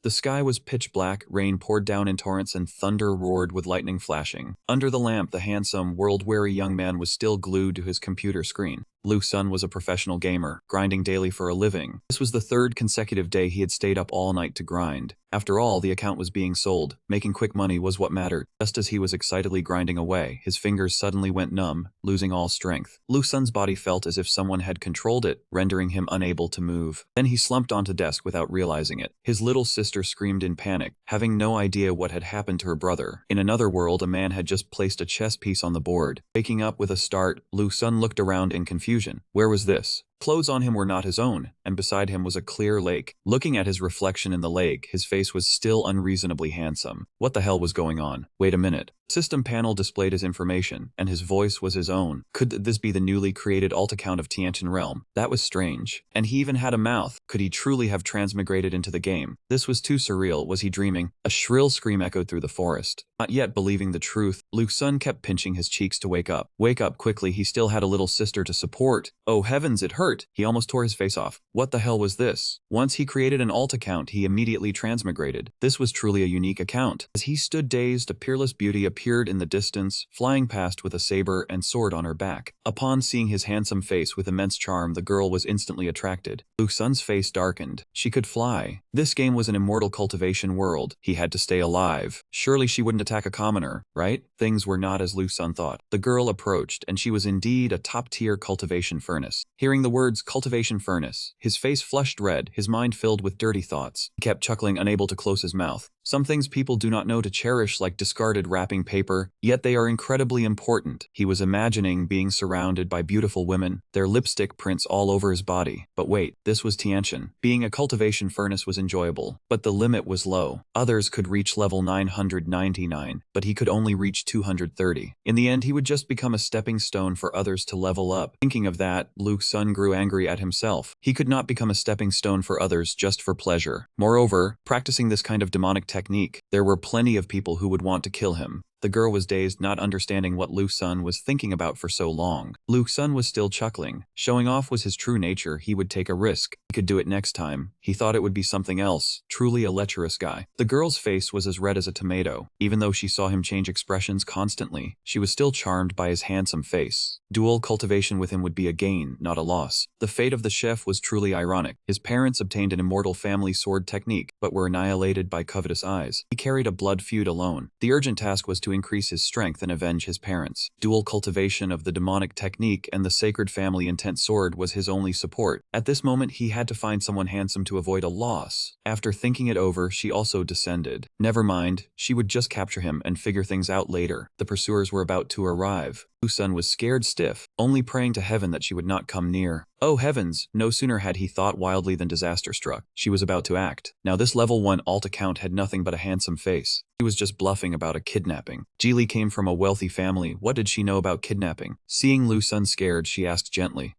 The sky was pitch black, rain poured down in torrents, and thunder roared with lightning flashing. Under the lamp, the handsome, world-weary young man was still glued to his computer screen. Lu Sun was a professional gamer, grinding daily for a living. This was the third consecutive day he had stayed up all night to grind. After all, the account was being sold. Making quick money was what mattered. Just as he was excitedly grinding away, his fingers suddenly went numb, losing all strength. Lu Sun's body felt as if someone had controlled it, rendering him unable to move. Then he slumped onto desk without realizing it. His little sister screamed in panic, having no idea what had happened to her brother. In another world, a man had just placed a chess piece on the board. Waking up with a start, Lu Sun looked around in confusion. Where was this? Clothes on him were not his own, and beside him was a clear lake. Looking at his reflection in the lake, his face was still unreasonably handsome. What the hell was going on? Wait a minute. System panel displayed his information, and his voice was his own. Could this be the newly created alt account of Tiantian Realm? That was strange. And he even had a mouth. Could he truly have transmigrated into the game? This was too surreal. Was he dreaming? A shrill scream echoed through the forest. Not yet believing the truth, Lu Sun kept pinching his cheeks to wake up. Wake up quickly, he still had a little sister to support. Oh heavens, it hurt! He almost tore his face off. What the hell was this? Once he created an alt account, he immediately transmigrated. This was truly a unique account. As he stood dazed, a peerless beauty appeared in the distance, flying past with a saber and sword on her back. Upon seeing his handsome face with immense charm, the girl was instantly attracted. Lu Sun's face darkened. She could fly. This game was an immortal cultivation world. He had to stay alive. Surely she wouldn't attack a commoner, right? Things were not as Lu Sun thought. The girl approached, and she was indeed a top-tier cultivation furnace. Hearing the words cultivation furnace, his face flushed red, his mind filled with dirty thoughts. He kept chuckling, unable to close his mouth. Some things people do not know to cherish, like discarded wrapping paper, yet they are incredibly important. He was imagining being surrounded by beautiful women, their lipstick prints all over his body. But wait, this was Tiantian. Being a cultivation furnace was enjoyable, but the limit was low. Others could reach level 999, but he could only reach 230. In the end, he would just become a stepping stone for others to level up. Thinking of that, Lu Sun grew angry at himself. He could not become a stepping stone for others just for pleasure. Moreover, practicing this kind of demonic technique, there were plenty of people who would want to kill him. The girl was dazed, not understanding what Lu Sun was thinking about for so long. Lu Sun was still chuckling. Showing off was his true nature. He would take a risk. He could do it next time. He thought it would be something else. Truly a lecherous guy. The girl's face was as red as a tomato. Even though she saw him change expressions constantly, she was still charmed by his handsome face. Dual cultivation with him would be a gain, not a loss. The fate of the chef was truly ironic. His parents obtained an immortal family sword technique, but were annihilated by covetous eyes. He carried a blood feud alone. The urgent task was to increase his strength and avenge his parents. Dual cultivation of the demonic technique and the sacred family intent sword was his only support. At this moment, he had to find someone handsome to avoid a loss. After thinking it over, she also descended. Never mind, she would just capture him and figure things out later. The pursuers were about to arrive. Lu Sun was scared stiff, only praying to heaven that she would not come near. Oh heavens! No sooner had he thought wildly than disaster struck. She was about to act. Now this level 1 alt account had nothing but a handsome face. He was just bluffing about a kidnapping. Ji came from a wealthy family. What did she know about kidnapping? Seeing Lu Sun scared, she asked gently,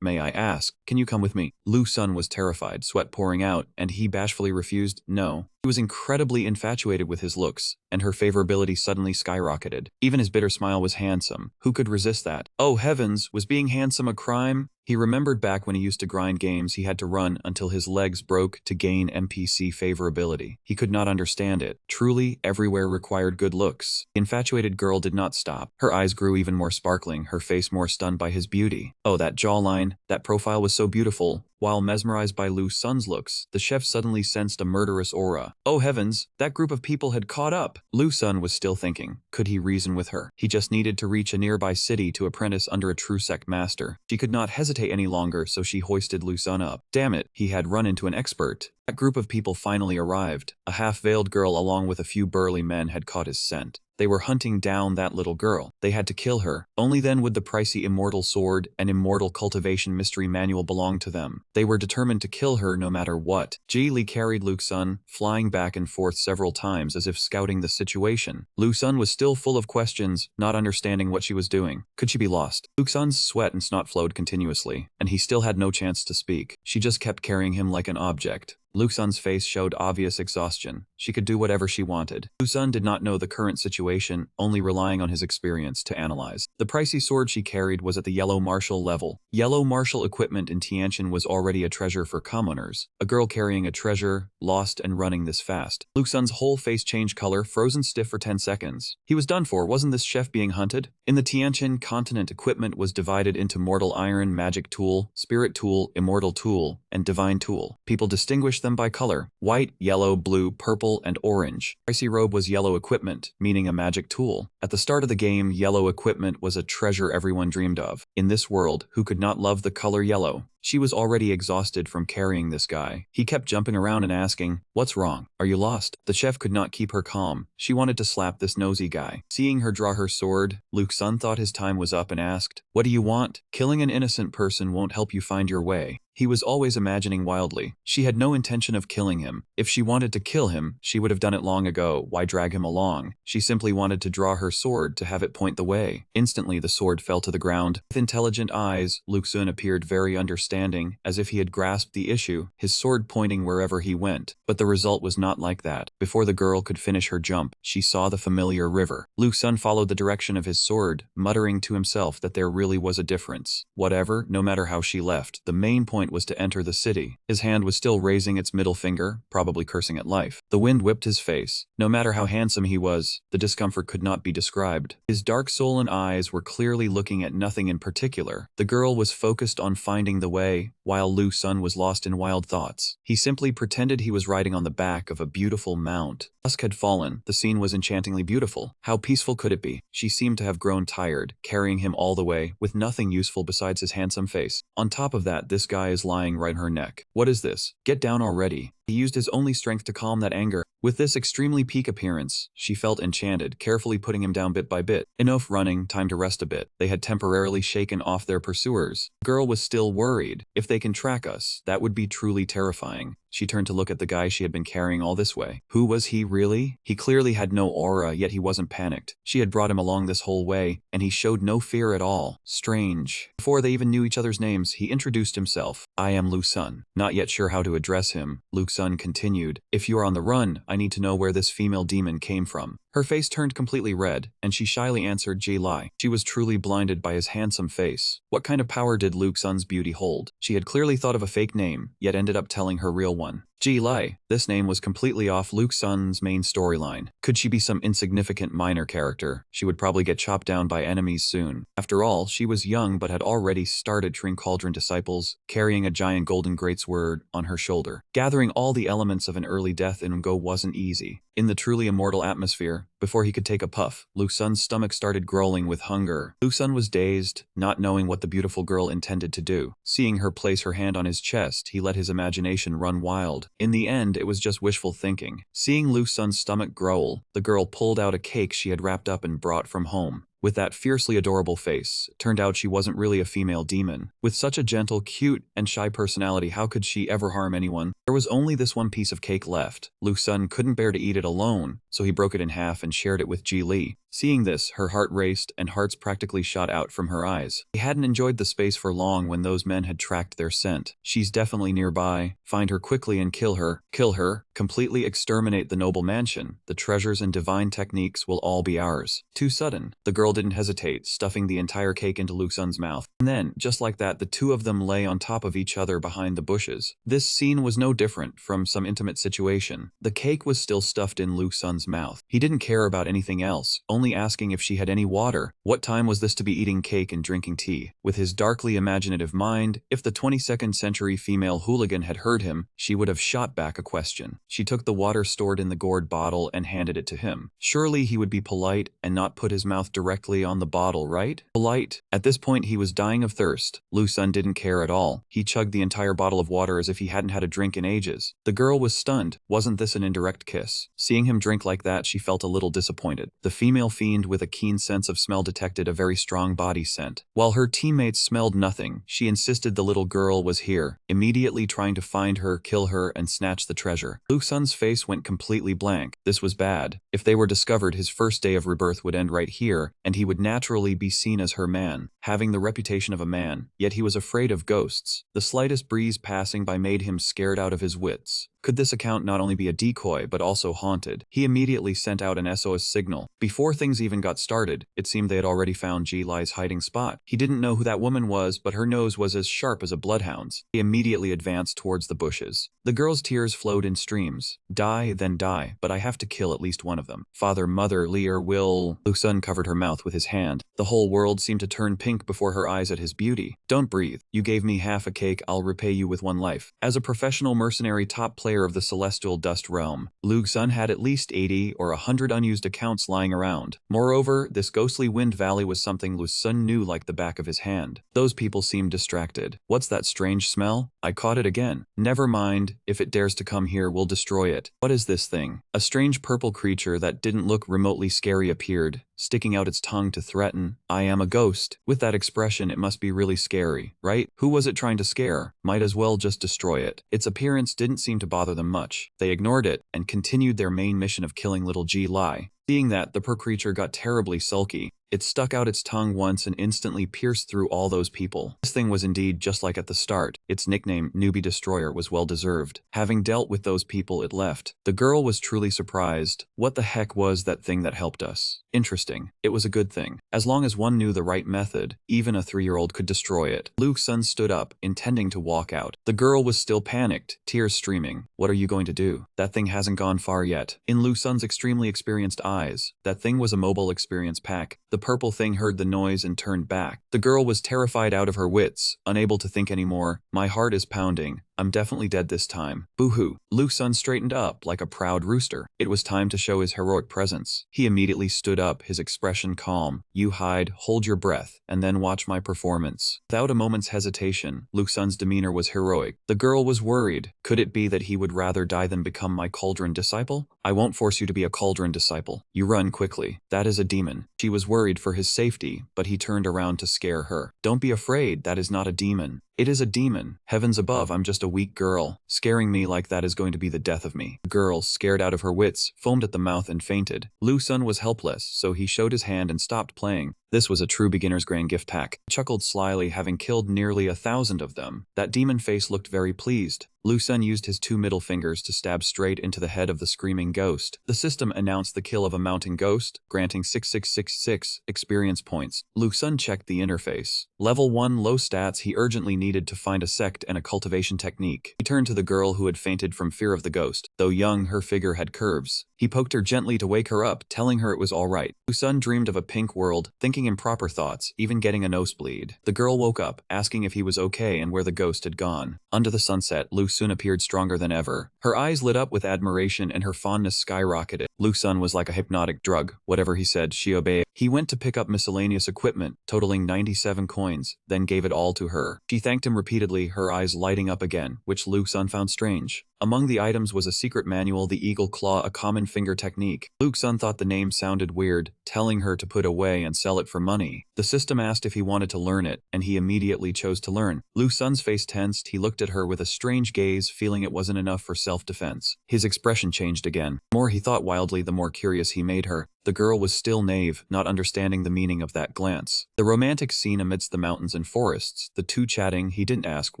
May I ask, can you come with me? Lu Sun was terrified, sweat pouring out, and he bashfully refused, no. He was incredibly infatuated with his looks, and her favorability suddenly skyrocketed. Even his bitter smile was handsome. Who could resist that? Oh heavens, was being handsome a crime? He remembered back when he used to grind games, he had to run until his legs broke to gain NPC favorability. He could not understand it. Truly, everywhere required good looks. The infatuated girl did not stop. Her eyes grew even more sparkling, her face more stunned by his beauty. Oh, that jawline, that profile was so beautiful. While mesmerized by Lu Sun's looks, the chef suddenly sensed a murderous aura. Oh heavens, that group of people had caught up. Lu Sun was still thinking. Could he reason with her? He just needed to reach a nearby city to apprentice under a true sect master. She could not hesitate any longer, so she hoisted Lu Sun up. Damn it, he had run into an expert. That group of people finally arrived. A half-veiled girl along with a few burly men had caught his scent. They were hunting down that little girl. They had to kill her. Only then would the pricey immortal sword and immortal cultivation mystery manual belong to them. They were determined to kill her no matter what. Ji carried Lu Sun, flying back and forth several times as if scouting the situation. Lu Sun was still full of questions, not understanding what she was doing. Could she be lost? Lu Sun's sweat and snot flowed continuously, and he still had no chance to speak. She just kept carrying him like an object. Lu Sun's face showed obvious exhaustion. she could do whatever she wanted. Lu Sun did not know the current situation, only relying on his experience to analyze. The pricey sword she carried was at the yellow martial level. Yellow martial equipment in Tianqian was already a treasure for commoners. A girl carrying a treasure, lost and running this fast. Lu Sun's whole face changed color, frozen stiff for 10 seconds. He was done for. Wasn't this chef being hunted? In the Tianqian continent, equipment was divided into mortal iron, magic tool, spirit tool, immortal tool, and divine tool. People distinguished them by color: white, yellow, blue, purple, and orange. Pricey robe was yellow equipment, meaning a magic tool. At the start of the game, yellow equipment was a treasure everyone dreamed of. In this world, who could not love the color yellow? She was already exhausted from carrying this guy. He kept jumping around and asking, "What's wrong? Are you lost?" The chef could not keep her calm. She wanted to slap this nosy guy. Seeing her draw her sword, Lu Sun thought his time was up and asked, "What do you want? Killing an innocent person won't help you find your way." He was always imagining wildly. She had no intention of killing him. If she wanted to kill him, she would have done it long ago. Why drag him along? She simply wanted to draw her sword to have it point the way. Instantly, the sword fell to the ground. With intelligent eyes, Lu Sun appeared very understanding, as if he had grasped the issue, his sword pointing wherever he went. But the result was not like that. Before the girl could finish her jump, she saw the familiar river. Lu Sun followed the direction of his sword, muttering to himself that there really was a difference. Whatever, no matter how she left, the main point was to enter the city. His hand was still raising its middle finger, probably cursing at life. The wind whipped his face. No matter how handsome he was, the discomfort could not be described. His dark soul and eyes were clearly looking at nothing in particular. The girl was focused on finding the way, while Lu Sun was lost in wild thoughts. He simply pretended he was riding on the back of a beautiful mount. Dusk had fallen. The scene was enchantingly beautiful. How peaceful could it be? She seemed to have grown tired, carrying him all the way, with nothing useful besides his handsome face. On top of that, this guy is lying right on her neck. What is this? Get down already. He used his only strength to calm that anger. With this extremely peak appearance, she felt enchanted, carefully putting him down bit by bit. Enough running, time to rest a bit. They had temporarily shaken off their pursuers. The girl was still worried. If they can track us, that would be truly terrifying. She turned to look at the guy she had been carrying all this way. Who was he really? He clearly had no aura, yet he wasn't panicked. She had brought him along this whole way, and he showed no fear at all. Strange. Before they even knew each other's names, he introduced himself. "I am Lu Sun." Not yet sure how to address him, Lu Sun continued, "If you are on the run, I need to know where this female demon came from." Her face turned completely red, and she shyly answered, "Ji Lai." She was truly blinded by his handsome face. What kind of power did Lu Sun's beauty hold? She had clearly thought of a fake name, yet ended up telling her real one. Ji Lai. This name was completely off Lu Sun's main storyline. Could she be some insignificant minor character? She would probably get chopped down by enemies soon. After all, she was young but had already started training cauldron disciples, carrying a giant golden greatsword on her shoulder. Gathering all the elements of an early death in Go wasn't easy. In the truly immortal atmosphere, before he could take a puff, Lu Sun's stomach started growling with hunger. Lu Sun was dazed, not knowing what the beautiful girl intended to do. Seeing her place her hand on his chest, he let his imagination run wild. In the end, it was just wishful thinking. Seeing Lu Sun's stomach growl, the girl pulled out a cake she had wrapped up and brought from home. With that fiercely adorable face, it turned out she wasn't really a female demon. With such a gentle, cute, and shy personality, how could she ever harm anyone? There was only this one piece of cake left. Lu Sun couldn't bear to eat it alone, so he broke it in half and shared it with Ji Li. Seeing this, her heart raced and hearts practically shot out from her eyes. He hadn't enjoyed the space for long when those men had tracked their scent. She's definitely nearby. Find her quickly and kill her. Kill her. Completely exterminate the noble mansion. The treasures and divine techniques will all be ours. Too sudden. The girl didn't hesitate, stuffing the entire cake into Lu Sun's mouth. And then, just like that, the two of them lay on top of each other behind the bushes. This scene was no different from some intimate situation. The cake was still stuffed in Lu Sun's mouth. He didn't care about anything else, only asking if she had any water. What time was this to be eating cake and drinking tea? With his darkly imaginative mind, if the 22nd century female hooligan had heard him, she would have shot back a question. She took the water stored in the gourd bottle and handed it to him. Surely he would be polite and not put his mouth directly on the bottle, right? Polite. At this point he was dying of thirst. Lu Sun didn't care at all. He chugged the entire bottle of water as if he hadn't had a drink in ages. The girl was stunned. Wasn't this an indirect kiss? Seeing him drink like that, she felt a little disappointed. The female fiend with a keen sense of smell detected a very strong body scent. While her teammates smelled nothing, she insisted the little girl was here, immediately trying to find her, kill her, and snatch the treasure. Lu Sun's face went completely blank. This was bad. If they were discovered, his first day of rebirth would end right here, and he would naturally be seen as her man, having the reputation of a man, yet he was afraid of ghosts. The slightest breeze passing by made him scared out of his wits. Could this account not only be a decoy but also haunted? He immediately sent out an SOS signal. Before things even got started, it seemed they had already found Ji Lai's hiding spot. He didn't know who that woman was, but her nose was as sharp as a bloodhound's. He immediately advanced towards the bushes. The girl's tears flowed in streams. Die, then die, but I have to kill at least one of them. Father, mother, Lear, will... Lu Sun covered her mouth with his hand. The whole world seemed to turn pink before her eyes at his beauty. Don't breathe. You gave me half a cake, I'll repay you with one life. As a professional mercenary top player of the Celestial Dust Realm, Lu Sun had at least 80 or 100 unused accounts lying around. Moreover, this ghostly wind valley was something Lu Sun knew like the back of his hand. Those people seemed distracted. What's that strange smell? I caught it again. Never mind, if it dares to come here, we'll destroy it. What is this thing? A strange purple creature that didn't look remotely scary appeared, sticking out its tongue to threaten. I am a ghost. With that expression, it must be really scary, right? Who was it trying to scare? Might as well just destroy it. Its appearance didn't seem to bother them much. They ignored it and continued their main mission of killing little Ji Lai. Seeing that, the poor creature got terribly sulky. It stuck out its tongue once and instantly pierced through all those people. This thing was indeed just like at the start. Its nickname, Newbie Destroyer, was well deserved. Having dealt with those people, it left. The girl was truly surprised. What the heck was that thing that helped us? Interesting. It was a good thing. As long as one knew the right method, even a 3-year-old could destroy it. Lu Sun stood up, intending to walk out. The girl was still panicked, tears streaming. What are you going to do? That thing hasn't gone far yet. In Lu Sun's extremely experienced eyes, that thing was a mobile experience pack. The purple thing heard the noise and turned back. The girl was terrified out of her wits, unable to think anymore. My heart is pounding. I'm definitely dead this time. Boo-hoo. Lu Sun straightened up like a proud rooster. It was time to show his heroic presence. He immediately stood up, his expression calm. You hide, hold your breath, and then watch my performance. Without a moment's hesitation, Lu Sun's demeanor was heroic. The girl was worried. Could it be that he would rather die than become my cauldron disciple? I won't force you to be a cauldron disciple. You run quickly. That is a demon. She was worried for his safety, but he turned around to scare her. Don't be afraid, that is not a demon. It is a demon. Heavens above, I'm just a weak girl. Scaring me like that is going to be the death of me. The girl, scared out of her wits, foamed at the mouth and fainted. Lu Sun was helpless, so he showed his hand and stopped playing. This was a true beginner's grand gift pack. He chuckled slyly, having killed nearly 1,000 of them. That demon face looked very pleased. Lu Sun used his 2 middle fingers to stab straight into the head of the screaming ghost. The system announced the kill of a mountain ghost, granting 6666 experience points. Lu Sun checked the interface. Level 1 low stats. He urgently needed to find a sect and a cultivation technique. He turned to the girl who had fainted from fear of the ghost. Though young, her figure had curves. He poked her gently to wake her up, telling her it was all right. Lu Sun dreamed of a pink world, thinking improper thoughts, even getting a nosebleed. The girl woke up, asking if he was okay and where the ghost had gone. Under the sunset, Lu Sun appeared stronger than ever. Her eyes lit up with admiration and her fondness skyrocketed. Lu Sun was like a hypnotic drug. Whatever he said, she obeyed. He went to pick up miscellaneous equipment, totaling 97 coins, then gave it all to her. She thanked him repeatedly, her eyes lighting up again, which Lu Sun found strange. Among the items was a secret manual, the Eagle Claw, a common finger technique. Lu Sun thought the name sounded weird, telling her to put away and sell it for money. The system asked if he wanted to learn it, and he immediately chose to learn. Lu Sun's face tensed. He looked at her with a strange gaze, feeling it wasn't enough for self-defense. His expression changed again. The more he thought wildly, the more curious he made her. The girl was still naive, not understanding the meaning of that glance. The romantic scene amidst the mountains and forests, the two chatting, he didn't ask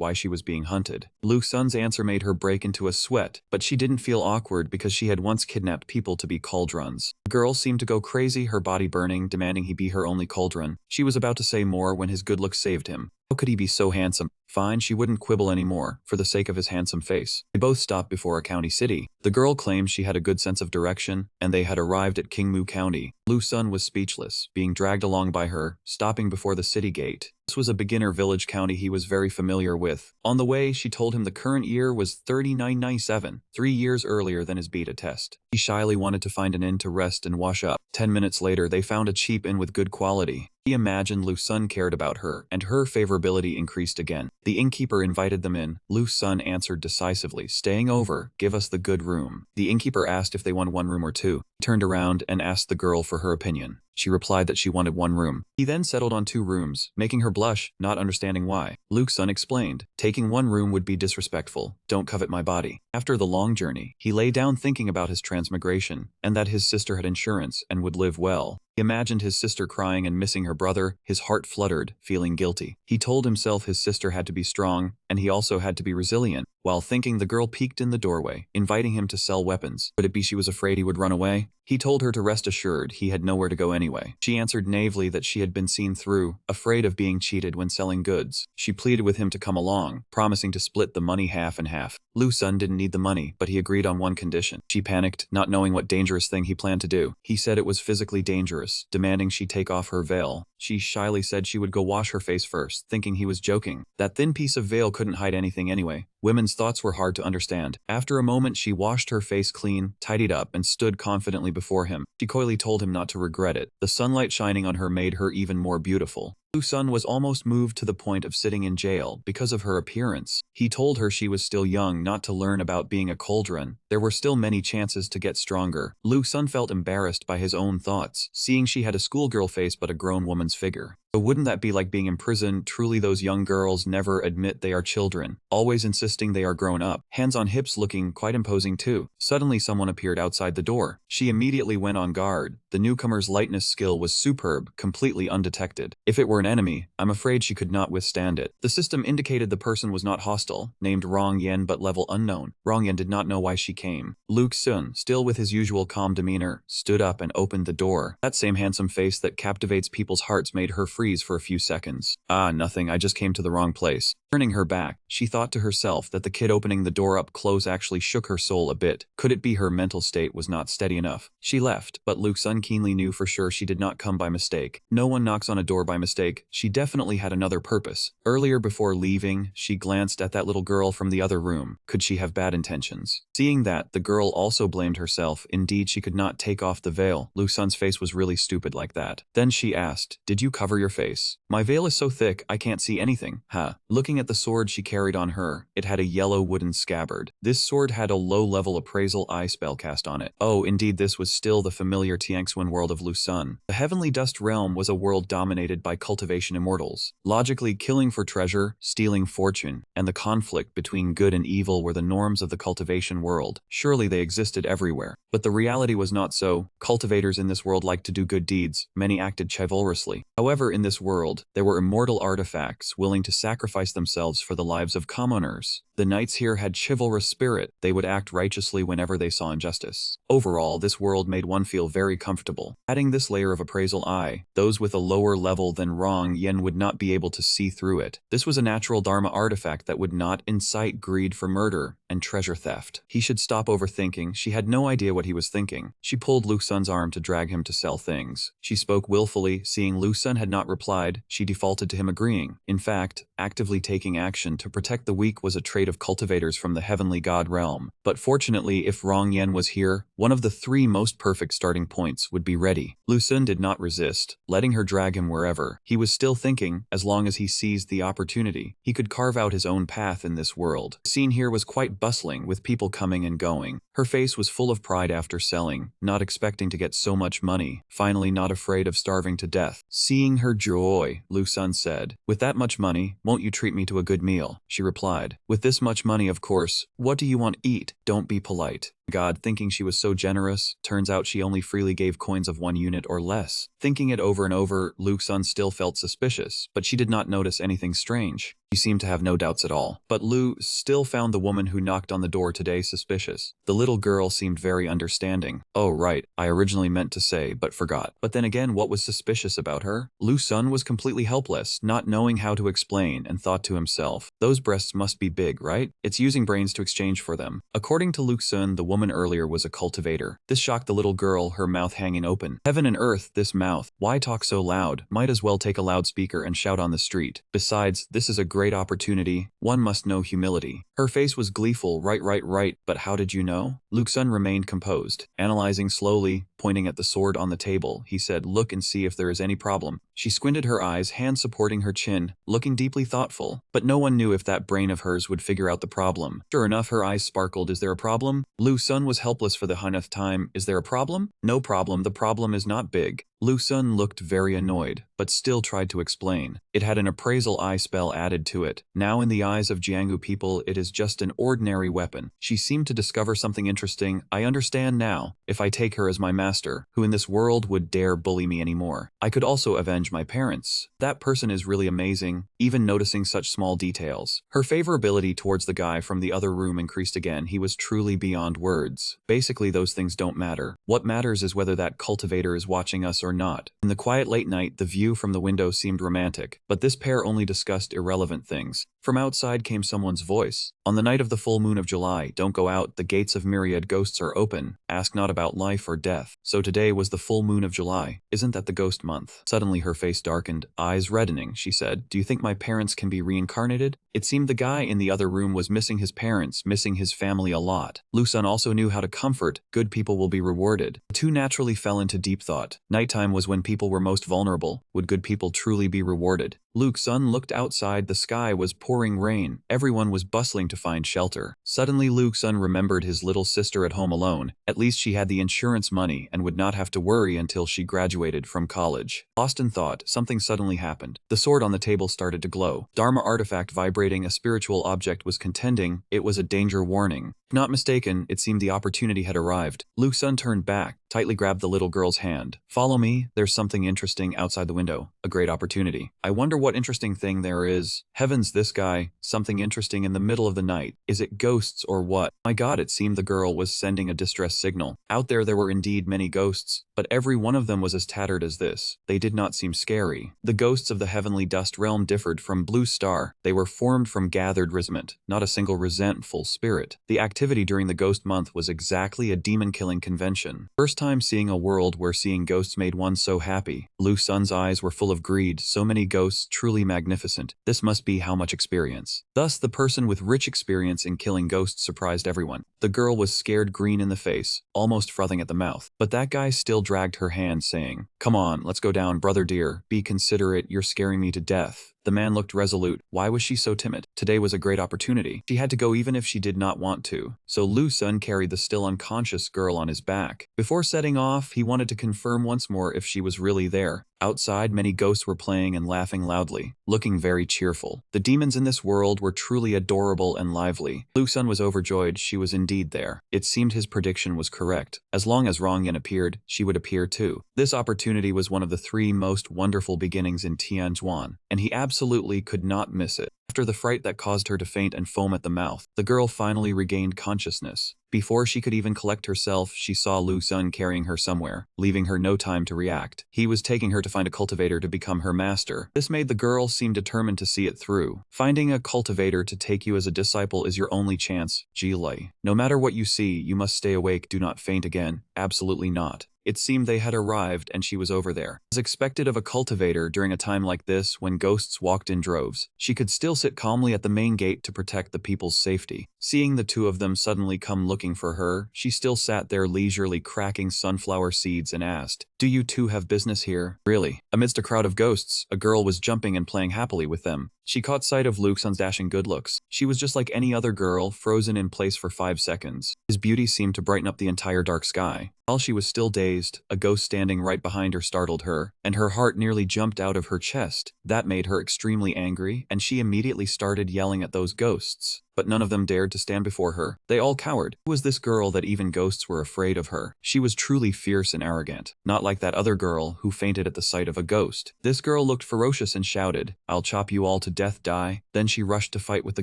why she was being hunted. Lu Sun's answer made her break into a sweat, but she didn't feel awkward because she had once kidnapped people to be cauldrons. The girl seemed to go crazy, her body burning, demanding he be her only cauldron. She was about to say more when his good looks saved him. How could he be so handsome? Fine, she wouldn't quibble anymore, for the sake of his handsome face. They both stopped before a county city. The girl claimed she had a good sense of direction, and they had arrived at Kingmu County. Lu Sun was speechless, being dragged along by her, stopping before the city gate. This was a beginner village county he was very familiar with. On the way, she told him the current year was 3997, 3 years earlier than his beta test. He shyly wanted to find an inn to rest and wash up. 10 minutes later, they found a cheap inn with good quality. He imagined Lu Sun cared about her, and her favorability increased again. The innkeeper invited them in. Lu Sun answered decisively, staying over, give us the good room. The innkeeper asked if they wanted 1 room or 2. He turned around and asked the girl for her opinion. She replied that she wanted 1 room. He then settled on 2 rooms, making her blush, not understanding why. Lu Sun explained, taking 1 room would be disrespectful. Don't covet my body. After the long journey, he lay down thinking about his transmigration, and that his sister had insurance and would live well. He imagined his sister crying and missing her brother. His heart fluttered, feeling guilty. He told himself his sister had to be strong, and he also had to be resilient. While thinking, the girl peeked in the doorway, inviting him to sell weapons. Could it be she was afraid he would run away? He told her to rest assured he had nowhere to go anyway. She answered naively that she had been seen through, afraid of being cheated when selling goods. She pleaded with him to come along, promising to split the money half and half. Lu Sun didn't need the money, but he agreed on one condition. She panicked, not knowing what dangerous thing he planned to do. He said it was physically dangerous, demanding she take off her veil. She shyly said she would go wash her face first, thinking he was joking. That thin piece of veil couldn't hide anything anyway. Women's thoughts were hard to understand. After a moment, she washed her face clean, tidied up, and stood confidently before him. She coyly told him not to regret it. The sunlight shining on her made her even more beautiful. Lu Sun was almost moved to the point of sitting in jail because of her appearance. He told her she was still young not to learn about being a cauldron. There were still many chances to get stronger. Lu Sun felt embarrassed by his own thoughts, seeing she had a schoolgirl face but a grown woman's figure. So wouldn't that be like being in prison? Truly, those young girls never admit they are children, always insisting they are grown up, hands on hips, looking quite imposing too. Suddenly someone appeared outside the door. She immediately went on guard. The newcomer's lightness skill was superb, completely undetected. If it were an enemy, I'm afraid she could not withstand it. The system indicated the person was not hostile, named Rong Yen but level unknown. Rong Yen did not know why she came. Luke Sun, still with his usual calm demeanor, stood up and opened the door. That same handsome face that captivates people's hearts made her freeze for a few seconds. Ah, nothing, I just came to the wrong place. Turning her back, she thought to herself that the kid opening the door up close actually shook her soul a bit. Could it be her mental state was not steady enough? She left, but Luke Sun keenly knew for sure she did not come by mistake. No one knocks on a door by mistake. She definitely had another purpose. Earlier, before leaving, she glanced at that little girl from the other room. Could she have bad intentions? Seeing that, the girl also blamed herself. Indeed, she could not take off the veil. Luke Sun's face was really stupid like that. Then she asked, "Did you cover your face?" "My veil is so thick, I can't see anything." Huh. Looking at the sword she carried on her, it had a yellow wooden scabbard. This sword had a low-level appraisal eye spell cast on it. Oh, indeed, this was still the familiar Tianxuan world of Lu Sun. The Heavenly Dust Realm was a world dominated by cultivation immortals. Logically, killing for treasure, stealing fortune, and the conflict between good and evil were the norms of the cultivation world. Surely they existed everywhere. But the reality was not so. Cultivators in this world liked to do good deeds. Many acted chivalrously. However, in this world, there were immortal artifacts willing to sacrifice themselves for the lives of commoners. The knights here had chivalrous spirit. They would act righteously whenever they saw injustice. Overall, this world made one feel very comfortable. Adding this layer of appraisal eye, those with a lower level than Rong Yen would not be able to see through it. This was a natural Dharma artifact that would not incite greed for murder and treasure theft. He should stop overthinking. She had no idea what he was thinking. She pulled Lu Sun's arm to drag him to sell things. She spoke willfully. Seeing Lu Sun had not replied, she defaulted to him agreeing. In fact, actively taking action to protect the weak was a trait of cultivators from the heavenly god realm. But fortunately, if Rong Yen was here, one of the three most perfect starting points would be ready. Lu Sun did not resist, letting her drag him wherever. He was still thinking, as long as he seized the opportunity, he could carve out his own path in this world. The scene here was quite bustling, with people coming and going. Her face was full of pride after selling, not expecting to get so much money, finally not afraid of starving to death. Seeing her joy, Lu Sun said, "With that much money, won't you treat me to a good meal?" She replied, "With this much money, of course. What do you want to eat? Don't be polite." God, thinking she was so generous, turns out she only freely gave coins of 1 unit or less. Thinking it over and over, Lu Sun still felt suspicious, but she did not notice anything strange. She seemed to have no doubts at all. But Lu still found the woman who knocked on the door today suspicious. The little girl seemed very understanding. Oh right, I originally meant to say, but forgot. But then again, what was suspicious about her? Lu Sun was completely helpless, not knowing how to explain, and thought to himself, those breasts must be big, right? It's using brains to exchange for them. According to Lu Sun, the woman earlier was a cultivator. This shocked the little girl, her mouth hanging open. Heaven and earth, this mouth. Why talk so loud? Might as well take a loudspeaker and shout on the street. Besides, this is a great opportunity. One must know humility. Her face was gleeful, right, but how did you know? Lu Sun remained composed. Analyzing slowly, pointing at the sword on the table, he said, "Look and see if there is any problem." She squinted her eyes, hands supporting her chin, looking deeply thoughtful. But no one knew if that brain of hers would figure out the problem. Sure enough, her eyes sparkled. Is there a problem? Lu Sun was helpless for the 100th time. Is there a problem? No problem. The problem is not big. Lu Sun looked very annoyed, but still tried to explain. It had an appraisal eye spell added to it. Now in the eyes of Jianghu people, it is just an ordinary weapon. She seemed to discover something interesting. I understand now. if I take her as my master, who in this world would dare bully me anymore? I could also avenge my parents. That person is really amazing, even noticing such small details. Her favorability towards the guy from the other room increased again. He was truly beyond words. Basically, those things don't matter. What matters is whether that cultivator is watching us or not. In the quiet late night, the view from the window seemed romantic, but this pair only discussed irrelevant things. From outside came someone's voice. On the night of the full moon of July, don't go out, the gates of myriad ghosts are open. Ask not about life or death. So today was the full moon of July. Isn't that the ghost month? Suddenly her face darkened, eyes reddening. She said, do you think my parents can be reincarnated? It seemed the guy in the other room was missing his parents, missing his family a lot. Lu-sun also knew how to comfort. Good people will be rewarded. The two naturally fell into deep thought. Nighttime was when people were most vulnerable. Would good people truly be rewarded? Lu-sun looked outside. The sky was pouring rain. Everyone was bustling to find shelter. Suddenly Lu-sun remembered his little sister at home alone. At least she had the insurance money and would not have to worry until she graduated from college. Austin thought. Something suddenly happened. The sword on the table started to glow. Dharma artifact vibrating. A spiritual object was contending. It was a danger warning. If not mistaken, it seemed the opportunity had arrived. Lu-sun turned back, tightly grabbed the little girl's hand. Follow me, there's something interesting outside the window. A great opportunity. I wonder what interesting thing there is. Heavens, this guy. Something interesting in the middle of the night. Is it ghosts or what? My God, it seemed the girl was sending a distress signal. Out there were indeed many ghosts, but every one of them was as tattered as this. They did not seem scary. The ghosts of the heavenly dust realm differed from Blue Star. They were formed from gathered resentment, not a single resentful spirit. The activity during the ghost month was exactly a demon-killing convention. First time seeing a world where seeing ghosts made one so happy. Lu-sun's eyes were full of greed. So many ghosts, truly magnificent. This must be how much experience. Thus, the person with rich experience in killing ghosts surprised everyone. The girl was scared green in the face, almost frothing at the mouth. But that guy still dragged her hand, saying, come on, let's go down, brother dear. Be considerate, you're scaring me to death. The man looked resolute. Why was she so timid? Today was a great opportunity. She had to go even if she did not want to. So Lu-sun carried the still unconscious girl on his back. Before setting off, he wanted to confirm once more if she was really there. Outside, many ghosts were playing and laughing loudly, looking very cheerful. The demons in this world were truly adorable and lively. Lu-sun was overjoyed. She was indeed there. It seemed his prediction was correct. As long as Rongyan appeared, she would appear too. This opportunity was one of the three most wonderful beginnings in Tianjuan, and he absolutely could not miss it. After the fright that caused her to faint and foam at the mouth, the girl finally regained consciousness. Before she could even collect herself, she saw Lu-sun carrying her somewhere, leaving her no time to react. He was taking her to find a cultivator to become her master. This made the girl seem determined to see it through. Finding a cultivator to take you as a disciple is your only chance, Ji-lei. No matter what you see, you must stay awake, do not faint again. Absolutely not. It seemed they had arrived and she was over there. As expected of a cultivator during a time like this when ghosts walked in droves, she could still sit calmly at the main gate to protect the people's safety. Seeing the two of them suddenly come looking for her, she still sat there leisurely cracking sunflower seeds and asked, do you two have business here? Really? Amidst a crowd of ghosts, a girl was jumping and playing happily with them. She caught sight of Lu-sun's dashing good looks. She was just like any other girl, frozen in place for 5 seconds. His beauty seemed to brighten up the entire dark sky. While she was still dazed, a ghost standing right behind her startled her, and her heart nearly jumped out of her chest. That made her extremely angry, and she immediately started yelling at those ghosts. But none of them dared to stand before her. They all cowered. Who was this girl that even ghosts were afraid of her? She was truly fierce and arrogant, not like that other girl who fainted at the sight of a ghost. This girl looked ferocious and shouted, I'll chop you all to death, die. Then she rushed to fight with the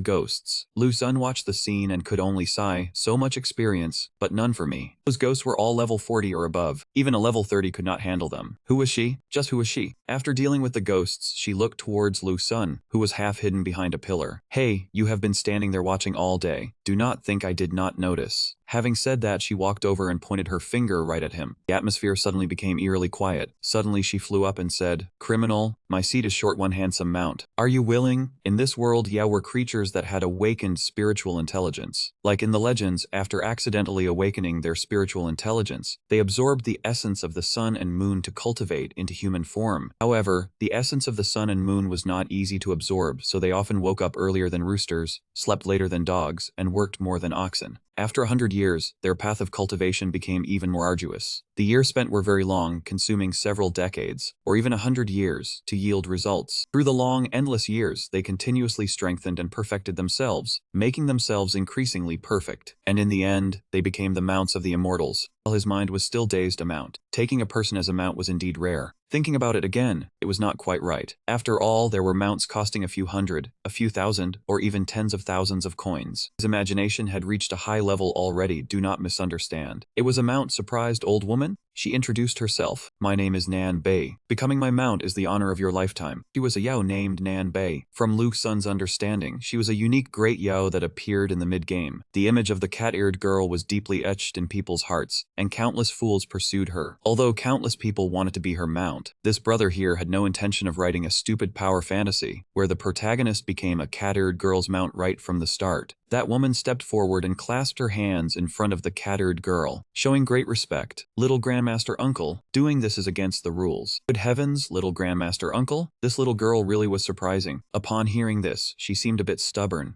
ghosts. Lu-sun watched the scene and could only sigh, so much experience, but none for me. Those ghosts were all level 40 or above. Even a level 30 could not handle them. Who was she? Just who was she? After dealing with the ghosts, she looked towards Lu-sun, who was half hidden behind a pillar. Hey, you have been standing there watching all day. Do not think I did not notice. Having said that, she walked over and pointed her finger right at him. The atmosphere suddenly became eerily quiet. Suddenly she flew up and said, criminal, my seat is short, one handsome mount. Are you willing? In this world, were creatures that had awakened spiritual intelligence. Like in the legends, after accidentally awakening their spiritual intelligence, they absorbed the essence of the sun and moon to cultivate into human form. However, the essence of the sun and moon was not easy to absorb, so they often woke up earlier than roosters, slept later than dogs, and worked more than oxen. After 100 years, their path of cultivation became even more arduous. The years spent were very long, consuming several decades, or even 100 years, to yield results. Through the long, endless years, they continuously strengthened and perfected themselves, making themselves increasingly perfect. And in the end, they became the mounts of the immortals. While his mind was still dazed, a mount. Taking a person as a mount was indeed rare. Thinking about it again, it was not quite right. After all, there were mounts costing a few hundred, a few thousand, or even tens of thousands of coins. His imagination had reached a high level already, do not misunderstand. It was a mount, surprised old woman? She introduced herself. My name is Nan Bei. Becoming my mount is the honor of your lifetime. She was a Yao named Nan Bei. From Lu Xun's understanding, she was a unique great Yao that appeared in the mid-game. The image of the cat-eared girl was deeply etched in people's hearts, and countless fools pursued her. Although countless people wanted to be her mount, this brother here had no intention of writing a stupid power fantasy, where the protagonist became a cat-eared girl's mount right from the start. That woman stepped forward and clasped her hands in front of the cat-eared girl, showing great respect. Little Grandmaster Uncle, doing this is against the rules. Good heavens, little Grandmaster Uncle? This little girl really was surprising. Upon hearing this, she seemed a bit stubborn.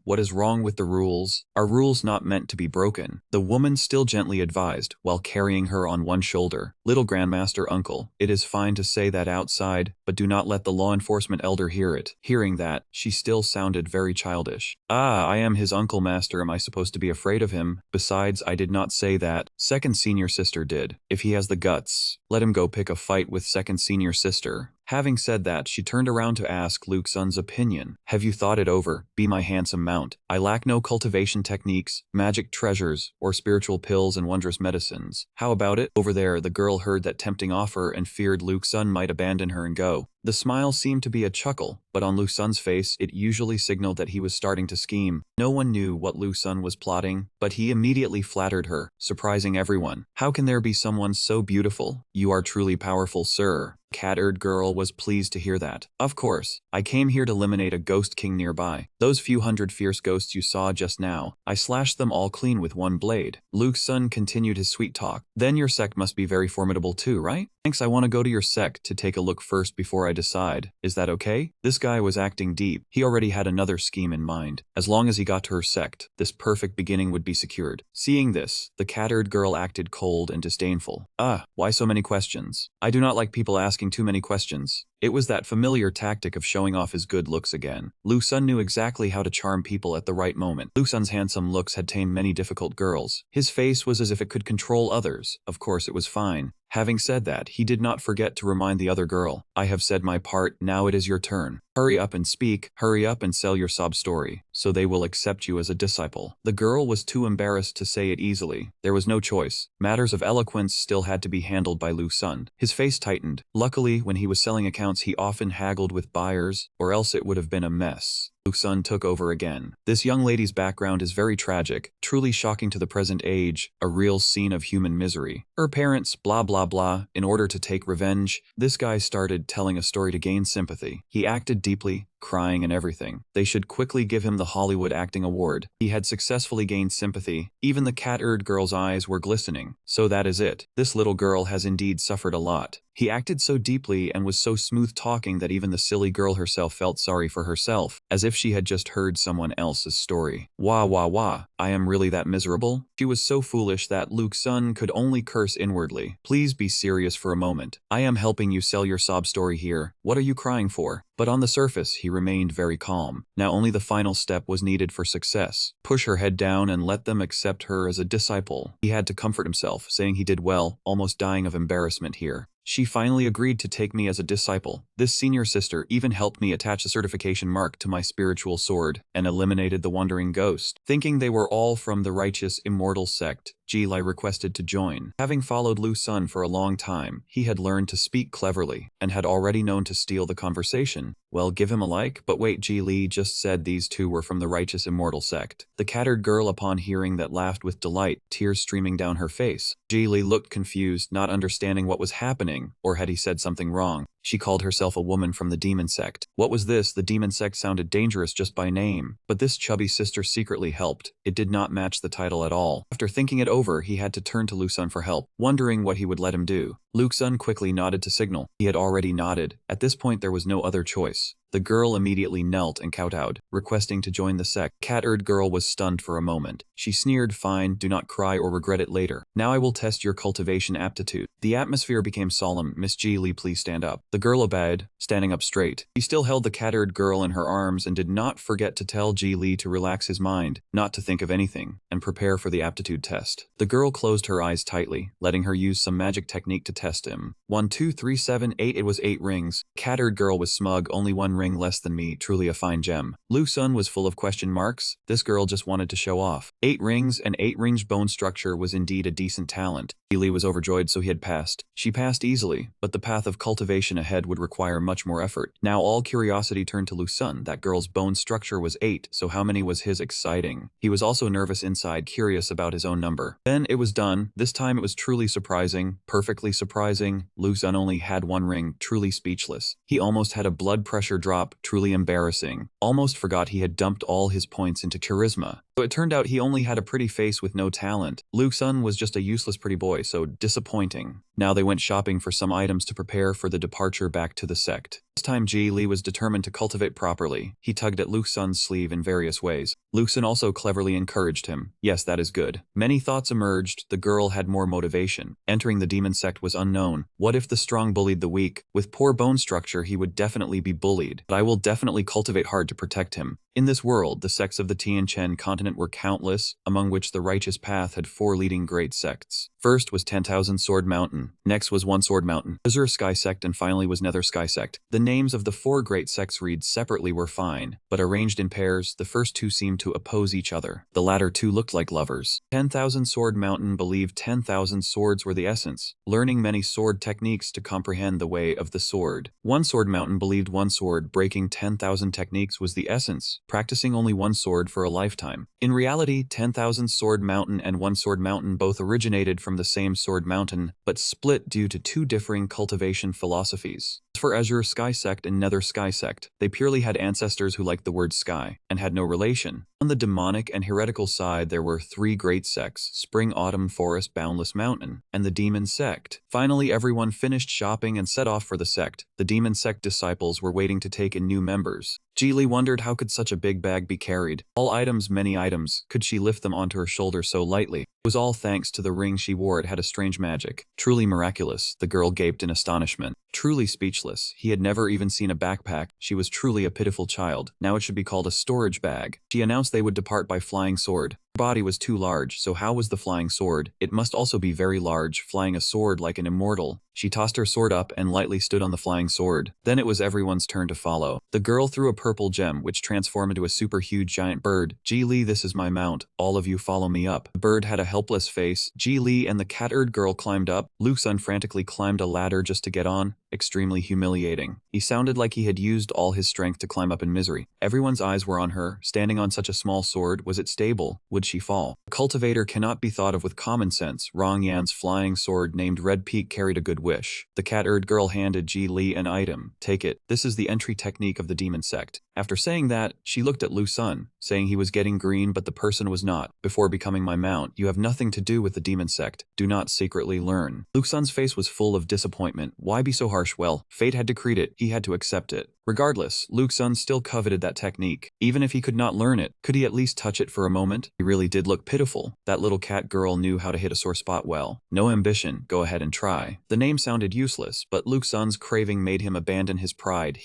What is wrong with the rules? Are rules not meant to be broken? The woman still gently advised, while carrying her on one shoulder. Little Grandmaster Uncle, it is fine to say that outside, but do not let the law enforcement elder hear it. Hearing that, she still sounded very childish. I am his uncle, master. Am I supposed to be afraid of him? Besides, I did not say that. Second senior sister did. If he has the guts, let him go pick a fight with second senior sister. Having said that, she turned around to ask Lu Xun's opinion. Have you thought it over? Be my handsome mount. I lack no cultivation techniques, magic treasures, or spiritual pills and wondrous medicines. How about it? Over there, the girl heard that tempting offer and feared Lu Xun might abandon her and go. The smile seemed to be a chuckle, but on Lu Xun's face it usually signaled that he was starting to scheme. No one knew what Lu Xun was plotting, but he immediately flattered her, surprising everyone. How can there be someone so beautiful? You are truly powerful, sir. Cat-eared girl was pleased to hear that. Of course, I came here to eliminate a ghost king nearby. Those few hundred fierce ghosts you saw just now, I slashed them all clean with one blade. Lu Xun continued his sweet talk. Then your sect must be very formidable too, right? Thanks, I want to go to your sect to take a look first before I decide. Is that okay? This guy was acting deep. He already had another scheme in mind. As long as he got to her sect, this perfect beginning would be secured. Seeing this, the cat-eared girl acted cold and disdainful. Why so many questions? I do not like people asking too many questions. It was that familiar tactic of showing off his good looks again. Lu Xun knew exactly how to charm people at the right moment. Lu Xun's handsome looks had tamed many difficult girls. His face was as if it could control others. Of course, it was fine. Having said that, he did not forget to remind the other girl, I have said my part, now it is your turn. Hurry up and speak, hurry up and sell your sob story, so they will accept you as a disciple. The girl was too embarrassed to say it easily. There was no choice. Matters of eloquence still had to be handled by Lu Xun. His face tightened. Luckily, when he was selling accounts, he often haggled with buyers, or else it would have been a mess. Lu Xun took over again. This young lady's background is very tragic, truly shocking to the present age, a real scene of human misery. Her parents, blah blah blah, in order to take revenge, this guy started telling a story to gain sympathy. He acted deeply, crying and everything. They should quickly give him the Hollywood Acting Award. He had successfully gained sympathy. Even the cat-eared girl's eyes were glistening. So that is it. This little girl has indeed suffered a lot. He acted so deeply and was so smooth talking that even the silly girl herself felt sorry for herself, as if she had just heard someone else's story. Wah wah wah, I am really that miserable? She was so foolish that Lu Xun could only curse inwardly. Please be serious for a moment. I am helping you sell your sob story here. What are you crying for? But on the surface, he remained very calm. Now only the final step was needed for success. Push her head down and let them accept her as a disciple. He had to comfort himself, saying he did well, almost dying of embarrassment here. She finally agreed to take me as a disciple. This senior sister even helped me attach a certification mark to my spiritual sword and eliminated the wandering ghost. Thinking they were all from the righteous immortal sect, Ji Lai requested to join. Having followed Lu Xun for a long time, he had learned to speak cleverly and had already known to steal the conversation. Well, give him a like, but wait, Ji Li just said these two were from the righteous immortal sect. The cat-eared girl upon hearing that laughed with delight, tears streaming down her face. Ji Li looked confused, not understanding what was happening, or had he said something wrong. She called herself a woman from the demon sect. What was this? The demon sect sounded dangerous just by name. But this chubby sister secretly helped. It did not match the title at all. After thinking it over, he had to turn to Lu Xun for help, wondering what he would let him do. Lu Xun quickly nodded to signal. He had already nodded. At this point there was no other choice. The girl immediately knelt and kowtowed, requesting to join the sect. Cat-eared girl was stunned for a moment. She sneered, "Fine, do not cry or regret it later. Now I will test your cultivation aptitude." The atmosphere became solemn. "Miss Ji Li, please stand up." The girl obeyed, standing up straight. She still held the cat-eared girl in her arms and did not forget to tell Ji Li to relax his mind, not to think of anything, and prepare for the aptitude test. The girl closed her eyes tightly, letting her use some magic technique to test him. 1, 2, 3, 7, 8. It was 8 rings. Cat-eared girl was smug. "Only 1 ring less than me, truly a fine gem." Lu Sun was full of question marks. This girl just wanted to show off. 8 rings and 8 rings bone structure was indeed a decent talent. Li was overjoyed, so he had passed. She passed easily, but the path of cultivation ahead would require much more effort. Now all curiosity turned to Lu Sun. That girl's bone structure was 8, so how many was his? Exciting. He was also nervous inside, curious about his own number. Then it was done. This time it was truly surprising, perfectly surprising. Lu Sun only had 1 ring, truly speechless. He almost had a blood pressure drop, truly embarrassing. Almost forgot he had dumped all his points into charisma. So it turned out he only had a pretty face with no talent. Lu Sun was just a useless pretty boy, so disappointing. Now they went shopping for some items to prepare for the departure back to the sect. This time Ji Li was determined to cultivate properly. He tugged at Lu Sun's sleeve in various ways. Lu Sun also cleverly encouraged him. "Yes, that is good." Many thoughts emerged. The girl had more motivation. Entering the demon sect was unknown. What if the strong bullied the weak? With poor bone structure, he would definitely be bullied. But I will definitely cultivate hard to protect him. In this world, the sects of the Tian Chen continent were countless, among which the righteous path had 4 leading great sects. First was 10,000 Sword Mountain, next was One Sword Mountain, Azure Sky Sect, and finally was Nether Sky Sect. The names of the 4 great sects read separately were fine, but arranged in pairs, the first 2 seemed to oppose each other. The latter 2 looked like lovers. 10,000 Sword Mountain believed 10,000 swords were the essence, learning many sword techniques to comprehend the way of the sword. One Sword Mountain believed one sword breaking 10,000 techniques was the essence, practicing only one sword for a lifetime. In reality, 10,000 Sword Mountain and One Sword Mountain both originated from the same Sword Mountain, but split due to 2 differing cultivation philosophies. As for Azure Sky Sect and Nether Sky Sect, they purely had ancestors who liked the word sky, and had no relation. On the demonic and heretical side, there were 3 great sects: Spring, Autumn, Forest, Boundless Mountain, and the Demon Sect. Finally, everyone finished shopping and set off for the sect. The Demon Sect disciples were waiting to take in new members. Ji Li wondered how could such a big bag be carried. All items, many items. Could she lift them onto her shoulder so lightly? It was all thanks to the ring she wore. It had a strange magic. Truly miraculous. The girl gaped in astonishment. Truly speechless. He had never even seen a backpack. She was truly a pitiful child. Now it should be called a storage bag. She announced they would depart by flying sword. Her body was too large, so how was the flying sword? It must also be very large, flying a sword like an immortal. She tossed her sword up and lightly stood on the flying sword. Then it was everyone's turn to follow. The girl threw a purple gem, which transformed into a super huge giant bird. "Ji Li, this is my mount. All of you follow me up." The bird had a helpless face. Ji Li and the cat-eared girl climbed up. Lu Sun frantically climbed a ladder just to get on. Extremely humiliating. He sounded like he had used all his strength to climb up in misery. Everyone's eyes were on her. Standing on such a small sword, was it stable? Would she fall? A cultivator cannot be thought of with common sense. Rong Yan's flying sword named Red Peak carried a good wish. The cat-eared girl handed Ji Li an item. "Take it. This is the entry technique of the demon sect." After saying that, she looked at Lu Sun, saying he was getting green but the person was not. "Before becoming my mount, you have nothing to do with the demon sect. Do not secretly learn." Lu Sun's face was full of disappointment. Why be so harsh? Well, fate had decreed it. He had to accept it. Regardless, Lu Sun still coveted that technique. Even if he could not learn it, could he at least touch it for a moment? He really did look pitiful. That little cat girl knew how to hit a sore spot well. No ambition, go ahead and try. The name sounded useless, but Lu Sun's craving made him abandon his pride.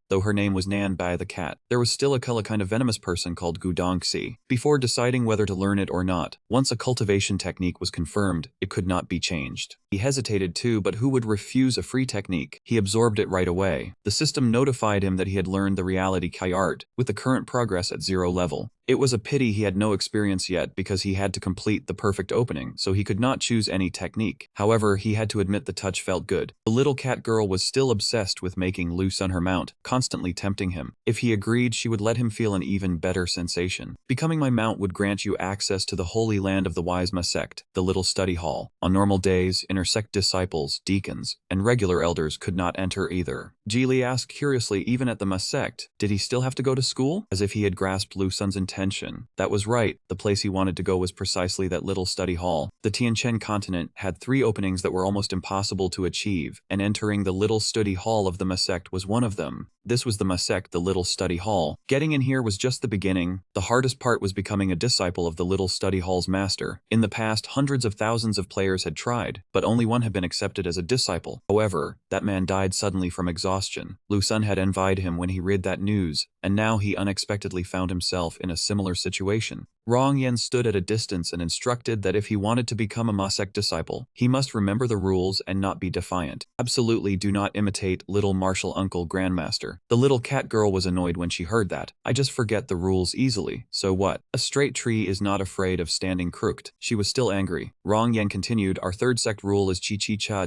Though her name was Nan Bai the cat, there was still a kind of venomous person called Gudongxi. Before deciding whether to learn it or not, once a cultivation technique was confirmed, it could not be changed. He hesitated too, but who would refuse a free technique? He absorbed it right away. The system notified him that he had learned the reality Kai art, with the current progress at 0 level. It was a pity he had no experience yet because he had to complete the perfect opening, so he could not choose any technique. However, he had to admit the touch felt good. The little cat girl was still obsessed with making Lu Sun her mount, constantly tempting him. If he agreed, she would let him feel an even better sensation. Becoming my mount would grant you access to the holy land of the wise Ma sect, the little study hall. On normal days, intersect disciples, deacons, and regular elders could not enter either. Ji Li asked curiously, even at the Ma sect, did he still have to go to school? As if he had grasped Lu Sun's intention. attention. That was right, the place he wanted to go was precisely that little study hall. The Tianchen continent had 3 openings that were almost impossible to achieve, and entering the little study hall of the ManhwaCapped was one of them. This was the ManhwaCapped, the little study hall. Getting in here was just the beginning. The hardest part was becoming a disciple of the little study hall's master. In the past, hundreds of thousands of players had tried, but only one had been accepted as a disciple. However, that man died suddenly from exhaustion. Lu Sun had envied him when he read that news, and now he unexpectedly found himself in a similar situation. Rong Yan stood at a distance and instructed that if he wanted to become a ManhwaCapped disciple, he must remember the rules and not be defiant. Absolutely do not imitate little martial uncle grandmaster. The little cat girl was annoyed when she heard that. I just forget the rules easily, so what? A straight tree is not afraid of standing crooked. She was still angry. Rong Yan continued, our third sect rule is chi-cha.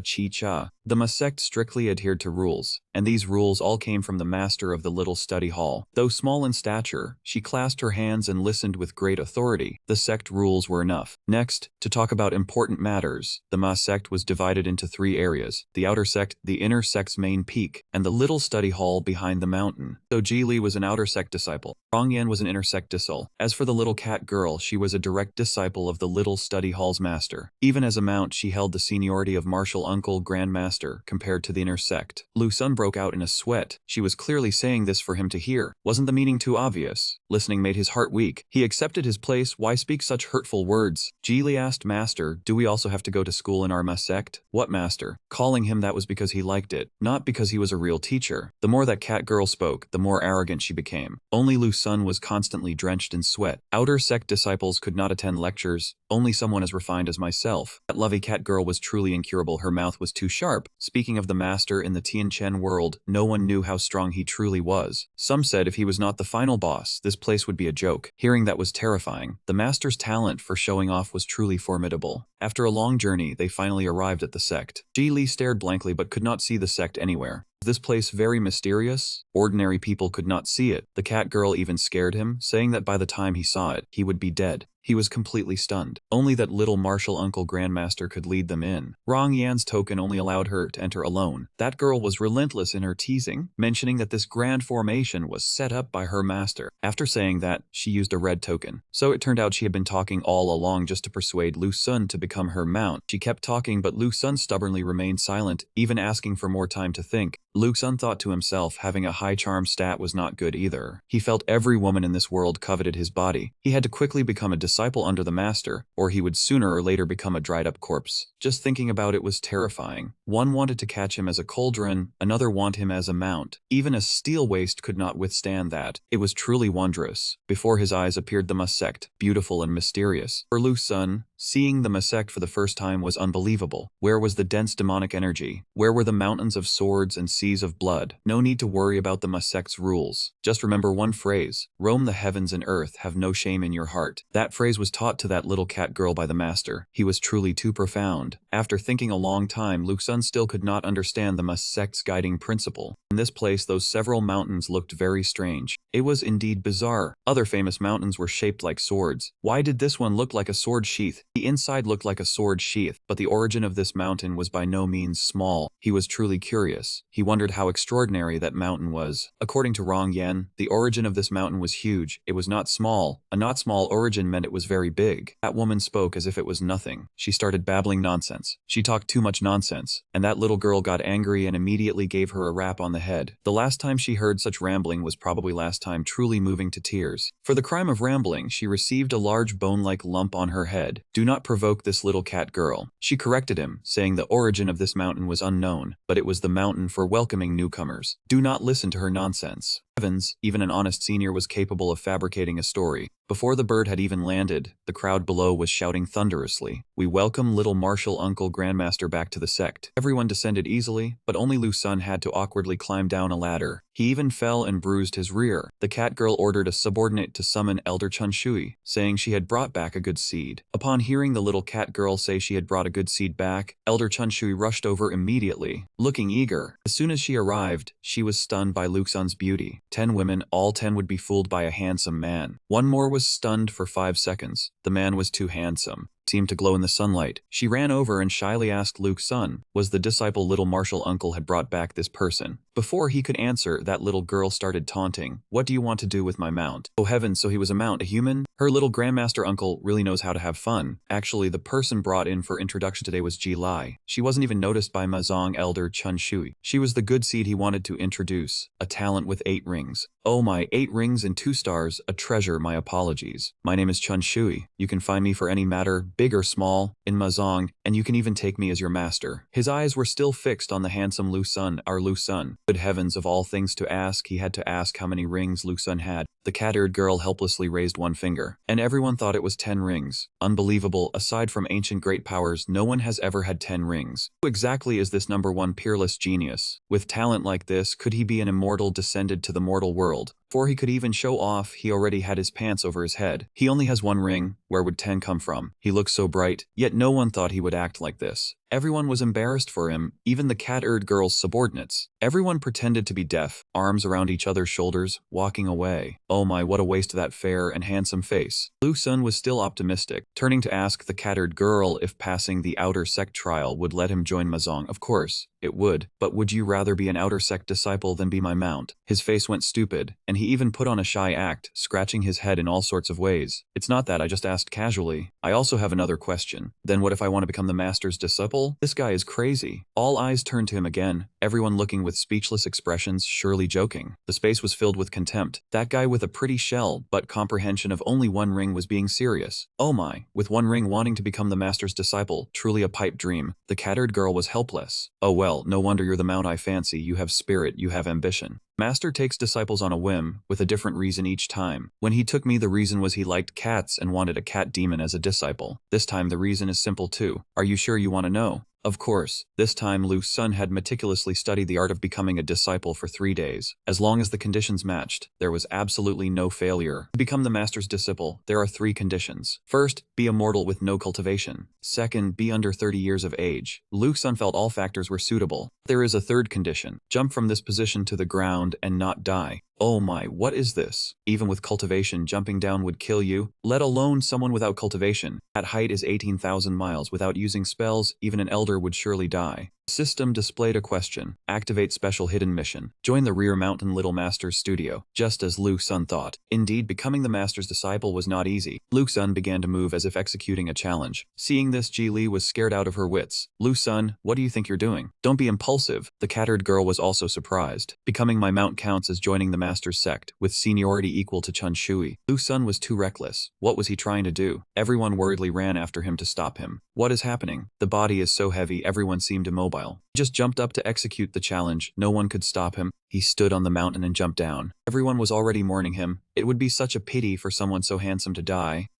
The ManhwaCapped strictly adhered to rules, and these rules all came from the master of the little study hall. Though small in stature, she clasped her hands and listened with great authority. The sect rules were enough. Next, to talk about important matters, the ManhwaCapped was divided into 3 areas: the outer sect, the inner sect's main peak, and the little study hall behind the mountain. So Ji Li was an outer sect disciple. Rong Yan was an inner sect disciple. As for the little cat girl, she was a direct disciple of the little study hall's master. Even as a mount, she held the seniority of martial uncle grandmaster compared to the inner sect. Lu Sun broke out in a sweat. She was clearly saying this for him to hear. Wasn't the meaning too obvious? Listening made his heart weak. He accepted his place. Why speak such hurtful words? Ji Li asked, Master, do we also have to go to school in our ManhwaCapped? What master? Calling him that was because he liked it, not because he was a real teacher. The more that cat girl spoke, the more arrogant she became. Only Lu Sun was constantly drenched in sweat. Outer sect disciples could not attend lectures. Only someone as refined as myself. That lovely cat girl was truly incurable. Her mouth was too sharp. Speaking of the master in the Tianchen world, no one knew how strong he truly was. Some said if he was not the final boss, this place would be a joke. Hearing that was terrifying. The master's talent for showing off was truly formidable. After a long journey, they finally arrived at the sect. Ji Li stared blankly but could not see the sect anywhere. This place very mysterious? Ordinary people could not see it. The cat girl even scared him, saying that by the time he saw it, he would be dead. He was completely stunned. Only that little martial uncle grandmaster could lead them in. Rong Yan's token only allowed her to enter alone. That girl was relentless in her teasing, mentioning that this grand formation was set up by her master. After saying that, she used a red token. So it turned out she had been talking all along just to persuade Lu Sun to become her mount. She kept talking, but Lu Sun stubbornly remained silent, even asking for more time to think. Lu Sun thought to himself, having a high charm stat was not good either. He felt every woman in this world coveted his body. He had to quickly become a disciple under the master, or he would sooner or later become a dried-up corpse. Just thinking about it was terrifying. One wanted to catch him as a cauldron, another want him as a mount. Even a steel waist could not withstand that. It was truly wondrous. Before his eyes appeared the ManhwaCapped, beautiful and mysterious. For Lu Sun, seeing the ManhwaCapped for the first time was unbelievable. Where was the dense demonic energy? Where were the mountains of swords and seas of blood? No need to worry about the ManhwaCapped's rules. Just remember one phrase: roam the heavens and earth, have no shame in your heart. That phrase was taught to that little cat girl by the master. He was truly too profound. After thinking a long time, Lu Sun still could not understand the ManhwaCapped's guiding principle. In this place, those several mountains looked very strange. It was indeed bizarre. Other famous mountains were shaped like swords. Why did this one look like a sword sheath? The inside looked like a sword sheath, but the origin of this mountain was by no means small. He was truly curious. He wondered how extraordinary that mountain was. According to Rong Yan, the origin of this mountain was huge. It was not small. A not small origin meant it was very big. That woman spoke as if it was nothing. She started babbling nonsense. She talked too much nonsense, and that little girl got angry and immediately gave her a rap on the head. The last time she heard such rambling was probably last time, truly moving to tears. For the crime of rambling, she received a large bone-like lump on her head. Do not provoke this little cat girl. She corrected him, saying the origin of this mountain was unknown, but it was the mountain for welcoming newcomers. Do not listen to her nonsense. Heavens, even an honest senior was capable of fabricating a story. Before the bird had even landed, the crowd below was shouting thunderously, "We welcome little martial uncle grandmaster back to the sect." Everyone descended easily, but only Lu Sun had to awkwardly climb down a ladder. He even fell and bruised his rear. The cat girl ordered a subordinate to summon Elder Chun Shui, saying she had brought back a good seed. Upon hearing the little cat girl say she had brought a good seed back, Elder Chun Shui rushed over immediately, looking eager. As soon as she arrived, she was stunned by Lu Sun's beauty. 10 women, all 10 would be fooled by a handsome man. One more was stunned for 5 seconds. The man was too handsome. seemed to glow in the sunlight. She ran over and shyly asked Luke's son, was the disciple little Marshall uncle had brought back this person. Before he could answer, that little girl started taunting. What do you want to do with my mount? Oh heavens, so he was a mount, a human? Her little grandmaster uncle really knows how to have fun. Actually, the person brought in for introduction today was Ji Lai. She wasn't even noticed by Mazong elder Chun Shui. She was the good seed he wanted to introduce, a talent with 8 rings. Oh my, 8 rings and 2 stars, a treasure, my apologies. My name is Chun Shui. You can find me for any matter, big or small, in Mazong, and you can even take me as your master. His eyes were still fixed on the handsome Lu Sun, our Lu Sun. Good heavens, of all things to ask, he had to ask how many rings Lu Sun had. The cat-eared girl helplessly raised one finger, and everyone thought it was 10 rings. Unbelievable, aside from ancient great powers, no one has ever had 10 rings. Who exactly is this number 1 peerless genius? With talent like this, could he be an immortal descended to the mortal world? Before he could even show off, he already had his pants over his head. He only has 1 ring, where would 10 come from? He looks so bright, yet no one thought he would act like this. Everyone was embarrassed for him, even the cat-eared girl's subordinates. Everyone pretended to be deaf, arms around each other's shoulders, walking away. Oh my, what a waste of that fair and handsome face. Lu Sun was still optimistic, turning to ask the cat-eared girl if passing the outer sect trial would let him join Mazong. Of course, it would, but would you rather be an outer sect disciple than be my mount? His face went stupid, and he even put on a shy act, scratching his head in all sorts of ways. It's not that, I just asked casually. I also have another question. Then what if I want to become the master's disciple? This guy is crazy. All eyes turned to him again, everyone looking with speechless expressions, surely joking. The space was filled with contempt. That guy with a pretty shell, but comprehension of only 1 ring was being serious. Oh my, with 1 ring wanting to become the master's disciple, truly a pipe dream. The cat-eared girl was helpless. Oh well, no wonder you're the mount I fancy, you have spirit, you have ambition. Master takes disciples on a whim, with a different reason each time. When he took me, the reason was he liked cats and wanted a cat demon as a disciple. This time the reason is simple too. Are you sure you want to know? Of course, this time Lu Sun had meticulously studied the art of becoming a disciple for 3 days. As long as the conditions matched, there was absolutely no failure. To become the master's disciple, there are 3 conditions. First, be a mortal with no cultivation. Second, be under 30 years of age. Lu Sun felt all factors were suitable. There is a third condition. Jump from this position to the ground and not die. Oh my, what is this? Even with cultivation, jumping down would kill you, let alone someone without cultivation. That height is 18,000 miles. Without using spells, even an elder would surely die. System displayed a question. Activate special hidden mission. Join the rear mountain little master's studio. Just as Lu Sun thought. Indeed, becoming the master's disciple was not easy. Lu Sun began to move as if executing a challenge. Seeing this, Ji Li was scared out of her wits. Lu Sun, what do you think you're doing? Don't be impulsive. The cat-eared girl was also surprised. Becoming my mount counts as joining the master's sect, with seniority equal to Chun Shui. Lu Sun was too reckless. What was he trying to do? Everyone worriedly ran after him to stop him. What is happening? The body is so heavy, everyone seemed immobile. He just jumped up to execute the challenge. No one could stop him. He stood on the mountain and jumped down. Everyone was already mourning him. It would be such a pity for someone so handsome to die.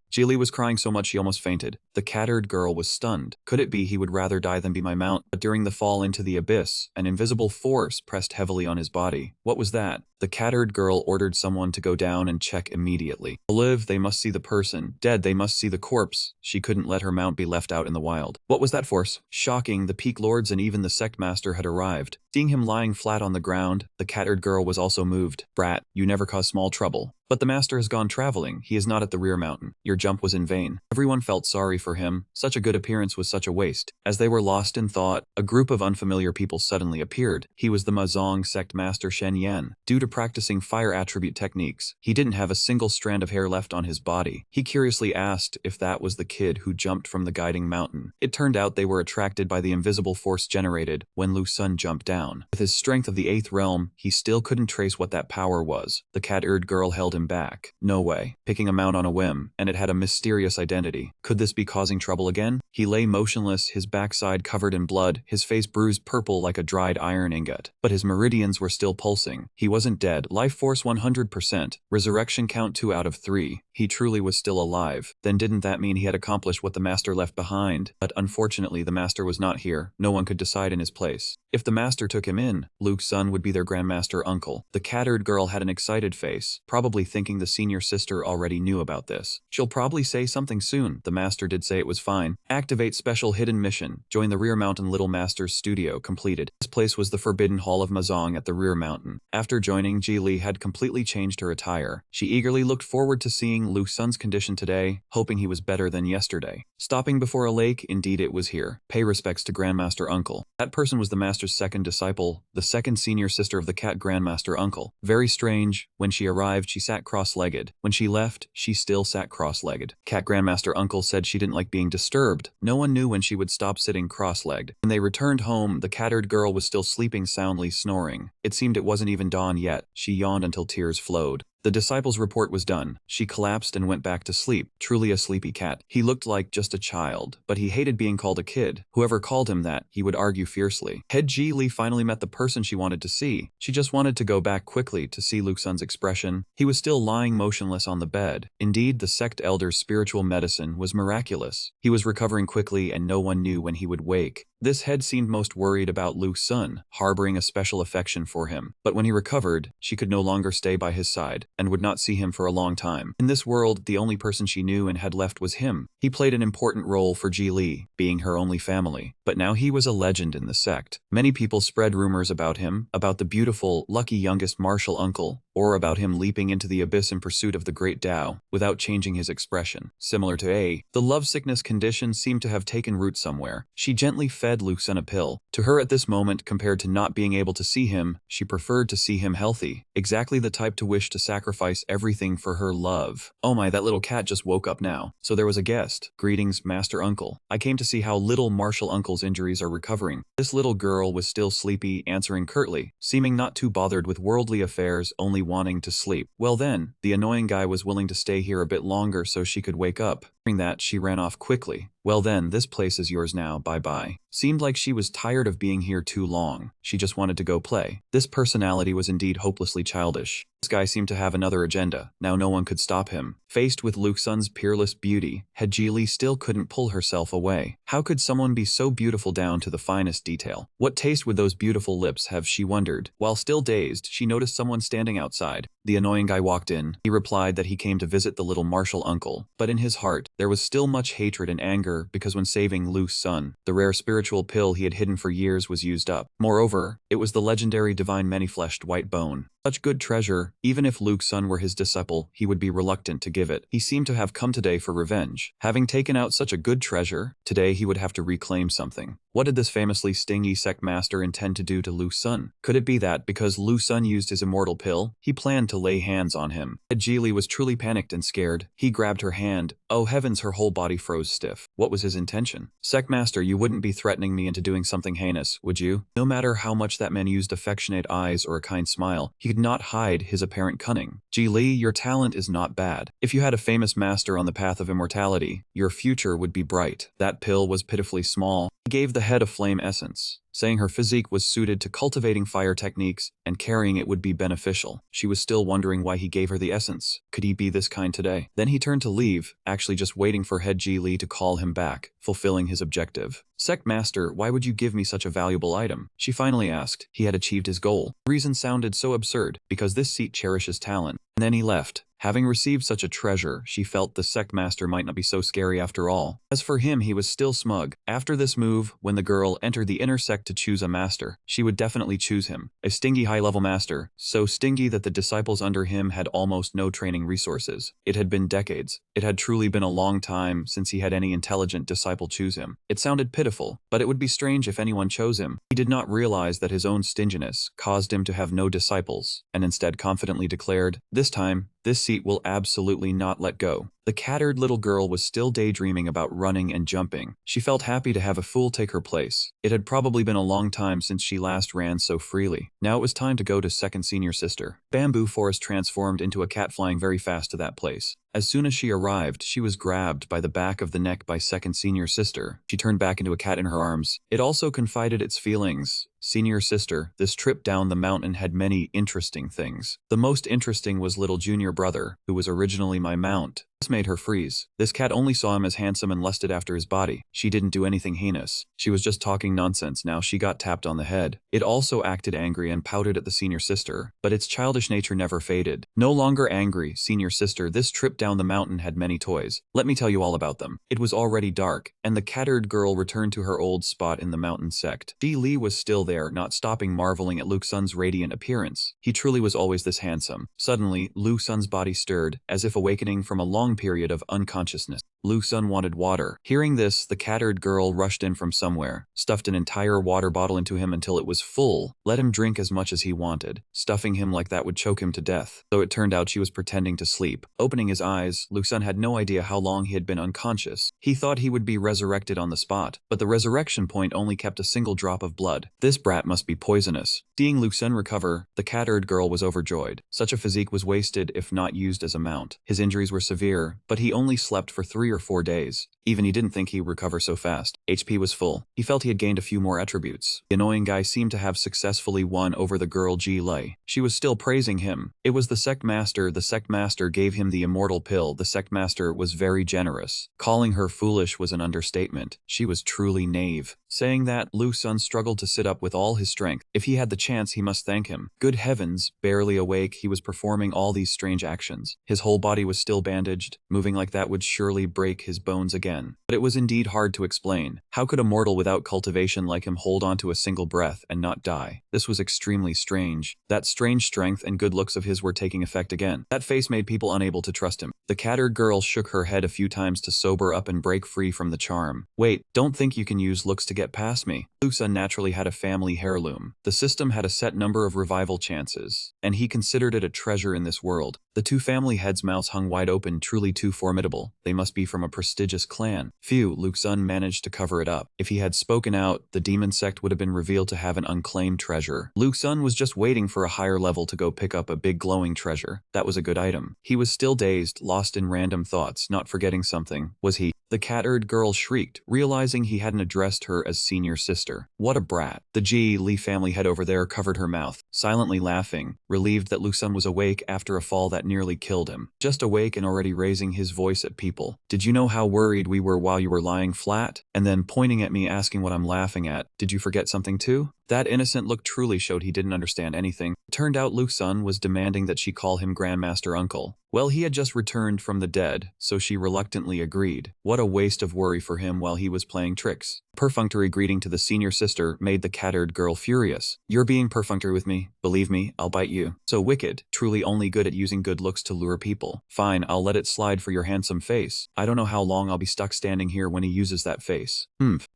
Ji Li was crying so much she almost fainted. The cat-eared girl was stunned. Could it be he would rather die than be my mount? But during the fall into the abyss, an invisible force pressed heavily on his body. What was that? The cat-eared girl ordered someone to go down and check immediately. Alive, they must see the person. Dead, they must see the corpse. She couldn't let her mount be left out in the wild. What was that force? Shocking, the peak lords and even the sect master had arrived. Seeing him lying flat on the ground, the cat-eared girl was also moved. Brat, you never cause small trouble. But the master has gone traveling. He is not at the rear mountain. Your jump was in vain. Everyone felt sorry for him. Such a good appearance was such a waste. As they were lost in thought, a group of unfamiliar people suddenly appeared. He was the Mazong sect master Shen Yan. Due to practicing fire attribute techniques, he didn't have a single strand of hair left on his body. He curiously asked if that was the kid who jumped from the guiding mountain. It turned out they were attracted by the invisible force generated when Lu Sun jumped down. With his strength of the 8th realm, he still couldn't trace what that power was. The cat-eared girl held him back. No way. Picking a mount on a whim, and it had a mysterious identity. Could this be causing trouble again? He lay motionless, his backside covered in blood, his face bruised purple like a dried iron ingot. But his meridians were still pulsing. He wasn't dead. Life force 100%. Resurrection count 2 out of 3. He truly was still alive. Then didn't that mean he had accomplished what the master left behind? But unfortunately, the master was not here. No one could decide in his place. If the master took him in, Luke's son would be their grandmaster uncle. The cat-eared girl had an excited face, probably thinking the senior sister already knew about this. She'll probably say something soon. The master did say it was fine. Activate special hidden mission. Join the rear mountain little master's studio. Completed. This place was the forbidden hall of Mazong at the rear mountain. After joining, Ji Li had completely changed her attire. She eagerly looked forward to seeing seeing Lu Sun's condition today, hoping he was better than yesterday. Stopping before a lake, indeed it was here. Pay respects to Grandmaster Uncle. That person was the master's second disciple, the second senior sister of the cat Grandmaster Uncle. Very strange, when she arrived she sat cross-legged. When she left, she still sat cross-legged. Cat Grandmaster Uncle said she didn't like being disturbed. No one knew when she would stop sitting cross-legged. When they returned home, the cat-haired girl was still sleeping soundly, snoring. It seemed it wasn't even dawn yet. She yawned until tears flowed. The disciple's report was done. She collapsed and went back to sleep, truly a sleepy cat. He looked like just a child, but he hated being called a kid. Whoever called him that, he would argue fiercely. Head Ji Li finally met the person she wanted to see. She just wanted to go back quickly to see Lu Sun's expression. He was still lying motionless on the bed. Indeed, the sect elder's spiritual medicine was miraculous. He was recovering quickly and no one knew when he would wake. This head seemed most worried about Lu Sun, harboring a special affection for him. But when he recovered, she could no longer stay by his side, and would not see him for a long time. In this world, the only person she knew and had left was him. He played an important role for Ji Li, being her only family. But now he was a legend in the sect. Many people spread rumors about him, about the beautiful, lucky youngest martial uncle, or about him leaping into the abyss in pursuit of the great Tao, without changing his expression. Similar to A, the lovesickness condition seemed to have taken root somewhere. She gently fed Lu Sun a pill. To her at this moment, compared to not being able to see him, she preferred to see him healthy. Exactly the type to wish to sacrifice everything for her love. Oh my, that little cat just woke up now. So there was a guest. Greetings, Master Uncle. I came to see how little martial uncle's injuries are recovering. This little girl was still sleepy, answering curtly, seeming not too bothered with worldly affairs, only wanting to sleep. Well then, the annoying guy was willing to stay here a bit longer so she could wake up. Hearing that, she ran off quickly. Well then, this place is yours now, bye-bye. Seemed like she was tired of being here too long. She just wanted to go play. This personality was indeed hopelessly childish. This guy seemed to have another agenda. Now no one could stop him. Faced with Lu Sun's peerless beauty, Head Ji Li still couldn't pull herself away. How could someone be so beautiful down to the finest detail? What taste would those beautiful lips have, she wondered. While still dazed, she noticed someone standing outside. The annoying guy walked in. He replied that he came to visit the little martial uncle. But in his heart, there was still much hatred and anger because when saving Lu Sun, the rare spiritual pill he had hidden for years was used up. Moreover, it was the legendary divine many-fleshed white bone. Such good treasure, even if Lu Sun were his disciple, he would be reluctant to give it. He seemed to have come today for revenge. Having taken out such a good treasure, today he would have to reclaim something. What did this famously stingy sect master intend to do to Lu Sun? Could it be that, because Lu Sun used his immortal pill, he planned to lay hands on him? Ji Li was truly panicked and scared. He grabbed her hand. Oh heavens, her whole body froze stiff. What was his intention? Sect master, you wouldn't be threatening me into doing something heinous, would you? No matter how much that man used affectionate eyes or a kind smile, he could not hide his apparent cunning. Ji Li, your talent is not bad. If you had a famous master on the path of immortality, your future would be bright. That pill was pitifully small. He gave the head a flame essence, saying her physique was suited to cultivating fire techniques and carrying it would be beneficial. She was still wondering why he gave her the essence. Could he be this kind today? Then he turned to leave, actually just waiting for Head Ji Li to call him back, fulfilling his objective. Sect master, why would you give me such a valuable item? She finally asked. He had achieved his goal. The reason sounded so absurd, because this seat cherishes talent. And then he left. Having received such a treasure, she felt the sect master might not be so scary after all. As for him, he was still smug. After this move, when the girl entered the inner sect to choose a master, she would definitely choose him. A stingy high-level master, so stingy that the disciples under him had almost no training resources. It had been decades. It had truly been a long time since he had any intelligent disciple choose him. It sounded pitiful, but it would be strange if anyone chose him. He did not realize that his own stinginess caused him to have no disciples, and instead confidently declared, "This time, this seat will absolutely not let go." The cattered little girl was still daydreaming about running and jumping. She felt happy to have a fool take her place. It had probably been a long time since she last ran so freely. Now it was time to go to second senior sister. Bamboo forest transformed into a cat flying very fast to that place. As soon as she arrived, she was grabbed by the back of the neck by second senior sister. She turned back into a cat in her arms. It also confided its feelings. Senior sister, this trip down the mountain had many interesting things. The most interesting was little junior brother, who was originally my mount. This made her freeze. This cat only saw him as handsome and lusted after his body. She didn't do anything heinous. She was just talking nonsense. Now she got tapped on the head. It also acted angry and pouted at the senior sister, but its childish nature never faded. No longer angry, senior sister, this trip down the mountain had many toys. Let me tell you all about them. It was already dark, and the cattered girl returned to her old spot in the mountain sect. Ji Li was still there, not stopping marveling at Lu Xun's radiant appearance. He truly was always this handsome. Suddenly, Lu Xun's body stirred, as if awakening from a long period of unconsciousness. Lu Xun wanted water. Hearing this, the cattered girl rushed in from somewhere, stuffed an entire water bottle into him until it was full, let him drink as much as he wanted. Stuffing him like that would choke him to death, though it turned out she was pretending to sleep. Opening his eyes, Lu Xun had no idea how long he had been unconscious. He thought he would be resurrected on the spot, but the resurrection point only kept a single drop of blood. This brat must be poisonous. Seeing Lu Xun recover, the cattered girl was overjoyed. Such a physique was wasted if not used as a mount. His injuries were severe, but he only slept for 3 or 4 days. Even he didn't think he'd recover so fast. HP was full. He felt he had gained a few more attributes. The annoying guy seemed to have successfully won over the girl Ji Li. She was still praising him. It was the sect master. The sect master gave him the immortal pill. The sect master was very generous. Calling her foolish was an understatement. She was truly knave. Saying that, Lu Xun struggled to sit up with all his strength. If he had the chance, he must thank him. Good heavens, barely awake, he was performing all these strange actions. His whole body was still bandaged. Moving like that would surely break his bones again. But it was indeed hard to explain. How could a mortal without cultivation like him hold on to a single breath and not die? This was extremely strange. That strange strength and good looks of his were taking effect again. That face made people unable to trust him. The cattered girl shook her head a few times to sober up and break free from the charm. Wait, don't think you can use looks to get past me. Lu Xun naturally had a family heirloom. The system had a set number of revival chances, and he considered it a treasure in this world. The two family heads' mouths hung wide open, truly too formidable. They must be from a prestigious clan. Phew, Lu Xun managed to cover it up. If he had spoken out, the demon sect would have been revealed to have an unclaimed treasure. Lu Xun was just waiting for a higher level to go pick up a big glowing treasure. That was a good item. He was still dazed, lost in random thoughts, not forgetting something. Was he? The cattered girl shrieked, realizing he hadn't addressed her as senior sister. What a brat. The Ji Li family head over there covered her mouth, silently laughing, relieved that Lu Xun was awake after a fall that nearly killed him. Just awake and already raising his voice at people. Did you know how worried we were while you were lying flat? And then pointing at me asking what I'm laughing at. Did you forget something too? That innocent look truly showed he didn't understand anything. It turned out Lu Xun was demanding that she call him Grandmaster Uncle. Well, he had just returned from the dead, so she reluctantly agreed. What a waste of worry for him while he was playing tricks. Perfunctory greeting to the senior sister made the cattered girl furious. You're being perfunctory with me. Believe me, I'll bite you. So wicked, truly only good at using good looks to lure people. Fine, I'll let it slide for your handsome face. I don't know how long I'll be stuck standing here when he uses that face.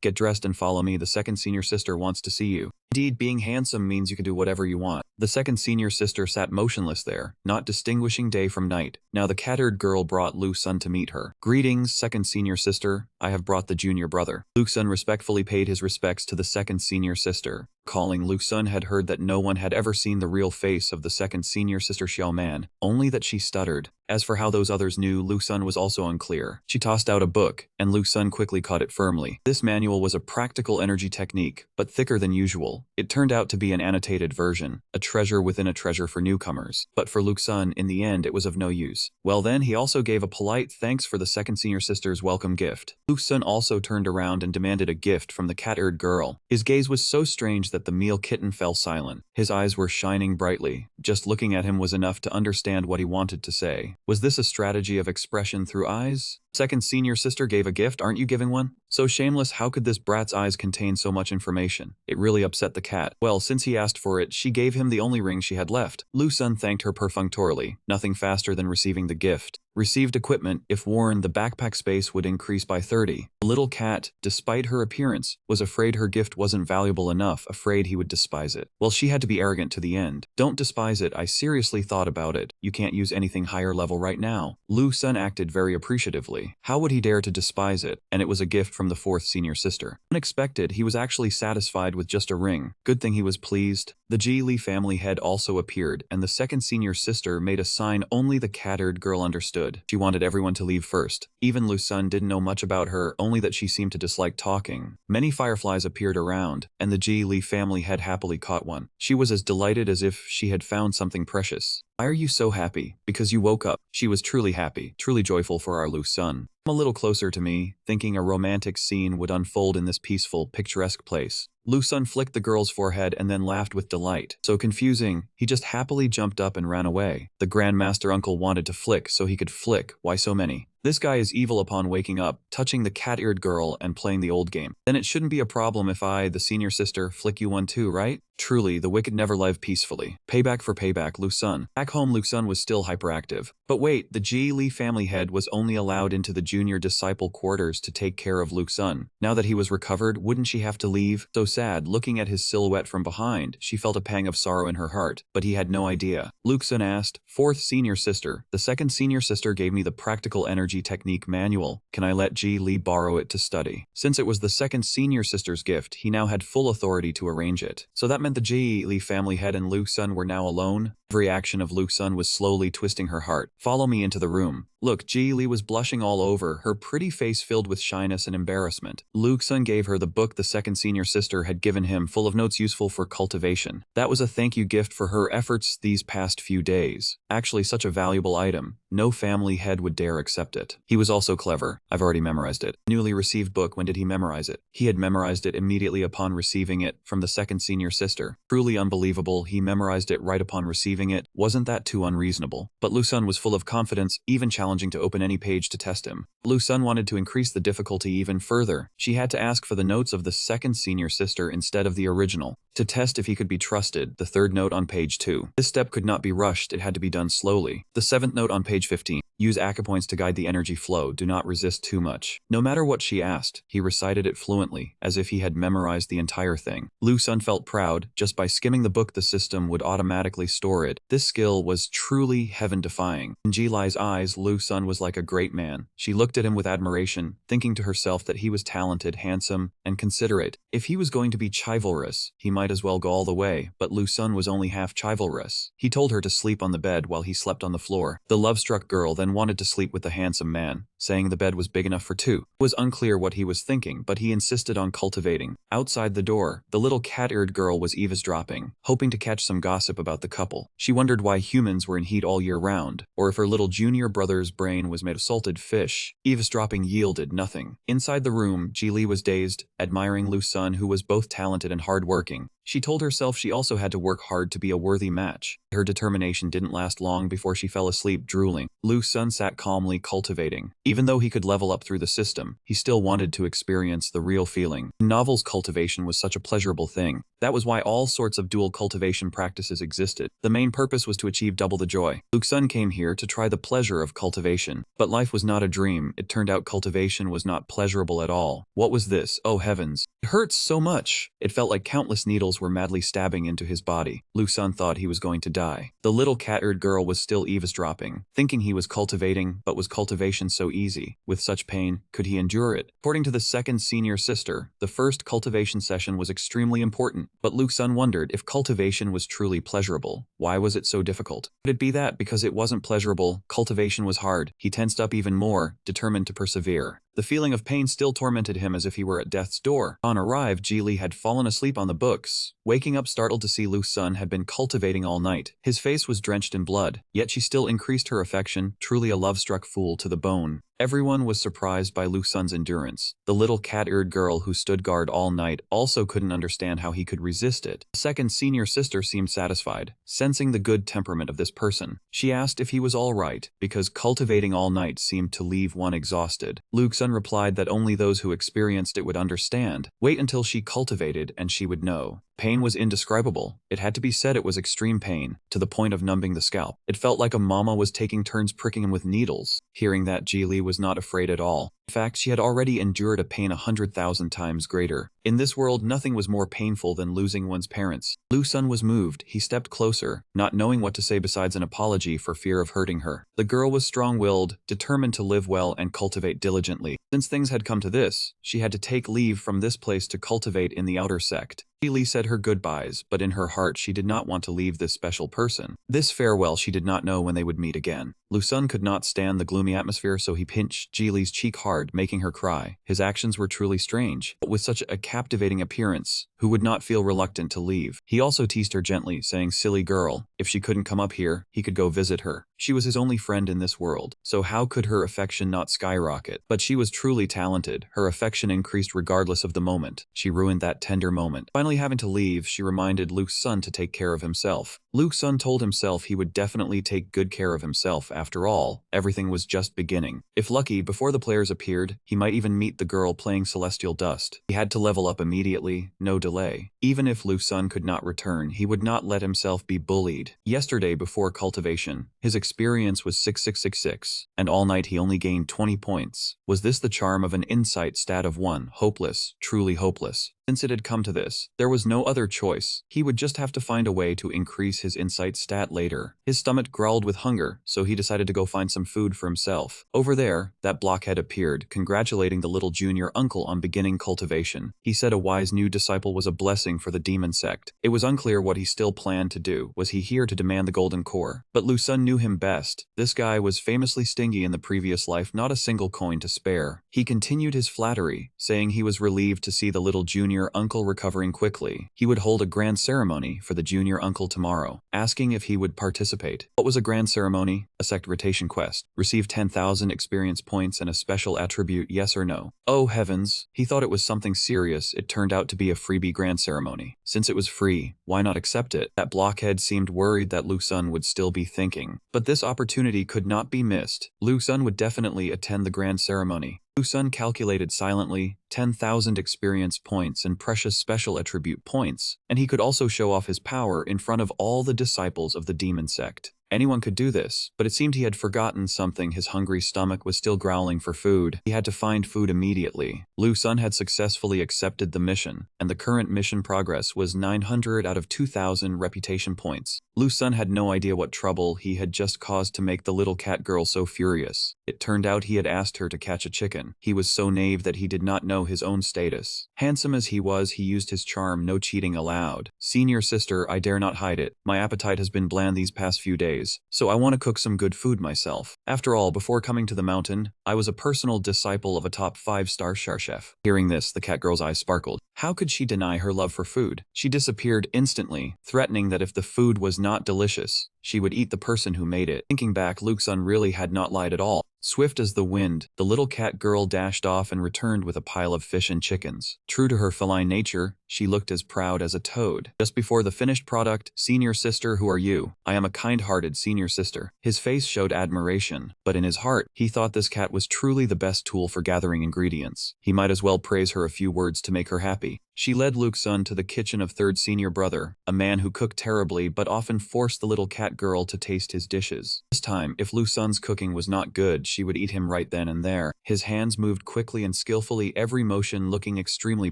Get dressed and follow me. The second senior sister wants to see you. Indeed, being handsome means you can do whatever you want. The second senior sister sat motionless there, not distinguishing day from night. Now the cattered girl brought Lu Xun to meet her. Greetings, second senior sister. I have brought the junior brother. Lu Xun respectfully paid his respects to the second senior sister. Calling, Lu Xun had heard that no one had ever seen the real face of the second senior sister Xiao Man, only that she stuttered. As for how those others knew, Lu Xun was also unclear. She tossed out a book, and Lu Xun quickly caught it firmly. This manual was a practical energy technique, but thicker than usual. It turned out to be an annotated version, a treasure within a treasure for newcomers. But for Lu Xun, in the end, it was of no use. Well then, he also gave a polite thanks for the second senior sister's welcome gift. Lu Xun also turned around and demanded a gift from the cattered girl. His gaze was so strange that the meal kitten fell silent. His eyes were shining brightly. Just looking at him was enough to understand what he wanted to say. Was this a strategy of expression through eyes? Second senior sister gave a gift, aren't you giving one? So shameless, how could this brat's eyes contain so much information? It really upset the cat. Well, since he asked for it, she gave him the only ring she had left. Lu Xun thanked her perfunctorily, nothing faster than receiving the gift. Received equipment, if worn, the backpack space would increase by 30. The little cat, despite her appearance, was afraid her gift wasn't valuable enough, afraid he would despise it. Well, she had to be arrogant to the end. Don't despise it, I seriously thought about it. You can't use anything higher level right now. Lu Xun acted very appreciatively. How would he dare to despise it? And it was a gift from the fourth senior sister. Unexpected, he was actually satisfied with just a ring. Good thing he was pleased. The Ji Li family head also appeared, and the second senior sister made a sign only the cattered girl understood. She wanted everyone to leave first. Even Lu Xun didn't know much about her, only that she seemed to dislike talking. Many fireflies appeared around, and the Ji Li family head happily caught one. She was as delighted as if she had found something precious. Why are you so happy? Because you woke up. She was truly happy, truly joyful for our Lu Sun. Come a little closer to me, thinking a romantic scene would unfold in this peaceful, picturesque place. Lu Sun flicked the girl's forehead and then laughed with delight. So confusing, he just happily jumped up and ran away. The Grandmaster uncle wanted to flick so he could flick. Why so many? This guy is evil upon waking up, touching the cat-eared girl and playing the old game. Then it shouldn't be a problem if I, the senior sister, flick you one too, right? Truly, the wicked never live peacefully. Payback for payback, Lu Sun. Back home, Lu Sun was still hyperactive. But wait, the Ji Li family head was only allowed into the junior disciple quarters to take care of Lu Sun. Now that he was recovered, wouldn't she have to leave? So sad, looking at his silhouette from behind, she felt a pang of sorrow in her heart, but he had no idea. Lu Sun asked, "Fourth senior sister, the second senior sister gave me the practical energy technique manual. Can I let Ji Li borrow it to study?" Since it was the second senior sister's gift, he now had full authority to arrange it. So that meant the Ji Li family head and Lu Sun were now alone. Every action of Lu Sun was slowly twisting her heart. "Follow me into the room." Look, Ji Li was blushing all over, her pretty face filled with shyness and embarrassment. Lu Sun gave her the book the second senior sister had given him, full of notes useful for cultivation. That was a thank you gift for her efforts these past few days. Actually, such a valuable item. No family head would dare accept it. He was also clever. I've already memorized it. Newly received book, when did he memorize it? He had memorized it immediately upon receiving it from the second senior sister. Truly unbelievable, he memorized it right upon receiving it. Wasn't that too unreasonable? But Lu Sun was full of confidence, even challenging to open any page to test him. Lu Sun wanted to increase the difficulty even further. She had to ask for the notes of the second senior sister instead of the original, to test if he could be trusted, the third note on page 2. This step could not be rushed, it had to be done slowly. The seventh note on page 15. Use acupoints to guide the energy flow, do not resist too much. No matter what she asked, he recited it fluently, as if he had memorized the entire thing. Lu Sun felt proud. Just by skimming the book the system would automatically store it. This skill was truly heaven-defying. In Ji Li's eyes, Lu Sun was like a great man. She looked at him with admiration, thinking to herself that he was talented, handsome, and considerate. If he was going to be chivalrous, he might as well go all the way, but Lu Sun was only half chivalrous. He told her to sleep on the bed while he slept on the floor. The love-struck girl then wanted to sleep with the handsome man, saying the bed was big enough for two. It was unclear what he was thinking, but he insisted on cultivating. Outside the door, the little cat-eared girl was eavesdropping, hoping to catch some gossip about the couple. She wondered why humans were in heat all year round, or if her little junior brother's brain was made of salted fish. Eavesdropping yielded nothing. Inside the room, Ji Li was dazed, admiring Lu Sun, who was both talented and hard-working. She told herself she also had to work hard to be a worthy match. Her determination didn't last long before she fell asleep drooling. Lu Sun sat calmly cultivating. Even though he could level up through the system, he still wanted to experience the real feeling. In novels, cultivation was such a pleasurable thing. That was why all sorts of dual cultivation practices existed. The main purpose was to achieve double the joy. Lu Sun came here to try the pleasure of cultivation. But life was not a dream. It turned out cultivation was not pleasurable at all. What was this? Oh heavens. It hurts so much. It felt like countless needles were madly stabbing into his body. Lu Sun thought he was going to die. The little cat-eared girl was still eavesdropping, thinking he was cultivating, but was cultivation so easy? With such pain, could he endure it? According to the second senior sister, the first cultivation session was extremely important, but Lu Sun wondered if cultivation was truly pleasurable. Why was it so difficult? Could it be that because it wasn't pleasurable, cultivation was hard? He tensed up even more, determined to persevere. The feeling of pain still tormented him as if he were at death's door. On arrived, Ji Li had fallen asleep on the books. Waking up startled to see Lu Sun had been cultivating all night. His face was drenched in blood, yet she still increased her affection, truly a love-struck fool to the bone. Everyone was surprised by Lu Sun's endurance. The little cat-eared girl who stood guard all night also couldn't understand how he could resist it. The second senior sister seemed satisfied, sensing the good temperament of this person. She asked if he was all right, because cultivating all night seemed to leave one exhausted. Lu Sun replied that only those who experienced it would understand. Wait until she cultivated and she would know. Pain was indescribable. It had to be said, it was extreme pain, to the point of numbing the scalp. It felt like a mama was taking turns pricking him with needles. Hearing that, Ji Li was not afraid at all. In fact, she had already endured a pain 100,000 times greater. In this world, nothing was more painful than losing one's parents. Lu Sun was moved. He stepped closer, not knowing what to say besides an apology for fear of hurting her. The girl was strong-willed, determined to live well and cultivate diligently. Since things had come to this, she had to take leave from this place to cultivate in the outer sect. Li said her goodbyes, but in her heart she did not want to leave this special person. This farewell she did not know when they would meet again. Lu-sun could not stand the gloomy atmosphere, so he pinched Ji Li's cheek hard, making her cry. His actions were truly strange, but with such a captivating appearance, who would not feel reluctant to leave? He also teased her gently, saying, "Silly girl, if she couldn't come up here, he could go visit her. She was his only friend in this world, so how could her affection not skyrocket?" But she was truly talented. Her affection increased regardless of the moment. She ruined that tender moment. Finally having to leave, she reminded Lu-sun to take care of himself. Lu-sun told himself he would definitely take good care of himself. After all, everything was just beginning. If lucky, before the players appeared, he might even meet the girl playing Celestial Dust. He had to level up immediately, no delay. Even if Lu-sun could not return, he would not let himself be bullied. Yesterday, before cultivation, his experience was 6666, and all night he only gained 20 points. Was this the charm of an insight stat of 1? Hopeless, truly hopeless. Since it had come to this, there was no other choice. He would just have to find a way to increase his insight stat later. His stomach growled with hunger, so he decided to go find some food for himself. Over there, that blockhead appeared, congratulating the little junior uncle on beginning cultivation. He said a wise new disciple was a blessing for the demon sect. It was unclear what he still planned to do. Was he here to demand the golden core? But Lu-sun knew him best. This guy was famously stingy in the previous life, not a single coin to spare. He continued his flattery, saying he was relieved to see the little junior uncle recovering quickly. He would hold a grand ceremony for the junior uncle tomorrow, asking if he would participate. What was a grand ceremony? A sect rotation quest. Receive 10,000 experience points and a special attribute, yes or no? Oh heavens, he thought it was something serious. It turned out to be a freebie grand ceremony. Since it was free, why not accept it? That blockhead seemed worried that Lu-sun would still be thinking. But this opportunity could not be missed. Lu-sun would definitely attend the grand ceremony. Lu-sun calculated silently 10,000 experience points and precious special attribute points, and he could also show off his power in front of all the disciples of the demon sect. Anyone could do this, but it seemed he had forgotten something. His hungry stomach was still growling for food. He had to find food immediately. Lu-sun had successfully accepted the mission, and the current mission progress was 900 out of 2,000 reputation points. Lu-sun had no idea what trouble he had just caused to make the little cat girl so furious. It turned out he had asked her to catch a chicken. He was so naive that he did not know his own status. Handsome as he was, he used his charm, no cheating allowed. "Senior sister, I dare not hide it. My appetite has been bland these past few days, so I want to cook some good food myself. After all, before coming to the mountain, I was a personal disciple of a top 5-star chef." Hearing this, the cat girl's eyes sparkled. How could she deny her love for food? She disappeared instantly, threatening that if the food was not delicious, she would eat the person who made it. Thinking back, Lu-sun really had not lied at all. Swift as the wind, the little cat girl dashed off and returned with a pile of fish and chickens. True to her feline nature, she looked as proud as a toad. Just before the finished product, "Senior sister, who are you?" "I am a kind-hearted senior sister." His face showed admiration, but in his heart, he thought this cat was truly the best tool for gathering ingredients. He might as well praise her a few words to make her happy. She led Lu-sun to the kitchen of third senior brother, a man who cooked terribly but often forced the little cat girl to taste his dishes. This time, if Lu-sun's cooking was not good, she would eat him right then and there. His hands moved quickly and skillfully, every motion looking extremely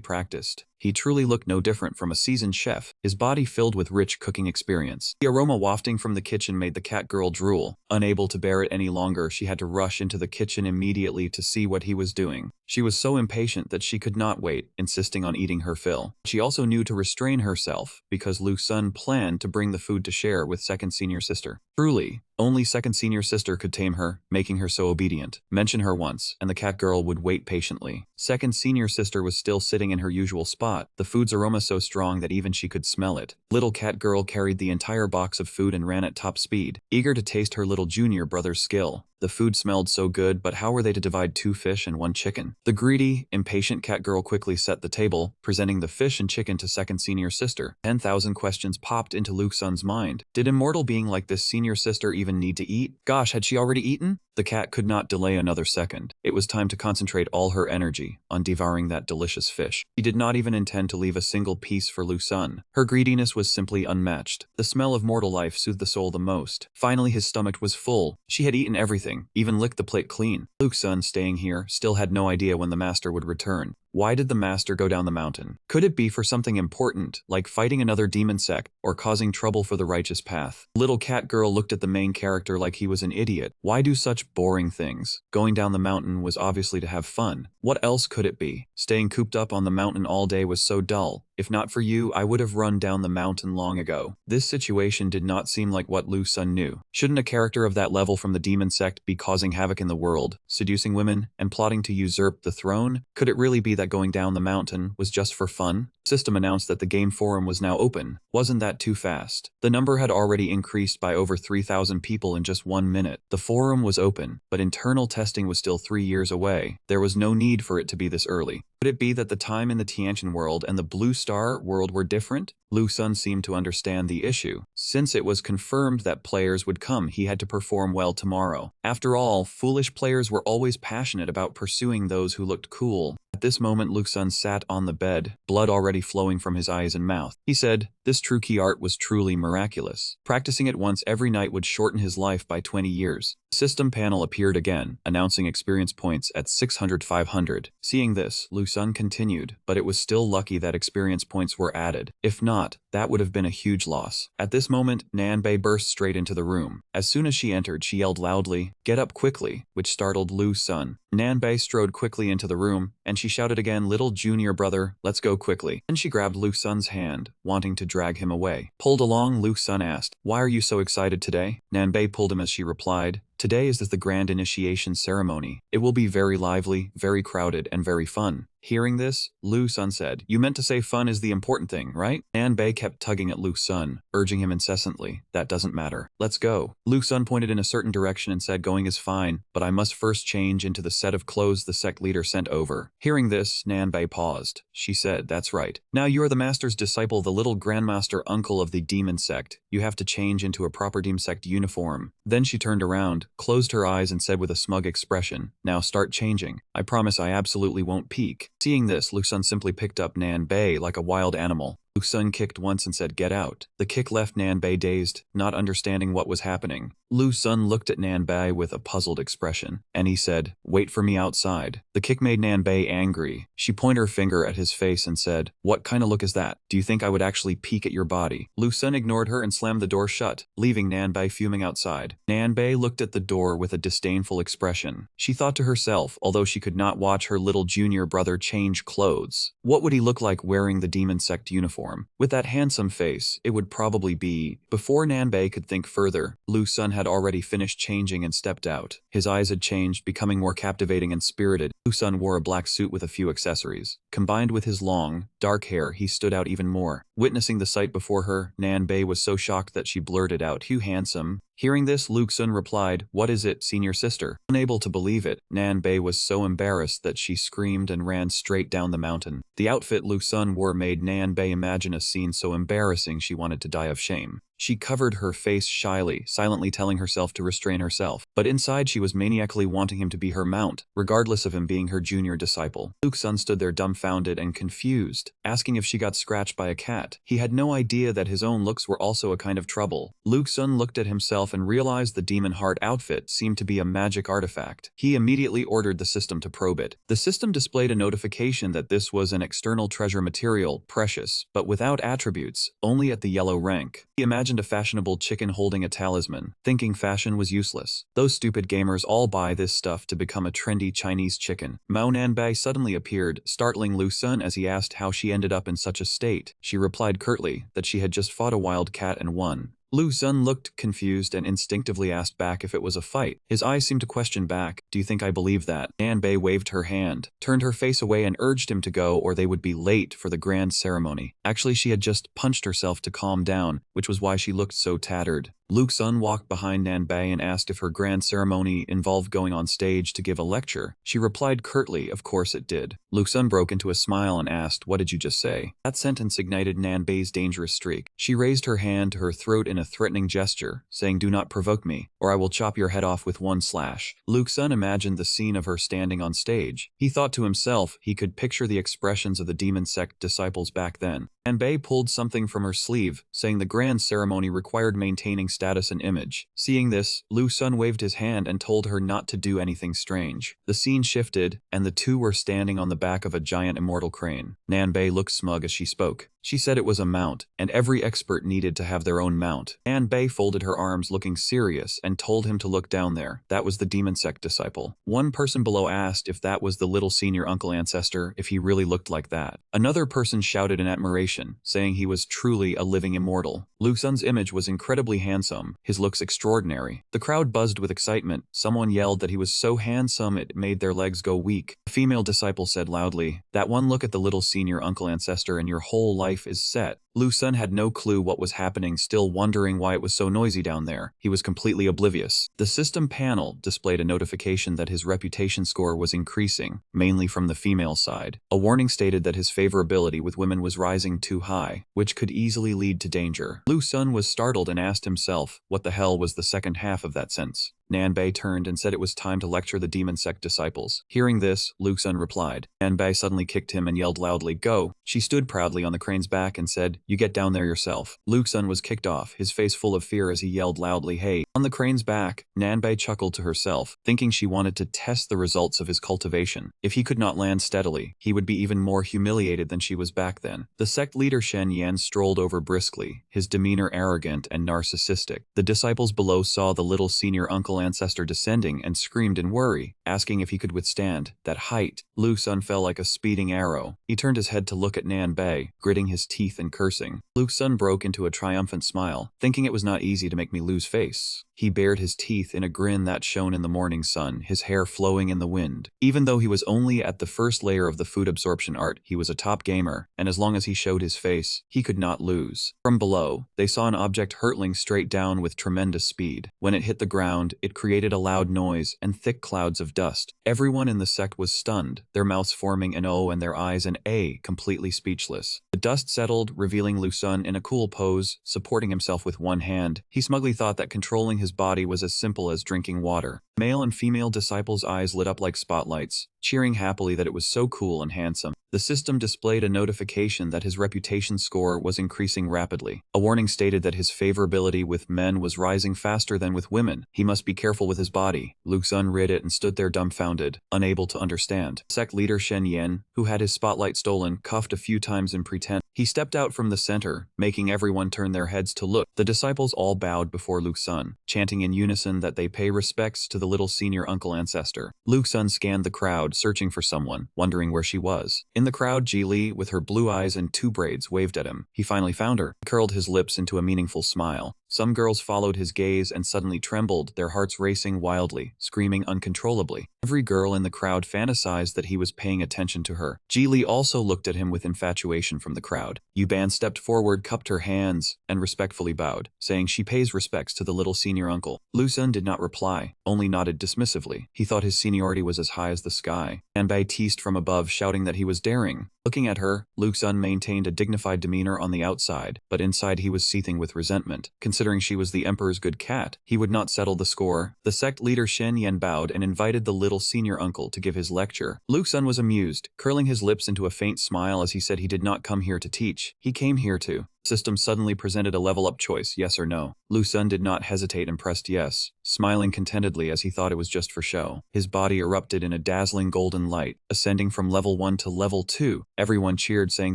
practiced. He truly looked no different from a seasoned chef, his body filled with rich cooking experience. The aroma wafting from the kitchen made the cat girl drool. Unable to bear it any longer, she had to rush into the kitchen immediately to see what he was doing. She was so impatient that she could not wait, insisting on eating her fill. She also knew to restrain herself, because Lu-sun planned to bring the food to share with second senior sister. Truly, only second senior sister could tame her, making her so obedient. Mention her once, and the cat girl would wait patiently. Second senior sister was still sitting in her usual spot, the food's aroma so strong that even she could smell it. Little cat girl carried the entire box of food and ran at top speed, eager to taste her little junior brother's skill. The food smelled so good, but how were they to divide 2 fish and 1 chicken? The greedy, impatient cat girl quickly set the table, presenting the fish and chicken to second senior sister. 10,000 questions popped into Lu-sun's mind. Did immortal being like this senior sister even need to eat? Gosh, had she already eaten? The cat could not delay another second. It was time to concentrate all her energy on devouring that delicious fish. She did not even intend to leave a single piece for Lu-sun. Her greediness was simply unmatched. The smell of mortal life soothed the soul the most. Finally, his stomach was full. She had eaten everything, even licked the plate clean. Lu-sun, staying here, still had no idea when the master would return. Why did the master go down the mountain? Could it be for something important, like fighting another demon sect, or causing trouble for the righteous path? Little cat girl looked at the main character like he was an idiot. Why do such boring things? Going down the mountain was obviously to have fun. What else could it be? Staying cooped up on the mountain all day was so dull. If not for you, I would have run down the mountain long ago. This situation did not seem like what Lu Sun knew. Shouldn't a character of that level from the demon sect be causing havoc in the world, seducing women, and plotting to usurp the throne? Could it really be that going down the mountain was just for fun? System announced that the game forum was now open. Wasn't that too fast? The number had already increased by over 3,000 people in just 1 minute. The forum was open, but internal testing was still 3 years away. There was no need for it to be this early. Could it be that the time in the Tiantian world and the Blue Star world were different? Lu Sun seemed to understand the issue. Since it was confirmed that players would come, he had to perform well tomorrow. After all, foolish players were always passionate about pursuing those who looked cool. At this moment, Lu Sun sat on the bed, blood already flowing from his eyes and mouth. He said, this true key art was truly miraculous. Practicing it once every night would shorten his life by 20 years. The system panel appeared again, announcing experience points at 600-500. Seeing this, Lu Sun continued, but it was still lucky that experience points were added. If not, that would have been a huge loss. At this moment, Nanbei burst straight into the room. As soon as she entered, she yelled loudly, "Get up quickly," which startled Lu Sun. Nanbei strode quickly into the room, and she shouted again, "Little junior brother, let's go quickly." Then she grabbed Lu Sun's hand, wanting to drag him away. Pulled along, Lu Sun asked, "Why are you so excited today?" Nanbei pulled him as she replied, "Today is the grand initiation ceremony. It will be very lively, very crowded, and very fun." Hearing this, Lu Sun said, "You meant to say fun is the important thing, right?" Nanbei kept tugging at Lu Sun, urging him incessantly, "That doesn't matter. Let's go." Lu Sun pointed in a certain direction and said, "Going is fine, but I must first change into the set of clothes the sect leader sent over." Hearing this, Nanbei paused. She said, "That's right. Now you are the master's disciple, the little grandmaster uncle of the demon sect. You have to change into a proper demon sect uniform." Then she turned around, closed her eyes and said with a smug expression, "Now start changing. I promise I absolutely won't peek." Seeing this, Lu Sun simply picked up Nanbei like a wild animal. Lu Sun kicked once and said, "Get out." The kick left Nanbei dazed, not understanding what was happening. Lu Sun looked at Nanbei with a puzzled expression, and he said, "Wait for me outside." The kick made Nanbei angry. She pointed her finger at his face and said, "What kind of look is that? Do you think I would actually peek at your body?" Lu Sun ignored her and slammed the door shut, leaving Nanbei fuming outside. Nanbei looked at the door with a disdainful expression. She thought to herself, although she could not watch her little junior brother change clothes, what would he look like wearing the demon sect uniform? With that handsome face, it would probably be. Before Nanbei could think further, Lu Sun had already finished changing and stepped out. His eyes had changed, becoming more captivating and spirited. Lu Sun wore a black suit with a few accessories. Combined with his long, dark hair, he stood out even more. Witnessing the sight before her, Nanbei was so shocked that she blurted out, "You handsome." Hearing this, Lu Sun replied, "What is it, senior sister?" Unable to believe it, Nanbei was so embarrassed that she screamed and ran straight down the mountain. The outfit Lu Sun wore made Nanbei imagine a scene so embarrassing she wanted to die of shame. She covered her face shyly, silently telling herself to restrain herself. But inside she was maniacally wanting him to be her mount, regardless of him being her junior disciple. Lu Sun stood there dumbfounded and confused, asking if she got scratched by a cat. He had no idea that his own looks were also a kind of trouble. Lu Sun looked at himself and realized the demon heart outfit seemed to be a magic artifact. He immediately ordered the system to probe it. The system displayed a notification that this was an external treasure material, precious, but without attributes, only at the yellow rank. He imagined a fashionable chicken holding a talisman, thinking fashion was useless. Those stupid gamers all buy this stuff to become a trendy Chinese chicken. Mao Nanbei suddenly appeared, startling Lu Sun as he asked how she ended up in such a state. She replied curtly that she had just fought a wild cat and won. Lu Sun looked confused and instinctively asked back if it was a fight. His eyes seemed to question back, "Do you think I believe that?" Nanbei waved her hand, turned her face away and urged him to go or they would be late for the grand ceremony. Actually, she had just punched herself to calm down, which was why she looked so tattered. Lu Sun walked behind Nanbei and asked if her grand ceremony involved going on stage to give a lecture. She replied curtly, "Of course it did." Lu Sun broke into a smile and asked, "What did you just say?" That sentence ignited Nanbei's dangerous streak. She raised her hand to her throat in a threatening gesture, saying, "Do not provoke me, or I will chop your head off with one slash." Lu Sun imagined the scene of her standing on stage. He thought to himself he could picture the expressions of the demon sect disciples back then. Nanbei pulled something from her sleeve, saying the grand ceremony required maintaining status and image. Seeing this, Lu Sun waved his hand and told her not to do anything strange. The scene shifted, and the two were standing on the back of a giant immortal crane. Nanbei looked smug as she spoke. She said it was a mount, and every expert needed to have their own mount. Nanbei folded her arms looking serious and told him to look down there. That was the demon sect disciple. One person below asked if that was the little senior uncle ancestor, if he really looked like that. Another person shouted in admiration, saying he was truly a living immortal. Lu Sun's image was incredibly handsome, his looks extraordinary. The crowd buzzed with excitement. Someone yelled that he was so handsome it made their legs go weak. A female disciple said loudly, "That one look at the little senior uncle ancestor and your whole life is set." Lu Sun had no clue what was happening, still wondering why it was so noisy down there. He was completely oblivious. The system panel displayed a notification that his reputation score was increasing, mainly from the female side. A warning stated that his favorability with women was rising too high, which could easily lead to danger. Lu Sun was startled and asked himself, what the hell was the second half of that sentence? Nanbei turned and said it was time to lecture the demon sect disciples. Hearing this, Lu Sun replied. Nanbei suddenly kicked him and yelled loudly, "Go!" She stood proudly on the crane's back and said, "You get down there yourself." Lu Sun was kicked off, his face full of fear as he yelled loudly, "Hey!" On the crane's back, Nanbei chuckled to herself, thinking she wanted to test the results of his cultivation. If he could not land steadily, he would be even more humiliated than she was back then. The sect leader Shen Yan strolled over briskly, his demeanor arrogant and narcissistic. The disciples below saw the little senior uncle ancestor descending and screamed in worry, asking if he could withstand that height. Lu Sun fell like a speeding arrow. He turned his head to look at Nanbei, gritting his teeth and cursing. Lu Sun broke into a triumphant smile, thinking it was not easy to make me lose face. He bared his teeth in a grin that shone in the morning sun, his hair flowing in the wind. Even though he was only at the first layer of the food absorption art, he was a top gamer, and as long as he showed his face, he could not lose. From below, they saw an object hurtling straight down with tremendous speed. When it hit the ground, it created a loud noise and thick clouds of dust. Everyone in the sect was stunned, their mouths forming an O and their eyes an A, completely speechless. The dust settled, revealing Lu Sun in a cool pose, supporting himself with one hand. He smugly thought that controlling his body was as simple as drinking water. Male and female disciples' eyes lit up like spotlights, cheering happily that it was so cool and handsome. The system displayed a notification that his reputation score was increasing rapidly. A warning stated that his favorability with men was rising faster than with women. He must be careful with his body. Lu Sun read it and stood there dumbfounded, unable to understand. Sect leader Shen Yan, who had his spotlight stolen, coughed a few times in pretense. He stepped out from the center, making everyone turn their heads to look. The disciples all bowed before Lu Sun, chanting in unison that they pay respects to the little senior uncle ancestor. Lu Sun scanned the crowd, searching for someone, wondering where she was. In the crowd, Ji Li, with her blue eyes and two braids, waved at him. He finally found her. He curled his lips into a meaningful smile. Some girls followed his gaze and suddenly trembled, their hearts racing wildly, screaming uncontrollably. Every girl in the crowd fantasized that he was paying attention to her. Ji Li also looked at him with infatuation from the crowd. Yuban stepped forward, cupped her hands, and respectfully bowed, saying she pays respects to the little senior uncle. Lu Sun did not reply, only nodded dismissively. He thought his seniority was as high as the sky. Nanbei teased from above, shouting that he was daring. Looking at her, Lu Sun maintained a dignified demeanor on the outside, but inside he was seething with resentment. Considering she was the emperor's good cat, he would not settle the score. The sect leader Shen Yan bowed and invited the little senior uncle to give his lecture. Lu Sun was amused, curling his lips into a faint smile as he said he did not come here to teach. He came here to. The system suddenly presented a level-up choice, yes or no. Lu Sun did not hesitate and pressed yes, smiling contentedly as he thought it was just for show. His body erupted in a dazzling golden light, ascending from level 1 to level 2. Everyone cheered, saying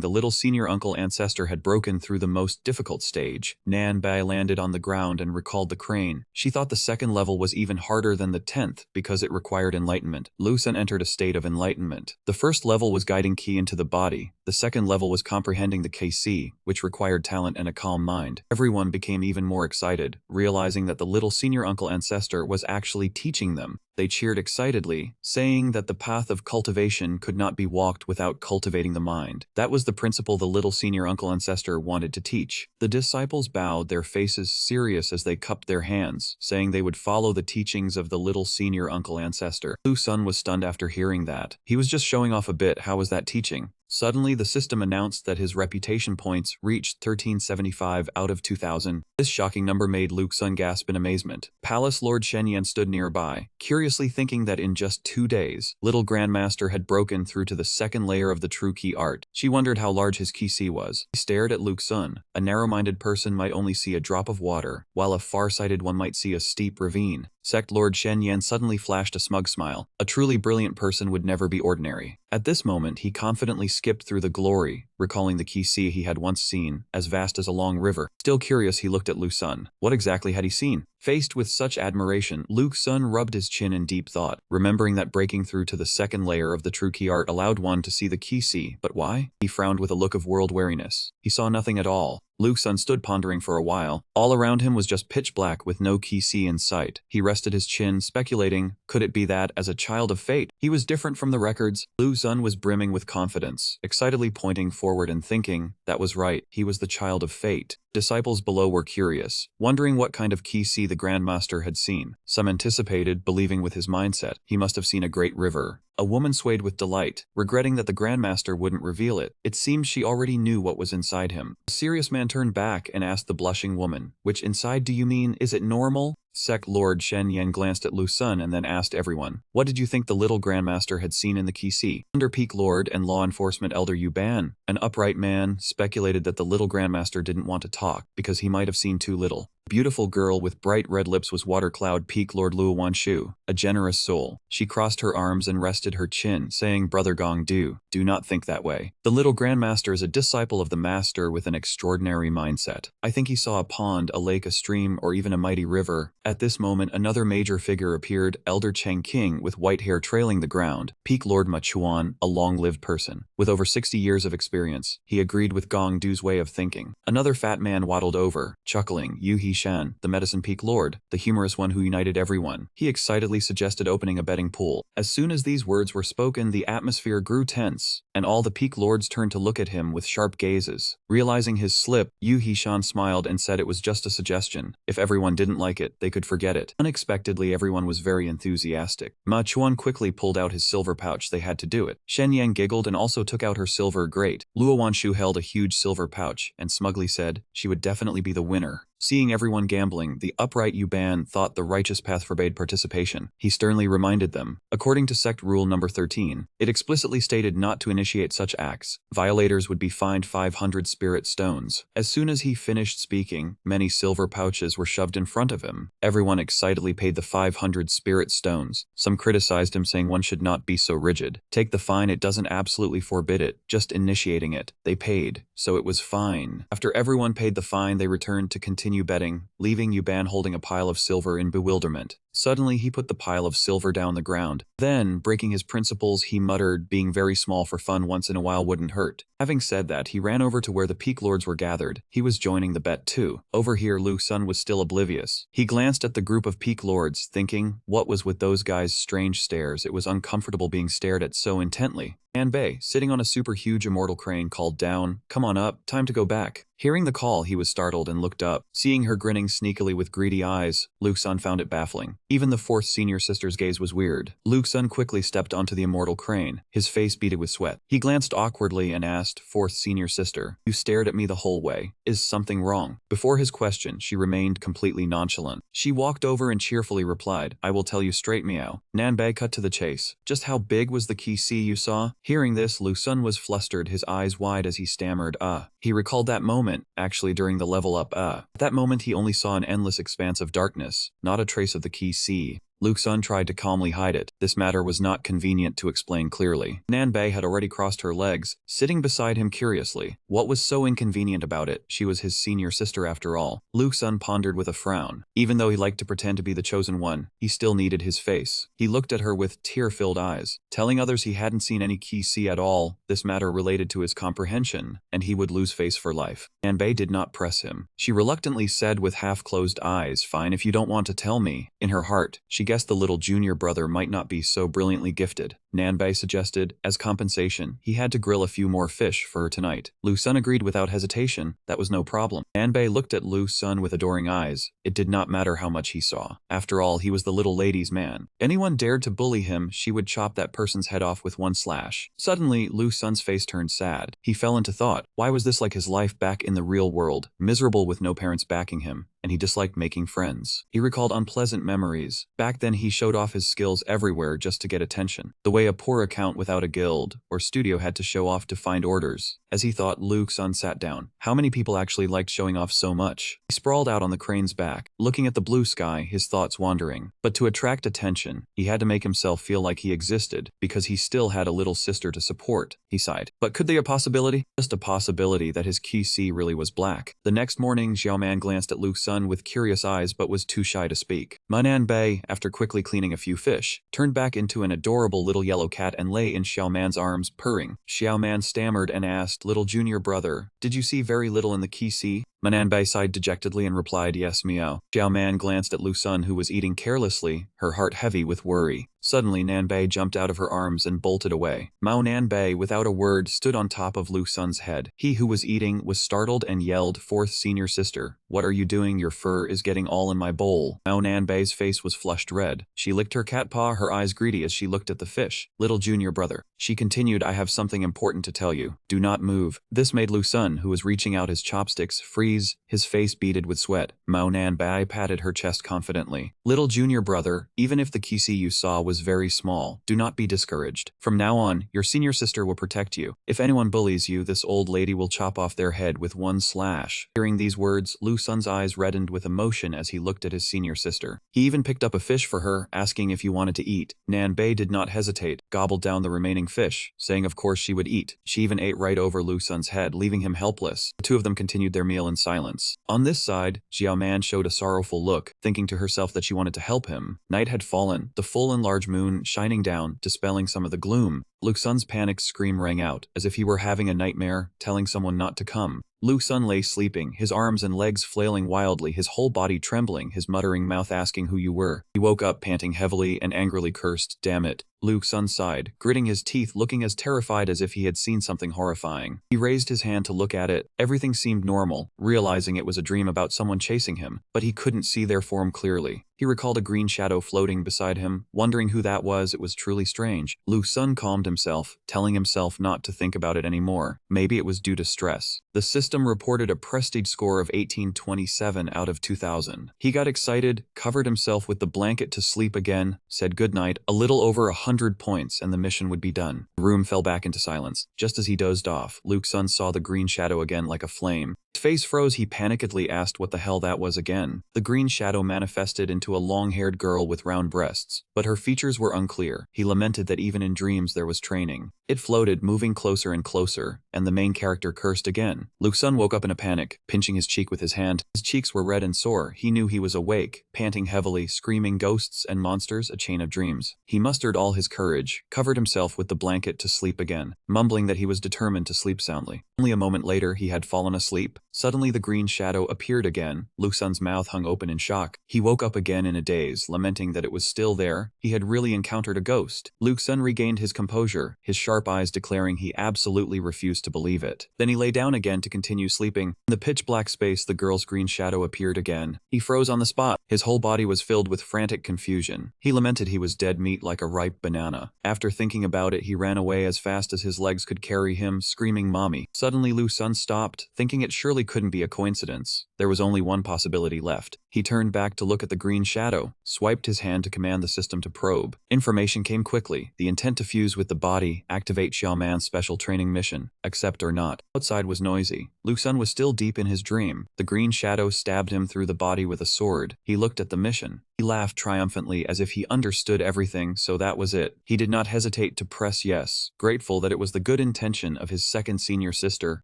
the little senior uncle ancestor had broken through the most difficult stage. Nanbei landed on the ground and recalled the crane. She thought the second level was even harder than the 10th because it required enlightenment. Lu Sun entered a state of enlightenment. The first level was guiding ki into the body. The second level was comprehending the KC, which required talent and a calm mind. Everyone became even more excited, realizing that the little senior uncle ancestor was actually teaching them. They cheered excitedly, saying that the path of cultivation could not be walked without cultivating the mind. That was the principle the little senior uncle ancestor wanted to teach. The disciples bowed, their faces serious as they cupped their hands, saying they would follow the teachings of the little senior uncle ancestor. Lu Sun was stunned after hearing that. He was just showing off a bit. How was that teaching? Suddenly, the system announced that his reputation points reached 1375 out of 2000. This shocking number made Luke Sun gasp in amazement. Palace Lord Shenyan stood nearby, curiously thinking that in just 2 days, little Grandmaster had broken through to the second layer of the true key art. She wondered how large his key C was. He stared at Luke Sun. A narrow-minded person might only see a drop of water, while a far-sighted one might see a steep ravine. Sect Lord Shen Yan suddenly flashed a smug smile. A truly brilliant person would never be ordinary. At this moment, he confidently skipped through the glory, recalling the key sea he had once seen, as vast as a long river. Still curious, he looked at Lu Sun. What exactly had he seen? Faced with such admiration, Luke Sun rubbed his chin in deep thought, remembering that breaking through to the second layer of the true key art allowed one to see the key sea. But why? He frowned with a look of world weariness. He saw nothing at all. Luke Sun stood pondering for a while. All around him was just pitch black with no key sea in sight. He rested his chin, speculating, could it be that, as a child of fate, he was different from the records? Luke Sun was brimming with confidence, excitedly pointing forward and thinking, that was right, he was the child of fate. Disciples below were curious, wondering what kind of key sea the Grandmaster had seen. Some anticipated, believing with his mindset, he must have seen a great river. A woman swayed with delight, regretting that the Grandmaster wouldn't reveal it. It seemed she already knew what was inside him. A serious man turned back and asked the blushing woman, which inside do you mean, is it normal? Sect Lord Shen Yan glanced at Lu Sun and then asked everyone, what did you think the little Grandmaster had seen in the key sea? Under Peak Lord and Law Enforcement Elder Yu Ban, an upright man, speculated that the little Grandmaster didn't want to talk because he might have seen too little. A beautiful girl with bright red lips was Water Cloud Peak Lord Luo Wanshu, a generous soul. She crossed her arms and rested her chin, saying, Brother Gong do not think that way. The little Grandmaster is a disciple of the Master with an extraordinary mindset. I think he saw a pond, a lake, a stream, or even a mighty river. At this moment, another major figure appeared, Elder Cheng King, with white hair trailing the ground. Peak Lord Ma Chuan, a long-lived person. With over 60 years of experience, he agreed with Gong Du's way of thinking. Another fat man waddled over, chuckling, Yu He Shan, the Medicine Peak Lord, the humorous one who united everyone. He excitedly suggested opening a betting pool. As soon as these words were spoken, the atmosphere grew tense, and all the Peak Lords turned to look at him with sharp gazes. Realizing his slip, Yu He Shan smiled and said it was just a suggestion. If everyone didn't like it, they could forget it. Unexpectedly, everyone was very enthusiastic. Ma Chuan quickly pulled out his silver pouch. They had to do it. Shen Yang giggled and also took out her silver grate. Luo Wanshu held a huge silver pouch and smugly said she would definitely be the winner. Seeing everyone gambling, the upright Yu Ban thought the righteous path forbade participation. He sternly reminded them, according to Sect Rule number 13, it explicitly stated not to initiate such acts. Violators would be fined 500 spirit stones. As soon as he finished speaking, many silver pouches were shoved in front of him. Everyone excitedly paid the 500 spirit stones. Some criticized him, saying one should not be so rigid. Take the fine, it doesn't absolutely forbid it, just initiating it. They paid, so it was fine. After everyone paid the fine, they returned to continue betting, leaving Yu Ban holding a pile of silver in bewilderment. Suddenly, he put the pile of silver down the ground. Then, breaking his principles, he muttered, being very small for fun once in a while wouldn't hurt. Having said that, he ran over to where the Peak Lords were gathered. He was joining the bet too. Over here, Lu Sun was still oblivious. He glanced at the group of Peak Lords, thinking, what was with those guys' strange stares? It was uncomfortable being stared at so intently. Anbei, sitting on a super huge immortal crane, called down, come on up, time to go back. Hearing the call, he was startled and looked up. Seeing her grinning sneakily with greedy eyes, Luke Sun found it baffling. Even the fourth senior sister's gaze was weird. Luke Sun quickly stepped onto the immortal crane, his face beaded with sweat. He glanced awkwardly and asked, fourth senior sister, you stared at me the whole way. Is something wrong? Before his question, she remained completely nonchalant. She walked over and cheerfully replied, I will tell you straight, meow. Nanbei cut to the chase. Just how big was the key sea you saw? Hearing this, Lu Sun was flustered, his eyes wide as he stammered, He recalled that moment, actually during the level up, At that moment he only saw an endless expanse of darkness, not a trace of the key sea. Luke Sun tried to calmly hide it. This matter was not convenient to explain clearly. Nanbei had already crossed her legs, sitting beside him curiously. What was so inconvenient about it? She was his senior sister after all. Luke Sun pondered with a frown. Even though he liked to pretend to be the chosen one, he still needed his face. He looked at her with tear-filled eyes, telling others he hadn't seen any key sea at all. This matter related to his comprehension, and he would lose face for life. Nanbei did not press him. She reluctantly said with half-closed eyes, fine if you don't want to tell me. In her heart, she guessed the little junior brother might not be so brilliantly gifted. Nanbei suggested. As compensation, he had to grill a few more fish for her tonight. Lu Sun agreed without hesitation. That was no problem. Nanbei looked at Lu Sun with adoring eyes. It did not matter how much he saw. After all, he was the little lady's man. Anyone dared to bully him, she would chop that person's head off with one slash. Suddenly, Lu Sun's face turned sad. He fell into thought. Why was this like his life back in the real world? Miserable with no parents backing him, and he disliked making friends. He recalled unpleasant memories. Back then he showed off his skills everywhere just to get attention. The way a poor account without a guild or studio had to show off to find orders. As he thought, Lu Sun sat down. How many people actually liked showing off so much? He sprawled out on the crane's back, looking at the blue sky, his thoughts wandering. But to attract attention, he had to make himself feel like he existed, because he still had a little sister to support. He sighed. But could there be a possibility? Just a possibility that his QC really was black. The next morning, Xiaoman glanced at Lu Sun with curious eyes but was too shy to speak. Manhwa, after quickly cleaning a few fish, turned back into an adorable little yellow cat and lay in Xiaoman's arms, purring. Xiaoman stammered and asked, "Little junior brother, did you see very little in the QC?" Manhwa sighed dejectedly and replied, "Yes, meow." Xiaoman glanced at Lu Sun, who was eating carelessly, her heart heavy with worry. Suddenly, Nanbei jumped out of her arms and bolted away. Mao Nanbei, without a word, stood on top of Lu Sun's head. He who was eating was startled and yelled, "Fourth senior sister, what are you doing? Your fur is getting all in my bowl." Mao Nanbei's face was flushed red. She licked her cat paw, her eyes greedy as she looked at the fish. "Little junior brother," she continued, "I have something important to tell you. Do not move." This made Lu Sun, who was reaching out his chopsticks, freeze, his face beaded with sweat. Mao Nanbei patted her chest confidently. "Little junior brother, even if the QC you saw was very small, do not be discouraged. From now on, your senior sister will protect you. If anyone bullies you, this old lady will chop off their head with one slash." Hearing these words, Lu Sun's eyes reddened with emotion as he looked at his senior sister. He even picked up a fish for her, asking if you wanted to eat. Nanbei did not hesitate, gobbled down the remaining fish, saying of course she would eat. She even ate right over Lu Sun's head, leaving him helpless. The two of them continued their meal in silence. On this side, Xiaoman showed a sorrowful look, thinking to herself that she wanted to help him. Night had fallen, the full and large moon shining down, dispelling some of the gloom. Lu Sun's panicked scream rang out, as if he were having a nightmare, telling someone not to come. Lu Sun lay sleeping, his arms and legs flailing wildly, his whole body trembling, his muttering mouth asking who you were. He woke up panting heavily and angrily cursed, "Damn it." Lu Sun sighed, gritting his teeth, looking as terrified as if he had seen something horrifying. He raised his hand to look at it. Everything seemed normal, realizing it was a dream about someone chasing him, but he couldn't see their form clearly. He recalled a green shadow floating beside him, wondering who that was. It was truly strange. Lu Sun calmed himself, telling himself not to think about it anymore. Maybe it was due to stress. The system reported a prestige score of 1827 out of 2000. He got excited, covered himself with the blanket to sleep again, said goodnight, a little over 100 points and the mission would be done. The room fell back into silence. Just as he dozed off, Lu Sun saw the green shadow again like a flame. His face froze. He panickedly asked what the hell that was again. The green shadow manifested into a long-haired girl with round breasts, but her features were unclear. He lamented that even in dreams there was training. It floated, moving closer and closer, and the main character cursed again. Lu Sun woke up in a panic, pinching his cheek with his hand. His cheeks were red and sore. He knew he was awake, panting heavily, screaming ghosts and monsters, a chain of dreams. He mustered all his courage, covered himself with the blanket to sleep again, mumbling that he was determined to sleep soundly. Only a moment later he had fallen asleep. Suddenly the green shadow appeared again. Lu Sun's mouth hung open in shock. He woke up again in a daze, lamenting that it was still there. He had really encountered a ghost. Lu Sun regained his composure, his sharp eyes declaring he absolutely refused to believe it. Then he lay down again to continue sleeping. In the pitch-black space, the girl's green shadow appeared again. He froze on the spot. His whole body was filled with frantic confusion. He lamented he was dead meat like a ripe banana. After thinking about it, he ran away as fast as his legs could carry him, screaming "Mommy." Suddenly Lu Sun stopped, thinking it surely couldn't be a coincidence. There was only one possibility left. He turned back to look at the green shadow, swiped his hand to command the system to probe. Information came quickly. The intent to fuse with the body, activate Xiaoman's special training mission, accept or not. Outside was noisy. Lu Sun was still deep in his dream. The green shadow stabbed him through the body with a sword. He looked at the mission. He laughed triumphantly as if he understood everything, so that was it. He did not hesitate to press yes, grateful that it was the good intention of his second senior sister.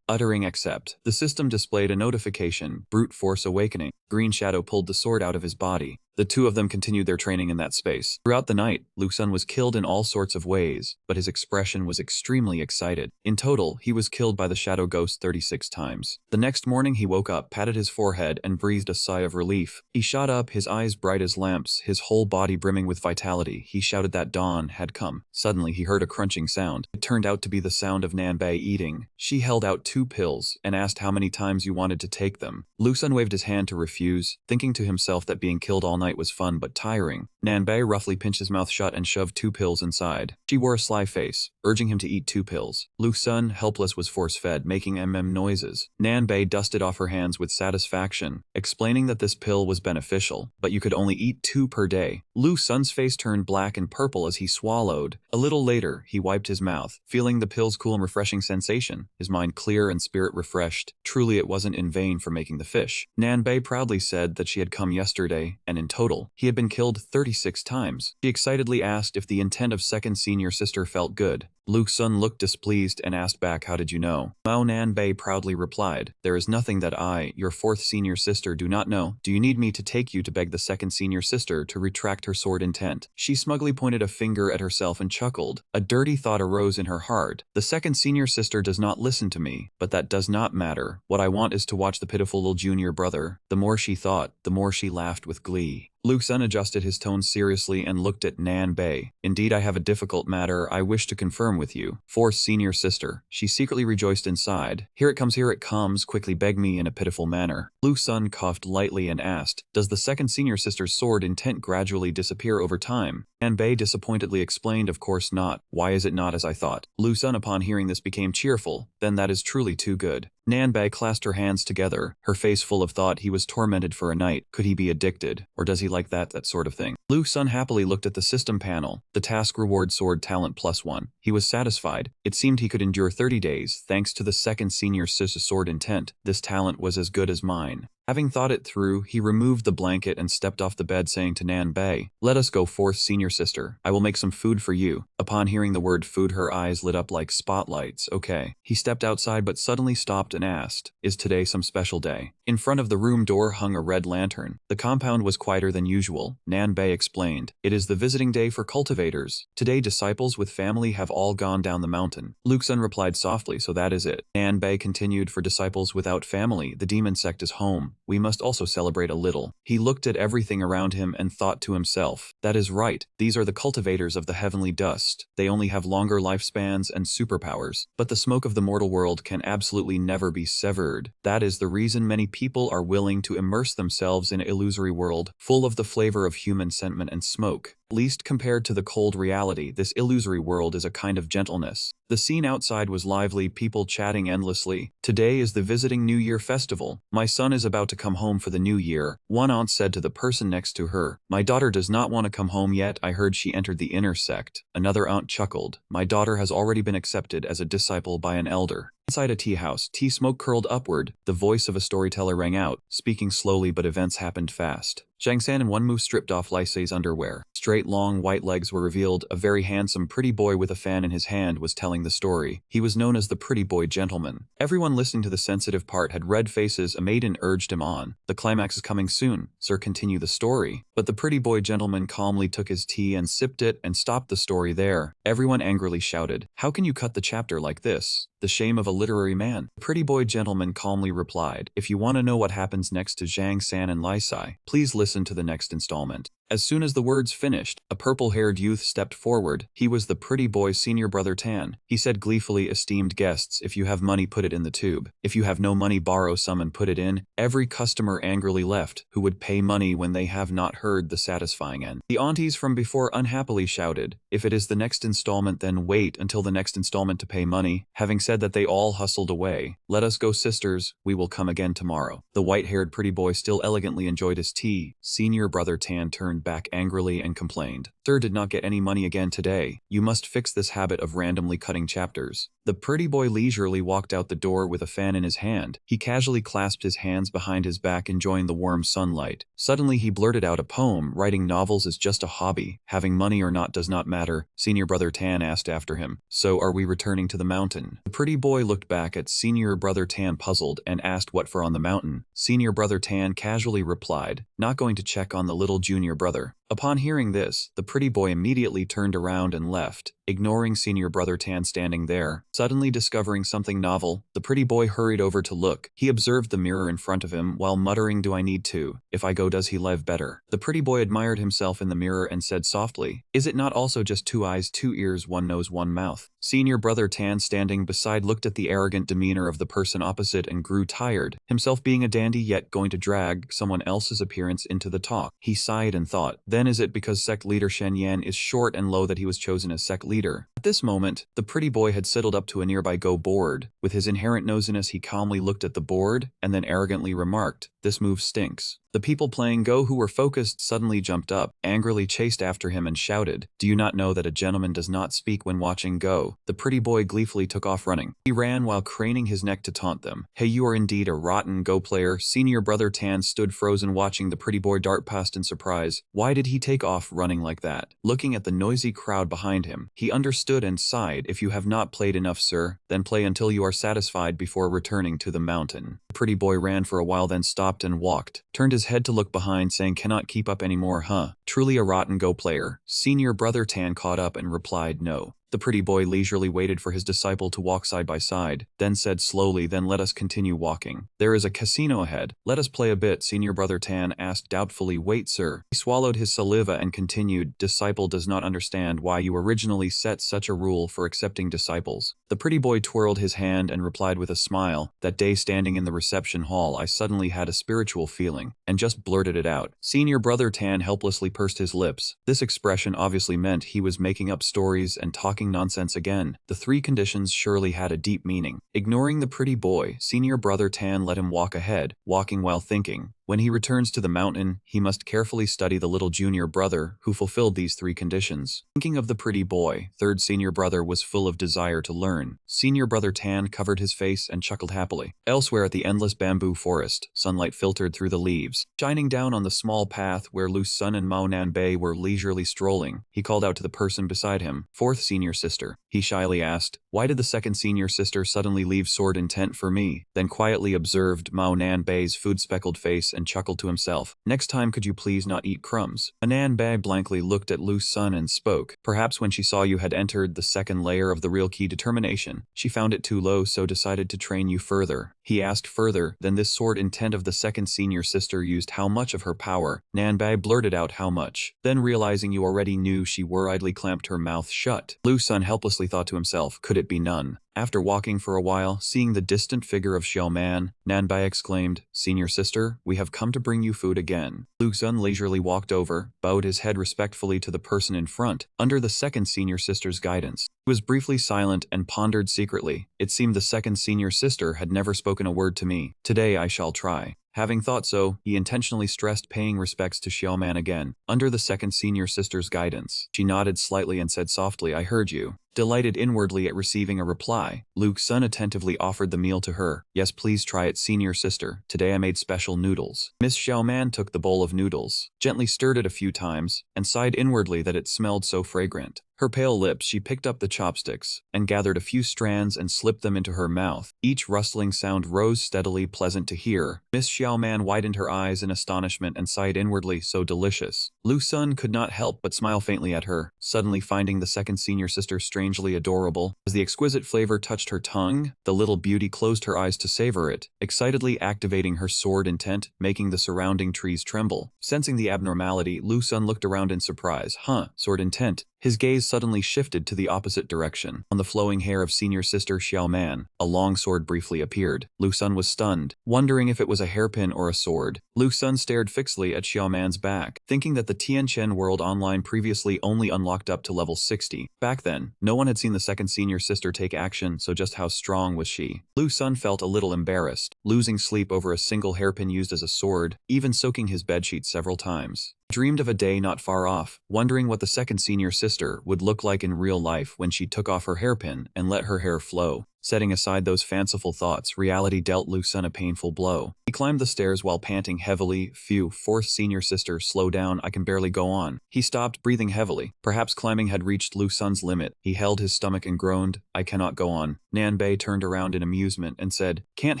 Uttering accept, the system displayed a notification, brute force awakening. Green shadow pulled the sword out of his body. The two of them continued their training in that space. Throughout the night, Lu Sun was killed in all sorts of ways, but his expression was extremely excited. In total, he was killed by the shadow ghost 36 times. The next morning he woke up, patted his forehead, and breathed a sigh of relief. He shot up, his eyes bright as lamps, his whole body brimming with vitality. He shouted that dawn had come. Suddenly he heard a crunching sound. It turned out to be the sound of Nanbei eating. She held out 2 pills and asked how many times you wanted to take them. Lu Sun waved his hand to refuse, thinking to himself that being killed all night was fun but tiring. Nanbei roughly pinched his mouth shut and shoved 2 pills inside. She wore a sly face, urging him to eat 2 pills. Lu Sun, helpless, was force-fed, making noises. Nanbei dusted off her hands with satisfaction, explaining that this pill was beneficial, but you could only eat 2 per day. Lu Sun's face turned black and purple as he swallowed. A little later, he wiped his mouth, feeling the pill's cool and refreshing sensation, his mind clear and spirit refreshed. Truly it wasn't in vain for making the fish. Nanbei proudly said that she had come yesterday, and in total, he had been killed 36 times. She excitedly asked if the intent of second senior sister felt good. Lu Sun looked displeased and asked back, how did you know? Mao Nanbei proudly replied, there is nothing that I, your 4th senior sister, do not know. Do you need me to take you to beg the 2nd senior sister to retract her sword intent? She smugly pointed a finger at herself and chuckled. A dirty thought arose in her heart. The 2nd senior sister does not listen to me, but that does not matter. What I want is to watch the pitiful little junior brother. The more she thought, the more she laughed with glee. Lu Sun adjusted his tone seriously and looked at Nanbei. Indeed, I have a difficult matter I wish to confirm with you. 4th senior sister. She secretly rejoiced inside. Here it comes, quickly beg me in a pitiful manner. Lu Sun coughed lightly and asked, does the 2nd senior sister's sword intent gradually disappear over time? Nanbei disappointedly explained, of course not. Why is it not as I thought? Lu Sun upon hearing this became cheerful. Then that is truly too good. Nanbei clasped her hands together, her face full of thought. He was tormented for a night. Could he be addicted? Or does he like that sort of thing? Lu Sun happily looked at the system panel. The task reward sword talent +1. He was satisfied. It seemed he could endure 30 days, thanks to the 2nd senior sister's sword intent. This talent was as good as mine. Having thought it through, he removed the blanket and stepped off the bed, saying to Nanbei, let us go, 4th senior sister. I will make some food for you. Upon hearing the word food, her eyes lit up like spotlights. Okay. He stepped outside but suddenly stopped and asked, is today some special day? In front of the room door hung a red lantern. The compound was quieter than usual. Nanbei explained, it is the visiting day for cultivators. Today disciples with family have all gone down the mountain. Lu Sun replied softly, so that is it. Nanbei continued, for disciples without family, the demon sect is home. We must also celebrate a little. He looked at everything around him and thought to himself, that is right, these are the cultivators of the heavenly dust. They only have longer lifespans and superpowers, but the smoke of the mortal world can absolutely never be severed. That is the reason many people are willing to immerse themselves in an illusory world, full of the flavor of human sentiment and smoke. Least compared to the cold reality, this illusory world is a kind of gentleness. The scene outside was lively, people chatting endlessly. Today is the visiting New Year festival. My son is about to come home for the New Year, one aunt said to the person next to her. My daughter does not want to come home yet. I heard she entered the inner sect. Another aunt chuckled. My daughter has already been accepted as a disciple by an elder. Inside a tea house, tea smoke curled upward. The voice of a storyteller rang out, speaking slowly, but events happened fast. Zhang San in one move stripped off Lai Sei's underwear. Straight, long, white legs were revealed. A very handsome, pretty boy with a fan in his hand was telling the story. He was known as the pretty boy gentleman. Everyone listening to the sensitive part had red faces. A maiden urged him on. The climax is coming soon. Sir, continue the story. But the pretty boy gentleman calmly took his tea and sipped it and stopped the story there. Everyone angrily shouted, how can you cut the chapter like this? The shame of a literary man. The pretty boy gentleman calmly replied, if you want to know what happens next to Zhang San and Lai Sai, please listen to the next installment. As soon as the words finished, a purple-haired youth stepped forward. He was the pretty boy's senior brother Tan. He said gleefully, esteemed guests, if you have money, put it in the tube. If you have no money, borrow some and put it in. Every customer angrily left, who would pay money when they have not heard the satisfying end. The aunties from before unhappily shouted, if it is the next installment, then wait until the next installment to pay money. Having said that, they all hustled away. Let us go, sisters, we will come again tomorrow. The white-haired pretty boy still elegantly enjoyed his tea. Senior brother Tan turned turned back angrily and complained. Sir did not get any money again today. You must fix this habit of randomly cutting chapters. The pretty boy leisurely walked out the door with a fan in his hand. He casually clasped his hands behind his back, enjoying the warm sunlight. Suddenly he blurted out a poem. Writing novels is just a hobby. Having money or not does not matter. Senior Brother Tan asked after him. So are we returning to the mountain? The pretty boy looked back at Senior Brother Tan puzzled and asked what for on the mountain. Senior Brother Tan casually replied, not going to check on the little junior brother. Upon hearing this, the pretty boy immediately turned around and left, ignoring Senior Brother Tan standing there. Suddenly discovering something novel, the pretty boy hurried over to look. He observed the mirror in front of him while muttering, do I need to? If I go, does he live better? The pretty boy admired himself in the mirror and said softly, is it not also just 2 eyes, 2 ears, 1 nose, 1 mouth? Senior Brother Tan standing beside looked at the arrogant demeanor of the person opposite and grew tired, himself being a dandy yet going to drag someone else's appearance into the talk. He sighed and thought, then is it because sect leader Shen Yan is short and low that he was chosen as sect leader? At this moment, the pretty boy had sidled up to a nearby Go board. With his inherent nosiness, he calmly looked at the board and then arrogantly remarked, this move stinks. The people playing Go who were focused suddenly jumped up, angrily chased after him and shouted, do you not know that a gentleman does not speak when watching Go? The pretty boy gleefully took off running. He ran while craning his neck to taunt them. Hey, you are indeed a rotten Go player. Senior Brother Tan stood frozen watching the pretty boy dart past in surprise. Why did he take off running like that? Looking at the noisy crowd behind him, he understood and sighed, if you have not played enough, sir, then play until you are satisfied before returning to the mountain. The pretty boy ran for a while, then stopped and walked, turned his head to look behind, saying, cannot keep up anymore, huh? Truly a rotten Go player. Senior Brother Tan caught up and replied no. The pretty boy leisurely waited for his disciple to walk side by side, then said slowly, then let us continue walking. There is a casino ahead. Let us play a bit. Senior Brother Tan asked doubtfully, wait, sir. He swallowed his saliva and continued, disciple does not understand why you originally set such a rule for accepting disciples. The pretty boy twirled his hand and replied with a smile, that day standing in the reception hall I suddenly had a spiritual feeling, and just blurted it out. Senior Brother Tan helplessly pursed his lips. This expression obviously meant he was making up stories and talking nonsense again. The 3 conditions surely had a deep meaning. Ignoring the pretty boy, Senior Brother Tan let him walk ahead, walking while thinking. When he returns to the mountain, he must carefully study the little junior brother who fulfilled these 3 conditions. Thinking of the pretty boy, 3rd senior brother was full of desire to learn. Senior Brother Tan covered his face and chuckled happily. Elsewhere at the endless bamboo forest, sunlight filtered through the leaves, shining down on the small path where Lu Sun and Mao Nanbei were leisurely strolling. He called out to the person beside him, 4th senior sister. He shyly asked, why did the 2nd senior sister suddenly leave sword intent for me? Then quietly observed Mao Nanbei's food-speckled face and chuckled to himself. Next time could you please not eat crumbs? Nanbei blankly looked at Lu Sun and spoke. Perhaps when she saw you had entered the 2nd layer of the real key determination, she found it too low, so decided to train you further. He asked further, then this sword intent of the 2nd senior sister used how much of her power? Nanbei blurted out how much. Then realizing you already knew, she worriedly clamped her mouth shut. Lu Sun helplessly thought to himself, could it be none? After walking for a while, seeing the distant figure of Xiaoman, Nanbei exclaimed, senior sister, we have come to bring you food again. Lu Sun leisurely walked over, bowed his head respectfully to the person in front, under the 2nd senior sister's guidance. He was briefly silent and pondered secretly. It seemed the 2nd senior sister had never spoken a word to me. Today I shall try. Having thought so, he intentionally stressed paying respects to Xiaoman again, under the 2nd senior sister's guidance. She nodded slightly and said softly, I heard you. Delighted inwardly at receiving a reply, Luke's son attentively offered the meal to her. Yes, please try it, senior sister. Today I made special noodles. Miss Xiaoman took the bowl of noodles, gently stirred it a few times, and sighed inwardly that it smelled so fragrant. Her pale lips, she picked up the chopsticks, and gathered a few strands and slipped them into her mouth. Each rustling sound rose steadily, pleasant to hear. Miss Xiaoman widened her eyes in astonishment and sighed inwardly, so delicious. Lu Sun could not help but smile faintly at her, suddenly finding the 2nd senior sister strangely adorable. As the exquisite flavor touched her tongue, the little beauty closed her eyes to savor it, excitedly activating her sword intent, making the surrounding trees tremble. Sensing the abnormality, Lu Sun looked around in surprise. Sword intent. His gaze suddenly shifted to the opposite direction. On the flowing hair of senior sister Xiaoman, a long sword briefly appeared. Lu Sun was stunned, wondering if it was a hairpin or a sword. Lu Sun stared fixedly at Xiaoman's back, thinking that the Tianchen World Online previously only unlocked up to level 60. Back then, no one had seen the 2nd senior sister take action, so just how strong was she? Lu Sun felt a little embarrassed, losing sleep over a single hairpin used as a sword, even soaking his bedsheet several times. Dreamed of a day not far off, wondering what the second senior sister would look like in real life when she took off her hairpin and let her hair flow. Setting aside those fanciful thoughts, reality dealt Lu Sun a painful blow. He climbed the stairs while panting heavily. Phew, fourth senior sister, slow down, I can barely go on. He stopped, breathing heavily. Perhaps climbing had reached Lu Sun's limit. He held his stomach and groaned, I cannot go on. Nanbei turned around in amusement and said, can't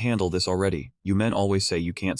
handle this already. You men always say you can't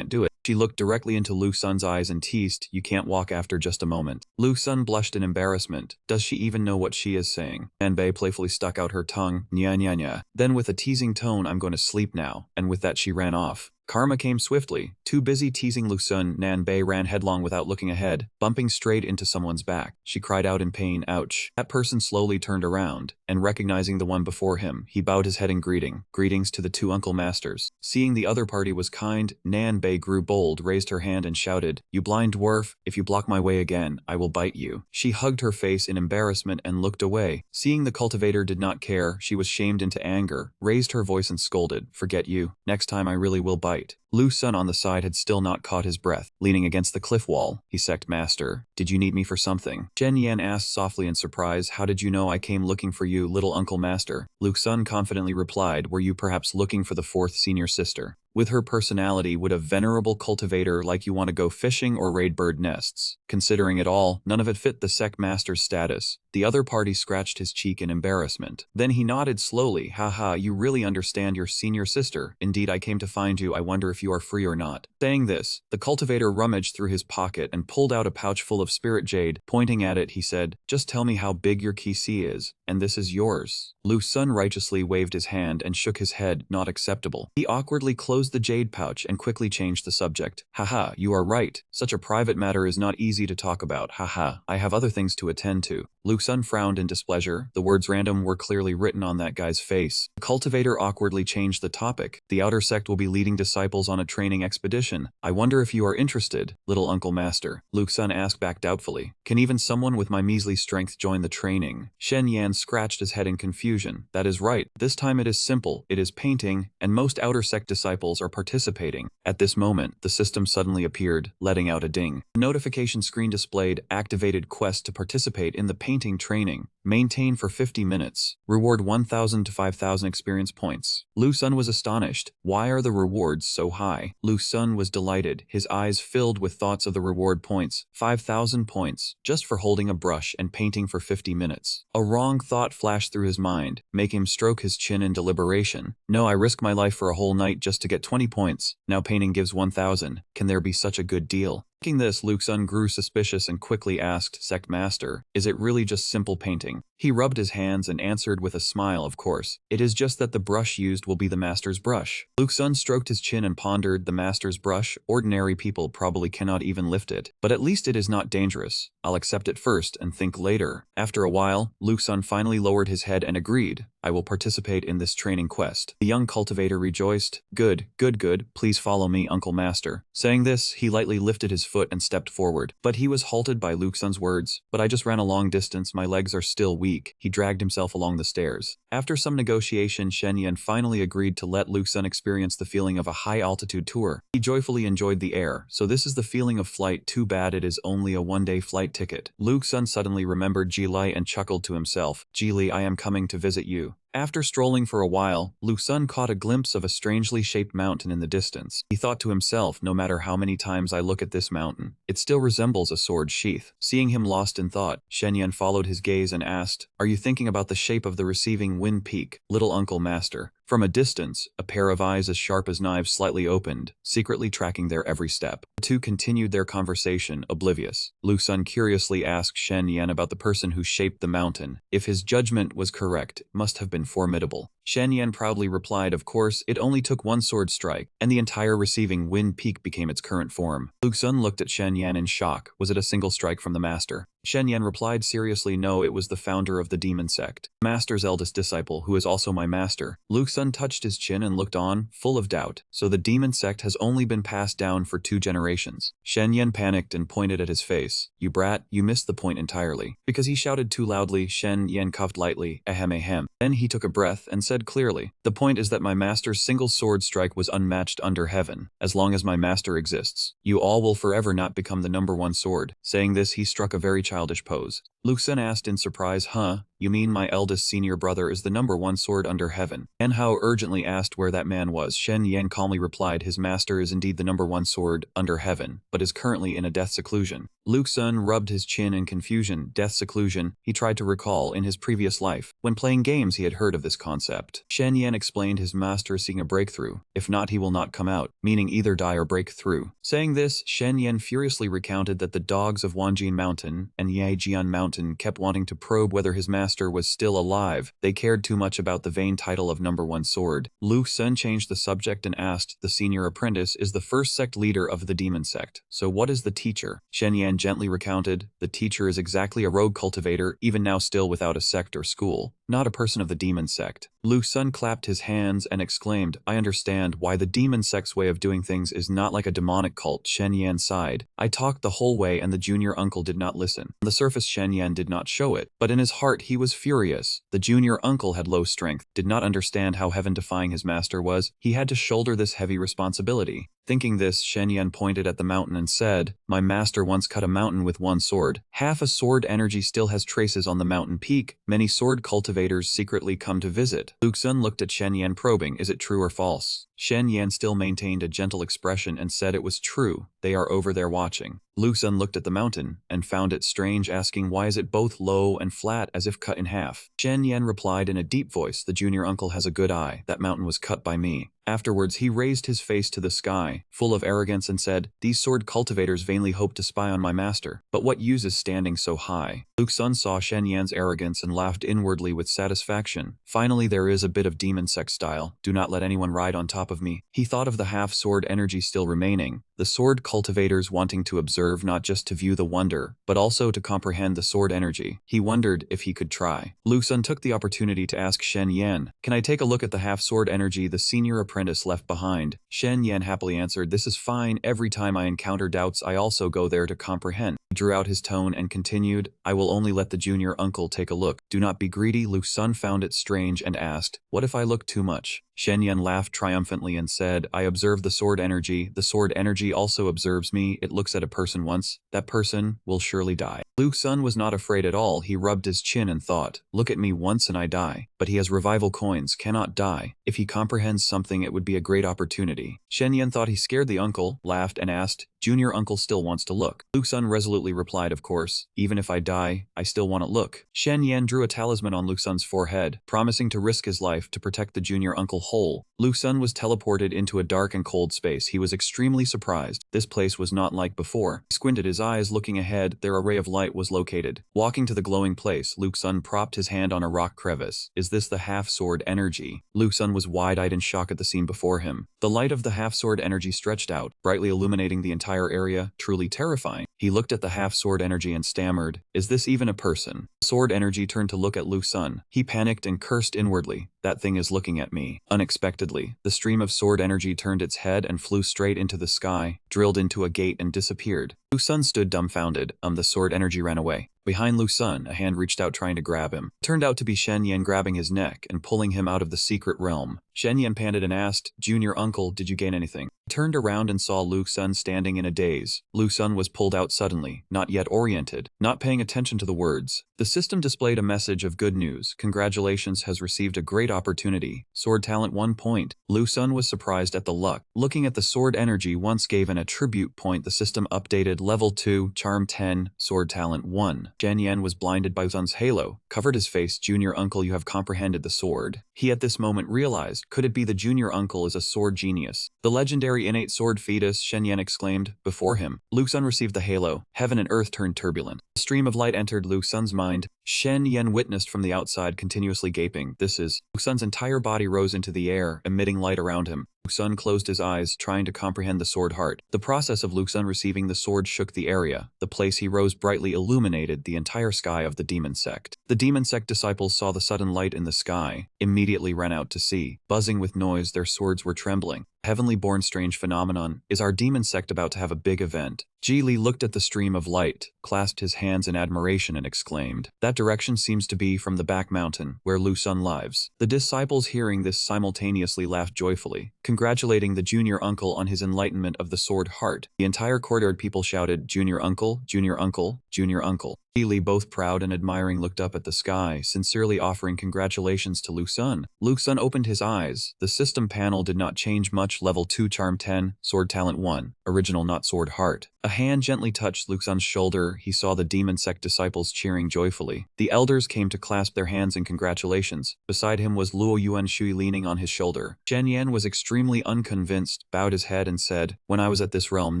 do it. She looked directly into Lu Sun's eyes and teased, you can't walk after just a moment. Lu Sun blushed in embarrassment. Does she even know what she is saying? Nanbei playfully stuck out her tongue, nya nya nya. Then with a teasing tone, I'm going to sleep now. And with that she ran off. Karma came swiftly. Too busy teasing Lu Sun, Nanbei ran headlong without looking ahead, bumping straight into someone's back. She cried out in pain, ouch. That person slowly turned around, and recognizing the one before him, he bowed his head in greeting. Greetings to the two uncle masters. Seeing the other party was kind, Nanbei grew bold, raised her hand and shouted, you blind dwarf, if you block my way again, I will bite you. She hugged her face in embarrassment and looked away. Seeing the cultivator did not care, she was shamed into anger, raised her voice and scolded, forget you. Next time I really will bite. Lu Sun on the side had still not caught his breath. Leaning against the cliff wall, he said, Master, did you need me for something? Shen Yan asked softly in surprise, how did you know I came looking for you, little uncle master? Lu Sun confidently replied, were you perhaps looking for the fourth senior sister? With her personality, would a venerable cultivator like you want to go fishing or raid bird nests? Considering it all, none of it fit the sect master's status. The other party scratched his cheek in embarrassment. Then he nodded slowly, haha, you really understand your senior sister. Indeed, I came to find you. I wonder if you are free or not. Saying this, the cultivator rummaged through his pocket and pulled out a pouch full of spirit jade. Pointing at it, he said, just tell me how big your kisi is, and this is yours. Lu Sun righteously waved his hand and shook his head, not acceptable. He awkwardly closed the jade pouch and quickly changed the subject. Haha, you are right. Such a private matter is not easy to talk about. Haha, I have other things to attend to. Lu Sun frowned in displeasure. The words random were clearly written on that guy's face. The cultivator awkwardly changed the topic. The outer sect will be leading disciples on a training expedition. I wonder if you are interested, little uncle master. Lu Sun asked back doubtfully. Can even someone with my measly strength join the training? Shen Yan scratched his head in confusion. That is right. This time it is simple. It is painting, and most outer sect disciples are participating. At this moment, the system suddenly appeared, letting out a ding. The notification screen displayed activated quest to participate in the painting training. Maintain for 50 minutes. Reward 1,000 to 5,000 experience points. Lu Sun was astonished. Why are the rewards so high? Lu Sun was delighted, his eyes filled with thoughts of the reward points. 5,000 points, just for holding a brush and painting for 50 minutes. A wrong thought flashed through his mind, making him stroke his chin in deliberation. No, I risk my life for a whole night just to get 20 points. Now painting gives 1,000. Can there be such a good deal? Thinking this, Lu Sun grew suspicious and quickly asked, Sect Master, is it really just simple painting? He rubbed his hands and answered with a smile, of course. It is just that the brush used will be the master's brush. Lu Sun stroked his chin and pondered, the master's brush? Ordinary people probably cannot even lift it. But at least it is not dangerous. I'll accept it first and think later. After a while, Lu Sun finally lowered his head and agreed. I will participate in this training quest. The young cultivator rejoiced. Good, good, good. Please follow me, Uncle Master. Saying this, he lightly lifted his foot and stepped forward. But he was halted by Lu Sun's words. But I just ran a long distance. My legs are still weak. He dragged himself along the stairs. After some negotiation, Shen Yan finally agreed to let Lu Sun experience the feeling of a high-altitude tour. He joyfully enjoyed the air. So this is the feeling of flight. Too bad it is only a one-day flight ticket. Lu Sun suddenly remembered Jilai and chuckled to himself. Jili, I am coming to visit you. After strolling for a while, Lu Sun caught a glimpse of a strangely shaped mountain in the distance. He thought to himself, no matter how many times I look at this mountain, it still resembles a sword sheath. Seeing him lost in thought, Shen Yan followed his gaze and asked, Are you thinking about the shape of the receiving wind peak, little Uncle Master? From a distance, a pair of eyes as sharp as knives slightly opened, secretly tracking their every step. The two continued their conversation, oblivious. Lu Sun curiously asked Shen Yan about the person who shaped the mountain. If his judgment was correct, it must have been formidable. Shen Yan proudly replied, of course, it only took one sword strike, and the entire receiving wind peak became its current form. Lu Sun looked at Shen Yan in shock. Was it a single strike from the master? Shen Yan replied seriously, no, it was the founder of the demon sect. Master's eldest disciple, who is also my master. Lu Sun touched his chin and looked on, full of doubt. So the demon sect has only been passed down for 2 generations. Shen Yan panicked and pointed at his face. You brat, you missed the point entirely. Because he shouted too loudly, Shen Yan coughed lightly, ahem ahem. Then he took a breath and said clearly. The point is that my master's single sword strike was unmatched under heaven. As long as my master exists, you all will forever not become the #1 sword. Saying this, he struck a very childish pose. Lu Xun asked in surprise, huh? You mean my eldest senior brother is the #1 sword under heaven? Manhwa urgently asked where that man was. Shen Yan calmly replied his master is indeed the #1 sword under heaven, but is currently in a death seclusion. Lu Xun rubbed his chin in confusion. Death seclusion, he tried to recall in his previous life. When playing games he had heard of this concept. Shen Yan explained his master is seeking a breakthrough. If not, he will not come out, meaning either die or break through. Saying this, Shen Yan furiously recounted that the dogs of Wanjin Mountain and Yajian Mountain kept wanting to probe whether his master was still alive. They cared too much about the vain title of #1 sword. Lu Xun changed the subject and asked, the senior apprentice is the first sect leader of the demon sect. So what is the teacher? Shen Yan gently recounted, the teacher is exactly a rogue cultivator, even now still without a sect or school. Not a person of the demon sect. Lu Xun clapped his hands and exclaimed, I understand why the demon sect's way of doing things is not like a demonic cult. Shen Yan sighed. I talked the whole way and the junior uncle did not listen. On the surface Shen Yan did not show it, but in his heart he was furious. The junior uncle had low strength, did not understand how heaven-defying his master was. He had to shoulder this heavy responsibility. Thinking this, Shen Yan pointed at the mountain and said, my master once cut a mountain with one sword. Half a sword energy still has traces on the mountain peak. Many sword cultivators secretly come to visit. Lu Xun looked at Shen Yan probing, is it true or false? Shen Yan still maintained a gentle expression and said it was true. They are over there watching. Lu Xun looked at the mountain and found it strange, asking why is it both low and flat as if cut in half. Shen Yan replied in a deep voice, the junior uncle has a good eye. That mountain was cut by me. Afterwards he raised his face to the sky, full of arrogance and said, these sword cultivators vainly hope to spy on my master, but what use is standing so high? Lu Xun saw Shen Yan's arrogance and laughed inwardly with satisfaction. Finally there is a bit of demon sect style, do not let anyone ride on top of me. He thought of the half-sword energy still remaining, the sword cultivators wanting to observe not just to view the wonder, but also to comprehend the sword energy. He wondered if he could try. Lu Xun took the opportunity to ask Shen Yan, can I take a look at the half-sword energy the senior apprentice left behind? Shen Yan happily answered, this is fine, every time I encounter doubts I also go there to comprehend. He drew out his tone and continued, I will only let the junior uncle take a look. Do not be greedy. Lu Xun found it strange and asked, what if I look too much? Shen Yan laughed triumphantly and said, I observe the sword energy also observes me. It looks at a person once, that person will surely die. Lu Xun was not afraid at all. He rubbed his chin and thought, look at me once and I die. But he has revival coins, cannot die. If he comprehends something it would be a great opportunity. Shen Yan thought he scared the uncle, laughed and asked, junior uncle still wants to look. Lu Xun resolutely replied, of course, even if I die, I still want to look. Shen Yan drew a talisman on Lu Xun's forehead, promising to risk his life to protect the junior uncle whole. Lu Xun was teleported into a dark and cold space. He was extremely surprised. This place was not like before. He squinted his eyes, looking ahead. There a ray of light was located. Walking to the glowing place, Lu Xun propped his hand on a rock crevice. Is this the half-sword energy? Lu Xun was wide-eyed in shock at the scene before him. The light of the half-sword energy stretched out, brightly illuminating the entire area, truly terrifying. He looked at the half-sword energy and stammered, is this even a person? The sword energy turned to look at Lu Xun. He panicked and cursed inwardly. That thing is looking at me. Unexpectedly, the stream of sword energy turned its head and flew straight into the sky, drilled into a gate and disappeared. Lu Xun stood dumbfounded. The sword energy ran away. Behind Lu Xun, a hand reached out trying to grab him. It turned out to be Shen Yan grabbing his neck and pulling him out of the secret realm. Shen Yan panted and asked, junior uncle, did you gain anything? He turned around and saw Lu Xun standing in a daze. Lu Xun was pulled out suddenly, not yet oriented, not paying attention to the words. The system displayed a message of good news. Congratulations, has received a great opportunity. Sword talent 1 point. Lu Xun was surprised at the luck. Looking at the sword energy once gave an attribute point. The system updated level 2, charm 10, sword talent 1. Shen Yan was blinded by Lu Xun's halo, covered his face. Junior uncle, you have comprehended the sword. He at this moment realized, could it be the junior uncle is a sword genius? The legendary innate sword fetus, Shen Yan exclaimed, before him. Lu Xun received the halo. Heaven and earth turned turbulent. A stream of light entered Lu Xun's mind. Shen Yan witnessed from the outside, continuously gaping. This is. Lu Xun's entire body rose into the air, emitting light around him. Lu Sun closed his eyes, trying to comprehend the sword heart. The process of Sun receiving the sword shook the area. The place he rose brightly illuminated the entire sky of the demon sect. The demon sect disciples saw the sudden light in the sky, immediately ran out to see. Buzzing with noise, their swords were trembling. Heavenly born strange phenomenon. Is our demon sect about to have a big event? Ji Li looked at the stream of light, clasped his hands in admiration and exclaimed, "That direction seems to be from the back mountain, where Lu Sun lives." The disciples hearing this simultaneously laughed joyfully, congratulating the junior uncle on his enlightenment of the sword heart. The entire courtyard people shouted, "Junior uncle, junior uncle, junior uncle." Ji Li, both proud and admiring, looked up at the sky, sincerely offering congratulations to Lu Sun. Lu Sun opened his eyes. The system panel did not change much. Level 2 Charm 10, Sword Talent 1, Original not Sword Heart. A hand gently touched Lu Sun's shoulder. He saw the demon sect disciples cheering joyfully. The elders came to clasp their hands in congratulations. Beside him was Luo Yuanshui leaning on his shoulder. Shen Yan was extremely unconvinced, bowed his head and said, "When I was at this realm,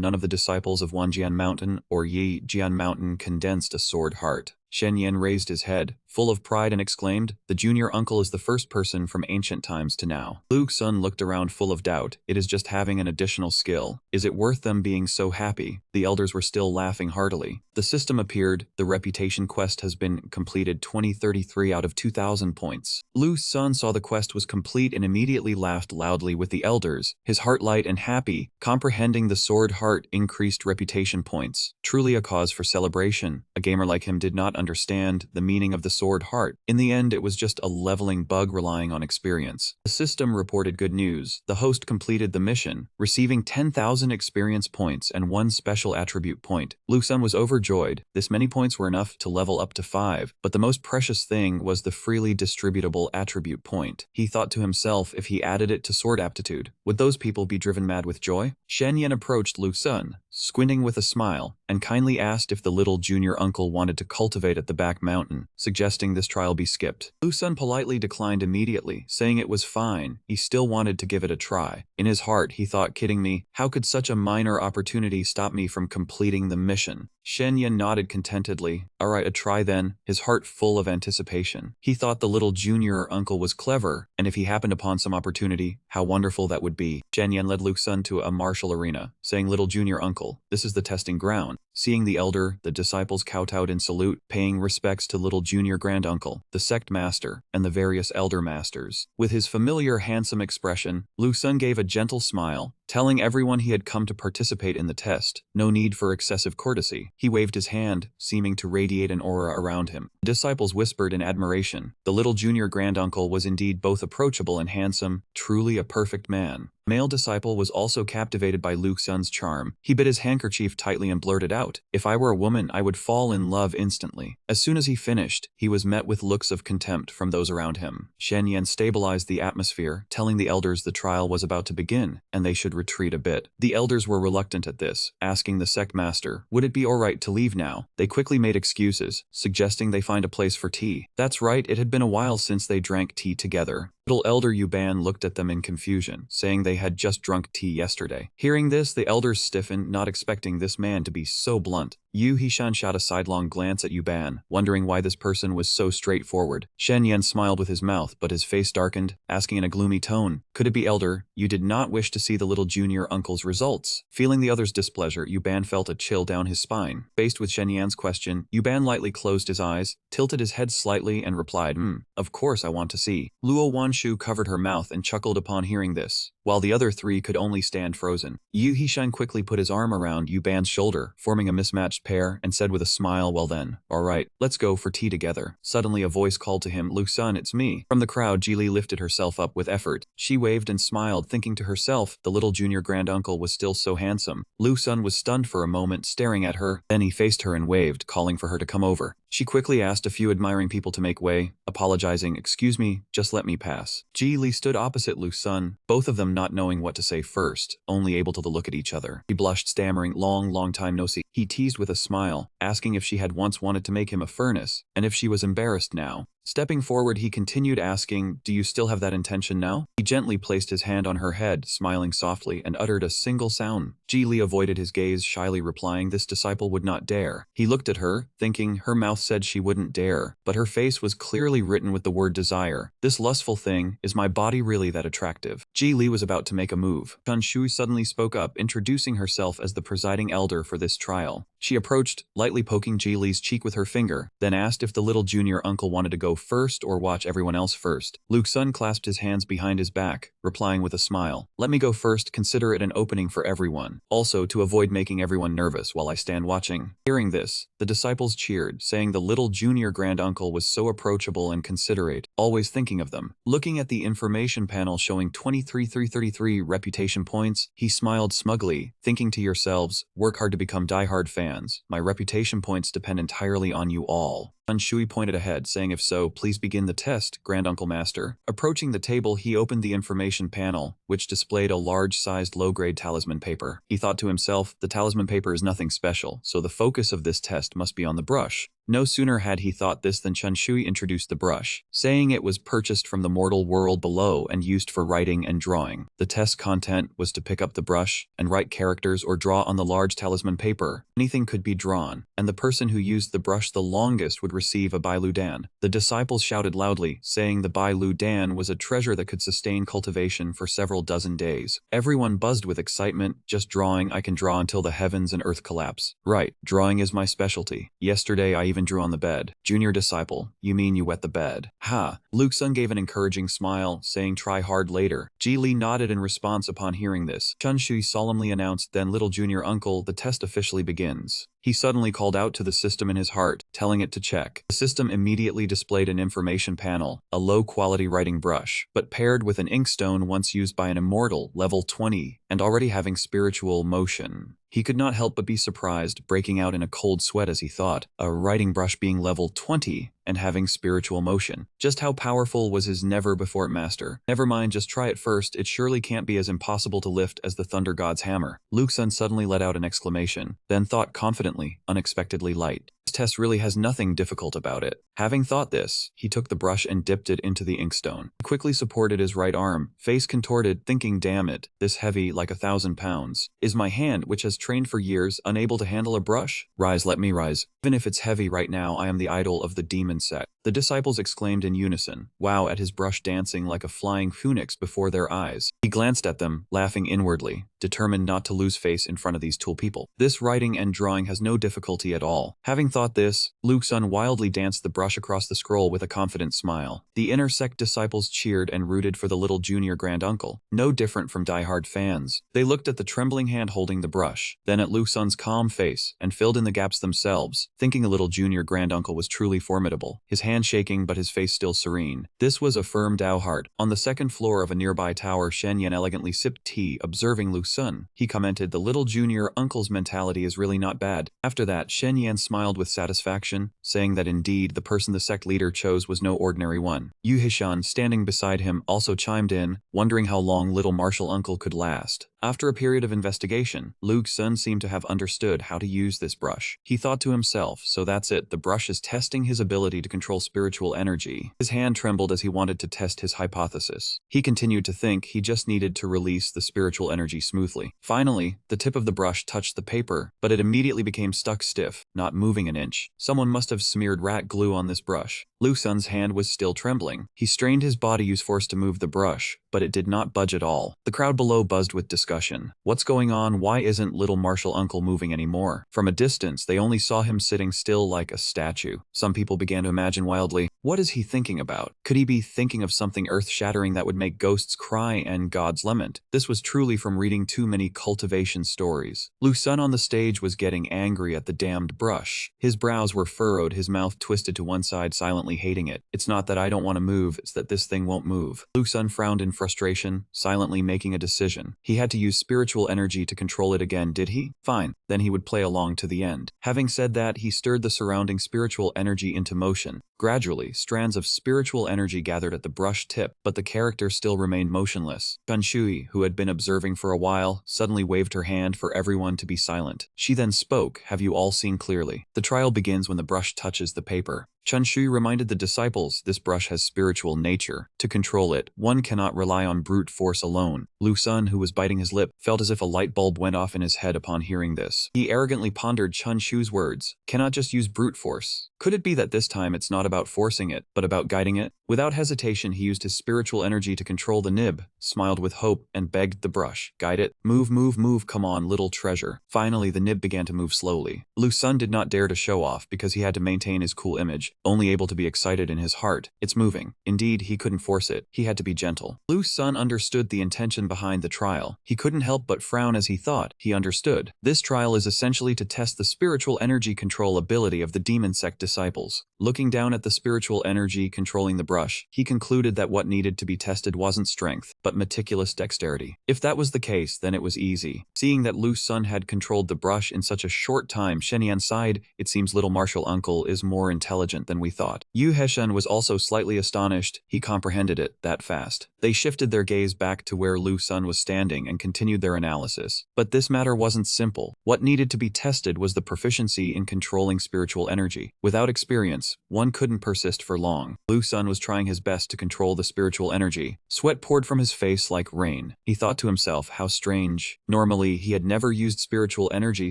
none of the disciples of Wanjian Mountain or Yi Jian Mountain condensed a sword heart." Shen Yan raised his head, full of pride, and exclaimed, "The junior uncle is the first person from ancient times to now." Lu Sun looked around full of doubt. It is just having an additional skill. Is it worth them being so happy? The elders were still laughing heartily. The system appeared. The reputation quest has been completed, 2033 out of 2000 points. Lu Sun saw the quest was complete and immediately laughed loudly with the elders, his heart light and happy. Comprehending the sword heart increased reputation points. Truly a cause for celebration. A gamer like him did not understand the meaning of the sword heart. In the end, it was just a leveling bug relying on experience. The system reported good news. The host completed the mission, receiving 10,000 experience points and 1 special attribute point. Lu Sun was overjoyed. This many points were enough to level up to 5, but the most precious thing was the freely distributable attribute point. He thought to himself, if he added it to sword aptitude, would those people be driven mad with joy? Shen Yan approached Lu Sun, squinting with a smile, and kindly asked if the little junior uncle wanted to cultivate at the back mountain, suggesting this trial be skipped. Lu Sun politely declined immediately, saying it was fine. He still wanted to give it a try. In his heart, he thought, kidding me, how could such a minor opportunity stop me from completing the mission? Shen Yan nodded contentedly. Alright, a try then, his heart full of anticipation. He thought the little junior uncle was clever, and if he happened upon some opportunity, how wonderful that would be. Shen Yan led Lu Sun to a martial arena, saying, "Little junior uncle, this is the testing ground." Seeing the elder, the disciples kowtowed in salute, paying respects to little junior granduncle, the sect master, and the various elder masters. With his familiar handsome expression, Lu Sun gave a gentle smile, telling everyone he had come to participate in the test. No need for excessive courtesy. He waved his hand, seeming to radiate an aura around him. The disciples whispered in admiration. The little junior granduncle was indeed both approachable and handsome, truly a perfect man. Male disciple was also captivated by Lu Sun's charm. He bit his handkerchief tightly and blurted out, "If I were a woman, I would fall in love instantly." As soon as he finished, he was met with looks of contempt from those around him. Shen Yan stabilized the atmosphere, telling the elders the trial was about to begin, and they should retreat a bit. The elders were reluctant at this, asking the sect master, would it be alright to leave now? They quickly made excuses, suggesting they find a place for tea. That's right, it had been a while since they drank tea together. Little elder Yuban looked at them in confusion, saying they had just drunk tea yesterday. Hearing this, the elders stiffened, not expecting this man to be so blunt. Yu Hishan shot a sidelong glance at Yuban, wondering why this person was so straightforward. Shen Yan smiled with his mouth, but his face darkened, asking in a gloomy tone, "Could it be, elder, you did not wish to see the little junior uncle's results?" Feeling the other's displeasure, Yuban felt a chill down his spine. Faced with Shen Yan's question, Yuban lightly closed his eyes, tilted his head slightly, and replied, "Of course I want to see." Luo Wanshu covered her mouth and chuckled upon hearing this, while the other three could only stand frozen. Yu Hishan quickly put his arm around Yuban's shoulder, forming a mismatched pair, and said with a smile, "Well then, alright, let's go for tea together." Suddenly a voice called to him, "Lu Sun, it's me." From the crowd, Ji Li lifted herself up with effort. She waved and smiled, thinking to herself, the little junior granduncle was still so handsome. Lu Sun was stunned for a moment, staring at her, then he faced her and waved, calling for her to come over. She quickly asked a few admiring people to make way, apologizing, "Excuse me, just let me pass." Ji Li stood opposite Lu Sun, both of them not knowing what to say first, only able to look at each other. He blushed, stammering, long time no see." He teased with a smile, asking if she had once wanted to make him a furnace, and if she was embarrassed now. Stepping forward, he continued asking, "Do you still have that intention now?" He gently placed his hand on her head, smiling softly, and uttered a single sound. Ji Li avoided his gaze, shyly replying, "This disciple would not dare." He looked at her, thinking her mouth said she wouldn't dare, but her face was clearly written with the word desire. "This lustful thing, is my body really that attractive?" Ji Li was about to make a move. Chun Shui suddenly spoke up, introducing herself as the presiding elder for this trial. She approached, lightly poking Ji Li's cheek with her finger, then asked if the little junior uncle wanted to go first or watch everyone else first. Luke Sun clasped his hands behind his back, replying with a smile, "Let me go first, consider it an opening for everyone. Also, to avoid making everyone nervous while I stand watching." Hearing this, the disciples cheered, saying the little junior granduncle was so approachable and considerate, always thinking of them. Looking at the information panel showing 23,333 reputation points, he smiled smugly, thinking to yourselves, "Work hard to become die-hard fans. My reputation points depend entirely on you all." Chun Shui pointed ahead, saying, "If so, please begin the test, Granduncle Master." Approaching the table, he opened the information panel, which displayed a large-sized low-grade talisman paper. He thought to himself, the talisman paper is nothing special, so the focus of this test must be on the brush. No sooner had he thought this than Chun Shui introduced the brush, saying it was purchased from the mortal world below and used for writing and drawing. The test content was to pick up the brush and write characters or draw on the large talisman paper. Anything could be drawn, and the person who used the brush the longest would receive a Bailu Dan. The disciples shouted loudly, saying the Bailu Dan was a treasure that could sustain cultivation for several dozen days. Everyone buzzed with excitement. "Just drawing, I can draw until the heavens and earth collapse." "Right, drawing is my specialty. Yesterday I even drew on the bed." "Junior disciple, you mean you wet the bed?" "Ha!" Luke Sun gave an encouraging smile, saying try hard later. Ji Li nodded in response upon hearing this. Chun Shui solemnly announced, "Then little junior uncle, the test officially begins." He suddenly called out to the system in his heart, telling it to check. The system immediately displayed an information panel, a low-quality writing brush, but paired with an inkstone once used by an immortal, level 20, and already having spiritual motion. He could not help but be surprised, breaking out in a cold sweat as he thought, a writing brush being level 20 and having spiritual motion. Just how powerful was his never-before master? "Never mind, just try it first. It surely can't be as impossible to lift as the Thunder God's hammer." Luke Sun suddenly let out an exclamation, then thought confidently, "Unexpectedly light. This test really has nothing difficult about it." Having thought this, he took the brush and dipped it into the inkstone. He quickly supported his right arm, face contorted, thinking, "Damn it, this heavy like 1,000 pounds. Is my hand, which has trained for years, unable to handle a brush? Rise, let me rise. Even if it's heavy right now, I am the idol of the demon set." The disciples exclaimed in unison, "Wow," at his brush dancing like a flying phoenix before their eyes. He glanced at them, laughing inwardly, determined not to lose face in front of these tool people. This writing and drawing has no difficulty at all. Having thought this, Luke Sun wildly danced the brush across the scroll with a confident smile. The inner sect disciples cheered and rooted for the little junior granduncle, no different from die-hard fans. They looked at the trembling hand holding the brush, then at Luke Sun's calm face, and filled in the gaps themselves, thinking the little junior granduncle was truly formidable, his hand shaking but his face still serene. This was a firm Dao heart. On the second floor of a nearby tower, Shen Yan elegantly sipped tea, observing Luke Sun. He commented, "The little junior uncle's mentality is really not bad." After that, Shen Yan smiled with satisfaction, saying that indeed the person the sect leader chose was no ordinary one. Yu Hishan, standing beside him, also chimed in, wondering how long little martial uncle could last. After a period of investigation, Luke Sun seemed to have understood how to use this brush. He thought to himself, so that's it, the brush is testing his ability to control spiritual energy. His hand trembled as he wanted to test his hypothesis. He continued to think he just needed to release the spiritual energy smoothly. Finally, the tip of the brush touched the paper, but it immediately became stuck stiff, not moving an inch. Someone must have smeared rat glue on this brush. Luke Sun's hand was still trembling. He strained his body, used force to move the brush, but it did not budge at all. The crowd below buzzed with discussion. What's going on? Why isn't little martial uncle moving anymore? From a distance, they only saw him sitting still like a statue. Some people began to imagine wildly, what is he thinking about? Could he be thinking of something earth-shattering that would make ghosts cry and gods lament? This was truly from reading too many cultivation stories. Luke Sun on the stage was getting angry at the damned brush. His brows were furrowed, his mouth twisted to one side, silently hating it. "It's not that I don't want to move, it's that this thing won't move." Luke Sun frowned in frustration, silently making a decision. He had to use spiritual energy to control it again, did he? Fine, then he would play along to the end. Having said that, he stirred the surrounding spiritual energy into motion. Gradually, strands of spiritual energy gathered at the brush tip, but the character still remained motionless. Chun Shui, who had been observing for a while, suddenly waved her hand for everyone to be silent. She then spoke, "Have you all seen clearly? The trial begins when the brush touches the paper." Chun Shui reminded the disciples, this brush has spiritual nature. To control it, one cannot rely on brute force alone. Lu Sun, who was biting his lip, felt as if a light bulb went off in his head upon hearing this. He arrogantly pondered Chun Shu's words. Cannot just use brute force. Could it be that this time it's not about forcing it, but about guiding it? Without hesitation, he used his spiritual energy to control the nib, smiled with hope, and begged the brush. Guide it. Move, move, move, come on, little treasure. Finally, the nib began to move slowly. Lu Sun did not dare to show off because he had to maintain his cool image, only able to be excited in his heart. It's moving. Indeed, he couldn't force it. He had to be gentle. Lu Sun understood the intention behind the trial. He couldn't help but frown as he thought. He understood. This trial is essentially to test the spiritual energy control ability of the demon sect disciples. Looking down at the spiritual energy controlling the brush, he concluded that what needed to be tested wasn't strength, but meticulous dexterity. If that was the case, then it was easy. Seeing that Lu Sun had controlled the brush in such a short time, Shenyan sighed. It seems little martial uncle is more intelligent than we thought. Yu Heshan was also slightly astonished. He comprehended it that fast. They shifted their gaze back to where Lu Sun was standing and continued their analysis. But this matter wasn't simple. What needed to be tested was the proficiency in controlling spiritual energy. Without experience, one couldn't persist for long. Lu Sun was trying his best to control the spiritual energy. Sweat poured from his face like rain. He thought to himself, how strange. Normally, he had never used spiritual energy,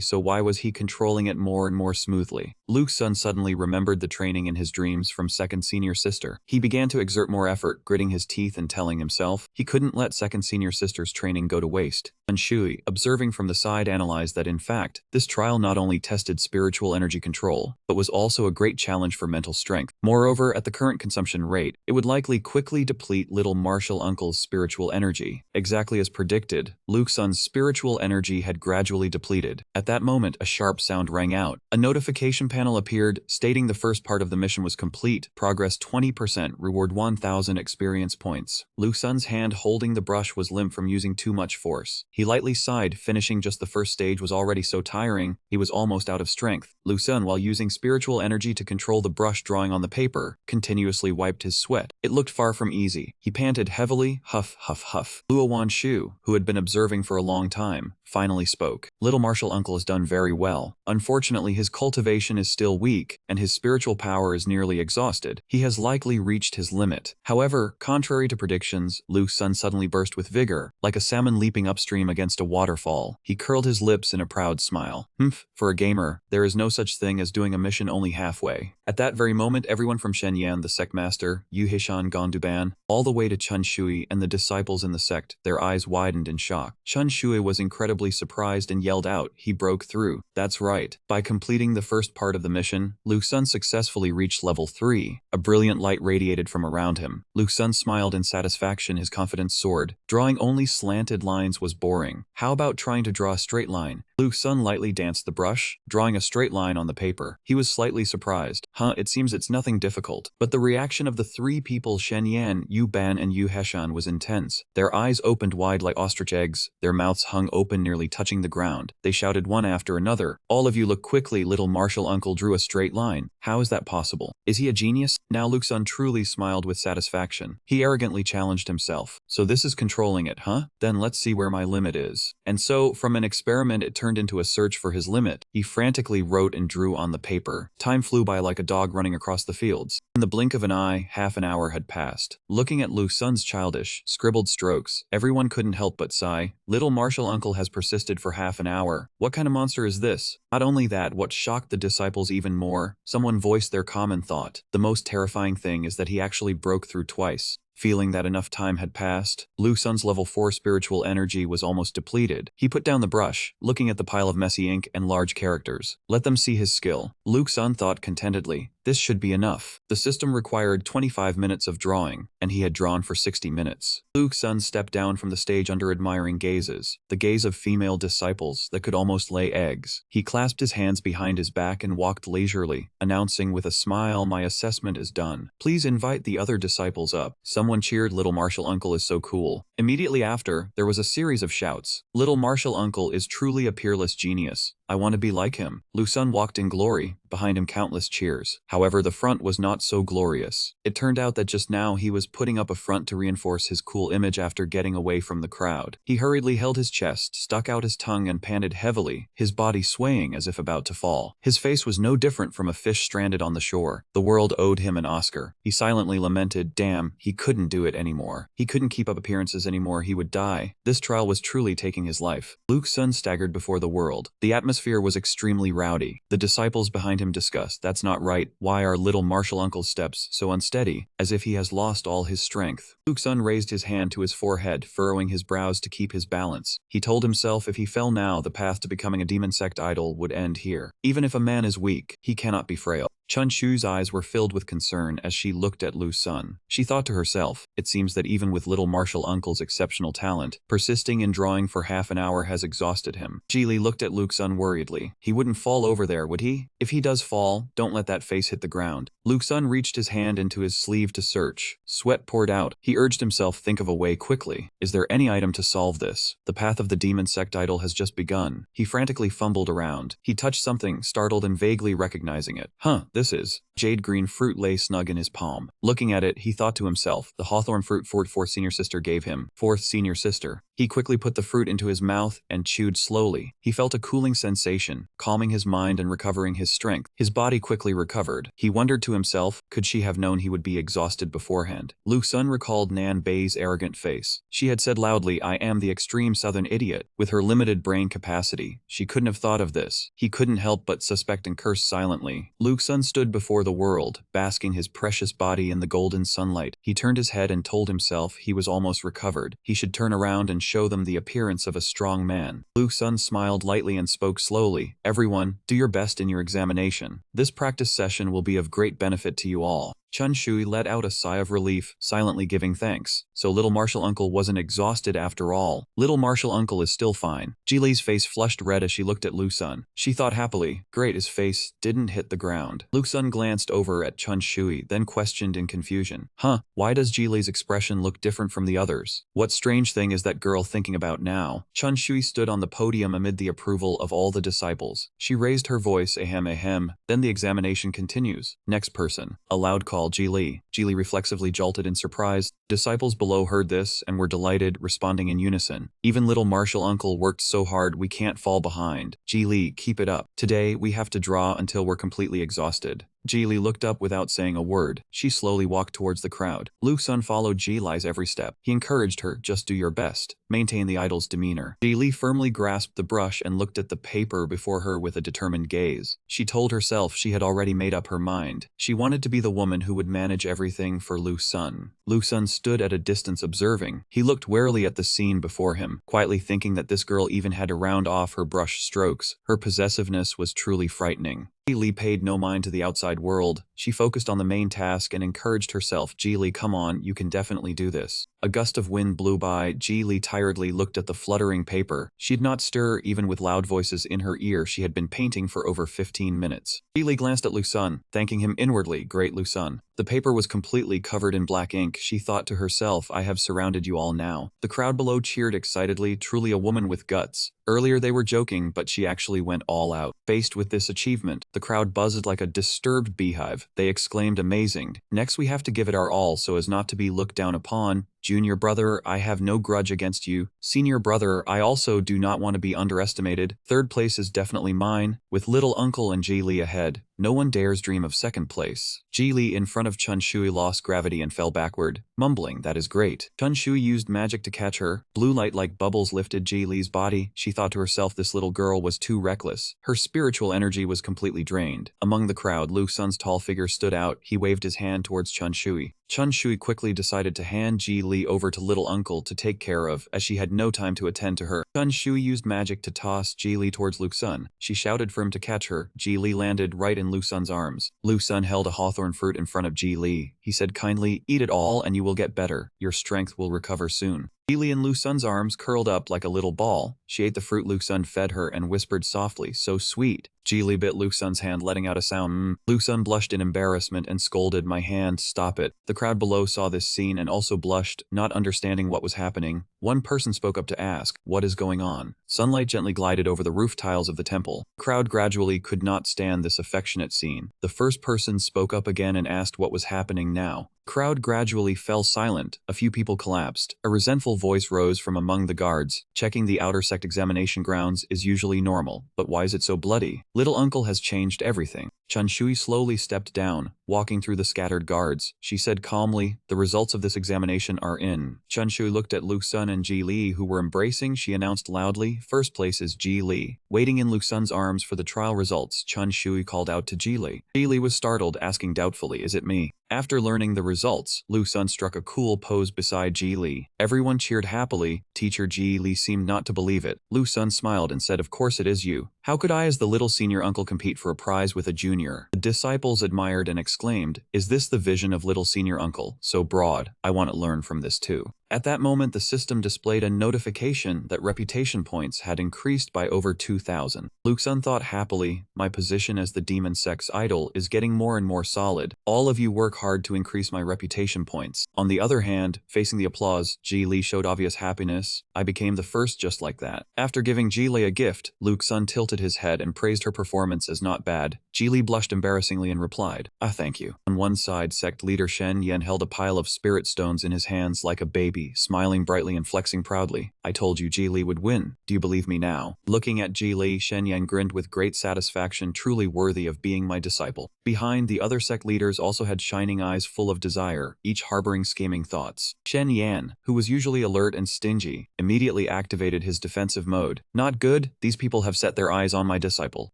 so why was he controlling it more and more smoothly? Lu Sun suddenly remembered the training in his dreams from second senior sister. He began to exert more effort, gritting his teeth and telling himself he couldn't let second senior sister's training go to waste. Chun Shui, observing from the side, analyzed that in fact, this trial not only tested spiritual energy control, but was also a great challenge for mental strength. Moreover, at the current consumption rate, it would likely quickly deplete little martial uncle's spiritual energy. Exactly as predicted, Lu Sun's spiritual energy had gradually depleted. At that moment, a sharp sound rang out. A notification panel appeared, stating the first part of the mission was complete. Progress 20%, reward 1,000 experience points. Lu Sun's hand holding the brush was limp from using too much force. He lightly sighed. Finishing just the first stage was already so tiring, he was almost out of strength. Lu Sun, while using spiritual energy to control the brush drawing on the paper, continuously wiped his sweat. It looked far from easy. He panted heavily, huff, huff, huff. Luo Wanshu, who had been observing for a long time, finally spoke. Little martial uncle has done very well. Unfortunately, his cultivation is still weak, and his spiritual power is nearly exhausted. He has likely reached his limit. However, contrary to predictions, Lu Sun suddenly burst with vigor, like a salmon leaping upstream against a waterfall. He curled his lips in a proud smile. Humph, for a gamer, there is no such thing as doing a mission only halfway. At that very moment, everyone from Shenyan, the sect master, Yu Hishan Gonduban, all the way to Chun Shui and the disciples in the sect, their eyes widened in shock. Chun Shui was incredibly surprised and yelled out. He broke through. That's right. By completing the first part of the mission, Lu Sun successfully reached level 3. A brilliant light radiated from around him. Lu Sun smiled in satisfaction. His confidence soared. Drawing only slanted lines was boring. How about trying to draw a straight line? Lu Sun lightly danced the brush, drawing a straight line on the paper. He was slightly surprised. It seems it's nothing difficult. But the reaction of the three people, Shen Yan, Yu Ban, and Yu Heshan, was intense. Their eyes opened wide like ostrich eggs. Their mouths hung open, nearly touching the ground. They shouted one after another. All of you look quickly. Little martial uncle drew a straight line. How is that possible? Is he a genius? Now Lu Sun truly smiled with satisfaction. He arrogantly challenged himself. So this is controlling it, huh? Then let's see where my limit is. And so, from an experiment, it turned into a search for his limit. He frantically wrote and drew on the paper. Time flew by like a dog running across the fields. In the blink of an eye, half an hour had passed. Looking at Lu Sun's childish, scribbled strokes, everyone couldn't help but sigh. Little martial uncle has persisted for half an hour. What kind of monster is this? Not only that, what shocked the disciples even more, someone voiced their common thought. The most terrifying thing is that he actually broke through twice. Feeling that enough time had passed, Lu Sun's level 4 spiritual energy was almost depleted. He put down the brush, looking at the pile of messy ink and large characters. Let them see his skill. Lu Sun thought contentedly. This should be enough. The system required 25 minutes of drawing, and he had drawn for 60 minutes. Lu Sun stepped down from the stage under admiring gazes, the gaze of female disciples that could almost lay eggs. He clasped his hands behind his back and walked leisurely, announcing with a smile, "My assessment is done. Please invite the other disciples up." Someone cheered, "Little martial uncle is so cool." Immediately after, there was a series of shouts. Little martial uncle is truly a peerless genius. I want to be like him. Lu Sun walked in glory, behind him countless cheers. However, the front was not so glorious. It turned out that just now he was putting up a front to reinforce his cool image after getting away from the crowd. He hurriedly held his chest, stuck out his tongue and panted heavily, his body swaying as if about to fall. His face was no different from a fish stranded on the shore. The world owed him an Oscar. He silently lamented, damn, he couldn't do it anymore. He couldn't keep up appearances anymore, he would die. This trial was truly taking his life. Lu Sun staggered before the world. The atmosphere was extremely rowdy. The disciples behind him discussed, that's not right, why are little martial uncle's steps so unsteady, as if he has lost all his strength. Lu Sun raised his hand to his forehead, furrowing his brows to keep his balance. He told himself if he fell now, the path to becoming a demon sect idol would end here. Even if a man is weak, he cannot be frail. Chun Shu's eyes were filled with concern as she looked at Lu Sun. She thought to herself, it seems that even with little martial uncle's exceptional talent, persisting in drawing for half an hour has exhausted him. Ji Li looked at Lu Sun worriedly. He wouldn't fall over there, would he? If he does fall, don't let that face hit the ground. Lu Sun reached his hand into his sleeve to search. Sweat poured out. He urged himself think of a way quickly. Is there any item to solve this? The path of the demon sect idol has just begun. He frantically fumbled around. He touched something, startled and vaguely recognizing it. This is. Jade green fruit lay snug in his palm. Looking at it, he thought to himself, the hawthorn fruit fourth senior sister gave him. Fourth senior sister. He quickly put the fruit into his mouth and chewed slowly. He felt a cooling sensation, calming his mind and recovering his strength. His body quickly recovered. He wondered to himself, could she have known he would be exhausted beforehand? Lu Sun recalled Nan Bei's arrogant face. She had said loudly, I am the extreme southern idiot. With her limited brain capacity, she couldn't have thought of this. He couldn't help but suspect and curse silently. Lu Sun stood before the world, basking his precious body in the golden sunlight. He turned his head and told himself he was almost recovered. He should turn around and show them the appearance of a strong man. Lu Sun smiled lightly and spoke slowly. Everyone, do your best in your examination. This practice session will be of great benefit to you all. Chun Shui let out a sigh of relief, silently giving thanks. So little martial uncle wasn't exhausted after all. Little martial uncle is still fine. Ji Li's face flushed red as she looked at Lu Sun. She thought happily, great, his face didn't hit the ground. Lu Sun glanced over at Chun Shui, then questioned in confusion. Why does Ji Li's expression look different from the others? What strange thing is that girl thinking about now? Chun Shui stood on the podium amid the approval of all the disciples. She raised her voice, ahem, then the examination continues. Next person. A loud call. Ji Li. Ji Li reflexively jolted in surprise. Disciples below heard this and were delighted, responding in unison. Even little martial uncle worked so hard we can't fall behind. Ji Li, keep it up. Today, we have to draw until we're completely exhausted. Ji Li looked up without saying a word. She slowly walked towards the crowd. Lu Sun followed Ji Li's every step. He encouraged her, just do your best. Maintain the idol's demeanor. Ji Li firmly grasped the brush and looked at the paper before her with a determined gaze. She told herself she had already made up her mind. She wanted to be the woman who would manage everything for Lu Sun. Lu Sun stood at a distance observing. He looked warily at the scene before him, quietly thinking that this girl even had to round off her brush strokes. Her possessiveness was truly frightening. Ji Li paid no mind to the outside world. She focused on the main task and encouraged herself. Ji Li, come on, you can definitely do this. A gust of wind blew by. Ji Li tiredly looked at the fluttering paper. She did not stir even with loud voices in her ear. She had been painting for over 15 minutes. Ji Li glanced at Lu Sun, thanking him inwardly. Great, Lu Sun. The paper was completely covered in black ink. She thought to herself, I have surrounded you all now. The crowd below cheered excitedly, truly a woman with guts. Earlier they were joking, but she actually went all out. Faced with this achievement, the crowd buzzed like a disturbed beehive. They exclaimed, amazing. Next we have to give it our all so as not to be looked down upon. Junior brother, I have no grudge against you. Senior brother, I also do not want to be underestimated. Third place is definitely mine. With little uncle and Ji Li ahead, no one dares dream of second place. Ji Li in front of Chun Shui lost gravity and fell backward, mumbling, that is great. Chun Shui used magic to catch her. Blue light like bubbles lifted Ji Li's body. She thought to herself this little girl was too reckless. Her spiritual energy was completely drained. Among the crowd, Lu Sun's tall figure stood out. He waved his hand towards Chun Shui. Chun Shui quickly decided to hand Ji Li over to little uncle to take care of, as she had no time to attend to her. Chun Shui used magic to toss Ji Li towards Lu Sun. She shouted for him to catch her. Ji Li landed right in Lu Sun's arms. Lu Sun held a hawthorn fruit in front of Ji Li. He said kindly, eat it all and you will get better. Your strength will recover soon. Ji Li in Lu Sun's arms curled up like a little ball. She ate the fruit Lu Sun fed her and whispered softly, so sweet. Ji Li bit Lu Sun's hand, letting out a sound. Lu Sun blushed in embarrassment and scolded, my hand, stop it. The crowd below saw this scene and also blushed, not understanding what was happening. One person spoke up to ask, "What is going on?" Sunlight gently glided over the roof tiles of the temple. The crowd gradually could not stand this affectionate scene. The first person spoke up again and asked what was happening now. Crowd gradually fell silent. A few people collapsed. A resentful voice rose from among the guards. Checking the outer sect examination grounds is usually normal, but why is it so bloody? Little uncle has changed everything. Chanshui slowly stepped down, walking through the scattered guards. She said calmly, "The results of this examination are in." Chanshui looked at Lu Sun and Ji Li, who were embracing. She announced loudly, "First place is Ji Li." Waiting in Lu Sun's arms for the trial results, Chanshui called out to Ji Li. Ji Li was startled, asking doubtfully, "Is it me?" After learning the results, Lu Sun struck a cool pose beside Ji Li. Everyone cheered happily. Teacher Ji Li seemed not to believe it. Lu Sun smiled and said, "Of course it is you. How could I as the little senior uncle compete for a prize with a junior?" The disciples admired and exclaimed, "Is this the vision of little senior uncle? So broad. I want to learn from this too." At that moment, the system displayed a notification that reputation points had increased by over 2,000. Lu Sun thought happily, "My position as the demon sect's idol is getting more and more solid. All of you work hard to increase my reputation points." On the other hand, facing the applause, Ji Li showed obvious happiness. "I became the first just like that." After giving Ji Li a gift, Lu Sun tilted his head and praised her performance as not bad. Ji Li blushed embarrassingly and replied, "Ah, thank you." On one side, sect leader Shen Yan held a pile of spirit stones in his hands like a baby, smiling brightly and flexing proudly. "I told you Ji Li would win. Do you believe me now?" Looking at Ji Li, Shen Yan grinned with great satisfaction, truly worthy of being my disciple. Behind, the other sect leaders also had shining eyes full of desire, each harboring scheming thoughts. Shen Yan, who was usually alert and stingy, immediately activated his defensive mode. "Not good. These people have set their eyes on my disciple.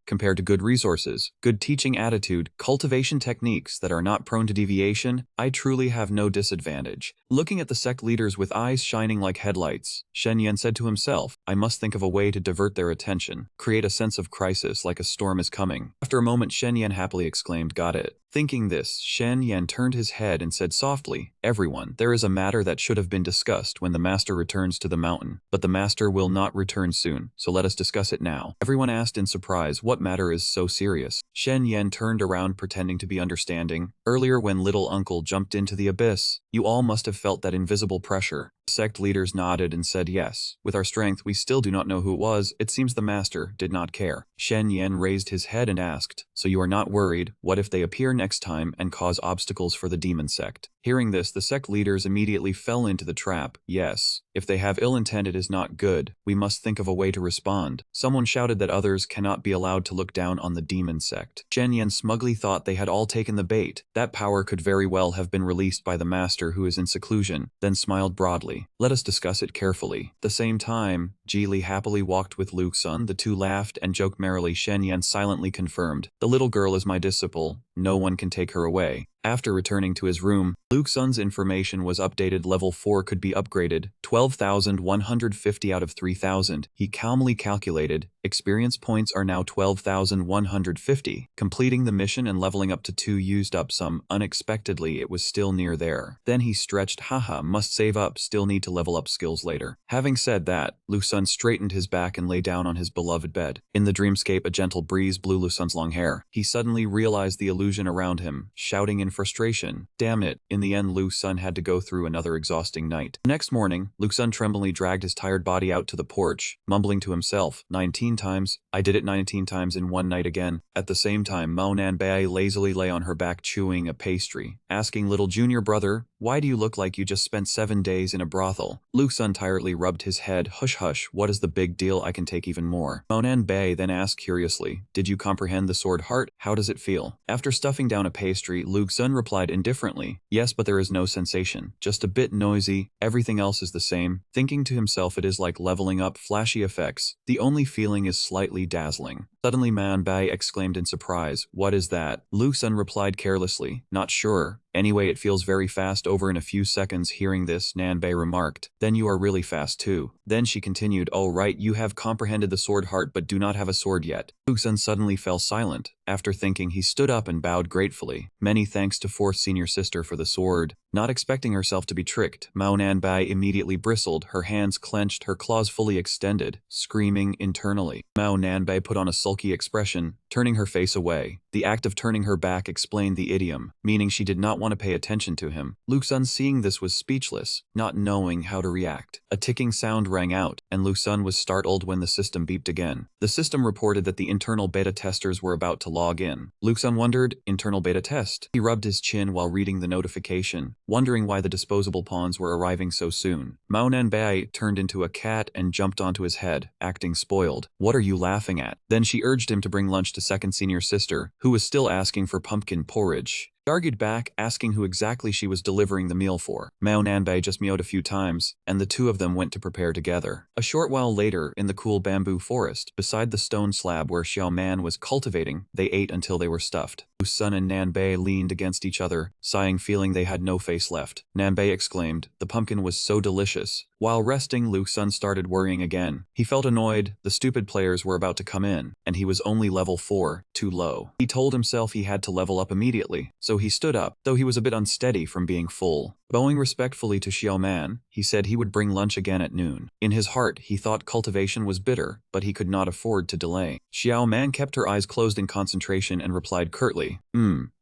Compared to good resources, good teaching attitude, cultivation techniques that are not prone to deviation, I truly have no disadvantage." Looking at the sect leaders with eyes shining like headlights, Shen Yan said to himself, "I must think of a way to divert their attention, create a sense of crisis like a storm is coming." After a moment, Shen Yan happily exclaimed, "Got it." Thinking this, Shen Yan turned his head and said softly, "Everyone, there is a matter that should have been discussed when the master returns to the mountain, but the master will not return soon, so let us discuss it now." Everyone asked in surprise, "What matter is so serious?" Shen Yan turned around pretending to be understanding. "Earlier when little uncle jumped into the abyss, you all must have felt that invisible pressure." Sect leaders nodded and said yes. "With our strength, we still do not know who it was. It seems the master did not care." Shen Yan raised his head and asked, "So you are not worried? What if they appear next time and cause obstacles for the demon sect?" Hearing this, the sect leaders immediately fell into the trap. "Yes. If they have ill intent, it is not good. We must think of a way to respond." Someone shouted that others cannot be allowed to look down on the demon sect. Shen Yan smugly thought they had all taken the bait. That power could very well have been released by the master who is in seclusion, then smiled broadly. "Let us discuss it carefully." At the same time, Ji Li happily walked with Lu Sun. The two laughed and joked merrily. Shen Yan silently confirmed, "The little girl is my disciple. No one can take her away." After returning to his room, Lu Sun's information was updated. Level 4 could be upgraded, 12,150 out of 3,000. He calmly calculated, experience points are now 12,150. Completing the mission and leveling up to 2 used up some. Unexpectedly, it was still near there. Then he stretched, haha, must save up, still need to level up skills later. Having said that, Lu Sun straightened his back and lay down on his beloved bed. In the dreamscape, a gentle breeze blew Lu Sun's long hair. He suddenly realized the illusion around him, shouting in frustration, "Damn it." In the end, Lu Sun had to go through another exhausting night. The next morning, Lu Sun tremblingly dragged his tired body out to the porch, mumbling to himself, 19 times. I did it 19 times in one night again. At the same time, Mao Nanbai lazily lay on her back chewing a pastry, asking little junior brother, "Why do you look like you just spent 7 days in a brothel?" Lu Sun tiredly rubbed his head, "Hush hush, what is the big deal? I can take even more." Mao Nanbai then asked curiously, "Did you comprehend the sword heart? How does it feel?" After stuffing down a pastry, Lu Sun replied indifferently, "Yes, but there is no sensation. Just a bit noisy. Everything else is the same." Thinking to himself, it is like leveling up, flashy effects. The only feeling is slightly dazzling. Suddenly Manbai exclaimed in surprise, "What is that?" Lu Sun replied carelessly, "Not sure. Anyway, it feels very fast over in a few seconds." Hearing this, Nanbei remarked, "Then you are really fast too." Then she continued, "Oh right, you have comprehended the sword heart but do not have a sword yet." Lu Sun suddenly fell silent. After thinking, he stood up and bowed gratefully. "Many thanks to fourth senior sister for the sword." Not expecting herself to be tricked, Mao Nanbai immediately bristled, her hands clenched, her claws fully extended, screaming internally. Mao Nanbai put on a sulky expression, turning her face away. The act of turning her back explained the idiom, meaning she did not want to pay attention to him. Lu Xun, seeing this, was speechless, not knowing how to react. A ticking sound rang out, and Lu Xun was startled when the system beeped again. The system reported that the internal beta testers were about to log in. Lu Xun wondered, internal beta test? He rubbed his chin while reading the notification, wondering why the disposable pawns were arriving so soon. Mao Nanbai turned into a cat and jumped onto his head, acting spoiled. What are you laughing at? Then she urged him to bring lunch to second senior sister, who was still asking for pumpkin porridge. He argued back, asking who exactly she was delivering the meal for. Mao Nanbei just meowed a few times, and the two of them went to prepare together. A short while later, in the cool bamboo forest, beside the stone slab where Xiao Man was cultivating, they ate until they were stuffed. Lu Xun and Nanbei leaned against each other, sighing, feeling they had no face left. Nanbei exclaimed, the pumpkin was so delicious. While resting, Lu Xun started worrying again. He felt annoyed, the stupid players were about to come in, and he was only level 4, too low. He told himself he had to level up immediately, so he stood up, though he was a bit unsteady from being full. Bowing respectfully to Xiao Man, he said he would bring lunch again at noon. In his heart, he thought cultivation was bitter, but he could not afford to delay. Xiao Man kept her eyes closed in concentration and replied curtly,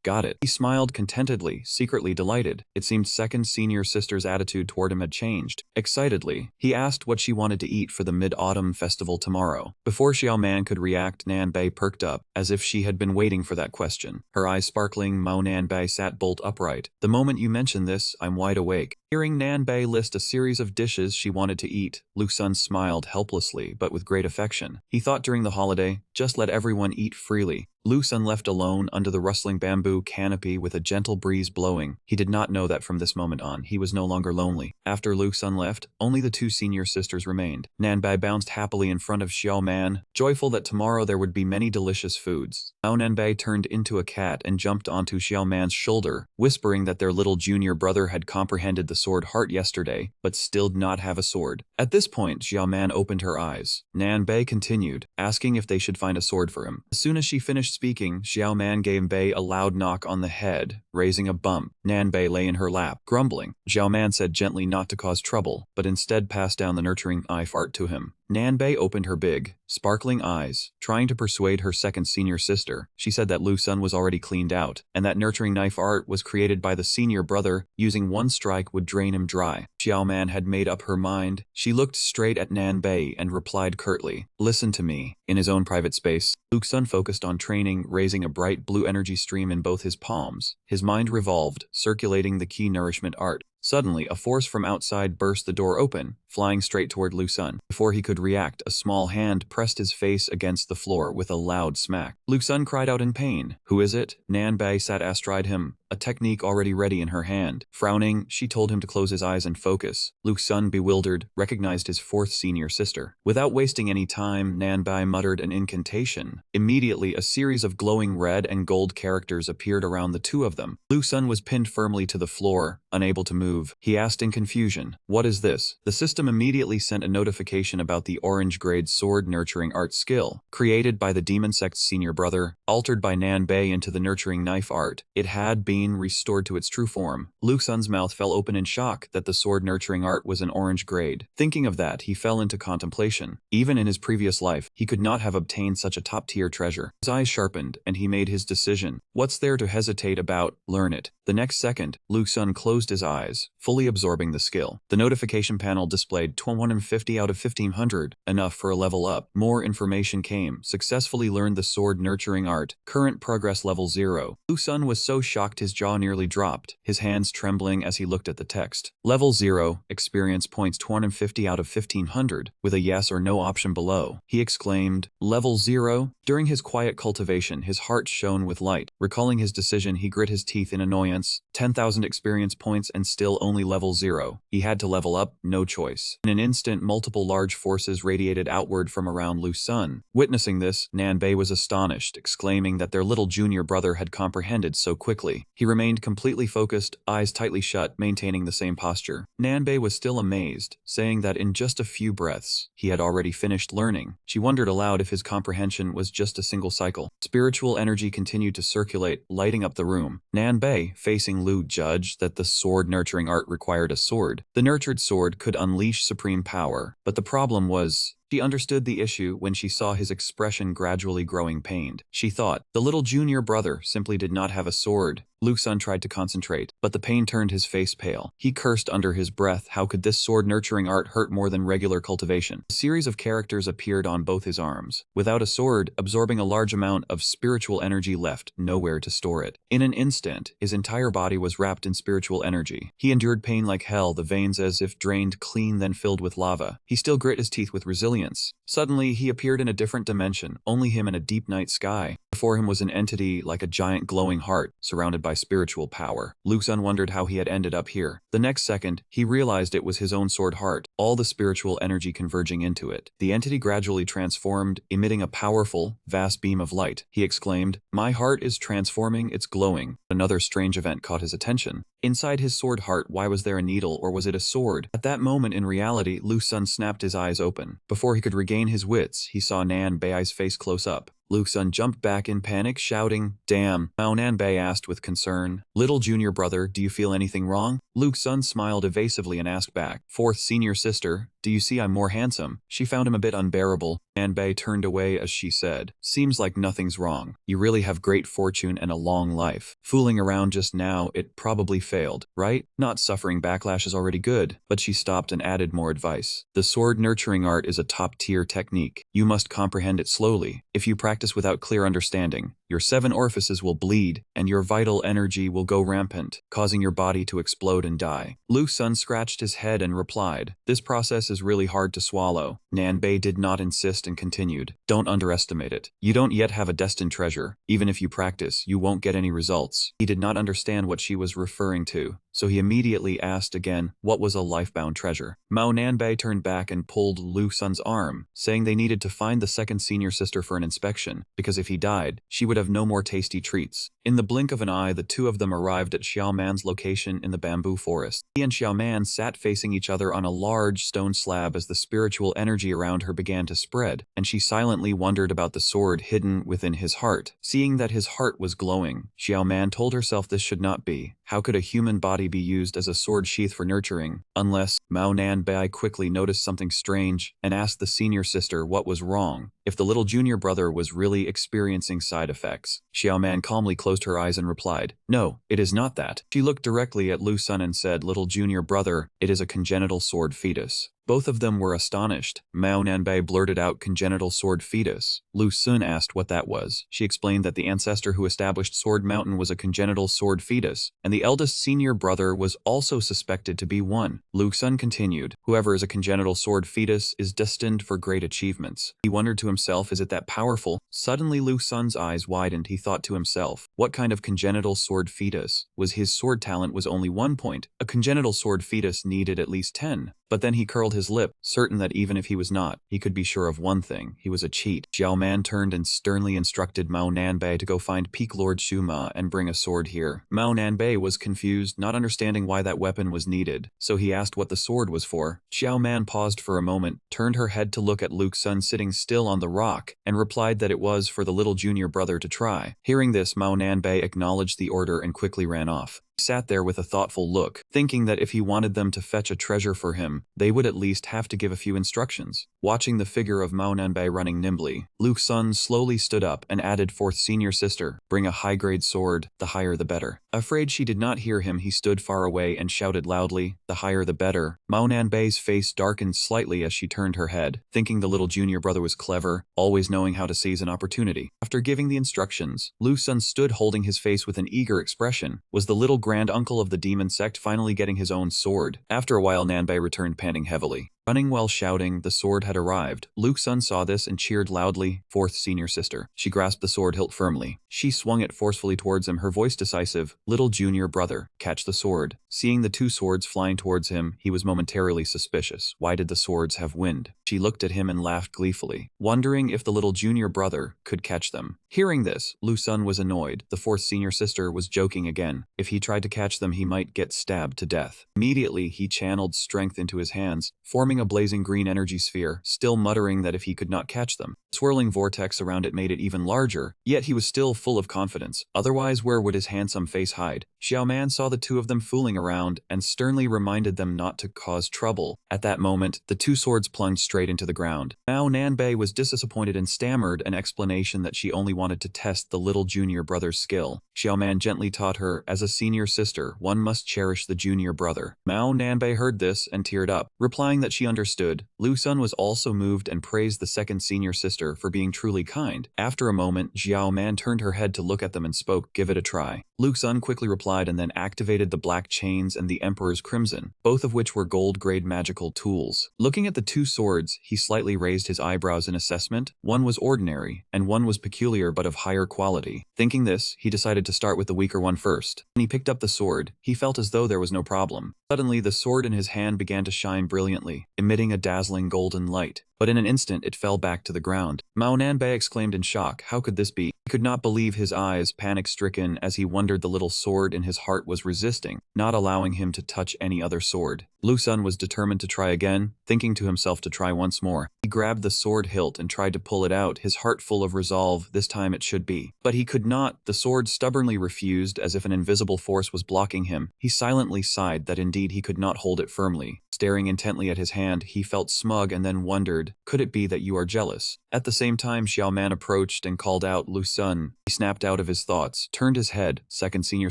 got it. He smiled contentedly, secretly delighted. It seemed second senior sister's attitude toward him had changed. Excitedly, he asked what she wanted to eat for the Mid-Autumn Festival tomorrow. Before Xiao Man could react, Nanbei perked up, as if she had been waiting for that question. Her eyes sparkling, Mao Nanbei sat bolt upright. The moment you mention this, I'm wide awake. Hearing Nanbei list a series of dishes she wanted to eat, Lu Xun smiled helplessly but with great affection. He thought during the holiday, just let everyone eat freely. Lu Xun left alone under the rustling bamboo canopy with a gentle breeze blowing. He did not know that from this moment on, he was no longer lonely. After Lu Xun left, only the two senior sisters remained. Nanbai bounced happily in front of Xiao Man, joyful that tomorrow there would be many delicious foods. Mao Nanbai turned into a cat and jumped onto Xiao Man's shoulder, whispering that their little junior brother had comprehended the sword heart yesterday, but still did not have a sword. At this point, Xiao Man opened her eyes. Nanbai continued, asking if they should find a sword for him. As soon as she finished speaking, Xiao Man gave Bei a loud knock on the head, raising a bump. Nanbei lay in her lap, grumbling. Xiao Man said gently not to cause trouble, but instead passed down the nurturing knife art to him. Nanbei opened her big, sparkling eyes, trying to persuade her second senior sister. She said that Lu Xun was already cleaned out, and that nurturing knife art was created by the senior brother, using one strike would drain him dry. Xiao Man had made up her mind. She looked straight at Nanbei and replied curtly, listen to me. In his own private space, Lu Xun focused on training, raising a bright blue energy stream in both his palms. His mind revolved, circulating the key nourishment art. Suddenly, a force from outside burst the door open, flying straight toward Lu Xun. Before he could react, a small hand pressed his face against the floor with a loud smack. Lu Xun cried out in pain. Who is it? Nanbei sat astride him, a technique already ready in her hand. Frowning, she told him to close his eyes and focus. Lu Xun, bewildered, recognized his fourth senior sister. Without wasting any time, Nanbei muttered an incantation. Immediately, a series of glowing red and gold characters appeared around the two of them. Lu Xun was pinned firmly to the floor, unable to move. He asked in confusion, what is this? The system immediately sent a notification about the orange grade sword nurturing art skill, created by the demon sect's senior brother, altered by Nanbei into the nurturing knife art. It had been restored to its true form. Lu Xun's mouth fell open in shock that the sword nurturing art was an orange grade. Thinking of that, he fell into contemplation. Even in his previous life, he could not have obtained such a top-tier treasure. His eyes sharpened, and he made his decision. What's there to hesitate about? Learn it. The next second, Lu Xun closed his eyes, fully absorbing the skill. The notification panel displayed 250 out of 1500, enough for a level up. More information came. Successfully learned the sword nurturing art. Current progress level 0. Lu Xun was so shocked his jaw nearly dropped, his hands trembling as he looked at the text. Level 0, experience points 250 out of 1500, with a yes or no option below. He exclaimed, level 0? During his quiet cultivation, his heart shone with light. Recalling his decision, he grit his teeth in annoyance. 10,000 experience points and still only level 0. He had to level up, no choice. In an instant, multiple large forces radiated outward from around Lu Xun. Witnessing this, Nanbei was astonished, exclaiming that their little junior brother had comprehended so quickly. He remained completely focused, eyes tightly shut, maintaining the same posture. Nanbei was still amazed, saying that in just a few breaths, he had already finished learning. She wondered aloud if his comprehension was just a single cycle. Spiritual energy continued to circulate, lighting up the room. Nanbei, facing Lu, judged that the sword nurturing art required a sword. The nurtured sword could unleash supreme power, but the problem was, She understood the issue when she saw his expression gradually growing pained. She thought, the little junior brother simply did not have a sword. Lu Xun tried to concentrate, but the pain turned his face pale. He cursed under his breath. How could this sword-nurturing art hurt more than regular cultivation? A series of characters appeared on both his arms. Without a sword, absorbing a large amount of spiritual energy left nowhere to store it. In an instant, his entire body was wrapped in spiritual energy. He endured pain like hell, the veins as if drained clean then filled with lava. He still grit his teeth with resilience. Suddenly, he appeared in a different dimension, only him in a deep night sky. Before him was an entity like a giant glowing heart, surrounded by spiritual power. Lu Xun wondered how he had ended up here. The next second, he realized it was his own sword heart, all the spiritual energy converging into it. The entity gradually transformed, emitting a powerful, vast beam of light. He exclaimed, "My heart is transforming, it's glowing." Another strange event caught his attention. Inside his sword heart, why was there a needle, or was it a sword? At that moment in reality, Lu Xun snapped his eyes open. Before he could regain his wits, he saw Nan Bei's face close up. Lu Xun jumped back in panic, shouting, "Damn!" Mao Nanbei asked with concern, "Little junior brother, do you feel anything wrong?" Lu Xun smiled evasively and asked back, "Fourth senior sister, do you see I'm more handsome?" She found him a bit unbearable. Nanbei turned away as she said, "Seems like nothing's wrong. You really have great fortune and a long life. Fooling around just now, it probably failed, right? Not suffering backlash is already good." But she stopped and added more advice. "The sword nurturing art is a top-tier technique. You must comprehend it slowly. If you practice without clear understanding, your 7 orifices will bleed, and your vital energy will go rampant, causing your body to explode and die." Lu Xun scratched his head and replied, "This process is really hard to swallow." Nanbei did not insist and continued, "Don't underestimate it. You don't yet have a destined treasure. Even if you practice, you won't get any results." He did not understand what she was referring to, so he immediately asked again, what was a lifebound treasure? Mao Nanbei turned back and pulled Lu Xun's arm, saying they needed to find the second senior sister for an inspection, because if he died, she would have no more tasty treats. In the blink of an eye, the two of them arrived at Xiaoman's location in the bamboo forest. He and Xiaoman sat facing each other on a large stone slab as the spiritual energy around her began to spread, and she silently wondered about the sword hidden within his heart. Seeing that his heart was glowing, Xiaoman told herself this should not be. How could a human body be used as a sword sheath for nurturing? Unless Mao Nanbei quickly noticed something strange and asked the senior sister what was wrong, if the little junior brother was really experiencing side effects. Xiaoman calmly closed her eyes and replied, "No, it is not that." She looked directly at Lu Xun and said, "Little junior brother, it is a congenital sword fetus." Both of them were astonished. Mao Nanbei blurted out congenital sword fetus. Lu Xun asked what that was. She explained that the ancestor who established Sword Mountain was a congenital sword fetus, and the eldest senior brother was also suspected to be one. Lu Xun continued, "Whoever is a congenital sword fetus is destined for great achievements." He wondered to himself, is it that powerful? Suddenly Lu Xun's eyes widened. He thought to himself, what kind of congenital sword fetus? Was his sword talent was only 1 point. A congenital sword fetus needed at least 10. But then he curled his lip, certain that even if he was not, he could be sure of one thing: he was a cheat. Xiaoman turned and sternly instructed Mao Nanbei to go find Peak Lord Shuma and bring a sword here. Mao Nanbei was confused, not understanding why that weapon was needed, so he asked what the sword was for. Xiaoman paused for a moment, turned her head to look at Lu Xun sitting still on the rock, and replied that it was for the little junior brother to try. Hearing this, Mao Nanbei acknowledged the order and quickly ran off. He sat there with a thoughtful look, thinking that if he wanted them to fetch a treasure for him, they would at least have to give a few instructions. Watching the figure of Mao Nanbei running nimbly, Lu Xun slowly stood up and added, "Fourth senior sister, bring a high-grade sword, the higher the better." Afraid she did not hear him, he stood far away and shouted loudly, "The higher the better." Mao Nanbei's face darkened slightly as she turned her head, thinking the little junior brother was clever, always knowing how to seize an opportunity. After giving the instructions, Lu Xun stood holding his face with an eager expression. Was the little grand uncle of the demon sect finally getting his own sword? After a while, Nanbei returned panting heavily. Running while shouting, the sword had arrived. Lu Xun saw this and cheered loudly, "Fourth senior sister." She grasped the sword hilt firmly. She swung it forcefully towards him, her voice decisive, "Little junior brother, catch the sword." Seeing the 2 swords flying towards him, he was momentarily suspicious. Why did the swords have wind? She looked at him and laughed gleefully, wondering if the little junior brother could catch them. Hearing this, Lu Xun was annoyed. The 4th senior sister was joking again. If he tried to catch them, he might get stabbed to death. Immediately, he channeled strength into his hands, forming a blazing green energy sphere, still muttering that if he could not catch them, Swirling vortex around it made it even larger, yet he was still full of confidence. Otherwise, where would his handsome face hide? Xiao Man saw the two of them fooling around and sternly reminded them not to cause trouble. At that moment, the two swords plunged straight into the ground. Mao Nanbei was disappointed and stammered an explanation that she only wanted to test the little junior brother's skill. Xiao Man gently taught her, as a senior sister, one must cherish the junior brother. Mao Nanbei heard this and teared up, replying that she understood. Lu Sun was also moved and praised the second senior sister for being truly kind. After a moment, Xiao Man turned her head to look at them and spoke, "Give it a try." Lu Sun quickly replied and then activated the black chains and the Emperor's Crimson, both of which were gold-grade magical tools. Looking at the two swords, he slightly raised his eyebrows in assessment. One was ordinary, and one was peculiar but of higher quality. Thinking this, he decided to start with the weaker one first. When he picked up the sword, he felt as though there was no problem. Suddenly, the sword in his hand began to shine brilliantly, emitting a dazzling golden light. But in an instant, it fell back to the ground. Mao Nanbei exclaimed in shock, "How could this be?" He could not believe his eyes, panic-stricken as he wondered the little sword in his heart was resisting, not allowing him to touch any other sword. Lu Sun was determined to try again, thinking to himself to try once more. He grabbed the sword hilt and tried to pull it out, his heart full of resolve, this time it should be. But he could not. The sword stubbornly refused, as if an invisible force was blocking him. He silently sighed that indeed he could not hold it firmly. Staring intently at his hand, he felt smug and then wondered, could it be that you are jealous? At the same time, Xiao Man approached and called out, "Lu Sun." He snapped out of his thoughts, turned his head, second senior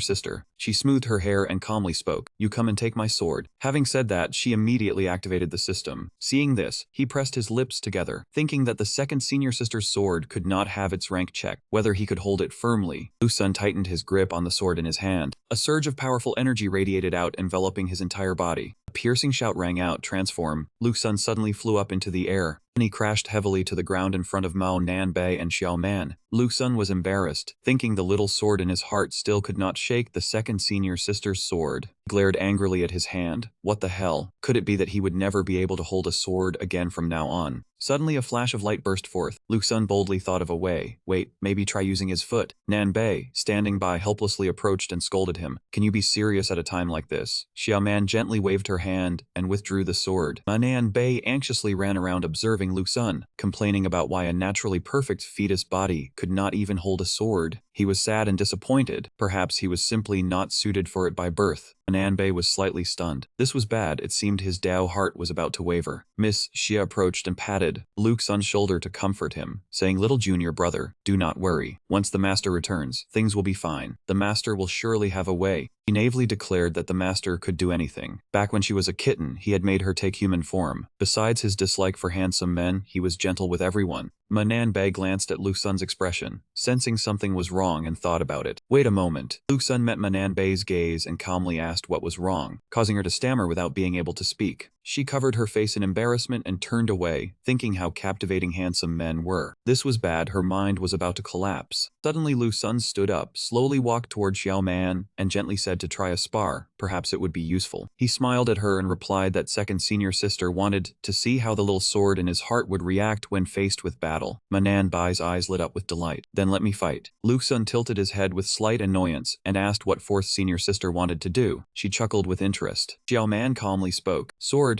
sister. She smoothed her hair and calmly spoke, "You come and take my sword." Having said that, she immediately activated the system. Seeing this, he pressed his lips together, thinking that the second senior sister's sword could not have its rank checked, whether he could hold it firmly. Lu Sun tightened his grip on the sword in his hand. A surge of powerful energy radiated out, enveloping his entire body. A piercing shout rang out, "Transform." Lu Sun suddenly flew up into the air, and he crashed heavily to the ground in front of Mao Nanbei and Xiao Man. Lu Sun was embarrassed, thinking the little sword in his heart still could not shake the second senior sister's sword. He glared angrily at his hand. What the hell? Could it be that he would never be able to hold a sword again from now on? Suddenly a flash of light burst forth. Lu Sun boldly thought of a way. Wait, maybe try using his foot. Nanbei, standing by, helplessly approached and scolded him. "Can you be serious at a time like this?" Xiao Man gently waved her hand and withdrew the sword. Nanbei anxiously ran around observing Lu Sun, complaining about why a naturally perfect fetus body could not even hold a sword. He was sad and disappointed. Perhaps he was simply not suited for it by birth. Nanbei was slightly stunned. This was bad. It seemed his Dao heart was about to waver. Miss Xia approached and patted Lu Sun's shoulder to comfort him, saying, "Little junior brother, do not worry. Once the master returns, things will be fine. The master will surely have a way." She naively declared that the master could do anything. Back when she was a kitten, he had made her take human form. Besides his dislike for handsome men, he was gentle with everyone. Nanbei glanced at Lu Sun's expression, sensing something was wrong and thought about it. Wait a moment. Lu Sun met Nanbei's gaze and calmly asked what was wrong, causing her to stammer without being able to speak. She covered her face in embarrassment and turned away, thinking how captivating handsome men were. This was bad. Her mind was about to collapse. Suddenly Lu Sun stood up, slowly walked toward Xiao Man, and gently said to try a spar. Perhaps it would be useful. He smiled at her and replied that second senior sister wanted to see how the little sword in his heart would react when faced with battle. Nanbei's eyes lit up with delight. "Then let me fight." Lu Sun tilted his head with slight annoyance and asked what fourth senior sister wanted to do. She chuckled with interest. Xiao Man calmly spoke, Sword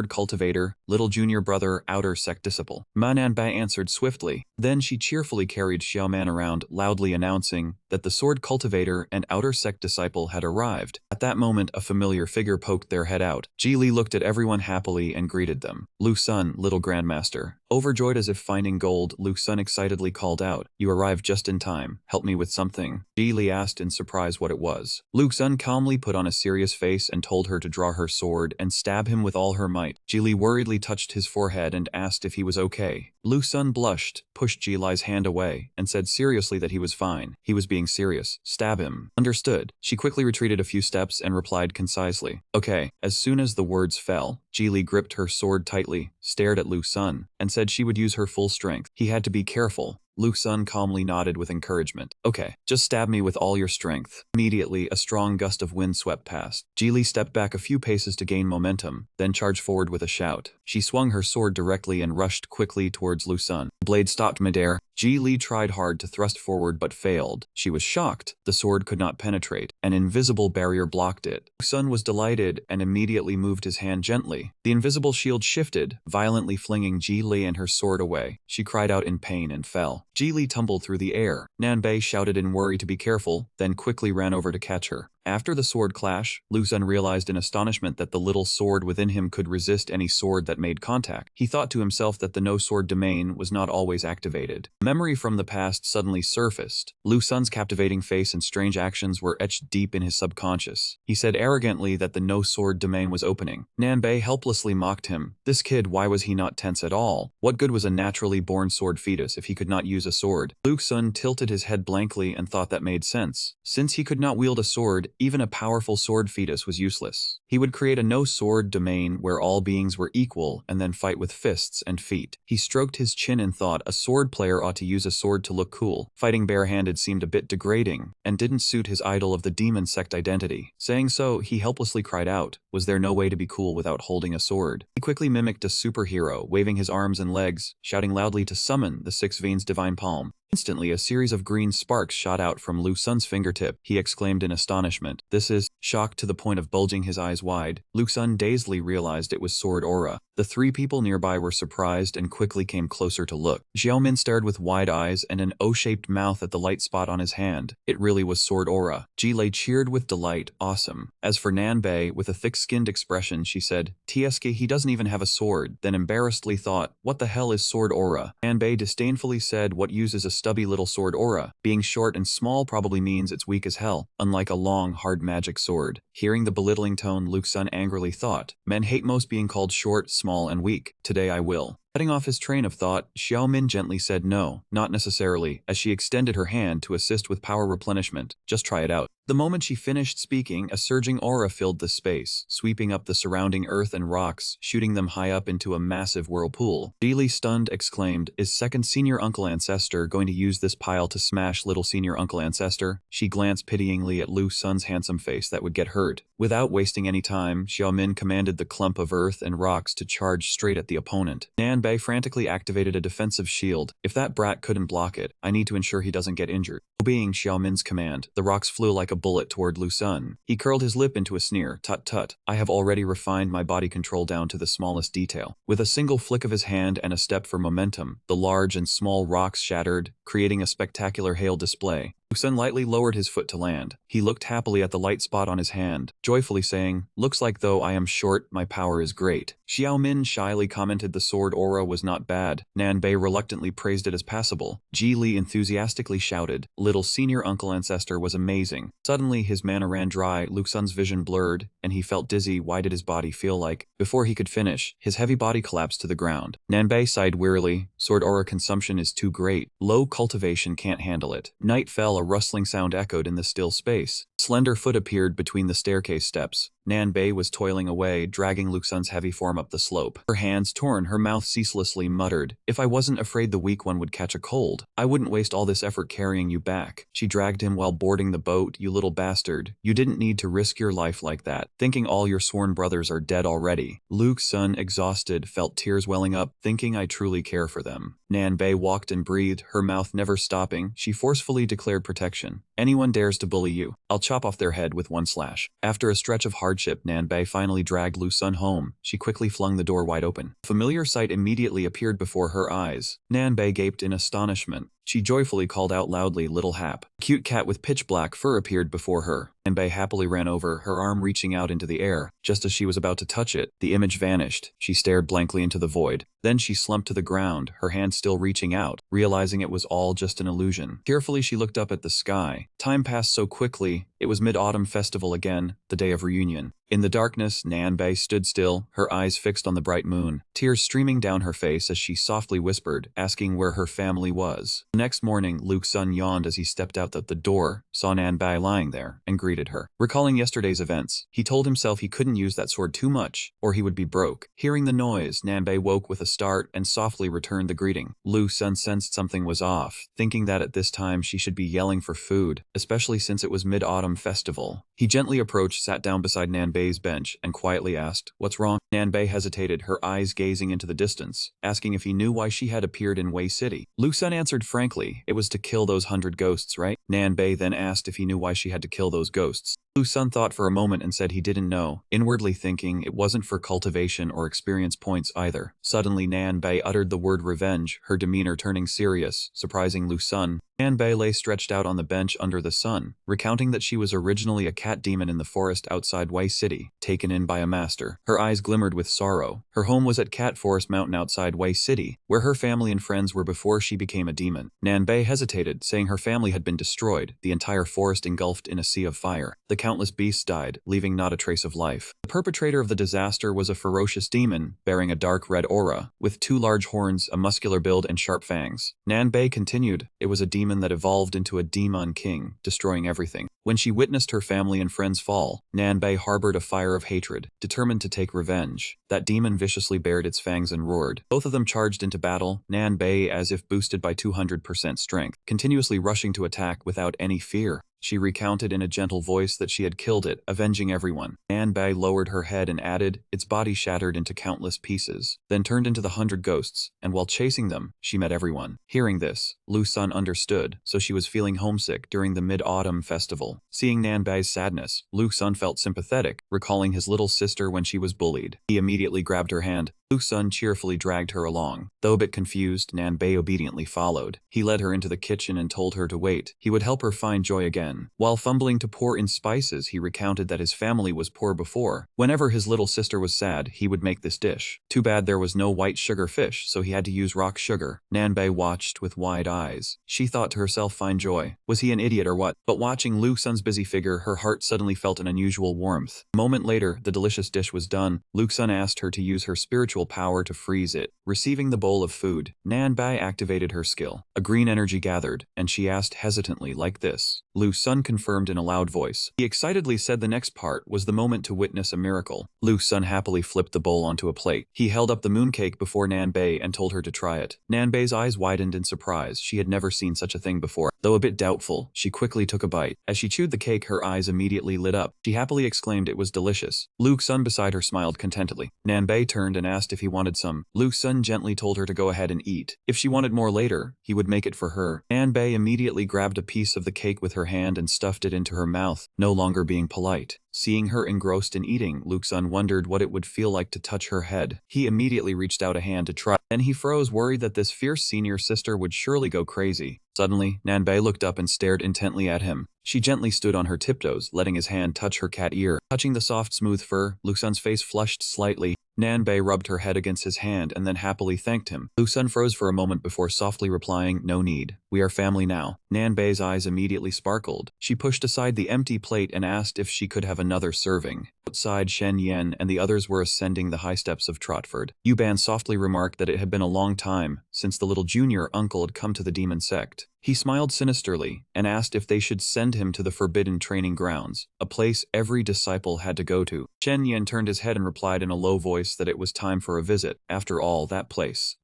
cultivator, little junior brother, outer sect disciple." Nanbei answered swiftly. Then she cheerfully carried Xiao Man around, loudly announcing that the sword cultivator and outer sect disciple had arrived. At that moment, a familiar figure poked their head out. Ji Li looked at everyone happily and greeted them. "Lu Sun, little grandmaster." Overjoyed as if finding gold, Lu Sun excitedly called out, "You arrived just in time. Help me with something." Ji Li asked in surprise what it was. Lu Sun calmly put on a serious face and told her to draw her sword and stab him with all her might. Ji Li worriedly touched his forehead and asked if he was okay. Lu Sun blushed, pushed Ji Li's hand away, and said seriously that he was fine. He was being serious. "Stab him." Understood. She quickly retreated a few steps and replied concisely, "Okay." As soon as the words fell, Ji Li gripped her sword tightly, stared at Lu Sun, and said she would use her full strength. He had to be careful. Lu Sun calmly nodded with encouragement. "Okay, just stab me with all your strength." Immediately, a strong gust of wind swept past. Ji Li stepped back a few paces to gain momentum, then charged forward with a shout. She swung her sword directly and rushed quickly towards Lu Sun. The blade stopped midair. Ji Li tried hard to thrust forward but failed. She was shocked. The sword could not penetrate. An invisible barrier blocked it. Lu Xun was delighted and immediately moved his hand gently. The invisible shield shifted, violently flinging Ji Li and her sword away. She cried out in pain and fell. Ji Li tumbled through the air. Nanbei shouted in worry to be careful, then quickly ran over to catch her. After the sword clash, Lu Xun realized in astonishment that the little sword within him could resist any sword that made contact. He thought to himself that the no-sword domain was not always activated. Memory from the past suddenly surfaced. Lu Xun's captivating face and strange actions were etched deep in his subconscious. He said arrogantly that the no-sword domain was opening. Nanbei helplessly mocked him. This kid, why was he not tense at all? What good was a naturally born sword fetus if he could not use a sword? Lu Xun tilted his head blankly and thought that made sense. Since he could not wield a sword, even a powerful sword fetus was useless. He would create a no-sword domain where all beings were equal and then fight with fists and feet. He stroked his chin and thought a sword player ought to use a sword to look cool. Fighting barehanded seemed a bit degrading and didn't suit his idol of the demon sect identity. Saying so, he helplessly cried out, was there no way to be cool without holding a sword? He quickly mimicked a superhero, waving his arms and legs, shouting loudly to summon the Six Veins Divine Palm. Instantly, a series of green sparks shot out from Lu Xun's fingertip. He exclaimed in astonishment. This is, shocked to the point of bulging his eyes wide. Lu Xun dazedly realized it was sword aura. The three people nearby were surprised and quickly came closer to look. Xiaomin stared with wide eyes and an O-shaped mouth at the light spot on his hand. It really was sword aura. Ji Lei cheered with delight. Awesome. As for Nanbei, with a thick-skinned expression, she said, Tieske, he doesn't even have a sword. Then embarrassedly thought, what the hell is sword aura? Nanbei disdainfully said, what uses a stubby little sword aura? Being short and small probably means it's weak as hell, unlike a long, hard magic sword. Hearing the belittling tone, Lu Xun angrily thought, men hate most being called short, small, and weak. Today I will. Cutting off his train of thought, Xiaomin gently said no, not necessarily, as she extended her hand to assist with power replenishment. Just try it out. The moment she finished speaking, a surging aura filled the space, sweeping up the surrounding earth and rocks, shooting them high up into a massive whirlpool. Ji Li, stunned, exclaimed, is second senior uncle ancestor going to use this pile to smash little senior uncle ancestor? She glanced pityingly at Lu Xun's handsome face that would get hurt. Without wasting any time, Xiaomin commanded the clump of earth and rocks to charge straight at the opponent. Nanbei frantically activated a defensive shield. If that brat couldn't block it, I need to ensure he doesn't get injured. Obeying Xiaomin's command, the rocks flew like a bullet toward Lu Xun. He curled his lip into a sneer. Tut tut, I have already refined my body control down to the smallest detail. With a single flick of his hand and a step for momentum, the large and small rocks shattered, creating a spectacular hail display. Lu Xun lightly lowered his foot to land. He looked happily at the light spot on his hand, joyfully saying, looks like though I am short, my power is great. Xiaomin shyly commented the sword aura was not bad. Nanbei reluctantly praised it as passable. Ji Li enthusiastically shouted, little senior uncle ancestor was amazing. Suddenly his mana ran dry, Lu Xun's vision blurred, and he felt dizzy. Why did his body feel like? Before he could finish, his heavy body collapsed to the ground. Nanbei sighed wearily, sword aura consumption is too great. Low cultivation can't handle it. Night fell. A rustling sound echoed in the still space. Slender foot appeared between the staircase steps. Nanbei was toiling away, dragging Lu Xun's heavy form up the slope. Her hands torn, her mouth ceaselessly muttered, if I wasn't afraid the weak one would catch a cold, I wouldn't waste all this effort carrying you back. She dragged him while boarding the boat. You little bastard. You didn't need to risk your life like that, thinking all your sworn brothers are dead already. Lu Xun, exhausted, felt tears welling up, thinking I truly care for them. Nanbei walked and breathed, her mouth never stopping. She forcefully declared protection. Anyone dares to bully you, I'll chop off their head with one slash. After a stretch of hardship, Nanbei finally dragged Lu Xun home. She quickly flung the door wide open. A familiar sight immediately appeared before her eyes. Nanbei gaped in astonishment. She joyfully called out loudly, little Hap. A cute cat with pitch black fur appeared before her. Nanbei happily ran over, her arm reaching out into the air. Just as she was about to touch it, the image vanished. She stared blankly into the void. Then she slumped to the ground, her hand still reaching out, realizing it was all just an illusion. Tearfully she looked up at the sky. Time passed so quickly. It was Mid-Autumn Festival again, the day of reunion. In the darkness, Nanbei stood still, her eyes fixed on the bright moon, tears streaming down her face as she softly whispered, asking where her family was. The next morning, Lu Xun yawned as he stepped out the door, saw Nanbei lying there, and greeted her. Recalling yesterday's events, he told himself he couldn't use that sword too much, or he would be broke. Hearing the noise, Nanbei woke with a start and softly returned the greeting. Lu Xun sensed something was off, thinking that at this time she should be yelling for food, especially since it was Mid-Autumn Festival. He gently approached, sat down beside Nanbei's bench, and quietly asked, what's wrong? Nanbei hesitated, her eyes gazing into the distance, asking if he knew why she had appeared in Wei City. Lu Sun answered frankly, it was to kill those 100 ghosts, right? Nanbei then asked if he knew why she had to kill those ghosts. Lu Sun thought for a moment and said he didn't know, inwardly thinking it wasn't for cultivation or experience points either. Suddenly Nanbei uttered the word revenge, her demeanor turning serious, surprising Lu Sun. Nanbei lay stretched out on the bench under the sun, recounting that she was originally a cat demon in the forest outside Wei City, taken in by a master. Her eyes glimmered with sorrow. Her home was at Cat Forest Mountain outside Wei City, where her family and friends were before she became a demon. Nanbei hesitated, saying her family had been destroyed, the entire forest engulfed in a sea of fire. The countless beasts died, leaving not a trace of life. The perpetrator of the disaster was a ferocious demon, bearing a dark red aura, with 2 large horns, a muscular build, and sharp fangs. Nanbei continued, it was a demon that evolved into a demon king, destroying everything. When she witnessed her family and friends fall, Nanbei harbored a fire of hatred, determined to take revenge. That demon viciously bared its fangs and roared. Both of them charged into battle, Nanbei as if boosted by 200% strength, continuously rushing to attack without any fear. She recounted in a gentle voice that she had killed it, avenging everyone. Nanbei lowered her head and added, its body shattered into countless pieces, then turned into the 100 ghosts, and while chasing them, she met everyone. Hearing this, Lu Sun understood, so she was feeling homesick during the Mid-Autumn Festival. Seeing Nanbei's sadness, Lu Sun felt sympathetic, recalling his little sister when she was bullied. He immediately grabbed her hand. Lu Sun cheerfully dragged her along. Though a bit confused, Nanbei obediently followed. He led her into the kitchen and told her to wait. He would help her find joy again. While fumbling to pour in spices, he recounted that his family was poor before. Whenever his little sister was sad, he would make this dish. Too bad there was no white sugar fish, so he had to use rock sugar. Nanbei watched with wide eyes. She thought to herself, find joy. Was he an idiot or what? But watching Lu Sun's busy figure, her heart suddenly felt an unusual warmth. A moment later, the delicious dish was done. Lu Sun asked her to use her spiritual power to freeze it. Receiving the bowl of food, Nanbei activated her skill. A green energy gathered, and she asked hesitantly like this. Lu Sun confirmed in a loud voice. He excitedly said the next part was the moment to witness a miracle. Lu Sun happily flipped the bowl onto a plate. He held up the mooncake before Nanbei and told her to try it. Nanbei's eyes widened in surprise. She had never seen such a thing before. Though a bit doubtful, she quickly took a bite. As she chewed the cake, her eyes immediately lit up. She happily exclaimed it was delicious. Lu Sun beside her smiled contentedly. Nanbei turned and asked if he wanted some. Lu Sun gently told her to go ahead and eat. If she wanted more later, he would make it for her. Nanbei immediately grabbed a piece of the cake with her hand and stuffed it into her mouth, no longer being polite. Seeing her engrossed in eating, Lu Sun wondered what it would feel like to touch her head. He immediately reached out a hand to try. Then he froze, worried that this fierce senior sister would surely go crazy. Suddenly, Nanbei looked up and stared intently at him. She gently stood on her tiptoes, letting his hand touch her cat ear. Touching the soft, smooth fur, Lu Sun's face flushed slightly. Nanbei rubbed her head against his hand and then happily thanked him. Lu Sun froze for a moment before softly replying, no need. We are family now. Nanbei's eyes immediately sparkled. She pushed aside the empty plate and asked if she could have another serving. Outside, Shen Yan and the others were ascending the high steps of Trotford. Yuban softly remarked that it had been a long time since the little junior uncle had come to the demon sect. He smiled sinisterly and asked if they should send him to the forbidden training grounds, a place every disciple had to go to. Shen Yan turned his head and replied in a low voice that it was time for a visit. After all, that place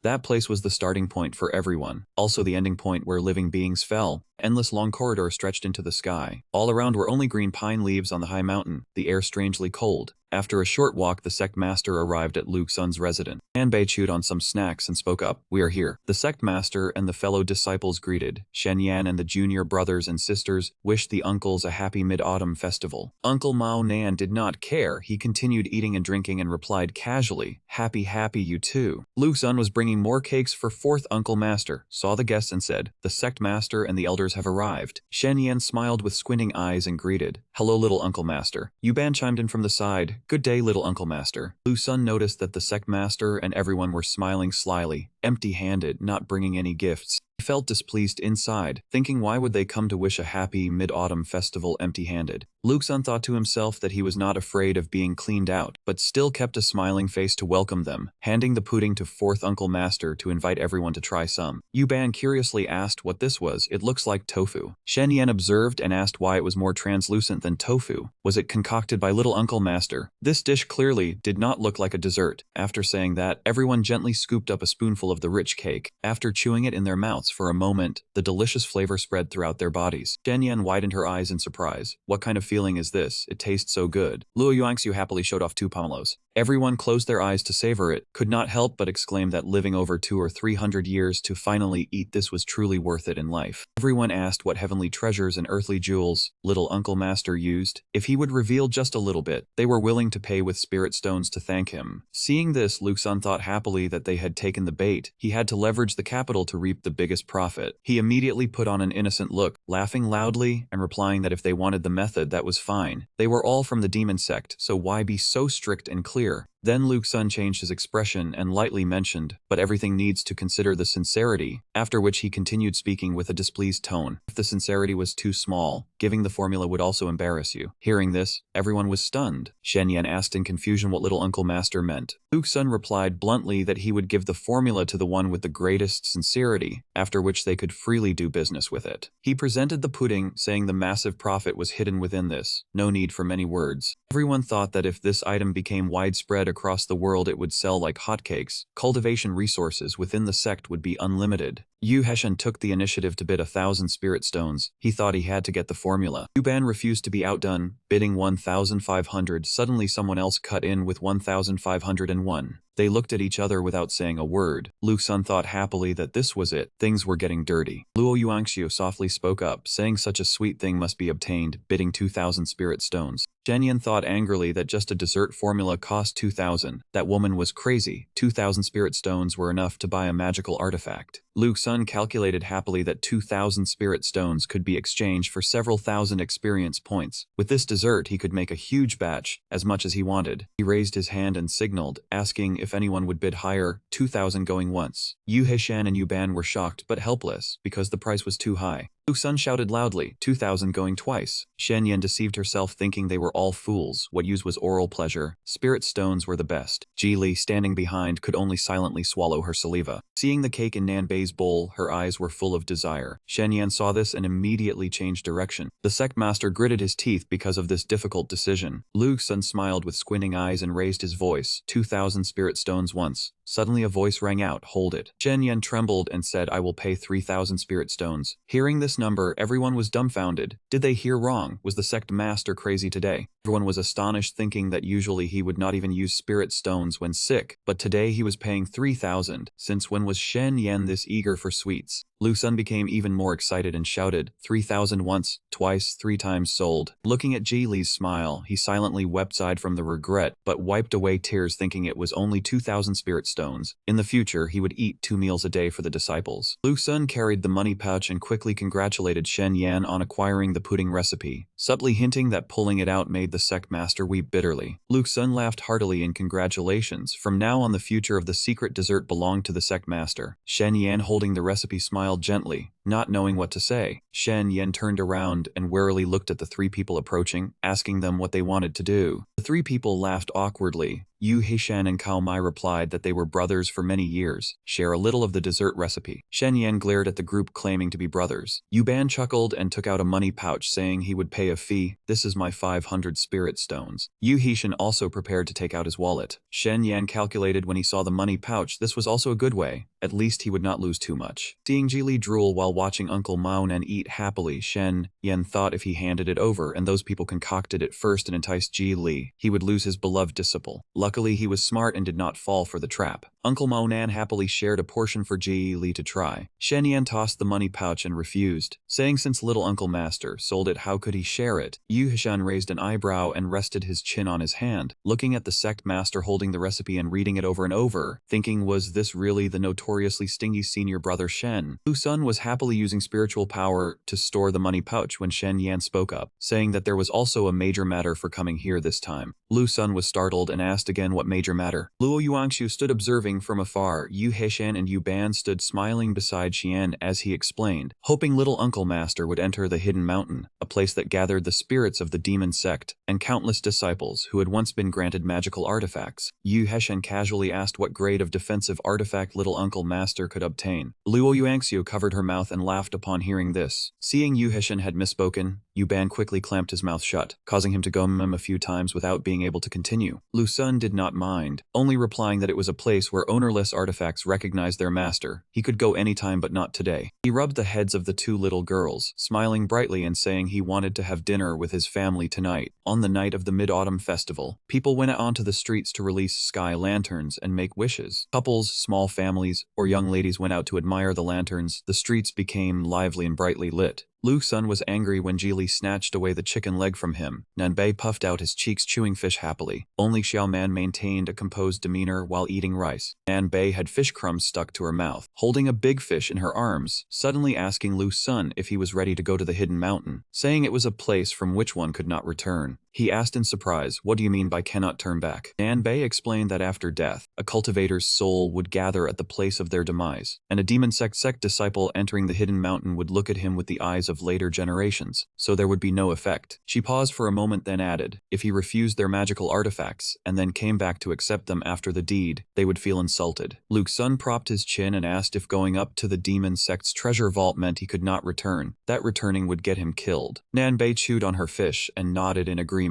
was the starting point for everyone, also the ending point where living beings fell. Endless long corridor stretched into the sky. All around were only green pine leaves on the high mountain, the air strangely cold. After a short walk, the sect master arrived at Lu Sun's residence. Nanbei chewed on some snacks and spoke up. We are here. The sect master and the fellow disciples greeted. Shen Yan and the junior brothers and sisters wished the uncles a happy mid-autumn festival. Uncle Mao Nan did not care. He continued eating and drinking and replied casually, happy you too. Lu Sun was bringing more cakes for fourth uncle master, saw the guests and said, the sect master and the elders have arrived. Shen Yan smiled with squinting eyes and greeted, hello little uncle master. Yuban chimed in from the side, good day little uncle master. Lu Sun noticed that the sect master and everyone were smiling slyly, empty-handed, not bringing any gifts. He felt displeased inside, thinking why would they come to wish a happy mid-autumn festival empty-handed. Lu Sun thought to himself that he was not afraid of being cleaned out, but still kept a smiling face to welcome them, handing the pudding to fourth uncle master to invite everyone to try some. Yuban curiously asked what this was. It looks like tofu. Shen Yan observed and asked why it was more translucent than tofu. Was it concocted by little uncle master? This dish clearly did not look like a dessert. After saying that, everyone gently scooped up a spoonful of the rich cake. After chewing it in their mouths for a moment, the delicious flavor spread throughout their bodies. Shen Yan widened her eyes in surprise. What kind of feeling is this? It tastes so good. Luo Yuangxiu happily showed off 2 pomelos. Everyone closed their eyes to savor it, could not help but exclaim that living over 200 or 300 years to finally eat this was truly worth it in life. Everyone asked what heavenly treasures and earthly jewels little Uncle Master used. If he would reveal just a little bit, they were willing to pay with spirit stones to thank him. Seeing this, Luxun thought happily that they had taken the bait. He had to leverage the capital to reap the biggest profit. He immediately put on an innocent look, laughing loudly and replying that if they wanted the method, that was fine. They were all from the demon sect, so why be so strict and clear? Then Luxun changed his expression and lightly mentioned, but everything needs to consider the sincerity, after which he continued speaking with a displeased tone. If the sincerity was too small, giving the formula would also embarrass you. Hearing this, everyone was stunned. Shen Yan asked in confusion what little Uncle Master meant. Luxun replied bluntly that he would give the formula to the one with the greatest sincerity, after which they could freely do business with it. He presented the pudding, saying the massive profit was hidden within this. No need for many words. Everyone thought that if this item became widespread across the world it would sell like hotcakes. Cultivation resources within the sect would be unlimited. Yu Heshen took the initiative to bid 1,000 spirit stones. He thought he had to get the formula. Yu Ban refused to be outdone, bidding 1,500. Suddenly someone else cut in with 1,501. They looked at each other without saying a word. Luxun thought happily that this was it. Things were getting dirty. Luo Yuanxiu softly spoke up, saying such a sweet thing must be obtained, bidding 2,000 spirit stones. Zhenyan thought angrily that just a dessert formula cost 2,000. That woman was crazy. 2,000 spirit stones were enough to buy a magical artifact. Luxun calculated happily that 2,000 spirit stones could be exchanged for several thousand experience points. With this dessert he could make a huge batch, as much as he wanted. He raised his hand and signaled, asking if anyone would bid higher, 2,000 going once. Yu Heishan and Yu Ban were shocked but helpless, because the price was too high. Luxun shouted loudly, 2,000 going twice. Shen Yan deceived herself thinking they were all fools. What use was oral pleasure? Spirit stones were the best. Ji Li, standing behind, could only silently swallow her saliva. Seeing the cake in Nanbei's bowl, her eyes were full of desire. Shen Yan saw this and immediately changed direction. The sect master gritted his teeth because of this difficult decision. Luxun smiled with squinting eyes and raised his voice, 2,000 spirit stones once. Suddenly a voice rang out, hold it. Shen Yan trembled and said, I will pay 3,000 spirit stones. Hearing this number, everyone was dumbfounded. Did they hear wrong? Was the sect master crazy today? Everyone was astonished, thinking that usually he would not even use spirit stones when sick, but today he was paying 3,000. Since when was Shen Yan this eager for sweets? Luxun became even more excited and shouted, 3,000 once, twice, 3 times sold. Looking at Ji Li's smile, he silently wept aside from the regret, but wiped away tears thinking it was only 2,000 spirit stones. In the future, he would eat 2 meals a day for the disciples. Luxun carried the money pouch and quickly congratulated Shen Yan on acquiring the pudding recipe, subtly hinting that pulling it out made the sect master weep bitterly. Luxun laughed heartily in congratulations. From now on the future of the secret dessert belonged to the sect master. Shen Yan, holding the recipe, smiled gently, not knowing what to say. Shen Yan turned around and warily looked at the 3 people approaching, asking them what they wanted to do. The 3 people laughed awkwardly. Yu Heishan and Cao Mai replied that they were brothers for many years. Share a little of the dessert recipe. Shen Yan glared at the group claiming to be brothers. Yu Ban chuckled and took out a money pouch saying he would pay a fee. This is my 500 spirit stones. Yu Heishan also prepared to take out his wallet. Shen Yan calculated when he saw the money pouch this was also a good way. At least he would not lose too much. Seeing Ji Li drool while watching Uncle Maonan eat happily, Shen Yan thought if he handed it over and those people concocted it first and enticed Ji Li, he would lose his beloved disciple. Luckily, he was smart and did not fall for the trap. Uncle Maonan happily shared a portion for Ji Li to try. Shen Yan tossed the money pouch and refused, saying since little Uncle Master sold it, how could he share it? Yu Hishan raised an eyebrow and rested his chin on his hand, looking at the sect master holding the recipe and reading it over and over, thinking was this really the notoriously stingy senior brother Shen? Luxun was happily using spiritual power to store the money pouch when Shen Yan spoke up, saying that there was also a major matter for coming here this time. Luxun was startled and asked again what major matter. Luo Yuangshu stood observing from afar. Yu Heishan and Yu Ban stood smiling beside Xian as he explained, hoping little Uncle Master would enter the hidden mountain, a place that gathered the spirits of the demon sect and countless disciples who had once been granted magical artifacts. Yu Heishan casually asked what grade of defensive artifact little Uncle Master could obtain. Luo Yuangshu covered her mouth and laughed upon hearing this. Seeing Yu Heishan had misspoken, Yu Ban quickly clamped his mouth shut, causing him to gum a few times without being able to continue. Lu Sun did not mind, only replying that it was a place where ownerless artifacts recognized their master. He could go anytime but not today. He rubbed the heads of the two little girls, smiling brightly and saying he wanted to have dinner with his family tonight. On the night of the Mid-Autumn Festival, people went onto the streets to release sky lanterns and make wishes. Couples, small families, or young ladies went out to admire the lanterns. The streets became lively and brightly lit. Lu Sun was angry when Jili snatched away the chicken leg from him. Nanbei puffed out his cheeks chewing fish happily. Only Xiaoman maintained a composed demeanor while eating rice. Nanbei had fish crumbs stuck to her mouth, holding a big fish in her arms, suddenly asking Lu Sun if he was ready to go to the hidden mountain, saying it was a place from which one could not return. He asked in surprise, "What do you mean by cannot turn back?" Nanbei explained that after death, a cultivator's soul would gather at the place of their demise, and a demon sect disciple entering the hidden mountain would look at him with the eyes of later generations, so there would be no effect. She paused for a moment then added, if he refused their magical artifacts, and then came back to accept them after the deed, they would feel insulted. Lu Sun propped his chin and asked if going up to the demon sect's treasure vault meant he could not return, that returning would get him killed. Nanbei chewed on her fish and nodded in agreement.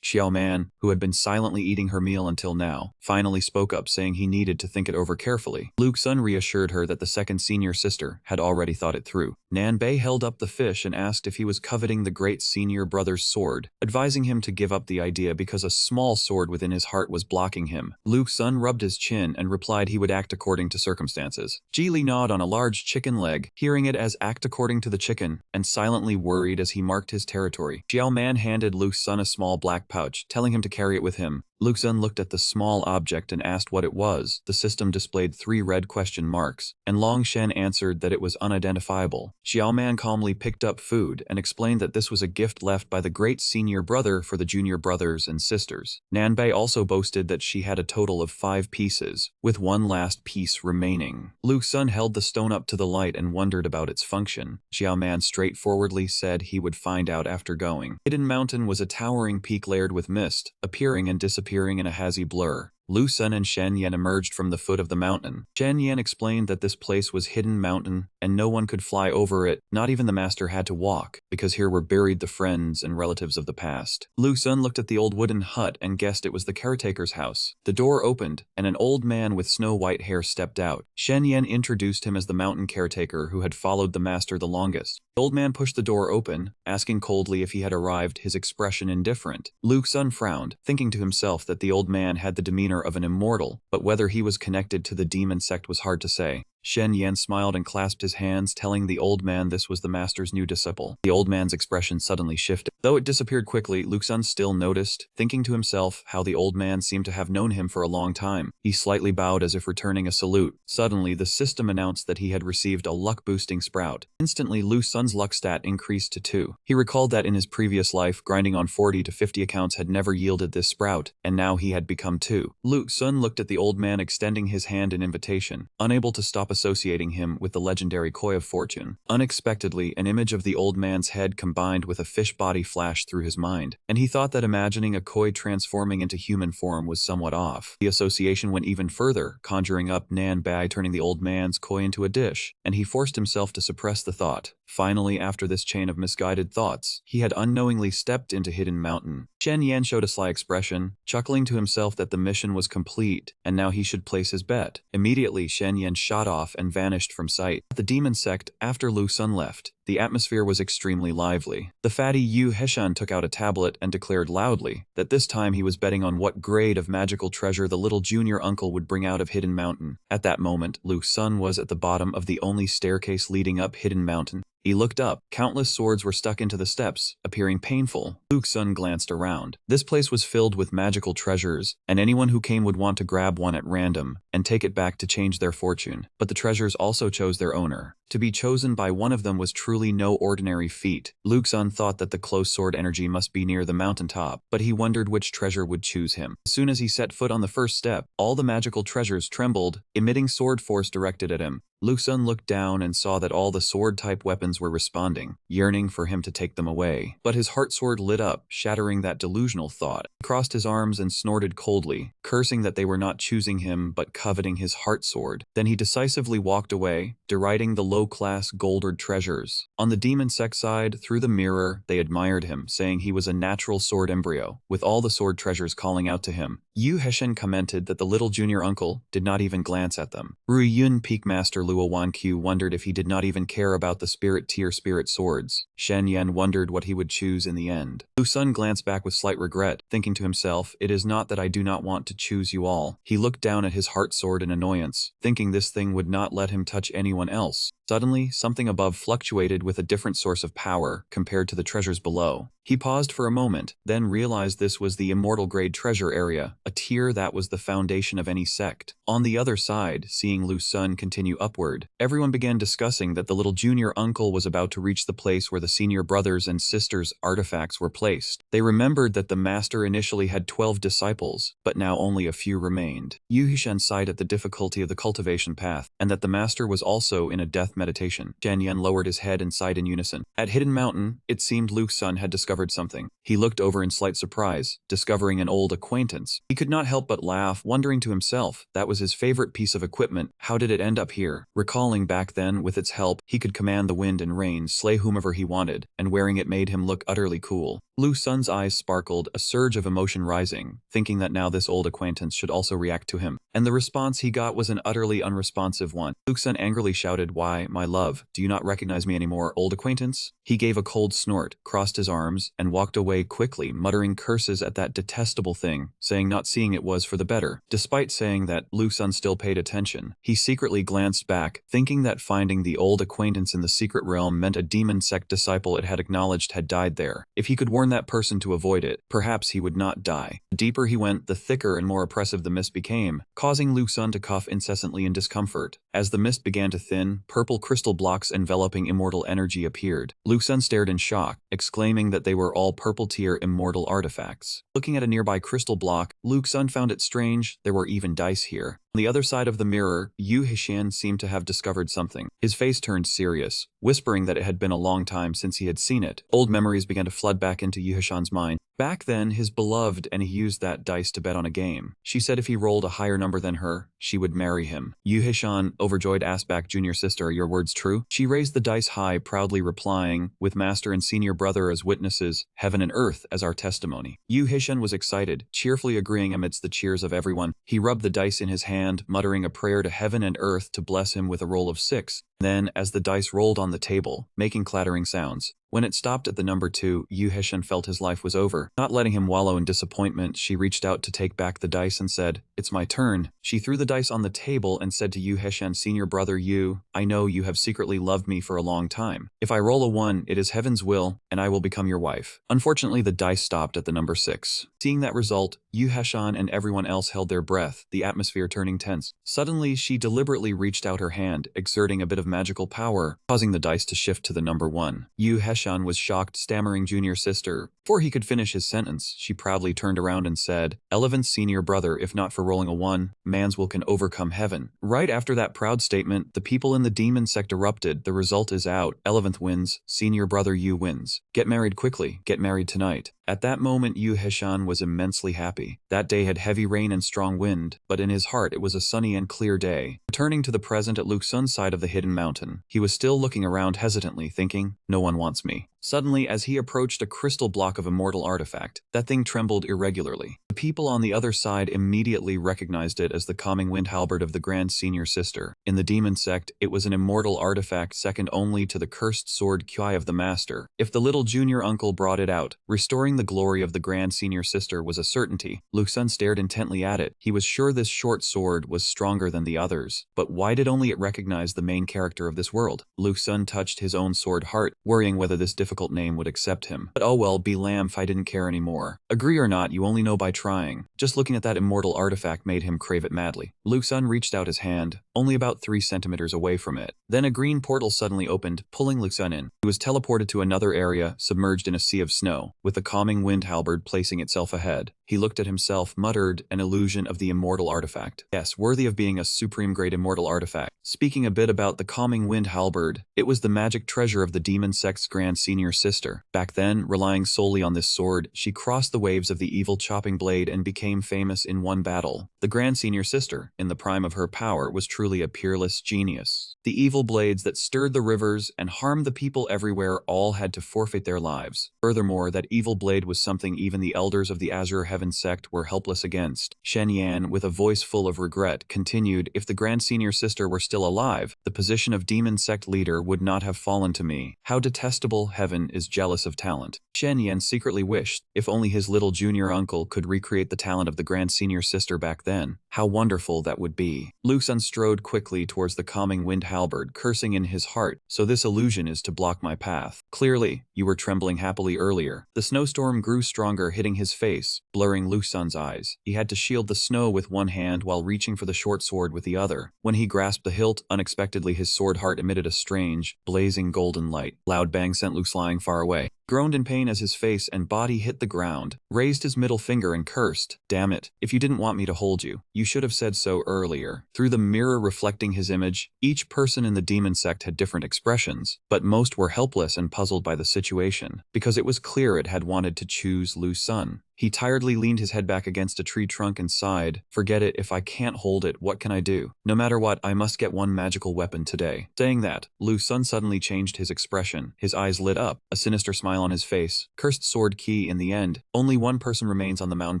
Xiaoman, who had been silently eating her meal until now, finally spoke up saying he needed to think it over carefully. Lu Sun reassured her that the second senior sister had already thought it through. Nanbei held up the fish and asked if he was coveting the great senior brother's sword, advising him to give up the idea because a small sword within his heart was blocking him. Lu Sun rubbed his chin and replied he would act according to circumstances. Jili gnawed on a large chicken leg, hearing it as act according to the chicken, and silently worried as he marked his territory. Xiaoman handed Lu Sun a small black pouch, telling him to carry it with him. Lu Sun looked at the small object and asked what it was. The system displayed 3 red question marks, and Long Shen answered that it was unidentifiable. Xiaoman calmly picked up food and explained that this was a gift left by the great senior brother for the junior brothers and sisters. Nanbei also boasted that she had a total of 5 pieces, with 1 last piece remaining. Lu Sun held the stone up to the light and wondered about its function. Xiaoman straightforwardly said he would find out after going. Hidden Mountain was a towering peak layered with mist, appearing and disappearing in a hazy blur. Lu Sun and Shen Yan emerged from the foot of the mountain. Shen Yan explained that this place was Hidden Mountain, and no one could fly over it, not even the master had to walk, because here were buried the friends and relatives of the past. Lu Sun looked at the old wooden hut and guessed it was the caretaker's house. The door opened, and an old man with snow-white hair stepped out. Shen Yan introduced him as the mountain caretaker who had followed the master the longest. The old man pushed the door open, asking coldly if he had arrived, his expression indifferent. Lu Sun frowned, thinking to himself that the old man had the demeanor of an immortal, but whether he was connected to the demon sect was hard to say. Shen Yan smiled and clasped his hands, telling the old man this was the master's new disciple. The old man's expression suddenly shifted. Though it disappeared quickly, Lu Sun still noticed, thinking to himself how the old man seemed to have known him for a long time. He slightly bowed as if returning a salute. Suddenly, the system announced that he had received a luck-boosting sprout. Instantly, Lu Sun's luck stat increased to 2. He recalled that in his previous life, grinding on 40 to 50 accounts had never yielded this sprout, and now he had become 2. Lu Sun looked at the old man extending his hand in invitation, unable to stop associating him with the legendary Koi of Fortune. Unexpectedly, an image of the old man's head combined with a fish body flashed through his mind, and he thought that imagining a Koi transforming into human form was somewhat off. The association went even further, conjuring up Nanbei turning the old man's Koi into a dish, and he forced himself to suppress the thought. Finally, after this chain of misguided thoughts, he had unknowingly stepped into Hidden Mountain. Shen Yan showed a sly expression, chuckling to himself that the mission was complete, and now he should place his bet. Immediately, Shen Yan shot off and vanished from sight. At the demon sect, after Lu Sun left, the atmosphere was extremely lively. The fatty Yu Heshan took out a tablet and declared loudly that this time he was betting on what grade of magical treasure the little junior uncle would bring out of Hidden Mountain. At that moment, Lu Sun was at the bottom of the only staircase leading up Hidden Mountain. He looked up. Countless swords were stuck into the steps, appearing painful. Lu Sun glanced around. This place was filled with magical treasures, and anyone who came would want to grab one at random and take it back to change their fortune. But the treasures also chose their owner. To be chosen by one of them was truly no ordinary feat. Lu Sun thought that the close sword energy must be near the mountaintop, but he wondered which treasure would choose him. As soon as he set foot on the first step, all the magical treasures trembled, emitting sword force directed at him. Lu Sun looked down and saw that all the sword-type weapons were responding, yearning for him to take them away. But his heart sword lit up, shattering that delusional thought. He crossed his arms and snorted coldly, cursing that they were not choosing him but coveting his heart sword. Then he decisively walked away, deriding the low-class golden treasures. On the demon sect side, through the mirror, they admired him, saying he was a natural sword embryo, with all the sword treasures calling out to him. Yu Heshen commented that the little junior uncle did not even glance at them. Rui Yun Peak Master Luo Wanqiu wondered if he did not even care about the spirit tier spirit swords. Shen Yan wondered what he would choose in the end. Lu Sun glanced back with slight regret, thinking to himself, "It is not that I do not want to choose you all." He looked down at his heart sword in annoyance, thinking this thing would not let him touch anyone else. Suddenly, something above fluctuated with a different source of power compared to the treasures below. He paused for a moment, then realized this was the immortal grade treasure area, a tier that was the foundation of any sect. On the other side, seeing Lu Sun continue upward, everyone began discussing that the little junior uncle was about to reach the place where the senior brothers and sisters' artifacts were placed. They remembered that the master initially had 12 disciples, but now only a few remained. Yu Hishan sighed at the difficulty of the cultivation path, and that the master was also in a death meditation. Shen Yan lowered his head and sighed in unison. At Hidden Mountain, it seemed Lu Sun had discovered something. He looked over in slight surprise, discovering an old acquaintance. He could not help but laugh, wondering to himself, that was his favorite piece of equipment. How did it end up here? Recalling back then, with its help, he could command the wind and rain, slay whomever he wanted, and wearing it made him look utterly cool. Lu Sun's eyes sparkled, a surge of emotion rising, thinking that now this old acquaintance should also react to him. And the response he got was an utterly unresponsive one. Lu Sun angrily shouted, "Why, my love, do you not recognize me anymore, old acquaintance?" He gave a cold snort, crossed his arms, and walked away quickly, muttering curses at that detestable thing, saying not seeing it was for the better. Despite saying that, Lu Sun still paid attention. He secretly glanced back, thinking that finding the old acquaintance in the secret realm meant a demon sect disciple it had acknowledged had died there. If he could warn that person to avoid it, perhaps he would not die. The deeper he went, the thicker and more oppressive the mist became, causing Lu Sun to cough incessantly in discomfort. As the mist began to thin, purple crystal blocks enveloping immortal energy appeared. Lu Sun stared in shock, exclaiming that they were all purple-tier immortal artifacts. Looking at a nearby crystal block, Lu Sun found it strange there were even dice here. On the other side of the mirror, Yu Hishan seemed to have discovered something. His face turned serious, whispering that it had been a long time since he had seen it. Old memories began to flood back into Yu Hishan's mind. Back then, his beloved, and he used that dice to bet on a game. She said if he rolled a higher number than her, she would marry him. Yu Hishan, overjoyed, asked back, "Junior sister, are your words true?" She raised the dice high, proudly replying, "With master and senior brother as witnesses, heaven and earth as our testimony." Yu Hishan was excited, cheerfully agreeing amidst the cheers of everyone. He rubbed the dice in his hand, muttering a prayer to heaven and earth to bless him with a roll of 6. Then, as the dice rolled on the table, making clattering sounds, when it stopped at the number 2, Yu Hishan felt his life was over. Not letting him wallow in disappointment, she reached out to take back the dice and said, "It's my turn." She threw the dice on the table and said to Yu Hishan, "Senior brother Yu, I know you have secretly loved me for a long time. If I roll a 1, it is heaven's will, and I will become your wife." Unfortunately, the dice stopped at the number 6. Seeing that result, Yu Hishan and everyone else held their breath, the atmosphere turning tense. Suddenly, she deliberately reached out her hand, exerting a bit of magical power, causing the dice to shift to the number 1. Yu Hishan was shocked, stammering, "Junior sister." Before he could finish his sentence, she proudly turned around and said, "Eleventh senior brother, if not for rolling a 1, man's will can overcome heaven." Right after that proud statement, the people in the demon sect erupted. "The result is out. Eleventh wins. Senior brother Yu wins. Get married quickly. Get married tonight." At that moment, Yu Hishan was immensely happy. That day had heavy rain and strong wind, but in his heart it was a sunny and clear day. Returning to the present at Lu Sun's side of the hidden mountain, he was still looking around hesitantly, thinking, "No one wants me." Suddenly, as he approached a crystal block of immortal artifact, that thing trembled irregularly. The people on the other side immediately recognized it as the calming wind halberd of the Grand Senior Sister. In the demon sect, it was an immortal artifact second only to the cursed sword Kyai of the Master. If the little junior uncle brought it out, restoring the glory of the Grand Senior Sister was a certainty. Lu Sun stared intently at it. He was sure this short sword was stronger than the others. But why did only it recognize the main character of this world? Lu Sun touched his own sword heart, worrying whether this difficult name would accept him. But oh well, be lamb if I didn't care anymore. Agree or not, you only know by trying. Just looking at that immortal artifact made him crave it madly. Lu Xun reached out his hand, only about 3 centimeters away from it. Then a green portal suddenly opened, pulling Lu Xun in. He was teleported to another area, submerged in a sea of snow, with the calming wind halberd placing itself ahead. He looked at himself, muttered, an illusion of the immortal artifact. Yes, worthy of being a supreme grade immortal artifact. Speaking a bit about the calming wind halberd, it was the magic treasure of the demon sect's grand senior sister. Back then, relying solely on this sword, she crossed the waves of the evil chopping blade and became famous in one battle. The grand senior sister, in the prime of her power, was truly a peerless genius. The evil blades that stirred the rivers and harmed the people everywhere all had to forfeit their lives. Furthermore, that evil blade was something even the elders of the Azure Heaven sect were helpless against. Shen Yan, with a voice full of regret, continued, if the grand senior sister were still alive, the position of demon sect leader would not have fallen to me. How detestable heaven is jealous of talent. Shen Yan secretly wished, if only his little junior uncle could recreate the talent of the grand senior sister back then, how wonderful that would be. Lu Xun strode quickly towards the calming wind halberd, cursing in his heart, so this illusion is to block my path. Clearly, you were trembling happily earlier. The snowstorm grew stronger, hitting his face, blurring Lu Xun's eyes. He had to shield the snow with one hand while reaching for the short sword with the other. When he grasped the hilt, unexpectedly his sword heart emitted a strange, blazing golden light. Loud bang sent Lu flying far away. Groaned in pain as his face and body hit the ground, raised his middle finger and cursed, damn it, if you didn't want me to hold you, you should have said so earlier. Through the mirror reflecting his image, each person in the demon sect had different expressions, but most were helpless and puzzled by the situation, because it was clear it had wanted to choose Lu Xun. He tiredly leaned his head back against a tree trunk and sighed, forget it, if I can't hold it, what can I do? No matter what, I must get one magical weapon today. Saying that, Lu Xun suddenly changed his expression. His eyes lit up, a sinister smile on his face. Cursed sword key in the end. Only one person remains on the mountain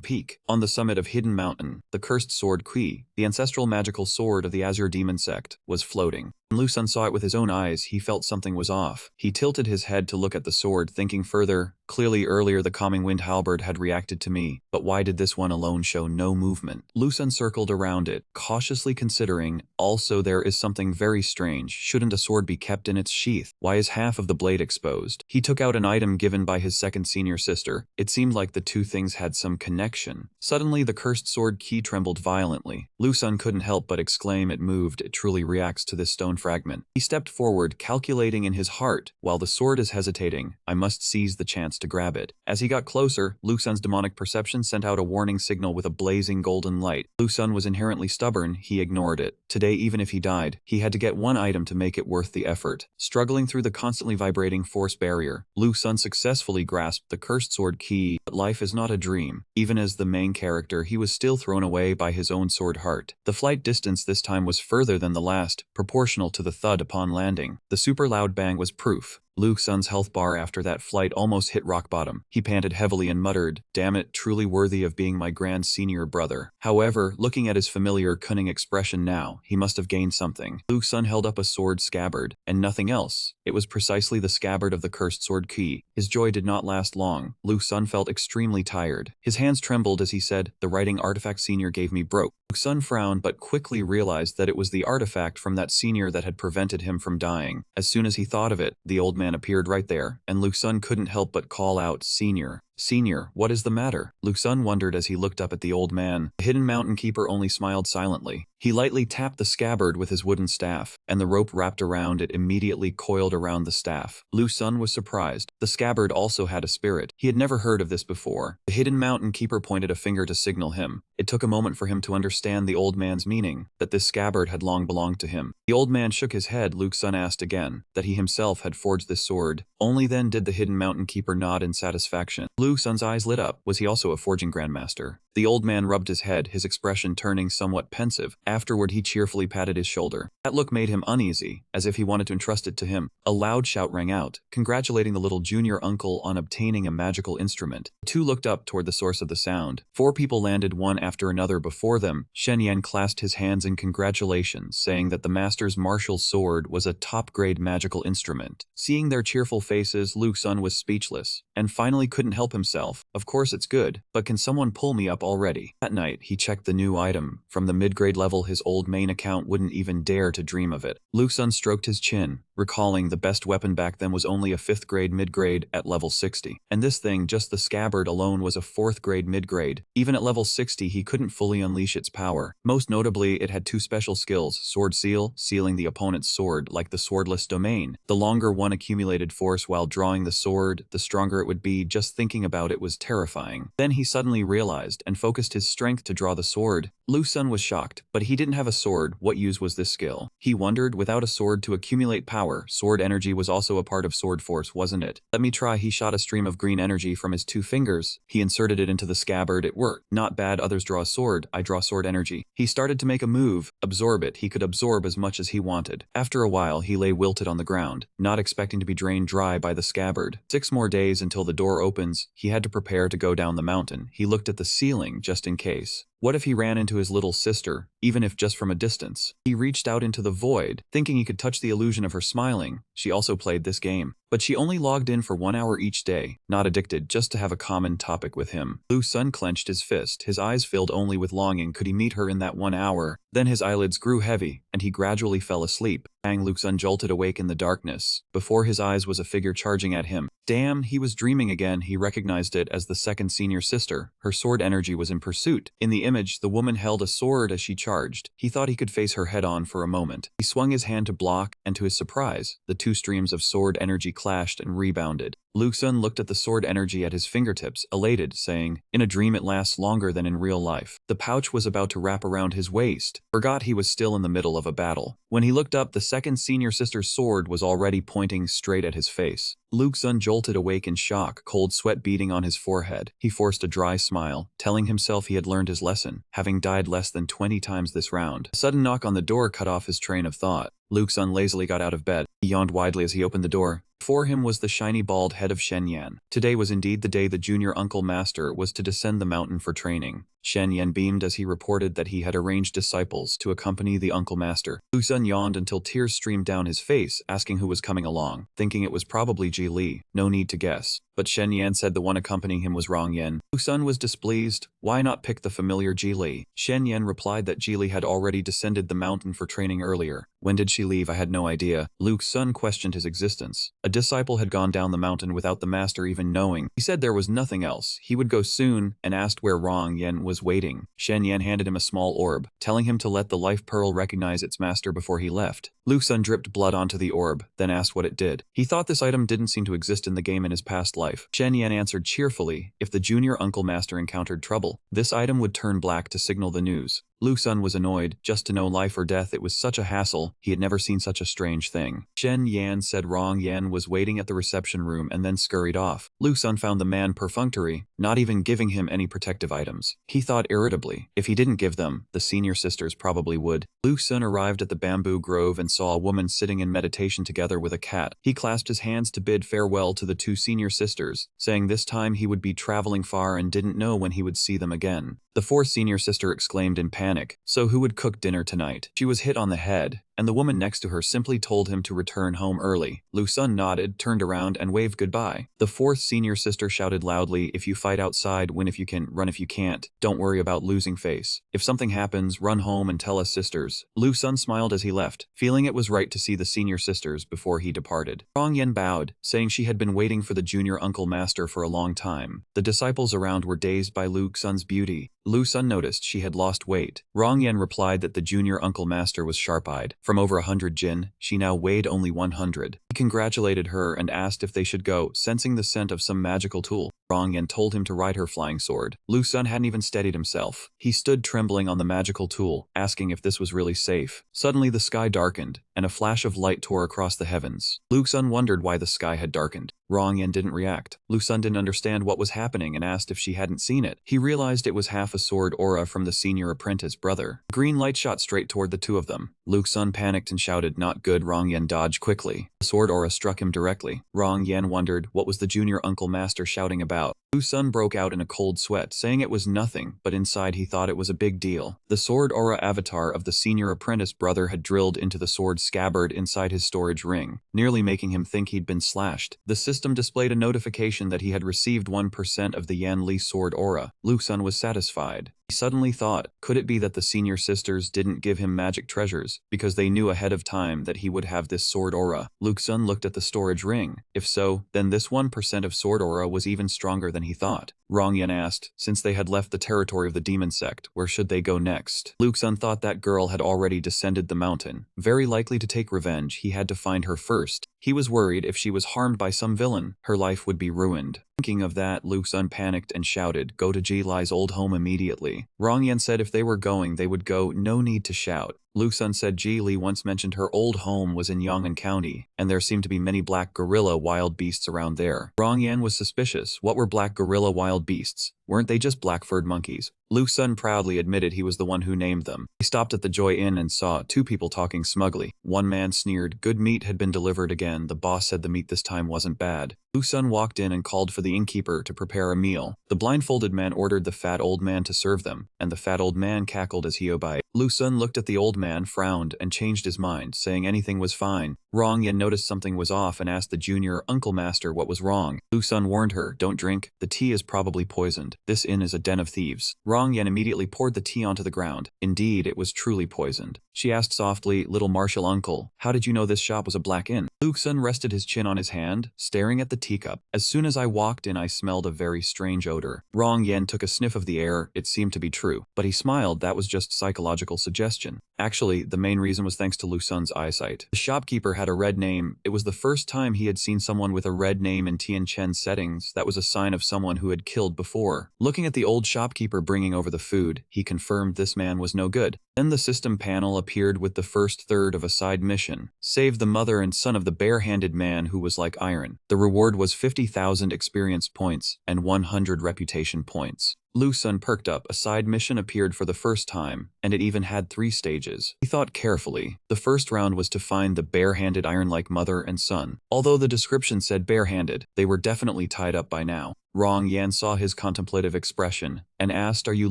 peak. On the summit of Hidden Mountain, the cursed sword key, the ancestral magical sword of the Azure Demon Sect, was floating. When Lu Xun saw it with his own eyes, he felt something was off. He tilted his head to look at the sword, thinking further, clearly earlier the calming wind halberd had reacted to me, but why did this one alone show no movement? Lu Xun circled around it, cautiously considering, also there is something very strange. Shouldn't a sword be kept in its sheath? Why is half of the blade exposed? He took out an item given by his second senior sister. It seemed like the two things had some connection. Suddenly the cursed sword key trembled violently. Lu Xun couldn't help but exclaim, it moved, it truly reacts to this stone fragment. He stepped forward, calculating in his heart, while the sword is hesitating, I must seize the chance to grab it. As he got closer, Lu Xun's demonic perception sent out a warning signal with a blazing golden light. Lu Xun was inherently stubborn, he ignored it. Today, even if he died, he had to get one item to make it worth the effort. Struggling through the constantly vibrating force barrier, Lu Xun successfully grasped the cursed sword key, but life is not a dream. Even as the main character, he was still thrown away by his own sword heart. The flight distance this time was further than the last, proportional to the thud upon landing. The super loud bang was proof. Lu Xun's health bar after that flight almost hit rock bottom. He panted heavily and muttered, damn it, truly worthy of being my grand senior brother. However, looking at his familiar cunning expression now, he must have gained something. Lu Xun held up a sword scabbard, and nothing else. It was precisely the scabbard of the cursed sword key. His joy did not last long. Lu Xun felt extremely tired. His hands trembled as he said, the writing artifact senior gave me broke. Lu Xun frowned but quickly realized that it was the artifact from that senior that had prevented him from dying. As soon as he thought of it, the old man appeared right there, and Lu Xun couldn't help but call out, Senior. Senior, what is the matter? Lu Xun wondered as he looked up at the old man. The hidden mountain keeper only smiled silently. He lightly tapped the scabbard with his wooden staff, and the rope wrapped around it immediately coiled around the staff. Lu Xun was surprised. The scabbard also had a spirit. He had never heard of this before. The hidden mountain keeper pointed a finger to signal him. It took a moment for him to understand the old man's meaning, that this scabbard had long belonged to him. The old man shook his head. Lu Xun asked again, that he himself had forged this sword. Only then did the hidden mountain keeper nod in satisfaction. Lu Xun's eyes lit up. Was he also a forging grandmaster? The old man rubbed his head, his expression turning somewhat pensive. Afterward he cheerfully patted his shoulder. That look made him uneasy, as if he wanted to entrust it to him. A loud shout rang out, congratulating the little junior uncle on obtaining a magical instrument. The two looked up toward the source of the sound. 4 people landed one after another before them. Shen Yan clasped his hands in congratulations, saying that the master's martial sword was a top-grade magical instrument. Seeing their cheerful faces, Lu Xun was speechless, and finally couldn't help help himself. Of course it's good, but can someone pull me up already? That night, he checked the new item. From the mid-grade level, his old main account wouldn't even dare to dream of it. Lu Xun stroked his chin, recalling the best weapon back then was only a 5th grade mid-grade at level 60. And this thing, just the scabbard alone, was a 4th grade mid-grade. Even at level 60, he couldn't fully unleash its power. Most notably, it had 2 special skills: Sword Seal, sealing the opponent's sword like the swordless domain. The longer one accumulated force while drawing the sword, the stronger it would be. Just thinking about it was terrifying. Then he suddenly realized and focused his strength to draw the sword. Lu Xun was shocked, but he didn't have a sword. What use was this skill? He wondered. Without a sword to accumulate power, sword energy was also a part of sword force, wasn't it? Let me try. He shot a stream of green energy from his 2 fingers. He inserted it into the scabbard. It worked. Not bad. Others draw a sword, I draw sword energy. He started to make a move. Absorb it. He could absorb as much as he wanted. After a while, he lay wilted on the ground, not expecting to be drained dry by the scabbard. 6 more days until the door opens. He had to prepare to go down the mountain. He looked at the ceiling just in case. What if he ran into his little sister, even if just from a distance? He reached out into the void, thinking he could touch the illusion of her smiling. She also played this game, but she only logged in for 1 hour each day, not addicted, just to have a common topic with him. Lu Xun clenched his fist, his eyes filled only with longing. Could he meet her in that 1 hour? Then his eyelids grew heavy, and he gradually fell asleep. Bang! Lu Xun jolted awake in the darkness. Before his eyes was a figure charging at him. Damn, he was dreaming again. He recognized it as the second senior sister. Her sword energy was in pursuit. In the image, the woman held a sword as she charged. He thought he could face her head-on for a moment. He swung his hand to block, and to his surprise, the 2 streams of sword energy clashed and rebounded. Lu Xun looked at the sword energy at his fingertips, elated, saying, "In a dream it lasts longer than in real life." The pouch was about to wrap around his waist. Forgot he was still in the middle of a battle. When he looked up, the second senior sister's sword was already pointing straight at his face. Lu Xun jolted awake in shock, cold sweat beading on his forehead. He forced a dry smile, telling himself he had learned his lesson, having died less than 20 times this round. A sudden knock on the door cut off his train of thought. Lu Xun lazily got out of bed. He yawned widely as he opened the door. Before him was the shiny bald head of Shen Yan. Today was indeed the day the junior uncle master was to descend the mountain for training. Shen Yan beamed as he reported that he had arranged disciples to accompany the uncle master. Lu Xun yawned until tears streamed down his face, asking who was coming along, thinking it was probably Ji Li. No need to guess. But Shen Yan said the one accompanying him was Rong Yen. Lu Xun was displeased. Why not pick the familiar Ji Li? Shen Yan replied that Ji Li had already descended the mountain for training earlier. When did she leave? I had no idea. Lu Xun questioned his existence. A disciple had gone down the mountain without the master even knowing. He said there was nothing else. He would go soon, and asked where Rong Yen was waiting. Shen Yan handed him a small orb, telling him to let the life pearl recognize its master before he left. Lu Xun dripped blood onto the orb, then asked what it did. He thought this item didn't seem to exist in the game in his past life. Shen Yan answered cheerfully, if the junior uncle master encountered trouble, this item would turn black to signal the news. Lu Xun was annoyed, just to know life or death. It was such a hassle. He had never seen such a strange thing. Shen Yan said Rong Yen was waiting at the reception room and then scurried off. Lu Xun found the man perfunctory, not even giving him any protective items. He thought irritably, if he didn't give them, the senior sisters probably would. Lu Xun arrived at the bamboo grove and saw a woman sitting in meditation together with a cat. He clasped his hands to bid farewell to the 2 senior sisters, saying this time he would be traveling far and didn't know when he would see them again. The 4th senior sister exclaimed in panic, so who would cook dinner tonight? She was hit on the head, and the woman next to her simply told him to return home early. Lu Xun nodded, turned around, and waved goodbye. The 4th senior sister shouted loudly, if you fight outside, win if you can, run if you can't. Don't worry about losing face. If something happens, run home and tell us sisters. Lu Xun smiled as he left, feeling it was right to see the senior sisters before he departed. Rong Yen bowed, saying she had been waiting for the junior uncle master for a long time. The disciples around were dazed by Lu Xun's beauty. Lu Xun noticed she had lost weight. Rong Yen replied that the junior uncle master was sharp-eyed. From over 100 jin, she now weighed only 100. He congratulated her and asked if they should go, sensing the scent of some magical tool. Rong Yen told him to ride her flying sword. Lu Xun hadn't even steadied himself. He stood trembling on the magical tool, asking if this was really safe. Suddenly the sky darkened, and a flash of light tore across the heavens. Lu Xun wondered why the sky had darkened. Rong Yen didn't react. Lu Xun didn't understand what was happening and asked if she hadn't seen it. He realized it was half a sword aura from the senior apprentice brother. Green light shot straight toward the 2 of them. Lu Xun panicked and shouted, not good. Rong Yen dodged quickly. The sword aura struck him directly. Rong Yen wondered, what was the junior uncle master shouting about? Lu Sun broke out in a cold sweat, saying it was nothing, but inside he thought it was a big deal. The sword aura avatar of the senior apprentice brother had drilled into the sword scabbard inside his storage ring, nearly making him think he'd been slashed. The system displayed a notification that he had received 1% of the Yan Li sword aura. Lu Sun was satisfied. He suddenly thought, could it be that the senior sisters didn't give him magic treasures because they knew ahead of time that he would have this sword aura? Lu Sun looked at the storage ring. If so, then this 1% of sword aura was even stronger than he thought. Rong Yan asked, since they had left the territory of the demon sect, where should they go next? Lu Sun thought that girl had already descended the mountain. Very likely to take revenge, he had to find her first. He was worried if she was harmed by some villain, her life would be ruined. Thinking of that, Lu Sun panicked and shouted, go to Ji Lai's old home immediately. Rong Yan said if they were going, they would go, no need to shout. Lu Sun said Ji Li once mentioned her old home was in Yong'an County, and there seemed to be many black gorilla wild beasts around there. Rong Yan was suspicious. What were black gorilla wild beasts? Weren't they just black-furred monkeys? Lu Sun proudly admitted he was the one who named them. He stopped at the Joy Inn and saw two people talking smugly. One man sneered, good meat had been delivered again. The boss said the meat this time wasn't bad. Lu Sun walked in and called for the innkeeper to prepare a meal. The blindfolded man ordered the fat old man to serve them, and the fat old man cackled as he obeyed. Lu Sun looked at the old man, frowned, and changed his mind, saying anything was fine. Rong Yan noticed something was off and asked the junior uncle master what was wrong. Lu Sun warned her, don't drink, the tea is probably poisoned. This inn is a den of thieves. Rong Yan immediately poured the tea onto the ground. Indeed, it was truly poisoned. She asked softly, little martial uncle, how did you know this shop was a black inn? Lu Sun rested his chin on his hand, staring at the teacup. As soon as I walked in, I smelled a very strange odor. Rong Yan took a sniff of the air. It seemed to be true. But he smiled. That was just psychological suggestion. Actually, the main reason was thanks to Lu Sun's eyesight. The shopkeeper had a red name. It was the first time he had seen someone with a red name in Tian Chen's settings. That was a sign of someone who had killed before. Looking at the old shopkeeper bringing over the food, he confirmed this man was no good. Then the system panel appeared with the first third of a side mission. Save the mother and son of the bare-handed man who was like iron. The reward was 50,000 experience points and 100 reputation points. Lu Sun perked up. A side mission appeared for the first time, and it even had 3 stages. He thought carefully. The first round was to find the bare-handed iron-like mother and son. Although the description said bare-handed, they were definitely tied up by now. Rong Yan saw his contemplative expression and asked, are you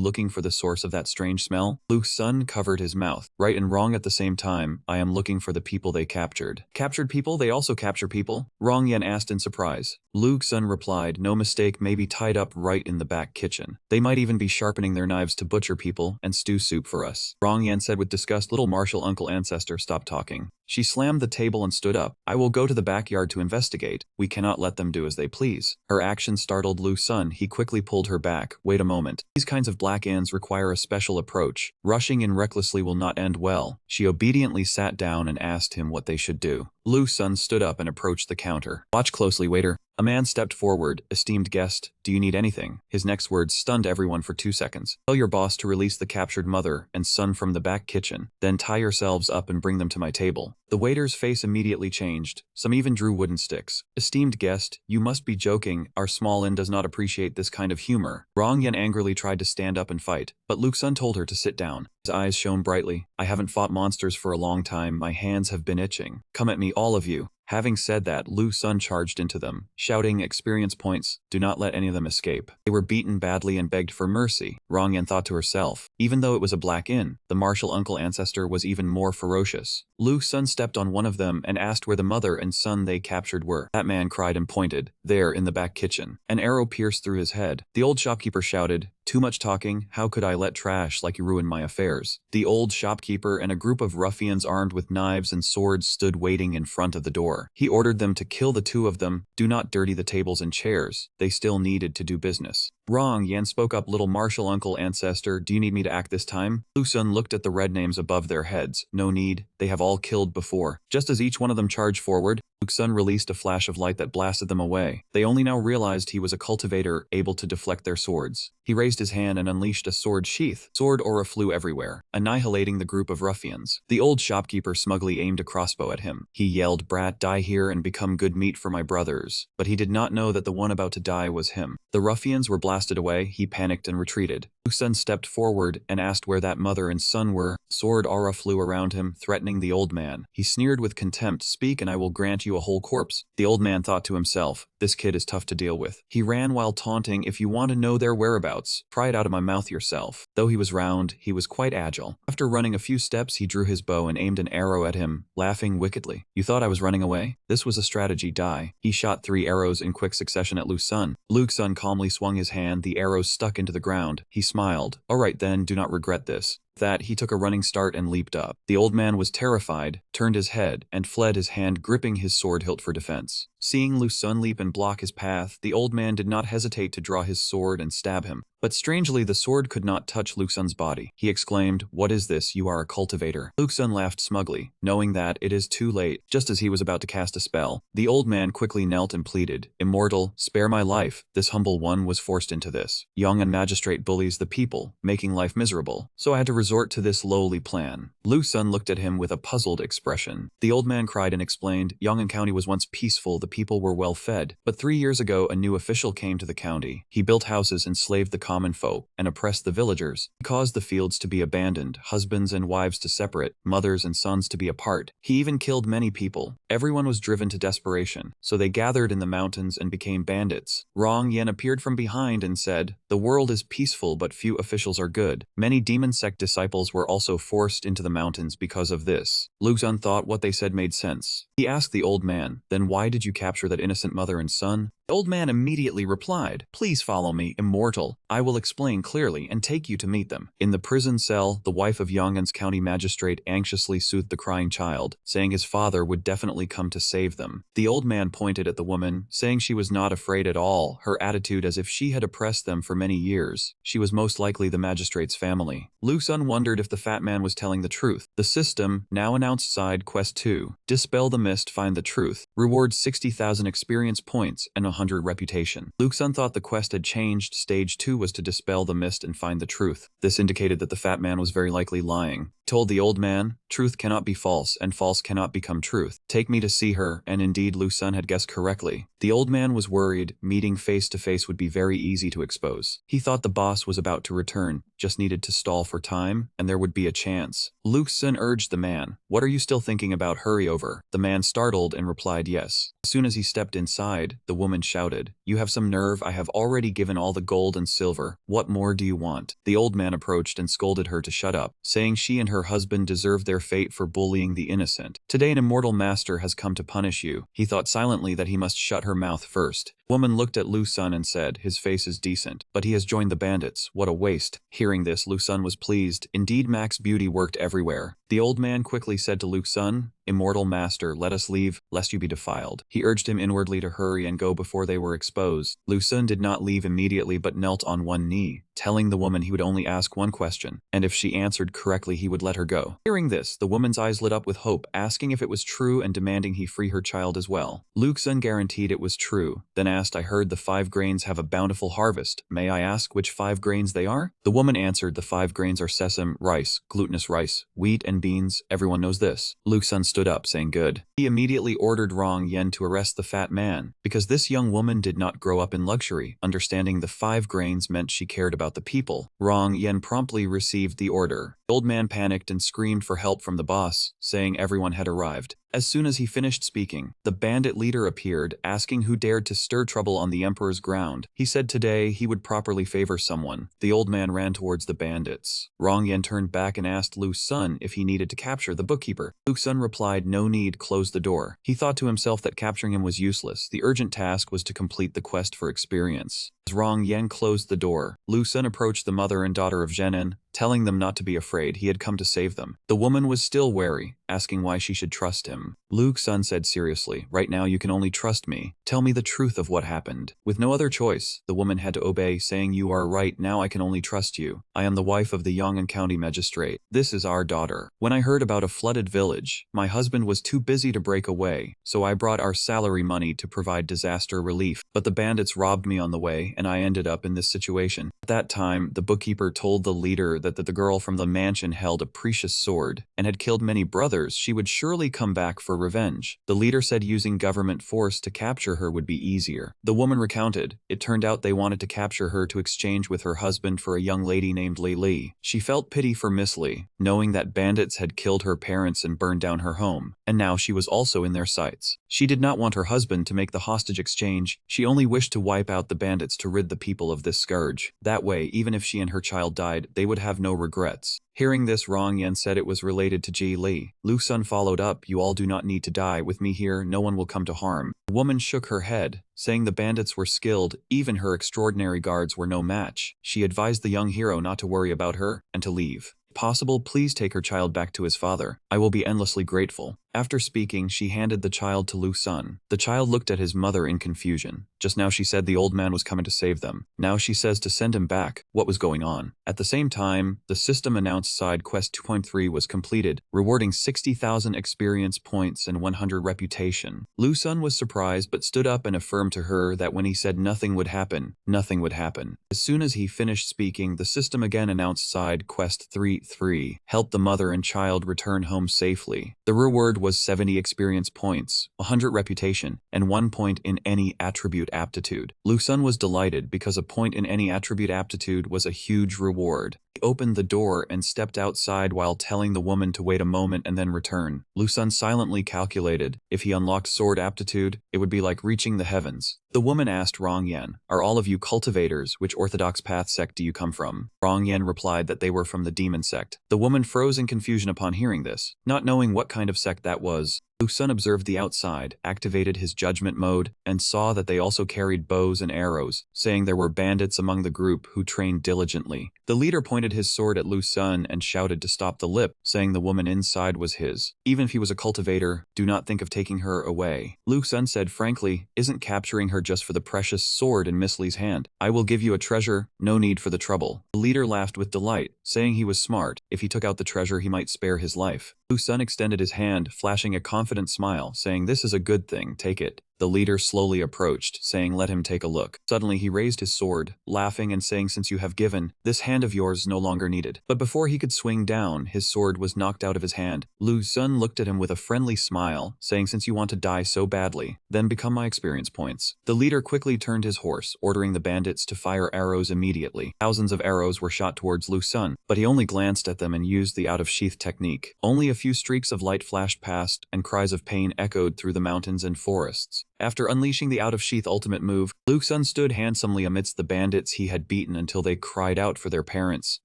looking for the source of that strange smell? Lu Sun covered his mouth. Right and wrong at the same time, I am looking for the people they captured. Captured people? They also capture people? Rong Yan asked in surprise. Lu Sun replied, no mistake, maybe tied up right in the back kitchen. They might even be sharpening their knives to butcher people and stew soup for us. Rong Yan said with disgust. Little martial uncle ancestor stopped talking. She slammed the table and stood up. I will go to the backyard to investigate. We cannot let them do as they please. Her action startled Lu Sun. He quickly pulled her back. Wait a moment. These kinds of black inns require a special approach. Rushing in recklessly will not end well. She obediently sat down and asked him what they should do. Lu Sun stood up and approached the counter. Watch closely, waiter. A man stepped forward. Esteemed guest, do you need anything? His next words stunned everyone for 2 seconds. Tell your boss to release the captured mother and son from the back kitchen. Then tie yourselves up and bring them to my table. The waiter's face immediately changed. Some even drew wooden sticks. Esteemed guest, you must be joking. Our small inn does not appreciate this kind of humor. Rong Yan angrily tried to stand up and fight, but Lu Sun told her to sit down. His eyes shone brightly. I haven't fought monsters for a long time. My hands have been itching. Come at me, all of you. Having said that, Lu Sun charged into them, shouting experience points, do not let any of them escape. They were beaten badly and begged for mercy. Rong Yan thought to herself, even though it was a black inn, the martial uncle ancestor was even more ferocious. Lu Sun stepped on one of them and asked where the mother and son they captured were. That man cried and pointed, there in the back kitchen. An arrow pierced through his head. The old shopkeeper shouted, too much talking, how could I let trash like you ruin my affairs? The old shopkeeper and a group of ruffians armed with knives and swords stood waiting in front of the door. He ordered them to kill the 2 of them. Do not dirty the tables and chairs. They still needed to do business. Rong Yan spoke up. Little martial uncle ancestor, do you need me to act this time? Lu Sun looked at the red names above their heads. No need, they have all killed before. Just as each one of them charged forward, Lu Sun released a flash of light that blasted them away. They only now realized he was a cultivator able to deflect their swords. He raised his hand and unleashed a sword sheath. Sword aura flew everywhere, annihilating the group of ruffians. The old shopkeeper smugly aimed a crossbow at him. He yelled, brat, die here and become good meat for my brothers. But he did not know that the one about to die was him. The ruffians were blasted away. He panicked and retreated. Lu Sun stepped forward and asked where that mother and son were. Sword aura flew around him, threatening the old man. He sneered with contempt, "Speak and I will grant you a whole corpse." The old man thought to himself, "This kid is tough to deal with." He ran while taunting, "If you want to know their whereabouts, pry it out of my mouth yourself." Though he was round, he was quite agile. After running a few steps, he drew his bow and aimed an arrow at him, laughing wickedly. "You thought I was running away?" This was a strategy die. He shot 3 arrows in quick succession at Lu Sun. Lu Sun calmly swung his hand, the arrows stuck into the ground. He smiled. "Alright then, do not regret this." With that, he took a running start and leaped up. The old man was terrified, turned his head, and fled, his hand gripping his sword hilt for defense. Seeing Lu Sun leap and block his path, the old man did not hesitate to draw his sword and stab him. But strangely, the sword could not touch Lu Sun's body. He exclaimed, "What is this? You are a cultivator." Lu Sun laughed smugly, knowing that it is too late. Just as he was about to cast a spell, the old man quickly knelt and pleaded, "Immortal, spare my life. This humble one was forced into this. Young and magistrate bullies the people, making life miserable. So I had to resort to this lowly plan." Lu Sun looked at him with a puzzled expression. The old man cried and explained, "Yong'an County was once peaceful, the people were well fed. But 3 years ago, a new official came to the county. He built houses, enslaved the common folk, and oppressed the villagers. He caused the fields to be abandoned, husbands and wives to separate, mothers and sons to be apart. He even killed many people. Everyone was driven to desperation, so they gathered in the mountains and became bandits." Rong Yen appeared from behind and said, "The world is peaceful, but few officials are good. Many demon sect disciples were also forced into the mountains because of this." Lu Sun thought what they said made sense. He asked the old man, "Then why did you capture that innocent mother and son?" The old man immediately replied, "Please follow me, immortal. I will explain clearly and take you to meet them." In the prison cell, the wife of Yong'an's county magistrate anxiously soothed the crying child, saying his father would definitely come to save them. The old man pointed at the woman, saying she was not afraid at all, her attitude as if she had oppressed them for many years. She was most likely the magistrate's family. Lu Sun wondered if the fat man was telling the truth. The system now announced side quest 2. Dispel the mist, find the truth. Reward 60,000 experience points and 100 reputation. Lu Sun thought the quest had changed. Stage 2 was to dispel the mist and find the truth. This indicated that the fat man was very likely lying. Told the old man, "Truth cannot be false, and false cannot become truth. Take me to see her," and indeed Lu Sun had guessed correctly. The old man was worried. Meeting face to face would be very easy to expose. He thought the boss was about to return, just needed to stall for time, and there would be a chance. Lu Sun urged the man, "What are you still thinking about? Hurry over." The man startled and replied yes. As soon as he stepped inside, the woman shouted, "You have some nerve. I have already given all the gold and silver. What more do you want?" The old man approached and scolded her to shut up, saying she and her husband deserved their fate for bullying the innocent. "Today an immortal master has come to punish you." He thought silently that he must shut her mouth first. Woman looked at Lu Sun and said, "His face is decent, but he has joined the bandits. What a waste." Hearing this, Lu Sun was pleased. Indeed, Mac's beauty worked everywhere. The old man quickly said to Lu Sun, "Immortal master, let us leave, lest you be defiled." He urged him inwardly to hurry and go before they were exposed. Lu Sun did not leave immediately but knelt on one knee, telling the woman he would only ask one question, and if she answered correctly he would let her go. Hearing this, the woman's eyes lit up with hope, asking if it was true and demanding he free her child as well. Lu Sun guaranteed it was true, then asked, "I heard the 5 grains have a bountiful harvest. May I ask which 5 grains they are?" The woman answered, "The 5 grains are sesame, rice, glutinous rice, wheat, and beans. Everyone knows this." Lu Sun stood up, saying good. He immediately ordered Rong Yen to arrest the fat man, because this young woman did not grow up in luxury. Understanding the 5 grains meant she cared about the people. Rong Yen promptly received the order. The old man panicked and screamed for help from the boss, saying everyone had arrived. As soon as he finished speaking, the bandit leader appeared, asking who dared to stir trouble on the emperor's ground. He said today he would properly favor someone. The old man ran towards the bandits. Rong Yen turned back and asked Lu Sun if he needed to capture the bookkeeper. Lu Sun replied, "No need, close the door." He thought to himself that capturing him was useless. The urgent task was to complete the quest for experience. As Rong Yen closed the door, Lu Sun approached the mother and daughter of Zhenan, telling them not to be afraid. He had come to save them. The woman was still wary, asking why she should trust him. Lu Sun said seriously, "Right now you can only trust me. Tell me the truth of what happened." With no other choice, the woman had to obey, saying, "You are right, now I can only trust you. I am the wife of the Yong'an County magistrate. This is our daughter. When I heard about a flooded village, my husband was too busy to break away, so I brought our salary money to provide disaster relief. But the bandits robbed me on the way, and I ended up in this situation." At that time, the bookkeeper told the leader that the girl from the mansion held a precious sword and had killed many brothers others, she would surely come back for revenge. The leader said using government force to capture her would be easier. The woman recounted, it turned out they wanted to capture her to exchange with her husband for a young lady named Li. She felt pity for Miss Li, knowing that bandits had killed her parents and burned down her home, and now she was also in their sights. She did not want her husband to make the hostage exchange, she only wished to wipe out the bandits to rid the people of this scourge. That way, even if she and her child died, they would have no regrets. Hearing this, Rong Yan said it was related to Ji Li. Lu Sun followed up, you all do not need to die, with me here no one will come to harm. The woman shook her head, saying the bandits were skilled, even her extraordinary guards were no match. She advised the young hero not to worry about her, and to leave. If possible, please take her child back to his father. I will be endlessly grateful. After speaking, she handed the child to Lu Sun. The child looked at his mother in confusion. Just now she said the old man was coming to save them. Now she says to send him back. What was going on? At the same time, the system announced side quest 2.3 was completed, rewarding 60,000 experience points and 100 reputation. Lu Sun was surprised but stood up and affirmed to her that when he said nothing would happen, nothing would happen. As soon as he finished speaking, the system again announced side quest 3.3, help the mother and child return home safely. The reward was 70 experience points, 100 reputation, and 1 point in any attribute aptitude. Lu Sun was delighted because a point in any attribute aptitude was a huge reward. He opened the door and stepped outside while telling the woman to wait a moment and then return. Lu Sun silently calculated, if he unlocked sword aptitude, it would be like reaching the heavens. The woman asked Rong Yan, are all of you cultivators? Which orthodox path sect do you come from? Rong Yan replied that they were from the demon sect. The woman froze in confusion upon hearing this, not knowing what kind of sect that was. Lu Sun observed the outside, activated his judgment mode, and saw that they also carried bows and arrows, saying there were bandits among the group who trained diligently. The leader pointed his sword at Lu Sun and shouted to stop the lip, saying the woman inside was his. Even if he was a cultivator, do not think of taking her away. Lu Sun said frankly, isn't capturing her just for the precious sword in Miss Li's hand? I will give you a treasure, no need for the trouble. The leader laughed with delight, saying he was smart. If he took out the treasure, he might spare his life. Lu Sun extended his hand, flashing a confident smile, saying, this is a good thing, take it. The leader slowly approached, saying, let him take a look. Suddenly he raised his sword, laughing and saying, since you have given, this hand of yours is no longer needed. But before he could swing down, his sword was knocked out of his hand. Lu Sun looked at him with a friendly smile, saying, since you want to die so badly, then become my experience points. The leader quickly turned his horse, ordering the bandits to fire arrows immediately. Thousands of arrows were shot towards Lu Sun, but he only glanced at them and used the out-of-sheath technique. Only a few streaks of light flashed past, and cries of pain echoed through the mountains and forests. After unleashing the out-of-sheath ultimate move, Lu Sun stood handsomely amidst the bandits he had beaten until they cried out for their parents,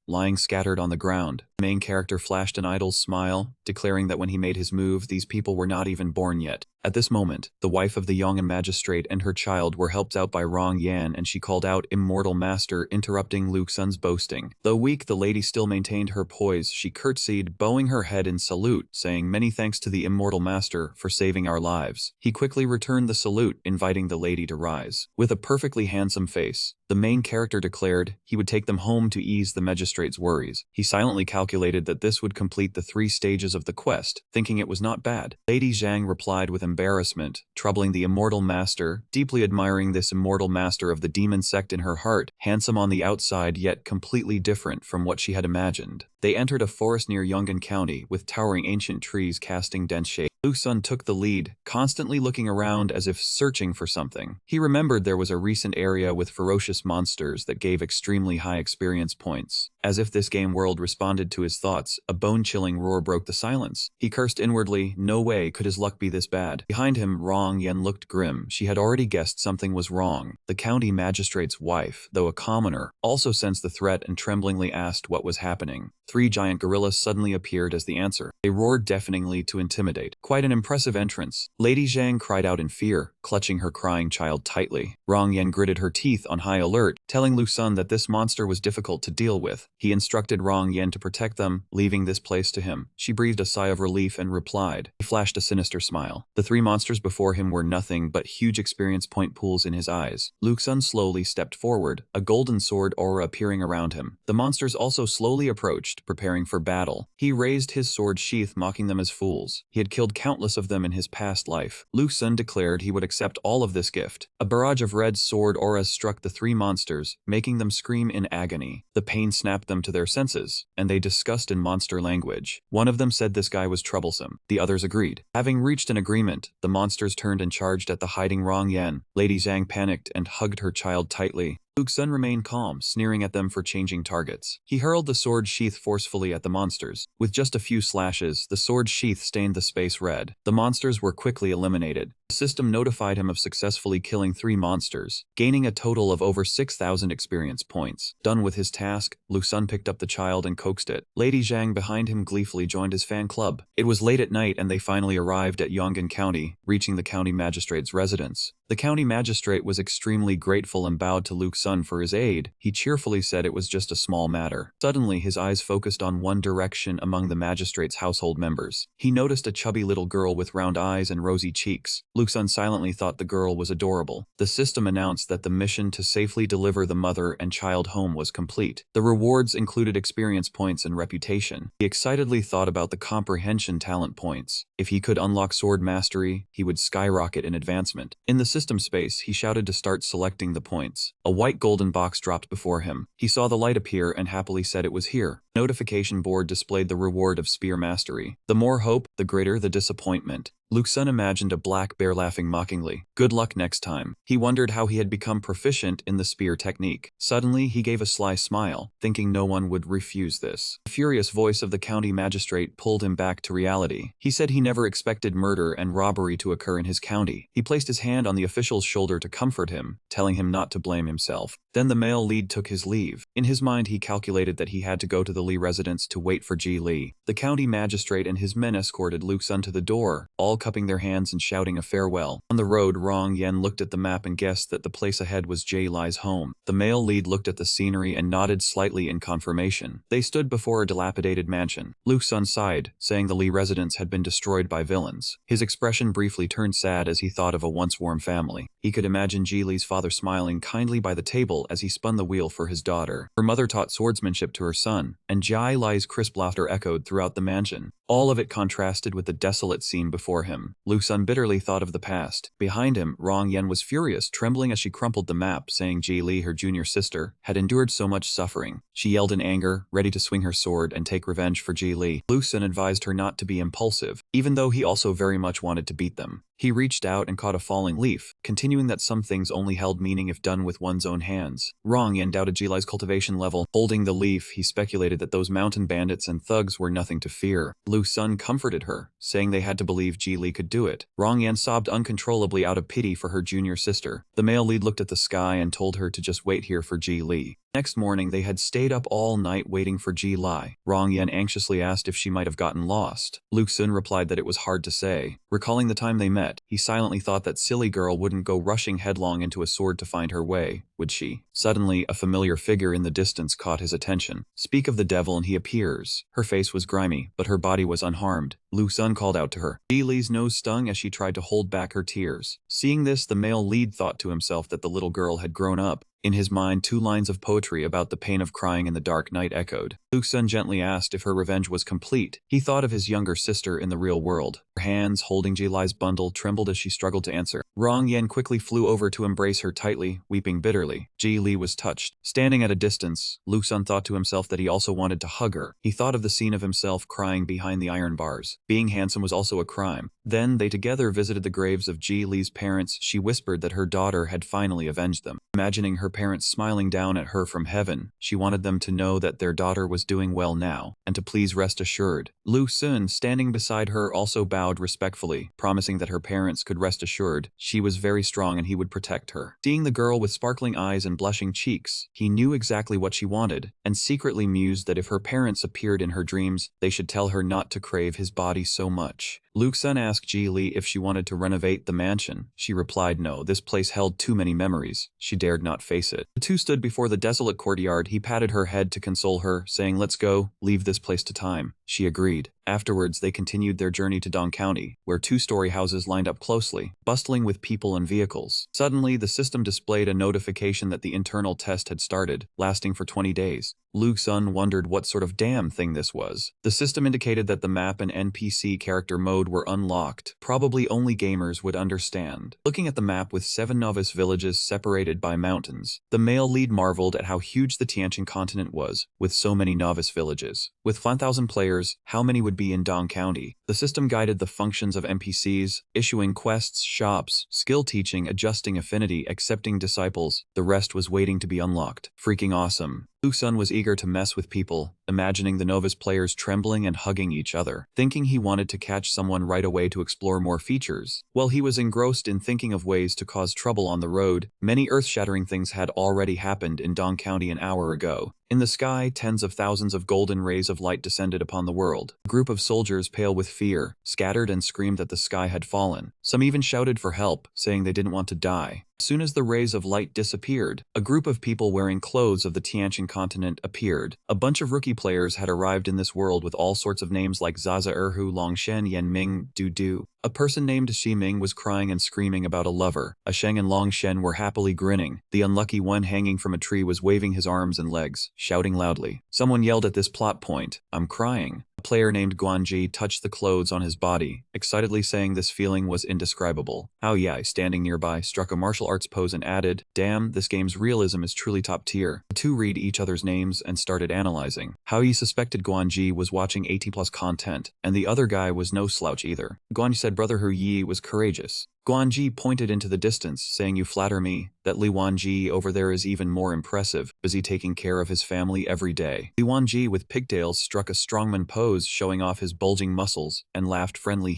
lying scattered on the ground. The main character flashed an idle smile, declaring that when he made his move, these people were not even born yet. At this moment, the wife of the young magistrate and her child were helped out by Rong Yan, and she called out, Immortal Master, interrupting Lu Sun's boasting. Though weak, the lady still maintained her poise. She curtsied, bowing her head in salute, saying, many thanks to the Immortal Master for saving our lives. He quickly returned the salute, inviting the lady to rise. With a perfectly handsome face, the main character declared he would take them home to ease the magistrate's worries. He silently calculated that this would complete the 3 stages of the quest, thinking it was not bad. Lady Zhang replied with embarrassment, troubling the Immortal Master, deeply admiring this Immortal Master of the demon sect in her heart, handsome on the outside yet completely different from what she had imagined. They entered a forest near Yong'an County, with towering ancient trees casting dense shade. Lu Sun took the lead, constantly looking around as if searching for something. He remembered there was a recent area with ferocious monsters that gave extremely high experience points. As if this game world responded to his thoughts, a bone-chilling roar broke the silence. He cursed inwardly, no way could his luck be this bad. Behind him, Rong Yan looked grim. She had already guessed something was wrong. The county magistrate's wife, though a commoner, also sensed the threat and tremblingly asked what was happening. 3 giant gorillas suddenly appeared as the answer. They roared deafeningly to intimidate. Quite an impressive entrance. Lady Zhang cried out in fear, clutching her crying child tightly. Rong Yan gritted her teeth on high alert, telling Lu Sun that this monster was difficult to deal with. He instructed Rong Yan to protect them, leaving this place to him. She breathed a sigh of relief and replied. He flashed a sinister smile. The 3 monsters before him were nothing but huge experience point pools in his eyes. Lu Sun slowly stepped forward, a golden sword aura appearing around him. The monsters also slowly approached, preparing for battle. He raised his sword sheath, mocking them as fools. He had killed countless of them in his past life. Lu Sun declared he would accept all of this gift. A barrage of red sword auras struck the 3 monsters, making them scream in agony. The pain snapped shook them to their senses, and they discussed in monster language. One of them said this guy was troublesome. The others agreed. Having reached an agreement, the monsters turned and charged at the hiding Rong Yan. Lady Zhang panicked and hugged her child tightly. Luke Sun remained calm, sneering at them for changing targets. He hurled the sword sheath forcefully at the monsters. With just a few slashes, the sword sheath stained the space red. The monsters were quickly eliminated. The system notified him of successfully killing 3 monsters, gaining a total of over 6,000 experience points. Done with his task, Luke Sun picked up the child and coaxed it. Lady Zhang behind him gleefully joined his fan club. It was late at night and they finally arrived at Yonggan County, reaching the county magistrate's residence. The county magistrate was extremely grateful and bowed to Luke Sun for his aid. He cheerfully said it was just a small matter. Suddenly, his eyes focused on one direction among the magistrate's household members. He noticed a chubby little girl with round eyes and rosy cheeks. Luke Sun silently thought the girl was adorable. The system announced that the mission to safely deliver the mother and child home was complete. The rewards included experience points and reputation. He excitedly thought about the comprehension talent points. If he could unlock sword mastery, he would skyrocket in advancement. In the system space, he shouted to start selecting the points. A white golden box dropped before him. He saw the light appear and happily said it was here. Notification board displayed the reward of spear mastery. The more hope, the greater the disappointment. Luke Sun imagined a black bear laughing mockingly. Good luck next time. He wondered how he had become proficient in the spear technique. Suddenly, he gave a sly smile, thinking no one would refuse this. The furious voice of the county magistrate pulled him back to reality. He said he never expected murder and robbery to occur in his county. He placed his hand on the official's shoulder to comfort him, telling him not to blame himself. Then the male lead took his leave. In his mind, he calculated that he had to go to the Lee residence to wait for Ji Li. The county magistrate and his men escorted Luke Sun to the door, all cupping their hands and shouting a farewell. On the road, Rong Yan looked at the map and guessed that the place ahead was Jay Li's home. The male lead looked at the scenery and nodded slightly in confirmation. They stood before a dilapidated mansion. Luke Sun sighed, saying the Lee residence had been destroyed by villains. His expression briefly turned sad as he thought of a once warm family. He could imagine Ji Li's father smiling kindly by the table as he spun the wheel for his daughter. Her mother taught swordsmanship to her son, and Jai Li's crisp laughter echoed throughout the mansion. All of it contrasted with the desolate scene before him. Luke Sun bitterly thought of the past. Behind him, Rong Yan was furious, trembling as she crumpled the map, saying Ji Li, her junior sister, had endured so much suffering. She yelled in anger, ready to swing her sword and take revenge for Ji Li. Luke Sun advised her not to be impulsive, even though he also very much wanted to beat them. He reached out and caught a falling leaf, continuing that some things only held meaning if done with one's own hands. Rong Yan doubted Ji Li's cultivation level. Holding the leaf, he speculated that those mountain bandits and thugs were nothing to fear. Luke Sun comforted her, saying they had to believe Ji Li could do it. Rong Yan sobbed uncontrollably out of pity for her junior sister. The male lead looked at the sky and told her to just wait here for Ji Li. Next morning, they had stayed up all night waiting for Ji Li. Rong Yan anxiously asked if she might have gotten lost. Luke Sun replied that it was hard to say. Recalling the time they met, he silently thought that silly girl wouldn't go rushing headlong into a sword to find her way, would she? Suddenly, a familiar figure in the distance caught his attention. Speak of the devil and he appears. Her face was grimy, but her body was unharmed. Luke Sun called out to her. Ji Li's nose stung as she tried to hold back her tears. Seeing this, the male lead thought to himself that the little girl had grown up. In his mind, 2 lines of poetry about the pain of crying in the dark night echoed. Luke Sun gently asked if her revenge was complete. He thought of his younger sister in the real world. Her hands holding Ji Li's bundle trembled as she struggled to answer. Rong Yan quickly flew over to embrace her tightly, weeping bitterly. Ji Li was touched. Standing at a distance, Luke Sun thought to himself that he also wanted to hug her. He thought of the scene of himself crying behind the iron bars. Being handsome was also a crime. Then they together visited the graves of Ji Li's parents. She whispered that her daughter had finally avenged them. Imagining her parents smiling down at her from heaven, she wanted them to know that their daughter was doing well now, and to please rest assured. Luke Sun, standing beside her, also bowed respectfully, promising that her parents could rest assured she was very strong and he would protect her. Seeing the girl with sparkling eyes and blushing cheeks, he knew exactly what she wanted, and secretly mused that if her parents appeared in her dreams, they should tell her not to crave his body so much. Luke Sun asked Ji Li if she wanted to renovate the mansion. She replied no, this place held too many memories. She dared not face it. The two stood before the desolate courtyard. He patted her head to console her, saying, "Let's go, leave this place to time." She agreed. Afterwards, they continued their journey to Dong County, where two-story houses lined up closely, bustling with people and vehicles. Suddenly, the system displayed a notification that the internal test had started, lasting for 20 days. Lu Xun wondered what sort of damn thing this was. The system indicated that the map and NPC character mode were unlocked. Probably only gamers would understand. Looking at the map with 7 novice villages separated by mountains, the male lead marveled at how huge the Tianqian continent was, with so many novice villages. With 1,000 players, how many would be in Dong County? The system guided the functions of NPCs, issuing quests, shops, skill teaching, adjusting affinity, accepting disciples. The rest was waiting to be unlocked. Freaking awesome. Lu Xun was eager to mess with people, imagining the novice players trembling and hugging each other, thinking he wanted to catch someone right away to explore more features. While he was engrossed in thinking of ways to cause trouble on the road, many earth-shattering things had already happened in Dong County an hour ago. In the sky, tens of thousands of golden rays of light descended upon the world. A group of soldiers, pale with fear, scattered and screamed that the sky had fallen. Some even shouted for help, saying they didn't want to die. As soon as the rays of light disappeared, a group of people wearing clothes of the Tianqian continent appeared. A bunch of rookie players had arrived in this world with all sorts of names like Zaza Erhu, Longshen, Yanming, Du. A person named Ximing was crying and screaming about a lover. A Sheng and Longshen were happily grinning. The unlucky one hanging from a tree was waving his arms and legs, shouting loudly. Someone yelled at this plot point, "I'm crying." A player named Guanji touched the clothes on his body, excitedly saying this feeling was indescribable. Hao Yai, standing nearby, struck a martial arts pose and added, "Damn, this game's realism is truly top tier." The two read each other's names and started analyzing. Hao Yi suspected Guanji was watching 18+ content, and the other guy was no slouch either. Guanji said brother Hu Yi was courageous. Guanji pointed into the distance, saying, "You flatter me. That Li Wanji over there is even more impressive, busy taking care of his family every day." Li Wanji with pigtails struck a strongman pose, showing off his bulging muscles, and laughed friendly.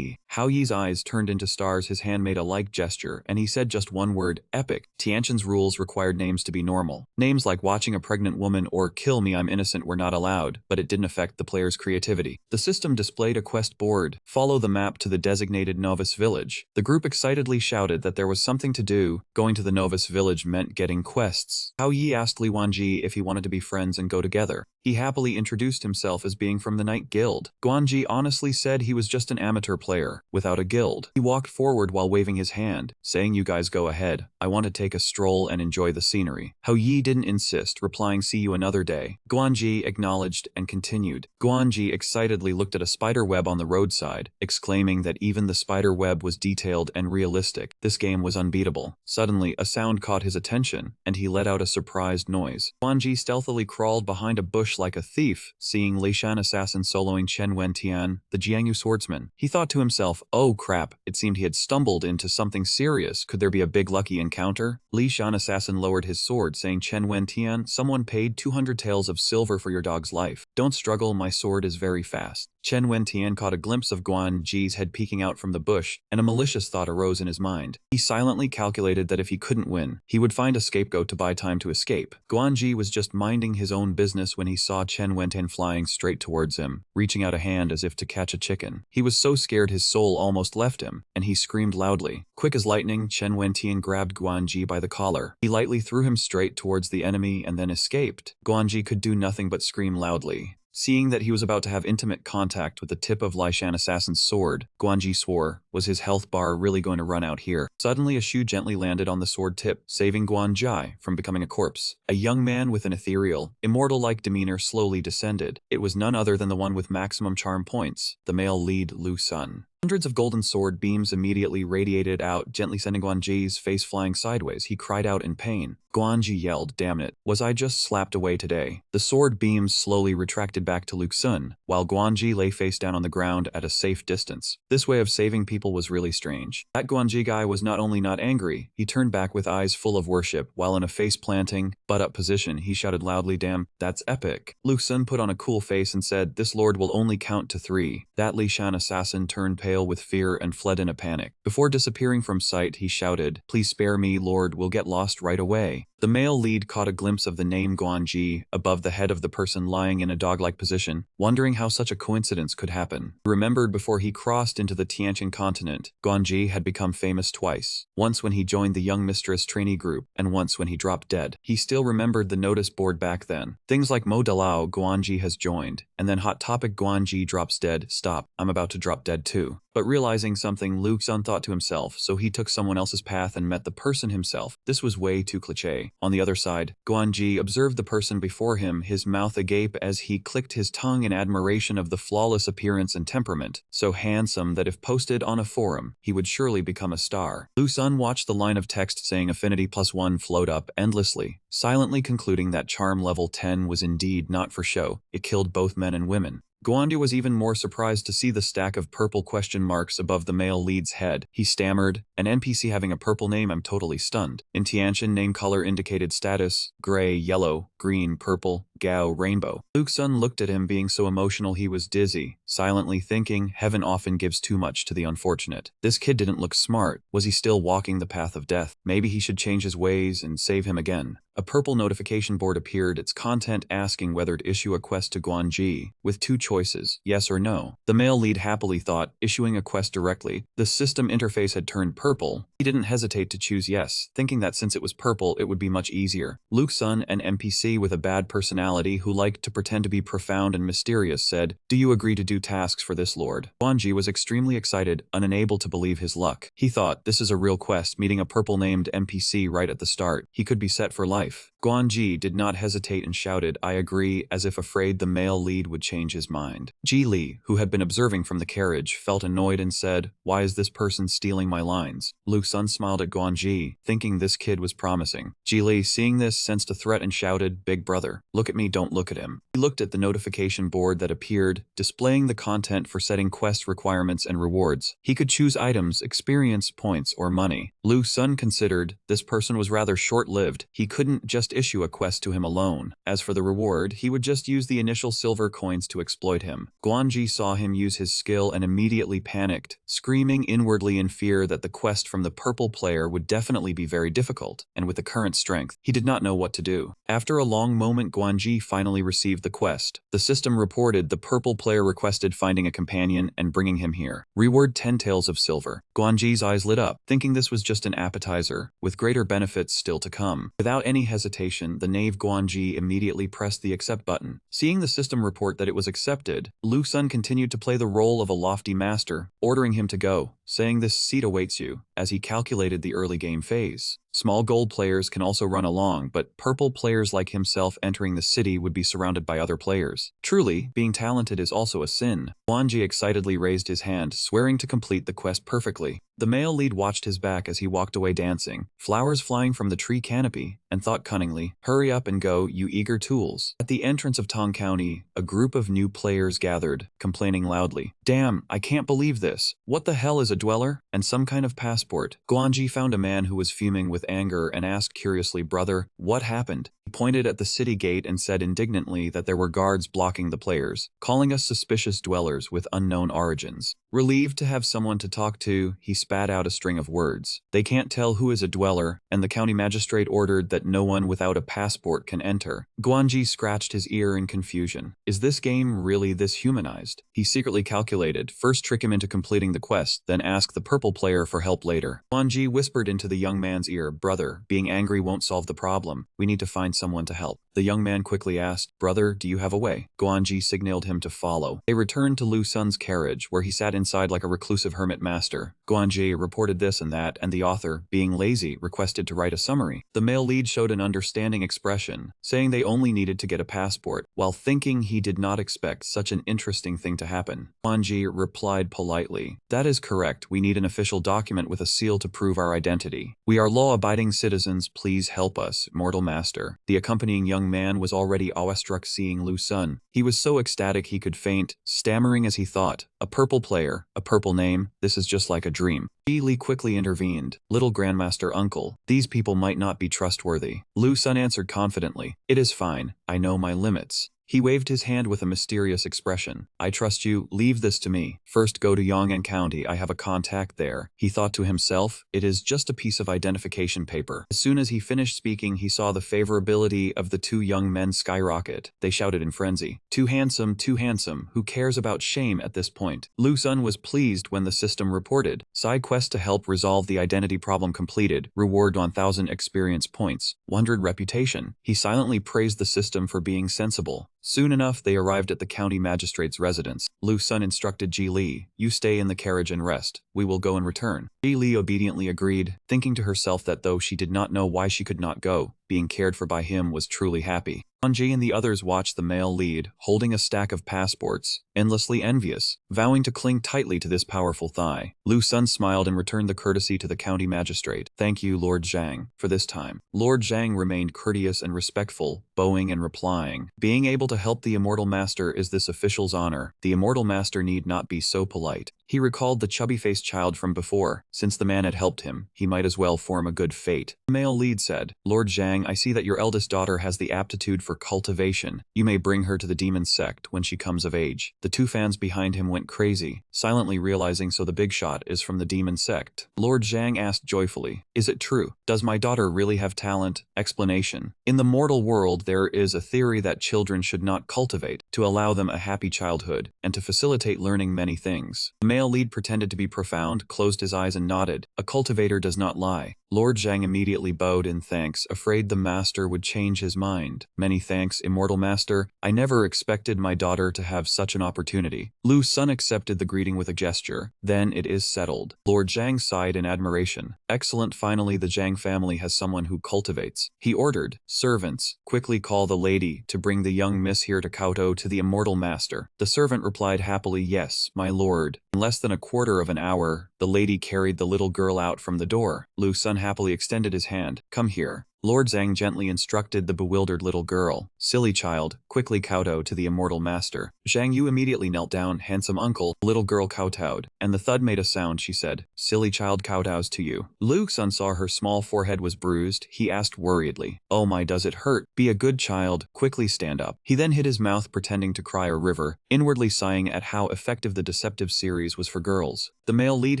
Hao Yi's eyes turned into stars, his hand made a like gesture, and he said just one word, "Epic." Tianqian's rules required names to be normal. Names like watching a pregnant woman or kill me I'm innocent were not allowed, but it didn't affect the player's creativity. The system displayed a quest board. Follow the map to the designated novice village. The group excitedly shouted that there was something to do. Going to the novice village meant getting quests. Hao Yi asked Li Wanji if he wanted to be friends and go together. He happily introduced himself as being from the Night Guild. Guanji honestly said he was just an amateur player, without a guild. He walked forward while waving his hand, saying, "You guys go ahead. I want to take a stroll and enjoy the scenery." Hao Yi didn't insist, replying, "See you another day." Guanji acknowledged and continued. Guanji excitedly looked at a spider web on the roadside, exclaiming that even the spider web was detailed and realistic. This game was unbeatable. Suddenly, a sound caught his attention, and he let out a surprised noise. Guanji stealthily crawled behind a bush like a thief, seeing Lishan assassin soloing Chen Wentian, the Jiangyu swordsman. He thought to himself, "Oh crap, it seemed he had stumbled into something serious. Could there be a big lucky encounter?" Lishan assassin lowered his sword, saying, "Chen Wentian, someone paid 200 taels of silver for your dog's life. Don't struggle, my sword is very fast." Chen Wentian caught a glimpse of Guanji's head peeking out from the bush, and a malicious thought arose in his mind. He silently calculated that if he couldn't win, he would find a scapegoat to buy time to escape. Guanji was just minding his own business when he saw Chen Wentian flying straight towards him, reaching out a hand as if to catch a chicken. He was so scared his soul almost left him, and he screamed loudly. Quick as lightning, Chen Wentian grabbed Guanji by the collar. He lightly threw him straight towards the enemy and then escaped. Guanji could do nothing but scream loudly. Seeing that he was about to have intimate contact with the tip of Lishan assassin's sword, Guanji swore, was his health bar really going to run out here? Suddenly a shoe gently landed on the sword tip, saving Guanji from becoming a corpse. A young man with an ethereal, immortal-like demeanor slowly descended. It was none other than the one with maximum charm points, the male lead Lu Xun. Hundreds of golden sword beams immediately radiated out, gently sending Guanji's face flying sideways. He cried out in pain. Guanji yelled, "Damn it, was I just slapped away today?" The sword beams slowly retracted back to Lu Xun, while Guanji lay face down on the ground at a safe distance. This way of saving people was really strange. That Guanji guy was not only not angry, he turned back with eyes full of worship, while in a face-planting, butt-up position, he shouted loudly, "Damn, that's epic." Lu Xun put on a cool face and said, "This lord will only count to 3. That Lishan assassin turned pale with fear and fled in a panic. Before disappearing from sight, he shouted, "Please spare me, lord, we'll get lost right away." quickly. The male lead caught a glimpse of the name Guanji above the head of the person lying in a dog-like position, wondering how such a coincidence could happen. He remembered before he crossed into the Tianqian continent, Guanji had become famous twice. Once when he joined the young mistress trainee group, and once when he dropped dead. He still remembered the notice board back then. Things like Mo Dalao Guanji has joined, and then Hot Topic Guanji drops dead. Stop, I'm about to drop dead too. But realizing something, Lu Xun thought to himself, so he took someone else's path and met the person himself. This was way too cliché. On the other side, Guanji observed the person before him, his mouth agape as he clicked his tongue in admiration of the flawless appearance and temperament, so handsome that if posted on a forum, he would surely become a star. Lu Xun watched the line of text saying affinity +1 float up endlessly, silently concluding that charm level 10 was indeed not for show. It killed both men and women. Guanji was even more surprised to see the stack of purple question marks above the male lead's head. He stammered, an NPC having a purple name, I'm totally stunned. In Tianqian, name color indicated status, gray, yellow, green, purple, Gao, rainbow. Lu Xun looked at him being so emotional he was dizzy, silently thinking, heaven often gives too much to the unfortunate. This kid didn't look smart. Was he still walking the path of death? Maybe he should change his ways and save him again. A purple notification board appeared, its content asking whether to issue a quest to Guanji, with two choices, yes or no. The male lead happily thought, issuing a quest directly. The system interface had turned purple. He didn't hesitate to choose yes, thinking that since it was purple it would be much easier. Lu Xun, an NPC with a bad personality who liked to pretend to be profound and mysterious, said, do you agree to do tasks for this lord? Guanji was extremely excited, unable to believe his luck. He thought, this is a real quest, meeting a purple-named NPC right at the start. He could be set for life. Guanji did not hesitate and shouted, I agree, as if afraid the male lead would change his mind. Ji Li, who had been observing from the carriage, felt annoyed and said, why is this person stealing my lines? Lu Xun smiled at Guanji, thinking this kid was promising. Ji Li, seeing this, sensed a threat and shouted, big brother, look at me, don't look at him. He looked at the notification board that appeared, displaying the content for setting quest requirements and rewards. He could choose items, experience points, or money. Lu Xun considered, this person was rather short-lived. He couldn't just issue a quest to him alone. As for the reward, he would just use the initial silver coins to exploit him. Guanji saw him use his skill and immediately panicked, screaming inwardly in fear that the quest from the purple player would definitely be very difficult, and with the current strength, he did not know what to do. After a long moment, Guanji finally received the quest. The system reported the purple player requested finding a companion and bringing him here. Reward 10 taels of silver. Guanji's eyes lit up, thinking this was just an appetizer, with greater benefits still to come. Without any hesitation, the knave Guanji immediately pressed the accept button. Seeing the system report that it was accepted, Lu Xun continued to play the role of a lofty master, ordering him to go, saying this seat awaits you, as he calculated the early game phase. Small gold players can also run along, but purple players like himself entering the city would be surrounded by other players. Truly, being talented is also a sin. Guanji excitedly raised his hand, swearing to complete the quest perfectly. The male lead watched his back as he walked away dancing, flowers flying from the tree canopy, and thought cunningly, hurry up and go, you eager tools. At the entrance of Tong County, a group of new players gathered, complaining loudly. Damn, I can't believe this. What the hell is a dweller? And some kind of passport. Guanji found a man who was fuming with anger and asked curiously, brother, what happened? He pointed at the city gate and said indignantly that there were guards blocking the players, calling us suspicious dwellers with unknown origins. Relieved to have someone to talk to, he spat out a string of words. They can't tell who is a dweller, and the county magistrate ordered that no one without a passport can enter. Guanji scratched his ear in confusion. Is this game really this humanized? He secretly calculated, first trick him into completing the quest, then ask the purple player for help later. Guanji whispered into the young man's ear, brother, being angry won't solve the problem. We need to find someone to help. The young man quickly asked, brother, do you have a way? Guanji signaled him to follow. They returned to Lu Xun's carriage, where he sat inside like a reclusive hermit master. Guanji reported this and that, and the author, being lazy, requested to write a summary. The male lead showed an understanding expression, saying they only needed to get a passport, while thinking he did not expect such an interesting thing to happen. Guanji replied politely, that is correct, we need an official document with a seal to prove our identity. We are law-abiding citizens, please help us, mortal master. The accompanying young man was already awestruck seeing Lu Xun. He was so ecstatic he could faint, stammering as he thought, a purple player, a purple name, this is just like a dream. Ji Li quickly intervened, little grandmaster uncle, these people might not be trustworthy. Lu Xun answered confidently, it is fine, I know my limits. He waved his hand with a mysterious expression. I trust you, leave this to me. First go to Yong'an County, I have a contact there. He thought to himself, it is just a piece of identification paper. As soon as he finished speaking, he saw the favorability of the two young men skyrocket. They shouted in frenzy. Too handsome, who cares about shame at this point? Lu Sun was pleased when the system reported. Side quest to help resolve the identity problem completed. Reward 1000 experience points. 100 reputation. He silently praised the system for being sensible. Soon enough, they arrived at the county magistrate's residence. Lu Sun instructed Ji Li, you stay in the carriage and rest. We will go and return. Ji Li obediently agreed, thinking to herself that though she did not know why she could not go, being cared for by him was truly happy. Ji and the others watched the male lead, holding a stack of passports, endlessly envious, vowing to cling tightly to this powerful thigh. Lu Sun smiled and returned the courtesy to the county magistrate. Thank you, Lord Zhang, for this time. Lord Zhang remained courteous and respectful, bowing and replying. Being able to help the Immortal Master is this official's honor. The Immortal Master need not be so polite. He recalled the chubby-faced child from before. Since the man had helped him, he might as well form a good fate. The male lead said, Lord Zhang, I see that your eldest daughter has the aptitude for cultivation. You may bring her to the demon sect when she comes of age. The two fans behind him went crazy, silently realizing so the big shot is from the demon sect. Lord Zhang asked joyfully, is it true? Does my daughter really have talent? Explanation. In the mortal world, there is a theory that children should not cultivate, to allow them a happy childhood, and to facilitate learning many things. The male lead pretended to be profound, closed his eyes and nodded. A cultivator does not lie. Lord Zhang immediately bowed in thanks, afraid the master would change his mind. Many thanks, Immortal Master. I never expected my daughter to have such an opportunity. Lu Sun accepted the greeting with a gesture. Then it is settled. Lord Zhang sighed in admiration. Excellent, finally the Zhang family has someone who cultivates. He ordered, servants, quickly call the lady to bring the young miss here to kowtow to the Immortal Master. The servant replied happily, yes, my lord. In less than a quarter of an hour, the lady carried the little girl out from the door. Lu Sun happily extended his hand. Come here. Lord Zhang gently instructed the bewildered little girl. Silly child, quickly kowtow to the Immortal Master. Zhang Yu immediately knelt down. Handsome uncle. Little girl kowtowed, and the thud made a sound. She said, silly child kowtows to you. Lu Sun saw her small forehead was bruised. He asked worriedly, oh my, does it hurt? Be a good child, quickly stand up. He then hid his mouth pretending to cry a river, inwardly sighing at how effective the deceptive series was for girls. The male lead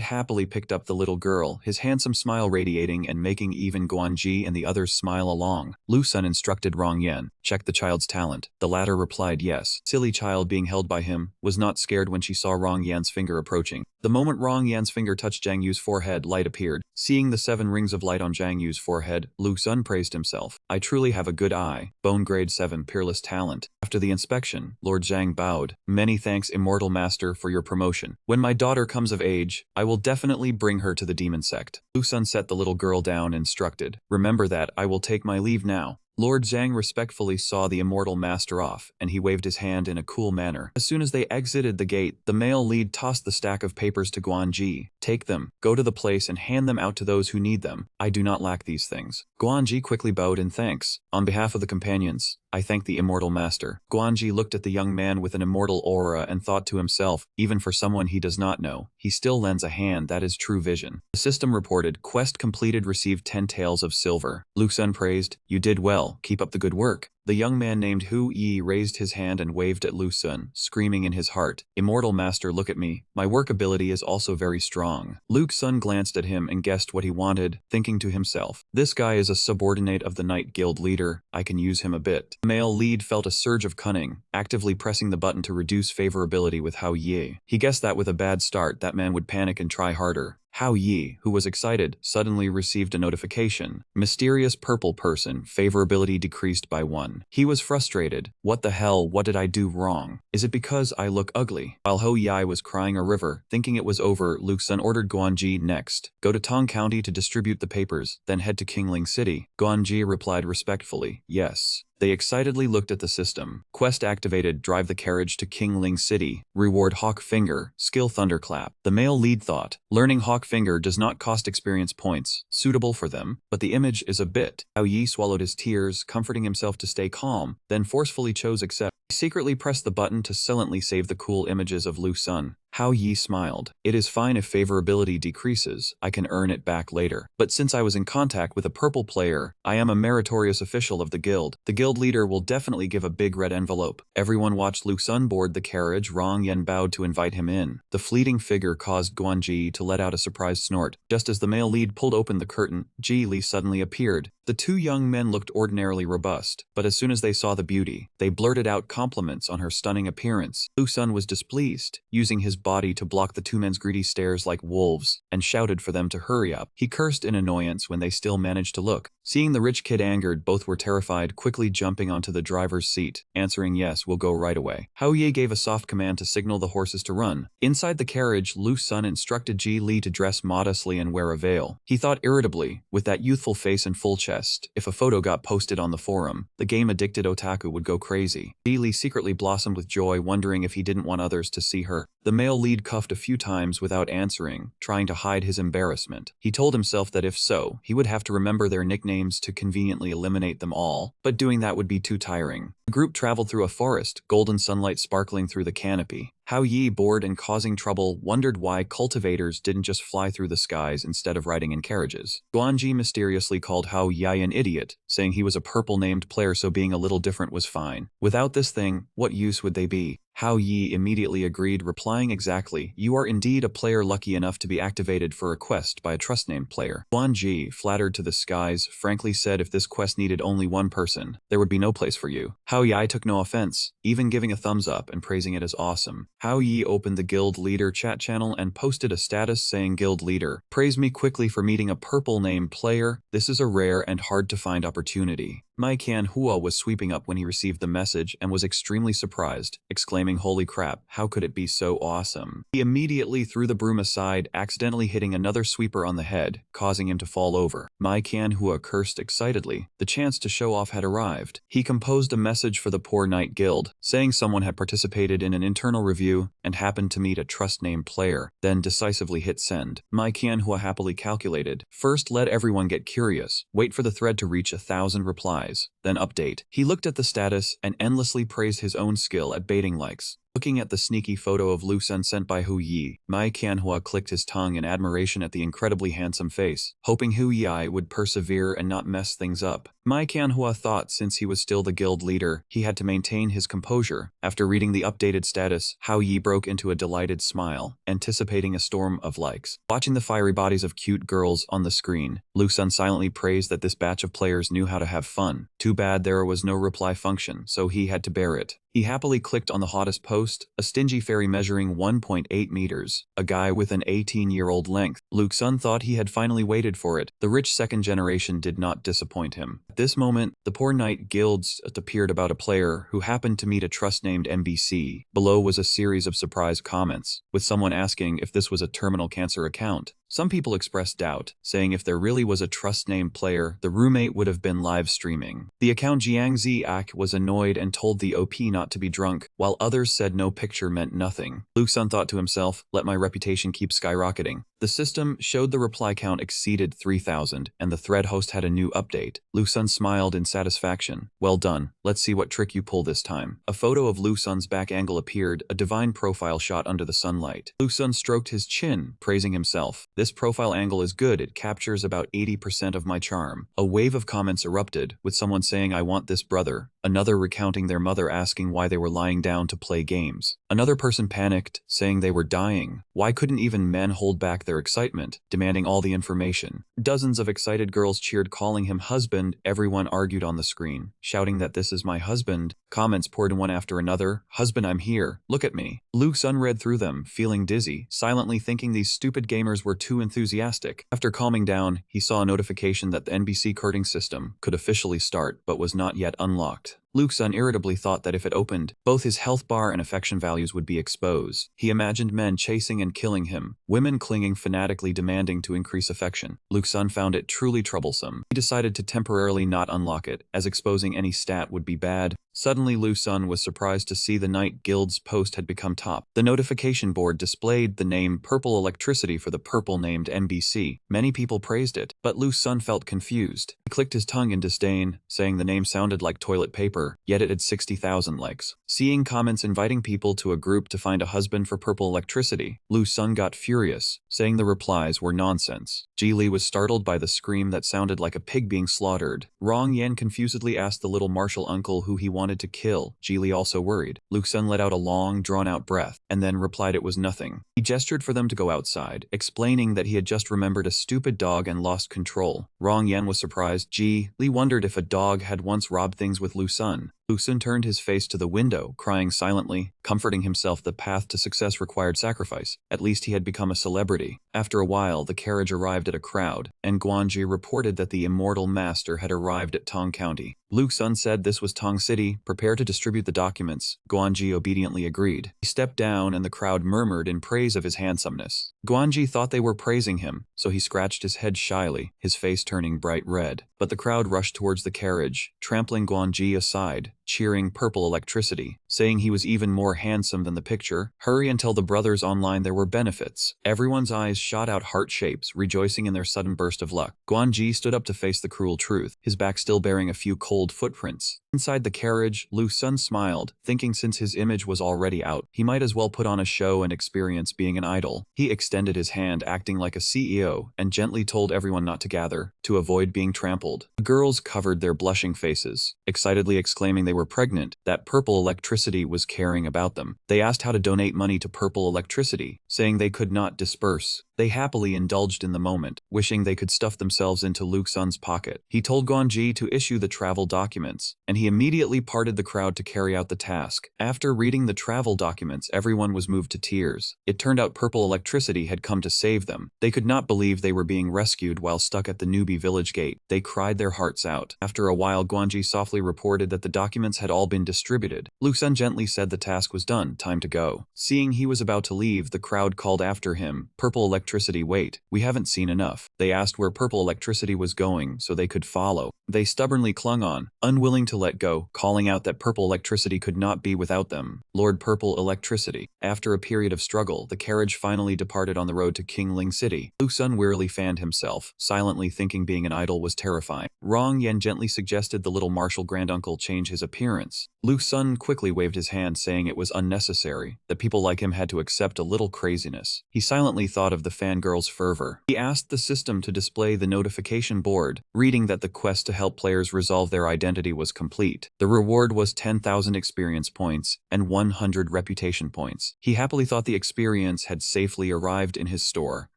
happily picked up the little girl, his handsome smile radiating and making even Guanji and the others smile along. Lu Sun instructed Rong Yan, check the child's talent. The latter replied yes. Silly child being held by him, was not scared when she saw Rong Yan's finger approaching. The moment Rong Yan's finger touched Zhang Yu's forehead, light appeared. Seeing the 7 rings of light on Zhang Yu's forehead, Lu Sun praised himself. I truly have a good eye. Bone grade 7 peerless talent. After the inspection, Lord Zhang bowed. Many thanks, Immortal Master, for your promotion. When my daughter comes of age, I will definitely bring her to the demon sect. Lu Sun set the little girl down and instructed. Remember that, I will take my leave now. Lord Zhang respectfully saw the Immortal Master off, and he waved his hand in a cool manner. As soon as they exited the gate, the male lead tossed the stack of papers to Guanji. Take them, go to the place and hand them out to those who need them. I do not lack these things. Guanji quickly bowed in thanks. On behalf of the companions, I thank the Immortal Master. Guanji looked at the young man with an immortal aura and thought to himself, even for someone he does not know, he still lends a hand. That is true vision. The system reported, quest completed, received 10 taels of silver. Lu Sun praised, you did well, keep up the good work. The young man named Hu Yi raised his hand and waved at Lu Sun, screaming in his heart, Immortal Master, look at me. My work ability is also very strong. Lu Sun glanced at him and guessed what he wanted, thinking to himself, this guy is a subordinate of the Night Guild leader, I can use him a bit. The male lead felt a surge of cunning, actively pressing the button to reduce favorability with Hao Yi. He guessed that with a bad start that man would panic and try harder. Hao Yi, who was excited, suddenly received a notification. Mysterious purple person, favorability decreased by 1. He was frustrated. What the hell, what did I do wrong? Is it because I look ugly? While Hou Yi was crying a river, thinking it was over, Lu Sun ordered Guanji next. Go to Tong County to distribute the papers, then head to Qingling City. Guanji replied respectfully, yes. They excitedly looked at the system. Quest activated, drive the carriage to Qingling City. Reward Hawk Finger, skill Thunderclap. The male lead thought, learning Hawk Finger does not cost experience points, suitable for them, but the image is a bit. Hao Yi swallowed his tears, comforting himself to stay calm, then forcefully chose accept. He secretly pressed the button to silently save the cool images of Lu Sun. Hao Yi smiled. It is fine if favorability decreases, I can earn it back later. But since I was in contact with a purple player, I am a meritorious official of the guild. The guild leader will definitely give a big red envelope. Everyone watched Lu Sun board the carriage. Rong Yen bowed to invite him in. The fleeting figure caused Guanji to let out a surprised snort. Just as the male lead pulled open the curtain, Ji Li suddenly appeared. The two young men looked ordinarily robust, but as soon as they saw the beauty, they blurted out compliments on her stunning appearance. Lu Sun was displeased, using his body to block the two men's greedy stares like wolves, and shouted for them to hurry up. He cursed in annoyance when they still managed to look. Seeing the rich kid angered, both were terrified, quickly jumping onto the driver's seat, answering yes, we'll go right away. Hao Ye gave a soft command to signal the horses to run. Inside the carriage, Lu Sun instructed Ji Li to dress modestly and wear a veil. He thought irritably, with that youthful face and full chest, if a photo got posted on the forum, the game-addicted otaku would go crazy. Ji Li secretly blossomed with joy, wondering if he didn't want others to see her. The male lead cuffed a few times without answering, trying to hide his embarrassment. He told himself that if so, he would have to remember their nicknames to conveniently eliminate them all, but doing that would be too tiring. The group traveled through a forest, golden sunlight sparkling through the canopy. Hao Yi, bored and causing trouble, wondered why cultivators didn't just fly through the skies instead of riding in carriages. Guanji mysteriously called Hao Yi an idiot, saying he was a purple-named player so being a little different was fine. Without this thing, what use would they be? Hao Yi immediately agreed, replying exactly, you are indeed a player lucky enough to be activated for a quest by a trust-named player. Guanji, flattered to the skies, frankly said if this quest needed only one person, there would be no place for you. Hao Yi took no offense, even giving a thumbs up and praising it as awesome. Hao Yi opened the guild leader chat channel and posted a status saying, guild leader, praise me quickly for meeting a purple-named player. This is a rare and hard-to-find opportunity. ManhwaCapped was sweeping up when he received the message and was extremely surprised, exclaiming, holy crap, how could it be so awesome? He immediately threw the broom aside, accidentally hitting another sweeper on the head, causing him to fall over. ManhwaCapped cursed excitedly. The chance to show off had arrived. He composed a message for the Poor Knight Guild, saying someone had participated in an internal review and happened to meet a trust-named player, then decisively hit send. ManhwaCapped happily calculated. First, let everyone get curious. Wait for the thread to reach 1,000 replies. Then update. He looked at the status and endlessly praised his own skill at baiting likes. Looking at the sneaky photo of Lu Sun sent by Hu Yi, ManhwaCapped clicked his tongue in admiration at the incredibly handsome face, hoping Hu Yi would persevere and not mess things up. ManhwaCapped thought since he was still the guild leader, he had to maintain his composure. After reading the updated status, Hao Yi broke into a delighted smile, anticipating a storm of likes. Watching the fiery bodies of cute girls on the screen, Lu Sun silently praised that this batch of players knew how to have fun. Too bad there was no reply function, so he had to bear it. He happily clicked on the hottest post, a stingy fairy measuring 1.8 meters, a guy with an 18-year-old length. Lu Sun thought he had finally waited for it. The rich second generation did not disappoint him. At this moment, the Poor Knight Guilds appeared about a player who happened to meet a trust-named NBC. Below was a series of surprise comments, with someone asking if this was a terminal cancer account. Some people expressed doubt, saying if there really was a trust-named player, the roommate would have been live streaming. The account Jiangzi Ak was annoyed and told the OP not to be drunk, while others said no picture meant nothing. Lu Sun thought to himself, let my reputation keep skyrocketing. The system showed the reply count exceeded 3,000, and the thread host had a new update. Lu Sun smiled in satisfaction. Well done. Let's see what trick you pull this time. A photo of Lu Sun's back angle appeared, a divine profile shot under the sunlight. Lu Sun stroked his chin, praising himself. This profile angle is good, it captures about 80% of my charm. A wave of comments erupted, with someone saying I want this brother, another recounting their mother asking why they were lying down to play games. Another person panicked, saying they were dying. Why couldn't even men hold back their excitement, demanding all the information? Dozens of excited girls cheered, calling him husband. Everyone argued on the screen, shouting that this is my husband. Comments poured one after another. Husband, I'm here. Look at me. Lu Sun read through them, feeling dizzy, silently thinking these stupid gamers were too enthusiastic. After calming down, he saw a notification that the NBC courting system could officially start but was not yet unlocked. Lu Sun irritably thought that if it opened, both his health bar and affection values would be exposed. He imagined men chasing and killing him, women clinging fanatically demanding to increase affection. Lu Sun found it truly troublesome. He decided to temporarily not unlock it, as exposing any stat would be bad. Suddenly Lu Sun was surprised to see the Night Guild's post had become top. The notification board displayed the name Purple Electricity for the purple-named NBC. Many people praised it, but Lu Sun felt confused. He clicked his tongue in disdain, saying the name sounded like toilet paper, yet it had 60,000 likes. Seeing comments inviting people to a group to find a husband for Purple Electricity, Lu Sun got furious, saying the replies were nonsense. Ji Li was startled by the scream that sounded like a pig being slaughtered. Rong Yan confusedly asked the little martial uncle who he wanted to kill. Ji Li also worried. Lu Sun let out a long, drawn-out breath, and then replied it was nothing. He gestured for them to go outside, explaining that he had just remembered a stupid dog and lost control. Rong Yan was surprised. Ji Li wondered if a dog had once robbed things with Lu Sun. Lu Sun turned his face to the window, crying silently, comforting himself the path to success required sacrifice. At least he had become a celebrity. After a while, the carriage arrived at a crowd, and Guanji reported that the immortal master had arrived at Tong County. Lu Sun said this was Tong City, prepare to distribute the documents. Guanji obediently agreed. He stepped down and the crowd murmured in praise of his handsomeness. Guanji thought they were praising him, so he scratched his head shyly, his face turning bright red. But the crowd rushed towards the carriage, trampling Guanji aside, cheering Purple Electricity, saying he was even more handsome than the picture. Hurry and tell the brothers online there were benefits. Everyone's eyes shot out heart shapes, rejoicing in their sudden burst of luck. Guanji stood up to face the cruel truth, his back still bearing a few cold footprints. Inside the carriage, Lu Sun smiled, thinking since his image was already out, he might as well put on a show and experience being an idol. He extended his hand, acting like a CEO, and gently told everyone not to gather, to avoid being trampled. The girls covered their blushing faces, excitedly exclaiming they were pregnant, that Purple Electricity was caring about them. They asked how to donate money to Purple Electricity, saying they could not disperse. They happily indulged in the moment, wishing they could stuff themselves into Lu Sun's pocket. He told Guanji to issue the travel documents, and he immediately parted the crowd to carry out the task. After reading the travel documents, everyone was moved to tears. It turned out Purple Electricity had come to save them. They could not believe they were being rescued while stuck at the newbie village gate. They cried their hearts out. After a while, Guanji softly reported that the documents had all been distributed. Lu Sun gently said the task was done, time to go. Seeing he was about to leave, the crowd called after him, Purple Electricity, wait, we haven't seen enough. They asked where Purple Electricity was going so they could follow. They stubbornly clung on, unwilling to let go, calling out that Purple Electricity could not be without them. Lord Purple Electricity. After a period of struggle, the carriage finally departed on the road to Qingling City. Lu Sun wearily fanned himself, silently thinking being an idol was terrifying. Rong Yan gently suggested the little martial granduncle change his appearance. Lu Sun quickly waved his hand, saying it was unnecessary, that people like him had to accept a little craziness. He silently thought of the fangirl's fervor. He asked the system to display the notification board, reading that the quest to help players resolve their identity was complete. The reward was 10,000 experience points and 100 reputation points. He happily thought the experience had safely arrived in his store.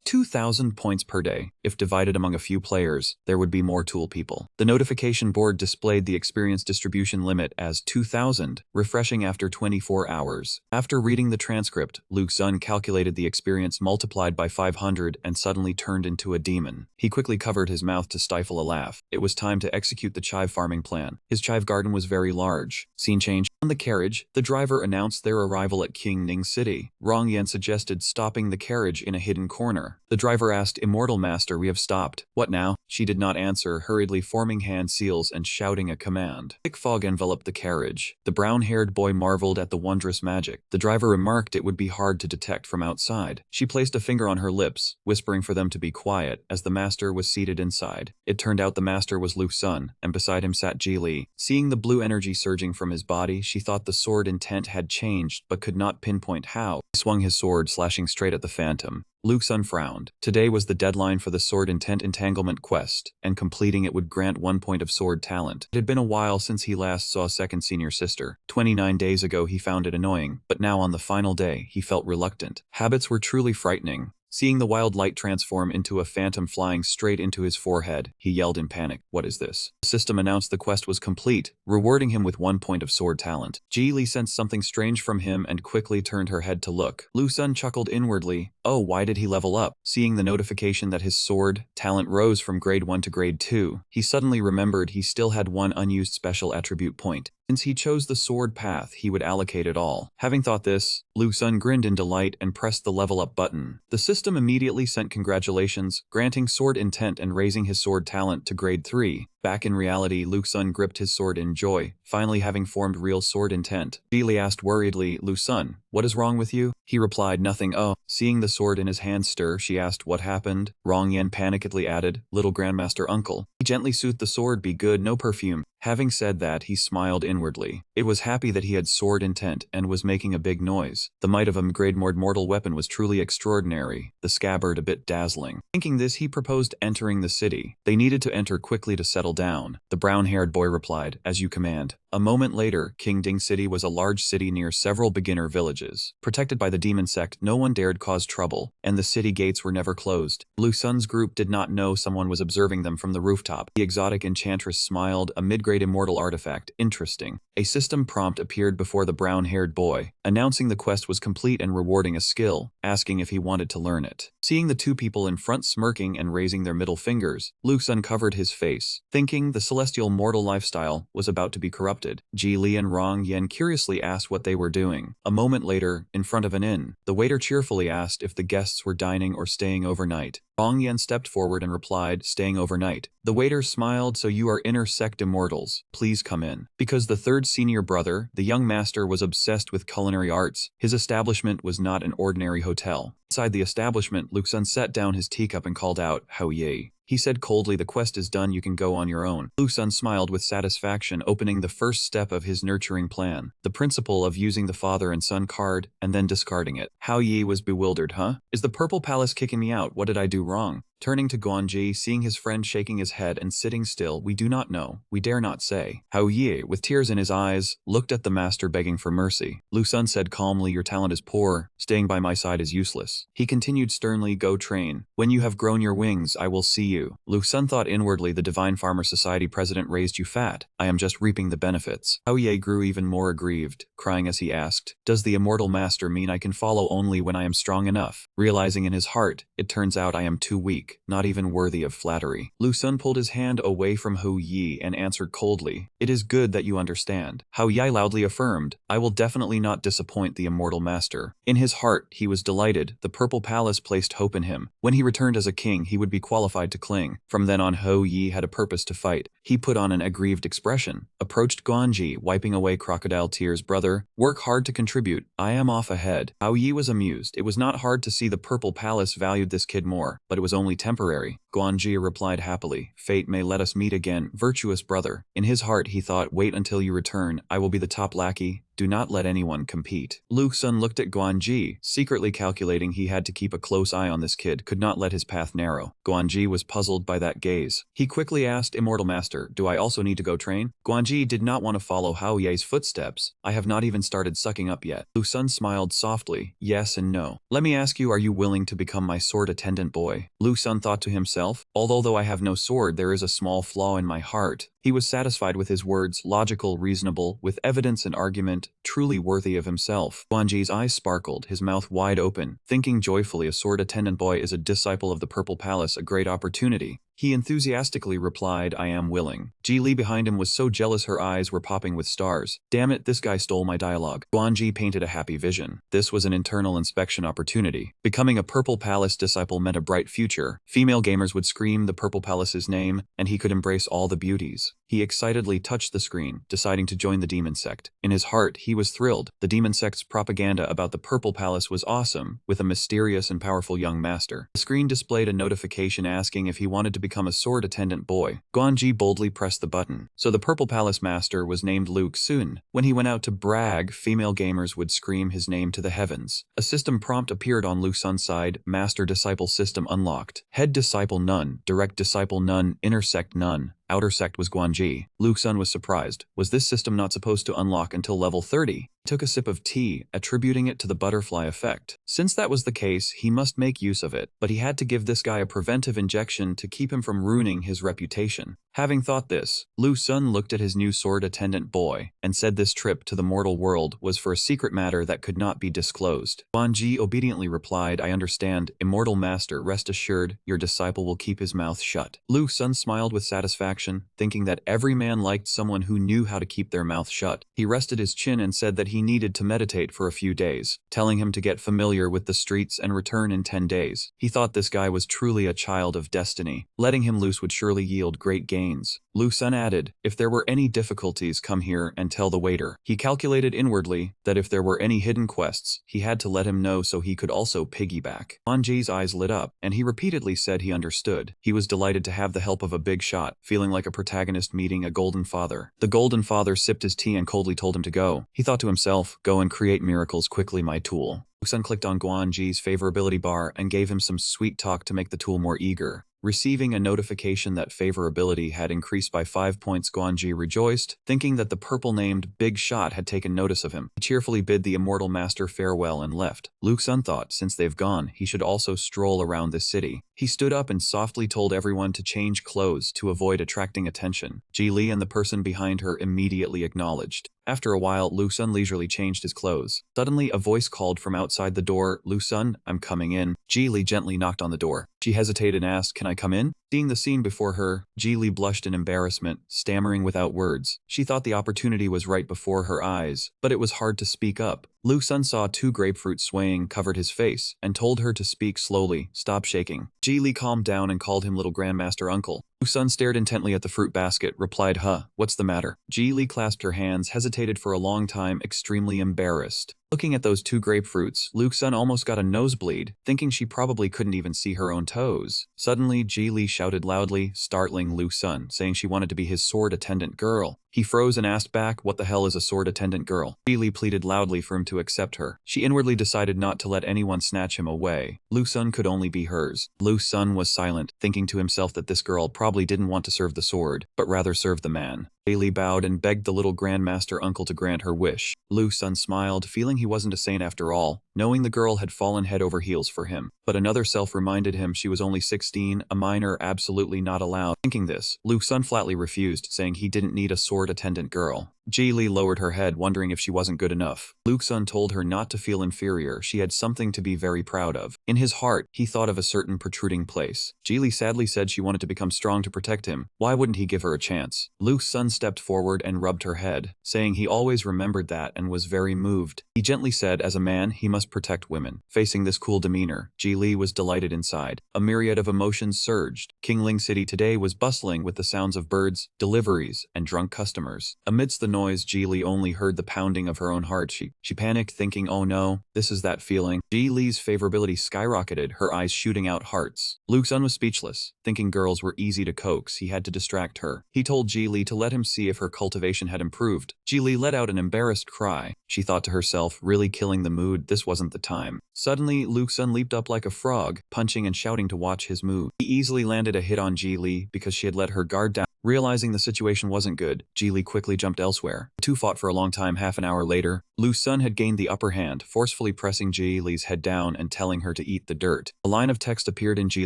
2,000 points per day. If divided among a few players, there would be more tool people. The notification board displayed the experience distribution limit as 2,000, refreshing after 24 hours. After reading the transcript, Lu Sun calculated the experience multiplied by 500 and suddenly turned into a demon. He quickly covered his mouth to stifle a laugh. It was time to execute the chive farming plan. His chive garden was very large. Scene change. On the carriage, the driver announced their arrival at Qingning City. Rong Yan suggested stopping the carriage in a hidden corner. The driver asked, Immortal Master, we have stopped. What now? She did not answer, hurriedly forming hand seals and shouting a command. Thick fog enveloped the carriage. The brown-haired boy marveled at the wondrous magic. The driver remarked it would be hard to detect from outside. She placed a finger on her lips, whispering for them to be quiet, as the master was seated inside. It turned out the master was Lu Sun, and beside him sat Ji Li. Seeing the blue energy surging from his body, she thought the sword intent had changed, but could not pinpoint how. He swung his sword, slashing straight at the phantom. Lu Sun frowned. Today was the deadline for the Sword Intent Entanglement quest, and completing it would grant 1 point of sword talent. It had been a while since he last saw second senior sister. 29 days ago he found it annoying, but now on the final day, he felt reluctant. Habits were truly frightening. Seeing the wild light transform into a phantom flying straight into his forehead, he yelled in panic, "What is this?" The system announced the quest was complete, rewarding him with 1 point of sword talent. Ji Li sensed something strange from him and quickly turned her head to look. Lu Sun chuckled inwardly. Oh, why did he level up? Seeing the notification that his sword talent rose from grade 1 to grade 2, he suddenly remembered he still had one unused special attribute point. Since he chose the sword path, he would allocate it all. Having thought this, Lu Sun grinned in delight and pressed the level up button. The system immediately sent congratulations, granting sword intent and raising his sword talent to grade 3. Back in reality, Lu Sun gripped his sword in joy, finally having formed real sword intent. Li asked worriedly, Lu Sun, what is wrong with you? He replied, nothing. Oh, seeing the sword in his hand stir, she asked what happened. Rong Yan panikedly added, little grandmaster uncle. He gently soothed the sword, be good, no perfume. Having said that, he smiled inwardly. It was happy that he had sword intent and was making a big noise. The might of a grade mortal weapon was truly extraordinary, the scabbard a bit dazzling. Thinking this, he proposed entering the city. They needed to enter quickly to settle down. The brown-haired boy replied, as you command. A moment later, King Ding City was a large city near several beginner villages. Protected by the demon sect, no one dared cause trouble, and the city gates were never closed. Lu Sun's group did not know someone was observing them from the rooftop. The exotic enchantress smiled, a mid-grade immortal artifact, interesting. A system prompt appeared before the brown-haired boy, announcing the quest was complete and rewarding a skill, asking if he wanted to learn it. Seeing the two people in front smirking and raising their middle fingers, Lu Sun covered his face, thinking the celestial mortal lifestyle was about to be corrupted. Ji Li and Rong Yan curiously asked what they were doing. A moment later, in front of an inn, the waiter cheerfully asked if the guests were dining or staying overnight. Rong Yan stepped forward and replied, staying overnight. The waiter smiled, so you are inner sect immortals. Please come in. Because the third senior brother, the young master, was obsessed with culinary arts, his establishment was not an ordinary hotel. Inside the establishment, Lu Sun set down his teacup and called out, Hao Ye. He said coldly, the quest is done, you can go on your own. Lu Sun smiled with satisfaction, opening the first step of his nurturing plan, the principle of using the father and son card, and then discarding it. Hao Yi was bewildered, huh? Is the purple palace kicking me out? What did I do wrong? Turning to Guanji, seeing his friend shaking his head and sitting still, we do not know, we dare not say. Hao Yi, with tears in his eyes, looked at the master begging for mercy. Lu Sun said calmly, your talent is poor, staying by my side is useless. He continued sternly, go train. When you have grown your wings, I will see you. Lu Sun thought inwardly, the Divine Farmer Society president raised you fat. I am just reaping the benefits. Hao Ye grew even more aggrieved, crying as he asked, does the immortal master mean I can follow only when I am strong enough? Realizing in his heart, it turns out I am too weak. Not even worthy of flattery. Lu Sun pulled his hand away from Hao Yi and answered coldly, it is good that you understand. Hao Yi loudly affirmed, I will definitely not disappoint the immortal master. In his heart, he was delighted. The purple palace placed hope in him. When he returned as a king, he would be qualified to cling. From then on, Hao Yi had a purpose to fight. He put on an aggrieved expression, approached Guanji, wiping away crocodile tears. Brother, work hard to contribute. I am off ahead. Hao Yi was amused. It was not hard to see the purple palace valued this kid more, but it was only temporary. Guanji replied happily, fate may let us meet again, virtuous brother. In his heart he thought, wait until you return, I will be the top lackey. Do not let anyone compete. Lu Sun looked at Guanji, secretly calculating he had to keep a close eye on this kid, could not let his path narrow. Guanji was puzzled by that gaze. He quickly asked, Immortal Master, do I also need to go train? Guanji did not want to follow Hao Ye's footsteps. I have not even started sucking up yet. Lu Sun smiled softly, yes and no. Let me ask you, are you willing to become my sword attendant boy? Lu Sun thought to himself, although I have no sword, there is a small flaw in my heart. He was satisfied with his words, logical, reasonable, with evidence and argument, truly worthy of himself. Guanji's eyes sparkled, his mouth wide open, thinking joyfully, a sword attendant boy is a disciple of the Purple Palace, a great opportunity. He enthusiastically replied, I am willing. Ji Li behind him was so jealous her eyes were popping with stars. Damn it, this guy stole my dialogue. Guanji painted a happy vision. This was an internal inspection opportunity. Becoming a Purple Palace disciple meant a bright future. Female gamers would scream the Purple Palace's name, and he could embrace all the beauties. He excitedly touched the screen, deciding to join the demon sect. In his heart, he was thrilled. The demon sect's propaganda about the Purple Palace was awesome, with a mysterious and powerful young master. The screen displayed a notification asking if he wanted to become a sword attendant boy. Guanji boldly pressed the button. So the Purple Palace master was named Luke Sun. When he went out to brag, female gamers would scream his name to the heavens. A system prompt appeared on Lu Sun's side, Master Disciple System unlocked. Head Disciple none, Direct Disciple none, Inner Sect none. Outer sect was Guanji. Lu Sun was surprised. Was this system not supposed to unlock until level 30? He took a sip of tea, attributing it to the butterfly effect. Since that was the case, he must make use of it, but he had to give this guy a preventive injection to keep him from ruining his reputation. Having thought this, Lu Sun looked at his new sword attendant boy and said this trip to the mortal world was for a secret matter that could not be disclosed. Guan Ji obediently replied, I understand, immortal master, rest assured, your disciple will keep his mouth shut. Lu Sun smiled with satisfaction, thinking that every man liked someone who knew how to keep their mouth shut. He rested his chin and said that he needed to meditate for a few days, telling him to get familiar with the streets and return in 10 days. He thought this guy was truly a child of destiny. Letting him loose would surely yield great gains. Lu Sun added, if there were any difficulties, come here and tell the waiter. He calculated inwardly that if there were any hidden quests, he had to let him know so he could also piggyback. Guan Ji's eyes lit up, and he repeatedly said he understood. He was delighted to have the help of a big shot, feeling like a protagonist meeting a golden father. The golden father sipped his tea and coldly told him to go. He thought to himself, go and create miracles quickly, my tool. Lu Sun clicked on Guan Ji's favorability bar and gave him some sweet talk to make the tool more eager. Receiving a notification that favorability had increased by 5 points, Guan Ji rejoiced, thinking that the purple-named Big Shot had taken notice of him. He cheerfully bid the immortal master farewell and left. Lu Sun thought, since they've gone, he should also stroll around the city. He stood up and softly told everyone to change clothes to avoid attracting attention. Ji Li and the person behind her immediately acknowledged. After a while, Lu Sun leisurely changed his clothes. Suddenly, a voice called from outside the door, Lu Sun, I'm coming in. Ji Li gently knocked on the door. She hesitated and asked, can I come in? Seeing the scene before her, Ji Li blushed in embarrassment, stammering without words. She thought the opportunity was right before her eyes, but it was hard to speak up. Lu Sun saw 2 grapefruits swaying covered his face, and told her to speak slowly, stop shaking. Ji Li calmed down and called him little grandmaster uncle. Lu Sun stared intently at the fruit basket, replied, what's the matter? Ji Li clasped her hands, hesitated for a long time, extremely embarrassed. Looking at those 2 grapefruits, Lu Sun almost got a nosebleed, thinking she probably couldn't even see her own toes. Suddenly, Ji Li shouted loudly, startling Lu Sun, saying she wanted to be his sword attendant girl. He froze and asked back, what the hell is a sword attendant girl? Ji Li pleaded loudly for him to accept her. She inwardly decided not to let anyone snatch him away. Lu Sun could only be hers. Lu Sun was silent, thinking to himself that this girl probably didn't want to serve the sword, but rather serve the man. Ji Li bowed and begged the little grandmaster uncle to grant her wish. Lu Sun smiled, feeling he wasn't a saint after all, knowing the girl had fallen head over heels for him. But another self reminded him she was only 16, a minor, absolutely not allowed. Thinking this, Lu Sun flatly refused, saying he didn't need a sword attendant girl. Ji Li lowered her head, wondering if she wasn't good enough. Lu Sun told her not to feel inferior, she had something to be very proud of. In his heart, he thought of a certain protruding place. Ji Li sadly said she wanted to become strong to protect him. Why wouldn't he give her a chance? Lu Sun stepped forward and rubbed her head, saying he always remembered that and was very moved. He gently said, as a man, he must protect women. Facing this cool demeanor, Ji Li was delighted inside. A myriad of emotions surged. Qingling City today was bustling with the sounds of birds, deliveries, and drunk customers. Amidst the noise, Ji Li only heard the pounding of her own heart. She panicked, thinking, oh no, this is that feeling. Ji Li's favorability skyrocketed, her eyes shooting out hearts. Lu Sun was speechless. Thinking girls were easy to coax, he had to distract her. He told Ji Li to let him see if her cultivation had improved. Ji Li let out an embarrassed cry. She thought to herself, really killing the mood, this wasn't the time. Suddenly, Lu Sun leaped up like a frog, punching and shouting to watch his move. He easily landed a hit on Ji Li because she had let her guard down. Realizing the situation wasn't good, Ji Li quickly jumped elsewhere. The two fought for a long time. Half an hour later, Lu Sun had gained the upper hand, forcefully pressing Ji Li's head down and telling her to eat the dirt. A line of text appeared in Ji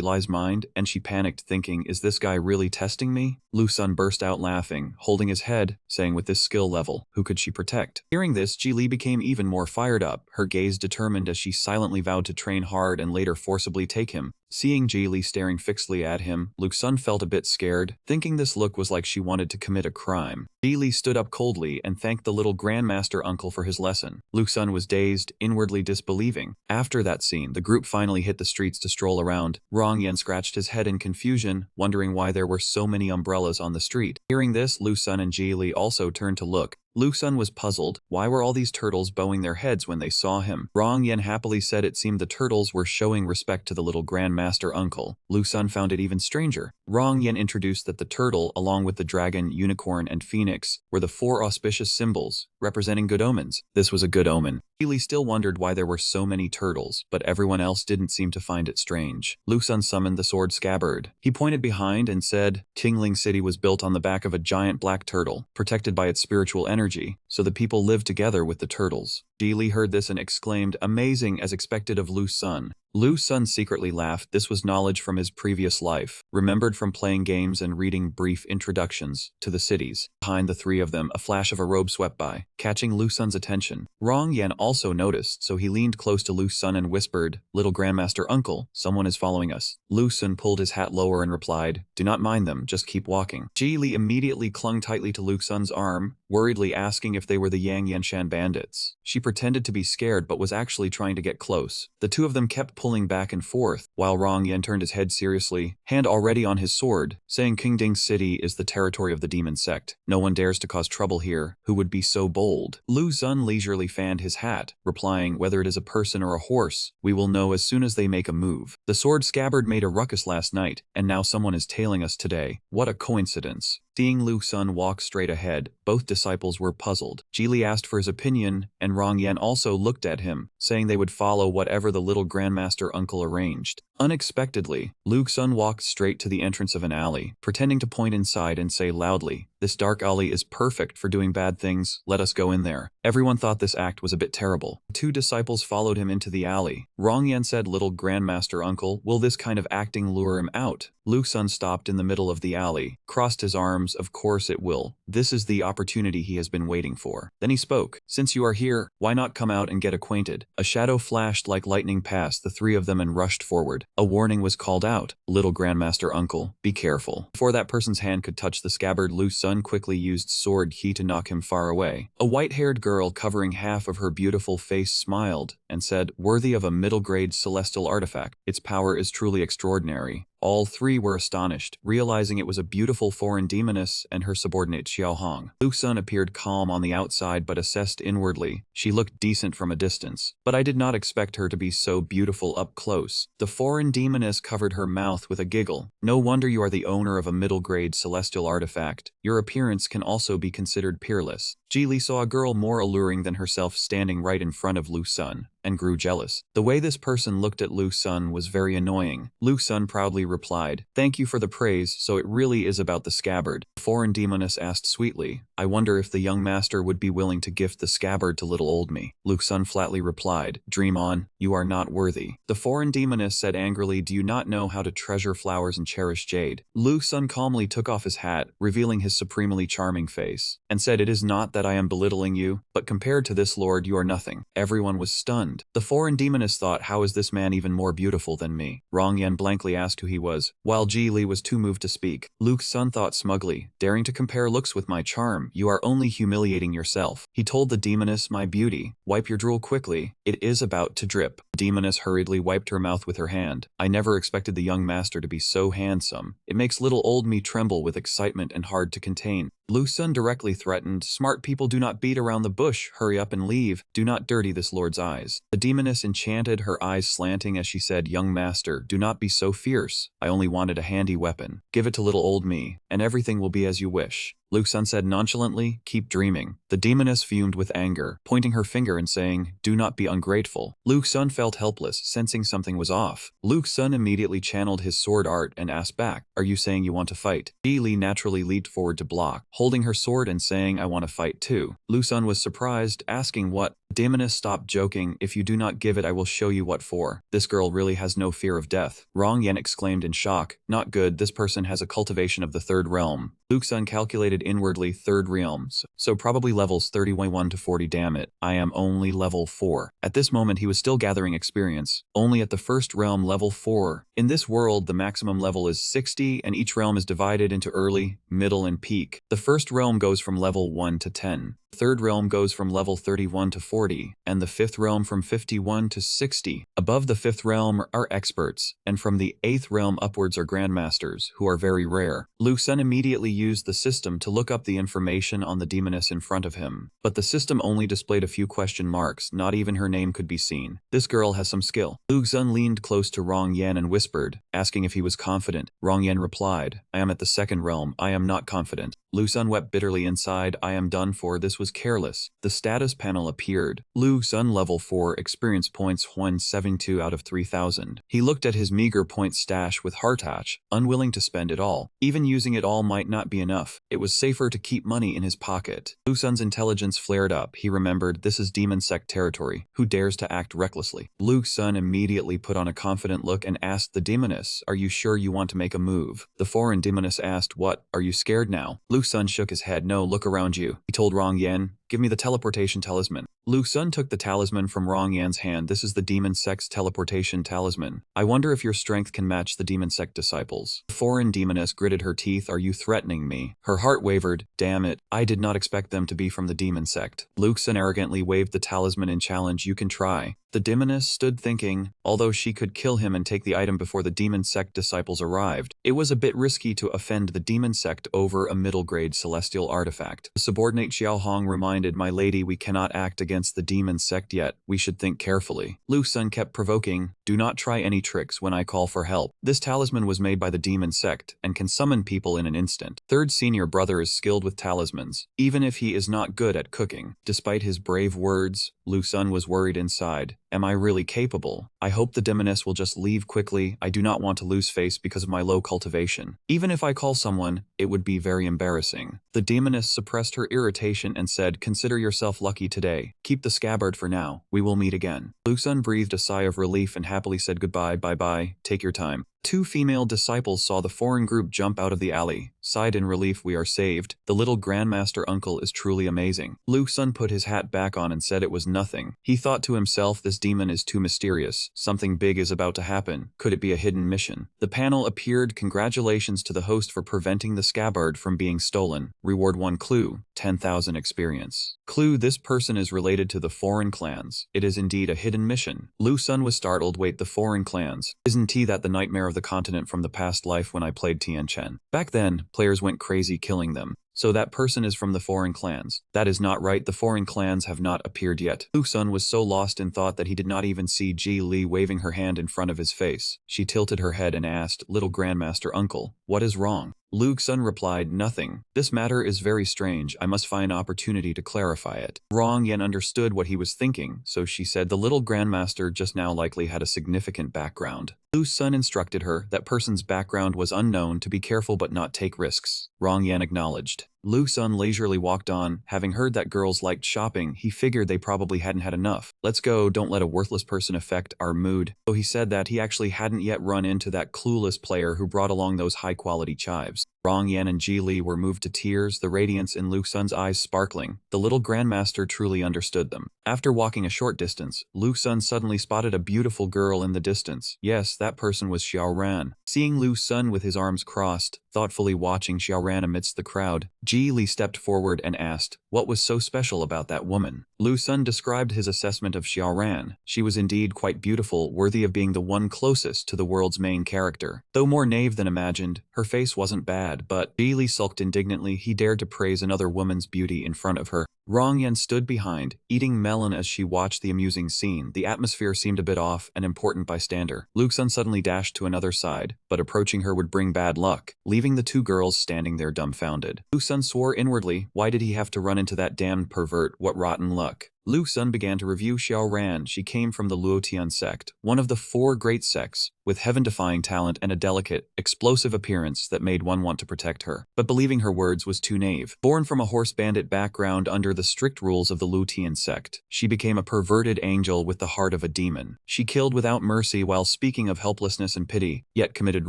Li's mind, and she panicked, thinking, is this guy really testing me? Lu Sun burst out laughing, holding his head, saying with this skill level, who could she protect? Hearing this, Ji Li became even more fired up, her gaze determined as she silently vowed to train hard and later forcibly take him. Seeing Ji Li staring fixedly at him, Lu Sun felt a bit scared, thinking this look was like she wanted to commit a crime. Ji Li stood up coldly and thanked the little grandmaster uncle for his lesson. Lu Sun was dazed, inwardly disbelieving. After that scene, the group finally hit the streets to stroll around. Rong Yan scratched his head in confusion, wondering why there were so many umbrellas on the street. Hearing this, Lu Sun and Ji Li also turned to look. Lu Sun was puzzled. Why were all these turtles bowing their heads when they saw him? Rong Yan happily said it seemed the turtles were showing respect to the little grandmaster uncle. Lu Sun found it even stranger. Rong Yan introduced that the turtle, along with the dragon, unicorn, and phoenix, were the 4 auspicious symbols, representing good omens. This was a good omen. Ji Li still wondered why there were so many turtles, but everyone else didn't seem to find it strange. Lu Sun summoned the sword scabbard. He pointed behind and said, Qingling City was built on the back of a giant black turtle, protected by its spiritual energy, so the people lived together with the turtles. Ji Li heard this and exclaimed, amazing, as expected of Lu Sun. Lu Sun secretly laughed. This was knowledge from his previous life, remembered from playing games and reading brief introductions to the cities. Behind the three of them, a flash of a robe swept by, catching Lu Sun's attention. Rong Yan also noticed, so he leaned close to Lu Sun and whispered, "Little Grandmaster Uncle, someone is following us." Lu Sun pulled his hat lower and replied, "Do not mind them, just keep walking." Ji Li immediately clung tightly to Lu Sun's arm, worriedly asking if they were the Yang Yanshan bandits. She pretended to be scared but was actually trying to get close. The two of them kept pulling back and forth, while Rong Yan turned his head seriously, hand already on his sword, saying Qingding City is the territory of the demon sect. No one dares to cause trouble here. Who would be so bold? Lu Sun leisurely fanned his hat, replying, "Whether it is a person or a horse, we will know as soon as they make a move. The sword scabbard made a ruckus last night, and now someone is tailing us today. What a coincidence." Seeing Lu Sun walk straight ahead, both disciples were puzzled. Ji Li asked for his opinion, and Rong Yan also looked at him, saying they would follow whatever the little Grandmaster Uncle arranged. Unexpectedly, Lu Sun walked straight to the entrance of an alley, pretending to point inside and say loudly, "This dark alley is perfect for doing bad things, let us go in there." Everyone thought this act was a bit terrible. Two disciples followed him into the alley. Rong Yan said, "Little Grandmaster Uncle, will this kind of acting lure him out?" Lu Sun stopped in the middle of the alley, crossed his arms, "Of course it will. This is the opportunity he has been waiting for." Then he spoke, "Since you are here, why not come out and get acquainted?" A shadow flashed like lightning past the three of them and rushed forward. A warning was called out, "Little Grandmaster Uncle, be careful." Before that person's hand could touch the scabbard, Lu Sun quickly used sword ki to knock him far away. A white-haired girl covering half of her beautiful face smiled and said, "Worthy of a middle-grade celestial artifact. Its power is truly extraordinary." All three were astonished, realizing it was a beautiful foreign demoness and her subordinate Xiao Hong. Lu Sun appeared calm on the outside but assessed inwardly. She looked decent from a distance, but I did not expect her to be so beautiful up close. The foreign demoness covered her mouth with a giggle. "No wonder you are the owner of a middle-grade celestial artifact. Your appearance can also be considered peerless." Ji Li saw a girl more alluring than herself standing right in front of Lu Sun, and grew jealous. The way this person looked at Lu Sun was very annoying. Lu Sun proudly replied, "Thank you for the praise, so it really is about the scabbard." The foreign demoness asked sweetly, "I wonder if the young master would be willing to gift the scabbard to little old me." Lu Sun flatly replied, "Dream on, you are not worthy." The foreign demoness said angrily, "Do you not know how to treasure flowers and cherish jade?" Lu Sun calmly took off his hat, revealing his supremely charming face, and said, "It is not that I am belittling you, but compared to this lord you are nothing." Everyone was stunned. The foreign demoness thought, "How is this man even more beautiful than me?" Rong Yan blankly asked who he was, while Ji Li was too moved to speak. Lu Sun thought smugly, "Daring to compare looks with my charm, you are only humiliating yourself." He told the demoness, "My beauty, wipe your drool quickly, it is about to drip." The demoness hurriedly wiped her mouth with her hand. "I never expected the young master to be so handsome. It makes little old me tremble with excitement and hard to contain." Lu Sun directly threatened, "Smart people do not beat around the bush, hurry up and leave, do not dirty this lord's eyes." The demoness enchanted, her eyes slanting as she said, "Young master, do not be so fierce. I only wanted a handy weapon. Give it to little old me, and everything will be as you wish." Lu Sun said nonchalantly, "Keep dreaming." The demoness fumed with anger, pointing her finger and saying, "Do not be ungrateful." Lu Sun felt helpless, sensing something was off. Lu Sun immediately channeled his sword art and asked back, "Are you saying you want to fight?" Ji Li naturally leaped forward to block, holding her sword and saying, "I want to fight too." Lu Sun was surprised, asking what. The demoness stopped joking, "If you do not give it I will show you what for. This girl really has no fear of death." Rong Yan exclaimed in shock, "Not good, this person has a cultivation of the third realm." Lu Sun calculated inwardly, third realms, so probably levels 31 to 40. Damn it, I am only level 4. At this moment he was still gathering experience, only at the first realm level 4. In this world the maximum level is 60 and each realm is divided into early, middle and peak. The first realm goes from level 1 to 10. The third realm goes from level 31 to 40, and the fifth realm from 51 to 60. Above the fifth realm are experts, and from the eighth realm upwards are grandmasters, who are very rare. Lu Sun immediately used the system to look up the information on the demoness in front of him, but the system only displayed a few question marks, not even her name could be seen. This girl has some skill. Lu Sun leaned close to Rong Yan and whispered, asking if he was confident. Rong Yan replied, "I am at the second realm, I am not confident." Lu Sun wept bitterly inside. I am done for. This was careless. The status panel appeared. Lu Sun level 4 experience points 172 out of 3000. He looked at his meager point stash with heartache, unwilling to spend it all. Even using it all might not be enough. It was safer to keep money in his pocket. Lu Sun's intelligence flared up. He remembered, this is demon sect territory. Who dares to act recklessly? Lu Sun immediately put on a confident look and asked the demoness, are you sure you want to make a move? The foreign demoness asked, what, are you scared now? Lu Sun shook his head. No, look around you. He told Rong Yan, give me the teleportation talisman. Lu Sun took the talisman from Rong Yan's hand. This is the demon sect's teleportation talisman. I wonder if your strength can match the demon sect disciples. The foreign demoness gritted her teeth. Are you threatening me? Her heart wavered. Damn it, I did not expect them to be from the demon sect. Lu Sun arrogantly waved the talisman in challenge. You can try. The demoness stood thinking, although she could kill him and take the item before the demon sect disciples arrived, it was a bit risky to offend the demon sect over a middle-grade celestial artifact. The subordinate Xiao Hong reminded, my lady, we cannot act against the demon sect yet. We should think carefully. Lu Sun kept provoking, do not try any tricks when I call for help. This talisman was made by the demon sect and can summon people in an instant. Third senior brother is skilled with talismans, even if he is not good at cooking. Despite his brave words, Lu Sun was worried inside. Am I really capable? I hope the demoness will just leave quickly. I do not want to lose face because of my low cultivation. Even if I call someone, it would be very embarrassing. The demoness suppressed her irritation and said, consider yourself lucky today. Keep the scabbard for now. We will meet again. Lu Sun breathed a sigh of relief and happily said goodbye. Bye-bye. Take your time. Two female disciples saw the foreign group jump out of the alley, sighed in relief. We are saved. The little grandmaster uncle is truly amazing. Lu Sun put his hat back on and said it was nothing. He thought to himself, this demon is too mysterious. Something big is about to happen. Could it be a hidden mission? The panel appeared. Congratulations to the host for preventing the scabbard from being stolen. Reward 1 clue, 10,000 experience. Clue, this person is related to the foreign clans. It is indeed a hidden mission. Lu Sun was startled. Wait, the foreign clans? Isn't he that the nightmare of the continent from the past life when I played Tian Chen? Back then, players went crazy killing them. So that person is from the foreign clans. That is not right. The foreign clans have not appeared yet. Lu Sun was so lost in thought that he did not even see Ji Li waving her hand in front of his face. She tilted her head and asked, little grandmaster uncle, what is wrong? Lu Sun replied, nothing. This matter is very strange. I must find an opportunity to clarify it. Rong Yan understood what he was thinking, so she said, the little grandmaster just now likely had a significant background. Lu Sun instructed her that person's background was unknown, to be careful but not take risks. Rong Yan acknowledged. Lu Sun leisurely walked on. Having heard that girls liked shopping, he figured they probably hadn't had enough. Let's go, don't let a worthless person affect our mood. Though he said that, he actually hadn't yet run into that clueless player who brought along those high-quality chives. Rong Yan and Ji Li were moved to tears, the radiance in Lu Sun's eyes sparkling. The little grandmaster truly understood them. After walking a short distance, Lu Sun suddenly spotted a beautiful girl in the distance. Yes, that person was Xiao Ran. Seeing Lu Sun with his arms crossed, thoughtfully watching Xiao Ran amidst the crowd, Ji Li stepped forward and asked, what was so special about that woman? Lu Sun described his assessment of Xiao Ran. She was indeed quite beautiful, worthy of being the one closest to the world's main character. Though more naive than imagined, her face wasn't bad, but Ji Li sulked indignantly. He dared to praise another woman's beauty in front of her. Rong Yan stood behind, eating melon as she watched the amusing scene. The atmosphere seemed a bit off, an important bystander. Lu Sun suddenly dashed to another side, but approaching her would bring bad luck, leaving the two girls standing there dumbfounded. Lu Sun swore inwardly, why did he have to run into that damned pervert? What rotten luck. Lu Sun began to review Xiao Ran. She came from the Luotian sect, one of the 4 great sects, with heaven-defying talent and a delicate, explosive appearance that made one want to protect her. But believing her words was too naive. Born from a horse bandit background under the strict rules of the Luotian sect, she became a perverted angel with the heart of a demon. She killed without mercy while speaking of helplessness and pity, yet committed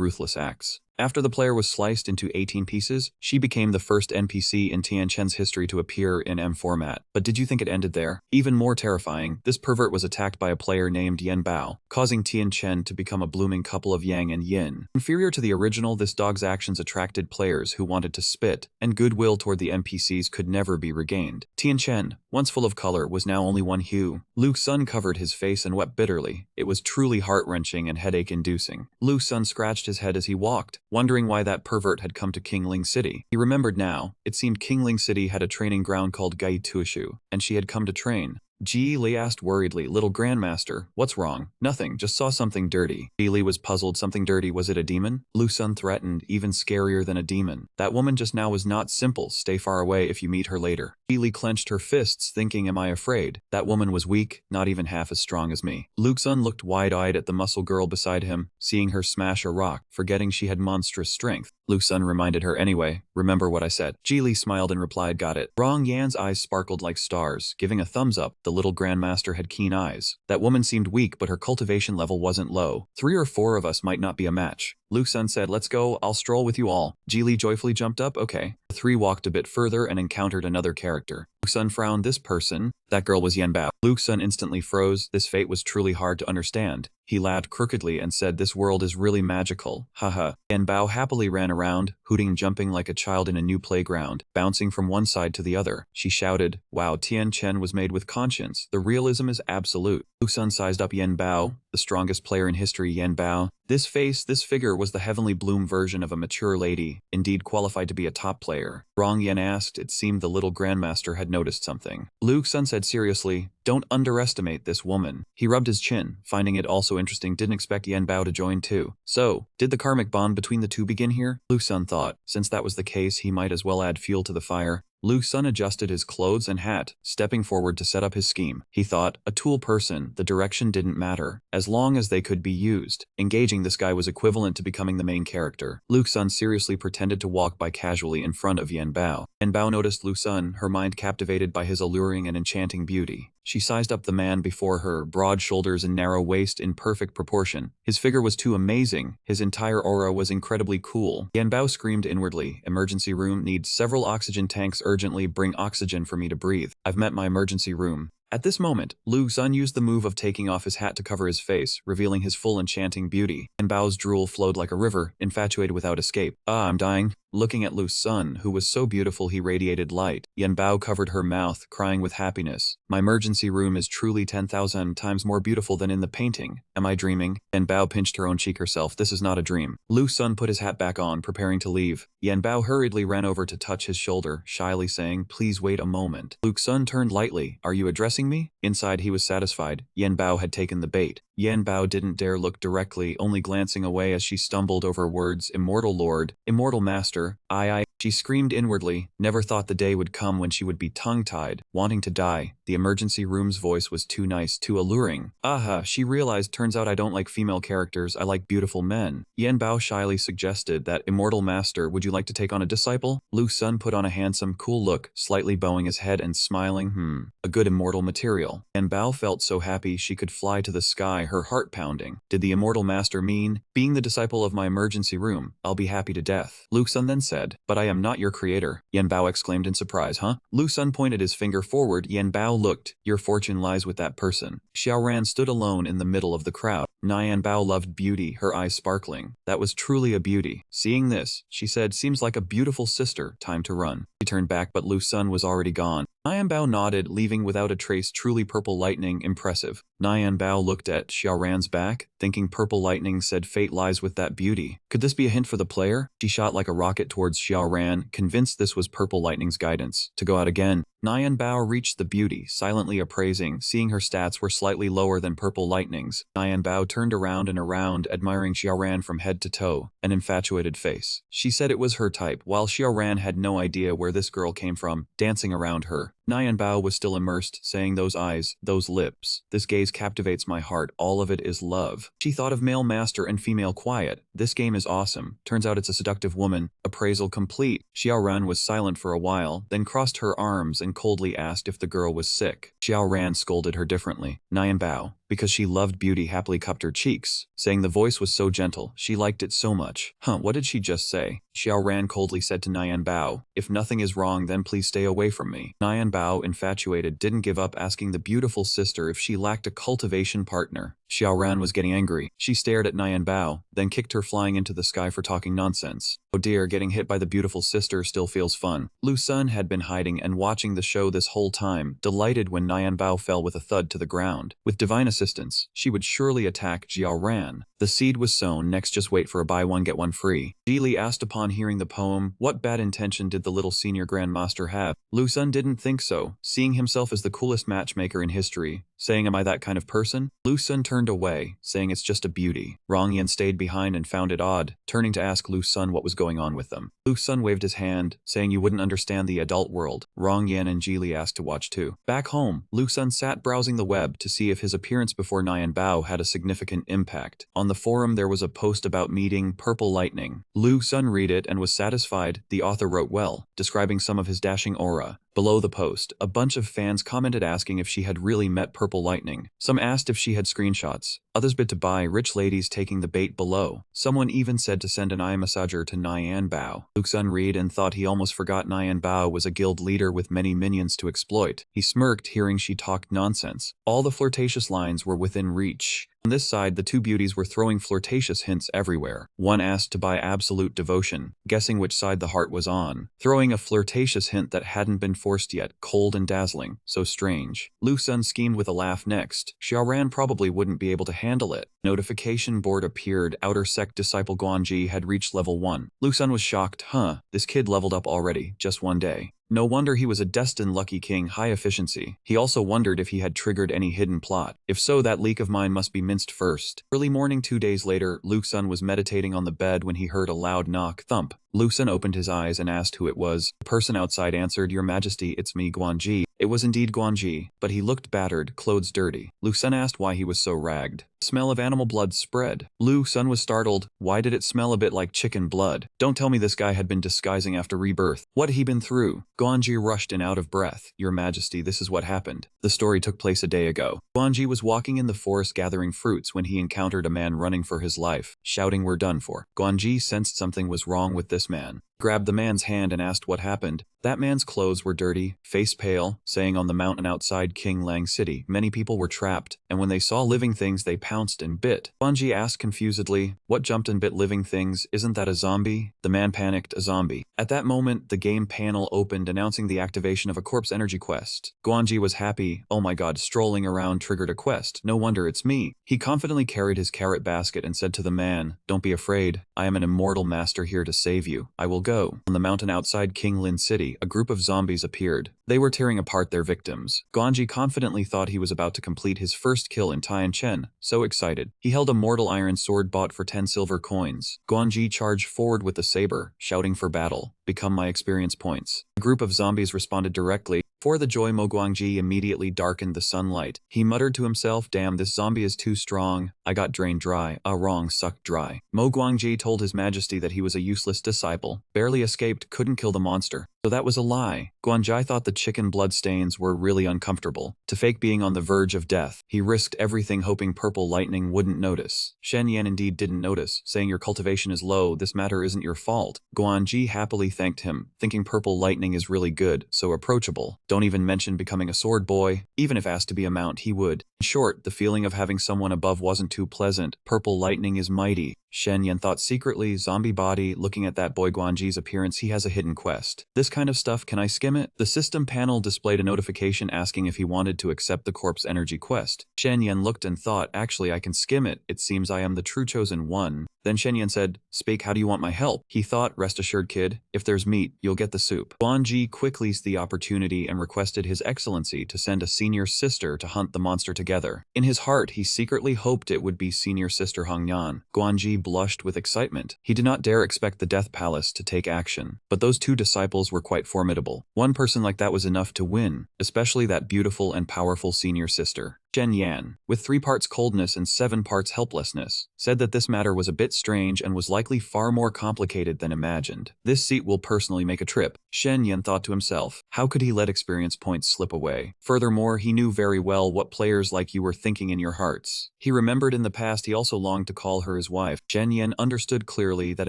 ruthless acts. After the player was sliced into 18 pieces, she became the first NPC in Tian Chen's history to appear in M format. But did you think it ended there? Even more terrifying, this pervert was attacked by a player named Yen Bao, causing Tian Chen to become a blooming couple of Yang and Yin. Inferior to the original, this dog's actions attracted players who wanted to spit, and goodwill toward the NPCs could never be regained. Tian Chen, once full of color, was now only one hue. Lu Sun covered his face and wept bitterly. It was truly heart-wrenching and headache-inducing. Lu Sun scratched his head as he walked, wondering why that pervert had come to Qingling City. He remembered now. It seemed Qingling City had a training ground called Gai Tuishu, and she had come to train. Ji Li asked worriedly. Little Grandmaster, what's wrong? Nothing, just saw something dirty. Ji Li was puzzled. Something dirty? Was it a demon? Lu Sun threatened, even scarier than a demon. That woman just now was not simple. Stay far away if you meet her later. Ji Li clenched her fists, thinking, am I afraid? That woman was weak, not even half as strong as me. Lu Sun looked wide-eyed at the muscle girl beside him, seeing her smash a rock, forgetting she had monstrous strength. Lu Sun reminded her anyway, remember what I said. Ji Li smiled and replied, got it. Rong Yan's eyes sparkled like stars, giving a thumbs up. The little Grandmaster had keen eyes. That woman seemed weak, but her cultivation level wasn't low. 3 or 4 of us might not be a match. Lu Sun said, let's go, I'll stroll with you all. Ji Li joyfully jumped up, okay. The 3 walked a bit further and encountered another character. Lu Sun frowned. This person, that girl was Yan Bao. Lu Sun instantly froze. This fate was truly hard to understand. He laughed crookedly and said, this world is really magical. Haha. Yan Bao happily ran around, hooting and jumping like a child in a new playground, bouncing from one side to the other. She shouted, wow, Tian Chen was made with conscience. The realism is absolute. Lu Sun sized up Yan Bao, the strongest player in history. Yan Bao. This face, this figure was the heavenly bloom version of a mature lady, indeed qualified to be a top player. Rong Yan asked. It seemed the little Grandmaster had noticed something. Lu Sun said seriously, don't underestimate this woman. He rubbed his chin, finding it also interesting. Didn't expect Yan Bao to join too. So, did the karmic bond between the two begin here? Lu Sun thought. Since that was the case, he might as well add fuel to the fire. Lu Sun adjusted his clothes and hat, stepping forward to set up his scheme. He thought, a tool person, the direction didn't matter, as long as they could be used. Engaging this guy was equivalent to becoming the main character. Lu Sun seriously pretended to walk by casually in front of Yan Bao. Yan Bao noticed Lu Sun, her mind captivated by his alluring and enchanting beauty. She sized up the man before her, broad shoulders and narrow waist in perfect proportion. His figure was too amazing. His entire aura was incredibly cool. Yan Bao screamed inwardly, emergency room, needs several oxygen tanks urgently, bring oxygen for me to breathe. I've met my emergency room. At this moment, Lu Sun used the move of taking off his hat to cover his face, revealing his full enchanting beauty. Yan Bao's drool flowed like a river, infatuated without escape. Ah, I'm dying. Looking at Lu Sun, who was so beautiful he radiated light, Yan Bao covered her mouth, crying with happiness. My emergency room is truly 10,000 times more beautiful than in the painting. Am I dreaming? Yan Bao pinched her own cheek herself. This is not a dream. Lu Sun put his hat back on, preparing to leave. Yan Bao hurriedly ran over to touch his shoulder, shyly saying, please wait a moment. Lu Sun turned lightly. Are you addressing me? Inside he was satisfied. Yan Bao had taken the bait. Yan Bao didn't dare look directly, only glancing away as she stumbled over words. Immortal Lord, Immortal Master, I. She screamed inwardly, never thought the day would come when she would be tongue-tied, wanting to die. The emergency room's voice was too nice, too alluring. Aha, she realized, turns out I don't like female characters, I like beautiful men. Yan Bao shyly suggested that, Immortal Master, would you like to take on a disciple? Lu Sun put on a handsome, cool look, slightly bowing his head and smiling, a good immortal material. Yan Bao felt so happy she could fly to the sky, her heart pounding. Did the Immortal Master mean, being the disciple of my emergency room, I'll be happy to death? Lu Sun then said, but I am not your creator. Yan Bao exclaimed in surprise, huh? Lu Sun pointed his finger forward. Yan Bao looked. Your fortune lies with that person. Xiaoran stood alone in the middle of the crowd. Yan Bao loved beauty, her eyes sparkling. That was truly a beauty. Seeing this, she said, seems like a beautiful sister, time to run. She turned back, but Lu Sun was already gone. Yan Bao nodded, leaving without a trace. Truly purple lightning, impressive. Yan Bao looked at Xiaoran's back, thinking purple lightning said fate lies with that beauty. Could this be a hint for the player? She shot like a rocket towards Xiaoran, convinced this was purple lightning's guidance. To go out again. Yan Bao reached the beauty, silently appraising, seeing her stats were slightly lower than purple lightning's. Yan Bao turned around and around, admiring Xiaoran from head to toe, an infatuated face. She said it was her type, while Xiaoran had no idea where this girl came from, dancing around her. Yan Bao was still immersed, saying those eyes, those lips. This gaze captivates my heart, all of it is love. She thought of male master and female quiet. This game is awesome. Turns out it's a seductive woman. Appraisal complete. Xiaoran was silent for a while, then crossed her arms and coldly asked if the girl was sick. Xiaoran scolded her differently. Yan Bao, because she loved beauty, happily cupped her cheeks, saying the voice was so gentle, she liked it so much. What did she just say? Xiaoran coldly said to Yan Bao, if nothing is wrong then please stay away from me. Yan Bao, infatuated, didn't give up, asking the beautiful sister if she lacked a cultivation partner. Xiaoran was getting angry. She stared at Yan Bao, then kicked her flying into the sky for talking nonsense. Oh dear, getting hit by the beautiful sister still feels fun. Lu Sun had been hiding and watching the show this whole time, delighted when Yan Bao fell with a thud to the ground. With divine assistance, she would surely attack Xiaoran. The The seed was sown, next just wait for a buy one get one free. Ji Li asked upon hearing the poem, what bad intention did the little senior grandmaster have? Lu Sun didn't think so, seeing himself as the coolest matchmaker in history, saying am I that kind of person? Lu Sun turned away, saying it's just a beauty. Rong Yan stayed behind and found it odd, turning to ask Lu Sun what was going on with them. Lu Sun waved his hand, saying you wouldn't understand the adult world. Rong Yan and Ji Li asked to watch too. Back home, Lu Sun sat browsing the web to see if his appearance before Nian Bao had a significant impact. On the forum there was a post about meeting Purple Lightning. Lu Sun read it and was satisfied. The author wrote well, describing some of his dashing aura. Below the post, a bunch of fans commented asking if she had really met Purple Lightning. Some asked if she had screenshots. Others bid to buy, rich ladies taking the bait below. Someone even said to send an eye massager to Nian Bao. Lu Sun read and thought he almost forgot Nian Bao was a guild leader with many minions to exploit. He smirked hearing she talked nonsense. All the flirtatious lines were within reach. On this side, the two beauties were throwing flirtatious hints everywhere. One asked to buy absolute devotion, guessing which side the heart was on, throwing a flirtatious hint that hadn't been forced yet, cold and dazzling, so strange. Lu Sun schemed with a laugh next. Xiaoran probably wouldn't be able to handle it. Notification board appeared. Outer sect disciple Guanji had reached level 1. Lu Sun was shocked. This kid leveled up already, just one day. No wonder he was a destined lucky king, high efficiency. He also wondered if he had triggered any hidden plot. If so, that leak of mine must be minced first. Early morning 2 days later, Lu Sun was meditating on the bed when he heard a loud knock. Thump. Lu Sun opened his eyes and asked who it was. The person outside answered, Your Majesty, it's me, Guanji. It was indeed Guanji, but he looked battered, clothes dirty. Lu Sun asked why he was so ragged. The smell of animal blood spread. Lu Sun was startled. Why did it smell a bit like chicken blood? Don't tell me this guy had been disguising after rebirth. What had he been through? Guanji rushed in out of breath. Your Majesty, this is what happened. The story took place a day ago. Guanji was walking in the forest gathering fruits when he encountered a man running for his life, shouting we're done for. Guanji sensed something was wrong with this man. Grabbed the man's hand and asked what happened. That man's clothes were dirty, face pale, saying on the mountain outside King Lang City, many people were trapped, and when they saw living things they pounced and bit. Guanji asked confusedly, what jumped and bit living things, isn't that a zombie? The man panicked, a zombie. At that moment, the game panel opened announcing the activation of a corpse energy quest. Guanji was happy, oh my god, strolling around triggered a quest, no wonder it's me. He confidently carried his carrot basket and said to the man, don't be afraid, I am an immortal master here to save you, I will go. On the mountain outside King Lin City, a group of zombies appeared. They were tearing apart their victims. Guanji confidently thought he was about to complete his first kill in Tian Chen, so excited. He held a mortal iron sword bought for 10 silver coins. Guanji charged forward with the saber, shouting for battle. Become my experience points. A group of zombies responded directly. For the joy Mo Guangji immediately darkened the sunlight. He muttered to himself, damn, this zombie is too strong. I got drained dry. Wrong, sucked dry. Mo Guangji told his majesty that he was a useless disciple. Barely escaped, couldn't kill the monster. So that was a lie. Guanji thought the chicken blood stains were really uncomfortable. To fake being on the verge of death, he risked everything hoping Purple Lightning wouldn't notice. Shen Yan indeed didn't notice, saying your cultivation is low, this matter isn't your fault. Guanji happily thanked him, thinking Purple Lightning is really good, so approachable. Don't even mention becoming a sword boy. Even if asked to be a mount, he would. In short, the feeling of having someone above wasn't too pleasant. Purple Lightning is mighty. Shen Yan thought secretly, zombie body, looking at that boy Guanji's appearance, he has a hidden quest. This kind of stuff, can I skim it? The system panel displayed a notification asking if he wanted to accept the corpse energy quest. Shen Yan looked and thought, actually I can skim it, it seems I am the true chosen one. Then Shen Yan said, speak, how do you want my help? He thought, rest assured kid, if there's meat, you'll get the soup. Guanji quickly seized the opportunity and requested His Excellency to send a senior sister to hunt the monster together. In his heart, he secretly hoped it would be senior sister Hongyan. Guanji blushed with excitement. He did not dare expect the Death Palace to take action, but those two disciples were quite formidable. One person like that was enough to win, especially that beautiful and powerful senior sister. Shen Yan, with 3 parts coldness and 7 parts helplessness, said that this matter was a bit strange and was likely far more complicated than imagined. This seat will personally make a trip. Shen Yan thought to himself, how could he let experience points slip away? Furthermore, he knew very well what players like you were thinking in your hearts. He remembered in the past he also longed to call her his wife. Shen Yan understood clearly that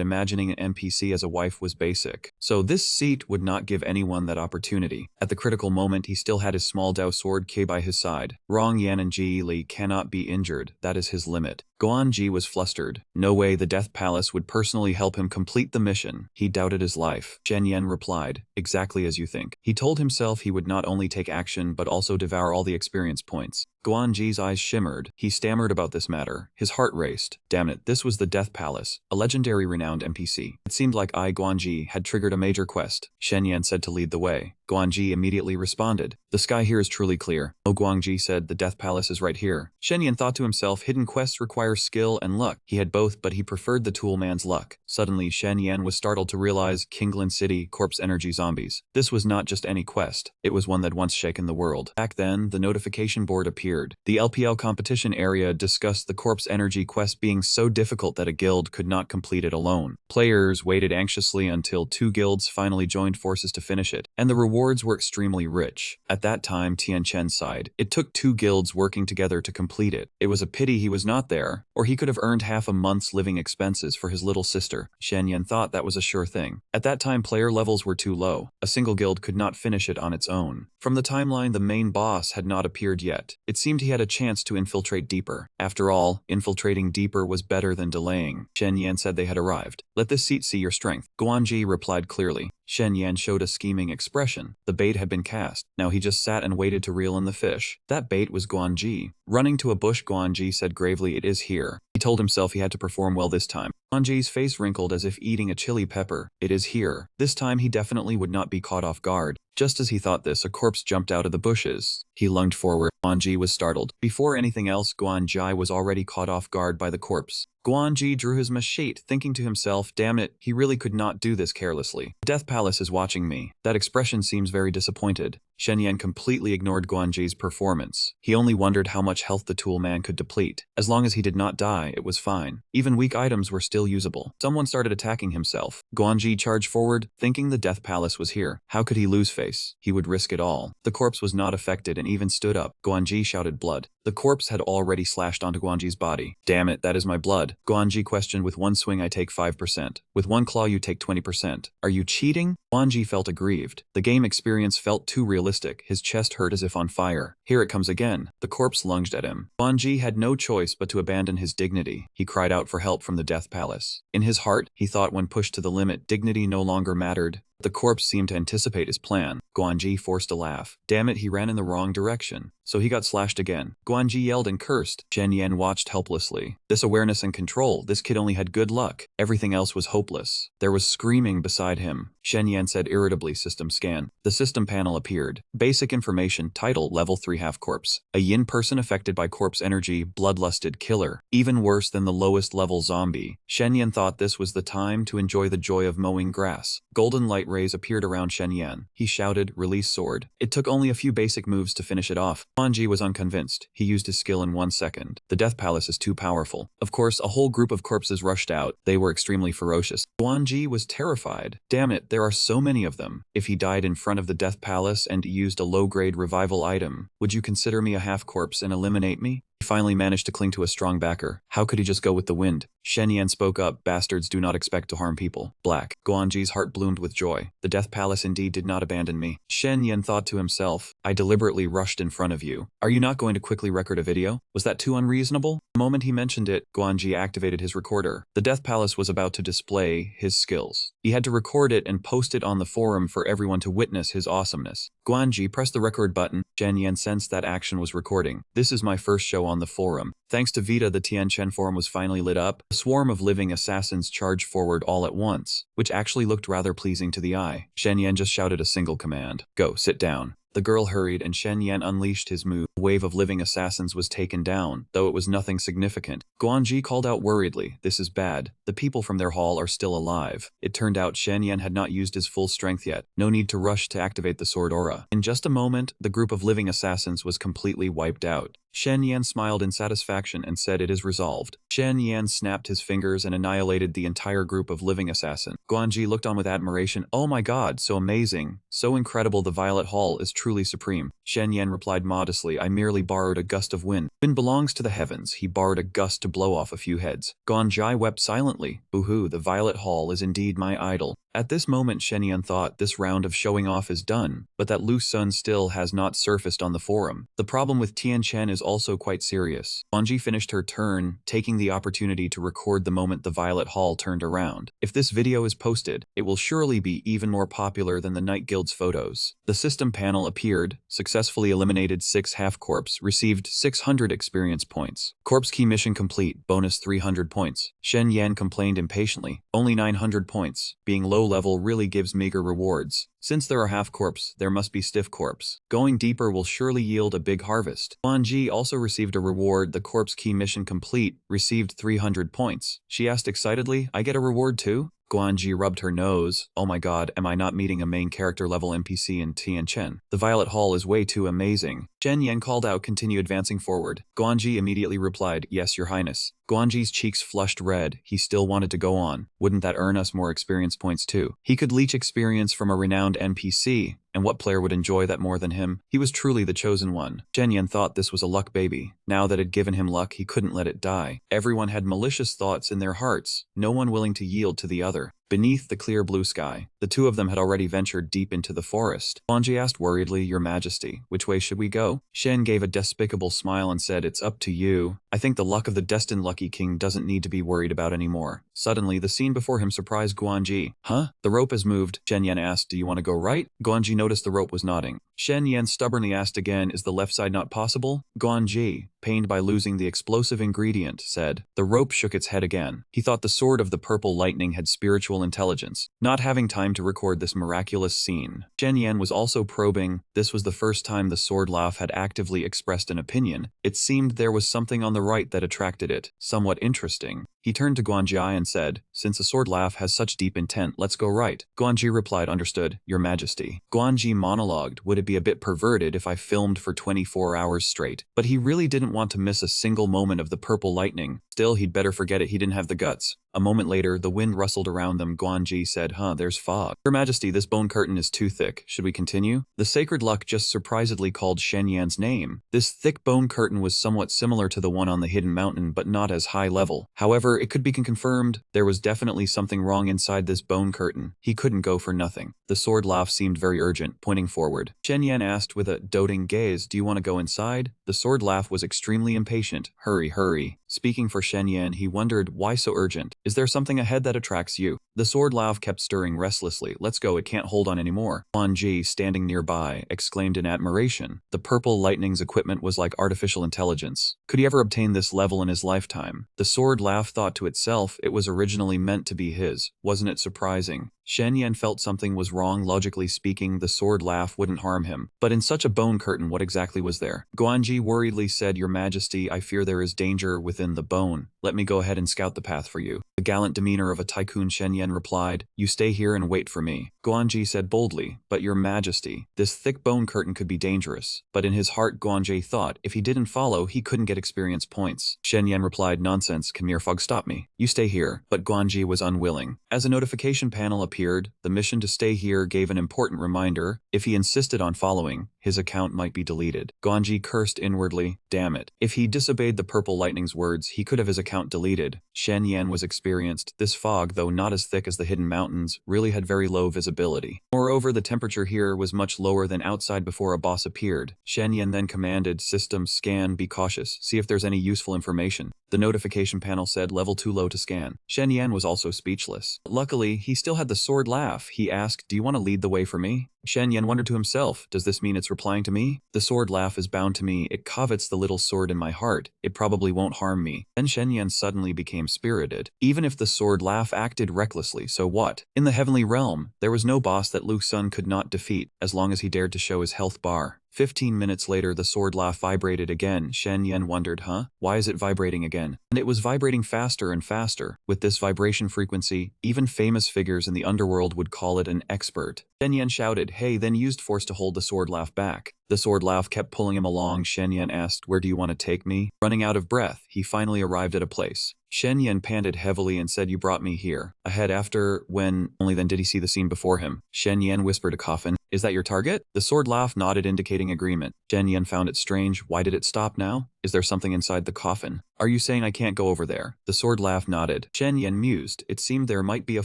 imagining an NPC as a wife was basic. So this seat would not give anyone that opportunity. At the critical moment, he still had his small Dao sword K by his side. Rong Yan and Ji Li cannot be injured, that is his limit. Guanji was flustered. No way the Death Palace would personally help him complete the mission. He doubted his life. Shen Yan replied, exactly as you think. He told himself he would not only take action but also devour all the experience points. Guanji's eyes shimmered. He stammered about this matter. His heart raced. Damn it, this was the Death Palace, a legendary renowned NPC. It seemed like Guanji had triggered a major quest. Shen Yan said to lead the way. Guanji immediately responded. The sky here is truly clear. Oh, Guanji said, the Death Palace is right here. Shen Yan thought to himself, hidden quests require skill and luck. He had both, but he preferred the tool man's luck. Suddenly, Shen Yan was startled to realize Kingland City, corpse energy zombies. This was not just any quest. It was one that once shaken the world. Back then, the notification board appeared. The LPL competition area discussed the corpse energy quest being so difficult that a guild could not complete it alone. Players waited anxiously until 2 guilds finally joined forces to finish it, and the rewards were extremely rich. At that time, Tian Chen sighed. It took 2 guilds working together to complete it. It was a pity he was not there, or he could have earned half a month's living expenses for his little sister. Shen Yan thought that was a sure thing. At that time, player levels were too low. A single guild could not finish it on its own. From the timeline, the main boss had not appeared yet. It seemed he had a chance to infiltrate deeper. After all, infiltrating deeper was better than delaying. Shen Yan said they had arrived. Let this seat see your strength. Guanji replied clearly. Shen Yan showed a scheming expression. The bait had been cast. Now he just sat and waited to reel in the fish. That bait was Guanji. Running to a bush, Guanji said gravely, it is here. He told himself he had to perform well this time. Guanji's face wrinkled as if eating a chili pepper. It is here. This time he definitely would not be caught off guard. Just as he thought this, a corpse jumped out of the bushes. He lunged forward. Guanji was startled. Before anything else, Guanji was already caught off guard by the corpse. Guanji drew his machete, thinking to himself, damn it, he really could not do this carelessly. The Death Palace is watching me. That expression seems very disappointed. Shen Yan completely ignored Guanji's performance. He only wondered how much health the tool man could deplete. As long as he did not die, it was fine. Even weak items were still usable. Someone started attacking himself. Guanji charged forward, thinking the Death Palace was here. How could he lose face? He would risk it all. The corpse was not affected and even stood up. Guanji shouted blood. The corpse had already slashed onto Guanji's body. Damn it, that is my blood. Guanji questioned, with one swing I take 5%. With one claw you take 20%. Are you cheating? Guanji felt aggrieved. The game experience felt too realistic. His chest hurt as if on fire. Here it comes again. The corpse lunged at him. Guanji had no choice but to abandon his dignity. He cried out for help from the Death Palace. In his heart, he thought when pushed to the limit, dignity no longer mattered. The corpse seemed to anticipate his plan. Guanji forced a laugh. Damn it, he ran in the wrong direction. So he got slashed again. Guanji yelled and cursed. Shen Yan watched helplessly. This awareness and control, this kid only had good luck. Everything else was hopeless. There was screaming beside him. Shen Yan said irritably, system scan. The system panel appeared. Basic information, title, level 3 half corpse. A yin person affected by corpse energy, bloodlusted killer. Even worse than the lowest level zombie. Shen Yan thought this was the time to enjoy the joy of mowing grass. Golden light rays appeared around Shen Yan. He shouted, release sword. It took only a few basic moves to finish it off. Guanji was unconvinced. He used his skill in 1 second. The Death Palace is too powerful. Of course, a whole group of corpses rushed out. They were extremely ferocious. Guanji was terrified. Damn it, there are so many of them. If he died in front of the Death Palace and used a low-grade revival item, would you consider me a half-corpse and eliminate me? He finally managed to cling to a strong backer. How could he just go with the wind? Shen Yan spoke up, bastards do not expect to harm people. Black. Guanji's heart bloomed with joy. The Death Palace indeed did not abandon me. Shen Yan thought to himself, I deliberately rushed in front of you. Are you not going to quickly record a video? Was that too unreasonable? The moment he mentioned it, Guanji activated his recorder. The Death Palace was about to display his skills. He had to record it and post it on the forum for everyone to witness his awesomeness. Guanji pressed the record button. Shen Yan sensed that action was recording. This is my first show on the forum. Thanks to Vita, the Tian Chen forum was finally lit up. A swarm of living assassins charged forward all at once, which actually looked rather pleasing to the eye. Shen Yan just shouted a single command. Go, sit down. The girl hurried and Shen Yan unleashed his move. A wave of living assassins was taken down, though it was nothing significant. Guanji called out worriedly, this is bad. The people from their hall are still alive. It turned out Shen Yan had not used his full strength yet. No need to rush to activate the sword aura. In just a moment, the group of living assassins was completely wiped out. Shen Yan smiled in satisfaction and said it is resolved. Shen Yan snapped his fingers and annihilated the entire group of living assassins. Guanji looked on with admiration. Oh my god, so amazing. So incredible, the Violet Hall is truly supreme. Shen Yan replied modestly, I merely borrowed a gust of wind. Wind belongs to the heavens. He borrowed a gust to blow off a few heads. Guanji wept silently. Boo-hoo, the Violet Hall is indeed my idol. At this moment, Shen Yan thought this round of showing off is done, but that Lu Sun still has not surfaced on the forum. The problem with Tian Chen is also quite serious. Guanji finished her turn, taking the opportunity to record the moment the Violet Hall turned around. If this video is posted, it will surely be even more popular than the Night Guild's photos. The system panel appeared, successfully eliminated 6 half-corps, received 600 experience points. Corpse key mission complete, bonus 300 points. Shen Yan complained impatiently, only 900 points. Being low level really gives meager rewards. Since there are half-corps, there must be stiff-corps. Going deeper will surely yield a big harvest. Guanji also received a reward. The corpse key mission complete, received 300 points. She asked excitedly, I get a reward too? Guanji rubbed her nose. Oh my god, am I not meeting a main character level NPC in Tianchen? The Violet Hall is way too amazing. Shen Yan called out, continue advancing forward. Guanji immediately replied, yes, your highness. Guanji's cheeks flushed red. He still wanted to go on. Wouldn't that earn us more experience points too? He could leech experience from a renowned NPC, and what player would enjoy that more than him? He was truly the chosen one. Shen Yan thought this was a luck baby. Now that it had given him luck, he couldn't let it die. Everyone had malicious thoughts in their hearts, no one willing to yield to the other. Beneath the clear blue sky, the two of them had already ventured deep into the forest. Guanji asked worriedly, Your Majesty, which way should we go? Shen gave a despicable smile and said, it's up to you. I think the luck of the destined lucky king doesn't need to be worried about anymore. Suddenly, the scene before him surprised Guanji. Huh? The rope has moved. Shen Yan asked, do you want to go right? Guanji noticed the rope was nodding. Shen Yan stubbornly asked again, is the left side not possible? Guanji, pained by losing the explosive ingredient, said. The rope shook its head again. He thought the sword of the purple lightning had spiritual intelligence. Not having time to record this miraculous scene, Shen Yan was also probing. This was the first time the sword laugh had actively expressed an opinion. It seemed there was something on the right that attracted it, somewhat interesting. He turned to Guanji and said, since the sword laugh has such deep intent, let's go right. Guanji replied, understood, Your Majesty. Guanji monologued, would it be a bit perverted if I filmed for 24 hours straight? But he really didn't want to miss a single moment of the purple lightning. Still, he'd better forget it, he didn't have the guts. A moment later, the wind rustled around them. Guanji said, there's fog. Your Majesty, this bone curtain is too thick. Should we continue? The sacred luck just surprisedly called Shen Yan's name. This thick bone curtain was somewhat similar to the one on the hidden mountain, but not as high level. However, it could be confirmed there was definitely something wrong inside this bone curtain. He couldn't go for nothing. The sword laugh seemed very urgent, pointing forward. Shen Yan asked with a doting gaze, do you want to go inside? The sword laugh was extremely impatient. Hurry, hurry. Speaking for Shen Yan, he wondered, why so urgent? Is there something ahead that attracts you? The sword laugh kept stirring restlessly. Let's go, it can't hold on anymore. Guanji, standing nearby, exclaimed in admiration. The purple lightning's equipment was like artificial intelligence. Could he ever obtain this level in his lifetime? The sword laugh thought to itself, it was originally meant to be his. Wasn't it surprising? Shen Yan felt something was wrong. Logically speaking, the sword laugh wouldn't harm him. But in such a bone curtain, what exactly was there? Guanji worriedly said, Your Majesty, I fear there is danger within the bone. Let me go ahead and scout the path for you. The gallant demeanor of a tycoon, Shen Yan replied, you stay here and wait for me. Guanji said boldly, but Your Majesty, this thick bone curtain could be dangerous. But in his heart, Guanji thought, if he didn't follow, he couldn't get experience points. Shen Yan replied, nonsense, can mere fog stop me? You stay here. But Guanji was unwilling. As a notification panel appeared, the mission to stay here gave an important reminder. If he insisted on following, his account might be deleted. Guanji cursed inwardly, damn it. If he disobeyed the purple lightning's words, he could have his account deleted. Shen Yan was experienced. This fog, though not as thick as the hidden mountains, really had very low visibility. Moreover, the temperature here was much lower than outside before a boss appeared. Shen Yan then commanded, system scan, be cautious, see if there's any useful information. The notification panel said level too low to scan. Shen Yan was also speechless. Luckily, he still had the sword laugh. He asked, do you want to lead the way for me? Shen Yan wondered to himself, does this mean it's replying to me? The sword laugh is bound to me. It covets the little sword in my heart. It probably won't harm me. Then Shen Yan suddenly became spirited. Even if the sword laugh acted recklessly, so what? In the heavenly realm, there was no boss that Lu Sun could not defeat, as long as he dared to show his health bar. 15 minutes later, the sword laugh vibrated again. Shen Yan wondered, why is it vibrating again? And it was vibrating faster and faster. With this vibration frequency, even famous figures in the underworld would call it an expert. Shen Yan shouted, hey, then used force to hold the sword laugh back. The sword laugh kept pulling him along. Shen Yan asked, where do you want to take me? Running out of breath, he finally arrived at a place. Shen Yan panted heavily and said, you brought me here. Ahead after, when, only then did he see the scene before him. Shen Yan whispered a coffin. Is that your target? The sword laugh nodded, indicating agreement. Shen Yan found it strange. Why did it stop now? Is there something inside the coffin? Are you saying I can't go over there? The sword laugh nodded. Shen Yan mused. It seemed there might be a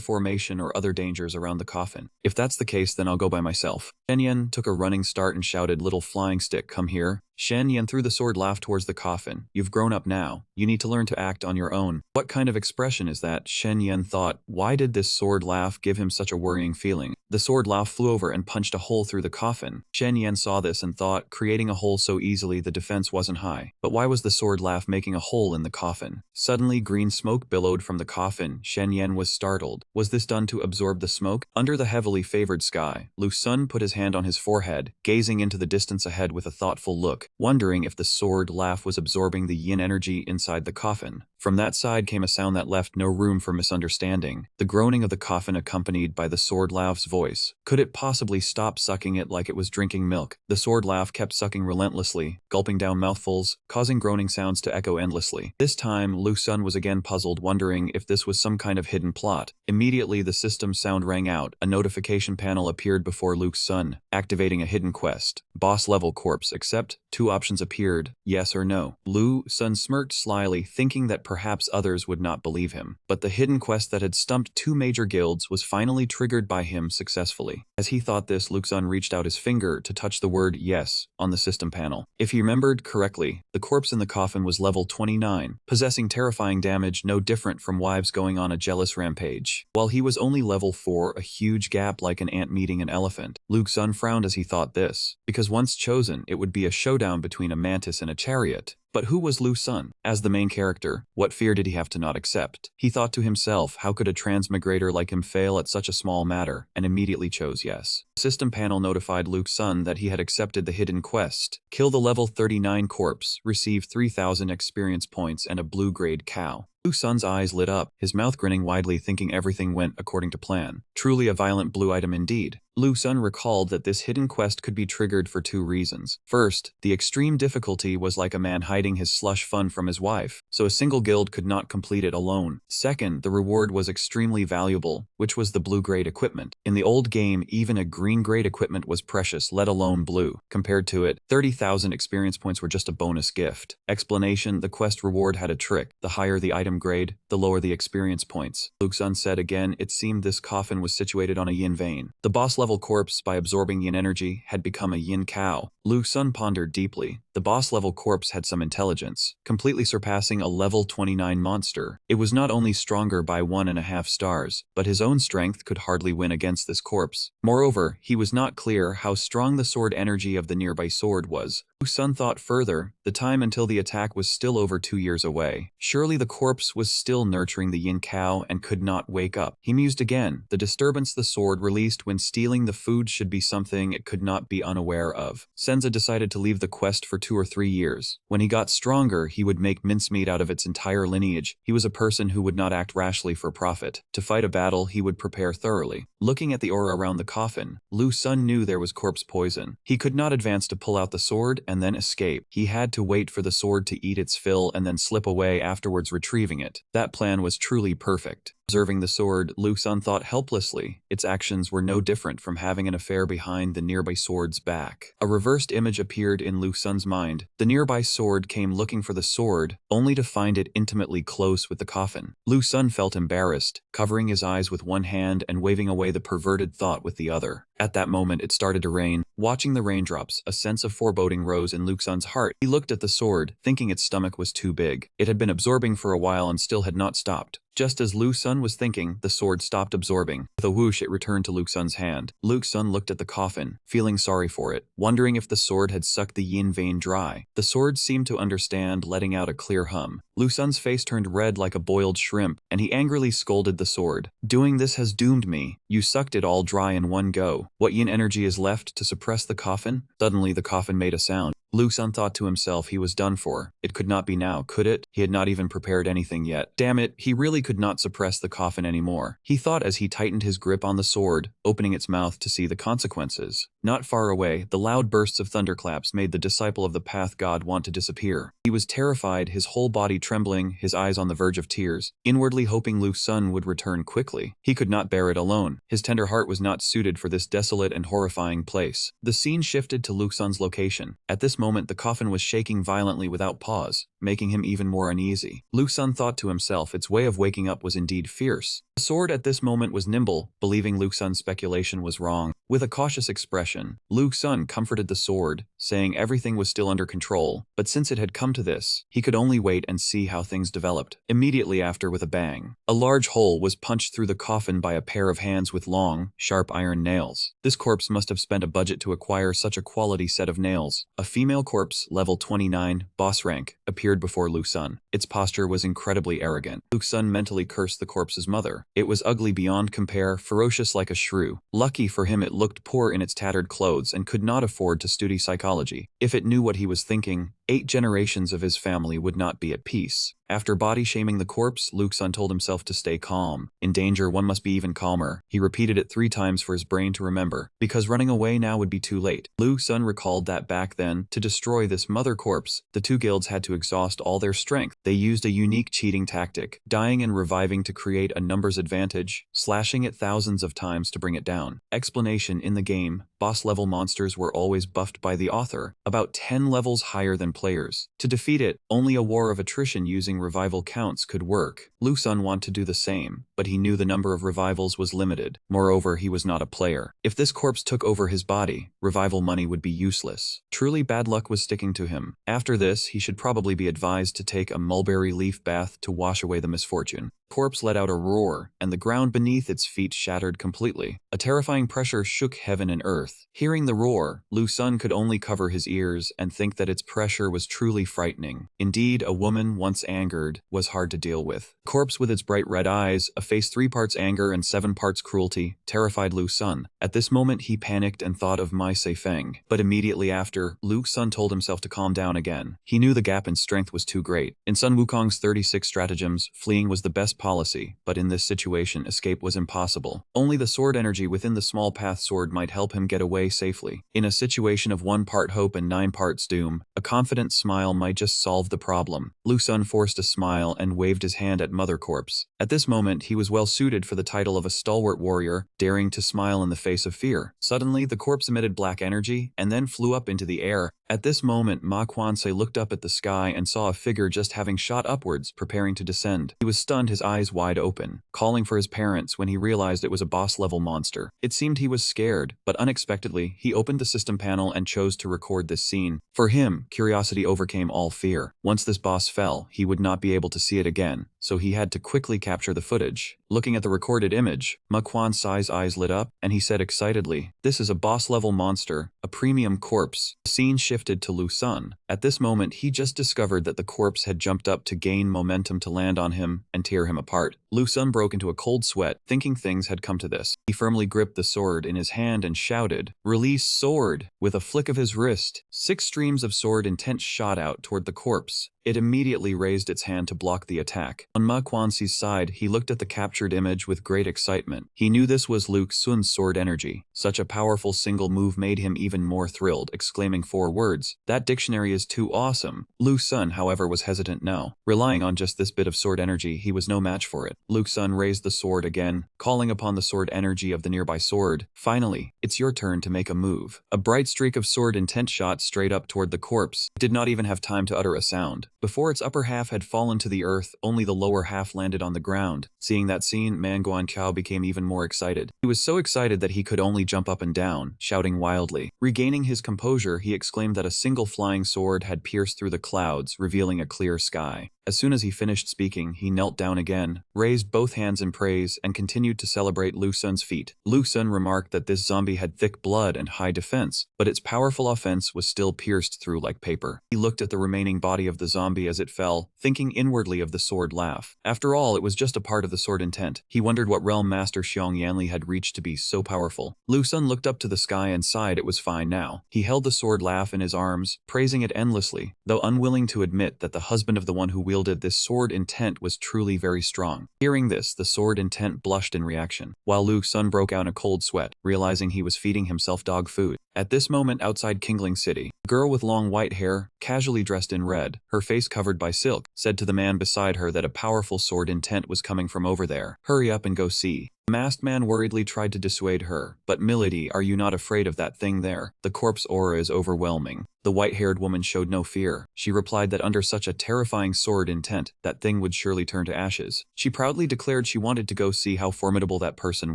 formation or other dangers around the coffin. If that's the case, then I'll go by myself. Shen Yan took a running start and shouted, "Little flying stick, come here." Shen Yan threw the sword laugh towards the coffin. You've grown up now. You need to learn to act on your own. What kind of expression is that? Shen Yan thought. Why did this sword laugh give him such a worrying feeling? The sword laugh flew over and punched a hole through the coffin. Shen Yan saw this and thought, creating a hole so easily the defense wasn't high. But why was the sword laugh making a hole in the coffin? Suddenly green smoke billowed from the coffin. Shen Yan was startled. Was this done to absorb the smoke? Under the heavily favored sky, Lu Sun put his hand on his forehead, gazing into the distance ahead with a thoughtful look, wondering if the sword laugh was absorbing the yin energy inside the coffin. From that side came a sound that left no room for misunderstanding. The groaning of the coffin accompanied by the sword laugh's voice. Could it possibly stop sucking it like it was drinking milk? The sword laugh kept sucking relentlessly, gulping down mouthfuls, causing groaning sounds to echo endlessly. This time, Lu Sun was again puzzled, wondering if this was some kind of hidden plot. Immediately, the system sound rang out. A notification panel appeared before Lu Sun, activating a hidden quest. Boss level corpse accept. Two options appeared, yes or no. Lu Sun smirked slyly, thinking that perhaps others would not believe him. But the hidden quest that had stumped two major guilds was finally triggered by him successfully. As he thought this, Lu Sun reached out his finger to touch the word yes on the system panel. If he remembered correctly, the corpse in the coffin was level 29, possessing terrifying damage no different from wives going on a jealous rampage. While he was only level 4, a huge gap like an ant meeting an elephant. Lu Sun frowned as he thought this, because once chosen, it would be a showdown between a mantis and a chariot. But who was Lu Sun? As the main character, what fear did he have to not accept? He thought to himself, how could a transmigrator like him fail at such a small matter, and immediately chose yes. The system panel notified Lu Sun that he had accepted the hidden quest. Kill the level 39 corpse, receive 3,000 experience points and a blue-grade cow. Lu Sun's eyes lit up, his mouth grinning widely, thinking everything went according to plan. Truly a violent blue item indeed. Lu Sun recalled that this hidden quest could be triggered for two reasons. First, the extreme difficulty was like a man hiding his slush fund from his wife, so a single guild could not complete it alone. Second, the reward was extremely valuable, which was the blue-grade equipment. In the old game, even a green-grade equipment was precious, let alone blue. Compared to it, 30,000 experience points were just a bonus gift. Explanation: the quest reward had a trick. The higher the item grade, the lower the experience points. Lu Sun said again, it seemed this coffin was situated on a yin vein. The boss level corpse, by absorbing yin energy, had become a yin cow. Lu Sun pondered deeply. The boss level corpse had some intelligence, completely surpassing a level 29 monster. It was not only stronger by 1.5 stars, but his own strength could hardly win against this corpse. Moreover, he was not clear how strong the sword energy of the nearby sword was. Lu Sun thought further. The time until the attack was still over 2 years away. Surely the corpse was still nurturing the yin cow and could not wake up. He mused again. The disturbance the sword released when stealing the food should be something it could not be unaware of. Senza decided to leave the quest for 2 or 3 years. When he got stronger, he would make mincemeat out of its entire lineage. He was a person who would not act rashly for profit. To fight a battle, he would prepare thoroughly. Looking at the aura around the coffin, Lu Sun knew there was corpse poison. He could not advance to pull out the sword and then escape. He had to wait for the sword to eat its fill and then slip away, afterwards retrieving it. That plan was truly perfect. Observing the sword, Lu Sun thought helplessly. Its actions were no different from having an affair behind the nearby sword's back. A reversed image appeared in Lu Sun's mind. The nearby sword came looking for the sword, only to find it intimately close with the coffin. Lu Sun felt embarrassed, covering his eyes with one hand and waving away the perverted thought with the other. At that moment, it started to rain. Watching the raindrops, a sense of foreboding rose in Lu Sun's heart. He looked at the sword, thinking its stomach was too big. It had been absorbing for a while and still had not stopped. Just as Lu Sun was thinking, the sword stopped absorbing. With a whoosh, it returned to Lu Sun's hand. Lu Sun looked at the coffin, feeling sorry for it, wondering if the sword had sucked the yin vein dry. The sword seemed to understand, letting out a clear hum. Lu Sun's face turned red like a boiled shrimp, and he angrily scolded the sword. Doing this has doomed me. You sucked it all dry in one go. What yin energy is left to suppress the coffin? Suddenly, the coffin made a sound. Lu Sun thought to himself he was done for. It could not be now, could it? He had not even prepared anything yet. Damn it, he really could not suppress the coffin anymore. He thought as he tightened his grip on the sword, opening its mouth to see the consequences. Not far away, the loud bursts of thunderclaps made the disciple of the path god want to disappear. He was terrified, his whole body trembling, his eyes on the verge of tears, inwardly hoping Lu Sun would return quickly. He could not bear it alone. His tender heart was not suited for this desolate and horrifying place. The scene shifted to Lu Sun's location. At this moment the coffin was shaking violently without pause, making him even more uneasy. Lu Xun thought to himself its way of waking up was indeed fierce. The sword at this moment was nimble, believing Lu Xun's speculation was wrong. With a cautious expression, Lu Xun comforted the sword, saying everything was still under control, but since it had come to this, he could only wait and see how things developed. Immediately after, with a bang, a large hole was punched through the coffin by a pair of hands with long, sharp iron nails. This corpse must have spent a budget to acquire such a quality set of nails. A female corpse, level 29, boss rank, appeared before Lu Xun. Its posture was incredibly arrogant. Lu Xun mentally cursed the corpse's mother. It was ugly beyond compare, ferocious like a shrew. Lucky for him, it looked poor in its tattered clothes and could not afford to study psychology. If it knew what he was thinking, 8 generations of his family would not be at peace. After body-shaming the corpse, Lu Xun told himself to stay calm. In danger, one must be even calmer. He repeated it 3 times for his brain to remember, because running away now would be too late. Lu Xun recalled that back then, to destroy this mother corpse, the 2 guilds had to exhaust all their strength. They used a unique cheating tactic, dying and reviving to create a numbers advantage, slashing it thousands of times to bring it down. Explanation: in the game, boss-level monsters were always buffed by the author, about 10 levels higher than players. To defeat it, only a war of attrition using revival counts could work. Lu Xun wanted to do the same, but he knew the number of revivals was limited. Moreover, he was not a player. If this corpse took over his body, revival money would be useless. Truly, bad luck was sticking to him. After this, he should probably be advised to take a mulberry leaf bath to wash away the misfortune. Corpse let out a roar, and the ground beneath its feet shattered completely. A terrifying pressure shook heaven and earth. Hearing the roar, Lu Xun could only cover his ears and think that its pressure was truly frightening. Indeed, a woman, once angered, was hard to deal with. Corpse with its bright red eyes, a face 3 parts anger and 7 parts cruelty, terrified Lu Xun. At this moment he panicked and thought of Mai Seifeng. But immediately after, Lu Xun told himself to calm down again. He knew the gap in strength was too great. In Sun Wukong's 36 stratagems, fleeing was the best policy, but in this situation escape was impossible. Only the sword energy within the small path sword might help him get away safely. In a situation of 1 part hope and 9 parts doom, a confident smile might just solve the problem. Lu Xun forced a smile and waved his hand at Mother Corpse. At this moment he was well suited for the title of a stalwart warrior, daring to smile in the face of fear. Suddenly the corpse emitted black energy and then flew up into the air. At this moment Ma Quanse looked up at the sky and saw a figure just having shot upwards, preparing to descend. He was stunned, his eyes wide open, calling for his parents when he realized it was a boss-level monster. It seemed he was scared, but unexpectedly, he opened the system panel and chose to record this scene. For him, curiosity overcame all fear. Once this boss fell, he would not be able to see it again, so he had to quickly capture the footage. Looking at the recorded image, Ma Quanse's eyes lit up, and he said excitedly, "This is a boss-level monster, a premium corpse." The scene shifted to Lu Xun. At this moment, he just discovered that the corpse had jumped up to gain momentum to land on him and tear him apart. Lu Xun broke into a cold sweat, thinking things had come to this. He firmly gripped the sword in his hand and shouted, "Release sword!" With a flick of his wrist, 6 streams of sword intent shot out toward the corpse. It immediately raised its hand to block the attack. On Ma Quanse's side, he looked at the captured image with great excitement. He knew this was Lu Xun's sword energy. Such a powerful single move made him even more thrilled, exclaiming 4 words, "That dictionary is too awesome." Lu Xun, however, was hesitant now. Relying on just this bit of sword energy, he was no match for it. Lu Xun raised the sword again, calling upon the sword energy of the nearby sword. "Finally, it's your turn to make a move." A bright streak of sword intent shot straight up toward the corpse. It did not even have time to utter a sound. Before its upper half had fallen to the earth, only the lower half landed on the ground. Seeing that scene, Manguan became even more excited. He was so excited that he could only jump up and down, shouting wildly. Regaining his composure, he exclaimed that a single flying sword had pierced through the clouds, revealing a clear sky. As soon as he finished speaking, he knelt down again, raised both hands in praise, and continued to celebrate Lu Xun's feat. Lu Xun remarked that this zombie had thick blood and high defense, but its powerful offense was still pierced through like paper. He looked at the remaining body of the zombie as it fell, thinking inwardly of the sword laugh. After all, it was just a part of the sword intent. He wondered what realm Master Xiong Yanli had reached to be so powerful. Lu Xun looked up to the sky and sighed it was fine now. He held the sword laugh in his arms, praising it endlessly, though unwilling to admit that the husband of the one who wielded this sword intent was truly very strong. Hearing this, the sword intent blushed in reaction, while Lu Xun broke out in a cold sweat, realizing he was feeding himself dog food. At this moment outside Kingling City, a girl with long white hair, casually dressed in red, her face covered by silk, said to the man beside her that a powerful sword intent was coming from over there. "Hurry up and go see." The masked man worriedly tried to dissuade her, "But milady, are you not afraid of that thing there? The corpse aura is overwhelming." The white-haired woman showed no fear. She replied that under such a terrifying sword intent, that thing would surely turn to ashes. She proudly declared she wanted to go see how formidable that person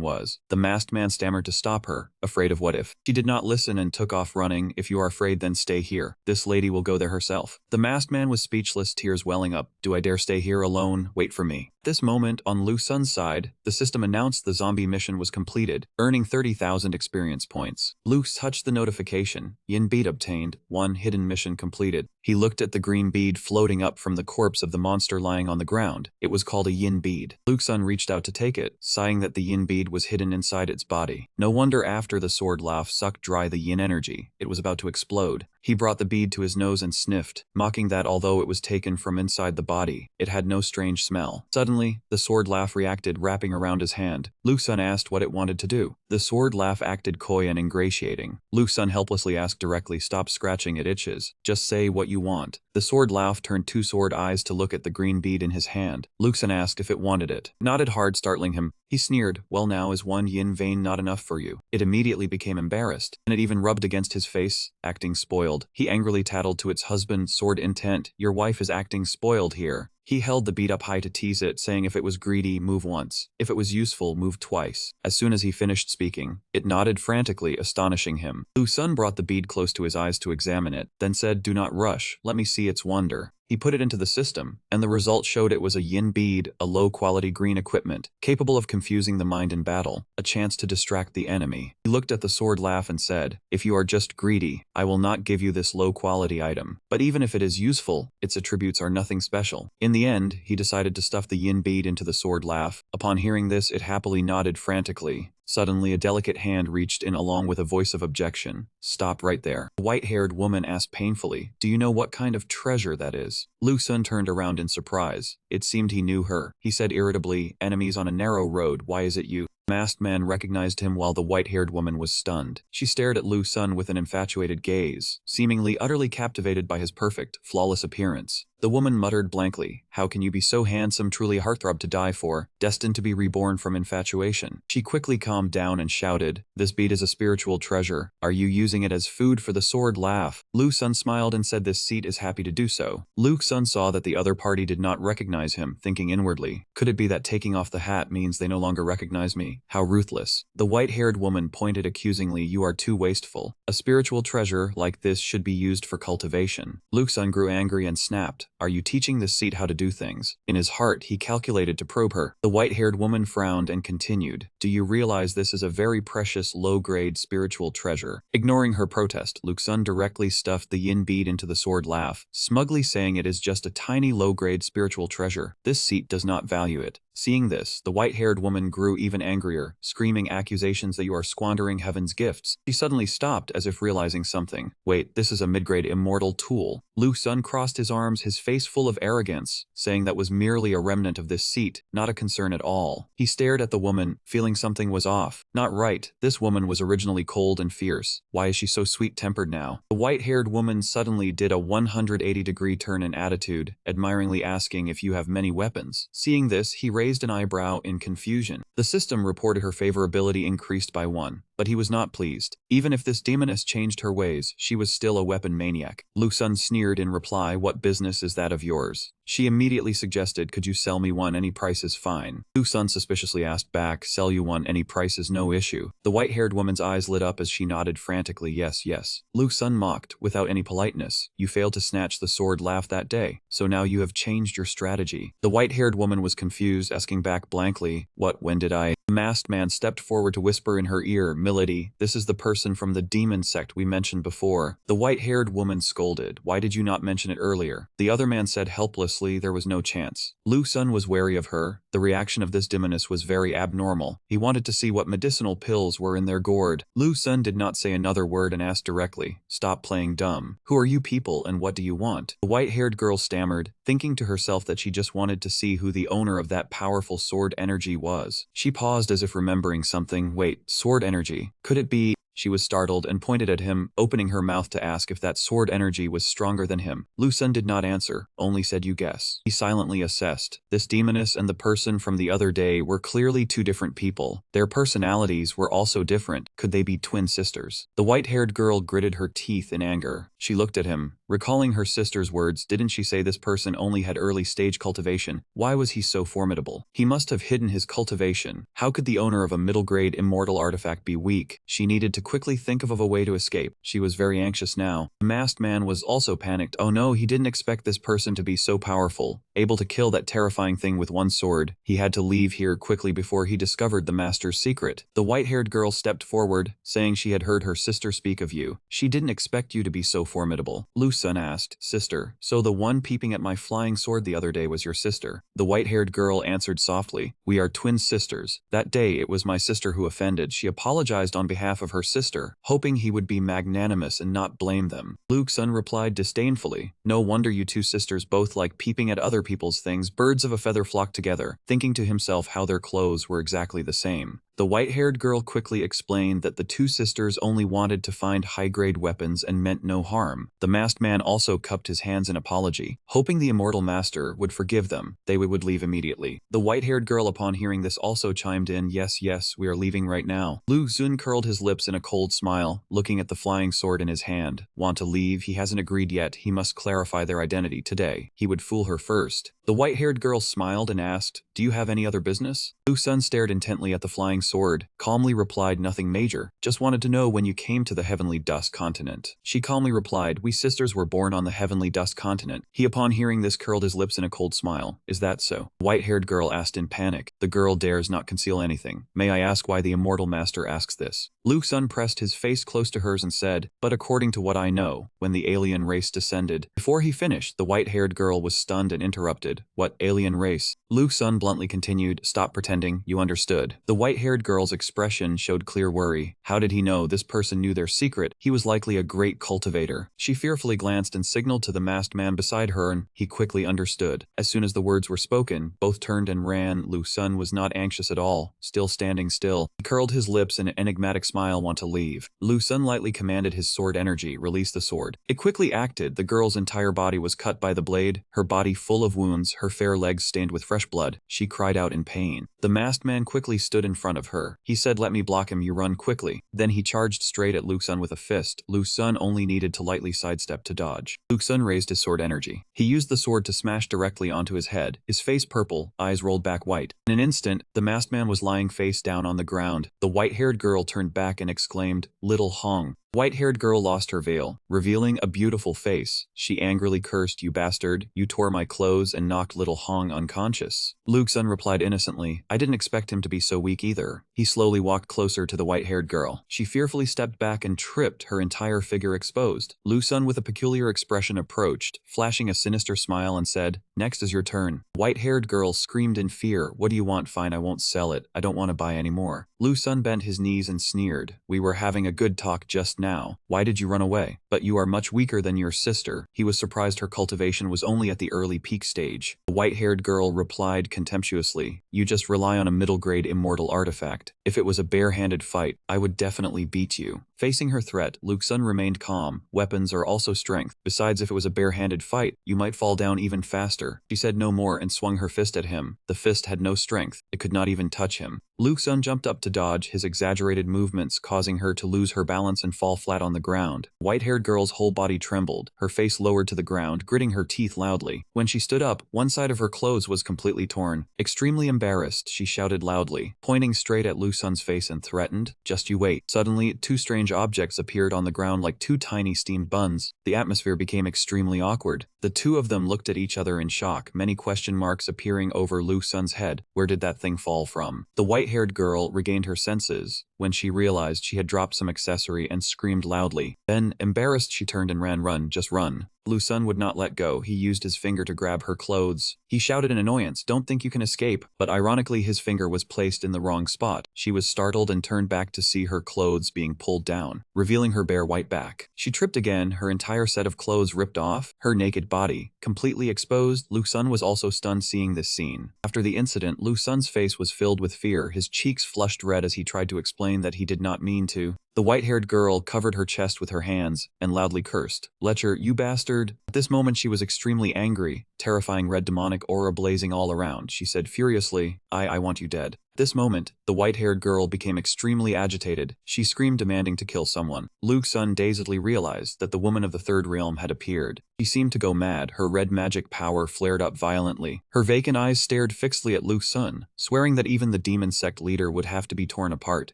was. The masked man stammered to stop her, afraid of what if. She did not listen and took off running. If you are afraid, then stay here. This lady will go there herself. The masked man was speechless, tears welling up. Do I dare stay here alone? Wait for me. At this moment, on Lu Sun's side, the system announced the zombie mission was completed, earning 30,000 experience points. Lu touched the notification. Yin bead obtained. 1 hidden mission completed. He looked at the green bead floating up from the corpse of the monster lying on the ground. It was called a yin bead. Lu Sun reached out to take it, sighing that the yin bead was hidden inside its body. No wonder after the sword laugh sucked dry the yin energy, it was about to explode. He brought the bead to his nose and sniffed, mocking that although it was taken from inside the body, it had no strange smell. Suddenly, the sword laugh reacted, wrapping around his hand. Lu Sun asked what it wanted to do. The sword laugh acted coy and ingratiating. Lu Sun helplessly asked directly, stop scratching, it itches. Just say what you want. The sword laugh turned 2 sword eyes to look at the green bead in his hand. Lu Sun asked if it wanted it. Nodded hard, startling him. He sneered, well now is 1 yin vein not enough for you? It immediately became embarrassed, and it even rubbed against his face, acting spoiled. He angrily tattled to its husband, sword intent, your wife is acting spoiled here. He held the bead up high to tease it, saying if it was greedy, move once. If it was useful, move twice. As soon as he finished speaking, it nodded frantically, astonishing him. Lu Sun brought the bead close to his eyes to examine it, then said, do not rush, let me see its wonder. He put it into the system, and the result showed it was a yin bead, a low-quality green equipment, capable of confusing the mind in battle, a chance to distract the enemy. He looked at the sword laugh and said, if you are just greedy, I will not give you this low-quality item. But even if it is useful, its attributes are nothing special. In the end, he decided to stuff the yin bead into the sword laugh. Upon hearing this, it happily nodded frantically. Suddenly, a delicate hand reached in along with a voice of objection. Stop right there. The white-haired woman asked painfully, do you know what kind of treasure that is? Lu Sun turned around in surprise. It seemed he knew her. He said irritably, enemies on a narrow road, why is it you? The masked man recognized him while the white-haired woman was stunned. She stared at Lu Sun with an infatuated gaze, seemingly utterly captivated by his perfect, flawless appearance. The woman muttered blankly, how can you be so handsome, truly a heartthrob to die for, destined to be reborn from infatuation? She quickly calmed down and shouted, this bead is a spiritual treasure. Are you using it as food for the sword laugh? Lu Sun smiled and said this seat is happy to do so. Lu Sun saw that the other party did not recognize him, thinking inwardly, could it be that taking off the hat means they no longer recognize me? How ruthless. The white-haired woman pointed accusingly, you are too wasteful. A spiritual treasure like this should be used for cultivation. Lu Sun grew angry and snapped, are you teaching this seat how to do things? In his heart, he calculated to probe her. The white-haired woman frowned and continued, do you realize this is a very precious, low-grade spiritual treasure? Ignoring her protest, Lu Sun directly stuffed the yin bead into the sword laugh, smugly saying it is just a tiny low-grade spiritual treasure. This seat does not value it. Seeing this, the white-haired woman grew even angrier, screaming accusations that you are squandering heaven's gifts. She suddenly stopped as if realizing something. Wait, this is a mid-grade immortal tool. Lu Sun crossed his arms, his face full of arrogance, saying that was merely a remnant of this seat, not a concern at all. He stared at the woman, feeling something was off. Not right, this woman was originally cold and fierce. Why is she so sweet-tempered now? The white-haired woman suddenly did a 180-degree turn in attitude, admiringly asking if you have many weapons. Seeing this, he raised an eyebrow in confusion. The system reported her favorability increased by 1, but he was not pleased. Even if this demoness changed her ways, she was still a weapon maniac. Lu Sun sneered in reply, what business is that of yours? She immediately suggested, could you sell me one, any price is fine. Lu Sun suspiciously asked back, sell you one, any price is no issue. The white-haired woman's eyes lit up as she nodded frantically, yes, yes. Lu Sun mocked, without any politeness, you failed to snatch the sword laugh that day, so now you have changed your strategy. The white-haired woman was confused, asking back blankly, what, when did I? The masked man stepped forward to whisper in her ear, milady, this is the person from the demon sect we mentioned before. The white-haired woman scolded, why did you not mention it earlier? The other man said helplessly, there was no chance. Lu Sun was wary of her. The reaction of this demoness was very abnormal. He wanted to see what medicinal pills were in their gourd. Lu Sun did not say another word and asked directly, stop playing dumb. Who are you people and what do you want? The white-haired girl stammered, thinking to herself that she just wanted to see who the owner of that powerful sword energy was. She paused as if remembering something. Wait, sword energy. Could it be? She was startled and pointed at him, opening her mouth to ask if that sword energy was stronger than him. Lu Sun did not answer, only said you guess. He silently assessed. This demoness and the person from the other day were clearly two different people. Their personalities were also different. Could they be twin sisters? The white-haired girl gritted her teeth in anger. She looked at him, recalling her sister's words. Didn't she say this person only had early-stage cultivation? Why was he so formidable? He must have hidden his cultivation. How could the owner of a middle-grade immortal artifact be weak? She needed to quickly think of a way to escape. She was very anxious now. The masked man was also panicked. Oh no, he didn't expect this person to be so powerful, able to kill that terrifying thing with one sword. He had to leave here quickly before he discovered the master's secret. The white-haired girl stepped forward, saying she had heard her sister speak of you. She didn't expect you to be so formidable. Lu Sun asked, sister, so the one peeping at my flying sword the other day was your sister? The white-haired girl answered softly, we are twin sisters. That day it was my sister who offended. She apologized on behalf of her sister, hoping he would be magnanimous and not blame them. Lu Sun replied disdainfully, no wonder you two sisters both like peeping at other people's things. Birds of a feather flock together, thinking to himself how their clothes were exactly the same. The white-haired girl quickly explained that the two sisters only wanted to find high-grade weapons and meant no harm. The masked man also cupped his hands in apology, hoping the immortal master would forgive them. They would leave immediately. The white-haired girl upon hearing this also chimed in, yes, we are leaving right now. Lu Xun curled his lips in a cold smile, looking at the flying sword in his hand. Want to leave? He hasn't agreed yet. He must clarify their identity today. He would fool her first. The white-haired girl smiled and asked, do you have any other business? Lu Sun stared intently at the flying sword, calmly replied, nothing major, just wanted to know when you came to the Heavenly Dust Continent. She calmly replied, we sisters were born on the Heavenly Dust Continent. He upon hearing this curled his lips in a cold smile. Is that so? The white-haired girl asked in panic. The girl dares not conceal anything. May I ask why the immortal master asks this? Lu Sun pressed his face close to hers and said, but according to what I know, when the alien race descended. Before he finished, the white-haired girl was stunned and interrupted. What alien race? Lu Sun bluntly continued, stop pretending, you understood. The white-haired girl's expression showed clear worry. How did he know? This person knew their secret. He was likely a great cultivator. She fearfully glanced and signaled to the masked man beside her, and he quickly understood. As soon as the words were spoken, both turned and ran. Lu Sun was not anxious at all, still standing still. He curled his lips in an enigmatic smile. Want to leave? Lu Sun lightly commanded his sword energy, release the sword. It quickly acted. The girl's entire body was cut by the blade, her body full of wounds, her fair legs stained with fresh blood. She cried out in pain. The masked man quickly stood in front of her. He said, let me block him, you run quickly. Then he charged straight at Lu Sun with a fist. Lu Sun only needed to lightly sidestep to dodge. Lu Sun raised his sword energy. He used the sword to smash directly onto his head, his face purple, eyes rolled back white. In an instant, the masked man was lying face down on the ground. The white-haired girl turned back and exclaimed, little Hong. White-haired girl lost her veil, revealing a beautiful face. She angrily cursed, you bastard, you tore my clothes and knocked little Hong unconscious. Lu Xun replied innocently, I didn't expect him to be so weak either. He slowly walked closer to the white-haired girl. She fearfully stepped back and tripped, her entire figure exposed. Lu Xun with a peculiar expression approached, flashing a sinister smile and said, next is your turn. White-haired girl screamed in fear, what do you want? Fine, I won't sell it. I don't want to buy anymore. Lu Xun bent his knees and sneered, we were having a good talk just now. Why did you run away? But you are much weaker than your sister. He was surprised her cultivation was only at the early peak stage. The white-haired girl replied contemptuously, you just rely on a middle-grade immortal artifact. If it was a bare-handed fight, I would definitely beat you. Facing her threat, Lu Xun remained calm. Weapons are also strength. Besides, if it was a bare-handed fight, you might fall down even faster. She said no more and swung her fist at him. The fist had no strength. It could not even touch him. Lu Xun jumped up to dodge, his exaggerated movements causing her to lose her balance and fall flat on the ground. White-haired girl's whole body trembled, her face lowered to the ground, gritting her teeth loudly. When she stood up, one side of her clothes was completely torn. Extremely embarrassed, she shouted loudly, pointing straight at Lu Xun's face and threatened, just you wait. Suddenly, two strange objects appeared on the ground like two tiny steamed buns. The atmosphere became extremely awkward. The two of them looked at each other in shock, many question marks appearing over Lu Xun's head. Where did that thing fall from? The white-haired girl regained her senses when she realized she had dropped some accessory and screamed loudly. Then, embarrassed, she turned and ran. Run, just run. Lu Xun would not let go. He used his finger to grab her clothes. He shouted in annoyance, don't think you can escape. But ironically, his finger was placed in the wrong spot. She was startled and turned back to see her clothes being pulled down, revealing her bare white back. She tripped again, her entire set of clothes ripped off. her naked body, completely exposed. Lu Sun was also stunned seeing this scene. After the incident, Lu Sun's face was filled with fear, his cheeks flushed red as he tried to explain that he did not mean to. The white-haired girl covered her chest with her hands and loudly cursed. "Lecher, you bastard." At this moment she was extremely angry, terrifying red demonic aura blazing all around. She said furiously, I want you dead. At this moment, the white-haired girl became extremely agitated. She screamed demanding to kill someone. Lu Sun dazedly realized that the woman of the third realm had appeared. She seemed to go mad, her red magic power flared up violently. Her vacant eyes stared fixedly at Lu Sun, swearing that even the demon sect leader would have to be torn apart.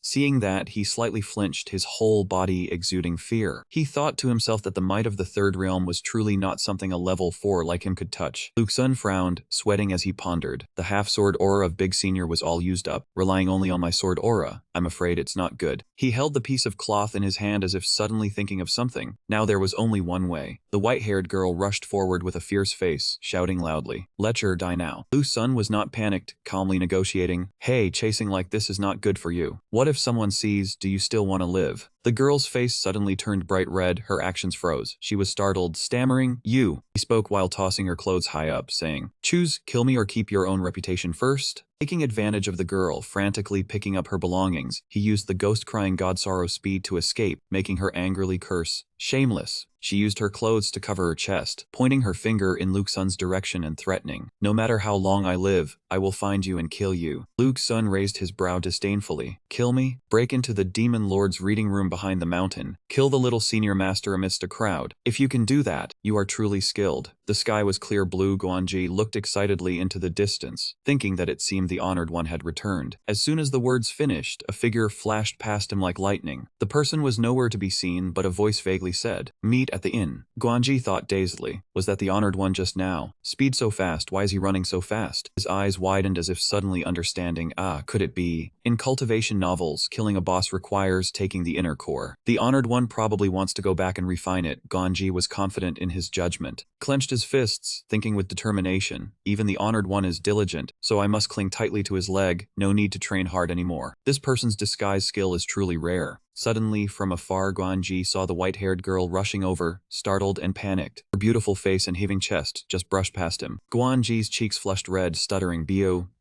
Seeing that, he slightly flinched, his whole body exuding fear. He thought to himself that the might of the third realm was truly not something a level 4 like him could touch. Lu Sun frowned, sweating as he pondered. The half-sword aura of Big Senior was all used up, relying only on my sword aura. I'm afraid it's not good. He held the piece of cloth in his hand as if suddenly thinking of something. Now there was only one way. The white-haired girl rushed forward with a fierce face, shouting loudly, "Lecher, die now." Lu Sun was not panicked, calmly negotiating. "Hey, chasing like this is not good for you. What if someone sees? Do you still want to live?" The girl's face suddenly turned bright red, her actions froze. She was startled, stammering, "You." He spoke while tossing her clothes high up, saying, "Choose, kill me or keep your own reputation first." Taking advantage of the girl frantically picking up her belongings, he used the ghost-crying God Sorrow speed to escape, making her angrily curse, "Shameless." She used her clothes to cover her chest, pointing her finger in Lu Sun's direction and threatening, "No matter how long I live, I will find you and kill you." Lu Sun raised his brow disdainfully. "Kill me? Break into the Demon Lord's reading room behind the mountain. Kill the little senior master amidst a crowd. If you can do that, you are truly skilled." The sky was clear blue. Guanji looked excitedly into the distance, thinking that it seemed the Honored One had returned. As soon as the words finished, a figure flashed past him like lightning. The person was nowhere to be seen, but a voice vaguely said, "Meet at the inn." Guanji thought dazedly, was that the Honored One just now? Speed so fast, why is he running so fast? His eyes widened as if suddenly understanding, could it be? In cultivation novels, killing a boss requires taking the inner core. The Honored One probably wants to go back and refine it. Guanji was confident in his judgment. Clenched his fists, thinking with determination, even the Honored One is diligent, so I must cling tightly to his leg, no need to train hard anymore. This person's disguise skill is truly rare. Suddenly, from afar, Guanji saw the white-haired girl rushing over, startled and panicked. Her beautiful face and heaving chest just brushed past him. Guanji's cheeks flushed red, stuttering,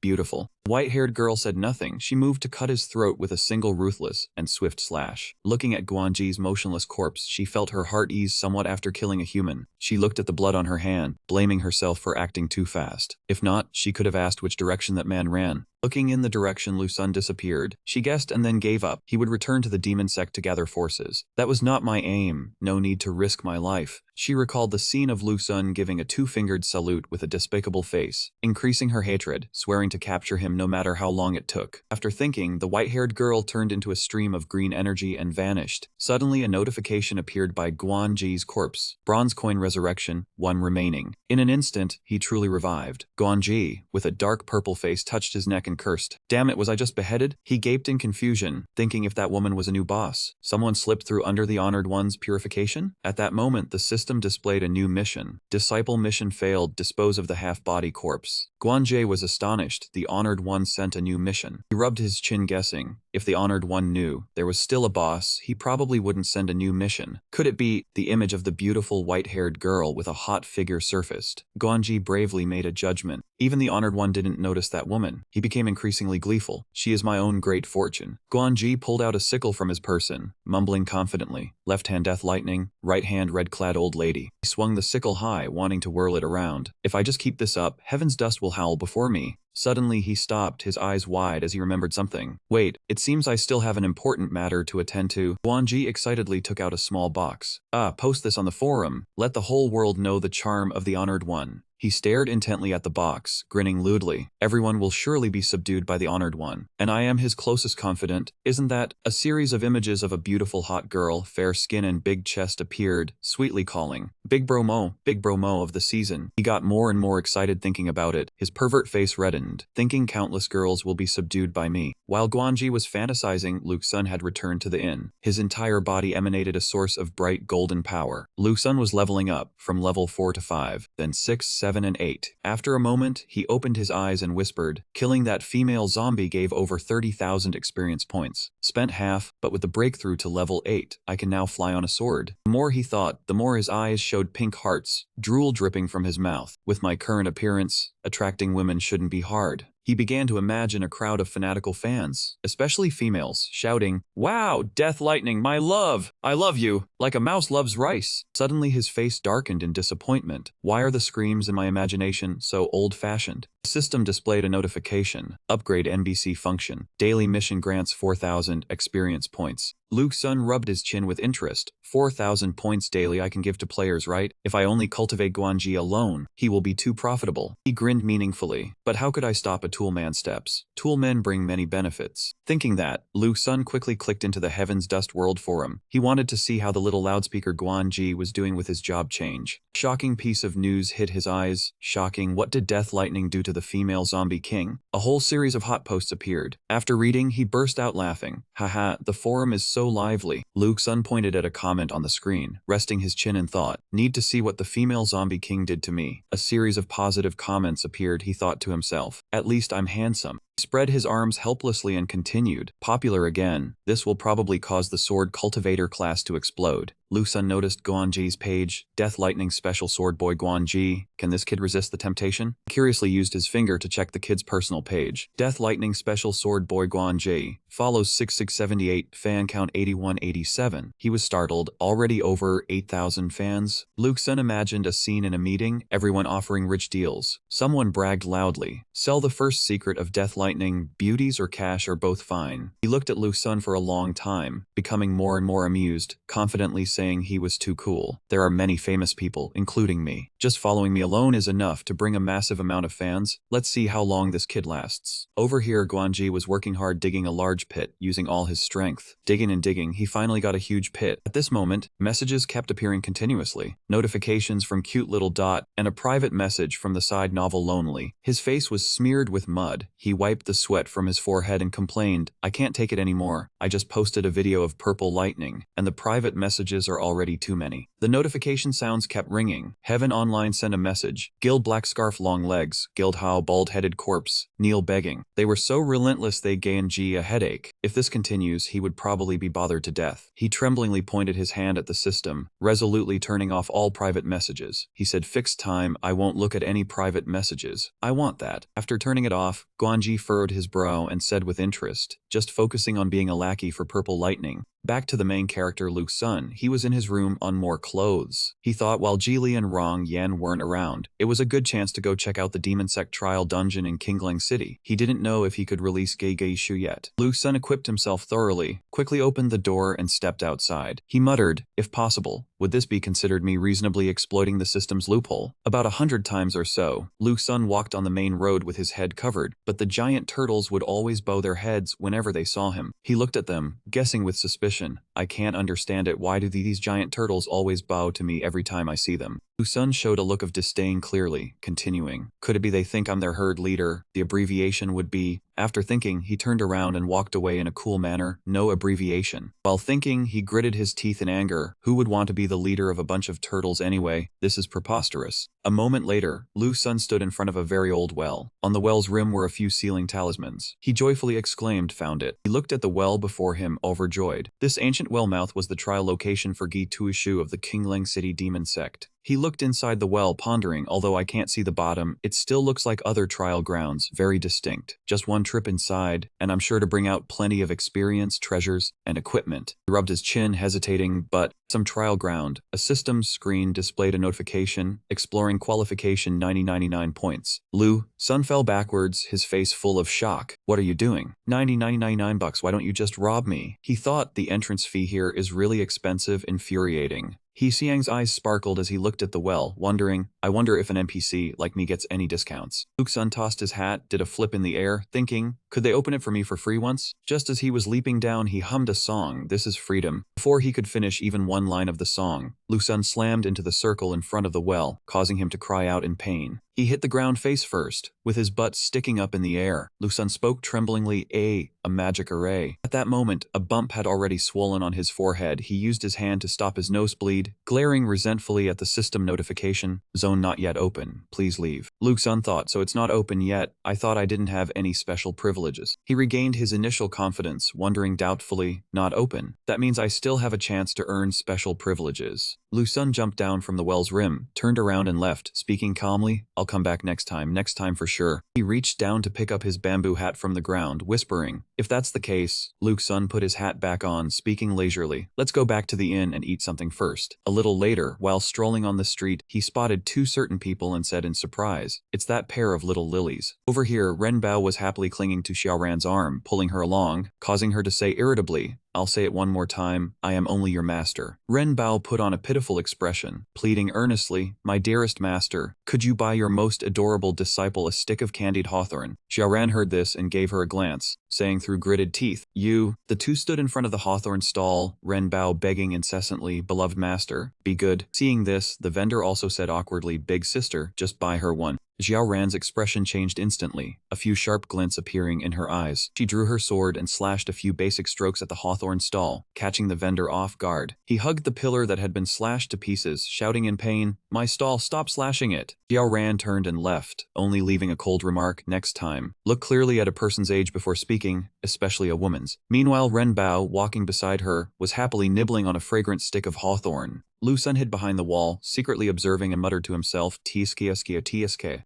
Beautiful." The white-haired girl said nothing. She moved to cut his throat with a single ruthless and swift slash. Looking at Guanji's motionless corpse, she felt her heart ease somewhat after killing a human. She looked at the blood on her hand, blaming herself for acting too fast. If not, she could have asked which direction that man ran. Looking in the direction Lu Sun disappeared, she guessed and then gave up. He would return to the demon sect to gather forces. That was not my aim. No need to risk my life. She recalled the scene of Lu Sun giving a two-fingered salute with a despicable face, increasing her hatred, swearing to capture him no matter how long it took. After thinking, the white-haired girl turned into a stream of green energy and vanished. Suddenly, a notification appeared by Guanji's corpse. Bronze coin resurrection, 1 remaining. In an instant, he truly revived. Guanji, with a dark purple face, touched his neck and cursed. "Damn it, was I just beheaded?" He gaped in confusion, thinking if that woman was a new boss. Someone slipped through under the Honored One's purification? At that moment, the system displayed a new mission. Disciple mission failed, dispose of the half-body corpse. Guanji was astonished. The Honored One sent a new mission. He rubbed his chin guessing, if the Honored One knew there was still a boss, he probably wouldn't send a new mission. Could it be? The image of the beautiful white-haired girl with a hot figure surfaced. Guanji bravely made a judgment. Even the Honored One didn't notice that woman. He became increasingly gleeful. "She is my own great fortune." Guanji pulled out a sickle from his person, mumbling confidently. Left hand death lightning, right hand red-clad old lady. He swung the sickle high, wanting to whirl it around. "If I just keep this up, heaven's dust will howl before me." Suddenly he stopped, his eyes wide as he remembered something. "Wait, it seems I still have an important matter to attend to." Guanji excitedly took out a small box. Post this on the forum. Let the whole world know the charm of the Honored One." He stared intently at the box, grinning lewdly. "Everyone will surely be subdued by the Honored One, and I am his closest confidant, isn't that?" A series of images of a beautiful hot girl, fair skin and big chest appeared, sweetly calling, Big Bro Mo of the season." He got more and more excited thinking about it. His pervert face reddened, thinking countless girls will be subdued by me. While Guanji was fantasizing, Lu Sun had returned to the inn. His entire body emanated a source of bright golden power. Lu Sun was leveling up, from level 4 to 5, then 6, 7, and 8. After a moment, he opened his eyes and whispered, "Killing that female zombie gave over 30,000 experience points. Spent half, but with the breakthrough to level 8, I can now fly on a sword. The more he thought, the more his eyes showed pink hearts, drool dripping from his mouth. With my current appearance, attracting women shouldn't be hard. He began to imagine a crowd of fanatical fans, especially females, shouting, "Wow, Death Lightning, my love! I love you, like a mouse loves rice." Suddenly his face darkened in disappointment. Why are the screams in my imagination so old-fashioned? The system displayed a notification. Upgrade NBC function. Daily mission grants 4,000 experience points. Luke Sun rubbed his chin with interest. 4,000 points daily I can give to players, right? If I only cultivate Guanji alone, he will be too profitable. He grinned meaningfully. But how could I stop a toolman's steps? Toolmen bring many benefits. Thinking that, Luke Sun quickly clicked into the Heaven's Dust World forum. He wanted to see how the little loudspeaker Guanji was doing with his job change. Shocking piece of news hit his eyes. Shocking, what did Death Lightning do to the female zombie king? A whole series of hot posts appeared. After reading, he burst out laughing. Haha, the forum is so lively. Luke Sun pointed at a comment on the screen, resting his chin in thought. Need to see what the female zombie king did to me. A series of positive comments appeared, he thought to himself. At least I'm handsome. He spread his arms helplessly and continued. Popular again. This will probably cause the sword cultivator class to explode. Luke Sun noticed Guanji's page. Death Lightning Special Sword Boy Guanji. Can this kid resist the temptation? Curiously used his finger to check the kid's personal page. Death Lightning Special Sword Boy Guanji. Follows 6678, fan count 8187. He was startled. Already over 8,000 fans. Luke Sun imagined a scene in a meeting, everyone offering rich deals. Someone bragged loudly. Sell the first secret of Death Lightning. Beauties or cash are both fine. He looked at Luke Sun for a long time, becoming more and more amused, confidently saying he was too cool. There are many famous people, including me. Just following me alone is enough to bring a massive amount of fans. Let's see how long this kid lasts. Over here, Guanji was working hard digging a large pit, using all his strength. Digging and digging, he finally got a huge pit. At this moment, messages kept appearing continuously. Notifications from Cute Little Dot, and a private message from the side novel Lonely. His face was smeared with mud. He wiped the sweat from his forehead and complained, "I can't take it anymore. I just posted a video of purple lightning, and the private messages are already too many." The notification sounds kept ringing. Heaven Online sent a message. Guild Black Scarf Long Legs. Guild How Bald-Headed Corpse. Kneel begging. They were so relentless they gave G a headache. If this continues, he would probably be bothered to death. He tremblingly pointed his hand at the system, resolutely turning off all private messages. He said, "Fixed time, I won't look at any private messages. I want that." After turning it off, Guanji furrowed his brow and said with interest, just focusing on being a lackey for purple lightning. Back to the main character Luke Sun. He was in his room on more clothes. He thought while Jili and Rong Yan weren't around, it was a good chance to go check out the Demon Sect trial dungeon in Kingling City. He didn't know if he could release Gege Shu yet. Luke Sun equipped himself thoroughly, quickly opened the door and stepped outside. He muttered, "If possible, would this be considered me reasonably exploiting the system's loophole?" About 100 times or so, Luke Sun walked on the main road with his head covered, but the giant turtles would always bow their heads whenever they saw him. He looked at them, guessing with suspicion. "I can't understand it. Why do these giant turtles always bow to me every time I see them?" Luke Sun showed a look of disdain clearly, continuing. "Could it be they think I'm their herd leader? The abbreviation would be..." After thinking, he turned around and walked away in a cool manner. No abbreviation. While thinking, he gritted his teeth in anger. Who would want to be the leader of a bunch of turtles anyway? This is preposterous. A moment later, Luke Sun stood in front of a very old well. On the well's rim were a few sealing talismans. He joyfully exclaimed, "Found it." He looked at the well before him, overjoyed. This ancient well mouth was the trial location for Gi Tuishu of the Kingling City Demon Sect. He looked inside the well, pondering, although I can't see the bottom, it still looks like other trial grounds, very distinct. Just one trip inside, and I'm sure to bring out plenty of experience, treasures, and equipment. He rubbed his chin, hesitating, but some trial ground. A systems screen displayed a notification, exploring qualification 9099 points. Lu Sun fell backwards, his face full of shock. "What are you doing? 9099 bucks, why don't you just rob me?" He thought the entrance fee here is really expensive, infuriating. He Xiang's eyes sparkled as he looked at the well, wondering, I wonder if an NPC like me gets any discounts. Luke Sun tossed his hat, did a flip in the air, thinking, could they open it for me for free once? Just as he was leaping down, he hummed a song, "This is Freedom." Before he could finish even one line of the song, Luke Sun slammed into the circle in front of the well, causing him to cry out in pain. He hit the ground face first, with his butt sticking up in the air. Luke Sun spoke tremblingly, a magic array. At that moment, a bump had already swollen on his forehead. He used his hand to stop his nosebleed, glaring resentfully at the system notification, "Zone not yet open, please leave." Luke Sun thought, so it's not open yet. I thought I didn't have any special privilege. privileges. He regained his initial confidence, wondering doubtfully, not open. That means I still have a chance to earn special privileges. Lu Sun jumped down from the well's rim, turned around and left, speaking calmly, I'll come back next time for sure. He reached down to pick up his bamboo hat from the ground, whispering, if that's the case. Lu Sun put his hat back on, speaking leisurely, let's go back to the inn and eat something first. A little later, while strolling on the street, he spotted two certain people and said in surprise, it's that pair of little lilies. Over here, Ren Bao was happily clinging to Xiaoran's arm, pulling her along, causing her to say irritably, I'll say it one more time, I am only your master. Ren Bao put on a pitiful expression, pleading earnestly, my dearest master, could you buy your most adorable disciple a stick of candied hawthorn? Xiaoran heard this and gave her a glance, saying through gritted teeth, you. The two stood in front of the hawthorn stall, Ren Bao begging incessantly, beloved master, be good. Seeing this, the vendor also said awkwardly, big sister, just buy her one. Xiaoran's expression changed instantly, a few sharp glints appearing in her eyes. She drew her sword and slashed a few basic strokes at the hawthorn stall, catching the vendor off guard. He hugged the pillar that had been slashed to pieces, shouting in pain, my stall, stop slashing it. Xiaoran turned and left, only leaving a cold remark, next time. Look clearly at a person's age before speaking, especially a woman's. Meanwhile, Ren Bao, walking beside her, was happily nibbling on a fragrant stick of hawthorn. Lu Sun hid behind the wall, secretly observing and muttered to himself, Tsk.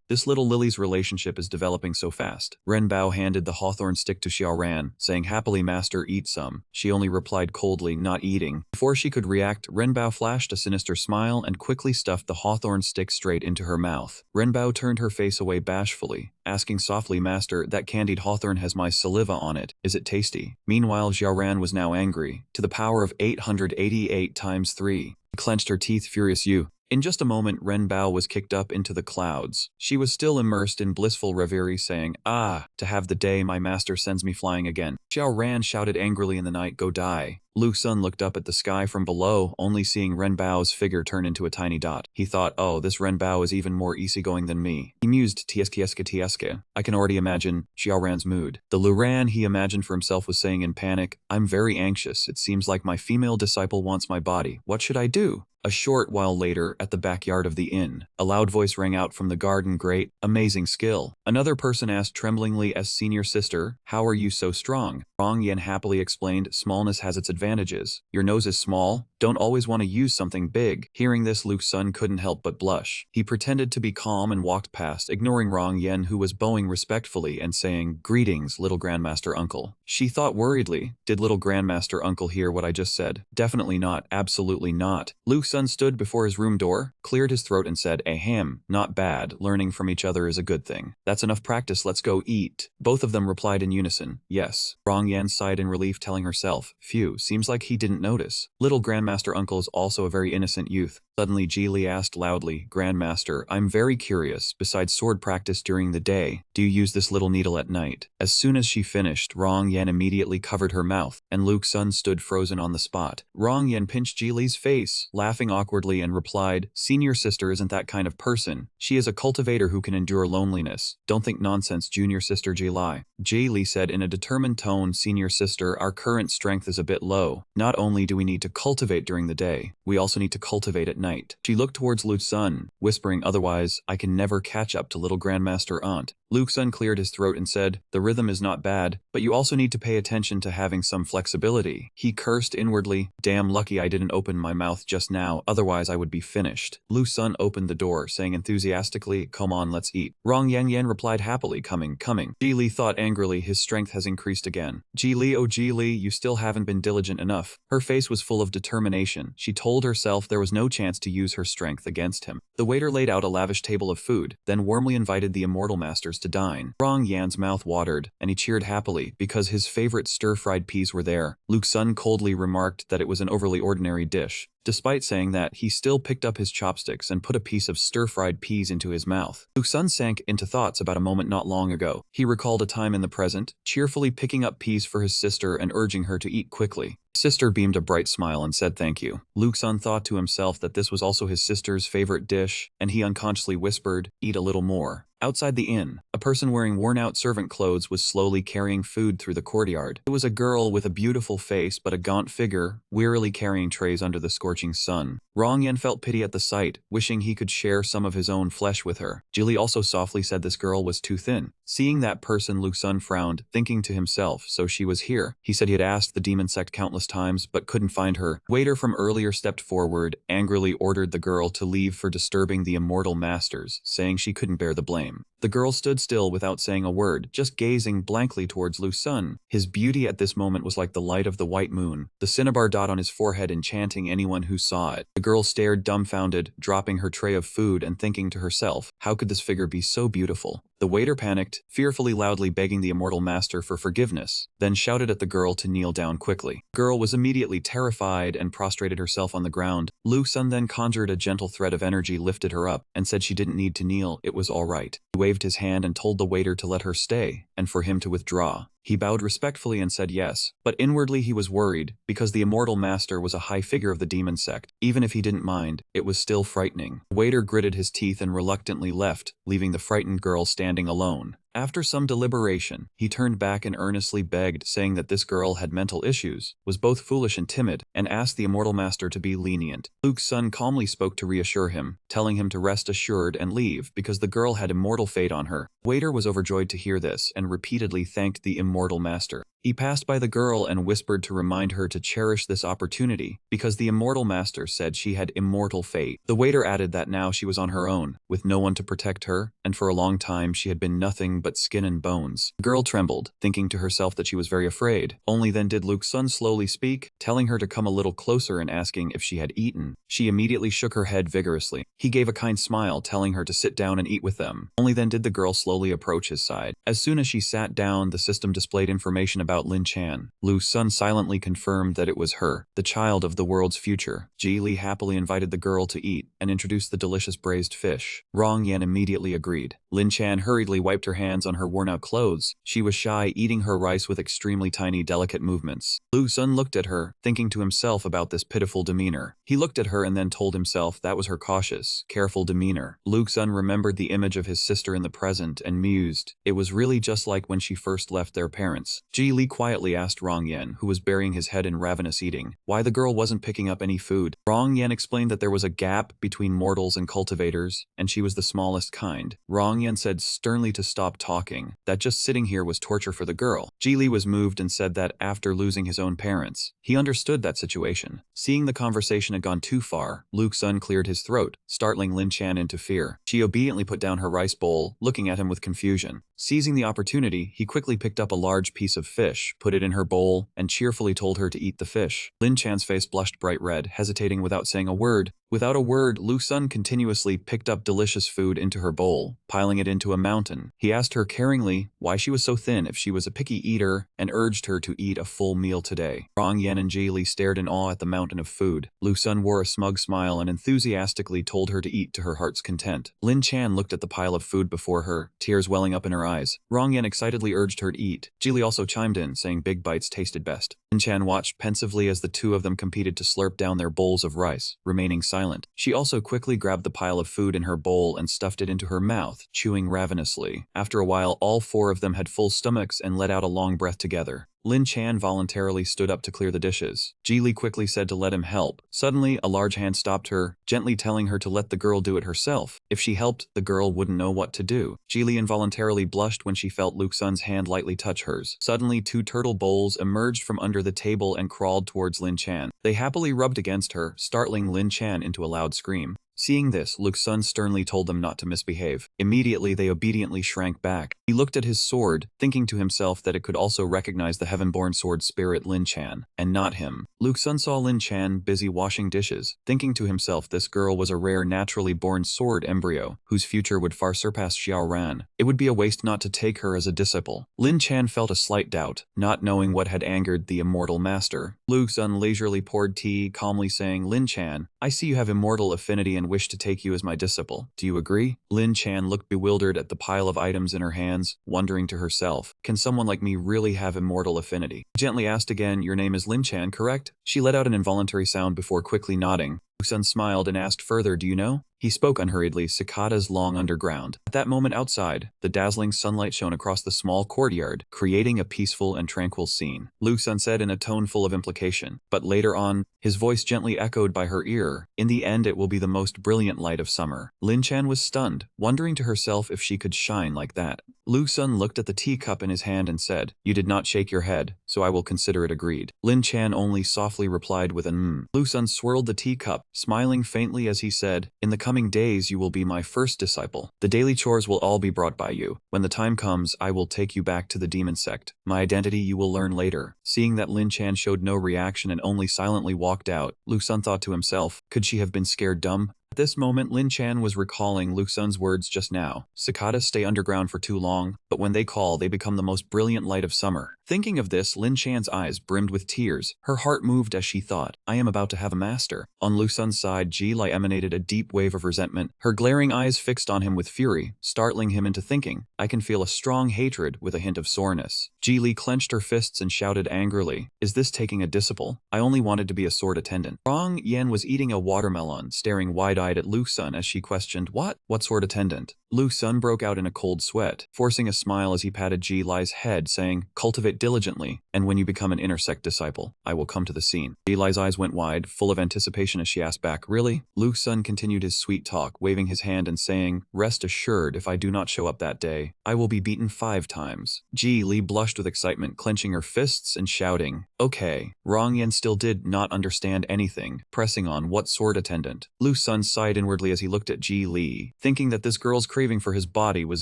This little Lily's relationship is developing so fast. Ren Bao handed the hawthorn stick to Xiaoran, saying happily, master, eat some. She only replied coldly, not eating. Before she could react, Ren Bao flashed a sinister smile and quickly stuffed the hawthorn stick straight into her mouth. Ren Bao turned her face away bashfully, asking softly, master, that candied hawthorn has my saliva on it. Is it tasty? Meanwhile, Xiaoran was now angry, to the power of 888 times 3. Clenched her teeth, furious you. In just a moment, Ren Bao was kicked up into the clouds. She was still immersed in blissful reverie, saying, ah, to have the day my master sends me flying again. Xiaoran shouted angrily in the night, go die. Lu Sun looked up at the sky from below, only seeing Ren Bao's figure turn into a tiny dot. He thought, oh, this Ren Bao is even more easygoing than me. He mused, Tsk. I can already imagine Xiaoran's mood. The Luran he imagined for himself was saying in panic, I'm very anxious. It seems like my female disciple wants my body. What should I do? A short while later, at the backyard of the inn, a loud voice rang out from the garden, great, amazing skill. Another person asked tremblingly as senior sister, how are you so strong? Rong Yan happily explained, smallness has its advantages. Your nose is small, don't always want to use something big. Hearing this, Lu Sun couldn't help but blush. He pretended to be calm and walked past, ignoring Rong Yan, who was bowing respectfully and saying, greetings, little Grandmaster Uncle. She thought worriedly, did little Grandmaster Uncle hear what I just said? Definitely not, absolutely not. Lu Sun stood before his room door, cleared his throat and said, ahem, not bad, learning from each other is a good thing. That's enough practice, let's go eat. Both of them replied in unison, yes. Rong Yan sighed in relief, telling herself, phew, seems like he didn't notice. Little Grandmaster Uncle is also a very innocent youth. Suddenly Ji Li asked loudly, Grandmaster, I'm very curious, besides sword practice during the day, do you use this little needle at night? As soon as she finished, Rong Yan immediately covered her mouth, and Lu Sun stood frozen on the spot. Rong Yan pinched Ji Li's face, laughing awkwardly and replied, senior sister isn't that kind of person. She is a cultivator who can endure loneliness. Don't think nonsense, junior sister Ji Li. Ji Li said in a determined tone, senior sister, our current strength is a bit low. Not only do we need to cultivate during the day, we also need to cultivate at night. She looked towards Lu Sun, whispering, otherwise, I can never catch up to little Grandmaster Aunt. Lu Sun cleared his throat and said, the rhythm is not bad, but you also need to pay attention to having some flexibility. He cursed inwardly, damn lucky I didn't open my mouth just now, otherwise I would be finished. Lu Sun opened the door, saying enthusiastically, come on, let's eat. Rong Yan replied happily, coming. Ji Li thought angrily, his strength has increased again. Ji Li, oh Ji Li, you still haven't been diligent enough. Her face was full of determination. She told herself there was no chance to use her strength against him. The waiter laid out a lavish table of food, then warmly invited the immortal masters to dine. Rong Yan's mouth watered, and he cheered happily, because his favorite stir-fried peas were there. Lu Sun coldly remarked that it was an overly ordinary dish. Despite saying that, he still picked up his chopsticks and put a piece of stir-fried peas into his mouth. Lu Sun sank into thoughts about a moment not long ago. He recalled a time in the present, cheerfully picking up peas for his sister and urging her to eat quickly. Sister beamed a bright smile and said thank you. Lu Sun thought to himself that this was also his sister's favorite dish, and he unconsciously whispered, eat a little more. Outside the inn, a person wearing worn-out servant clothes was slowly carrying food through the courtyard. It was a girl with a beautiful face but a gaunt figure, wearily carrying trays under the scorching sun. Rong Yan felt pity at the sight, wishing he could share some of his own flesh with her. Jili also softly said this girl was too thin. Seeing that person, Lu Sun frowned, thinking to himself, so she was here. He said he had asked the demon sect countless times, but couldn't find her. Waiter from earlier stepped forward, angrily ordered the girl to leave for disturbing the immortal masters, saying she couldn't bear the blame. The girl stood still without saying a word, just gazing blankly towards Lu Sun. His beauty at this moment was like the light of the white moon, the cinnabar dot on his forehead enchanting anyone who saw it. The girl stared dumbfounded, dropping her tray of food and thinking to herself, how could this figure be so beautiful? The waiter panicked, fearfully loudly begging the immortal master for forgiveness, then shouted at the girl to kneel down quickly. The girl was immediately terrified and prostrated herself on the ground. Lu Sun then conjured a gentle thread of energy, lifted her up, and said she didn't need to kneel, it was all right. He waved his hand and told the waiter to let her stay, and for him to withdraw. He bowed respectfully and said yes, but inwardly he was worried, because the immortal master was a high figure of the demon sect. Even if he didn't mind, it was still frightening. The waiter gritted his teeth and reluctantly left, leaving the frightened girl standing alone. After some deliberation, he turned back and earnestly begged, saying that this girl had mental issues, was both foolish and timid, and asked the immortal master to be lenient. Lu Sun calmly spoke to reassure him, telling him to rest assured and leave because the girl had immortal fate on her. The waiter was overjoyed to hear this and repeatedly thanked the immortal master. He passed by the girl and whispered to remind her to cherish this opportunity, because the immortal master said she had immortal fate. The waiter added that now she was on her own, with no one to protect her, and for a long time she had been nothing but skin and bones. The girl trembled, thinking to herself that she was very afraid. Only then did Lu Sun slowly speak, telling her to come a little closer and asking if she had eaten. She immediately shook her head vigorously. He gave a kind smile, telling her to sit down and eat with them. Only then did the girl slowly approach his side. As soon as she sat down, the system displayed information about Lin Chan. Lu Sun silently confirmed that it was her, the child of the world's future. Ji Li happily invited the girl to eat and introduced the delicious braised fish. Rong Yan immediately agreed. Lin Chan hurriedly wiped her hands on her worn-out clothes. She was shy, eating her rice with extremely tiny, delicate movements. Lu Sun looked at her, thinking to himself about this pitiful demeanor. He looked at her and then told himself that was her cautious, careful demeanor. Lu Sun remembered the image of his sister in the present and mused. It was really just like when she first left their parents. Ji Li quietly asked Rong Yan, who was burying his head in ravenous eating, why the girl wasn't picking up any food. Rong Yan explained that there was a gap between mortals and cultivators, and she was the smallest kind. Rong Yan said sternly to stop talking, that just sitting here was torture for the girl. Ji Li was moved and said that after losing his own parents, he understood that situation. Seeing the conversation had gone too far, Lu Sun cleared his throat, startling Lin Chan into fear. She obediently put down her rice bowl, looking at him with confusion. Seizing the opportunity, he quickly picked up a large piece of fish, put it in her bowl, and cheerfully told her to eat the fish. Lin Chan's face blushed bright red, hesitating without saying a word. Without a word, Lu Sun continuously picked up delicious food into her bowl, piling it into a mountain. He asked her caringly why she was so thin, if she was a picky eater, and urged her to eat a full meal today. Rong Yan and Ji Li stared in awe at the mountain of food. Lu Sun wore a smug smile and enthusiastically told her to eat to her heart's content. Lin Chan looked at the pile of food before her, tears welling up in her eyes. Rong Yan excitedly urged her to eat. Ji Li also chimed in, saying big bites tasted best. Lin Chan watched pensively as the two of them competed to slurp down their bowls of rice, remaining silent. She also quickly grabbed the pile of food in her bowl and stuffed it into her mouth, chewing ravenously. After a while, all four of them had full stomachs and let out a long breath together. Lin Chan voluntarily stood up to clear the dishes. Ji Li quickly said to let him help. Suddenly, a large hand stopped her, gently telling her to let the girl do it herself. If she helped, the girl wouldn't know what to do. Ji Li involuntarily blushed when she felt Lu Sun's hand lightly touch hers. Suddenly, two turtle bowls emerged from under the table and crawled towards Lin Chan. They happily rubbed against her, startling Lin Chan into a loud scream. Seeing this, Lu Sun sternly told them not to misbehave. Immediately, they obediently shrank back. He looked at his sword, thinking to himself that it could also recognize the heaven-born sword spirit Lin Chan, and not him. Lu Sun saw Lin Chan busy washing dishes, thinking to himself this girl was a rare naturally born sword embryo, whose future would far surpass Xiao Ran. It would be a waste not to take her as a disciple. Lin Chan felt a slight doubt, not knowing what had angered the immortal master. Lu Sun leisurely poured tea, calmly saying, Lin Chan, I see you have immortal affinity and wish to take you as my disciple. Do you agree? Lin Chan looked bewildered at the pile of items in her hands, wondering to herself, can someone like me really have immortal affinity? He gently asked again, your name is Lin Chan, correct? She let out an involuntary sound before quickly nodding. Sun smiled and asked further, do you know? He spoke unhurriedly, cicadas long underground. At that moment outside, the dazzling sunlight shone across the small courtyard, creating a peaceful and tranquil scene. Lu Sun said in a tone full of implication, but later on, his voice gently echoed by her ear, in the end it will be the most brilliant light of summer. Lin Chan was stunned, wondering to herself if she could shine like that. Lu Sun looked at the teacup in his hand and said, you did not shake your head, so I will consider it agreed. Lin Chan only softly replied with an Lu Sun swirled the teacup, smiling faintly as he said, in the coming days you will be my first disciple. The daily chores will all be brought by you. When the time comes, I will take you back to the demon sect. My identity you will learn later. Seeing that Lin Chan showed no reaction and only silently walked out, Lu Sun thought to himself, could she have been scared dumb? At this moment, Lin Chan was recalling Lu Sun's words just now. Cicadas stay underground for too long, but when they call, they become the most brilliant light of summer. Thinking of this, Lin Chan's eyes brimmed with tears. Her heart moved as she thought, I am about to have a master. On Lu Sun's side, Ji Lai emanated a deep wave of resentment, her glaring eyes fixed on him with fury, startling him into thinking, I can feel a strong hatred with a hint of soreness. Ji Li clenched her fists and shouted angrily, is this taking a disciple? I only wanted to be a sword attendant. Rong Yan was eating a watermelon, staring wide-eyed at Lu Sun as she questioned, What sword attendant? Lu Sun broke out in a cold sweat, forcing a smile as he patted Ji Lai's head, saying, cultivate diligently, and when you become an inner sect disciple, I will come to the scene. Ji Lai's eyes went wide, full of anticipation as she asked back, really? Lu Sun continued his sweet talk, waving his hand and saying, rest assured, if I do not show up that day, I will be beaten 5 times. Ji Li blushed with excitement, clenching her fists and shouting, okay. Rong Yan still did not understand anything, pressing on, what sword attendant? Lu Sun sighed inwardly as he looked at Ji Li, thinking that this girl's craving for his body was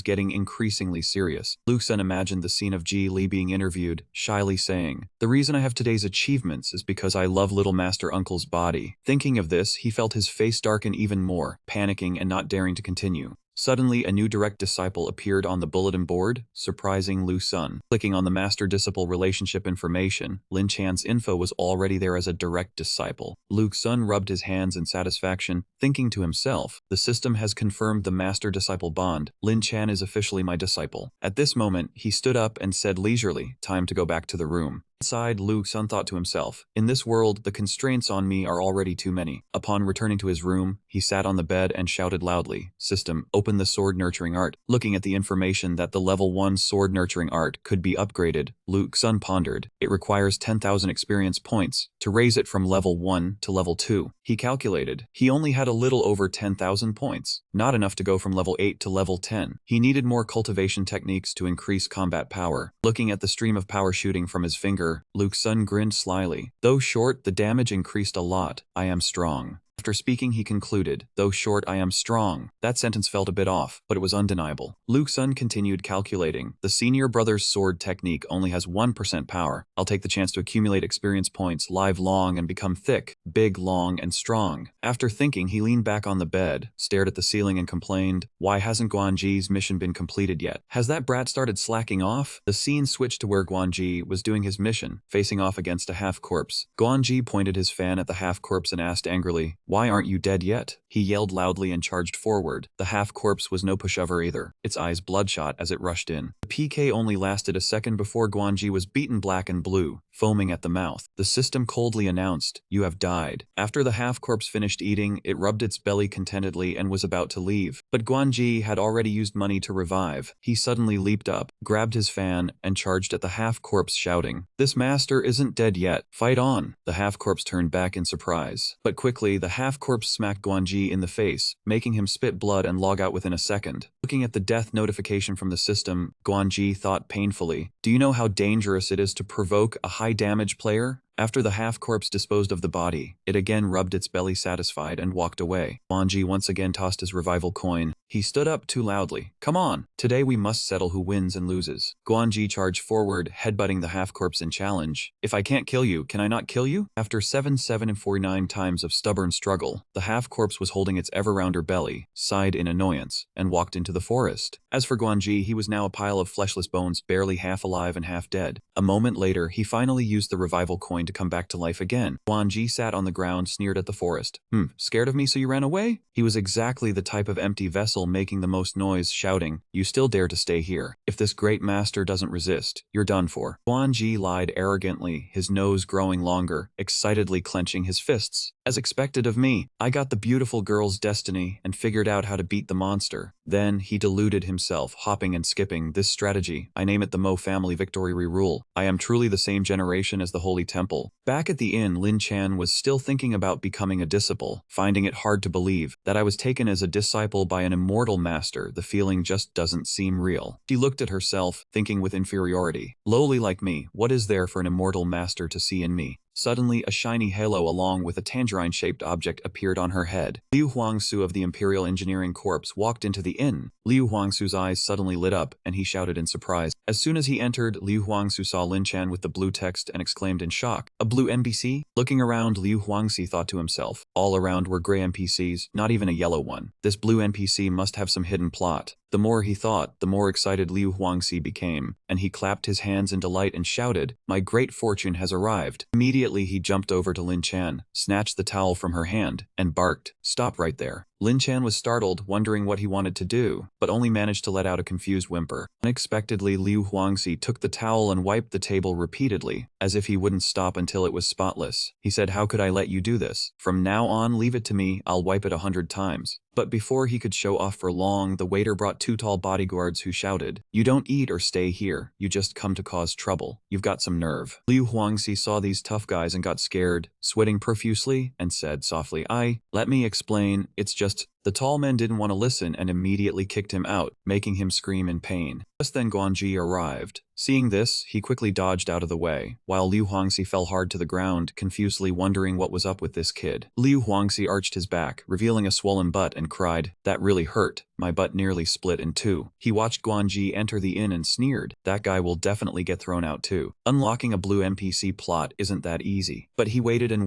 getting increasingly serious. Lu Sun imagined the scene of Ji Li being interviewed, shyly saying, the reason I have today's achievements is because I love little master uncle's body. Thinking of this, he felt his face darken even more, panicking and not daring to continue. Suddenly, a new direct disciple appeared on the bulletin board, surprising Lu Sun. Clicking on the master-disciple relationship information, Lin Chan's info was already there as a direct disciple. Lu Sun rubbed his hands in satisfaction, thinking to himself, the system has confirmed the master-disciple bond. Lin Chan is officially my disciple. At this moment, he stood up and said leisurely, time to go back to the room. Inside, Lu Sun thought to himself, in this world, the constraints on me are already too many. Upon returning to his room, he sat on the bed and shouted loudly, system, open the sword nurturing art. Looking at the information that the level 1 sword nurturing art could be upgraded, Lu Sun pondered, it requires 10,000 experience points to raise it from level 1 to level 2. He calculated, he only had a little over 10,000 points, not enough to go from level 8 to level 10. He needed more cultivation techniques to increase combat power. Looking at the stream of power shooting from his finger, Lu Sun grinned slyly. Though short, the damage increased a lot. I am strong. After speaking, he concluded, though short, I am strong. That sentence felt a bit off, but it was undeniable. Lu Sun continued calculating. The senior brother's sword technique only has 1% power. I'll take the chance to accumulate experience points, live long, and become thick, big, long, and strong. After thinking, he leaned back on the bed, stared at the ceiling, and complained, why hasn't Guanji's mission been completed yet? Has that brat started slacking off? The scene switched to where Guanji was doing his mission, facing off against a half-corpse. Guanji pointed his fan at the half-corpse and asked angrily, why aren't you dead yet? He yelled loudly and charged forward. The half-corpse was no pushover either, its eyes bloodshot as it rushed in. The PK only lasted a second before Guanji was beaten black and blue, foaming at the mouth. The system coldly announced, you have died. After the half-corpse finished eating, it rubbed its belly contentedly and was about to leave. But Guanji had already used money to revive. He suddenly leaped up, grabbed his fan, and charged at the half-corpse shouting, this master isn't dead yet. Fight on. The half-corpse turned back in surprise. But quickly, the half-corpse smacked Guanji in the face, making him spit blood and log out within a second. Looking at the death notification from the system, Guanji thought painfully, do you know how dangerous it is to provoke a high-damage player? After the half-corpse disposed of the body, it again rubbed its belly satisfied and walked away. Guanji once again tossed his revival coin. He stood up too loudly. Come on, today we must settle who wins and loses. Guanji charged forward, headbutting the half-corpse in challenge. If I can't kill you, can I not kill you? After 749 times of stubborn struggle, the half-corpse was holding its ever-rounder belly, sighed in annoyance, and walked into the forest. As for Guanji, he was now a pile of fleshless bones, barely half alive and half dead. A moment later, he finally used the revival coin to come back to life again. Guanji sat on the ground, sneered at the forest. Scared of me so you ran away? He was exactly the type of empty vessel making the most noise, shouting, you still dare to stay here. If this great master doesn't resist, you're done for. Guanji lied arrogantly, his nose growing longer, excitedly clenching his fists. As expected of me, I got the beautiful girl's destiny and figured out how to beat the monster. Then he deluded himself, hopping and skipping. This strategy, I name it the Mo family victory rule. I am truly the same generation as the Holy Temple. Back at the inn, Lin Chan was still thinking about becoming a disciple, finding it hard to believe that I was taken as a disciple by an immortal master. The feeling just doesn't seem real. She looked at herself, thinking with inferiority. Lowly like me, what is there for an immortal master to see in me? Suddenly, a shiny halo along with a tangerine-shaped object appeared on her head. Liu Huangsu of the Imperial Engineering Corps walked into the inn. Liu Huangsu's eyes suddenly lit up, and he shouted in surprise. As soon as he entered, Liu Huangsu saw Lin Chan with the blue text and exclaimed in shock, "A blue NPC?" Looking around, Liu Huangxi thought to himself. All around were gray NPCs, not even a yellow one. This blue NPC must have some hidden plot. The more he thought, the more excited Liu Huangxi became, and he clapped his hands in delight and shouted, "My great fortune has arrived." Immediately he jumped over to Lin Chan, snatched the towel from her hand, and barked, "Stop right there." Lin Chan was startled, wondering what he wanted to do, but only managed to let out a confused whimper. Unexpectedly, Liu Huangxi took the towel and wiped the table repeatedly, as if he wouldn't stop until it was spotless. He said, "How could I let you do this? From now on, leave it to me, I'll wipe it 100 times. But before he could show off for long, the waiter brought 2 tall bodyguards who shouted, "You don't eat or stay here, you just come to cause trouble. You've got some nerve." Liu Huangxi saw these tough guys and got scared, sweating profusely, and said softly, Let me explain, it's just..." The tall men didn't want to listen and immediately kicked him out, making him scream in pain. Just then Guanji arrived. Seeing this, he quickly dodged out of the way, while Liu Huangxi fell hard to the ground, confusedly wondering what was up with this kid. Liu Huangxi arched his back, revealing a swollen butt, and cried, "That really hurt. My butt nearly split in two." He watched Guanji enter the inn and sneered, "That guy will definitely get thrown out too." Unlocking a blue NPC plot isn't that easy. But he waited, and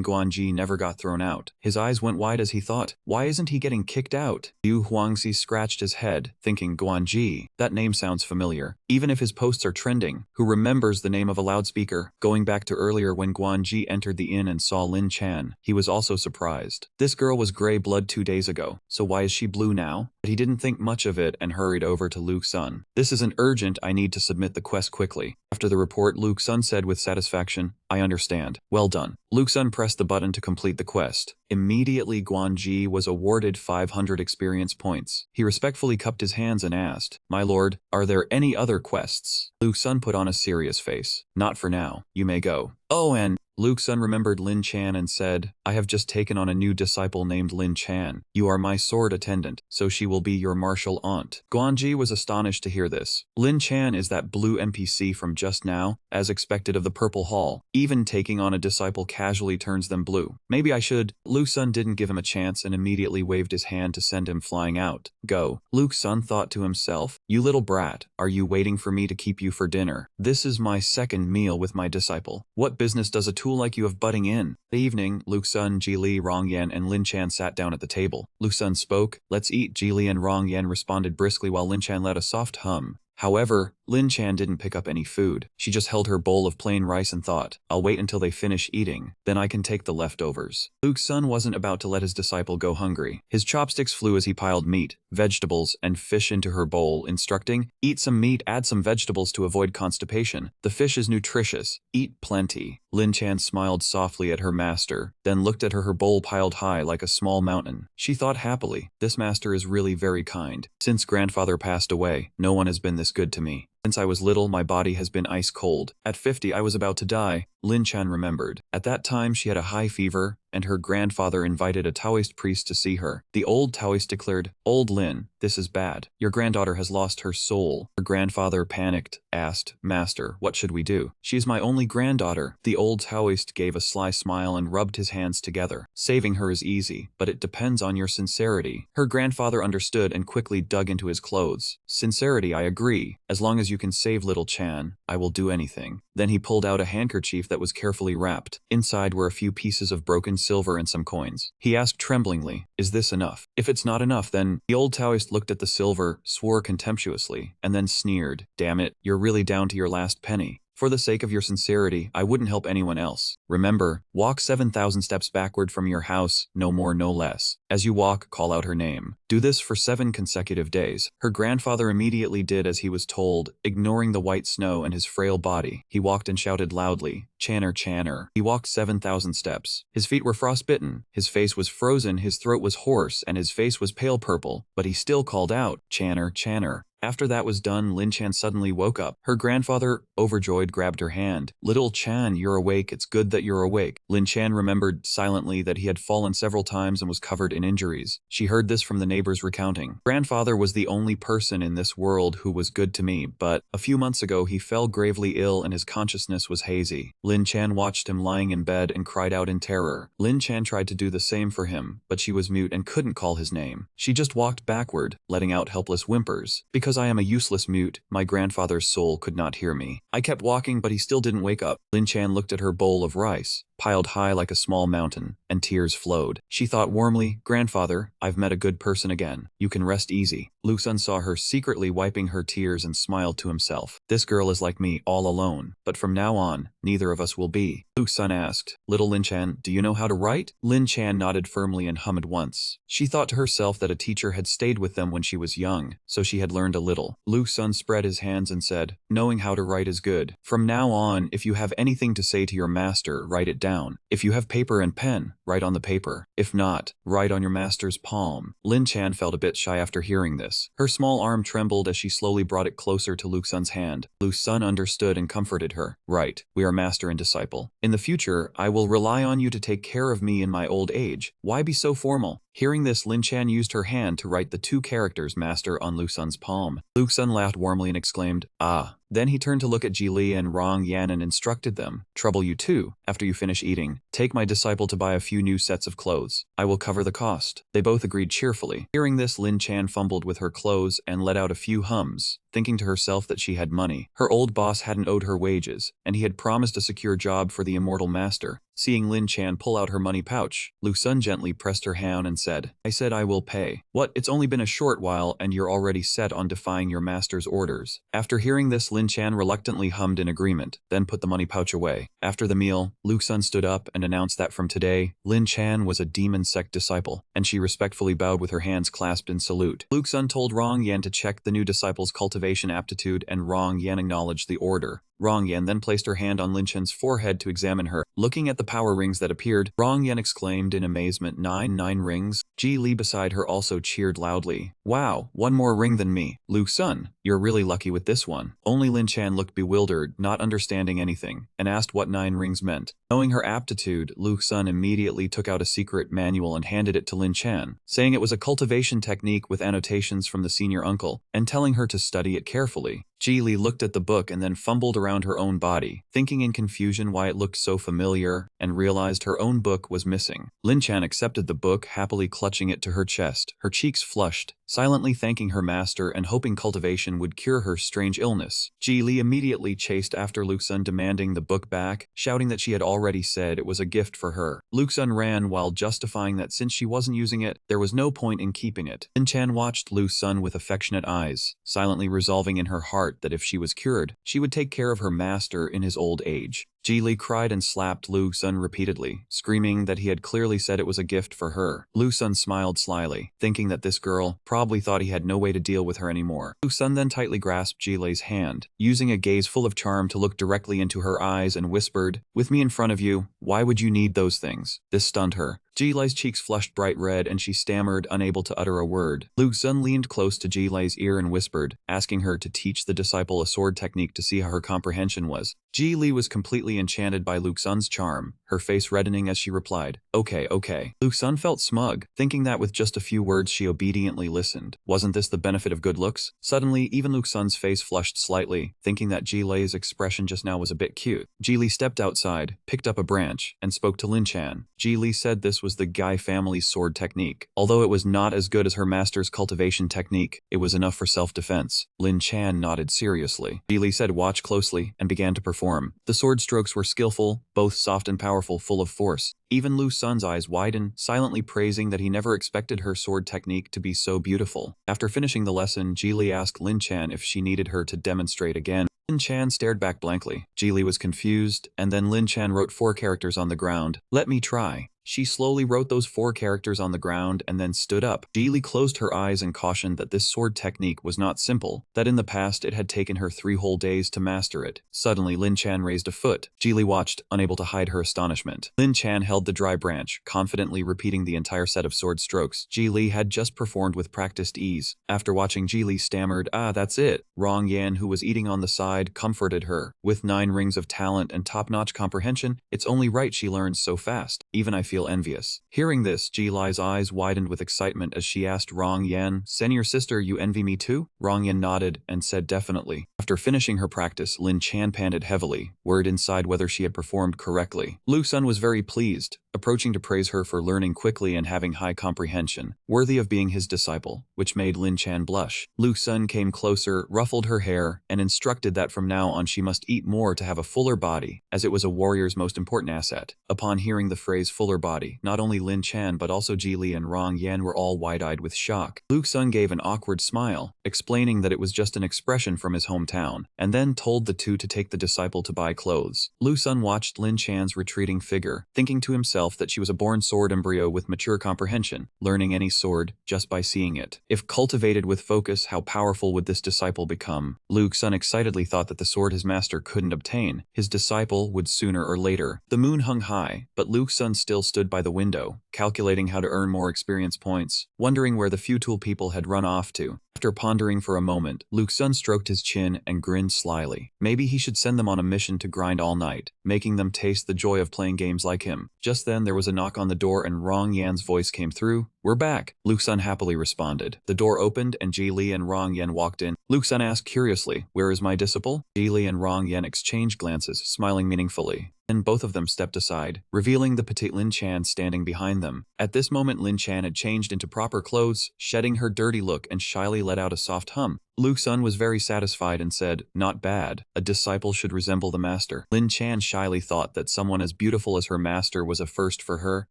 Guanji never got thrown out. His eyes went wide as he thought, why isn't he getting kicked out? Liu Huangxi scratched his head, thinking, Guanji, that name sounds familiar. Even if his posts are trending, who remembers the name of a loudspeaker? Going back to earlier when Guanji entered the inn and saw Lin Chan, he was also surprised. This girl was gray blood 2 days ago, so why is she blue now? But he didn't think much of it and hurried over to Luke Sun. "This isn't urgent, I need to submit the quest quickly." After the report, Luke Sun said with satisfaction, "I understand. Well done." Luke Sun pressed the button to complete the quest. Immediately, Guanji was awarded 500 experience points. He respectfully cupped his hands and asked, "My lord, are there any other quests?" Luke Sun put on a serious face. "Not for now. You may go." "Oh, and..." Luke Sun remembered Lin Chan and said, "I have just taken on a new disciple named Lin Chan. You are my sword attendant, so she will be your martial aunt." Guanji was astonished to hear this. Lin Chan is that blue NPC from just now, as expected of the Purple Hall. Even taking on a disciple casually turns them blue. "Maybe I should..." Luke Sun didn't give him a chance and immediately waved his hand to send him flying out. "Go." Luke Sun thought to himself, "You little brat, are you waiting for me to keep you for dinner? This is my second meal with my disciple. What business does a tool like you have butting in?" The evening, Luke Sun, Ji Li, Rong Yan, and Lin Chan sat down at the table. Luke Sun spoke, "Let's eat." Ji Li and Rong Yan responded briskly while Lin Chan let a soft hum. However, Lin Chan didn't pick up any food. She just held her bowl of plain rice and thought, "I'll wait until they finish eating, then I can take the leftovers." Luke Sun wasn't about to let his disciple go hungry. His chopsticks flew as he piled meat, vegetables, and fish into her bowl, instructing, "Eat some meat, add some vegetables to avoid constipation. The fish is nutritious. Eat plenty." Lin Chan smiled softly at her master, then looked at her bowl piled high like a small mountain. She thought happily, "This master is really very kind. Since grandfather passed away, no one has been this good to me. Since I was little, my body has been ice cold. At 50, I was about to die." Lin Chan remembered. At that time, she had a high fever, and her grandfather invited a Taoist priest to see her. The old Taoist declared, "Old Lin, this is bad. Your granddaughter has lost her soul." Her grandfather panicked, asked, "Master, what should we do? She is my only granddaughter." The old Taoist gave a sly smile and rubbed his hands together. "Saving her is easy, but it depends on your sincerity." Her grandfather understood and quickly dug into his clothes. "Sincerity, I agree. As long as you can save little Chan, I will do anything." Then he pulled out a handkerchief that was carefully wrapped. Inside were a few pieces of broken silver and some coins. He asked tremblingly, "Is this enough? If it's not enough, then..." The old Taoist looked at the silver, swore contemptuously, and then sneered, "Damn it, you're really down to your last penny. For the sake of your sincerity, I wouldn't help anyone else. Remember, walk 7,000 steps backward from your house, no more no less." As you walk, call out her name. Do this for 7 consecutive days. Her grandfather immediately did as he was told, ignoring the white snow and his frail body. He walked and shouted loudly, "Channer, Channer." He walked 7,000 steps. His feet were frostbitten, his face was frozen, his throat was hoarse, and his face was pale purple, but he still called out, "Channer, Channer." After that was done, Lin Chan suddenly woke up. Her grandfather, overjoyed, grabbed her hand. "Little Chan, you're awake. It's good that you're awake." Lin Chan remembered silently that he had fallen several times and was covered in injuries. She heard this from the neighbors recounting. "Grandfather was the only person in this world who was good to me, but a few months ago he fell gravely ill and his consciousness was hazy." Lin Chan watched him lying in bed and cried out in terror. Lin Chan tried to do the same for him, but she was mute and couldn't call his name. She just walked backward, letting out helpless whimpers. "Because I am a useless mute, my grandfather's soul could not hear me." I kept walking, but he still didn't wake up. Lin Chan looked at her bowl of rice, piled high like a small mountain, and tears flowed. She thought warmly, "Grandfather, I've met a good person again. You can rest easy." Lu Sun saw her secretly wiping her tears and smiled to himself. "This girl is like me, all alone. But from now on, neither of us will be." Lu Sun asked, "Little Lin Chan, do you know how to write?" Lin Chan nodded firmly and hummed once. She thought to herself that a teacher had stayed with them when she was young, so she had learned a little. Lu Sun spread his hands and said, "Knowing how to write is good. From now on, if you have anything to say to your master, write it down. If you have paper and pen, write on the paper. If not, write on your master's palm." Lin Chan felt a bit shy after hearing this. Her small arm trembled as she slowly brought it closer to Lu Sun's hand. Lu Sun understood and comforted her. "Right, we are master and disciple. In the future, I will rely on you to take care of me in my old age. Why be so formal?" Hearing this, Lin Chan used her hand to write the 2 characters master on Lu Sun's palm. Lu Sun laughed warmly and exclaimed, "Ah." Then he turned to look at Ji Li and Rong Yan and instructed them, "Trouble you too. After you finish eating, take my disciple to buy a few new sets of clothes. I will cover the cost." They both agreed cheerfully. Hearing this, Lin Chan fumbled with her clothes and let out a few hums, thinking to herself that she had money. Her old boss hadn't owed her wages, and he had promised a secure job for the immortal master. Seeing Lin Chan pull out her money pouch, Lu Sun gently pressed her hand and said, "I said I will pay. What, it's only been a short while and you're already set on defying your master's orders." After hearing this, Lin Chan reluctantly hummed in agreement, then put the money pouch away. After the meal, Lu Sun stood up and announced that from today, Lin Chan was a demon sect disciple, and she respectfully bowed with her hands clasped in salute. Lu Sun told Rong Yan to check the new disciple's cultivation aptitude, and Rong Yan acknowledged the order. Rong Yan then placed her hand on Lin Chen's forehead to examine her. Looking at the power rings that appeared, Rong Yan exclaimed in amazement, "Nine rings?" Ji Li beside her also cheered loudly. "Wow, 1 more ring than me. Lu Sun, you're really lucky with this one." Only Lin Chan looked bewildered, not understanding anything, and asked what 9 rings meant. Knowing her aptitude, Lu Sun immediately took out a secret manual and handed it to Lin Chan, saying it was a cultivation technique with annotations from the senior uncle, and telling her to study it carefully. Ji Li looked at the book and then fumbled around her own body, thinking in confusion why it looked so familiar, and realized her own book was missing. Lin Chan accepted the book, happily clutching it to her chest, her cheeks flushed, silently thanking her master and hoping cultivation would cure her strange illness. Ji Li immediately chased after Lu Sun, demanding the book back, shouting that she had already said it was a gift for her. Lu Sun ran while justifying that since she wasn't using it, there was no point in keeping it. Lin Chan watched Lu Sun with affectionate eyes, silently resolving in her heart that if she was cured, she would take care of her master in his old age. Ji Li cried and slapped Lu Sun repeatedly, screaming that he had clearly said it was a gift for her. Lu Sun smiled slyly, thinking that this girl probably thought he had no way to deal with her anymore. Lu Sun then tightly grasped Ji Li's hand, using a gaze full of charm to look directly into her eyes and whispered, "With me in front of you, why would you need those things?" This stunned her. Ji Li's cheeks flushed bright red and she stammered, unable to utter a word. Lu Sun leaned close to Ji Li's ear and whispered, asking her to teach the disciple a sword technique to see how her comprehension was. Ji Li was completely enchanted by Lu Sun's charm, her face reddening as she replied, "Okay, okay." Lu Sun felt smug, thinking that with just a few words she obediently listened. Wasn't this the benefit of good looks? Suddenly, even Lu Sun's face flushed slightly, thinking that Ji Li's expression just now was a bit cute. Ji Li stepped outside, picked up a branch, and spoke to Lin Chan. Ji Li said this was the Gai family's sword technique. Although it was not as good as her master's cultivation technique, it was enough for self-defense. Lin Chan nodded seriously. Ji Li said, "Watch closely," and began to perform. The sword strokes were skillful, both soft and powerful, full of force. Even Lu Sun's eyes widened, silently praising that he never expected her sword technique to be so beautiful. After finishing the lesson, Ji Li asked Lin Chan if she needed her to demonstrate again. Lin Chan stared back blankly. Ji Li was confused, and then Lin Chan wrote 4 characters on the ground. "Let me try." She slowly wrote those 4 characters on the ground and then stood up. Ji closed her eyes and cautioned that this sword technique was not simple, that in the past it had taken her 3 whole days to master it. Suddenly, Lin Chan raised a foot. Ji watched, unable to hide her astonishment. Lin Chan held the dry branch, confidently repeating the entire set of sword strokes Ji had just performed with practiced ease. After watching Ji stammered, "Ah, that's it." Rong Yan, who was eating on the side, comforted her. With 9 rings of talent and top-notch comprehension, it's only right she learns so fast. Even I feel envious. Hearing this, Ji's eyes widened with excitement as she asked Rong Yan, "Senior sister, you envy me too?" Rong Yan nodded and said definitely. After finishing her practice, Lin Chan panted heavily, worried inside whether she had performed correctly. Lu Sun was very pleased, approaching to praise her for learning quickly and having high comprehension, worthy of being his disciple, which made Lin Chan blush. Lu Sun came closer, ruffled her hair, and instructed that from now on she must eat more to have a fuller body, as it was a warrior's most important asset. Upon hearing the phrase fuller body, not only Lin Chan but also Ji and Rong Yan were all wide-eyed with shock. Lu Sun gave an awkward smile, explaining that it was just an expression from his hometown, and then told the two to take the disciple to buy clothes. Lu Sun watched Lin Chan's retreating figure, thinking to himself that she was a born sword embryo with mature comprehension, learning any sword just by seeing it. If cultivated with focus, how powerful would this disciple become? Lu Sun excitedly thought that the sword his master couldn't obtain, his disciple would sooner or later. The moon hung high, but Lu Sun still stood by the window, calculating how to earn more experience points, wondering where the futile people had run off to. After pondering for a moment, Lu Sun stroked his chin and grinned slyly. Maybe he should send them on a mission to grind all night, making them taste the joy of playing games like him. Just then there was a knock on the door and Rong Yan's voice came through. "We're back," Lu Sun happily responded. The door opened and Ji and Rong Yan walked in. Lu Sun asked curiously, "Where is my disciple?" Ji and Rong Yan exchanged glances, smiling meaningfully. Then both of them stepped aside, revealing the petite Lin Chan standing behind them. At this moment Lin Chan had changed into proper clothes, shedding her dirty look and shyly let out a soft hum. Lu Sun was very satisfied and said, "Not bad. A disciple should resemble the master." Lin Chan shyly thought that someone as beautiful as her master was a first for her.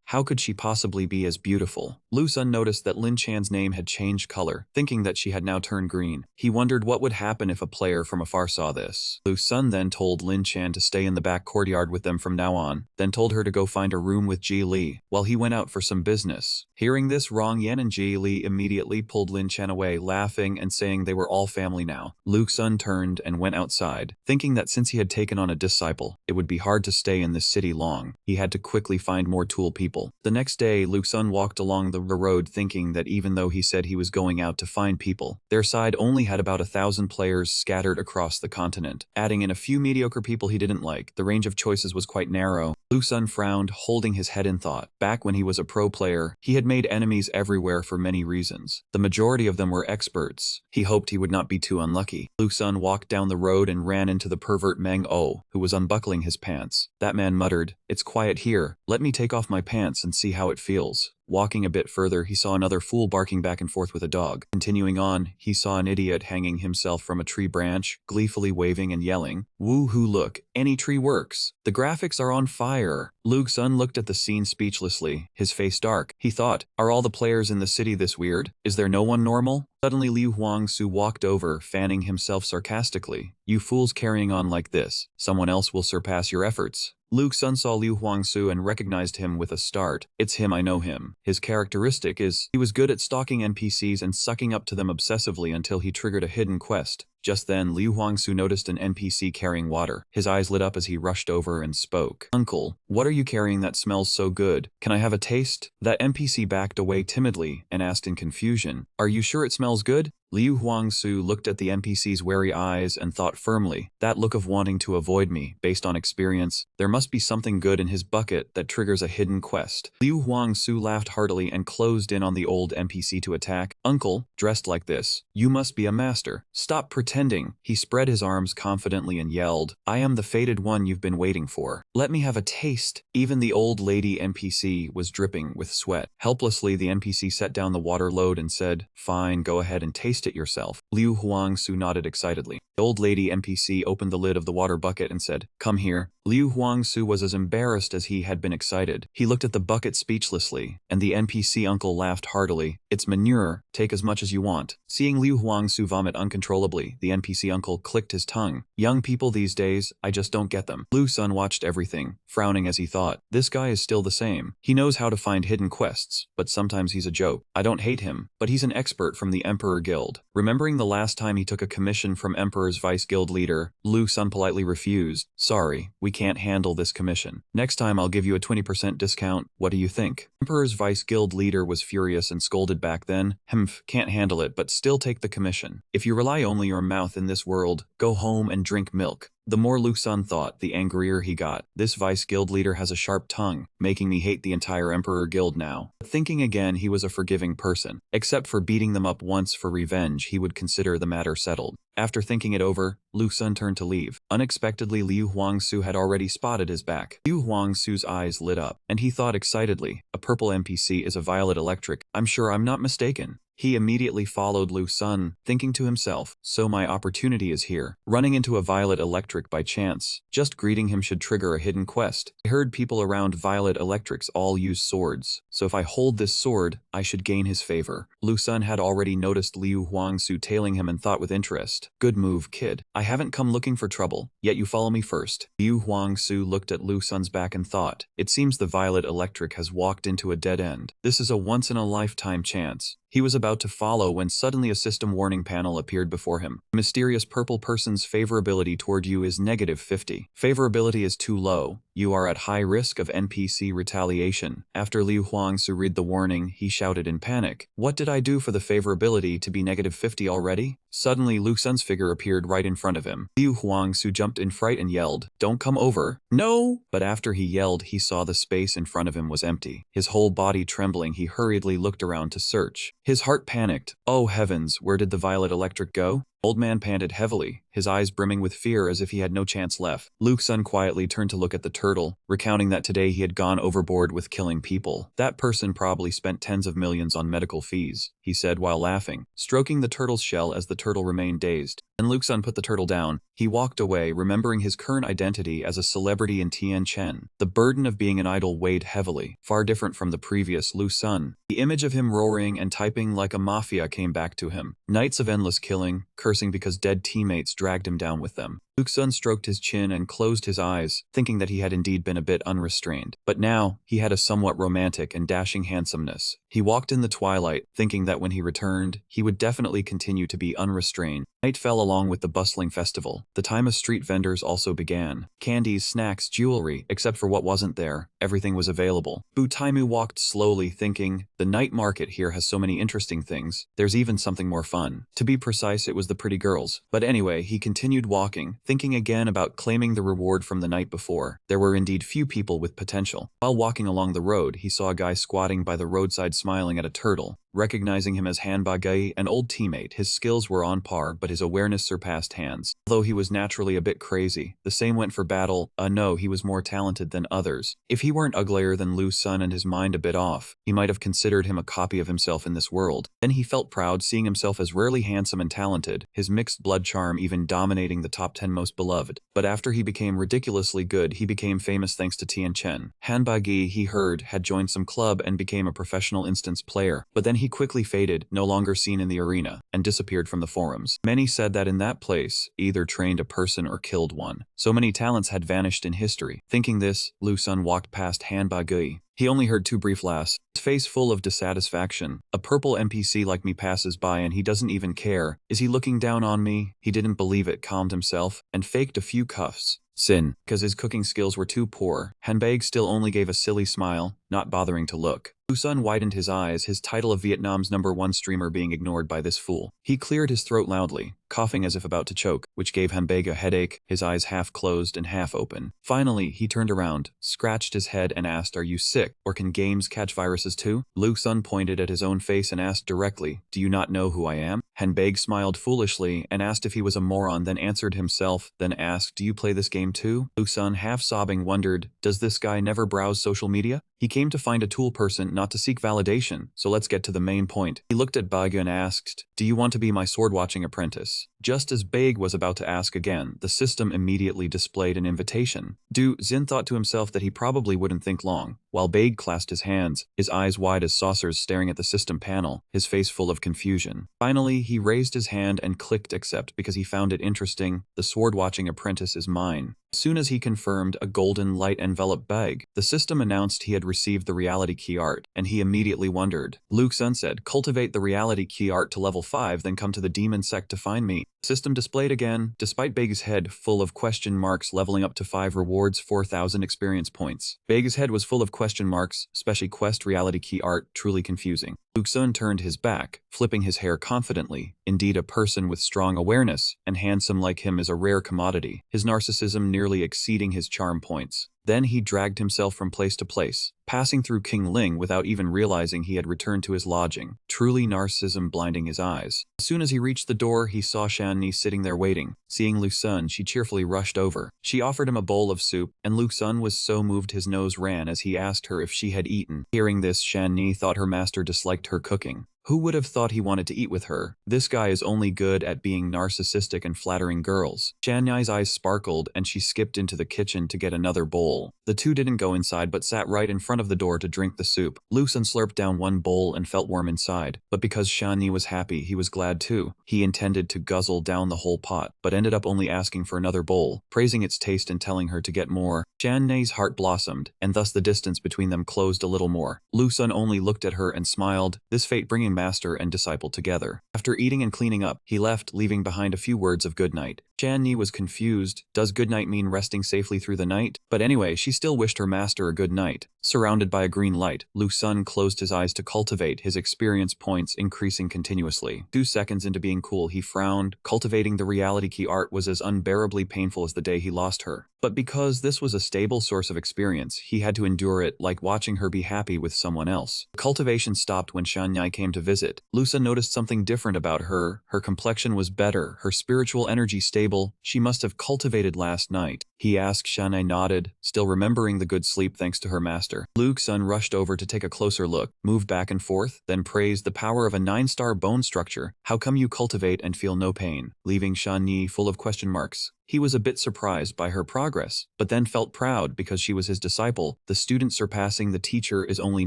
How could she possibly be as beautiful? Lu Sun noticed that Lin Chan's name had changed color, thinking that she had now turned green. He wondered what would happen if a player from afar saw this. Lu Sun then told Lin Chan to stay in the back courtyard with them from now on, then told her to go find a room with Ji while he went out for some business. Hearing this, Rong Yan and Ji immediately pulled Lin Chan away, laughing and saying they were all family now. Lu Sun turned and went outside, thinking that since he had taken on a disciple, it would be hard to stay in this city long. He had to quickly find more tool people. The next day, Lu Sun walked along the road thinking that even though he said he was going out to find people, their side only had about 1,000 players scattered across the continent. Adding in a few mediocre people he didn't like, the range of choices was quite narrow. Lu Sun frowned, holding his head in thought. Back when he was a pro player, he had made enemies everywhere for many reasons. The majority of them were experts. He hoped he would not be too unlucky. Lu Sun walked down the road and ran into the pervert Meng O, who was unbuckling his pants. That man muttered, "It's quiet here. Let me take off my pants and see how it feels." Walking a bit further, he saw another fool barking back and forth with a dog. Continuing on, he saw an idiot hanging himself from a tree branch, gleefully waving and yelling, "Woo-hoo, look, any tree works. The graphics are on fire." Lu Sun looked at the scene speechlessly, his face dark. He thought, are all the players in the city this weird? Is there no one normal? Suddenly Liu Huangsu walked over, fanning himself sarcastically. "You fools carrying on like this. Someone else will surpass your efforts." Lu Sun saw Liu Huangsu and recognized him with a start. "It's him, I know him. His characteristic is, he was good at stalking NPCs and sucking up to them obsessively until he triggered a hidden quest." Just then, Liu Huangsu noticed an NPC carrying water. His eyes lit up as he rushed over and spoke. "Uncle, what are you carrying that smells so good? Can I have a taste?" That NPC backed away timidly and asked in confusion, "Are you sure it smells good?" Liu Huangsu looked at the NPC's wary eyes and thought firmly, that look of wanting to avoid me, based on experience, there must be something good in his bucket that triggers a hidden quest. Liu Huangsu laughed heartily and closed in on the old NPC to attack. "Uncle, dressed like this, you must be a master. Stop pretending." He spread his arms confidently and yelled, "I am the fated one you've been waiting for. Let me have a taste." Even the old lady NPC was dripping with sweat. Helplessly, the NPC set down the water load and said, "Fine, go ahead and taste it yourself." Liu Huangsu nodded excitedly. The old lady NPC opened the lid of the water bucket and said, "Come here." Liu Huangsu was as embarrassed as he had been excited. He looked at the bucket speechlessly, and the NPC uncle laughed heartily. "It's manure, take as much as you want." Seeing Liu Huangsu vomit uncontrollably, the NPC uncle clicked his tongue. Young people these days, I just don't get them. Lu Sun watched everything, frowning as he thought, this guy is still the same. He knows how to find hidden quests, but sometimes he's a joke. I don't hate him, but he's an expert from the Emperor Guild. Remembering the last time he took a commission from Emperor's Vice Guild leader, Lu Sun politely refused. "Sorry, we can't handle this commission. Next time I'll give you a 20% discount. What do you think?" Emperor's Vice Guild leader was furious and scolded back then. "Humph, can't handle it, but still take the commission. If you rely only your mouth in this world, go home and drink milk." The more Lu Sun thought, the angrier he got. This Vice Guild leader has a sharp tongue, making me hate the entire Emperor Guild now. But thinking again, he was a forgiving person. Except for beating them up once for revenge, he would consider the matter settled. After thinking it over, Lu Sun turned to leave. Unexpectedly, Liu Huangsu had already spotted his back. Liu Huangsu's eyes lit up, and he thought excitedly, "A purple NPC is a violet electric. I'm sure I'm not mistaken." He immediately followed Lu Sun, thinking to himself, so my opportunity is here. Running into a violet electric by chance, just greeting him should trigger a hidden quest. I heard people around violet electrics all use swords, so if I hold this sword, I should gain his favor. Lu Sun had already noticed Liu Huangsu tailing him and thought with interest, "Good move, kid. I haven't come looking for trouble, yet you follow me first." Liu Huangsu looked at Lu Sun's back and thought, it seems the violet electric has walked into a dead end. This is a once-in-a-lifetime chance. He was about to follow when suddenly a system warning panel appeared before him. Mysterious purple person's favorability toward you is -50. Favorability is too low. You are at high risk of NPC retaliation. After Liu Huangsu read the warning, he shouted in panic, "What did I do for the favorability to be -50 already?" Suddenly, Lu Sun's figure appeared right in front of him. Liu Huangsu jumped in fright and yelled, "Don't come over." "No!" But after he yelled, he saw the space in front of him was empty. His whole body trembling, he hurriedly looked around to search. His heart panicked. Oh heavens, where did the violet electric go? Old man panted heavily, his eyes brimming with fear as if he had no chance left. Lu Sun quietly turned to look at the turtle, recounting that today he had gone overboard with killing people. That person probably spent tens of millions on medical fees, he said while laughing, stroking the turtle's shell as the turtle remained dazed. And Lu Sun put the turtle down. He walked away, remembering his current identity as a celebrity in Tianchen. The burden of being an idol weighed heavily, far different from the previous Lu Sun. The image of him roaring and typing like a mafia came back to him. Nights of endless killing, cursing because dead teammates dragged him down with them. Lu Sun stroked his chin and closed his eyes, thinking that he had indeed been a bit unrestrained. But now, he had a somewhat romantic and dashing handsomeness. He walked in the twilight, thinking that when he returned, he would definitely continue to be unrestrained. Night fell along with the bustling festival. The time of street vendors also began. Candies, snacks, jewelry, except for what wasn't there, everything was available. Bu Taimu walked slowly, thinking, the night market here has so many interesting things. There's even something more fun. To be precise, it was the pretty girls. But anyway, he continued walking, thinking again about claiming the reward from the night before. There were indeed few people with potential. While walking along the road, he saw a guy squatting by the roadside smiling at a turtle. Recognizing him as Hanba-gai, an old teammate, his skills were on par, but his awareness surpassed Han's. Although he was naturally a bit crazy, the same went for battle. No, he was more talented than others. If he weren't uglier than Lu Sun and his mind a bit off, he might have considered him a copy of himself in this world. Then he felt proud seeing himself as rarely handsome and talented, his mixed blood charm even dominating the top 10 most beloved. But after he became ridiculously good, he became famous thanks to Tianchen. Hanba-gai, he heard, had joined some club and became a professional instance player. But then he quickly faded, no longer seen in the arena, and disappeared from the forums. Many said that in that place, either trained a person or killed one. So many talents had vanished in history. Thinking this, Lu Sun walked past Hanba-gai. He only heard two brief laughs, his face full of dissatisfaction. A purple NPC like me passes by and he doesn't even care. Is he looking down on me? He didn't believe it, calmed himself, and faked a few cuffs. Sin, because his cooking skills were too poor. Hanbag still only gave a silly smile, not bothering to look. Lu Sun widened his eyes, his title of Vietnam's #1 streamer being ignored by this fool. He cleared his throat loudly, coughing as if about to choke, which gave Hanbag a headache, his eyes half closed and half open. Finally, he turned around, scratched his head and asked, "Are you sick, or can games catch viruses too?" Lu Sun pointed at his own face and asked directly, "Do you not know who I am?" Hanbag smiled foolishly and asked if he was a moron, then answered himself, then asked, "Do you play this game too?" Lu Sun, half sobbing, wondered, does this guy never browse social media? He came to find a tool person, not to seek validation, so let's get to the main point. He looked at Baga and asked, "Do you want to be my sword-watching apprentice?" this. Just as Baig was about to ask again, the system immediately displayed an invitation. Zin thought to himself that he probably wouldn't think long, while Baig clasped his hands, his eyes wide as saucers staring at the system panel, his face full of confusion. Finally, he raised his hand and clicked accept because he found it interesting. The sword-watching apprentice is mine. As soon as he confirmed a golden light enveloped Baig, the system announced he had received the reality key art, and he immediately wondered. Luke Sun said, cultivate the reality key art to level 5, then come to the demon sect to find me. System displayed again, despite Baig's head full of question marks. Leveling up to 5 rewards 4,000 experience points. Baig's head was full of question marks, especially quest reality key art, truly confusing. Luke Sun turned his back, flipping his hair confidently. Indeed, a person with strong awareness and handsome like him is a rare commodity, his narcissism nearly exceeding his charm points. Then he dragged himself from place to place, passing through King Ling without even realizing he had returned to his lodging, truly narcissism blinding his eyes. As soon as he reached the door, he saw Shanni sitting there waiting. Seeing Lu Sun, she cheerfully rushed over. She offered him a bowl of soup, and Lu Sun was so moved his nose ran as he asked her if she had eaten. Hearing this, Shanni thought her master disliked her cooking. Who would have thought he wanted to eat with her? This guy is only good at being narcissistic and flattering girls. Shanni's eyes sparkled and she skipped into the kitchen to get another bowl. The two didn't go inside but sat right in front of the door to drink the soup. Lu Sun slurped down one bowl and felt warm inside. But because Shanni was happy, he was glad too. He intended to guzzle down the whole pot, but ended up only asking for another bowl, praising its taste and telling her to get more. Shanni's heart blossomed, and thus the distance between them closed a little more. Lu Sun only looked at her and smiled, this fate bringing master and disciple together. After eating and cleaning up, he left, leaving behind a few words of goodnight. Shanni was confused. Does goodnight mean resting safely through the night? But anyway, she still wished her master a good night. Surrounded by a green light, Lu Sun closed his eyes to cultivate, his experience points increasing continuously. 2 seconds into being cool, he frowned. Cultivating the reality key art was as unbearably painful as the day he lost her. But because this was a stable source of experience, he had to endure it, like watching her be happy with someone else. Cultivation stopped when Shanni came to visit. Lu Sun noticed something different about her. Her complexion was better, her spiritual energy stable. She must have cultivated last night. He asked. Shanni nodded, still remembering the good sleep thanks to her master. Lu Sun rushed over to take a closer look, moved back and forth, then praised the power of a 9-star bone structure. How come you cultivate and feel no pain? Leaving Shanni full of question marks. He was a bit surprised by her progress, but then felt proud because she was his disciple. The student surpassing the teacher is only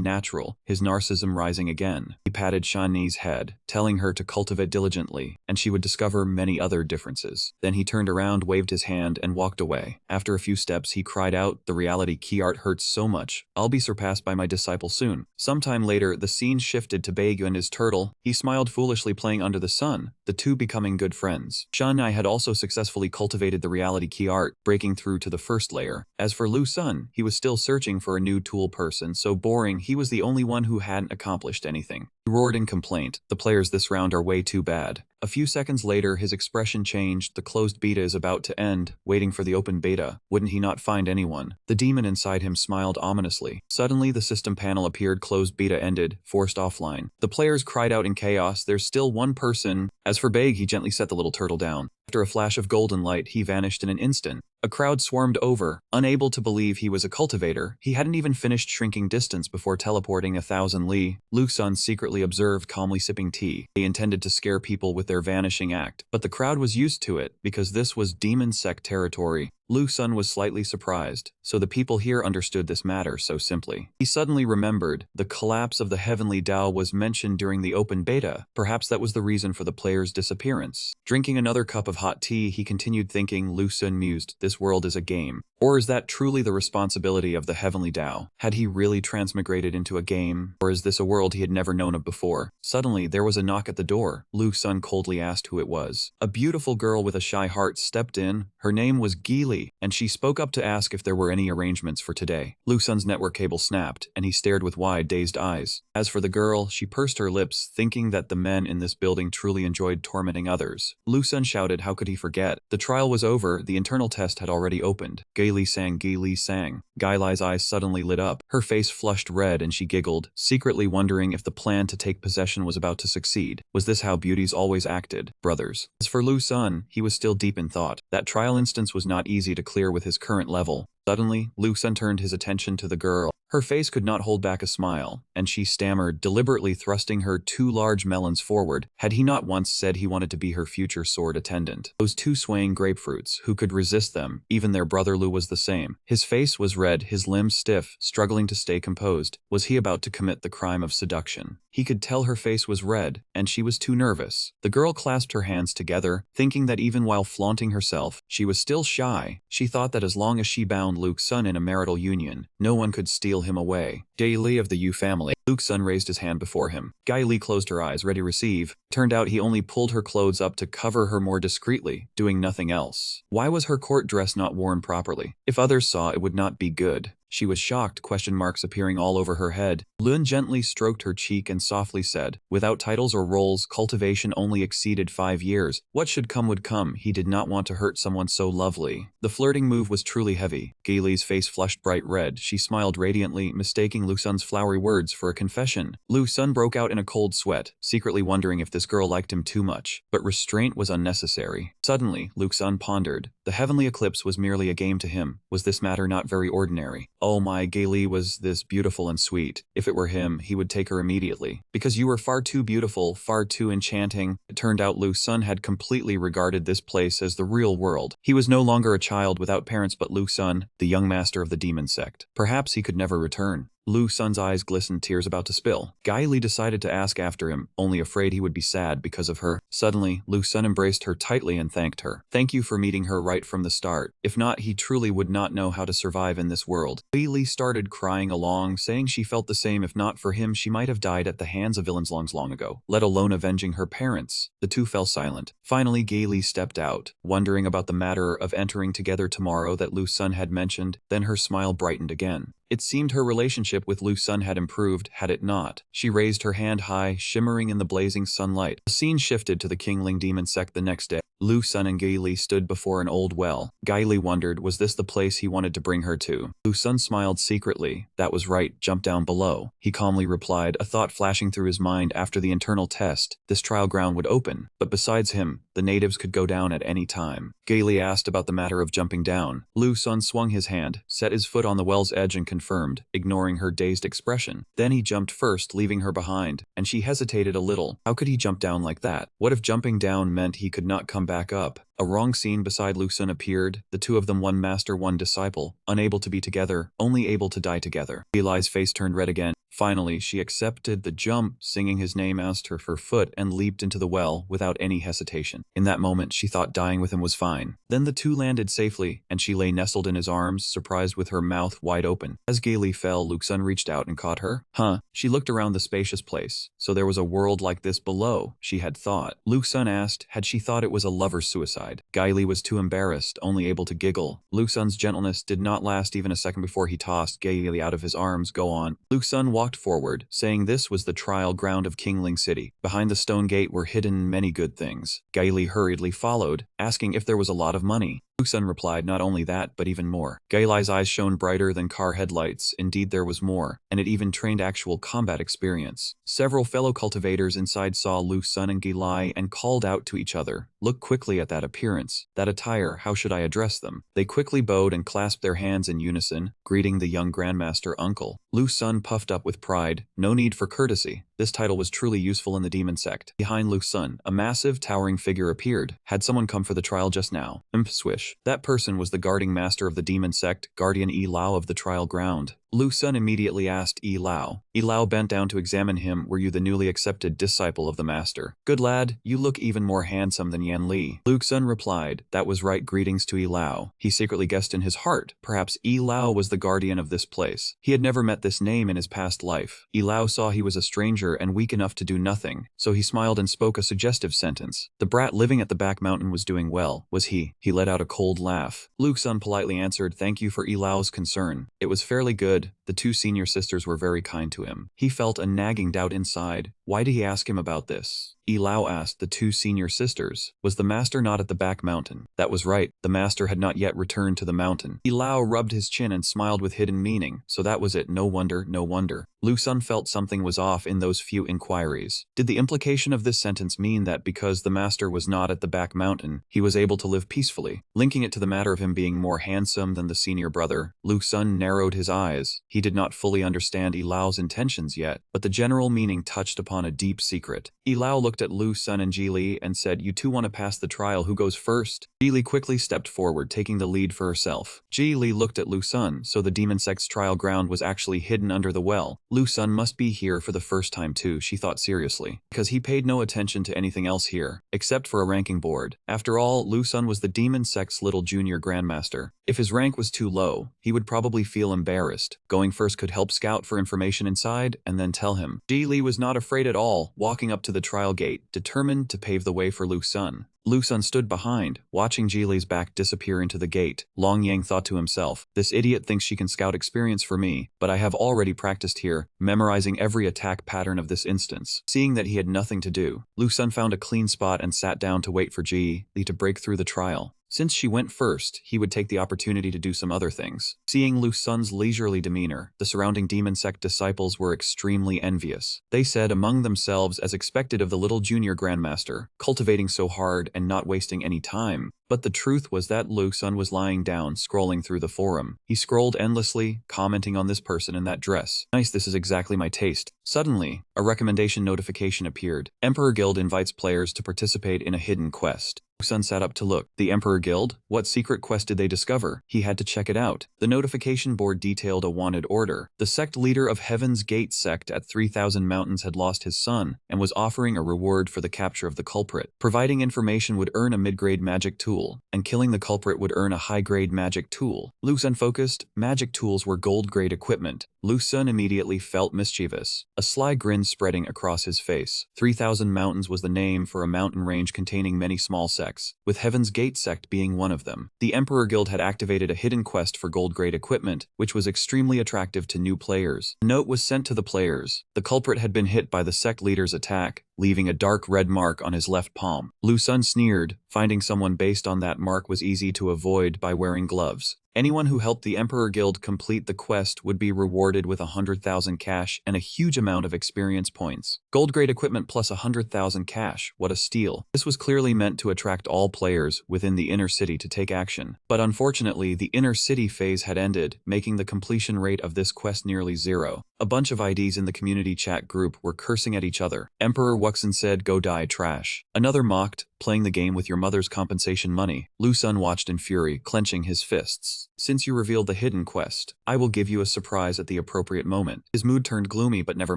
natural, his narcissism rising again. He patted Shanni's head, telling her to cultivate diligently, and she would discover many other differences. Then he turned around, waved his hand, and walked away. After a few steps, he cried out, the reality key art hurts so much. I'll be surpassed by my disciple soon. Sometime later, the scene shifted to Baegu and his turtle. He smiled foolishly playing under the sun, the two becoming good friends. Shanni had also successfully cultivated the reality key art, breaking through to the first layer. As for Lu Sun, he was still searching for a new tool person, so boring he was the only one who hadn't accomplished anything. He roared in complaint, the players this round are way too bad. A few seconds later, his expression changed. The closed beta is about to end, waiting for the open beta. Wouldn't he not find anyone? The demon inside him smiled ominously. Suddenly, the system panel appeared. Closed beta ended, forced offline. The players cried out in chaos, there's still one person. As for Baig, he gently set the little turtle down. After a flash of golden light, he vanished in an instant. A crowd swarmed over, unable to believe he was a cultivator. He hadn't even finished shrinking distance before teleporting 1,000 li. Lu Sun secretly observed, calmly sipping tea. They intended to scare people with their vanishing act, but the crowd was used to it, because this was demon sect territory. Lu Sun was slightly surprised, so the people here understood this matter so simply. He suddenly remembered, the collapse of the heavenly Dao was mentioned during the open beta. Perhaps that was the reason for the player's disappearance. Drinking another cup of hot tea, he continued thinking. Lu Sun mused, this world is a game. Or is that truly the responsibility of the heavenly Dao? Had he really transmigrated into a game? Or is this a world he had never known of before? Suddenly, there was a knock at the door. Lu Sun coldly asked who it was. A beautiful girl with a shy heart stepped in. Her name was Gili, and she spoke up to ask if there were any arrangements for today. Lu Sun's network cable snapped, and he stared with wide, dazed eyes. As for the girl, she pursed her lips, thinking that the men in this building truly enjoyed tormenting others. Lu Sun shouted, how could he forget? The trial was over, the internal test had already opened. Gaily sang, Gaily sang. Gaili's eyes suddenly lit up. Her face flushed red and she giggled, secretly wondering if the plan to take possession was about to succeed. Was this how beauties always acted? Brothers. As for Lu Sun, he was still deep in thought. That trial instance was not easy to clear with his current level. Suddenly, Lu Sun turned his attention to the girl. Her face could not hold back a smile, and she stammered, deliberately thrusting her 2 large melons forward. Had he not once said he wanted to be her future sword attendant? Those 2 swaying grapefruits, who could resist them? Even their brother Lu was the same. His face was red, his limbs stiff, struggling to stay composed. Was he about to commit the crime of seduction? He could tell her face was red, and she was too nervous. The girl clasped her hands together, thinking that even while flaunting herself, she was still shy. She thought that as long as she bound Luke's son in a marital union, no one could steal him away. Gai Li of the Yu family. Luke's son raised his hand before him. Gai Li closed her eyes, ready to receive. Turned out he only pulled her clothes up to cover her more discreetly, doing nothing else. Why was her court dress not worn properly? If others saw, it would not be good. She was shocked, question marks appearing all over her head. Lun gently stroked her cheek and softly said, without titles or roles, cultivation only exceeded 5 years. What should come would come. He did not want to hurt someone so lovely. The flirting move was truly heavy. Gai Li's face flushed bright red. She smiled radiantly, mistaking Lu Sun's flowery words for a confession. Lu Sun broke out in a cold sweat, secretly wondering if this girl liked him too much. But restraint was unnecessary. Suddenly, Lu Sun pondered. The heavenly eclipse was merely a game to him. Was this matter not very ordinary? Oh my, Gai Li was this beautiful and sweet. If it were him, he would take her immediately. Because you were far too beautiful, far too enchanting. It turned out Lu Sun had completely regarded this place as the real world. He was no longer a child without parents but Lu Sun, the young master of the demon sect. Perhaps he could never return. Lu Sun's eyes glistened, tears about to spill. Gai Li decided to ask after him, only afraid he would be sad because of her. Suddenly, Lu Sun embraced her tightly and thanked her. Thank you for meeting her right from the start. If not, he truly would not know how to survive in this world. Gai Li started crying along, saying she felt the same. If not for him, she might have died at the hands of villains long ago, let alone avenging her parents. The two fell silent. Finally, Gai Li stepped out, wondering about the matter of entering together tomorrow that Lu Sun had mentioned. Then her smile brightened again. It seemed her relationship with Lu Sun had improved, had it not. She raised her hand high, shimmering in the blazing sunlight. The scene shifted to the Kingling demon sect the next day. Lu Sun and Gai Li stood before an old well. Gai Li wondered, was this the place he wanted to bring her to? Lu Sun smiled secretly. That was right, jump down below. He calmly replied, a thought flashing through his mind after the internal test. This trial ground would open, but besides him, the natives could go down at any time. Gai Li asked about the matter of jumping down. Lu Sun swung his hand, set his foot on the well's edge and confirmed, ignoring her dazed expression. Then he jumped first, leaving her behind, and she hesitated a little. How could he jump down like that? What if jumping down meant he could not come back up? A wrong scene beside Lu Sun appeared, the two of them, one master, one disciple, unable to be together, only able to die together. Gai Li's face turned red again. Finally, she accepted the jump, singing his name, asked her for foot, and leaped into the well without any hesitation. In that moment, she thought dying with him was fine. Then the two landed safely, and she lay nestled in his arms, surprised with her mouth wide open. As Gai Li fell, Lu Sun reached out and caught her. She looked around the spacious place. So there was a world like this below, she had thought. Lu Sun asked, had she thought it was a lover's suicide? Gai Li was too embarrassed, only able to giggle. Lu Sun's gentleness did not last even a second before he tossed Gai Li out of his arms. Go on. Lu Sun walked forward, saying this was the trial ground of Kingling City. Behind the stone gate were hidden many good things. Gai Li hurriedly followed, asking if there was a lot of money. Lu Sun replied, not only that, but even more. Gai Li's eyes shone brighter than car headlights. Indeed, there was more, and it even trained actual combat experience. Several fellow cultivators inside saw Lu Sun and Gai Li and called out to each other. Look quickly at that appearance, that attire, how should I address them? They quickly bowed and clasped their hands in unison, greeting the young grandmaster uncle. Lu Sun puffed up with pride. No need for courtesy. This title was truly useful in the demon sect. Behind Lu Sun, a massive, towering figure appeared. Had someone come for the trial just now? Swish. That person was the guarding master of the demon sect, Guardian Yi Lao of the trial ground. Lu Sun immediately asked Yi Lao. Yi Lao bent down to examine him. Were you the newly accepted disciple of the master? Good lad, you look even more handsome than Yan Li. Lu Sun replied, that was right, greetings to Yi Lao. He secretly guessed in his heart, perhaps Yi Lao was the guardian of this place. He had never met this name in his past life. Yi Lao saw he was a stranger and weak enough to do nothing, so he smiled and spoke a suggestive sentence. The brat living at the back mountain was doing well, was he? He let out a cold laugh. Lu Sun politely answered, thank you for Yi Lao's concern. It was fairly good. The two senior sisters were very kind to him. He felt a nagging doubt inside. Why did he ask him about this? Yi Lao asked the two senior sisters. Was the master not at the back mountain? That was right, the master had not yet returned to the mountain. Yi Lao rubbed his chin and smiled with hidden meaning. So that was it, no wonder, no wonder. Lu Sun felt something was off in those few inquiries. Did the implication of this sentence mean that because the master was not at the back mountain, he was able to live peacefully? Linking it to the matter of him being more handsome than the senior brother, Lu Sun narrowed his eyes. He did not fully understand Yi Lao's intentions yet, but the general meaning touched upon a deep secret. Yi Lao looked at Lu Sun and Ji Li and said, "You two want to pass the trial, who goes first?" Ji Li quickly stepped forward, taking the lead for herself. Ji Li looked at Lu Sun, so the demon sect's trial ground was actually hidden under the well. Lu Sun must be here for the first time too, she thought seriously, because he paid no attention to anything else here, except for a ranking board. After all, Lu Sun was the demon sect's little junior grandmaster. If his rank was too low, he would probably feel embarrassed. Going first could help scout for information inside and then tell him. Ji Li was not afraid at all, walking up to the trial gate, determined to pave the way for Lu Sun. Lu Sun stood behind, watching Ji Li's back disappear into the gate. Long Yang thought to himself, this idiot thinks she can scout experience for me, but I have already practiced here, memorizing every attack pattern of this instance. Seeing that he had nothing to do, Lu Sun found a clean spot and sat down to wait for Ji Li to break through the trial. Since she went first, he would take the opportunity to do some other things. Seeing Lu Sun's leisurely demeanor, the surrounding demon sect disciples were extremely envious. They said among themselves, as expected of the little junior grandmaster, cultivating so hard and not wasting any time. But the truth was that Lu Sun was lying down, scrolling through the forum. He scrolled endlessly, commenting on this person in that dress. Nice, this is exactly my taste. Suddenly, a recommendation notification appeared. Emperor Guild invites players to participate in a hidden quest. Lu Sun sat up to look. The Emperor Guild? What secret quest did they discover? He had to check it out. The notification board detailed a wanted order. The sect leader of Heaven's Gate sect at 3000 Mountains had lost his son and was offering a reward for the capture of the culprit. Providing information would earn a mid-grade magic tool, and killing the culprit would earn a high-grade magic tool. Lu Sun focused. Magic tools were gold-grade equipment. Lu Sun immediately felt mischievous, a sly grin spreading across his face. 3000 Mountains was the name for a mountain range containing many small sects, with Heaven's Gate sect being one of them. The Emperor Guild had activated a hidden quest for gold-grade equipment, which was extremely attractive to new players. A note was sent to the players. The culprit had been hit by the sect leader's attack, leaving a dark red mark on his left palm. Lu Sun sneered. Finding someone based on that mark was easy to avoid by wearing gloves. Anyone who helped the Emperor Guild complete the quest would be rewarded with 100,000 cash and a huge amount of experience points. Gold-grade equipment plus 100,000 cash, what a steal. This was clearly meant to attract all players within the inner city to take action. But unfortunately, the inner city phase had ended, making the completion rate of this quest nearly zero. A bunch of IDs in the community chat group were cursing at each other. Emperor Wuxin said, "Go die, trash." Another mocked, "Playing the game with your mother's compensation money." Lu Sun watched in fury, clenching his fists. "Since you revealed the hidden quest, I will give you a surprise at the appropriate moment." His mood turned gloomy, but never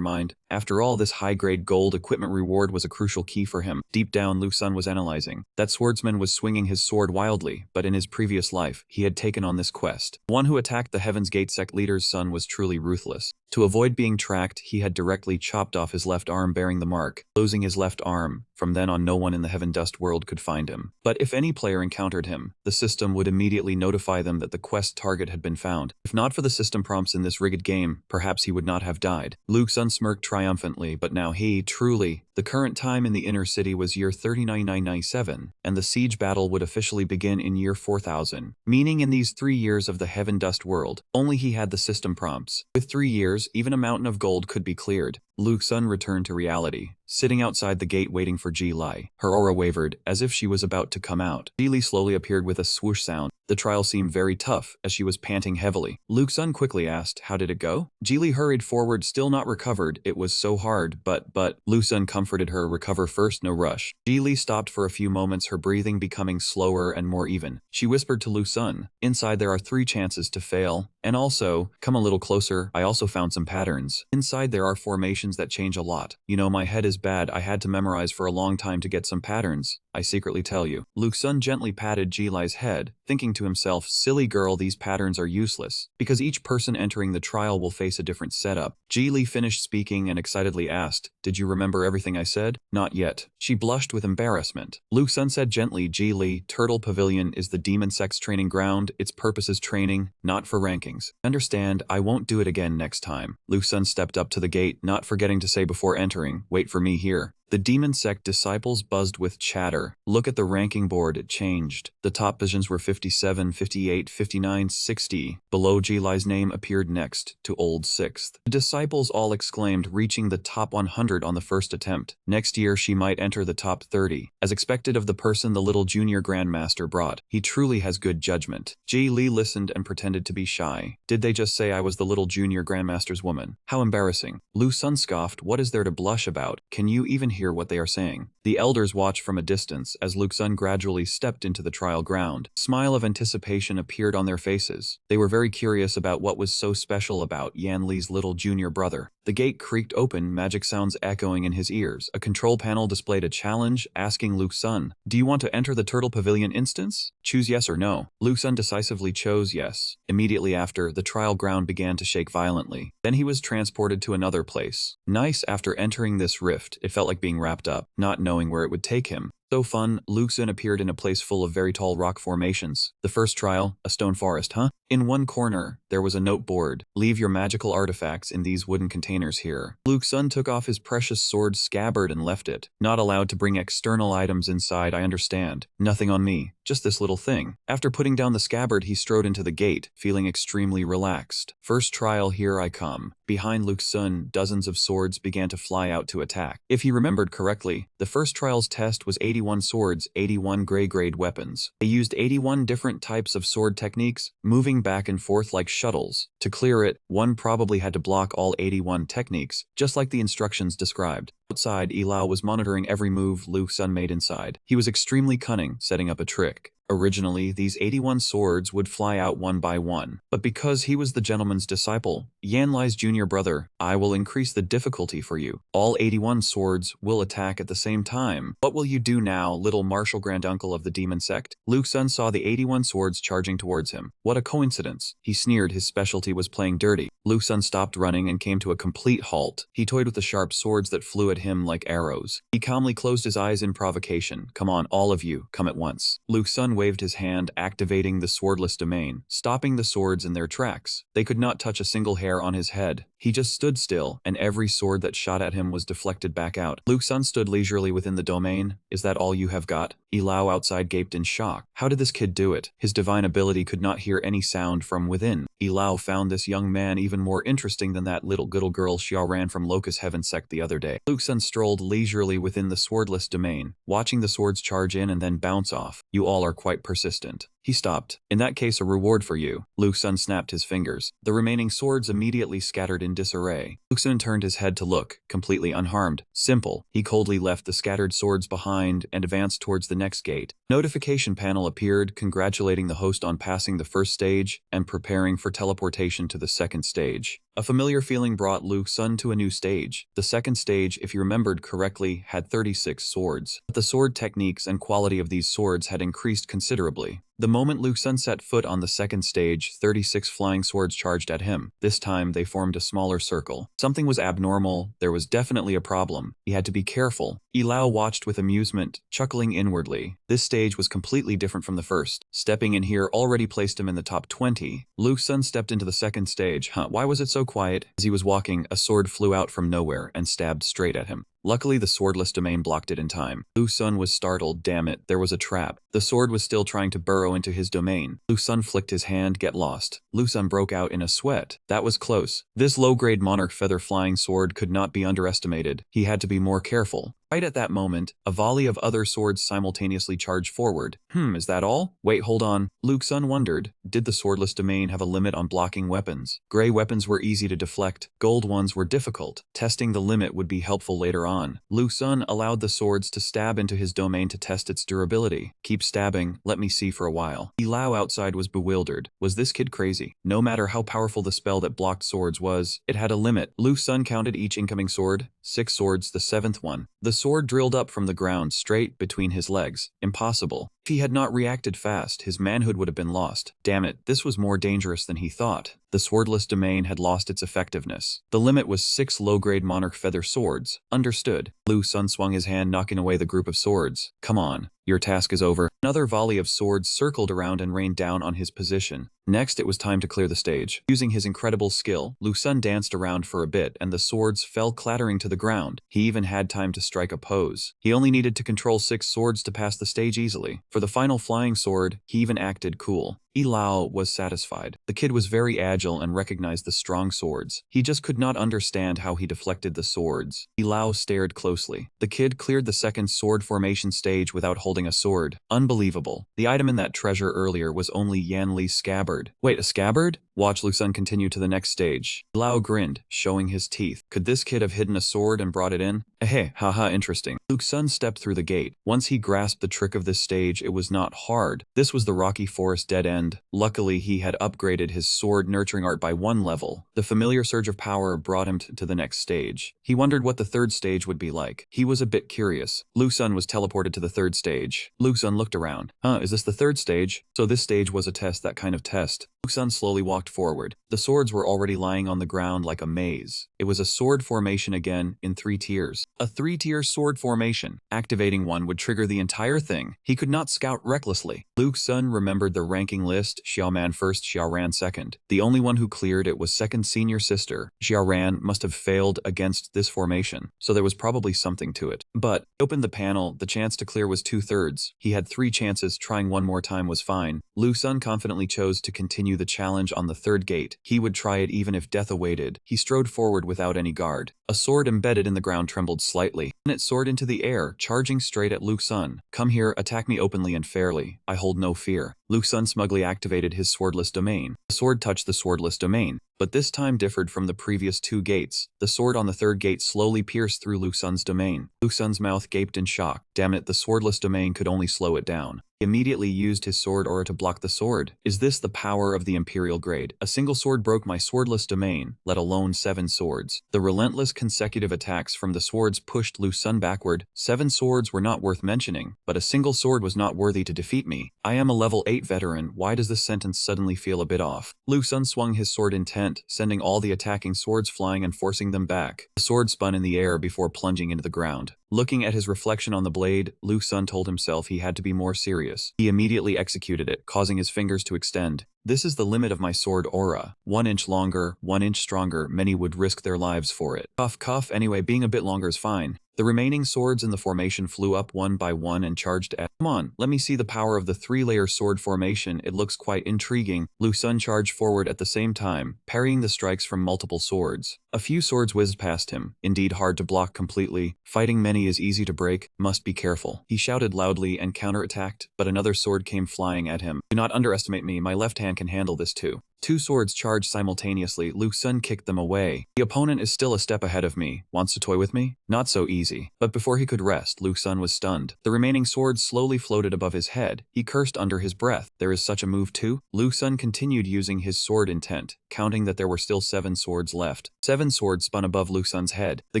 mind. After all, this high-grade gold equipment reward was a crucial key for him. Deep down, Lu Sun was analyzing. That swordsman was swinging his sword wildly, but in his previous life, he had taken on this quest. One who attacked the Heaven's Gate sect leader's son was truly ruthless. To avoid being tracked, he had directly chopped off his left arm bearing the mark, losing his left arm. From then on, no one in the Heaven Dust world could find him. But if any player encountered him, the system would immediately notify them that the quest target had been found. If not for the system prompts in this rigged game, perhaps he would not have died. Lu Sun smirked triumphantly, but now he, truly, the current time in the inner city was year 39997, and the siege battle would officially begin in year 4000, meaning in these 3 years of the Heaven Dust world, only he had the system prompts. With 3 years, even a mountain of gold could be cleared. Lu Sun returned to reality, sitting outside the gate waiting for Ji Li. Her aura wavered, as if she was about to come out. Ji Li slowly appeared with a swoosh sound. The trial seemed very tough, as she was panting heavily. Lu Sun quickly asked, "How did it go?" Ji Li hurried forward, still not recovered. "It was so hard, but..." Lu Sun comforted her, "Recover first, no rush." Ji Li stopped for a few moments, her breathing becoming slower and more even. She whispered to Lu Sun, "Inside there are 3 chances to fail. And also, come a little closer, I also found some patterns. Inside there are formations that change a lot. You know, my head is bad, I had to memorize for a long time to get some patterns. I secretly tell you." Lu Sun gently patted Ji Li's head, thinking to himself, "Silly girl, these patterns are useless, because each person entering the trial will face a different setup." Ji Li finished speaking and excitedly asked, "Did you remember everything I said?" "Not yet." She blushed with embarrassment. Lu Sun said gently, "Ji Li, Turtle Pavilion is the demon sect's training ground. Its purpose is training, not for rankings. Understand, I won't do it again next time." Lu Sun stepped up to the gate, not forgetting to say before entering, "Wait for me here." The demon sect disciples buzzed with chatter. Look at the ranking board, it changed. The top positions were 57, 58, 59, 60. Below Jili's name appeared next to old 6th. The disciples all exclaimed, reaching the top 100 on the first attempt. Next year she might enter the top 30. As expected of the person the little junior grandmaster brought. He truly has good judgment. Ji Li listened and pretended to be shy. Did they just say I was the little junior grandmaster's woman? How embarrassing. Lu Sun scoffed, what is there to blush about? Can you even hear what they are saying? The elders watched from a distance as Lu Sun gradually stepped into the trial ground. A smile of anticipation appeared on their faces. They were very curious about what was so special about Yan Li's little junior brother. The gate creaked open, magic sounds echoing in his ears. A control panel displayed a challenge, asking Lu Sun, do you want to enter the Turtle Pavilion instance? Choose yes or no. Lu Sun decisively chose yes. Immediately after, the trial ground began to shake violently. Then he was transported to another place. Nice, after entering this rift, it felt like being wrapped up, not knowing where it would take him. So fun, Lu Sun appeared in a place full of very tall rock formations. The first trial, a stone forest, huh? In one corner, there was a note board. Leave your magical artifacts in these wooden containers here. Lu Sun took off his precious sword scabbard and left it. Not allowed to bring external items inside, I understand. Nothing on me. Just this little thing. After putting down the scabbard, he strode into the gate, feeling extremely relaxed. First trial, here I come. Behind Lu Sun, dozens of swords began to fly out to attack. If he remembered correctly, the first trial's test was 81 swords, 81 grade weapons. They used 81 different types of sword techniques, moving back and forth like shuttles. To clear it, one probably had to block all 81 techniques, just like the instructions described. Outside, Ilao was monitoring every move Lu Sun made inside. He was extremely cunning, setting up a trick. Originally, these 81 swords would fly out one by one, but because he was the gentleman's disciple, Yan Li's junior brother, I will increase the difficulty for you. All 81 swords will attack at the same time. What will you do now, little martial granduncle of the demon sect? Lu Sun saw the 81 swords charging towards him. What a coincidence. He sneered, his specialty was playing dirty. Lu Sun stopped running and came to a complete halt. He toyed with the sharp swords that flew at him like arrows. He calmly closed his eyes in provocation. Come on, all of you, come at once. Lu Sun waved his hand, activating the swordless domain, stopping the swords in their tracks. They could not touch a single hair on his head. He just stood still, and every sword that shot at him was deflected back out. Lu Sun stood leisurely within the domain. Is that all you have got? Ilao outside gaped in shock. How did this kid do it? His divine ability could not hear any sound from within. Ilao found this young man even more interesting than that little girl Xiao ran from Locust Heaven Sect the other day. Lu Sun strolled leisurely within the swordless domain, watching the swords charge in and then bounce off. You all are quite persistent. He stopped. In that case, a reward for you. Lu Sun snapped his fingers. The remaining swords immediately scattered in disarray. Lu Sun turned his head to look, completely unharmed. Simple. He coldly left the scattered swords behind and advanced towards the next gate. Notification panel appeared, congratulating the host on passing the first stage and preparing for teleportation to the second stage. A familiar feeling brought Lu Sun to a new stage. The second stage, if you remembered correctly, had 36 swords. But the sword techniques and quality of these swords had increased considerably. The moment Lu Sun set foot on the second stage, 36 flying swords charged at him. This time, they formed a smaller circle. Something was abnormal. There was definitely a problem. He had to be careful. Ilao watched with amusement, chuckling inwardly. This stage was completely different from the first. Stepping in here already placed him in the top 20. Lu Sun stepped into the second stage. Why was it so quiet? As he was walking, a sword flew out from nowhere and stabbed straight at him. Luckily, the swordless domain blocked it in time. Lu Sun was startled. Damn it, there was a trap. The sword was still trying to burrow into his domain. Lu Sun flicked his hand, get lost. Lu Sun broke out in a sweat. That was close. This low-grade monarch feather flying sword could not be underestimated. He had to be more careful. Right at that moment, a volley of other swords simultaneously charged forward. Is that all? Wait, hold on. Lu Sun wondered, did the swordless domain have a limit on blocking weapons? Gray weapons were easy to deflect, gold ones were difficult. Testing the limit would be helpful later on. Lu Sun allowed the swords to stab into his domain to test its durability. Keep stabbing, let me see for a while. Ilao outside was bewildered. Was this kid crazy? No matter how powerful the spell that blocked swords was, it had a limit. Lu Sun counted each incoming sword. 6 swords, the 7th one. The sword drilled up from the ground straight between his legs. Impossible. If he had not reacted fast, his manhood would have been lost. Damn it, this was more dangerous than he thought. The swordless domain had lost its effectiveness. The limit was 6 low-grade monarch feather swords. Understood. Lu Sun swung his hand, knocking away the group of swords. Come on. Your task is over. Another volley of swords circled around and rained down on his position. Next, it was time to clear the stage. Using his incredible skill, Lu Sun danced around for a bit and the swords fell clattering to the ground. He even had time to strike a pose. He only needed to control 6 swords to pass the stage easily. For the final flying sword, he even acted cool. Ilao was satisfied. The kid was very agile and recognized the strong swords. He just could not understand how he deflected the swords. Ilao stared closely. The kid cleared the second sword formation stage without holding a sword. Unbelievable. The item in that treasure earlier was only Yan Li's scabbard. Wait, a scabbard? Watch Lu Sun continue to the next stage. Ilao grinned, showing his teeth. Could this kid have hidden a sword and brought it in? Eh, haha, interesting. Lu Sun stepped through the gate. Once he grasped the trick of this stage, it was not hard. This was the rocky forest dead end. Luckily, he had upgraded his sword nurturing art by 1 level. The familiar surge of power brought him to the next stage. He wondered what the third stage would be like. He was a bit curious. Lu Sun was teleported to the third stage. Lu Sun looked around. Is this the third stage? So this stage was a test, that kind of test. Lu Sun slowly walked forward. The swords were already lying on the ground like a maze. It was a sword formation again, in 3 tiers. A 3-tier sword formation. Activating one would trigger the entire thing. He could not scout recklessly. Lu Sun remembered the ranking list. Xiaoman first, Xiaoran second. The only one who cleared it was second senior sister. Xiaoran must have failed against this formation, so there was probably something to it. But, opened the panel, the chance to clear was 2/3. He had 3 chances, trying one more time was fine. Lu Sun confidently chose to continue the challenge on the third gate. He would try it even if death awaited. He strode forward without any guard. A sword embedded in the ground trembled slightly. Then it soared into the air, charging straight at Lu Sun. Come here, attack me openly and fairly. I hold no fear. Lu Sun smugly activated his swordless domain. The sword touched the swordless domain, but this time differed from the previous 2 gates. The sword on the third gate slowly pierced through Lu Sun's domain. Lu Sun's mouth gaped in shock. Damn it, the swordless domain could only slow it down. He immediately used his sword aura to block the sword. Is this the power of the Imperial grade? A single sword broke my swordless domain, let alone 7 swords. The relentless consecutive attacks from the swords pushed Lu Sun backward. 7 swords were not worth mentioning, but a single sword was not worthy to defeat me. I am a level 8 veteran. Why does this sentence suddenly feel a bit off? Lu Sun swung his sword intent, sending all the attacking swords flying and forcing them back. The sword spun in the air before plunging into the ground. Looking at his reflection on the blade, Lu Sun told himself he had to be more serious. He immediately executed it, causing his fingers to extend. This is the limit of my sword aura. 1 inch longer, 1 inch stronger, many would risk their lives for it. Cough cough, anyway, being a bit longer is fine. The remaining swords in the formation flew up one by one and charged at. Come on, let me see the power of the 3-layer sword formation. It looks quite intriguing. Lu Sun charged forward at the same time, parrying the strikes from multiple swords. A few swords whizzed past him, indeed hard to block completely. Fighting many is easy to break, must be careful. He shouted loudly and counterattacked, but another sword came flying at him. Do not underestimate me, my left hand can handle this too. 2 swords charged simultaneously. Lu Sun kicked them away. The opponent is still a step ahead of me. Wants to toy with me? Not so easy. But before he could rest, Lu Sun was stunned. The remaining swords slowly floated above his head. He cursed under his breath. There is such a move too? Lu Sun continued using his sword intent, counting that there were still 7 swords left. 7 swords spun above Lu Sun's head. The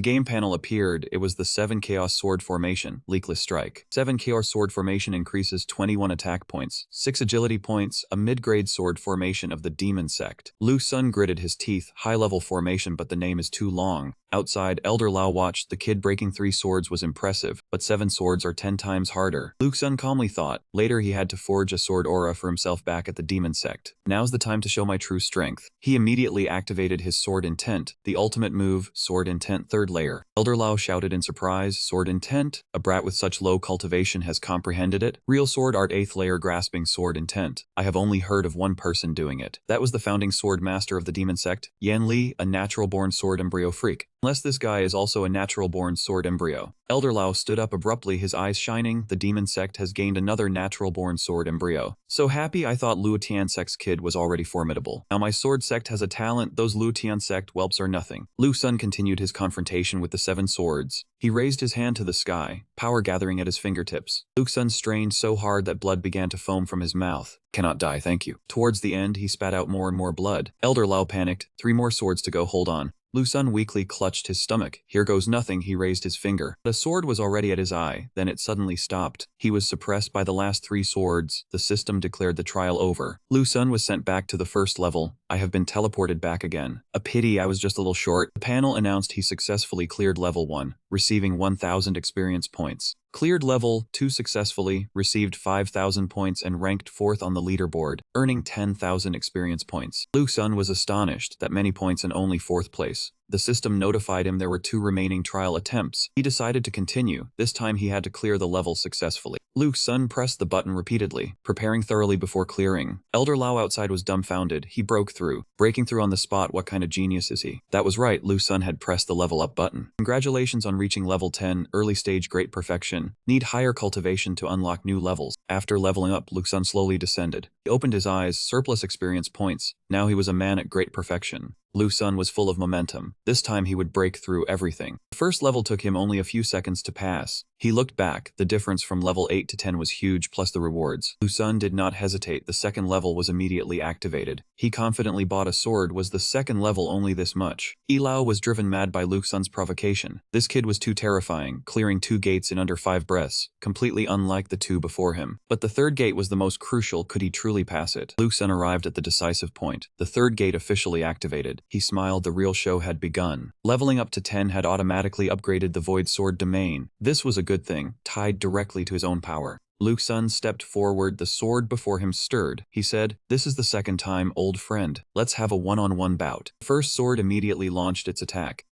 game panel appeared. It was the 7 Chaos Sword Formation, Leakless Strike. 7 Chaos Sword Formation increases 21 attack points, 6 agility points, a mid-grade sword formation of the Demon Sect. Lu Sun gritted his teeth. High-level formation, but the name is too long. Outside, Elder Lao watched. The kid breaking 3 swords was impressive, but 7 swords are 10 times harder. Lu Sun calmly thought. Later he had to forge a sword aura for himself back at the Demon Sect. Now's the time to show my true strength. He immediately activated his sword intent, the ultimate move, sword intent 3rd layer. Elder Lao shouted in surprise, sword intent? A brat with such low cultivation has comprehended it? Real sword art 8th layer grasping sword intent. I have only heard of one person doing it. That was the founding sword master of the Demon Sect, Yan Li, a natural-born sword embryo freak. Unless this guy is also a natural-born sword embryo. Elder Lao stood up abruptly, his eyes shining. The Demon Sect has gained another natural-born sword embryo. So happy, I thought Luo Tian Sect's kid was already formidable. Now my sword sect has a talent. Those Luo Tian Sect whelps are nothing. Lu Sun continued his confrontation with the 7 swords. He raised his hand to the sky, power gathering at his fingertips. Lu Sun strained so hard that blood began to foam from his mouth. Cannot die, thank you. Towards the end, he spat out more and more blood. Elder Lao panicked. 3 more swords to go, hold on. Lu Sun weakly clutched his stomach. Here goes nothing, he raised his finger. The sword was already at his eye, then it suddenly stopped. He was suppressed by the last 3 swords. The system declared the trial over. Lu Sun was sent back to the 1st level. I have been teleported back again. A pity, I was just a little short. The panel announced he successfully cleared level 1. receiving 1,000 experience points. Cleared level 2 successfully, received 5,000 points and ranked 4th on the leaderboard, earning 10,000 experience points. Lu Xun was astonished that many points in only 4th place. The system notified him there were 2 remaining trial attempts. He decided to continue. This time he had to clear the level successfully. Lu Xun pressed the button repeatedly, preparing thoroughly before clearing. Elder Lao outside was dumbfounded. He broke through. Breaking through on the spot, what kind of genius is he? That was right, Lu Xun had pressed the level up button. Congratulations on reaching level 10, early stage great perfection. Need higher cultivation to unlock new levels. After leveling up, Lu Xun slowly descended. He opened his eyes, surplus experience points. Now he was a man at great perfection. Lu Xun was full of momentum. This time he would break through everything. The first level took him only a few seconds to pass. He looked back. The difference from level 8 to 10 was huge, plus the rewards. Lu Xun did not hesitate. The second level was immediately activated. He confidently bought a sword. Was the second level only this much? Ilao was driven mad by Lu Xun's provocation. This kid was too terrifying, clearing 2 gates in under 5 breaths, completely unlike the 2 before him. But the third gate was the most crucial. Could he truly pass it? Lu Xun arrived at the decisive point. The third gate officially activated. He smiled. The real show had begun. Leveling up to 10 had automatically upgraded the Void Sword domain. This was a good thing, tied directly to his own power. Lu Xun stepped forward. The sword before him stirred. He said, "This is the second time, old friend. Let's have a one-on-one bout." The first sword immediately launched its attack.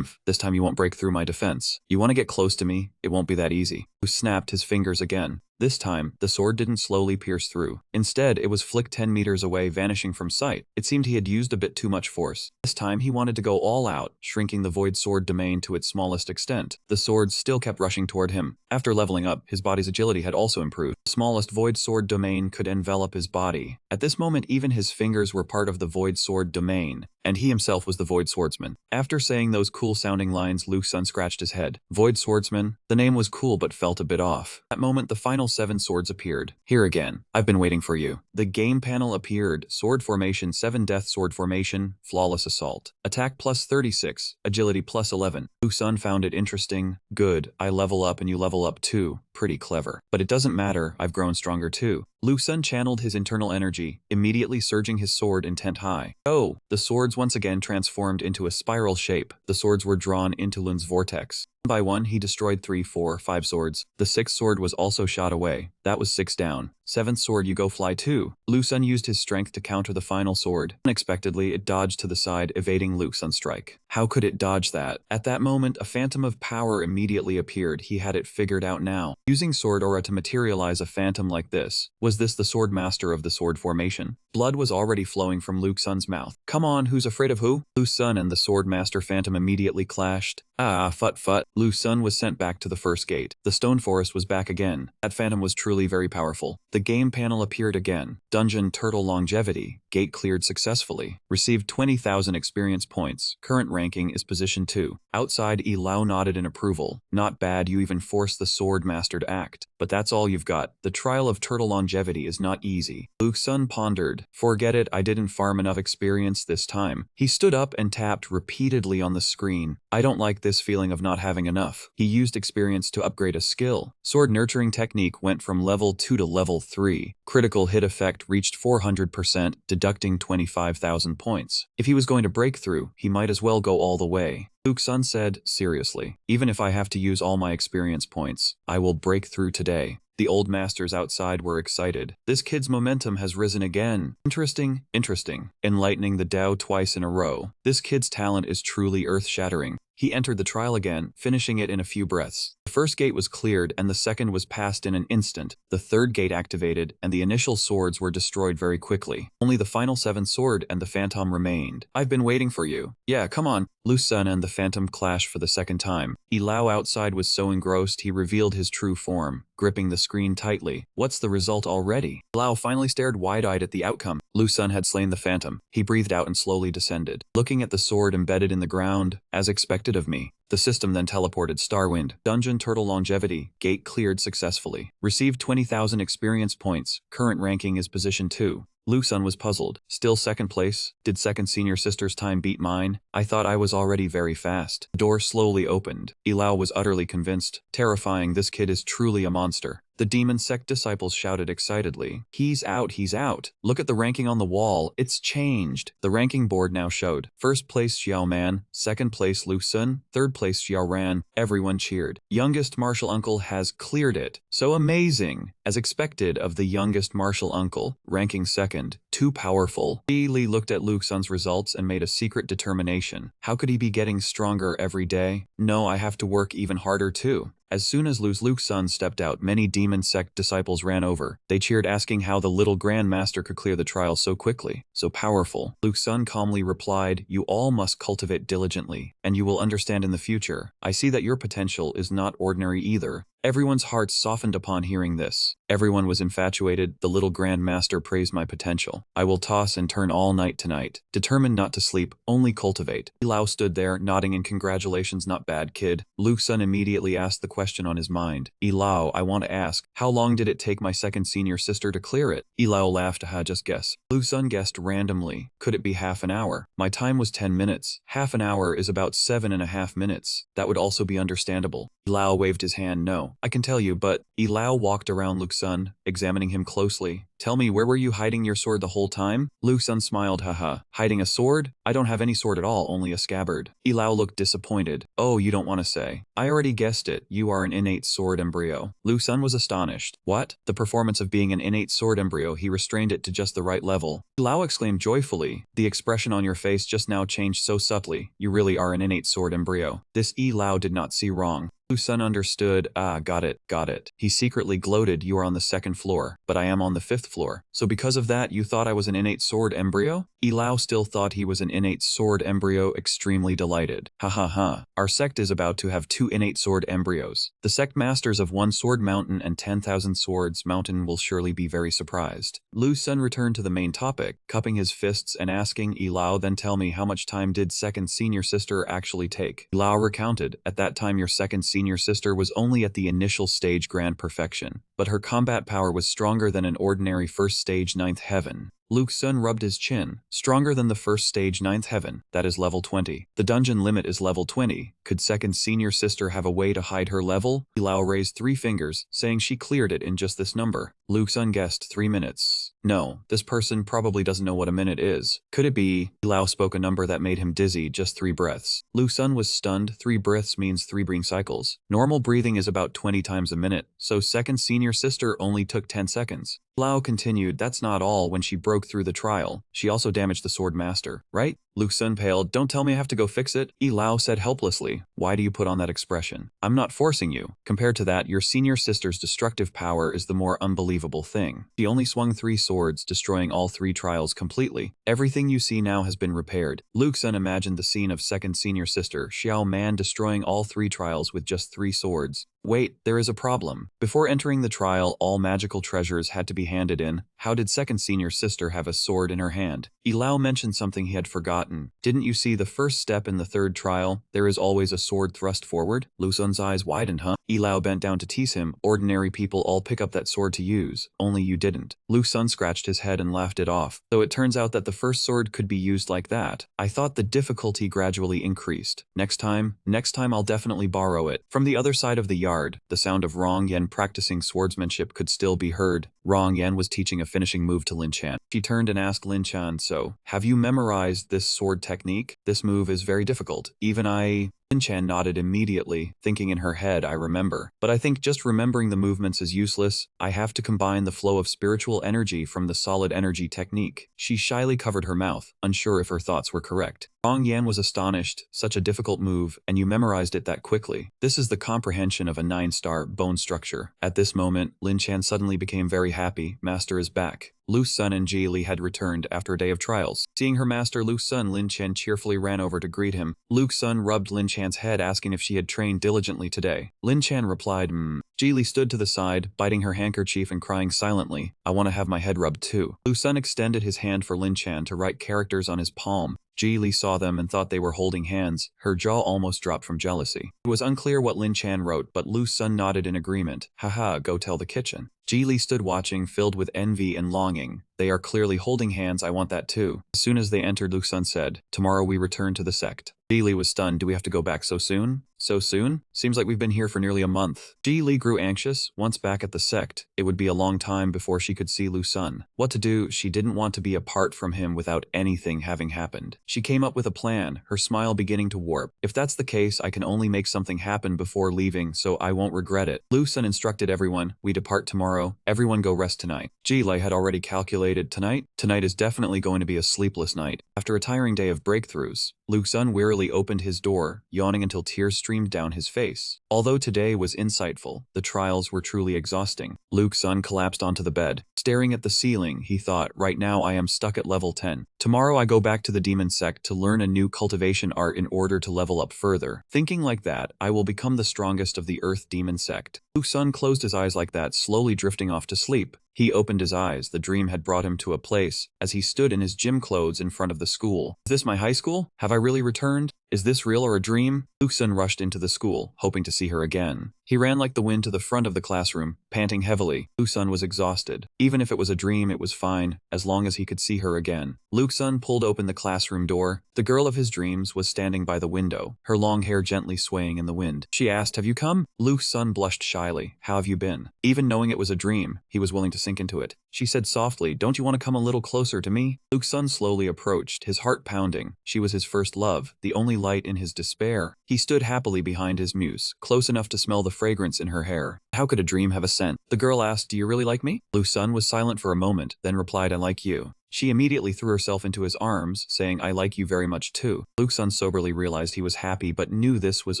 This time you won't break through my defense. You want to get close to me? It won't be that easy." Lu snapped his fingers again. This time, the sword didn't slowly pierce through. Instead, it was flicked 10 meters away, vanishing from sight. It seemed he had used a bit too much force. This time, he wanted to go all out, shrinking the Void Sword domain to its smallest extent. The sword still kept rushing toward him. After leveling up, his body's agility had also improved. The smallest Void Sword domain could envelop his body. At this moment, even his fingers were part of the Void Sword domain, and he himself was the Void Swordsman. After saying those cool-sounding lines, Lu Xun scratched his head. Void Swordsman? The name was cool but felt a bit off. At that moment, the final 7 swords appeared. Here again. I've been waiting for you. The game panel appeared. Sword formation 7, death sword formation, flawless assault. Attack plus 36, agility plus 11. Lu Xun found it interesting. Good, I level up and you level up too. Pretty clever. But it doesn't matter, I've grown stronger too. Lu Xun channeled his internal energy, immediately surging his sword intent high. Oh! The swords once again transformed into a spiral shape. The swords were drawn into Lun's vortex. One by one, he destroyed 3, 4, 5 swords. The 6th sword was also shot away. That was 6 down. 7th sword, you go fly too. Lu Xun used his strength to counter the final sword. Unexpectedly, it dodged to the side, evading Lu Xun's strike. How could it dodge that? At that moment, a phantom of power immediately appeared. He had it figured out now. Using sword aura to materialize a phantom like this. Was this the sword master of the sword formation? Blood was already flowing from Lu Xun's mouth. Come on, who's afraid of who? Lu Xun and the sword master phantom immediately clashed. Fut. Lu Xun was sent back to the first gate. The stone forest was back again. That phantom was truly very powerful. The game panel appeared again. Dungeon Turtle Longevity. Gate cleared successfully. Received 20,000 experience points. Current ranking is position 2. Outside, Ilao nodded in approval. Not bad, you even forced the sword master to act. But that's all you've got. The trial of turtle longevity is not easy. Lu Xun pondered. Forget it, I didn't farm enough experience this time. He stood up and tapped repeatedly on the screen. I don't like this feeling of not having enough. He used experience to upgrade a skill. Sword nurturing technique went from level 2 to level 3. Critical hit effect reached 400%, deducting 25,000 points. If he was going to break through, he might as well go all the way. Lu Xun said, seriously, even if I have to use all my experience points, I will break through today. The old masters outside were excited. This kid's momentum has risen again. Interesting. Enlightening the Dao twice in a row. This kid's talent is truly earth-shattering. He entered the trial again, finishing it in a few breaths. The first gate was cleared and the second was passed in an instant. The third gate activated and the initial swords were destroyed very quickly. Only the final 7th sword and the phantom remained. I've been waiting for you. Yeah, come on. Lu Xun and the phantom clashed for the second time. Ilao outside was so engrossed he revealed his true form, gripping the screen tightly. What's the result already? Ilao finally stared wide-eyed at the outcome. Lu Xun had slain the phantom. He breathed out and slowly descended. Looking at the sword embedded in the ground, as expected of me. The system then teleported Starwind. Dungeon Turtle Longevity. Gate cleared successfully. Received 20,000 experience points. Current ranking is position 2. Lu Xun was puzzled. Still second place? Did second senior sister's time beat mine? I thought I was already very fast. The door slowly opened. Ilao was utterly convinced. Terrifying, this kid is truly a monster. The demon sect disciples shouted excitedly. He's out, he's out. Look at the ranking on the wall, it's changed. The ranking board now showed. First place Xiao Man, second place Lu Sun, third place Xiao Ran. Everyone cheered. Youngest martial uncle has cleared it. So amazing. As expected of the youngest martial uncle, ranking second. Too powerful. Ji Li looked at Lu Sun's results and made a secret determination. How could he be getting stronger every day? No, I have to work even harder too. As soon as Lu Sun stepped out, many demon sect disciples ran over. They cheered, asking how the little Grand Master could clear the trial so quickly, so powerful. Lu Sun calmly replied, "You all must cultivate diligently, and you will understand in the future. I see that your potential is not ordinary either." Everyone's hearts softened upon hearing this. Everyone was infatuated. The little Grand Master praised my potential. I will toss and turn all night tonight. Determined not to sleep, only cultivate. Lao stood there, nodding in congratulations, not bad, kid. Lu Sun immediately asked the question on his mind. Lao, I want to ask, how long did it take my second senior sister to clear it? Lao laughed, just guess. Lu Sun guessed randomly. Could it be half an hour? My time was 10 minutes. Half an hour is about 7.5 minutes. That would also be understandable. Lao waved his hand, no. I can tell you, but Lao walked around Lu Sun, examining him closely. Tell me, where were you hiding your sword the whole time? Lu Sun smiled, haha. Hiding a sword? I don't have any sword at all, only a scabbard. Lao looked disappointed. Oh, you don't want to say. I already guessed it, you are an innate sword embryo. Lu Sun was astonished. What? The performance of being an innate sword embryo, he restrained it to just the right level. Lao exclaimed joyfully. The expression on your face just now changed so subtly. You really are an innate sword embryo. This Lao did not see wrong. Lu Sun understood. Got it. He secretly gloated, you are on the second floor, but I am on the 5th floor. So because of that, you thought I was an innate sword embryo? Lao still thought he was an innate sword embryo, extremely delighted. Ha ha ha. Our sect is about to have 2 innate sword embryos. The sect masters of 1 Sword Mountain and 10,000 Swords Mountain will surely be very surprised. Lu Sun returned to the main topic, cupping his fists and asking Lao, then tell me, how much time did second senior sister actually take? Lao recounted. At that time your second senior sister was only at the initial stage grand perfection, but her combat power was stronger than an ordinary first stage 9th heaven. Lu Sun rubbed his chin. Stronger than the first stage 9th heaven, that is level 20. The dungeon limit is level 20. Could second senior sister have a way to hide her level? Lao raised 3 fingers, saying she cleared it in just this number. Lu Sun guessed 3 minutes. No, this person probably doesn't know what a minute is. Could it be? Lao spoke a number that made him dizzy, just 3 breaths. Lu Sun was stunned. 3 breaths means 3 breathing cycles. Normal breathing is about 20 times a minute, so second senior sister only took 10 seconds. Lao continued, that's not all. When she broke through the trial, she also damaged the sword master, right? Lu Sun paled. Don't tell me I have to go fix it. Lao said helplessly. Why do you put on that expression? I'm not forcing you. Compared to that, your senior sister's destructive power is the more unbelievable thing. She only swung 3 swords, destroying all 3 trials completely. Everything you see now has been repaired. Lu Sun imagined the scene of second senior sister Xiao Man destroying all 3 trials with just 3 swords. Wait, there is a problem. Before entering the trial, all magical treasures had to be handed in. How did second senior sister have a sword in her hand? Lao mentioned something he had forgotten. Didn't you see the first step in the 3rd trial? There is always a sword thrust forward. Lu Sun's eyes widened, huh? Lao bent down to tease him. Ordinary people all pick up that sword to use. Only you didn't. Lu Sun scratched his head and laughed it off. Though it turns out that the first sword could be used like that. I thought the difficulty gradually increased. Next time I'll definitely borrow it. From the other side of the yard, the sound of Rong Yan practicing swordsmanship could still be heard. Rong Yan was teaching a finishing move to Lin Chan. She turned and asked Lin Chan, so, have you memorized this sword technique? This move is very difficult. Even I... Lin Chan nodded immediately, thinking in her head, I remember. But I think just remembering the movements is useless. I have to combine the flow of spiritual energy from the solid energy technique. She shyly covered her mouth, unsure if her thoughts were correct. Rong Yan was astonished. Such a difficult move, and you memorized it that quickly. This is the comprehension of a 9-star bone structure. At this moment, Lin Chan suddenly became very happy. Master is back. Lu Sun and Ji Li had returned after a day of trials. Seeing her master Lu Sun, Lin Chan cheerfully ran over to greet him. Lu Sun rubbed Lin Chan's head, asking if she had trained diligently today. Lin Chan replied, Ji Li stood to the side, biting her handkerchief and crying silently. I want to have my head rubbed too. Lu Sun extended his hand for Lin Chan to write characters on his palm. Ji Li saw them and thought they were holding hands. Her jaw almost dropped from jealousy. It was unclear what Lin Chan wrote, but Lu Sun nodded in agreement. Haha, go tell the kitchen. Ji Li stood watching, filled with envy and longing. They are clearly holding hands, I want that too. As soon as they entered, Lu Sun said, tomorrow we return to the sect. Ji Li was stunned. Do we have to go back so soon? So soon? Seems like we've been here for nearly a month. Ji Li grew anxious. Once back at the sect, it would be a long time before she could see Lu Sun. What to do? She didn't want to be apart from him without anything having happened. She came up with a plan, her smile beginning to warp. If that's the case, I can only make something happen before leaving, so I won't regret it. Lu Sun instructed everyone, we depart tomorrow. Everyone go rest tonight. Ji Li had already calculated tonight. Tonight is definitely going to be a sleepless night. After a tiring day of breakthroughs, Lu Sun wearily opened his door, yawning until tears streamed down his face. Although today was insightful, the trials were truly exhausting. Lu Sun collapsed onto the bed. Staring at the ceiling, he thought, right now I am stuck at level 10. Tomorrow I go back to the demon sect to learn a new cultivation art in order to level up further. Thinking like that, I will become the strongest of the Earth Demon sect. Lu Sun closed his eyes like that, slowly drifting off to sleep. He opened his eyes. The dream had brought him to a place as he stood in his gym clothes in front of the school. Is this my high school? Have I really returned? Is this real or a dream? Lu Sun rushed into the school, hoping to see her again. He ran like the wind to the front of the classroom, panting heavily. Lu Sun was exhausted. Even if it was a dream, it was fine, as long as he could see her again. Lu Sun pulled open the classroom door. The girl of his dreams was standing by the window, her long hair gently swaying in the wind. She asked, have you come? Lu Sun blushed shyly. How have you been? Even knowing it was a dream, he was willing to sink into it. She said softly, don't you want to come a little closer to me? Lu Sun slowly approached, his heart pounding. She was his first love, the only light in his despair. He stood happily behind his muse, close enough to smell the fragrance in her hair. How could a dream have a scent? The girl asked, do you really like me? Lu Sun was silent for a moment, then replied, I like you. She immediately threw herself into his arms, saying, I like you very much too. Lu Sun soberly realized he was happy but knew this was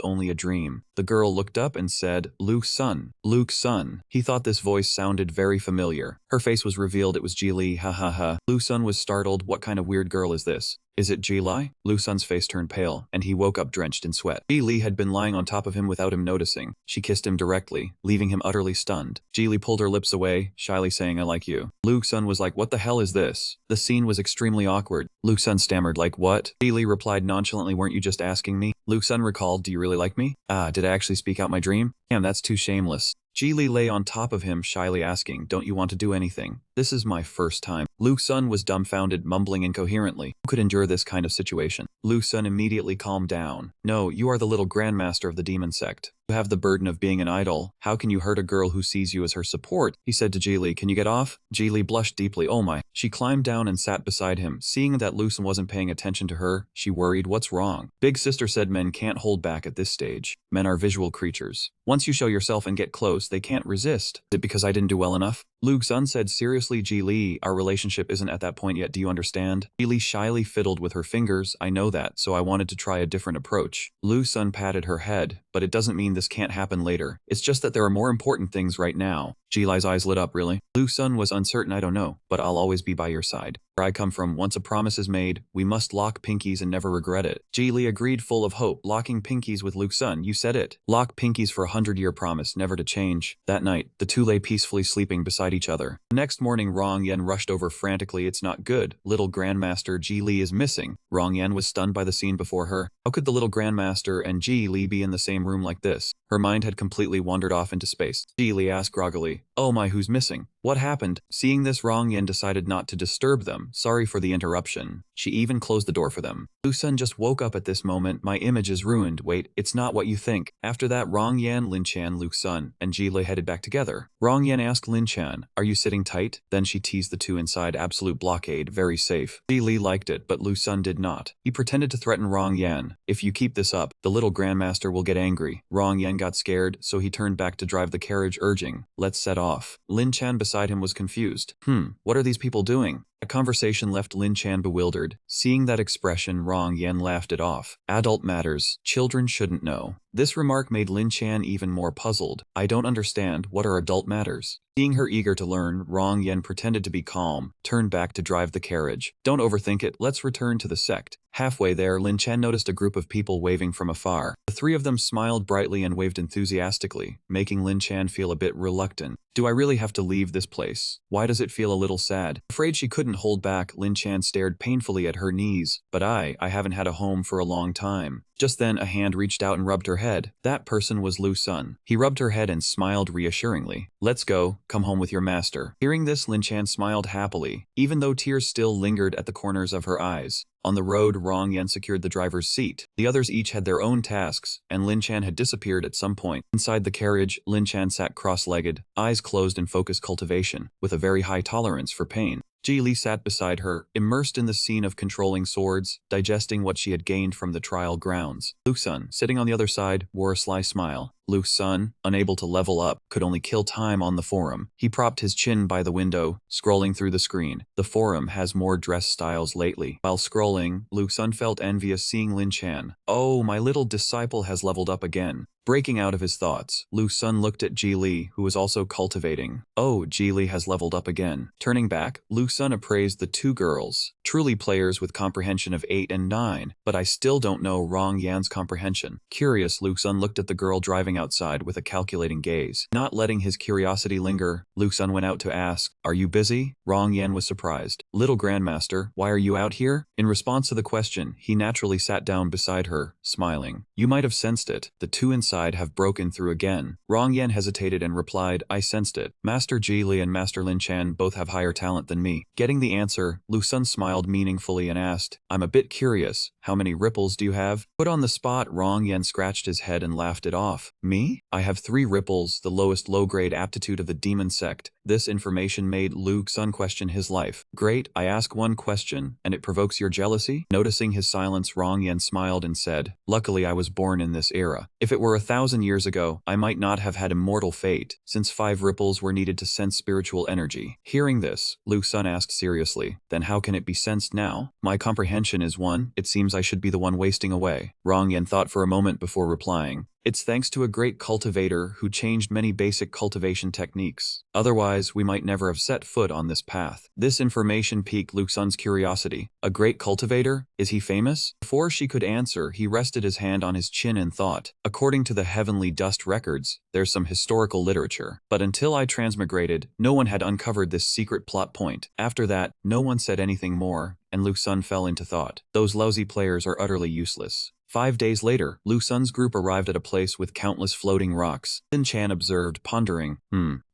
only a dream. The girl looked up and said, Lu Sun. Lu Sun. He thought this voice sounded very familiar. Her face was revealed. It was Ji Li, ha ha ha. Lu Sun was startled. What kind of weird girl is this? Is it Ji Li? Lu Sun's face turned pale, and he woke up drenched in sweat. Ji Li had been lying on top of him without him noticing. She kissed him directly, leaving him utterly stunned. Ji Li pulled her lips away, shyly saying, I like you. Lu Sun was like, what the hell is this? The scene was extremely awkward. Lu Sun stammered, like what? Ji Li replied nonchalantly, weren't you just asking me? Lu Sun recalled, do you really like me? Ah, did I actually speak out my dream? Damn, that's too shameless. Ji Li lay on top of him, shyly asking, don't you want to do anything? This is my first time. Lu Sun was dumbfounded, mumbling incoherently. Who could endure this kind of situation? Lu Sun immediately calmed down. No, you are the little grandmaster of the demon sect. You have the burden of being an idol. How can you hurt a girl who sees you as her support? He said to Ji Li, can you get off? Ji Li blushed deeply. Oh my. She climbed down and sat beside him. Seeing that Lu Sun wasn't paying attention to her, she worried, what's wrong? Big sister said men can't hold back at this stage. Men are visual creatures. Once you show yourself and get close, they can't resist. Is it because I didn't do well enough? Lu Sun said seriously, Ji Li, our relationship isn't at that point yet, do you understand? Ji Li shyly fiddled with her fingers. I know that, so I wanted to try a different approach. Lu Sun patted her head, but it doesn't mean this can't happen later. It's just that there are more important things right now. Ji Li's eyes lit up, really? Lu Sun was uncertain, I don't know, but I'll always be by your side. Where I come from, once a promise is made, we must lock pinkies and never regret it. Ji Li agreed, full of hope, locking pinkies with Lu Sun. You said it. Lock pinkies for a 100-year promise, never to change. That night, the two lay peacefully sleeping beside each other. The next morning, Rong Yan rushed over frantically. It's not good. Little Grandmaster Ji Li is missing. Rong Yan was stunned by the scene before her. How could the little Grandmaster and Ji Li be in the same room like this? Her mind had completely wandered off into space. Ji Li asked groggily, oh my, who's missing? What happened? Seeing this, Rong Yan decided not to disturb them. Sorry for the interruption. She even closed the door for them. Lu Sun just woke up at this moment. My image is ruined. Wait, it's not what you think. After that, Rong Yan, Lin Chan, Lu Sun, and Ji Li headed back together. Rong Yan asked Lin Chan, are you sitting tight? Then she teased the two inside absolute blockade, very safe. Ji Li liked it, but Lu Sun did not. He pretended to threaten Rong Yan. If you keep this up, the little Grandmaster will get angry. Rong Yan got scared, so he turned back to drive the carriage, urging, let's set off. Lin Chan beside him was confused. What are these people doing? A conversation left Lin Chan bewildered. Seeing that expression, Rong Yan laughed it off. Adult matters. Children shouldn't know. This remark made Lin Chan even more puzzled. I don't understand. What are adult matters? Seeing her eager to learn, Rong Yan pretended to be calm, turned back to drive the carriage. Don't overthink it. Let's return to the sect. Halfway there, Lin Chan noticed a group of people waving from afar. The three of them smiled brightly and waved enthusiastically, making Lin Chan feel a bit reluctant. Do I really have to leave this place? Why does it feel a little sad? Afraid she couldn't couldn't hold back, Lin Chan stared painfully at her knees. But I haven't had a home for a long time. Just then, a hand reached out and rubbed her head. That person was Lu Sun. He rubbed her head and smiled reassuringly. Let's go, come home with your master. Hearing this, Lin Chan smiled happily, even though tears still lingered at the corners of her eyes. On the road, Rong Yan secured the driver's seat. The others each had their own tasks, and Lin Chan had disappeared at some point. Inside the carriage, Lin Chan sat cross-legged, eyes closed in focused cultivation, with a very high tolerance for pain. Ji Li sat beside her, immersed in the scene of controlling swords, digesting what she had gained from the trial grounds. Lu Sun, sitting on the other side, wore a sly smile. Lu Sun, unable to level up, could only kill time on the forum. He propped his chin by the window, scrolling through the screen. The forum has more dress styles lately. While scrolling, Lu Sun felt envious seeing Lin Chan. Oh, my little disciple has leveled up again. Breaking out of his thoughts, Lu Sun looked at Ji Li, who was also cultivating. Oh, Ji Li has leveled up again. Turning back, Lu Sun appraised the two girls. Truly players with comprehension of 8 and 9, but I still don't know Rong Yan's comprehension. Curious, Lu Sun looked at the girl driving outside with a calculating gaze. Not letting his curiosity linger, Lu Sun went out to ask, "Are you busy?" Rong Yan was surprised. "Little Grandmaster, why are you out here?" In response to the question, he naturally sat down beside her, smiling. You might have sensed it. The two inside have broken through again. Rong Yan hesitated and replied, "I sensed it. Master Ji Li and Master Lin Chan both have higher talent than me." Getting the answer, Lu Sun smiled meaningfully and asked, "I'm a bit curious. How many ripples do you have?" Put on the spot, Rong Yan scratched his head and laughed it off. "Me? I have 3 ripples, the lowest low-grade aptitude of the demon sect." This information made Lu Sun question his life. "Great, I ask one question, and it provokes your jealousy?" Noticing his silence, Rong Yan smiled and said, "Luckily I was born in this era. If it were 1,000 years ago, I might not have had immortal fate, since 5 ripples were needed to sense spiritual energy." Hearing this, Lu Sun asked seriously, "Then how can it be sensed now? My comprehension is 1, it seems I should be the one wasting away." Rong Yan thought for a moment before replying, "It's thanks to a great cultivator who changed many basic cultivation techniques. Otherwise, we might never have set foot on this path." This information piqued Lu Sun's curiosity. A great cultivator? Is he famous? Before she could answer, he rested his hand on his chin and thought. According to the Heavenly Dust records, there's some historical literature. But until I transmigrated, no one had uncovered this secret plot point. After that, no one said anything more, and Lu Sun fell into thought. Those lousy players are utterly useless. 5 days later, Lu Sun's group arrived at a place with countless floating rocks. Lin Chan observed, pondering.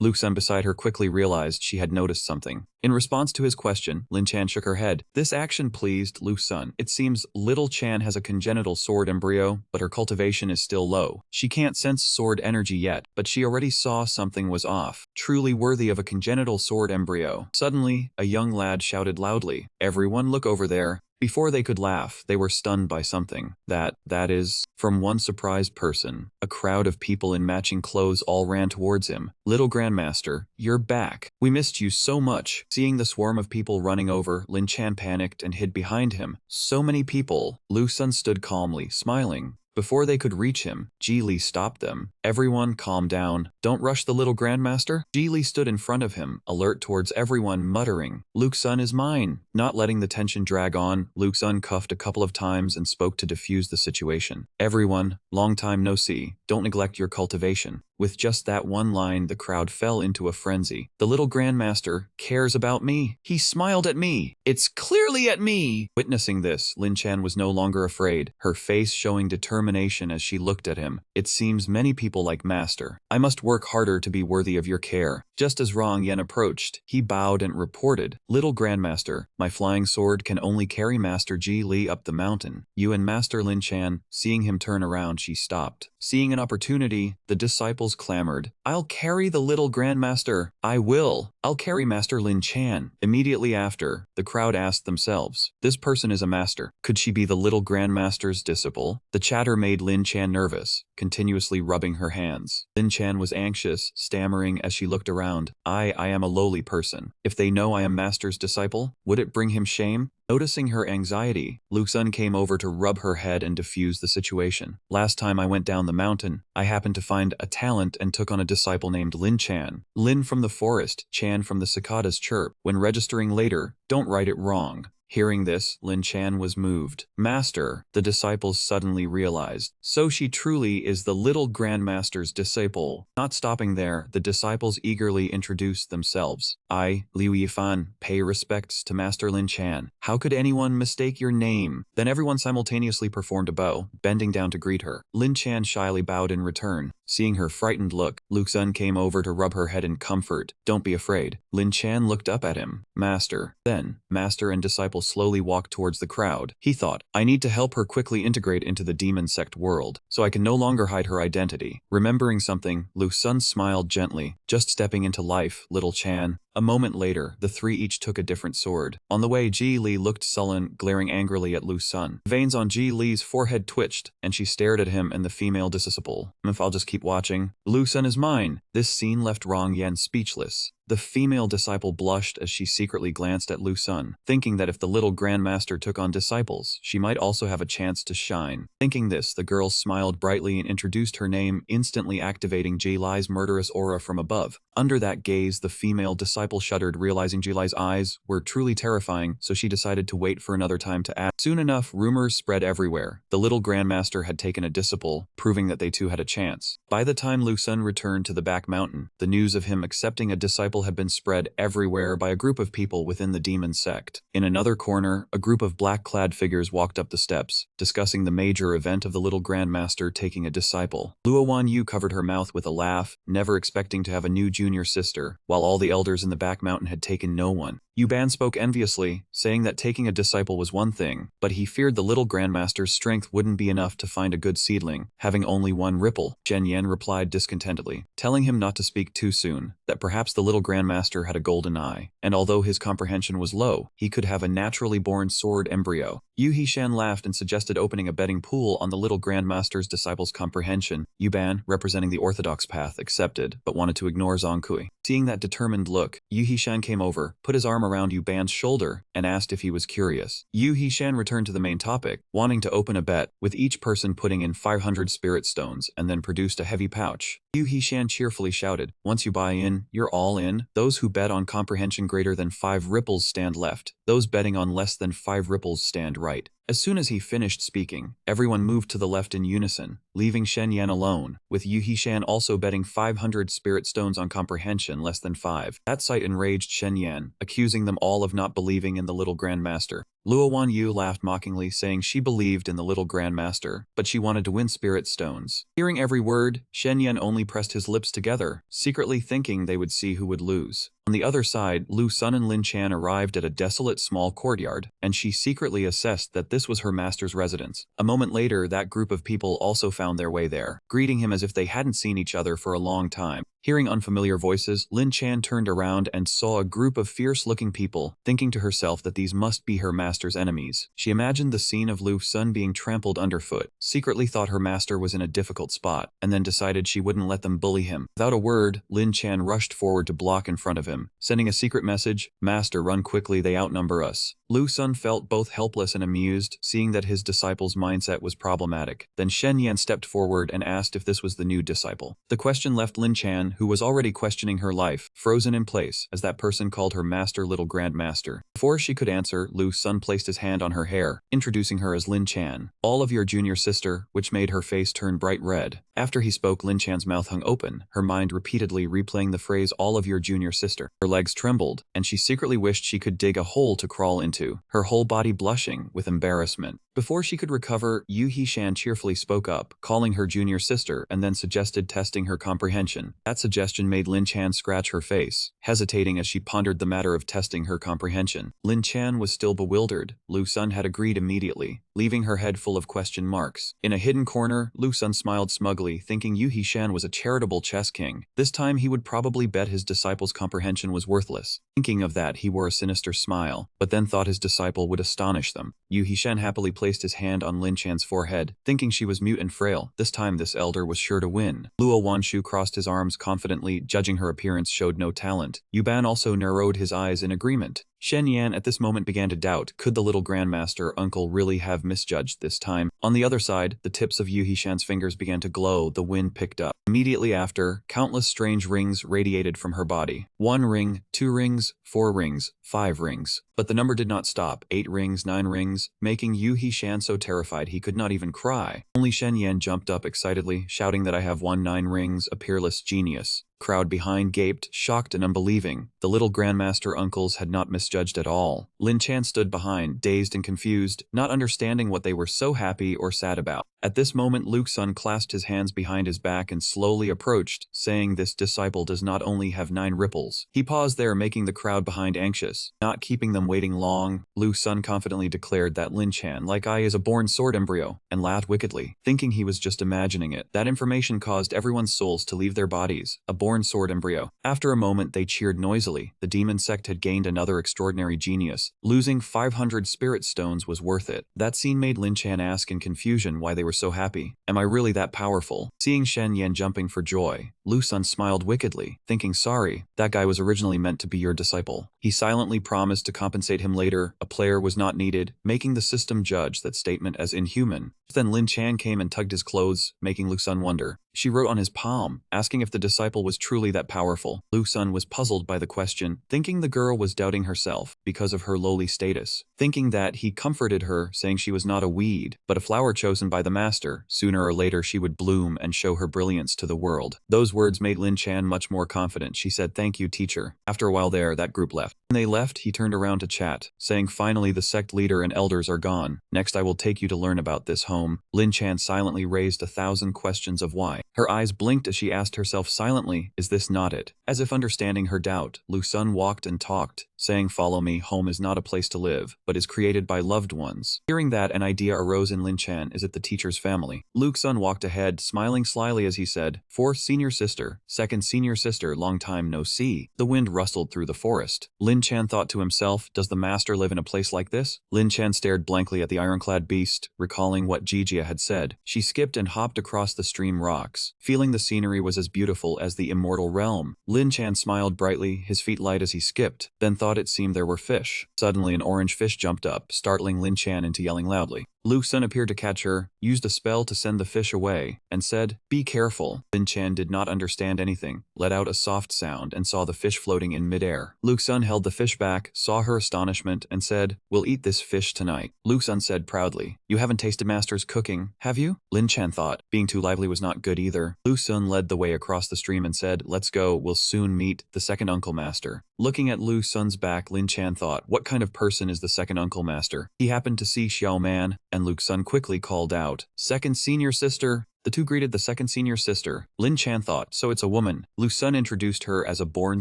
Lu Sun beside her quickly realized she had noticed something. In response to his question, Lin Chan shook her head. This action pleased Lu Sun. It seems little Chan has a congenital sword embryo, but her cultivation is still low. She can't sense sword energy yet, but she already saw something was off. Truly worthy of a congenital sword embryo. Suddenly, a young lad shouted loudly, "Everyone look over there." Before they could laugh, they were stunned by something. That is, from one surprised person. A crowd of people in matching clothes all ran towards him. "Little Grandmaster, you're back. We missed you so much." Seeing the swarm of people running over, Lin Chan panicked and hid behind him. So many people. Lu Sun stood calmly, smiling. Before they could reach him, Ji Li stopped them. "Everyone, calm down. Don't rush the little Grandmaster." Ji Li stood in front of him, alert towards everyone, muttering, "Lu Sun is mine." Not letting the tension drag on, Lu Sun cuffed a couple of times and spoke to defuse the situation. "Everyone, long time no see. Don't neglect your cultivation." With just that one line, the crowd fell into a frenzy. "The little Grandmaster cares about me. He smiled at me. It's clearly at me." Witnessing this, Lin Chan was no longer afraid, her face showing determination as she looked at him. "It seems many people like Master. I must work harder to be worthy of your care." Just as Rong Yan approached, he bowed and reported, "Little Grandmaster, my flying sword can only carry Master Ji Li up the mountain. You and Master Lin Chan." Seeing him turn around, she stopped. Seeing an opportunity, the disciples clamored, "I'll carry the little Grandmaster." "I will. I'll carry Master Lin Chan." Immediately after, the crowd asked themselves, "This person is a master. Could she be the little Grandmaster's disciple?" The chatter made Lin Chan nervous, continuously rubbing her hands. Lin Chan was anxious, stammering as she looked around. I am a lowly person. If they know I am Master's disciple, would it bring him shame?" Noticing her anxiety, Lu Sun came over to rub her head and diffuse the situation. "Last time I went down the mountain, I happened to find a talent and took on a disciple named Lin Chan. Lin from the forest, Chan from the cicada's chirp. When registering later, don't write it wrong." Hearing this, Lin Chan was moved. Master, the disciples suddenly realized. So she truly is the little grandmaster's disciple. Not stopping there, the disciples eagerly introduced themselves. I, Liu Yifan, pay respects to Master Lin Chan. How could anyone mistake your name? Then everyone simultaneously performed a bow, bending down to greet her. Lin Chan shyly bowed in return. Seeing her frightened look, Lu Xun came over to rub her head in comfort. Don't be afraid. Lin Chan looked up at him. Master. Then, Master and disciple slowly walked towards the crowd. He thought, I need to help her quickly integrate into the demon sect world, so I can no longer hide her identity. Remembering something, Lu Xun smiled gently. Just stepping into life, little Chan. A moment later, the three each took a different sword. On the way, Ji Li looked sullen, glaring angrily at Lu Xun. Veins on Ji Li's forehead twitched, and she stared at him and the female disciple. If I'll just keep watching. Lu Xun is mine. This scene left Rong Yan speechless. The female disciple blushed as she secretly glanced at Lu Xun, thinking that if the little grandmaster took on disciples, she might also have a chance to shine. Thinking this, the girl smiled brightly and introduced her name, instantly activating Ji Li's murderous aura from above. Under that gaze, the female disciple shuddered, realizing Ji Li's eyes were truly terrifying, so she decided to wait for another time to act. Soon enough, rumors spread everywhere. The little grandmaster had taken a disciple, proving that they too had a chance. By the time Lu Xun returned to the back mountain, the news of him accepting a disciple had been spread everywhere by a group of people within the demon sect. In another corner, a group of black-clad figures walked up the steps, discussing the major event of the little grandmaster taking a disciple. Luo Wanyu covered her mouth with a laugh, never expecting to have a new junior sister, while all the elders in the back mountain had taken no one. Yu Ban spoke enviously, saying that taking a disciple was one thing, but he feared the little grandmaster's strength wouldn't be enough to find a good seedling, having only one ripple. Shen Yan replied discontentedly, telling him not to speak too soon, that perhaps the little grandmaster had a golden eye, and although his comprehension was low, he could have a naturally born sword embryo. Yu Hishan laughed and suggested opening a betting pool on the little grandmaster's disciple's comprehension. Yu Ban, representing the orthodox path, accepted, but wanted to ignore Zhang Kui. Seeing that determined look, Yu Hishan came over, put his arm around Yu Ban's shoulder, and asked if he was curious. Yu Hishan returned to the main topic, wanting to open a bet, with each person putting in 500 spirit stones, and then produced a heavy pouch. Yu Hishan cheerfully shouted, once you buy in, you're all in. Those who bet on comprehension greater than 5 ripples stand left. Those betting on less than 5 ripples stand right. As soon as he finished speaking, everyone moved to the left in unison, leaving Shen Yan alone, with Yu Hishan also betting 500 spirit stones on comprehension less than 5. That sight enraged Shen Yan, accusing them all of not believing in the little grandmaster. Luo Wanyu laughed mockingly, saying she believed in the little grandmaster, but she wanted to win spirit stones. Hearing every word, Shen Yan only pressed his lips together, secretly thinking they would see who would lose. On the other side, Lu Xun and Lin Chan arrived at a desolate small courtyard, and she secretly assessed that this was her master's residence. A moment later, that group of people also found their way there, greeting him as if they hadn't seen each other for a long time. Hearing unfamiliar voices, Lin Chan turned around and saw a group of fierce-looking people, thinking to herself that these must be her master's enemies. She imagined the scene of Lu Xun being trampled underfoot, secretly thought her master was in a difficult spot, and then decided she wouldn't let them bully him. Without a word, Lin Chan rushed forward to block in front of him, sending a secret message, "Master, run quickly, they outnumber us." Lu Xun felt both helpless and amused, seeing that his disciple's mindset was problematic. Then Shen Yan stepped forward and asked if this was the new disciple. The question left Lin Chan, who was already questioning her life, frozen in place, as that person called her master little grandmaster. Before she could answer, Lu Xun placed his hand on her hair, introducing her as Lin Chan, all of your junior sister, which made her face turn bright red. After he spoke, Lin Chan's mouth hung open, her mind repeatedly replaying the phrase all of your junior sister. Her legs trembled, and she secretly wished she could dig a hole to crawl into, her whole body blushing with embarrassment. Before she could recover, Yu Hishan cheerfully spoke up, calling her junior sister, and then suggested testing her comprehension. That suggestion made Lin Chan scratch her face, hesitating as she pondered the matter of testing her comprehension. Lin Chan was still bewildered. Lu Xun had agreed immediately, leaving her head full of question marks. In a hidden corner, Lu Xun smiled smugly, thinking Yu Hishan was a charitable chess king. This time he would probably bet his disciple's comprehension was worthless. Thinking of that, he wore a sinister smile, but then thought his disciple would astonish them. Yu Hishan happily placed his hand on Lin Chan's forehead, thinking she was mute and frail. This time this elder was sure to win. Luo Wanshu crossed his arms confidently, judging her appearance showed no talent. Yu Ban also narrowed his eyes in agreement. Shen Yan at this moment began to doubt, could the little grandmaster uncle really have misjudged this time? On the other side, the tips of Yu Hishan's fingers began to glow, the wind picked up. Immediately after, countless strange rings radiated from her body. 1 ring, 2 rings, 4 rings, 5 rings. But the number did not stop, 8 rings, 9 rings, making Yu Hishan so terrified he could not even cry. Only Shen Yan jumped up excitedly, shouting that I have won 9 rings, a peerless genius. Crowd behind gaped, shocked and unbelieving. The little grandmaster uncles had not misjudged at all. Lin Chan stood behind, dazed and confused, not understanding what they were so happy or sad about. At this moment Luke Sun clasped his hands behind his back and slowly approached, saying this disciple does not only have 9 ripples. He paused there, making the crowd behind anxious. Not keeping them waiting long, Luke Sun confidently declared that Lin Chan, like I, is a born sword embryo, and laughed wickedly, thinking he was just imagining it. That information caused everyone's souls to leave their bodies. A born sword embryo. After a moment they cheered noisily. The demon sect had gained another extraordinary genius. Losing 500 spirit stones was worth it. That scene made Lin Chan ask in confusion why they were so happy. Am I really that powerful? Seeing Shen Yan jumping for joy, Lu Sun smiled wickedly, thinking sorry, that guy was originally meant to be your disciple. He silently promised to compensate him later. A player was not needed, making the system judge that statement as inhuman. Then Lin Chan came and tugged his clothes, making Lu Sun wonder. She wrote on his palm, asking if the disciple was truly that powerful. Lu Sun was puzzled by the question, thinking the girl was doubting herself because of her lowly status. Thinking that, he comforted her, saying she was not a weed, but a flower chosen by the master. Sooner or later she would bloom and show her brilliance to the world. Those words made Lin Chan much more confident. She said, thank you, teacher. After a while there, that group left. When they left, he turned around to chat, saying finally the sect leader and elders are gone. Next I will take you to learn about this home. Lin Chan silently raised 1,000 questions of why. Her eyes blinked as she asked herself silently, is this not it? As if understanding her doubt, Lu Sun walked and talked, saying follow me, home is not a place to live, but is created by loved ones. Hearing that, an idea arose in Lin Chan, is it the teacher's family? Lu Sun walked ahead, smiling slyly as he said, 4th senior sister, 2nd senior sister, long time no see. The wind rustled through the forest. Lin Chan thought to himself, does the master live in a place like this? Lin Chan stared blankly at the ironclad beast, recalling what Jijia had said. She skipped and hopped across the stream rocks, feeling the scenery was as beautiful as the immortal realm. Lin Chan smiled brightly, his feet light as he skipped, then thought it seemed there were fish. Suddenly an orange fish jumped up, startling Lin Chan into yelling loudly. Lu Sun appeared to catch her, used a spell to send the fish away, and said, be careful. Lin Chan did not understand anything, let out a soft sound and saw the fish floating in midair. Lu Sun held the fish back, saw her astonishment, and said, we'll eat this fish tonight. Lu Sun said proudly, you haven't tasted master's cooking, have you? Lin Chan thought, being too lively was not good either. Lu Sun led the way across the stream and said, let's go, we'll soon meet the second uncle master. Looking at Lu Sun's back, Lin Chan thought, what kind of person is the second uncle master? He happened to see Xiao Man, and Luke Sun quickly called out, second senior sister. The two greeted the second senior sister. Lin Chan thought, so it's a woman. Lu Sun introduced her as a born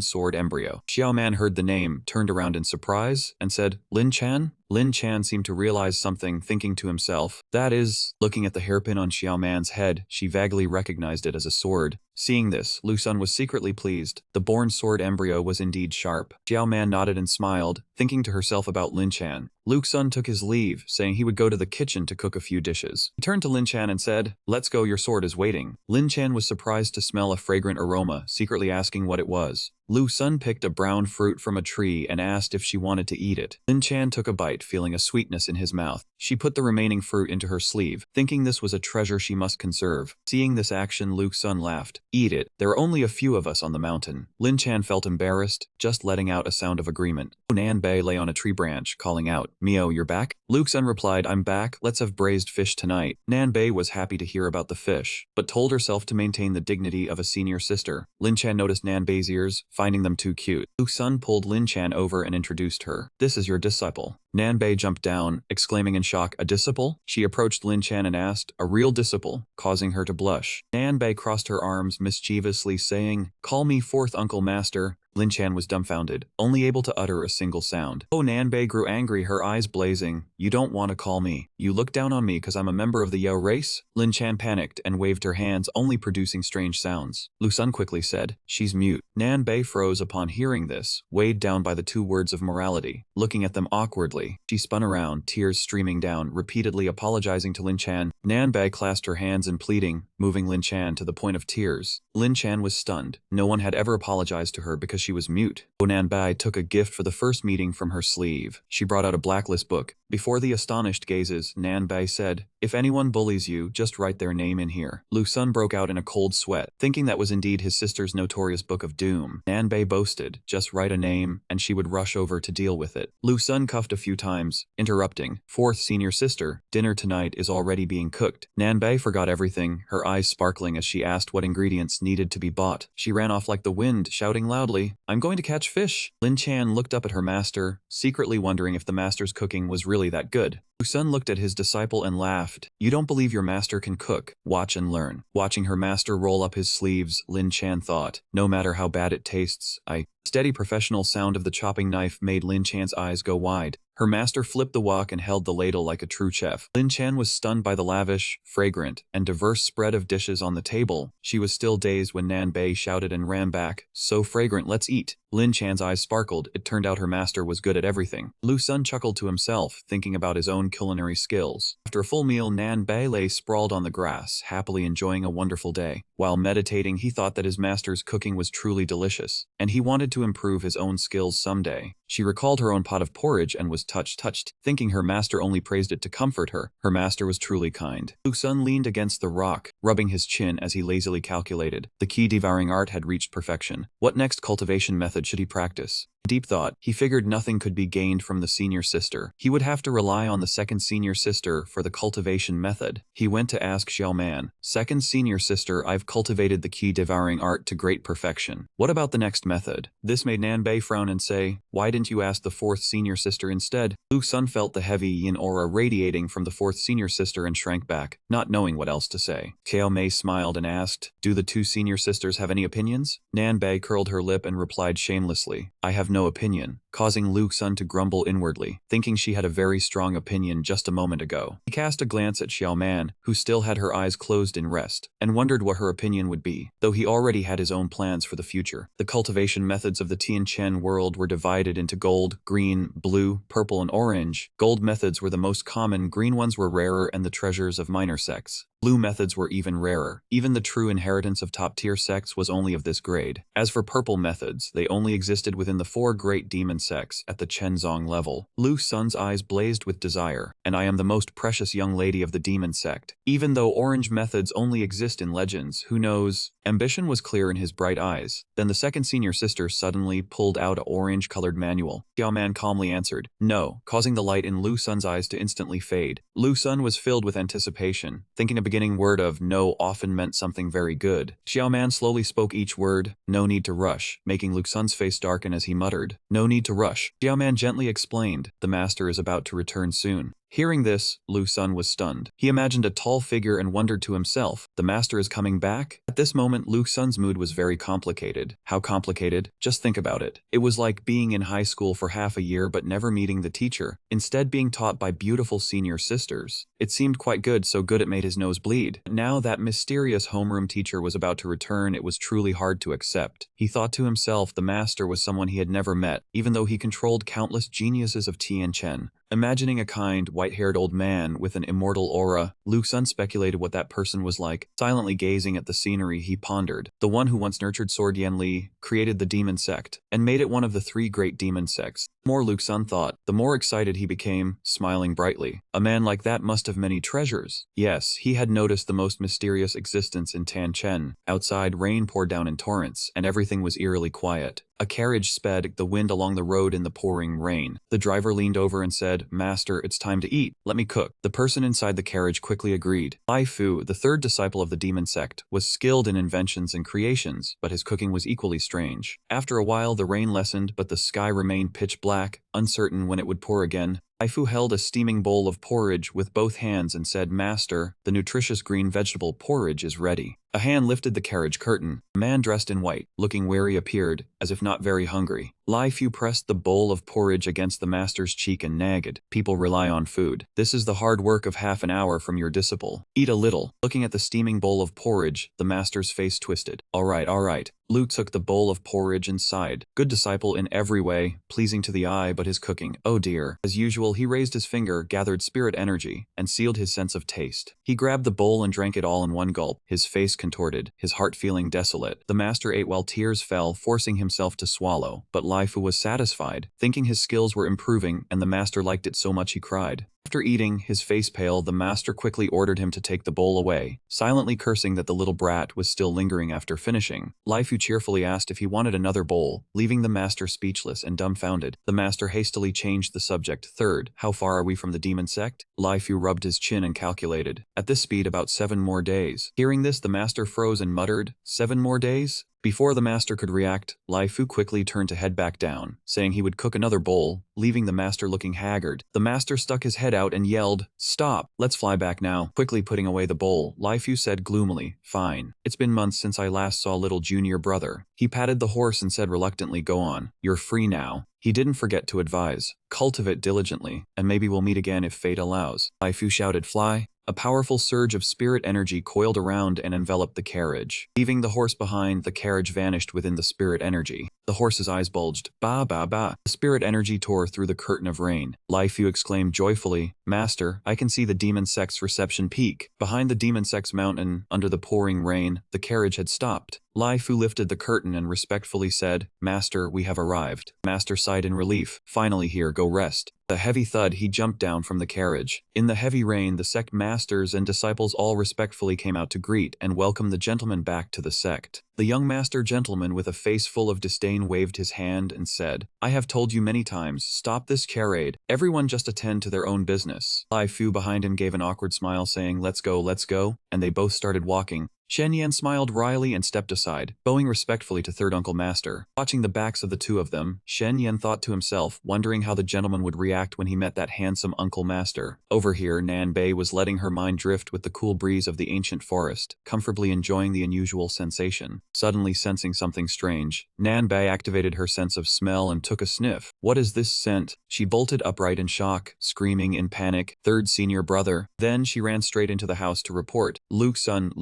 sword embryo. Xiao Man heard the name, turned around in surprise, and said, Lin Chan? Lin Chan seemed to realize something, thinking to himself, that is, looking at the hairpin on Xiao Man's head, she vaguely recognized it as a sword. Seeing this, Lu Sun was secretly pleased. The born sword embryo was indeed sharp. Xiao Man nodded and smiled, thinking to herself about Lin Chan. Lu Sun took his leave, saying he would go to the kitchen to cook a few dishes. He turned to Lin Chan and said, let's go, your sword is waiting. Lin Chan was surprised to smell a fragrant aroma, secretly asking what it was. Lu Sun picked a brown fruit from a tree and asked if she wanted to eat it. Lin Chan took a bite, feeling a sweetness in his mouth. She put the remaining fruit into her sleeve, thinking this was a treasure she must conserve. Seeing this action, Lu Sun laughed. Eat it. There are only a few of us on the mountain. Lin Chan felt embarrassed, just letting out a sound of agreement. Nan Bei lay on a tree branch, calling out, Mio, you're back? Lu Sun replied, I'm back, let's have braised fish tonight. Nan Bei was happy to hear about the fish, but told herself to maintain the dignity of a senior sister. Lin Chan noticed Nan Bei's ears, finding them too cute. Lu Sun pulled Lin Chan over and introduced her. This is your disciple. Nan Bei jumped down, exclaiming in shock, a disciple? She approached Lin Chan and asked, a real disciple, causing her to blush. Nan Bei crossed her arms mischievously, saying, call me fourth uncle master. Lin Chan was dumbfounded, only able to utter a single sound. Oh, Nan Bei grew angry, her eyes blazing. You don't want to call me. You look down on me because I'm a member of the Yao race? Lin Chan panicked and waved her hands, only producing strange sounds. Lu Sun quickly said, she's mute. Nan Bei froze upon hearing this, weighed down by the 2 words of morality. Looking at them awkwardly, she spun around, tears streaming down, repeatedly apologizing to Lin Chan. Nan Bei clasped her hands in pleading, moving Lin Chan to the point of tears. Lin Chan was stunned. No one had ever apologized to her because she was mute. Nanbai took a gift for the first meeting from her sleeve. She brought out a blacklist book. Before the astonished gazes, Nanbai said, "If anyone bullies you, just write their name in here." Lu Sun broke out in a cold sweat, thinking that was indeed his sister's notorious book of doom. Nanbai boasted, "Just write a name, and she would rush over to deal with it." Lu Sun cuffed a few times, interrupting, "Fourth senior sister, dinner tonight is already being cooked." Nanbai forgot everything, her eyes sparkling as she asked what ingredients needed to be bought. She ran off like the wind, shouting loudly, "I'm going to catch fish." Lin Chan looked up at her master, secretly wondering if the master's cooking was really that good. Lu Sun looked at his disciple and laughed. "You don't believe your master can cook? Watch and learn." Watching her master roll up his sleeves, Lin Chan thought, "No matter how bad it tastes, I..." Steady professional sound of the chopping knife made Lin Chan's eyes go wide. Her master flipped the wok and held the ladle like a true chef. Lin Chan was stunned by the lavish, fragrant, and diverse spread of dishes on the table. She was still dazed when Nan Bei shouted and ran back, "So fragrant, let's eat." Lin Chan's eyes sparkled. It turned out her master was good at everything. Lu Sun chuckled to himself, thinking about his own culinary skills. After a full meal, Nan Bei lay sprawled on the grass, happily enjoying a wonderful day. While meditating, he thought that his master's cooking was truly delicious, and he wanted to improve his own skills someday. She recalled her own pot of porridge and was touched, thinking her master only praised it to comfort her. Her master was truly kind. Lu Sun leaned against the rock, rubbing his chin as he lazily calculated. The key devouring art had reached perfection. What next cultivation method should he practice? Deep thought, he figured nothing could be gained from the senior sister. He would have to rely on the second senior sister for the cultivation method. He went to ask Xiao Man, "Second senior sister, I've cultivated the key devouring art to great perfection. What about the next method?" This made Nan Bei frown and say, "Why didn't you ask the fourth senior sister instead?" Lu Sun felt the heavy yin aura radiating from the fourth senior sister and shrank back, not knowing what else to say. Xiao Mei smiled and asked, "Do the two senior sisters have any opinions?" Nan Bei curled her lip and replied shamelessly, "I have no opinion," causing Lu Sun to grumble inwardly, thinking she had a very strong opinion just a moment ago. He cast a glance at Xiao Man, who still had her eyes closed in rest, and wondered what her opinion would be, though he already had his own plans for the future. The cultivation methods of the Tian Chen world were divided into gold, green, blue, purple, and orange. Gold methods were the most common, green ones were rarer, and the treasures of minor sects. Blue methods were even rarer. Even the true inheritance of top-tier sects was only of this grade. As for purple methods, they only existed within the 4 great demon sects at the Chenzong level. Lu Sun's eyes blazed with desire, "And I am the most precious young lady of the demon sect. Even though orange methods only exist in legends, who knows?" Ambition was clear in his bright eyes. Then the second senior sister suddenly pulled out an orange-colored manual. Xiao Man calmly answered, "No," causing the light in Lu Sun's eyes to instantly fade. Lu Sun was filled with anticipation, thinking a beginning word of "no" often meant something very good. Xiao Man slowly spoke each word, "No need to rush," making Lu Sun's face darken as he muttered, "No need to rush." Xiao Man gently explained, "The master is about to return soon." Hearing this, Lu Sun was stunned. He imagined a tall figure and wondered to himself, "The master is coming back?" At this moment, Lu Sun's mood was very complicated. How complicated? Just think about it. It was like being in high school for half a year but never meeting the teacher, instead being taught by beautiful senior sisters. It seemed quite good, so good it made his nose bleed. Now that mysterious homeroom teacher was about to return, it was truly hard to accept. He thought to himself the master was someone he had never met, even though he controlled countless geniuses of Tian Chen. Imagining a kind, white-haired old man with an immortal aura, Lu Sun speculated what that person was like. Silently gazing at the scenery, he pondered. The one who once nurtured Sword Yan Li created the demon sect, and made it one of the 3 great demon sects. The more Lu Sun thought, the more excited he became, smiling brightly. A man like that must have many treasures. Yes, he had noticed the most mysterious existence in Tan Chen. Outside, rain poured down in torrents, and everything was eerily quiet. A carriage sped the wind along the road in the pouring rain. The driver leaned over and said, "Master, it's time to eat. Let me cook." The person inside the carriage quickly agreed. Lai Fu, the 3rd disciple of the demon sect, was skilled in inventions and creations, but his cooking was equally strange. After a while, the rain lessened, but the sky remained pitch black, uncertain when it would pour again. Lai Fu held a steaming bowl of porridge with both hands and said, "Master, the nutritious green vegetable porridge is ready." A hand lifted the carriage curtain. A man dressed in white, looking wary, appeared, as if not very hungry. Lai Fu pressed the bowl of porridge against the master's cheek and nagged, "People rely on food. This is the hard work of half an hour from your disciple. Eat a little." Looking at the steaming bowl of porridge, the master's face twisted. All right. Lu took the bowl of porridge and sighed. Good disciple in every way, pleasing to the eye, but his cooking, oh dear. As usual, until he raised his finger, gathered spirit energy, and sealed his sense of taste. He grabbed the bowl and drank it all in one gulp, his face contorted, his heart feeling desolate. The master ate while tears fell, forcing himself to swallow, but Lifu was satisfied, thinking his skills were improving and the master liked it so much he cried. After eating, his face pale, the master quickly ordered him to take the bowl away, silently cursing that the little brat was still lingering after finishing. Lifu cheerfully asked if he wanted another bowl, leaving the master speechless and dumbfounded. The master hastily changed the subject. Third, how far are we from the demon sect? Lifu rubbed his chin and calculated. At this speed, about 7 more days. Hearing this, the master froze and muttered, 7 more days? Before the master could react, Lifu quickly turned to head back down, saying he would cook another bowl, leaving the master looking haggard. The master stuck his head out and yelled, "Stop! Let's fly back now." Quickly putting away the bowl, Lifu said gloomily, "Fine. It's been months since I last saw little junior brother." He patted the horse and said reluctantly, "Go on. You're free now." He didn't forget to advise, "Cultivate diligently, and maybe we'll meet again if fate allows." Lifu shouted, "Fly." A powerful surge of spirit energy coiled around and enveloped the carriage. Leaving the horse behind, the carriage vanished within the spirit energy. The horse's eyes bulged. Ba ba ba. The spirit energy tore through the curtain of rain. Lifu exclaimed joyfully, "Master, I can see the demon sect's reception peak." Behind the demon sect's mountain, under the pouring rain, the carriage had stopped. Lifu lifted the curtain and respectfully said, "Master, we have arrived." Master sighed in relief. "Finally here, go rest." The heavy thud, he jumped down from the carriage. In the heavy rain, the sect masters and disciples all respectfully came out to greet and welcome the gentleman back to the sect. The young master gentleman with a face full of disdain waved his hand and said, "I have told you many times, stop this charade. Everyone just attend to their own business." Lifu behind him gave an awkward smile saying, let's go, and they both started walking. Shen Yan smiled wryly and stepped aside, bowing respectfully to third uncle master. Watching the backs of the two of them, Shen Yan thought to himself, wondering how the gentleman would react when he met that handsome uncle master. Over here, Nan Bei was letting her mind drift with the cool breeze of the ancient forest, comfortably enjoying the unusual sensation. Suddenly sensing something strange, Nan Bei activated her sense of smell and took a sniff. What is this scent? She bolted upright in shock, screaming in panic, "Third senior brother." Then she ran straight into the house to report, Luke Sun,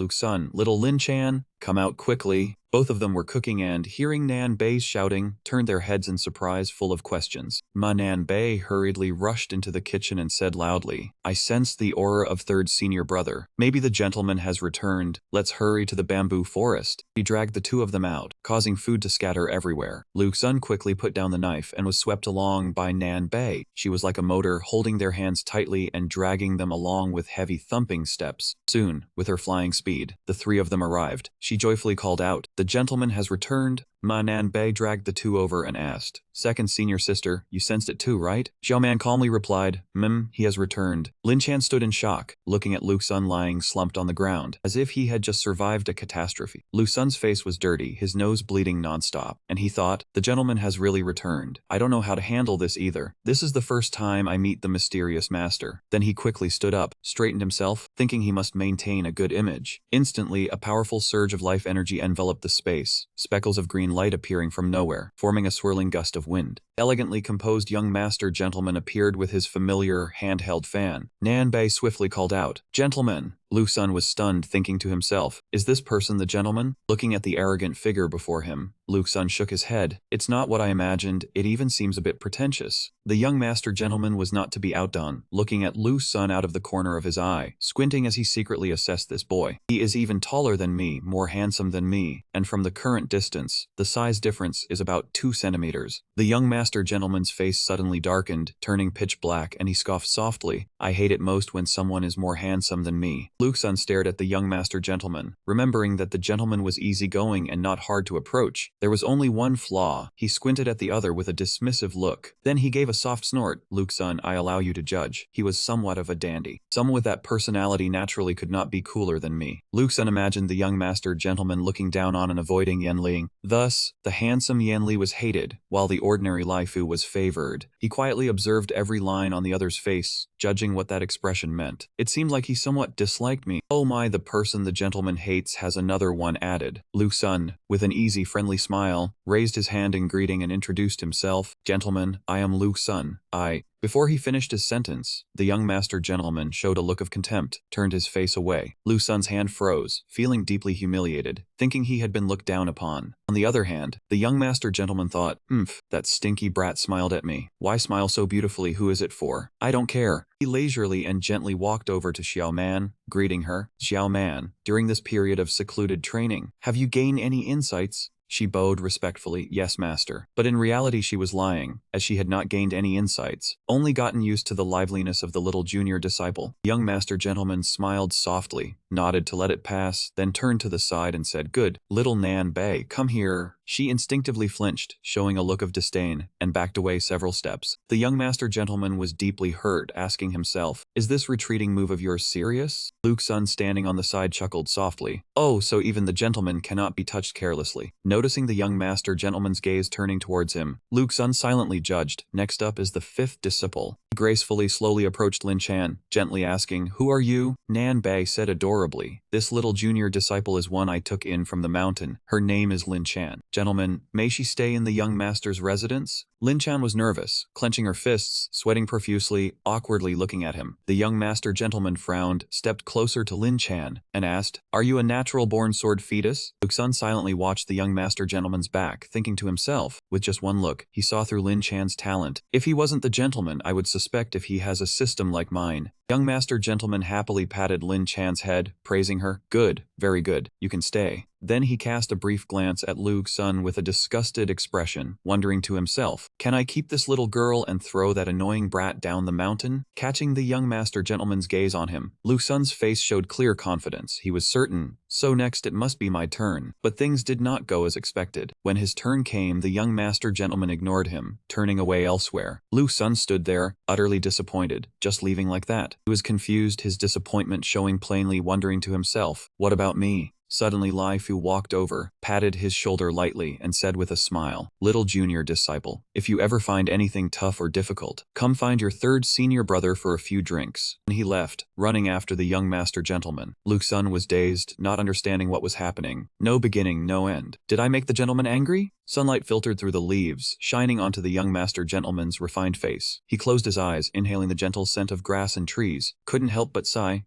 little Lin Chan, come out quickly." Both of them were cooking and, hearing Nan Bei's shouting, turned their heads in surprise full of questions. Nan Bei hurriedly rushed into the kitchen and said loudly, "I sense the aura of third senior brother. Maybe the gentleman has returned. Let's hurry to the bamboo forest." She dragged the two of them out, causing food to scatter everywhere. Luke Sun quickly put down the knife and was swept along by Nan Bei. She was like a motor, holding their hands tightly and dragging them along with heavy thumping steps. Soon, with her flying speed, the three of them arrived. She joyfully called out, "The gentleman has returned." Nan Bei dragged the two over and asked, "Second senior sister, you sensed it too, right?" Xiao Man calmly replied, He has returned." Lin Chan stood in shock, looking at Lu Sun lying slumped on the ground, as if he had just survived a catastrophe. Lu Sun's face was dirty, his nose bleeding nonstop, and he thought, "The gentleman has really returned. I don't know how to handle this either. This is the first time I meet the mysterious master." Then he quickly stood up, straightened himself, thinking he must maintain a good image. Instantly, a powerful surge of life energy enveloped the space, speckles of green light appearing from nowhere, forming a swirling gust of wind. Elegantly composed young master gentleman appeared with his familiar handheld fan. Nan Bei swiftly called out, "Gentlemen!" Lu Sun was stunned, thinking to himself, "Is this person the gentleman?" Looking at the arrogant figure before him, Lu Sun shook his head. "It's not what I imagined, it even seems a bit pretentious." The young master gentleman was not to be outdone, looking at Lu Sun out of the corner of his eye, squinting as he secretly assessed this boy. "He is even taller than me, more handsome than me, and from the current distance, the size difference is about 2 centimeters. The young master gentleman's face suddenly darkened, turning pitch black, and he scoffed softly, "I hate it most when someone is more handsome than me." Lu Sun stared at the young master gentleman, remembering that the gentleman was easygoing and not hard to approach. There was only one flaw. He squinted at the other with a dismissive look. Then he gave a soft snort. "Luke Sun, I allow you to judge. He was somewhat of a dandy. Someone with that personality naturally could not be cooler than me." Luke Sun imagined the young master gentleman looking down on and avoiding Yanli. Thus, the handsome Yanli was hated, while the ordinary Lifu was favored. He quietly observed every line on the other's face, judging what that expression meant. It seemed like he somewhat disliked me. "Oh my, the person the gentleman hates has another one added." Lu Sun, with an easy friendly smile, raised his hand in greeting and introduced himself. "Gentlemen, I am Lu Sun. Before he finished his sentence, the young master gentleman showed a look of contempt, turned his face away. Lu Sun's hand froze, feeling deeply humiliated, thinking he had been looked down upon. On the other hand, the young master gentleman thought, that stinky brat smiled at me. Why smile so beautifully? Who is it for? I don't care. He leisurely and gently walked over to Xiao Man, greeting her. Xiao Man, during this period of secluded training, have you gained any insights? She bowed respectfully, yes, master. But in reality she was lying, as she had not gained any insights, only gotten used to the liveliness of the little junior disciple. The young master gentleman smiled softly, nodded to let it pass, then turned to the side and said, good, little Nan Bei, come here. She instinctively flinched, showing a look of disdain, and backed away several steps. The young master gentleman was deeply hurt, asking himself, is this retreating move of yours serious? Luke Sun, standing on the side, chuckled softly. Oh, so even the gentleman cannot be touched carelessly. Noticing the young master gentleman's gaze turning towards him, Luke Sun silently judged. Next up is the fifth disciple. He gracefully slowly approached Lin Chan, gently asking, who are you? Nan Bei said adorably, this little junior disciple is one I took in from the mountain. Her name is Lin Chan. Gentlemen, may she stay in the young master's residence? Lin Chan was nervous, clenching her fists, sweating profusely, awkwardly looking at him. The young master gentleman frowned, stepped closer to Lin Chan, and asked, are you a natural-born sword fetus? Luke Sun silently watched the young master gentleman's back, thinking to himself, with just one look, he saw through Lin Chan's talent. If he wasn't the gentleman, I would suspect if he has a system like mine. Young master gentleman happily patted Lin Chan's head, praising her. Good, very good, you can stay. Then he cast a brief glance at Luke Sun with a disgusted expression, wondering to himself, can I keep this little girl and throw that annoying brat down the mountain? Catching the young master gentleman's gaze on him, Luke Sun's face showed clear confidence. He was certain, so next it must be my turn. But things did not go as expected. When his turn came, the young master gentleman ignored him, turning away elsewhere. Luke Sun stood there, utterly disappointed, just leaving like that. He was confused, his disappointment showing plainly, wondering to himself, what about me? Suddenly Lai Fu walked over, patted his shoulder lightly, and said with a smile, little junior disciple, if you ever find anything tough or difficult, come find your third senior brother for a few drinks. And he left, running after the young master gentleman. Luke Sun was dazed, not understanding what was happening. No beginning, no end. Did I make the gentleman angry? Sunlight filtered through the leaves, shining onto the young master gentleman's refined face. He closed his eyes, inhaling the gentle scent of grass and trees. Couldn't help but sigh.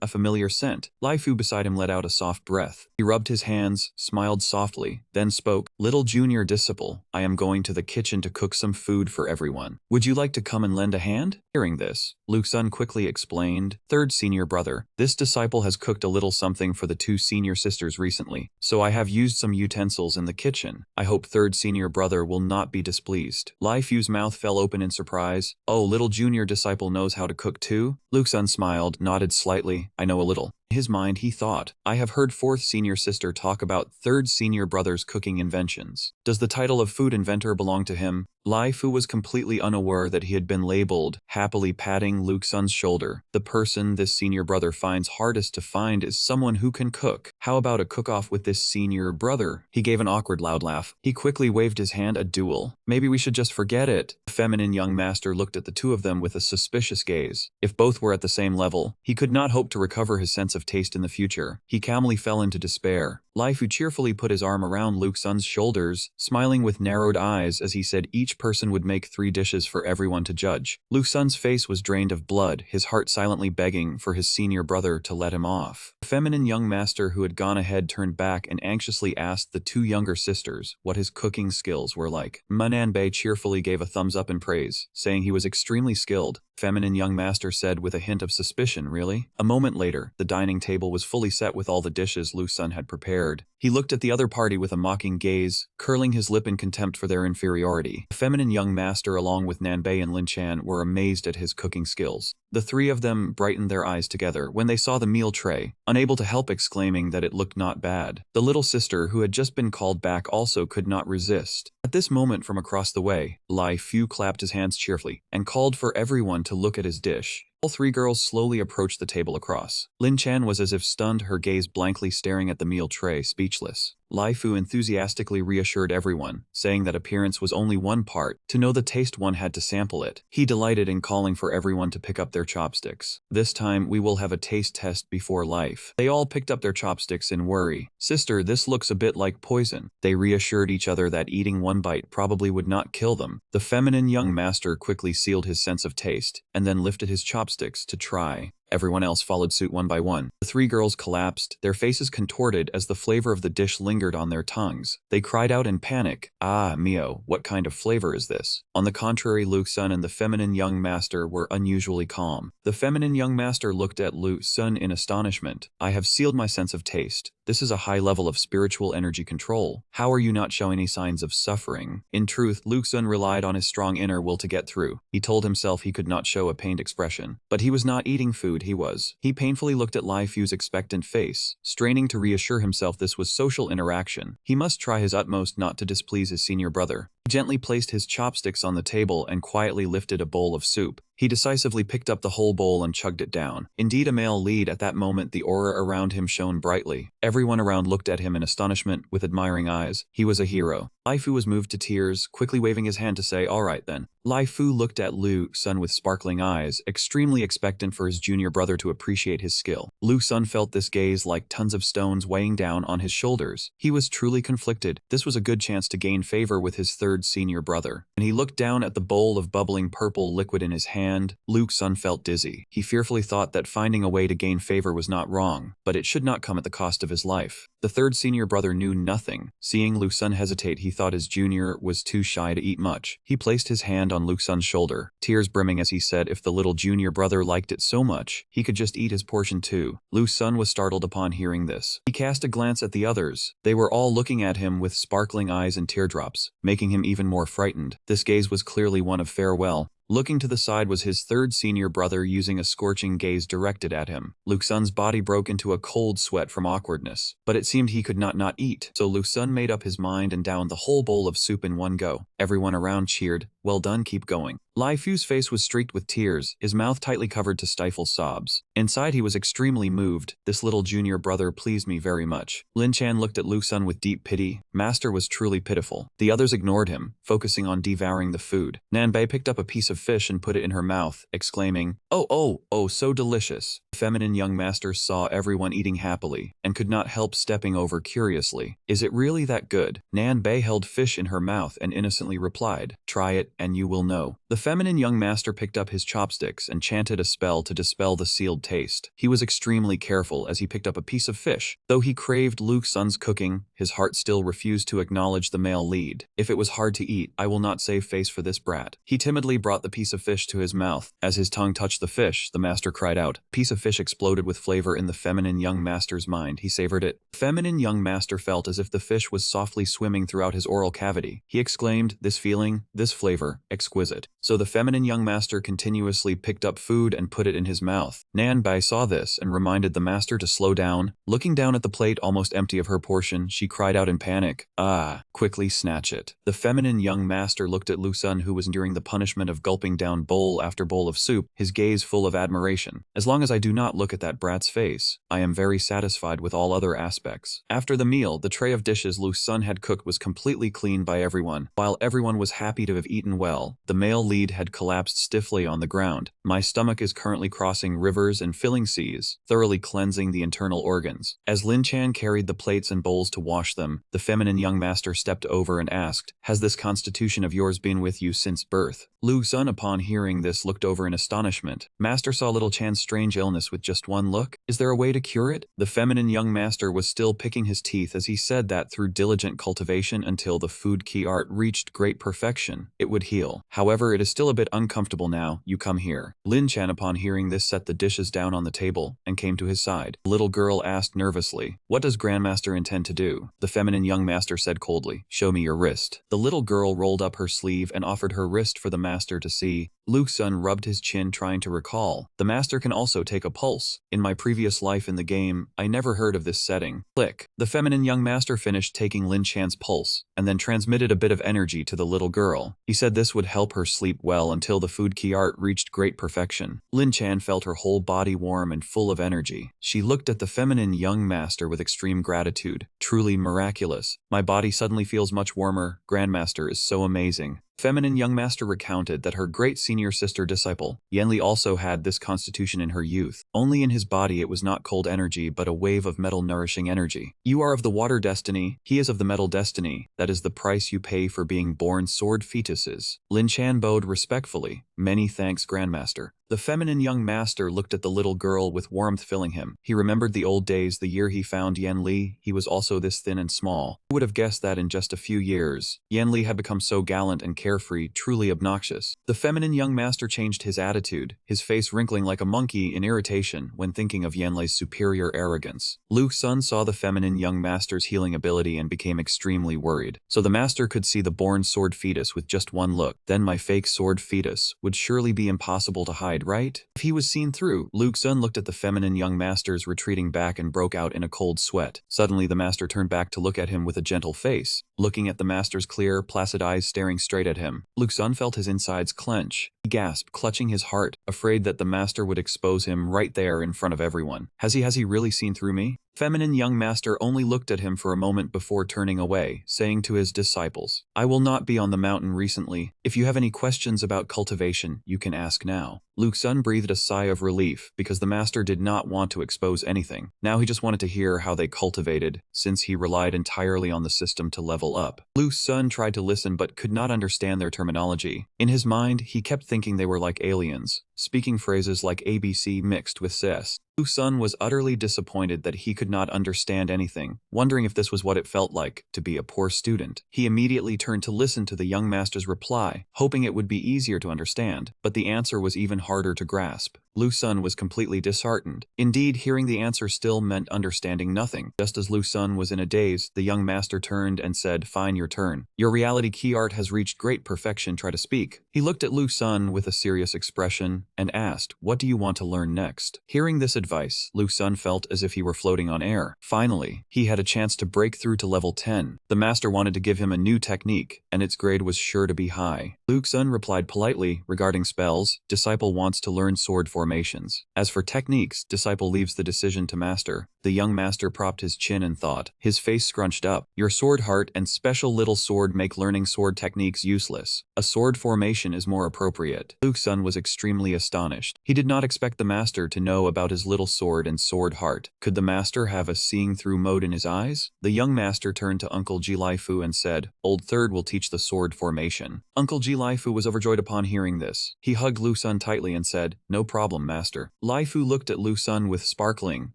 A familiar scent. Lai Fu beside him let out a soft breath. He rubbed his hands, smiled softly, then spoke. Little junior disciple, I am going to the kitchen to cook some food for everyone. Would you like to come and lend a hand? Hearing this, Luke Sun quickly explained, third senior brother, this disciple has cooked a little something for the two senior sisters recently, so I have used some utensils in the kitchen. I hope third senior brother will not be displeased. Lai Fu's mouth fell open in surprise. Oh, little junior disciple knows how to cook too? Luke Sun smiled, nodded slightly. I know a little. In his mind, he thought, I have heard fourth senior sister talk about third senior brother's cooking inventions. Does the title of food inventor belong to him? Lai Fu was completely unaware that he had been labeled, happily patting Luke Sun's shoulder. The person this senior brother finds hardest to find is someone who can cook. How about a cook-off with this senior brother? He gave an awkward loud laugh. He quickly waved his hand, a duel. Maybe we should just forget it. The feminine young master looked at the two of them with a suspicious gaze. If both were at the same level, he could not hope to recover his sense of taste in the future. He calmly fell into despair. Lai Fu cheerfully put his arm around Luke Sun's shoulders, smiling with narrowed eyes as he said each person would make 3 dishes for everyone to judge. Luke Sun's face was drained of blood, his heart silently begging for his senior brother to let him off. The feminine young master who had gone ahead turned back and anxiously asked the 2 younger sisters what his cooking skills were like. Nan Bei cheerfully gave a thumbs up in praise, saying he was extremely skilled. Feminine young master said with a hint of suspicion, really? A moment later, the dining table was fully set with all the dishes Luke Sun had prepared. He looked at the other party with a mocking gaze, curling his lip in contempt for their inferiority. The feminine young master along with Nan Bei and Lin Chan were amazed at his cooking skills. The 3 of them brightened their eyes together when they saw the meal tray, unable to help exclaiming that it looked not bad. The little sister who had just been called back also could not resist. At this moment from across the way, Lai Fu clapped his hands cheerfully and called for everyone to look at his dish. All three girls slowly approached the table across. Lin Chan was as if stunned, her gaze blankly staring at the meal tray, speechless. Lai Fu enthusiastically reassured everyone, saying that appearance was only one part. To know the taste, one had to sample it. He delighted in calling for everyone to pick up their chopsticks. This time, we will have a taste test before life. They all picked up their chopsticks in worry. Sister, this looks a bit like poison. They reassured each other that eating one bite probably would not kill them. The feminine young master quickly sealed his sense of taste, and then lifted his chopsticks to try. Everyone else followed suit one by one. The three girls collapsed, their faces contorted as the flavor of the dish lingered on their tongues. They cried out in panic, "Ah, Mio, what kind of flavor is this?" On the contrary, Lu Sun and the feminine young master were unusually calm. The feminine young master looked at Lu Sun in astonishment. "I have sealed my sense of taste. This is a high level of spiritual energy control. How are you not showing any signs of suffering?" In truth, Lu Sun relied on his strong inner will to get through. He told himself he could not show a pained expression. But he was not eating food, he was. He painfully looked at Lai Fu's expectant face, straining to reassure himself this was social interaction. He must try his utmost not to displease his senior brother. He gently placed his chopsticks on the table and quietly lifted a bowl of soup. He decisively picked up the whole bowl and chugged it down. Indeed a male lead. At that moment the aura around him shone brightly. Everyone around looked at him in astonishment with admiring eyes. He was a hero. Lai Fu was moved to tears, quickly waving his hand to say, "All right then." Lai Fu looked at Lu Sun with sparkling eyes, extremely expectant for his junior brother to appreciate his skill. Lu Sun felt this gaze like tons of stones weighing down on his shoulders. He was truly conflicted. This was a good chance to gain favor with his third senior brother. And he looked down at the bowl of bubbling purple liquid in his hand. Lu Sun felt dizzy. He fearfully thought that finding a way to gain favor was not wrong, but it should not come at the cost of his life. The third senior brother knew nothing. Seeing Lu Sun hesitate, he thought his junior was too shy to eat much. He placed his hand on Lu Sun's shoulder, tears brimming as he said if the little junior brother liked it so much, he could just eat his portion too. Lu Sun was startled upon hearing this. He cast a glance at the others. They were all looking at him with sparkling eyes and teardrops, making him even more frightened. This gaze was clearly one of farewell. Looking to the side was his third senior brother using a scorching gaze directed at him. Lu Sun's body broke into a cold sweat from awkwardness, but it seemed he could not eat, so Lu Sun made up his mind and downed the whole bowl of soup in one go. Everyone around cheered, "Well done, keep going." Lai Fu's face was streaked with tears, his mouth tightly covered to stifle sobs. Inside he was extremely moved. This little junior brother pleased me very much. Lin Chan looked at Lu Sun with deep pity. Master was truly pitiful. The others ignored him, focusing on devouring the food. Nanbei picked up a piece of fish and put it in her mouth, exclaiming, Oh, so delicious." The feminine young master saw everyone eating happily, and could not help stepping over curiously. "Is it really that good?" Nanbei held fish in her mouth and innocently replied, "Try it and you will know." The feminine young master picked up his chopsticks and chanted a spell to dispel the sealed taste. He was extremely careful as he picked up a piece of fish. Though he craved Lu Sun's cooking, his heart still refused to acknowledge the male lead. "If it was hard to eat, I will not save face for this brat." He timidly brought the piece of fish to his mouth. As his tongue touched the fish, the master cried out. A piece of fish exploded with flavor in the feminine young master's mind. He savored it. The feminine young master felt as if the fish was softly swimming throughout his oral cavity. He exclaimed, "This feeling, this flavor, exquisite." So the feminine young master continuously picked up food and put it in his mouth. Nanbei saw this and reminded the master to slow down. Looking down at the plate almost empty of her portion, she cried out in panic, "Ah, quickly snatch it." The feminine young master looked at Lu Sun, who was enduring the punishment of gulping down bowl after bowl of soup, his gaze full of admiration. "As long as I do not look at that brat's face, I am very satisfied with all other aspects." After the meal, the tray of dishes Lu Sun had cooked was completely cleaned by everyone. While everyone was happy to have eaten well, the male lead had collapsed stiffly on the ground. "My stomach is currently crossing rivers and filling seas, thoroughly cleansing the internal organs." As Lin Chan carried the plates and bowls to wash them, the feminine young master stepped over and asked, "Has this constitution of yours been with you since birth?" Lu Sun, upon hearing this, looked over in astonishment. Master saw little Chan's strange illness with just one look. Is there a way to cure it? The feminine young master was still picking his teeth as he said that through diligent cultivation until the food key art reached great perfection, it would heal. However, it is still a bit uncomfortable now. You come here. Lin Chan, upon hearing this, set the dishes down on the table and came to his side. The little girl asked nervously, "What does Grandmaster intend to do?" The feminine young master said coldly, "Show me your wrist." The little girl rolled up her sleeve and offered her wrist for the master to see. Luke's son rubbed his chin trying to recall. The master can also take a pulse. In my previous life in the game, I never heard of this setting. Click. The feminine young master finished taking Lin Chan's pulse, and then transmitted a bit of energy to the little girl. He said this would help her sleep well until the food key art reached great perfection. Lin Chan felt her whole body warm and full of energy. She looked at the feminine young master with extreme gratitude. Truly miraculous. My body suddenly feels much warmer. Grandmaster is so amazing. Feminine young master recounted that her great senior sister disciple, Yanli, also had this constitution in her youth. Only in his body it was not cold energy but a wave of metal nourishing energy. You are of the water destiny, he is of the metal destiny. That is the price you pay for being born sword fetuses. Lin Chan bowed respectfully. Many thanks, Grandmaster. The feminine young master looked at the little girl with warmth filling him. He remembered the old days, the year he found Yan Li. He was also this thin and small. Who would have guessed that in just a few years, Yan Li had become so gallant and carefree, truly obnoxious. The feminine young master changed his attitude, his face wrinkling like a monkey in irritation when thinking of Yan Li's superior arrogance. Luke's son saw the feminine young master's healing ability and became extremely worried. So the master could see the born sword fetus with just one look. Then my fake sword fetus would surely be impossible to hide, right? If he was seen through. Luke's son looked at the feminine young master's retreating back and broke out in a cold sweat. Suddenly the master turned back to look at him with a gentle face, looking at the master's clear, placid eyes staring straight at him. Luke's son felt his insides clench. He gasped, clutching his heart, afraid that the master would expose him right there in front of everyone. Has he really seen through me? Feminine young master only looked at him for a moment before turning away, saying to his disciples, I will not be on the mountain recently. If you have any questions about cultivation, you can ask now. Luke's son breathed a sigh of relief because the master did not want to expose anything. Now he just wanted to hear how they cultivated, since he relied entirely on the system to level up. Luke's son tried to listen but could not understand their terminology. In his mind, he kept thinking they were like aliens, speaking phrases like ABC mixed with cis. Luke's son was utterly disappointed that he could not understand anything, wondering if this was what it felt like to be a poor student. He immediately turned to listen to the young master's reply, hoping it would be easier to understand, but the answer was even harder to grasp. Luke's son was completely disheartened. Indeed, hearing the answer still meant understanding nothing. Just as Luke's son was in a daze, the young master turned and said, Fine, your turn. Your reality key art has reached great perfection, try to speak. He looked at Luke's son with a serious expression and asked, What do you want to learn next? Hearing this advice, Luke's son felt as if he were floating on air. Finally, he had a chance to break through to level 10. The master wanted to give him a new technique, and its grade was sure to be high. Luke's son replied politely, regarding spells, disciple wants to learn sword formations. As for techniques, disciple leaves the decision to master. The young master propped his chin and thought, his face scrunched up. Your sword heart and special little sword make learning sword techniques useless. A sword formation is more appropriate. Luke's son was extremely astonished. He did not expect the master to know about his little sword and sword heart. Could the master have a seeing through mode in his eyes? The young master turned to Uncle Ji-Lai-Fu and said, Old Third will teach the sword formation. Uncle Ji-Lai-Fu was overjoyed upon hearing this. He hugged Luke's son tightly and said, No problem, master. Lai-Fu looked at Luke's son with sparkling,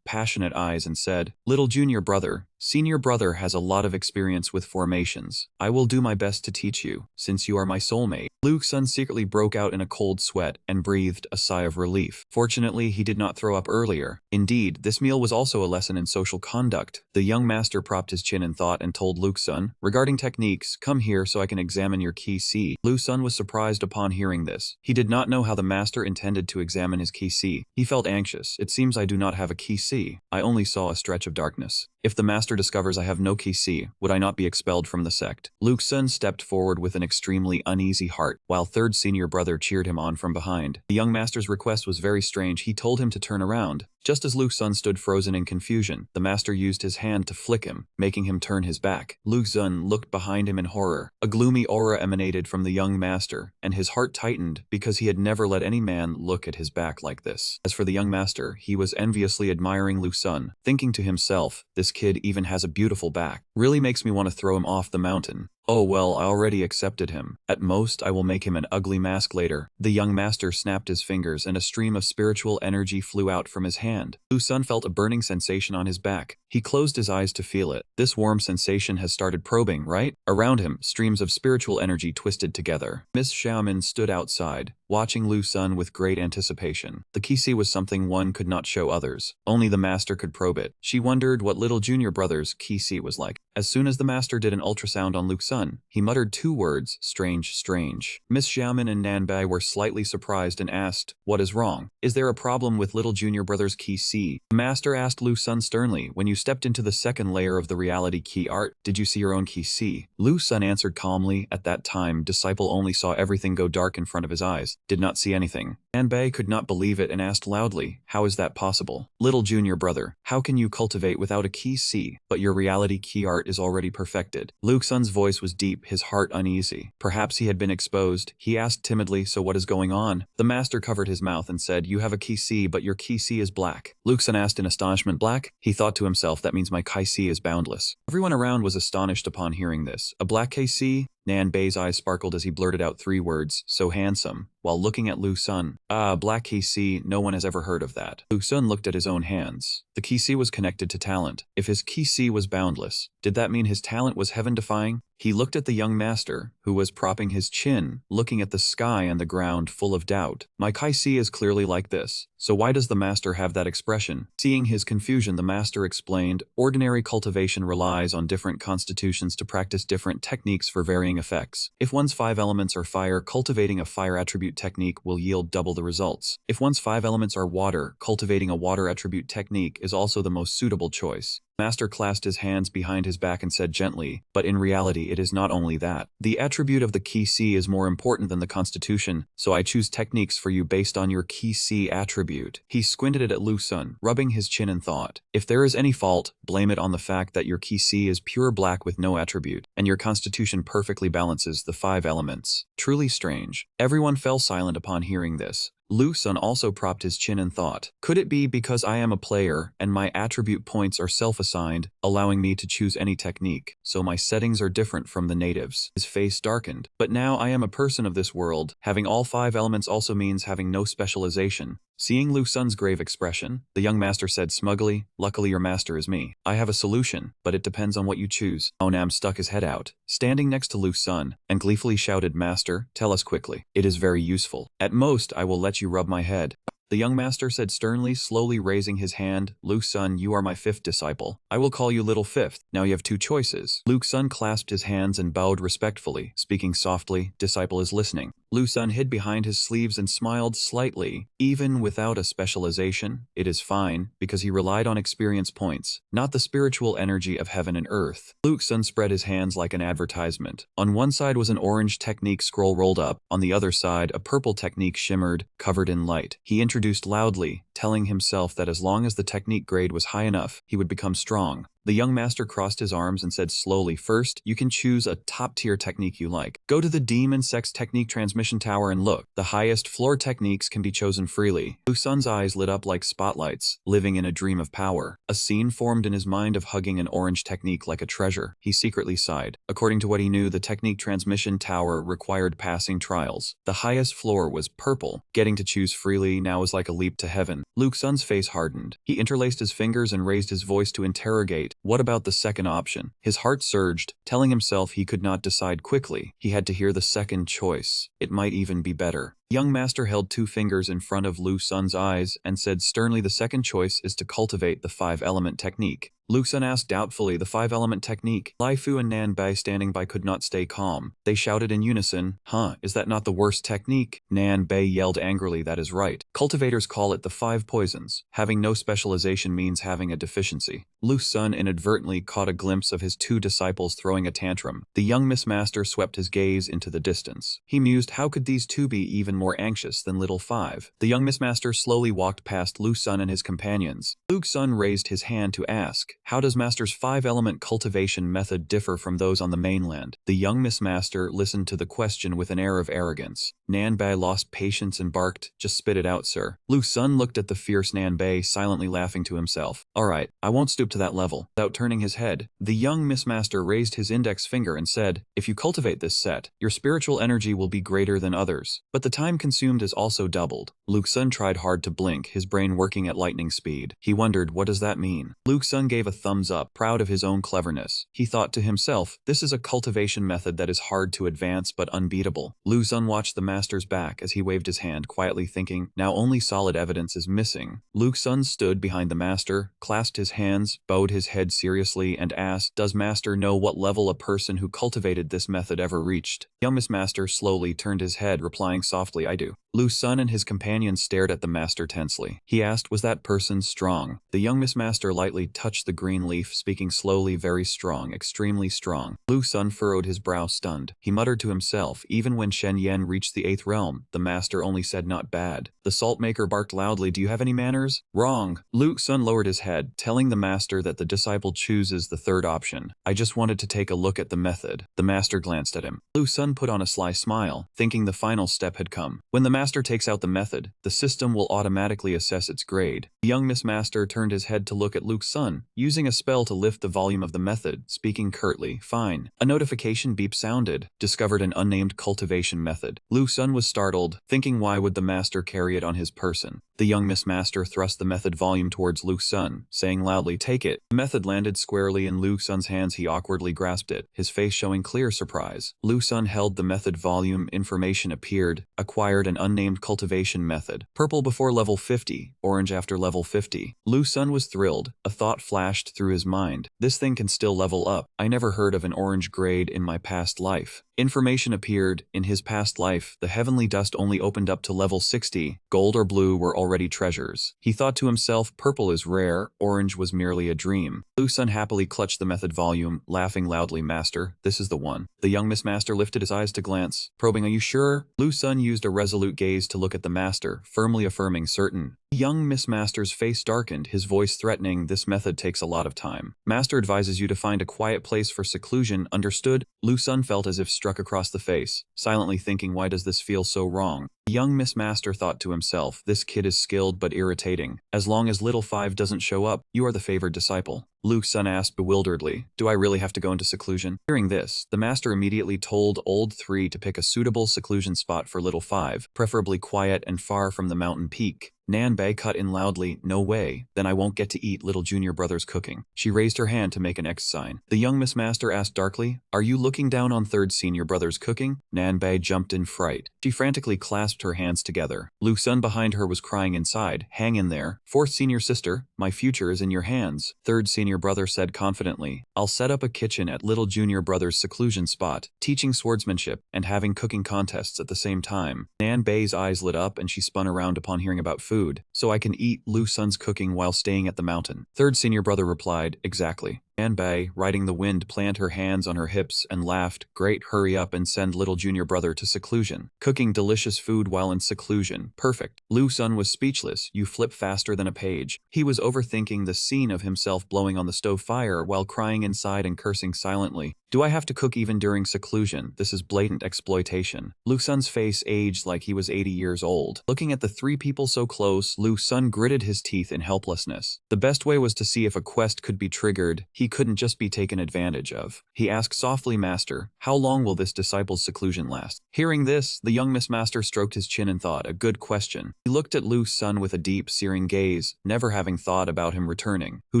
passionate eyes and said, Little junior brother, senior brother has a lot of experience with formations. I will do my best to teach you, since you are my soulmate. Luke's son secretly broke out in a cold sweat and breathed a sigh of relief. Fortunately, he did not throw up earlier. Indeed, this meal was also a lesson in social conduct. The young master propped his chin in thought and told Luke's son, Regarding techniques, come here so I can examine your key C. Luke's son was surprised upon hearing this. He did not know how the master intended to examine his key C. He felt anxious. It seems I do not have a key C. I only saw a stretch of darkness. If the master discovers I have no key C, would I not be expelled from the sect? Luke's son stepped forward with an extremely uneasy heart, while third senior brother cheered him on from behind. The young master's request was very strange. He told him to turn around. Just as Luke's son stood frozen in confusion, the master used his hand to flick him, making him turn his back. Luke's son looked behind him in horror. A gloomy aura emanated from the young master, and his heart tightened because he had never let any man look at his back like this. As for the young master, he was enviously admiring Luke's son, thinking to himself, this kid even has a beautiful back. Really makes me want to throw him off the mountain. Oh well, I already accepted him. At most, I will make him an ugly mask later. The young master snapped his fingers and a stream of spiritual energy flew out from his hand. Luke's son felt a burning sensation on his back. He closed his eyes to feel it. This warm sensation has started probing, right? Around him, streams of spiritual energy twisted together. Miss Xiaomin stood outside, watching Luke's son with great anticipation. The key was something one could not show others. Only the master could probe it. She wondered what little junior brother's key was like. As soon as the master did an ultrasound on Luke's son, Sun. He muttered 2 words, strange, strange. Miss Xiaomin and Nanbai were slightly surprised and asked, what is wrong? Is there a problem with little junior brother's key C? The master asked Lu Sun sternly, when you stepped into the second layer of the reality key art, did you see your own key C? Lu Sun answered calmly, at that time, disciple only saw everything go dark in front of his eyes, did not see anything. Nanbai could not believe it and asked loudly, how is that possible? Little junior brother, how can you cultivate without a key C? But your reality key art is already perfected. Lu Sun's voice was deep, his heart uneasy. Perhaps he had been exposed. He asked timidly, so what is going on? The master covered his mouth and said, you have a key C, but your key C is black. Lu Sun asked in astonishment, black? He thought to himself, that means my key C is boundless. Everyone around was astonished upon hearing this. A black key C? Nanbei's eyes sparkled as he blurted out 3 words, so handsome, while looking at Lu Sun. Ah, black key C, no one has ever heard of that. Lu Sun looked at his own hands. The key C was connected to talent. If his key C was boundless, did that mean his talent was heaven-defying? He looked at the young master, who was propping his chin, looking at the sky and the ground full of doubt. My key C is clearly like this, so why does the master have that expression? Seeing his confusion, the master explained, ordinary cultivation relies on different constitutions to practice different techniques for varying effects. If one's 5 elements are fire, cultivating a fire attribute technique will yield double the results. If one's 5 elements are water, cultivating a water attribute technique is also the most suitable choice. Master clasped his hands behind his back and said gently, but in reality it is not only that. The attribute of the key C is more important than the constitution, so I choose techniques for you based on your key C attribute. He squinted at Lu Sun, rubbing his chin and thought, if there is any fault, blame it on the fact that your key C is pure black with no attribute, and your constitution perfectly balances the 5 elements. Truly strange. Everyone fell silent upon hearing this. Lu Sun also propped his chin and thought, could it be because I am a player and my attribute points are self-assigned, allowing me to choose any technique, so my settings are different from the natives? His face darkened. But now I am a person of this world. Having all 5 elements also means having no specialization. Seeing Lu Sun's grave expression, the young master said smugly, luckily your master is me. I have a solution, but it depends on what you choose. Onam stuck his head out, standing next to Lu Sun, and gleefully shouted, Master, tell us quickly. It is very useful. At most, I will let you rub my head. The young master said sternly, slowly raising his hand, Lu Sun, you are my 5th disciple. I will call you Little 5th. Now you have 2 choices. Lu Sun clasped his hands and bowed respectfully, speaking softly, disciple is listening. Lu Sun hid behind his sleeves and smiled slightly. Even without a specialization, it is fine, because he relied on experience points, not the spiritual energy of heaven and earth. Lu Sun spread his hands like an advertisement. On one side was an orange technique scroll rolled up, on the other side a purple technique shimmered, covered in light. He introduced loudly, telling himself that as long as the technique grade was high enough, he would become strong. The young master crossed his arms and said slowly, first, you can choose a top-tier technique you like. Go to the Demon Sex Technique Transmission Tower and look. The highest floor techniques can be chosen freely. Lu Sun's eyes lit up like spotlights, living in a dream of power. A scene formed in his mind of hugging an orange technique like a treasure. He secretly sighed. According to what he knew, the Technique Transmission Tower required passing trials. The highest floor was purple. Getting to choose freely now was like a leap to heaven. Lu Sun's face hardened. He interlaced his fingers and raised his voice to interrogate. What about the second option? His heart surged, telling himself he could not decide quickly. He had to hear the second choice. It might even be better. The young master held 2 fingers in front of Lu Sun's eyes and said sternly, the second choice is to cultivate the 5-element technique. Lu Sun asked doubtfully, the 5-element technique. Lai Fu and Nanbai standing by could not stay calm. They shouted in unison, is that not the worst technique? Nanbai yelled angrily, that is right. Cultivators call it the 5 poisons. Having no specialization means having a deficiency. Lu Sun inadvertently caught a glimpse of his 2 disciples throwing a tantrum. The young Miss Master swept his gaze into the distance. He mused, how could these 2 be even more anxious than Little 5? The young Miss Master slowly walked past Lu Sun and his companions. Lu Sun raised his hand to ask, how does Master's 5-element cultivation method differ from those on the mainland? The young Miss Master listened to the question with an air of arrogance. Nanbai lost patience and barked, just spit it out, sir. Lu Sun looked at the fierce Nanbai, silently laughing to himself. Alright, I won't stoop to that level. Without turning his head, the young Miss Master raised his index finger and said, if you cultivate this set, your spiritual energy will be greater than others. But the time time consumed is also doubled. Luke Sun tried hard to blink, his brain working at lightning speed. He wondered, what does that mean? Luke Sun gave a thumbs up, proud of his own cleverness. He thought to himself, this is a cultivation method that is hard to advance but unbeatable. Luke Sun watched the master's back as he waved his hand, quietly thinking, now only solid evidence is missing. Luke Sun stood behind the master, clasped his hands, bowed his head seriously, and asked, does master know what level a person who cultivated this method ever reached? Young Miss Master slowly turned his head, replying softly, I do. Luke Sun and his companion stared at the master tensely. He asked, was that person strong? The young Miss Master lightly touched the green leaf, speaking slowly, very strong, extremely strong. Luke Sun furrowed his brow, stunned. He muttered to himself, even when Shen Yen reached the 8th realm, the master only said not bad. The saltmaker barked loudly, do you have any manners? Wrong. Luke Sun lowered his head, telling the master that the disciple chooses the 3rd option. I just wanted to take a look at the method. The master glanced at him. Luke Sun put on a sly smile, thinking the final step had come. When the master takes out the method, the system will automatically assess its grade. The young Miss Master turned his head to look at Luke Sun, using a spell to lift the volume of the method, speaking curtly, fine. A notification beep sounded, discovered an unnamed cultivation method. Luke Sun was startled, thinking why would the master carry it on his person. The young Miss Master thrust the method volume towards Luke Sun, saying loudly, take it. The method landed squarely in Luke Sun's hands. He awkwardly grasped it, his face showing clear surprise. Luke Sun held the method volume. Information appeared, acquired an unnamed cultivation method. Purple before level 50, orange after level 50. Luke Sun was thrilled. A thought flashed through his mind. This thing can still level up. I never heard of an orange grade in my past life. Information appeared, in his past life, the heavenly dust only opened up to level 60, gold or blue were already treasures. He thought to himself, purple is rare, orange was merely a dream. Luke Sun happily clutched the method volume, laughing loudly, master, this is the one. The young Miss Master lifted his eyes to glance, probing, are you sure? Luke Sun used a resolute gaze to look at the master, firmly affirming, certain. Young Miss Master's face darkened, his voice threatening, this method takes a lot of time. Master advises you to find a quiet place for seclusion, understood? Luke Sun felt as if struck across the face, silently thinking, why does this feel so wrong? Young Miss Master thought to himself, this kid is skilled but irritating. As long as little 5 doesn't show up, you are the favored disciple. Luke Sun asked bewilderedly, do I really have to go into seclusion? Hearing this, the master immediately told old 3 to pick a suitable seclusion spot for little 5, preferably quiet and far from the mountain peak. Nan Bei cut in loudly, no way, then I won't get to eat little junior brother's cooking. She raised her hand to make an X sign. The young Miss Master asked darkly, are you looking down on 3rd senior brother's cooking? Nan Bei jumped in fright. She frantically clasped her hands together. Luke Sun behind her was crying inside, hang in there. 4th senior sister, my future is in your hands. 3rd senior brother said confidently, I'll set up a kitchen at little junior brother's seclusion spot, teaching swordsmanship and having cooking contests at the same time. Nan Bei's eyes lit up and she spun around upon hearing about food. So I can eat Luke Sun's cooking while staying at the mountain. 3rd senior brother replied, exactly. Nan Bei, riding the wind, planted her hands on her hips and laughed, great, hurry up and send little junior brother to seclusion. Cooking delicious food while in seclusion, perfect. Luke Sun was speechless, you flip faster than a page. He was overthinking the scene of himself blowing on the stove fire while crying inside and cursing silently. Do I have to cook even during seclusion? This is blatant exploitation. Luke Sun's face aged like he was 80 years old. Looking at the 3 people so close, Luke Sun gritted his teeth in helplessness. The best way was to see if a quest could be triggered. He couldn't just be taken advantage of. He asked softly, master, how long will this disciple's seclusion last? Hearing this, the young Miss Master stroked his chin and thought, a good question. He looked at Luke Sun with a deep, searing gaze, never having thought about him returning. Who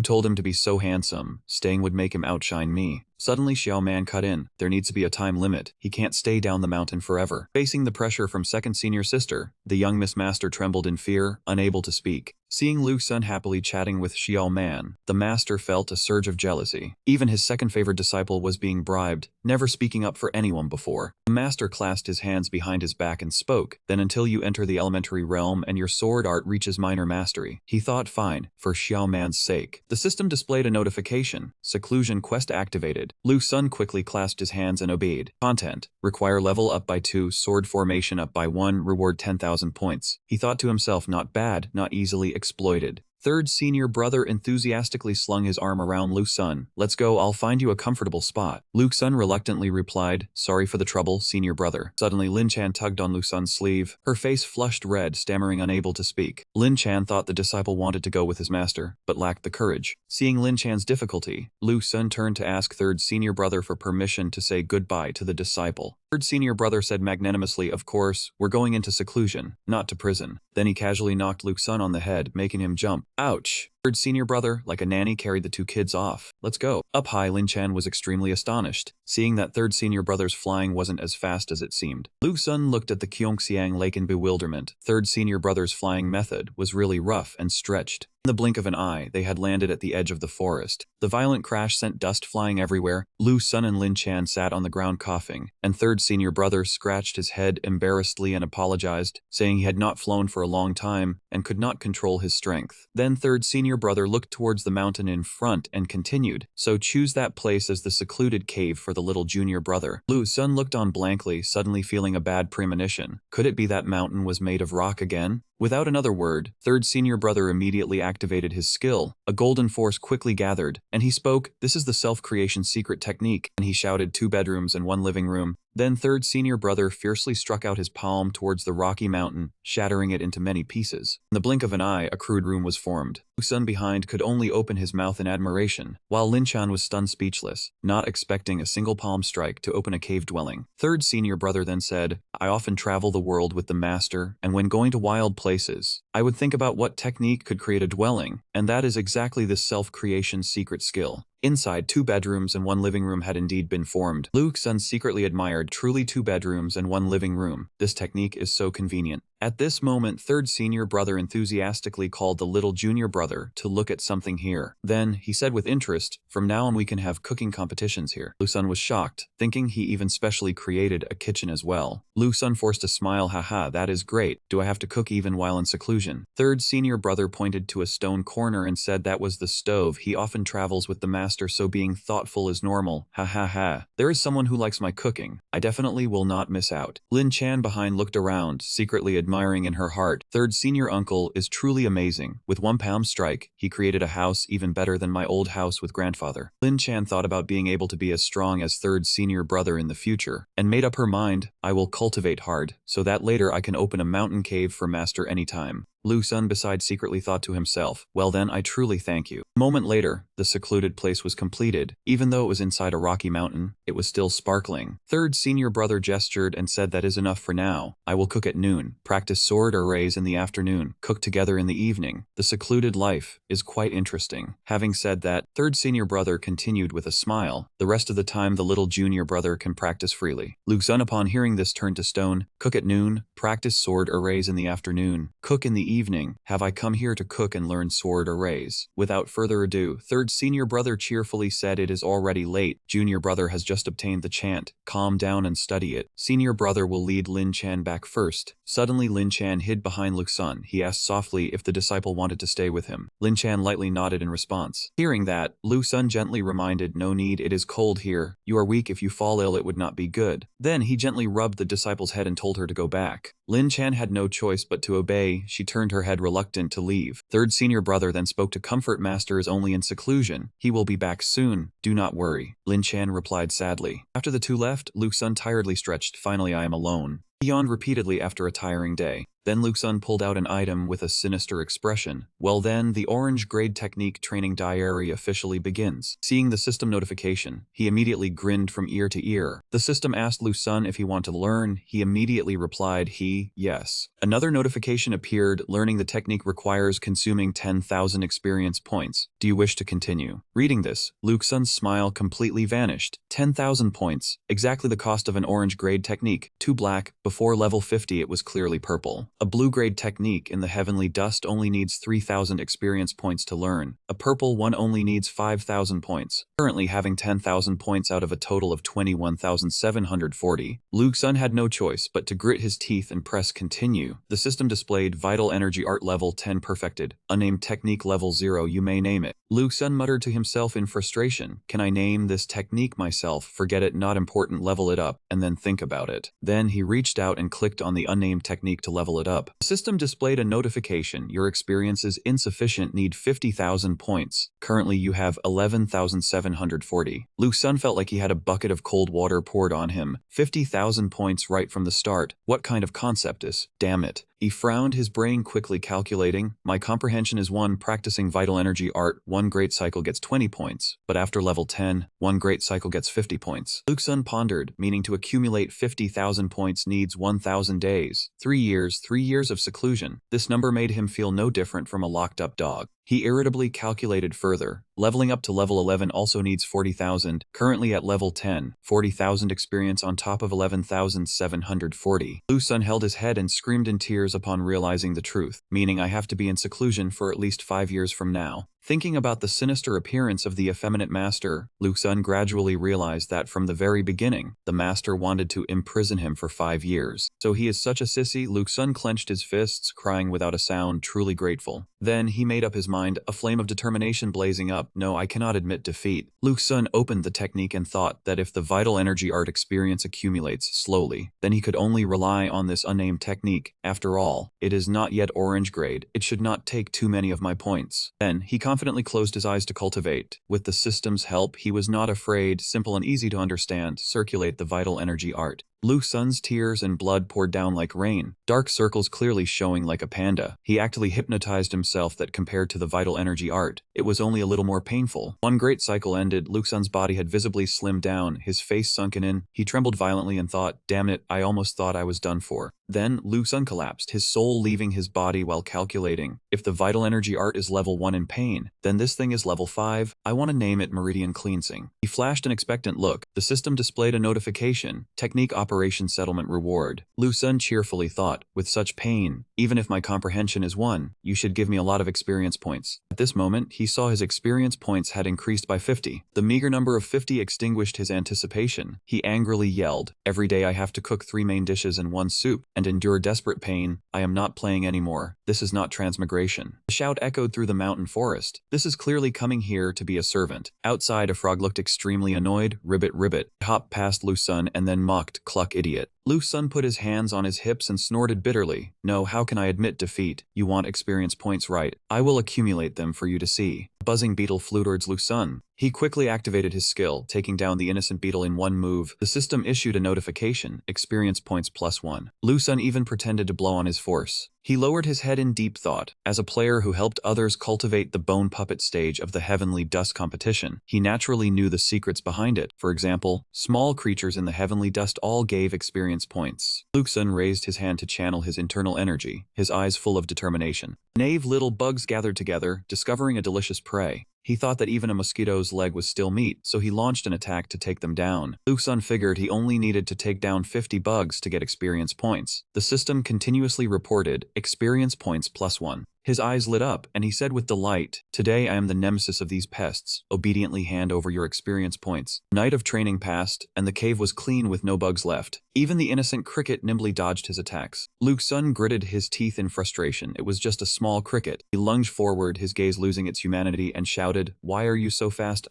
told him to be so handsome? Staying would make him outshine me. Suddenly Xiao Man cut in. There needs to be a time limit. He can't stay down the mountain forever. Facing the pressure from 2nd senior sister, the young Miss Master trembled in fear, unable to speak. Seeing Luke Sun happily chatting with Xiao Man, the master felt a surge of jealousy. Even his 2nd favored disciple was being bribed, never speaking up for anyone before. The master clasped his hands behind his back and spoke, then until you enter the elementary realm and your sword art reaches minor mastery. He thought, fine, for Xiao Man's sake. The system displayed a notification, seclusion quest activated. Luke Sun quickly clasped his hands and obeyed. Content, require level up by 2, sword formation up by 1, reward 10,000 points. He thought to himself, not bad, not easily exploited. 3rd senior brother enthusiastically slung his arm around Luke Sun. Let's go, I'll find you a comfortable spot. Luke Sun reluctantly replied, sorry for the trouble, senior brother. Suddenly Lin Chan tugged on Luke Sun's sleeve. Her face flushed red, stammering unable to speak. Lin Chan thought the disciple wanted to go with his master, but lacked the courage. Seeing Lin Chan's difficulty, Luke Sun turned to ask 3rd senior brother for permission to say goodbye to the disciple. Third senior brother said magnanimously, of course, we're going into seclusion, not to prison. Then he casually knocked Luke Sun on the head, making him jump. Ouch. Third senior brother, like a nanny, carried the two kids off. Let's go. Up high, Lin Chan was extremely astonished, seeing that third senior brother's flying wasn't as fast as it seemed. Luke Sun looked at the Gyeongsiang Lake in bewilderment. Third senior brother's flying method was really rough and stretched. In the blink of an eye, they had landed at the edge of the forest. The violent crash sent dust flying everywhere. Lu Sun and Lin Chan sat on the ground coughing, and third senior brother scratched his head embarrassedly and apologized, saying he had not flown for a long time and could not control his strength. Then third senior brother looked towards the mountain in front and continued, so choose that place as the secluded cave for the little junior brother. Lu Sun looked on blankly, suddenly feeling a bad premonition. Could it be that mountain was made of rock again? Without another word, third senior brother immediately activated his skill. A golden force quickly gathered, and he spoke, "This is the self-creation secret technique," and he shouted, 2 bedrooms and 1 living room. Then third senior brother fiercely struck out his palm towards the rocky mountain, shattering it into many pieces. In the blink of an eye, a crude room was formed. Lu Sun behind could only open his mouth in admiration, while Lin Chan was stunned speechless, not expecting a single palm strike to open a cave dwelling. Third senior brother then said, "I often travel the world with the master, and when going to wild places, I would think about what technique could create a dwelling, and that is exactly this self-creation secret skill." Inside, 2 bedrooms and 1 living room had indeed been formed. Luke Sun secretly admired, truly 2 bedrooms and 1 living room. This technique is so convenient. At this moment, third senior brother enthusiastically called the little junior brother to look at something here. Then, he said with interest, "From now on we can have cooking competitions here." Lu Sun was shocked, thinking he even specially created a kitchen as well. Lu Sun forced a smile, "Haha, that is great. Do I have to cook even while in seclusion?" Third senior brother pointed to a stone corner and said that was the stove. He often travels with the master, so being thoughtful is normal. Ha ha ha. There is someone who likes my cooking. I definitely will not miss out. Lin Chan behind looked around, secretly admiring in her heart. Third senior uncle is truly amazing. With 1 palm strike, he created a house even better than my old house with grandfather. Lin Chan thought about being able to be as strong as third senior brother in the future, and made up her mind, I will cultivate hard, so that later I can open a mountain cave for master anytime. Lu Sun beside secretly thought to himself, well then I truly thank you. A moment later, the secluded place was completed. Even though it was inside a rocky mountain, it was still sparkling. Third senior brother gestured and said that is enough for now. I will cook at noon, practice sword arrays in the afternoon, cook together in the evening. The secluded life is quite interesting. Having said that, third senior brother continued with a smile. The rest of the time the little junior brother can practice freely. Lu Sun upon hearing this turned to stone. Cook at noon, practice sword arrays in the afternoon, cook in the evening. Have I come here to cook and learn sword arrays? Without further ado, third senior brother cheerfully said, it is already late. Junior brother has just obtained the chant. Calm down and study it. Senior brother will lead Lin Chan back first. Suddenly Lin Chan hid behind Lu Sun. He asked softly if the disciple wanted to stay with him. Lin Chan lightly nodded in response. Hearing that, Lu Sun gently reminded, no need, it is cold here. You are weak, if you fall ill it would not be good. Then he gently rubbed the disciple's head and told her to go back. Lin Chan had no choice but to obey. She turned her head reluctant to leave. Third senior brother then spoke to comfort, master is only in seclusion. He will be back soon. Do not worry. Lin Chan replied sadly. After the two left, Lu Sun tiredly stretched. Finally I am alone. He yawned repeatedly after a tiring day. Then Lu Sun pulled out an item with a sinister expression. Well then, the orange grade technique training diary officially begins. Seeing the system notification, he immediately grinned from ear to ear. The system asked Lu Sun if he wanted to learn. He immediately replied yes. Another notification appeared, learning the technique requires consuming 10,000 experience points. Do you wish to continue? Reading this, Lu Sun's smile completely vanished. 10,000 points, exactly the cost of an orange grade technique. 2 black, before level 50 it was clearly purple. A blue grade technique in the heavenly dust only needs 3,000 experience points to learn. A purple one only needs 5,000 points. Currently having 10,000 points out of a total of 21,740. Lu Sun had no choice but to grit his teeth and press continue. The system displayed vital energy art level 10 perfected. Unnamed technique level 0, you may name it. Lu Sun muttered to himself in frustration. Can I name this technique myself? Forget it, not important, level it up, and then think about it. Then he reached out and clicked on the unnamed technique to level it up. The system displayed a notification. Your experience is insufficient, need 50,000 points. Currently you have 11,740. Lu Sun felt like he had a bucket of cold water poured on him. 50,000 points right from the start. What kind of concept is? Damn it. He frowned, his brain quickly calculating. My comprehension is 1. Practicing vital energy art, 1 great cycle gets 20 points, but after level 10, 1 great cycle gets 50 points. Luke Sun pondered, meaning to accumulate 50,000 points needs 1,000 days. 3 years of seclusion. This number made him feel no different from a locked-up dog. He irritably calculated further. Leveling up to level 11 also needs 40,000, currently at level 10, 40,000 experience on top of 11,740. Lu Sun held his head and screamed in tears upon realizing the truth, meaning I have to be in seclusion for at least 5 years from now. Thinking about the sinister appearance of the effeminate master, Lu Sun gradually realized that from the very beginning, the master wanted to imprison him for 5 years. So he is such a sissy. Lu Sun clenched his fists, crying without a sound, truly grateful. Then he made up his mind, a flame of determination blazing up. No, I cannot admit defeat. Lu Sun opened the technique and thought that if the vital energy art experience accumulates slowly, then he could only rely on this unnamed technique. After all, it is not yet orange grade. It should not take too many of my points. Then he confidently closed his eyes to cultivate. With the system's help, he was not afraid, simple and easy to understand, circulate the vital energy art. Lu Sun's tears and blood poured down like rain, dark circles clearly showing like a panda. He actually hypnotized himself that compared to the vital energy art, it was only a little more painful. 1 great cycle ended, Lu Sun's body had visibly slimmed down, his face sunken in. He trembled violently and thought, damn it, I almost thought I was done for. Then Lu Sun collapsed, his soul leaving his body while calculating. If the vital energy art is level 1 in pain, then this thing is level 5. I want to name it Meridian Cleansing. He flashed an expectant look. The system displayed a notification. Technique Operation Settlement Reward. Lu Sun cheerfully thought, with such pain, even if my comprehension is 1, you should give me a lot of experience points. At this moment, he saw his experience points had increased by 50. The meager number of 50 extinguished his anticipation. He angrily yelled, every day I have to cook 3 main dishes and 1 soup, and endure desperate pain. I am not playing anymore. This is not transmigration. The shout echoed through the mountain forest. This is clearly coming here to be a servant. Outside, a frog looked extremely annoyed. Ribbit, ribbit. Hopped past Lu Sun and then mocked, cluck idiot. Lu Sun put his hands on his hips and snorted bitterly. No, how can I admit defeat? You want experience points, right? I will accumulate them for you to see. A buzzing beetle flew towards Lu Sun. He quickly activated his skill, taking down the innocent beetle in 1 move. The system issued a notification, experience points +1. Lu Sun even pretended to blow on his force. He lowered his head in deep thought. As a player who helped others cultivate the bone puppet stage of the Heavenly Dust competition, he naturally knew the secrets behind it. For example, small creatures in the Heavenly Dust all gave experience points. Lu Sun raised his hand to channel his internal energy, his eyes full of determination. Knave little bugs gathered together, discovering a delicious prey. He thought that even a mosquito's leg was still meat, so he launched an attack to take them down. Lu Sun figured he only needed to take down 50 bugs to get experience points. The system continuously reported, experience points +1. His eyes lit up, and he said with delight, today I am the nemesis of these pests. Obediently hand over your experience points. Night of training passed, and the cave was clean with no bugs left. Even the innocent cricket nimbly dodged his attacks. Lu Sun gritted his teeth in frustration. It was just a small cricket. He lunged forward, his gaze losing its humanity, and shouted, why are you so fast?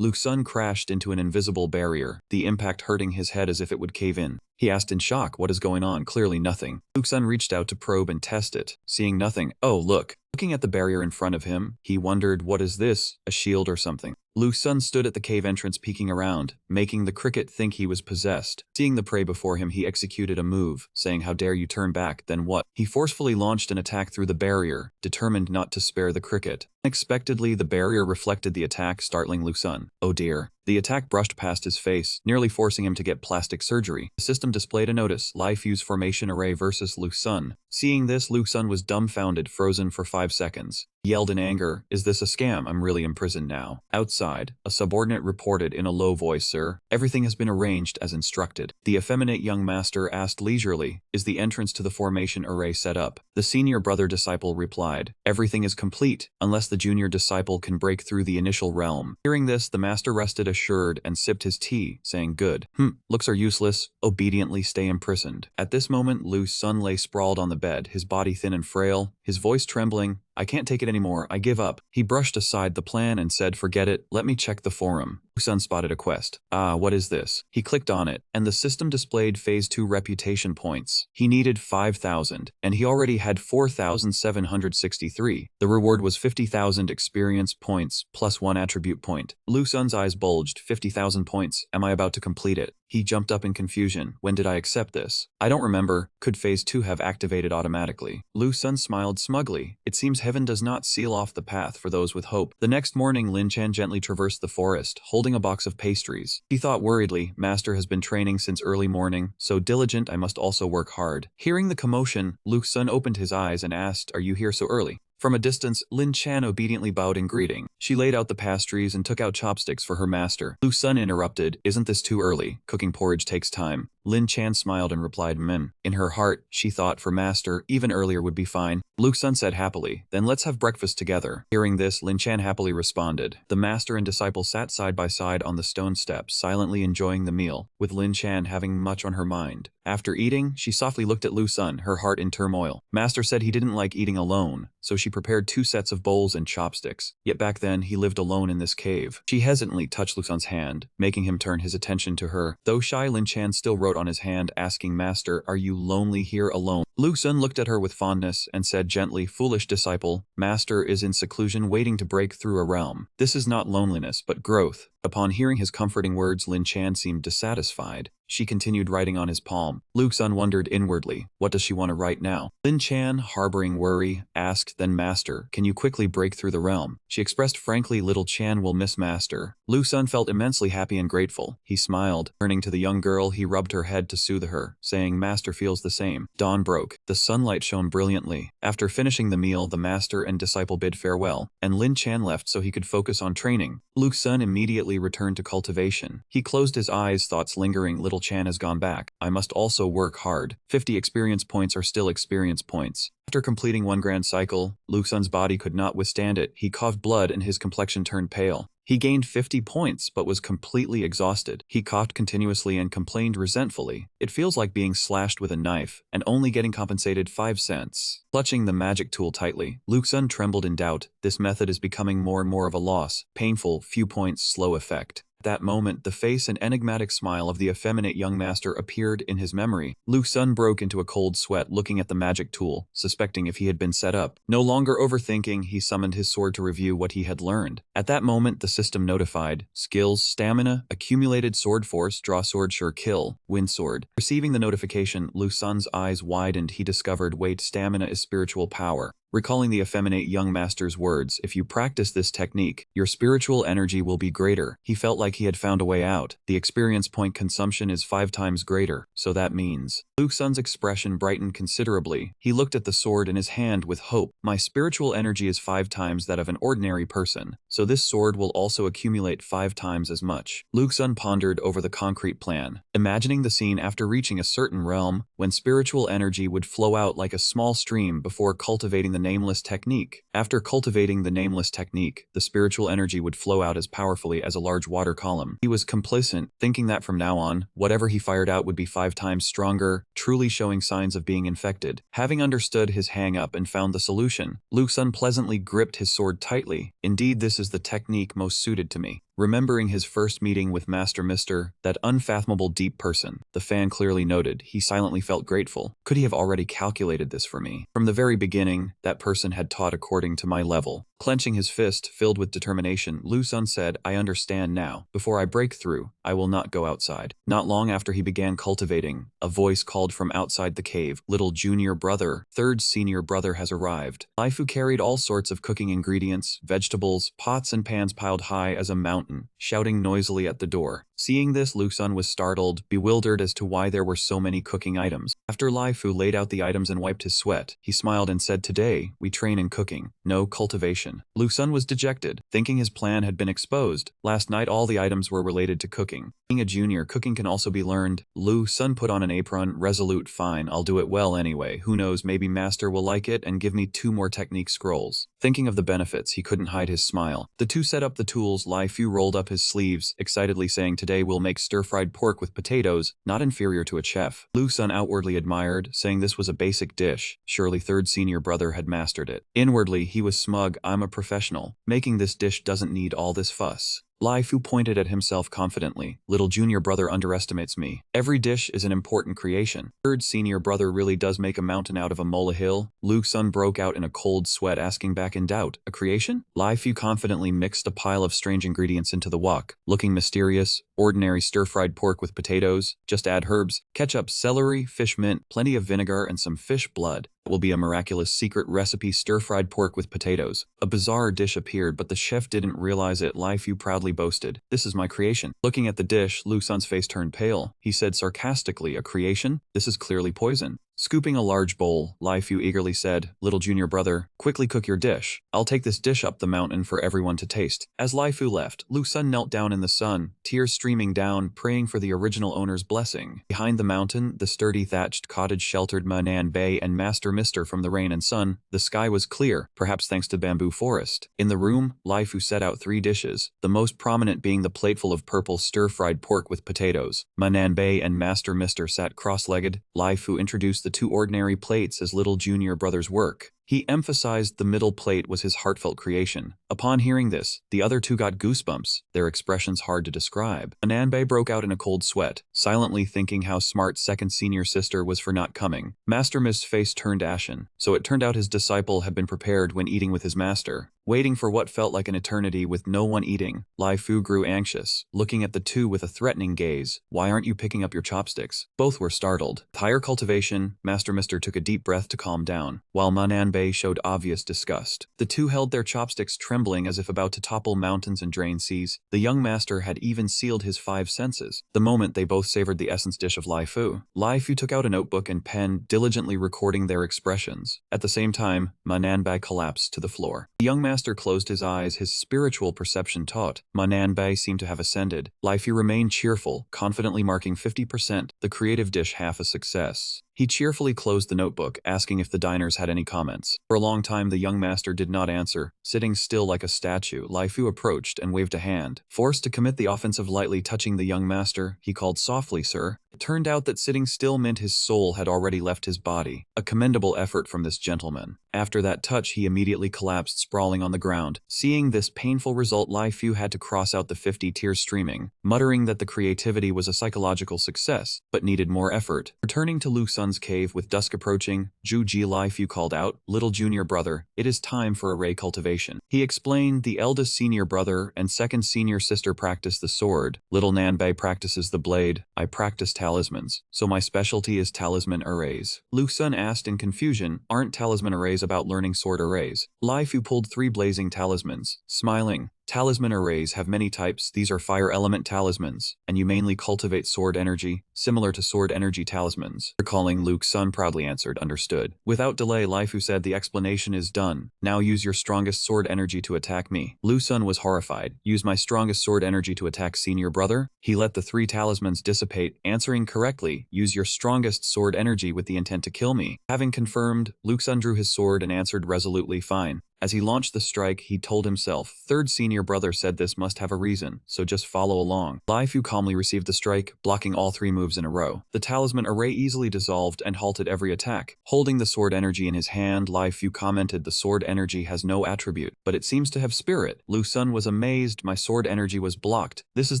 Lu Sun crashed into an invisible barrier, the impact hurting his head as if it would cave in. He asked in shock, what is going on? Clearly nothing. Lu Sun reached out to probe and test it. Seeing nothing, oh look. Looking at the barrier in front of him, he wondered, what is this? A shield or something? Lu Sun stood at the cave entrance peeking around, making the cricket think he was possessed. Seeing the prey before him, he executed a move, saying, how dare you turn back, then what? He forcefully launched an attack through the barrier, determined not to spare the cricket. Unexpectedly, the barrier reflected the attack, startling Lu Sun. Oh dear. The attack brushed past his face, nearly forcing him to get plastic surgery. The system displayed a notice, Life Fuse Formation Array versus Lu Sun. Seeing this, Lu Sun was dumbfounded, frozen for 5 seconds. He yelled in anger, is this a scam? I'm really imprisoned now. Outside, a subordinate reported in a low voice, sir, everything has been arranged as instructed. The effeminate young master asked leisurely, is the entrance to the formation array set up? The senior brother disciple replied, everything is complete, unless the junior disciple can break through the initial realm. Hearing this, the master rested assured and sipped his tea, saying, good. Looks are useless. Obediently stay imprisoned. At this moment, Lu Sun lay sprawled on the bed, his body thin and frail, his voice trembling. I can't take it anymore, I give up. He brushed aside the plan and said, forget it, let me check the forum. Lu-sun spotted a quest. What is this? He clicked on it, and the system displayed Phase 2 reputation points. He needed 5,000, and he already had 4,763. The reward was 50,000 experience points plus 1 attribute point. Lu-sun's eyes bulged. 50,000 points. Am I about to complete it? He jumped up in confusion. When did I accept this? I don't remember. Could Phase 2 have activated automatically? Lu-sun smiled smugly. It seems heaven does not seal off the path for those with hope. The next morning, Lin Chan gently traversed the forest, holding a box of pastries. He thought worriedly, Master has been training since early morning, so diligent I must also work hard. Hearing the commotion, Lu-sun opened his eyes and asked, are you here so early? From a distance, Lin Chan obediently bowed in greeting. She laid out the pastries and took out chopsticks for her master. Lu-sun interrupted, isn't this too early? Cooking porridge takes time. Lin Chan smiled and replied, In her heart, she thought for master, even earlier would be fine. Lu-sun said happily, then let's have breakfast together. Hearing this, Lin Chan happily responded. The master and disciple sat side by side on the stone steps, silently enjoying the meal, with Lin Chan having much on her mind. After eating, she softly looked at Lu-sun, her heart in turmoil. Master said he didn't like eating alone, so she prepared 2 sets of bowls and chopsticks. Yet back then, he lived alone in this cave. She hesitantly touched Lu-sun's hand, making him turn his attention to her. Though shy, Lin Chan still wrote on his hand, asking Master, are you lonely here alone? Lu-sun looked at her with fondness and said gently, foolish disciple, Master is in seclusion waiting to break through a realm. This is not loneliness, but growth. Upon hearing his comforting words, Lin Chan seemed dissatisfied. She continued writing on his palm. Lu-sun wondered inwardly, what does she want to write now? Lin Chan, harboring worry, asked, then Master, can you quickly break through the realm? She expressed frankly, little Chan will miss Master. Lu-sun felt immensely happy and grateful. He smiled. Turning to the young girl, he rubbed her head to soothe her, saying, Master feels the same. Dawn broke. The sunlight shone brilliantly. After finishing the meal, the master and disciple bid farewell, and Lin Chan left so he could focus on training. Lu-sun immediately returned to cultivation. He closed his eyes, thoughts lingering, little Chan has gone back. I must also work hard. 50 experience points are still experience points. After completing 1 grand cycle, Lu-sun's body could not withstand it. He coughed blood and his complexion turned pale. He gained 50 points but was completely exhausted. He coughed continuously and complained resentfully. It feels like being slashed with a knife and only getting compensated 5 cents. Clutching the magic tool tightly, Lu-sun trembled in doubt. This method is becoming more and more of a loss. Painful, few points, slow effect. At that moment, the face and enigmatic smile of the effeminate young master appeared in his memory. Lu-sun broke into a cold sweat looking at the magic tool, suspecting if he had been set up. No longer overthinking, he summoned his sword to review what he had learned. At that moment, the system notified, skills, stamina, accumulated sword force, draw sword, sure kill, win sword. Receiving the notification, Lu-sun's eyes widened. He discovered, wait, stamina is spiritual power. Recalling the effeminate young master's words, if you practice this technique, your spiritual energy will be greater. He felt like he had found a way out. The experience point consumption is 5 times greater, so that means. Lu-sun's expression brightened considerably. He looked at the sword in his hand with hope. My spiritual energy is 5 times that of an ordinary person, so this sword will also accumulate 5 times as much. Lu-sun pondered over the concrete plan, imagining the scene after reaching a certain realm, when spiritual energy would flow out like a small stream before cultivating the nameless technique. After cultivating the nameless technique, the spiritual energy would flow out as powerfully as a large water column. He was complacent, thinking that from now on, whatever he fired out would be 5 times stronger, truly showing signs of being infected. Having understood his hang-up and found the solution, Lu-sun pleasantly gripped his sword tightly. Indeed, this is the technique most suited to me. Remembering his first meeting with Master Mr., that unfathomable deep person, the fan clearly noted, he silently felt grateful. Could he have already calculated this for me? From the very beginning, that person had taught according to my level. Clenching his fist, filled with determination, Lu-sun said, I understand now. Before I break through, I will not go outside. Not long after he began cultivating, a voice called from outside the cave, little junior brother, third senior brother has arrived. Laifu carried all sorts of cooking ingredients, vegetables, pots and pans piled high as a mountain, shouting noisily at the door. Seeing this, Lu-sun was startled, bewildered as to why there were so many cooking items. After Laifu laid out the items and wiped his sweat, he smiled and said, today, we train in cooking, no cultivation. Lu-sun was dejected, thinking his plan had been exposed. Last night all the items were related to cooking. Being a junior, cooking can also be learned. Lu-sun put on an apron, resolute, fine, I'll do it well anyway. Who knows, maybe Master will like it and give me 2 more technique scrolls. Thinking of the benefits, he couldn't hide his smile. The two set up the tools. Lai Fu rolled up his sleeves, excitedly saying, "Today we'll make stir-fried pork with potatoes, not inferior to a chef." Lu Sun outwardly admired, saying this was a basic dish. Surely third senior brother had mastered it. Inwardly, he was smug. "I'm a professional. Making this dish doesn't need all this fuss." Lai Fu pointed at himself confidently. "Little junior brother underestimates me. Every dish is an important creation. Third senior brother really does make a mountain out of a molehill." Lu Sun broke out in a cold sweat, asking back in doubt, "A creation?" Lai Fu confidently mixed a pile of strange ingredients into the wok. "Looking mysterious, ordinary stir-fried pork with potatoes. Just add herbs, ketchup, celery, fish mint, plenty of vinegar, and some fish blood. It will be a miraculous secret recipe, stir-fried pork with potatoes." A bizarre dish appeared, but the chef didn't realize it. Lai Fu proudly boasted, "This is my creation." Looking at the dish, Lu Sun's face turned pale. He said sarcastically, "A creation? This is clearly poison." Scooping a large bowl, Lai Fu eagerly said, "Little junior brother, quickly cook your dish. I'll take this dish up the mountain for everyone to taste." As Lai Fu left, Lu Sun knelt down in the sun, tears streaming down, praying for the original owner's blessing. Behind the mountain, the sturdy thatched cottage sheltered Manan Bay and Master Mister from the rain and sun. The sky was clear, perhaps thanks to bamboo forest. In the room, Lai Fu set out 3 dishes, the most prominent being the plateful of purple stir-fried pork with potatoes. Manan Bay and Master Mister sat cross-legged. Lai Fu introduced the 2 ordinary plates as little junior brother's work. He emphasized the middle plate was his heartfelt creation. Upon hearing this, the other 2 got goosebumps, their expressions hard to describe. Ananbei broke out in a cold sweat, silently thinking how smart second senior sister was for not coming. Master Mist's face turned ashen, so it turned out his disciple had been prepared when eating with his master. Waiting for what felt like an eternity with no one eating, Lai Fu grew anxious, looking at the 2 with a threatening gaze. "Why aren't you picking up your chopsticks?" Both were startled. With higher cultivation, Master Mister took a deep breath to calm down, while Mananbei showed obvious disgust. The 2 held their chopsticks trembling as if about to topple mountains and drain seas. The young master had even sealed his 5 senses. The moment they both savored the essence dish of Lai Fu. Lai Fu took out a notebook and pen, diligently recording their expressions. At the same time, Mananbei collapsed to the floor. The young master closed his eyes, his spiritual perception taut. Mananbei seemed to have ascended. Lai Fu remained cheerful, confidently marking 50%, the creative dish half a success. He cheerfully closed the notebook, asking if the diners had any comments. For a long time the young master did not answer. Sitting still like a statue, Lai Fu approached and waved a hand. Forced to commit the offensive, lightly touching the young master, he called softly, "Sir." It turned out that sitting still meant his soul had already left his body. A commendable effort from this gentleman. After that touch, he immediately collapsed, sprawling on the ground. Seeing this painful result, Lai Fu had to cross out the 50, tears streaming, muttering that the creativity was a psychological success, but needed more effort. Returning to Lu Sun's cave with dusk approaching, Zhu Ji, Lai Fu called out, "Little junior brother, it is time for array cultivation." He explained, "The eldest senior brother and second senior sister practice the sword. Little Nanbei practices the blade. I practice talismans, so my specialty is talisman arrays." Lu Sun asked in confusion, "Aren't talisman arrays about learning sword arrays?" Lai Fu pulled 3 blazing talismans, smiling. "Talisman arrays have many types. These are fire element talismans, and you mainly cultivate sword energy, similar to sword energy talismans." Recalling, Luke Sun proudly answered, "Understood." Without delay, Lai Fu said, "The explanation is done. Now use your strongest sword energy to attack me." Lu Sun was horrified. "Use my strongest sword energy to attack senior brother?" He let the 3 talismans dissipate, answering correctly, "Use your strongest sword energy with the intent to kill me." Having confirmed, Luke Sun drew his sword and answered resolutely, "Fine." As he launched the strike, he told himself, "Third senior brother said this must have a reason, so just follow along." Lai Fu calmly received the strike, blocking all 3 moves in a row. The talisman array easily dissolved and halted every attack. Holding the sword energy in his hand, Lai Fu commented, "The sword energy has no attribute, but it seems to have spirit." Lu Sun was amazed. "My sword energy was blocked. This is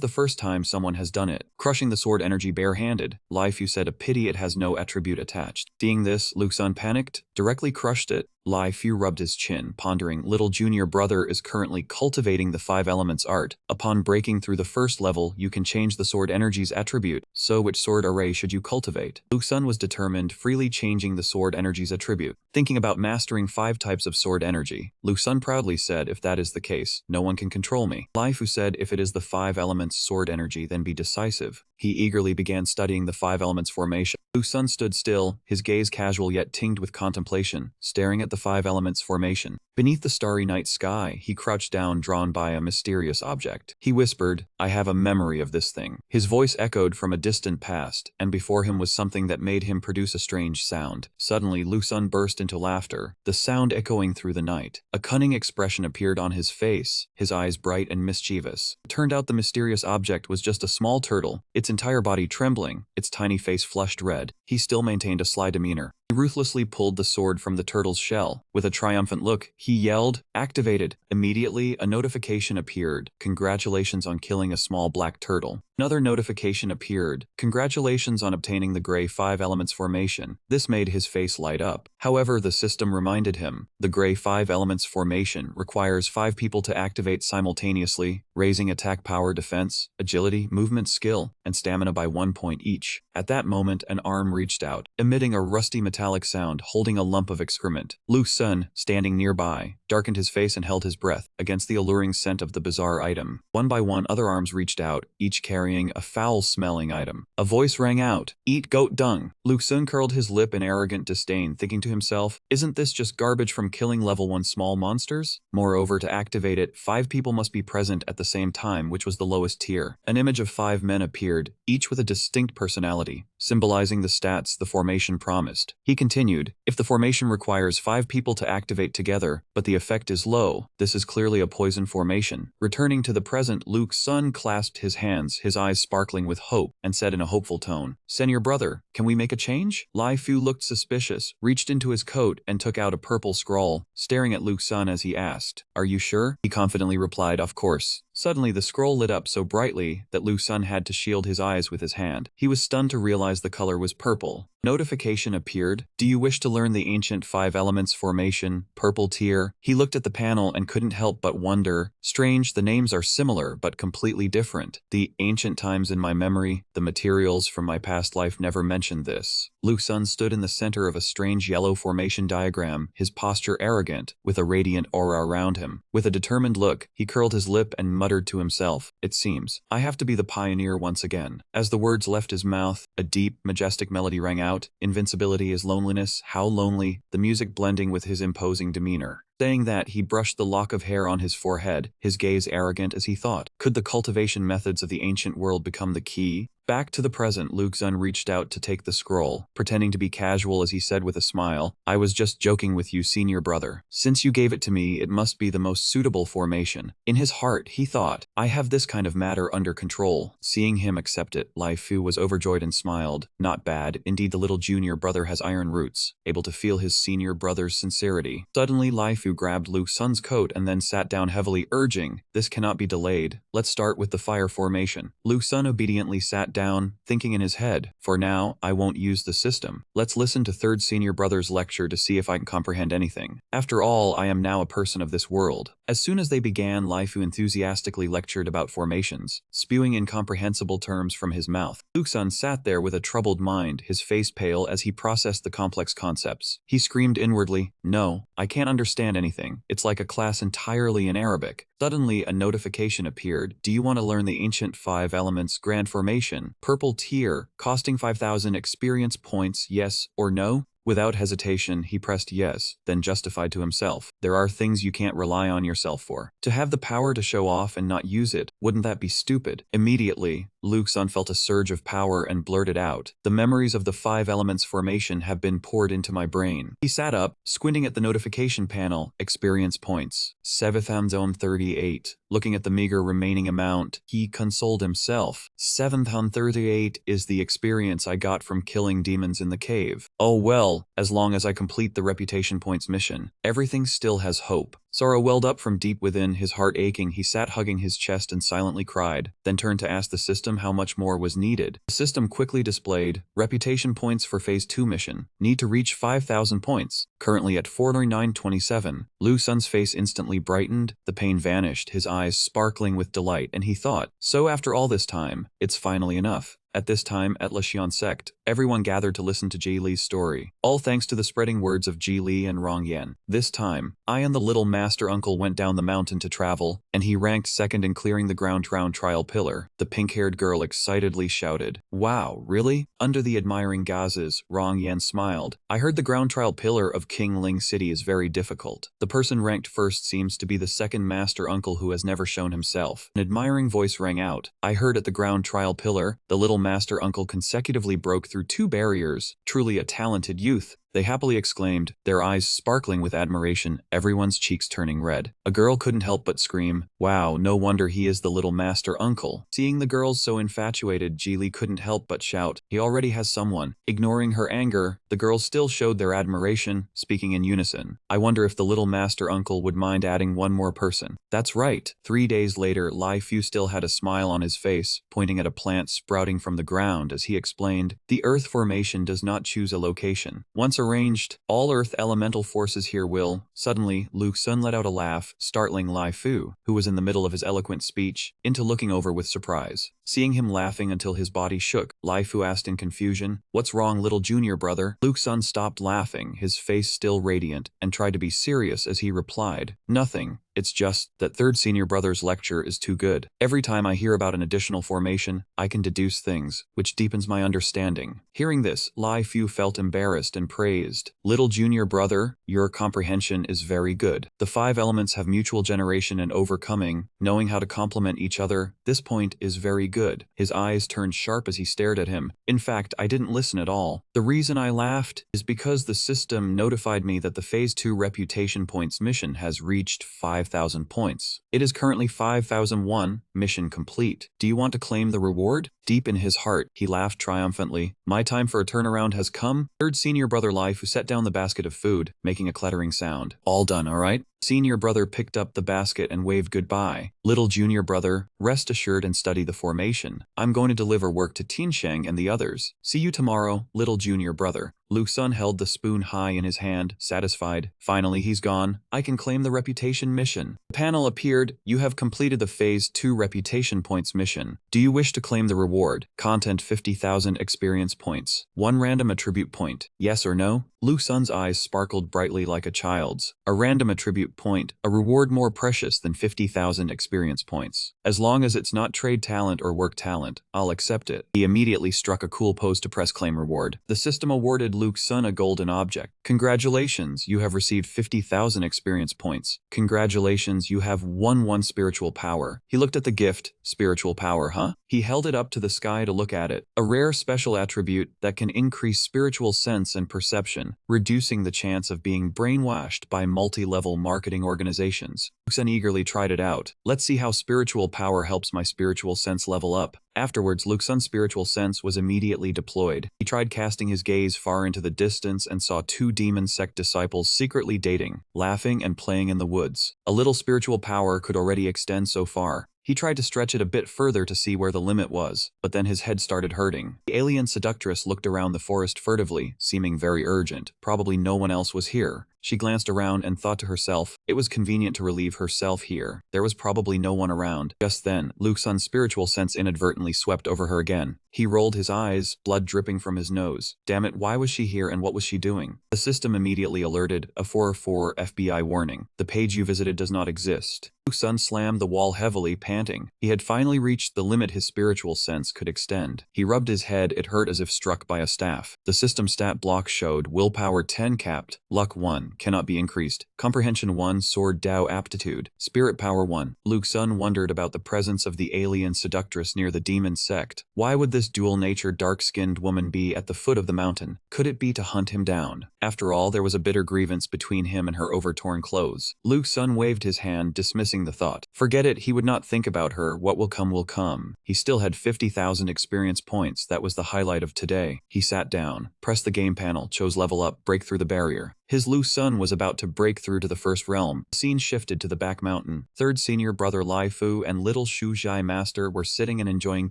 the first time someone has done it." Crushing the sword energy barehanded, Lai Fu said, "A pity it has no attribute attached." Seeing this, Lu Sun panicked, directly crushed it. Lai Fu rubbed his chin, pondering, "Little junior brother is currently cultivating the 5 elements art. Upon breaking through the first level, you can change the sword energy's attribute. So which sword array should you cultivate?" Lu Sun was determined, freely changing the sword energy's attribute. Thinking about mastering 5 types of sword energy, Lu Sun proudly said, "If that is the case, no one can control me." Lai Fu said, "If it is the 5 elements sword energy, then be decisive." He eagerly began studying the 5 elements formation. Lu Sun stood still, his gaze casual yet tinged with contemplation, staring at the 5 elements formation. Beneath the starry night sky, he crouched down, drawn by a mysterious object. He whispered, "I have a memory of this thing." His voice echoed from a distant past, and before him was something that made him produce a strange sound. Suddenly, Lu Sun burst into laughter, the sound echoing through the night. A cunning expression appeared on his face, his eyes bright and mischievous. It turned out the mysterious object was just a small turtle, its entire body trembling, its tiny face flushed red. He still maintained a sly demeanor. He ruthlessly pulled the sword from the turtle's shell. With a triumphant look, he yelled, "Activated!" Immediately, a notification appeared. "Congratulations on killing a small black turtle." Another notification appeared. "Congratulations on obtaining the gray 5 elements formation." This made his face light up. However, the system reminded him, the gray 5 elements formation requires 5 people to activate simultaneously, raising attack power, defense, agility, movement skill, and stamina by 1 point each. At that moment, an arm reached out, emitting a rusty metallic sound, holding a lump of excrement. Lu Sun, standing nearby, darkened his face and held his breath against the alluring scent of the bizarre item. One by one, other arms reached out, each carrying a foul-smelling item. A voice rang out, "Eat goat dung." Lu Sun curled his lip in arrogant disdain, thinking to himself, "Isn't this just garbage from killing level 1 small monsters?" Moreover, to activate it, 5 people must be present at the same time, which was the lowest tier. An image of 5 men appeared, each with a distinct personality, symbolizing the stats the formation promised. He continued, "If the formation requires 5 people to activate together, but the effect is low, this is clearly a poison formation." Returning to the present, Lu Sun clasped his hands, his eyes sparkling with hope, and said in a hopeful tone, "Senior brother, can we make a change?" Lai Fu looked suspicious, reached into his coat, and took out a purple scroll, staring at Lu Sun as he asked, "Are you sure?" He confidently replied, "Of course." Suddenly, the scroll lit up so brightly that Lu Sun had to shield his eyes with his hand. He was stunned to realize the color was purple. Notification appeared. "Do you wish to learn the ancient 5 elements formation, purple tier?" He looked at the panel and couldn't help but wonder. Strange, the names are similar but completely different. The ancient times in my memory, the materials from my past life never mentioned this. Lu Sun stood in the center of a strange yellow formation diagram, his posture arrogant, with a radiant aura around him. With a determined look, he curled his lip and muttered to himself, "It seems I have to be the pioneer once again." As the words left his mouth, a deep, majestic melody rang out. "Invincibility is loneliness, how lonely," the music blending with his imposing demeanor. Saying that, he brushed the lock of hair on his forehead, his gaze arrogant as he thought, could the cultivation methods of the ancient world become the key? Back to the present, Lu Sun reached out to take the scroll, pretending to be casual as he said with a smile, "I was just joking with you, senior brother. Since you gave it to me, it must be the most suitable formation." In his heart, he thought, "I have this kind of matter under control." Seeing him accept it, Lai Fu was overjoyed and smiled. "Not bad, indeed the little junior brother has iron roots," able to feel his senior brother's sincerity. Suddenly, Lai Fu grabbed Lu Sun's coat and then sat down heavily, urging, "This cannot be delayed. Let's start with the fire formation." Lu Sun obediently sat down, thinking in his head, "For now, I won't use the system. Let's listen to third senior brother's lecture to see if I can comprehend anything. After all, I am now a person of this world." As soon as they began, Lai Fu enthusiastically lectured about formations, spewing incomprehensible terms from his mouth. Lu Sun sat there with a troubled mind, his face pale as he processed the complex concepts. He screamed inwardly, "No, I can't understand anything. It's like a class entirely in Arabic." Suddenly, a notification appeared. "Do you want to learn the ancient 5 elements grand formation, purple tier, costing 5,000 experience points, yes or no?" Without hesitation, he pressed yes, then justified to himself, "There are things you can't rely on yourself for. To have the power to show off and not use it, wouldn't that be stupid?" Immediately, Lu Sun felt a surge of power and blurted out, "The memories of the 5 elements formation have been poured into my brain." He sat up, squinting at the notification panel, experience points, 7,038. Looking at the meager remaining amount, he consoled himself, 7,038 is the experience I got from killing demons in the cave. Oh well, as long as I complete the reputation points mission, everything still has hope. Sorrow welled up from deep within, his heart aching. He sat hugging his chest and silently cried, then turned to ask the system how much more was needed. The system quickly displayed, reputation points for Phase 2 mission. Need to reach 5,000 points. Currently at 4927. Lu Sun's face instantly brightened, the pain vanished, his eyes sparkling with delight, and he thought, so after all this time, it's finally enough. At this time, at Lashian sect, everyone gathered to listen to Ji Li's story, all thanks to the spreading words of Ji Li and Rong Yan. This time, I and the little master master uncle went down the mountain to travel, and he ranked second in clearing the ground trial pillar. The pink-haired girl excitedly shouted. Wow, really? Under the admiring gazes, Rong Yan smiled. I heard the ground trial pillar of King Ling City is very difficult. The person ranked first seems to be the second master uncle who has never shown himself. An admiring voice rang out. I heard at the ground trial pillar, the little master uncle consecutively broke through 2 barriers. Truly a talented youth. They happily exclaimed, their eyes sparkling with admiration, everyone's cheeks turning red. A girl couldn't help but scream, wow, no wonder he is the little master uncle. Seeing the girls so infatuated, Geely couldn't help but shout, he already has someone. Ignoring her anger, the girls still showed their admiration, speaking in unison. I wonder if the little master uncle would mind adding one more person. That's right. 3 days later, Lai Fu still had a smile on his face, pointing at a plant sprouting from the ground as he explained, the Earth formation does not choose a location. Once arranged, all Earth elemental forces here will. Suddenly, Lu Xun let out a laugh, startling Lai Fu, who was in the middle of his eloquent speech, into looking over with surprise. Seeing him laughing until his body shook, Lai Fu asked in confusion, what's wrong, little junior brother? Lu Xun stopped laughing, his face still radiant, and tried to be serious as he replied, nothing. It's just that third senior brother's lecture is too good. Every time I hear about an additional formation, I can deduce things, which deepens my understanding. Hearing this, Lai Fu felt embarrassed and praised. Little junior brother, your comprehension is very good. The 5 elements have mutual generation and overcoming, knowing how to complement each other. This point is very good. His eyes turned sharp as he stared at him. In fact, I didn't listen at all. The reason I laughed is because the system notified me that the Phase 2 reputation points mission has reached 5,000 points. It is currently 5,001, mission complete. Do you want to claim the reward? Deep in his heart, he laughed triumphantly. My time for a turnaround has come. Third senior brother Lai Fu set down the basket of food, making a clattering sound. All done, all right? Senior brother picked up the basket and waved goodbye. Little junior brother, rest assured and study the formation. I'm going to deliver work to Tiansheng and the others. See you tomorrow, little junior brother. Lu Xun held the spoon high in his hand, satisfied. Finally, he's gone. I can claim the reputation mission. The panel appeared. You have completed the Phase 2 reputation points mission. Do you wish to claim the reward? Content 50,000 experience points. 1 random attribute point. Yes or no? Lu Xun's eyes sparkled brightly like a child's. A random attribute point, a reward more precious than 50,000 experience points. As long as it's not trade talent or work talent, I'll accept it. He immediately struck a cool pose to press claim reward. The system awarded Lu Xun a golden object. Congratulations, you have received 50,000 experience points. Congratulations, you have won 1 spiritual power. He looked at the gift, spiritual power, huh? He held it up to the sky to look at it. A rare special attribute that can increase spiritual sense and perception, reducing the chance of being brainwashed by multi-level marketing organizations. Lu Xun eagerly tried it out. Let's see how spiritual power helps my spiritual sense level up. Afterwards, Lu Xun's spiritual sense was immediately deployed. He tried casting his gaze far into the distance and saw 2 demon sect disciples secretly dating, laughing and playing in the woods. A little spiritual power could already extend so far. He tried to stretch it a bit further to see where the limit was, but then his head started hurting. The alien seductress looked around the forest furtively, seeming very urgent. Probably no one else was here. She glanced around and thought to herself, it was convenient to relieve herself here. There was probably no one around. Just then, Lu Xun's spiritual sense inadvertently swept over her again. He rolled his eyes, blood dripping from his nose. Damn it, why was she here and what was she doing? The system immediately alerted, a 404 FBI warning. The page you visited does not exist. Lu Xun slammed the wall heavily, panting. He had finally reached the limit his spiritual sense could extend. He rubbed his head, it hurt as if struck by a staff. The system stat block showed willpower 10 capped, luck 1, cannot be increased, comprehension 1, sword Dao aptitude, spirit power 1. Lu Xun wondered about the presence of the alien seductress near the demon sect. Why would this dual-natured dark-skinned woman be at the foot of the mountain? Could it be to hunt him down? After all, there was a bitter grievance between him and her over-torn clothes. Lu Xun waved his hand, dismissing the thought. Forget it, he would not think about her. What will come will come. He still had 50,000 experience points. That was the highlight of today. He sat down, pressed the game panel, chose level up, break through the barrier. His Lu Xun was about to break through to the first realm. The scene shifted to the back mountain. Third senior brother Lai Fu and little Shu Zhai master were sitting and enjoying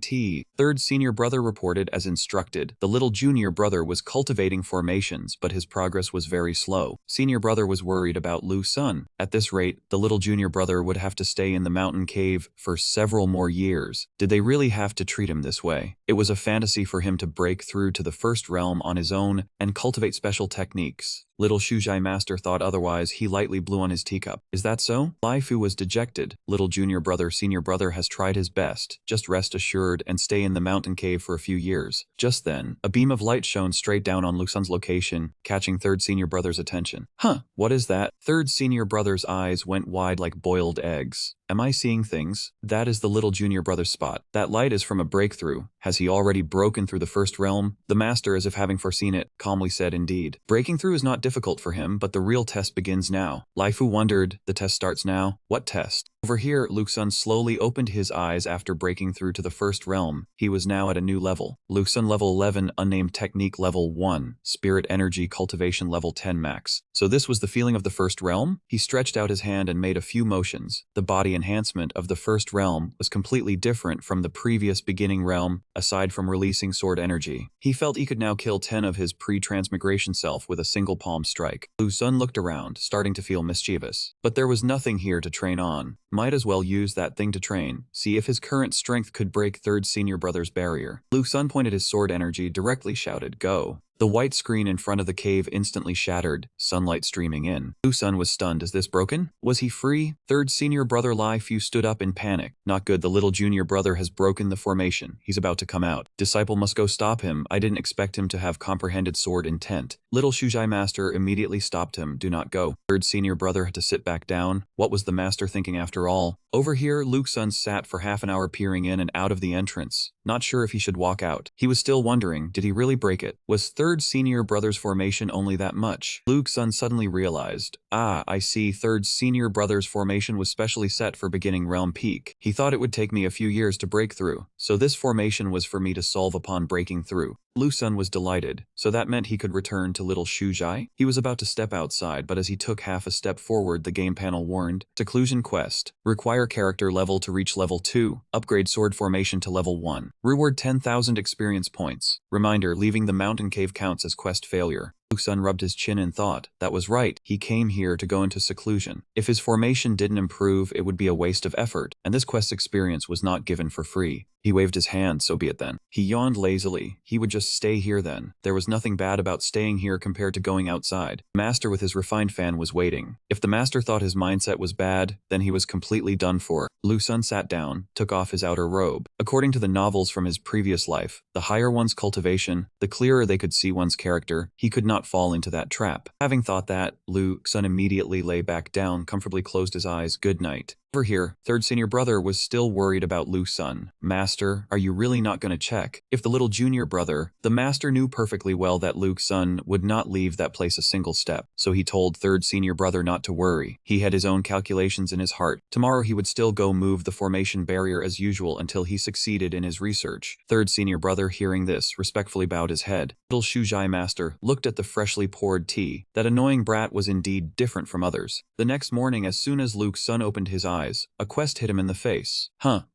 tea. Third senior brother reported as instructed. The little junior brother was cultivating formations, but his progress was very slow. Senior brother was worried about Lu Xun. At this rate, the little junior brother would have to stay in the mountain cave for several more years. Did they really have to treat him this way? It was a fantasy for him to break through to the first realm on his own and cultivate special techniques. Little Shujai master thought otherwise. He lightly blew on his teacup. Is that so? Lai Fu was dejected. Little junior brother senior brother has tried his best. Just rest assured and stay in the mountain cave for a few years. Just then, a beam of light shone straight down on Lu Sun's location, catching third senior brother's attention. Huh, what is that? Third senior brother's eyes went wide like boiled eggs. Am I seeing things? That is the little junior brother's spot. That light is from a breakthrough. Has he already broken through the first realm? The master, as if having foreseen it, calmly said, indeed. Breaking through is not difficult for him, but the real test begins now. Lai Fu wondered, the test starts now? What test? Over here, Lu Sun slowly opened his eyes after breaking through to the first realm. He was now at a new level. Lu Sun level 11, unnamed technique level 1, spirit energy cultivation level 10 max. So this was the feeling of the first realm? He stretched out his hand and made a few motions. The body enhancement of the first realm was completely different from the previous beginning realm, aside from releasing sword energy. He felt he could now kill 10 of his pre-transmigration self with a single palm strike. Lu Sun looked around, starting to feel mischievous. But there was nothing here to train on. Might as well use that thing to train, see if his current strength could break third senior brother's barrier. Lu Sun pointed his sword energy directly, shouted, "Go." The white screen in front of the cave instantly shattered, sunlight streaming in. Lu Sun was stunned. Is this broken? Was he free? Third senior brother Lai Fu stood up in panic. Not good, the little junior brother has broken the formation. He's about to come out. Disciple must go stop him. I didn't expect him to have comprehended sword intent. Little Shujai master immediately stopped him. Do not go. Third senior brother had to sit back down. What was the master thinking after all? Over here, Lu Sun sat for half an hour peering in and out of the entrance, not sure if he should walk out. He was still wondering, did he really break it? Was third senior brother's formation only that much? Lu Sun suddenly realized, I see, third senior brother's formation was specially set for beginning realm peak. He thought it would take me a few years to break through, so this formation was for me to solve upon breaking through. Lu Sun was delighted, so that meant he could return to little Shujai? He was about to step outside, but as he took half a step forward, the game panel warned, Seclusion Quest. Require character level to reach level 2. Upgrade sword formation to level 1. Reward 10,000 experience points. Reminder, leaving the mountain cave counts as quest failure. Lu Sun rubbed his chin and thought, that was right, he came here to go into seclusion. If his formation didn't improve, it would be a waste of effort, and this quest experience was not given for free. He waved his hand, so be it then. He yawned lazily. He would just stay here then. There was nothing bad about staying here compared to going outside. The master with his refined fan was waiting. If the master thought his mindset was bad, then he was completely done for. Lu Sun sat down, took off his outer robe. According to the novels from his previous life, the higher one's cultivation, the clearer they could see one's character. He could not fall into that trap. Having thought that, Lu Sun immediately lay back down, comfortably closed his eyes. Good night. Over here, third senior brother was still worried about Lu Sun. Master, are you really not going to check? If the little junior brother, the master knew perfectly well that Lu Sun would not leave that place a single step, so he told third senior brother not to worry. He had his own calculations in his heart. Tomorrow he would still go move the formation barrier as usual until he succeeded in his research. Third senior brother, hearing this, respectfully bowed his head. Little Shujai master looked at the freshly poured tea. That annoying brat was indeed different from others. The next morning, as soon as Lu Sun opened his eyes, a quest hit him in the face.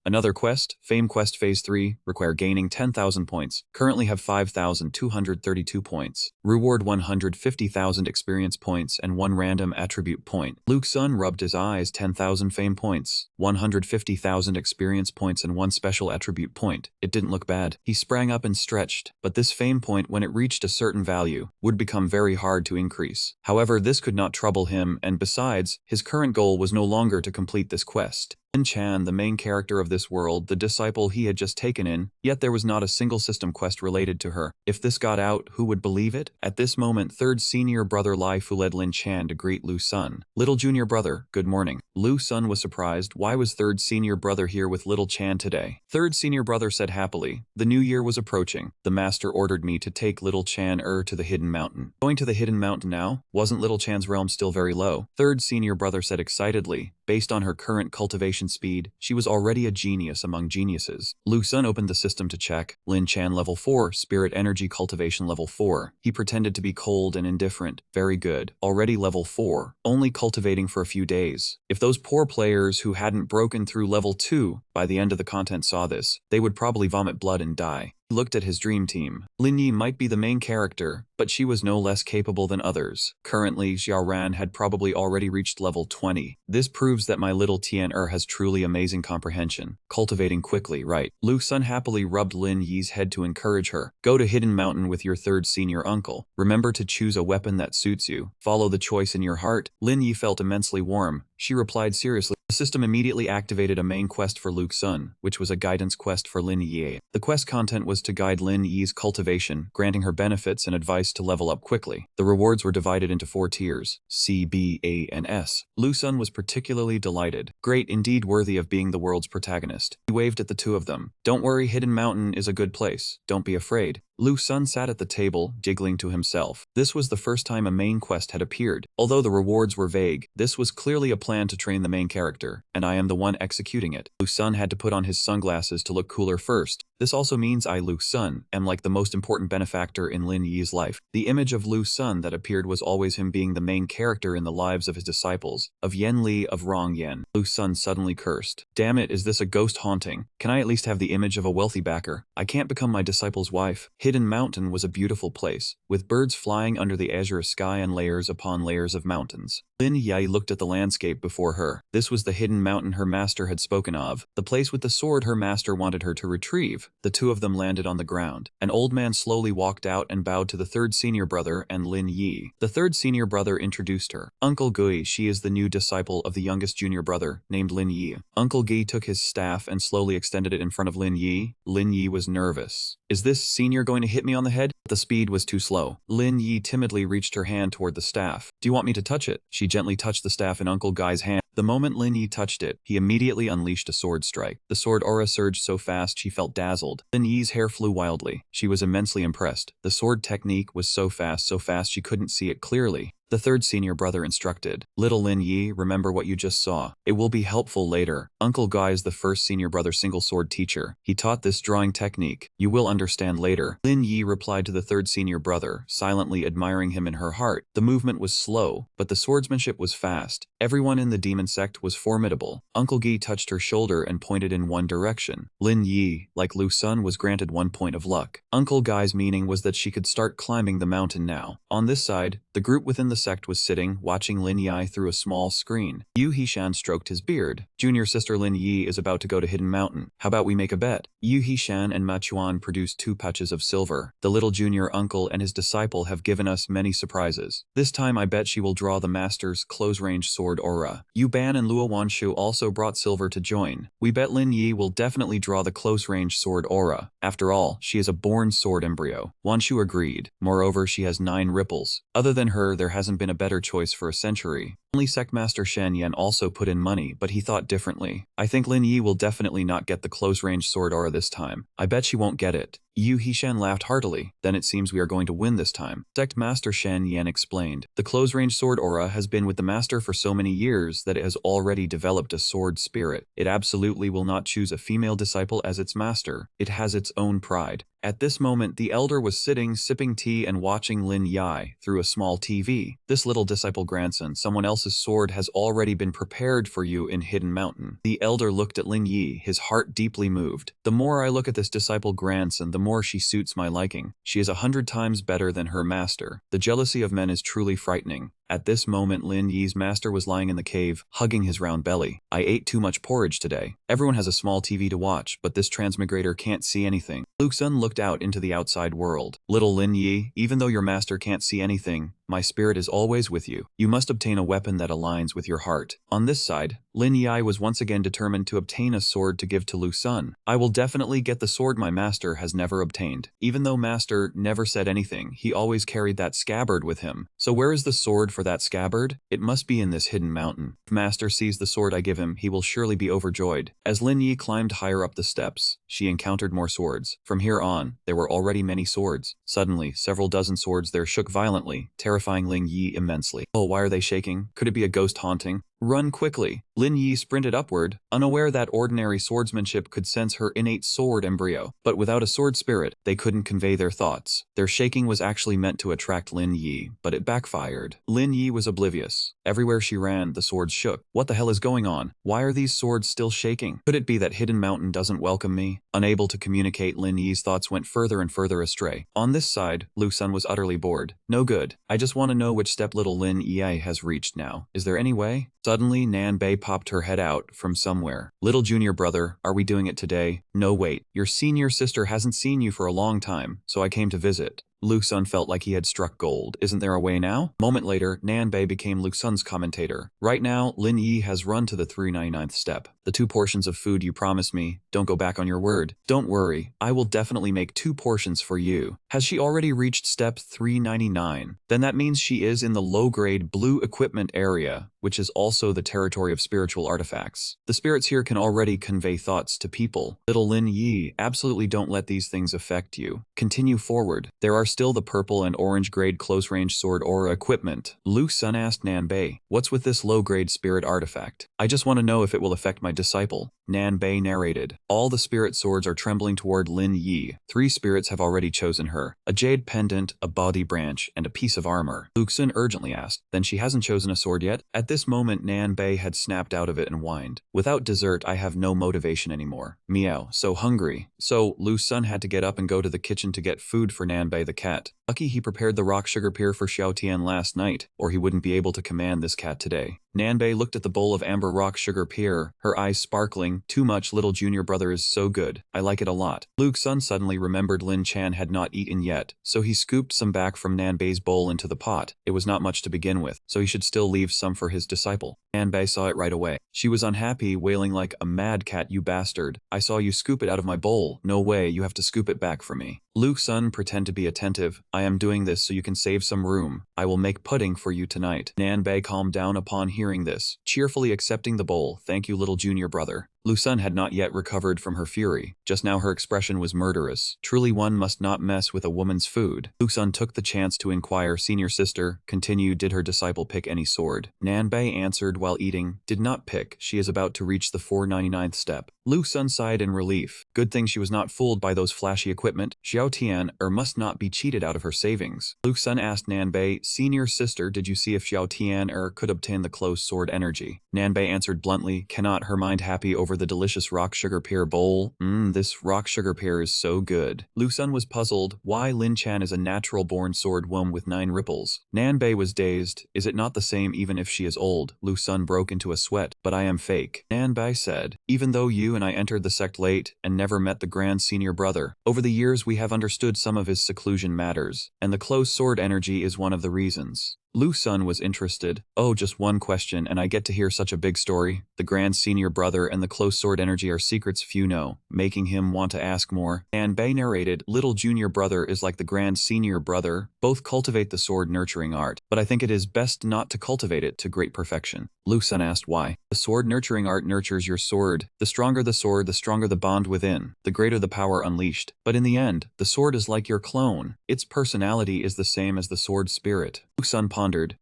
Another quest? Fame Quest Phase 3, require gaining 10,000 points. Currently have 5,232 points. Reward 150,000 experience points and 1 random attribute point. Lu Sun rubbed his eyes. 10,000 fame points, 150,000 experience points and 1 special attribute point. It didn't look bad. He sprang up and stretched, but this fame point, when it reached a certain value, would become very hard to increase. However, this could not trouble him, and besides, his current goal was no longer to complete this quest. Lin Chan, the main character of this world, the disciple he had just taken in, yet there was not a single system quest related to her. If this got out, who would believe it? At this moment, third senior brother Lai Fu led Lin Chan to greet Lu Sun. Little junior brother, good morning. Lu Sun was surprised. Why was third senior brother here with little Chan today? Third senior brother said happily, the new year was approaching. The master ordered me to take little Chan to the hidden mountain. Going to the hidden mountain now? Wasn't little Chan's realm still very low? Third senior brother said excitedly. Based on her current cultivation speed, she was already a genius among geniuses. Lu Sun opened the system to check. Lin Chan level 4, spirit energy cultivation level 4. He pretended to be cold and indifferent. Very good. Already level 4. Only cultivating for a few days. If those poor players who hadn't broken through level 2 by the end of the content saw this, they would probably vomit blood and die. He looked at his dream team. Lin Yi might be the main character, but she was no less capable than others. Currently, Xiaoran had probably already reached level 20. This proves that my little Tian has truly amazing comprehension. Cultivating quickly, right? Lu Sun happily rubbed Lin Yi's head to encourage her. Go to Hidden Mountain with your third senior uncle. Remember to choose a weapon that suits you. Follow the choice in your heart. Lin Yi felt immensely warm. She replied seriously. The system immediately activated a main quest for Lu Sun, which was a guidance quest for Lin Yi. The quest content was to guide Lin Yi's cultivation, granting her benefits and advice to level up quickly. The rewards were divided into 4 tiers, C, B, A, and S. Lu Sun was particularly delighted. Great, indeed worthy of being the world's protagonist. He waved at the two of them. Don't worry, Hidden Mountain is a good place. Don't be afraid. Lu Sun sat at the table, giggling to himself. This was the first time a main quest had appeared. Although the rewards were vague, this was clearly a plan to train the main character, and I am the one executing it. Lu Sun had to put on his sunglasses to look cooler first. This also means I, Lu Sun, am like the most important benefactor in Lin Yi's life. The image of Lu Sun that appeared was always him being the main character in the lives of his disciples, of Yen Li, of Rong Yen. Lu Sun suddenly cursed. Damn it, is this a ghost haunting? Can I at least have the image of a wealthy backer? I can't become my disciple's wife. Hidden Mountain was a beautiful place, with birds flying under the azure sky and layers upon layers of mountains. Lin Yi looked at the landscape before her. This was the hidden mountain her master had spoken of, the place with the sword her master wanted her to retrieve. The two of them landed on the ground. An old man slowly walked out and bowed to the third senior brother and Lin Yi. The third senior brother introduced her. Uncle Gui, she is the new disciple of the youngest junior brother, named Lin Yi. Uncle Gui took his staff and slowly extended it in front of Lin Yi. Lin Yi was nervous. Is this senior going to hit me on the head? The speed was too slow. Lin Yi timidly reached her hand toward the staff. Do you want me to touch it? She gently touched the staff in Uncle Guy's hand. The moment Lin Yi touched it, he immediately unleashed a sword strike. The sword aura surged so fast she felt dazzled. Lin Yi's hair flew wildly. She was immensely impressed. The sword technique was so fast she couldn't see it clearly. The third senior brother instructed. Little Lin Yi, remember what you just saw. It will be helpful later. Uncle Guy is the first senior brother single sword teacher. He taught this drawing technique. You will understand later. Lin Yi replied to the third senior brother, silently admiring him in her heart. The movement was slow, but the swordsmanship was fast. Everyone in the demon sect was formidable. Uncle Guy touched her shoulder and pointed in one direction. Lin Yi, like Lu Sun, was granted 1 point of luck. Uncle Guy's meaning was that she could start climbing the mountain now. On this side, the group within the sect was sitting, watching Lin Yi through a small screen. Yu Hishan stroked his beard. Junior sister Lin Yi is about to go to Hidden Mountain. How about we make a bet? Yu Hishan and Ma Chuan produced 2 patches of silver. The little junior uncle and his disciple have given us many surprises. This time I bet she will draw the master's close-range sword aura. Yu Ban and Luo Wanshu also brought silver to join. We bet Lin Yi will definitely draw the close-range sword aura. After all, she is a born sword embryo. Wanshu agreed. Moreover, she has 9 ripples. Other than her, there hasn't been a better choice for a century. Only Sectmaster Shen Yan also put in money, but he thought differently. I think Lin Yi will definitely not get the close-range sword aura this time. I bet she won't get it. Yu Hishan laughed heartily. Then it seems we are going to win this time. Sectmaster Shen Yan explained. The close-range sword aura has been with the master for so many years that it has already developed a sword spirit. It absolutely will not choose a female disciple as its master. It has its own pride. At this moment, the elder was sitting, sipping tea and watching Lin Yi through a small TV. This little disciple grandson, someone else's sword has already been prepared for you in Hidden Mountain. The elder looked at Lin Yi, his heart deeply moved. The more I look at this disciple grandson, the more she suits my liking. She is 100 times better than her master. The jealousy of men is truly frightening. At this moment, Lin Yi's master was lying in the cave, hugging his round belly. I ate too much porridge today. Everyone has a small TV to watch, but this transmigrator can't see anything. Lu Sun looked out into the outside world. Little Lin Yi, even though your master can't see anything, my spirit is always with you. You must obtain a weapon that aligns with your heart. On this side, Lin Yi was once again determined to obtain a sword to give to Lu Sun. I will definitely get the sword my master has never obtained. Even though master never said anything, he always carried that scabbard with him. So where is the sword for that scabbard? It must be in this hidden mountain. If master sees the sword I give him, he will surely be overjoyed. As Lin Yi climbed higher up the steps, she encountered more swords. From here on, there were already many swords. Suddenly, several dozen swords there shook violently, terrifying Lin Yi immensely. Oh, why are they shaking? Could it be a ghost haunting? Run quickly. Lin Yi sprinted upward, unaware that ordinary swordsmanship could sense her innate sword embryo. But without a sword spirit, they couldn't convey their thoughts. Their shaking was actually meant to attract Lin Yi, but it backfired. Lin Yi was oblivious. Everywhere she ran, the swords shook. What the hell is going on? Why are these swords still shaking? Could it be that Hidden Mountain doesn't welcome me? Unable to communicate, Lin Yi's thoughts went further and further astray. On this side, Lu Sun was utterly bored. No good. I just want to know which step little Lin Yi has reached now. Is there any way? Suddenly, Nan Bei popped her head out from somewhere. Little junior brother, are we doing it today? No, wait. Your senior sister hasn't seen you for a long time, so I came to visit. Lu Sun felt like he had struck gold. Isn't there a way now? Moment later, Nan Bei became Lu Sun's commentator. Right now, Lin Yi has run to the 399th step. The 2 portions of food you promised me, don't go back on your word. Don't worry, I will definitely make 2 portions for you. Has she already reached step 399? Then that means she is in the low-grade blue equipment area, which is also the territory of spiritual artifacts. The spirits here can already convey thoughts to people. Little Lin Yi, absolutely don't let these things affect you. Continue forward. There are still the purple and orange grade close-range sword aura equipment. Lu Sun asked Nan Bei, what's with this low-grade spirit artifact? I just want to know if it will affect my disciple. Nan Bei narrated. All the spirit swords are trembling toward Lin Yi. 3 spirits have already chosen her. A jade pendant, a body branch, and a piece of armor. Lu Sun urgently asked, then she hasn't chosen a sword yet? At this moment, Nan Bei had snapped out of it and whined. Without dessert, I have no motivation anymore. Meow, so hungry. So, Lu Sun had to get up and go to the kitchen to get food for Nan Bei the cat. Lucky he prepared the rock sugar pier for Xiao Tian last night, or he wouldn't be able to command this cat today. Nan Bei looked at the bowl of amber rock sugar pier, her eyes sparkling. Too much, little junior brother is so good. I like it a lot. Lu Sun suddenly remembered Lin Chan had not eaten yet, so he scooped some back from Nan Bei's bowl into the pot. It was not much to begin with, so he should still leave some for his disciple. Nan Bei saw it right away. She was unhappy, wailing like a mad cat, you bastard. I saw you scoop it out of my bowl. No way, you have to scoop it back for me. Lu Sun, pretend to be attentive. I am doing this so you can save some room. I will make pudding for you tonight. Nan Bei calmed down upon hearing this, cheerfully accepting the bowl. Thank you, little junior brother. Lu Sun had not yet recovered from her fury. Just now her expression was murderous. Truly one must not mess with a woman's food. Lu Sun took the chance to inquire, senior sister, continued, did her disciple pick any sword? Nan Bei answered while eating, did not pick. She is about to reach the 499th step. Lu Sun sighed in relief. Good thing she was not fooled by those flashy equipment. Xiao Tian must not be cheated out of her savings. Lu Sun asked Nan Bei, senior sister, did you see if Xiao Tian could obtain the closed sword energy? Nan Bei answered bluntly, cannot, her mind happy over the delicious rock sugar pear bowl. This rock sugar pear is so good. Lu Sun was puzzled. Why Lin Chan is a natural-born swordwoman with 9 ripples? Nan Bei was dazed. Is it not the same even if she is old? Lu Sun broke into a sweat. But I am fake. Nan Bei said, even though you and I entered the sect late and never met the grand senior brother, over the years we have understood some of his seclusion matters, and the closed sword energy is one of the reasons. Lu Sun was interested. Oh, just one question and I get to hear such a big story. The grand senior brother and the close sword energy are secrets few know, making him want to ask more. Nan Bei narrated, little junior brother is like the grand senior brother, both cultivate the sword nurturing art, but I think it is best not to cultivate it to great perfection. Lu Sun asked why. The sword nurturing art nurtures your sword. The stronger the sword, the stronger the bond within, the greater the power unleashed. But in the end, the sword is like your clone. Its personality is the same as the sword spirit. Lu Sun pondered,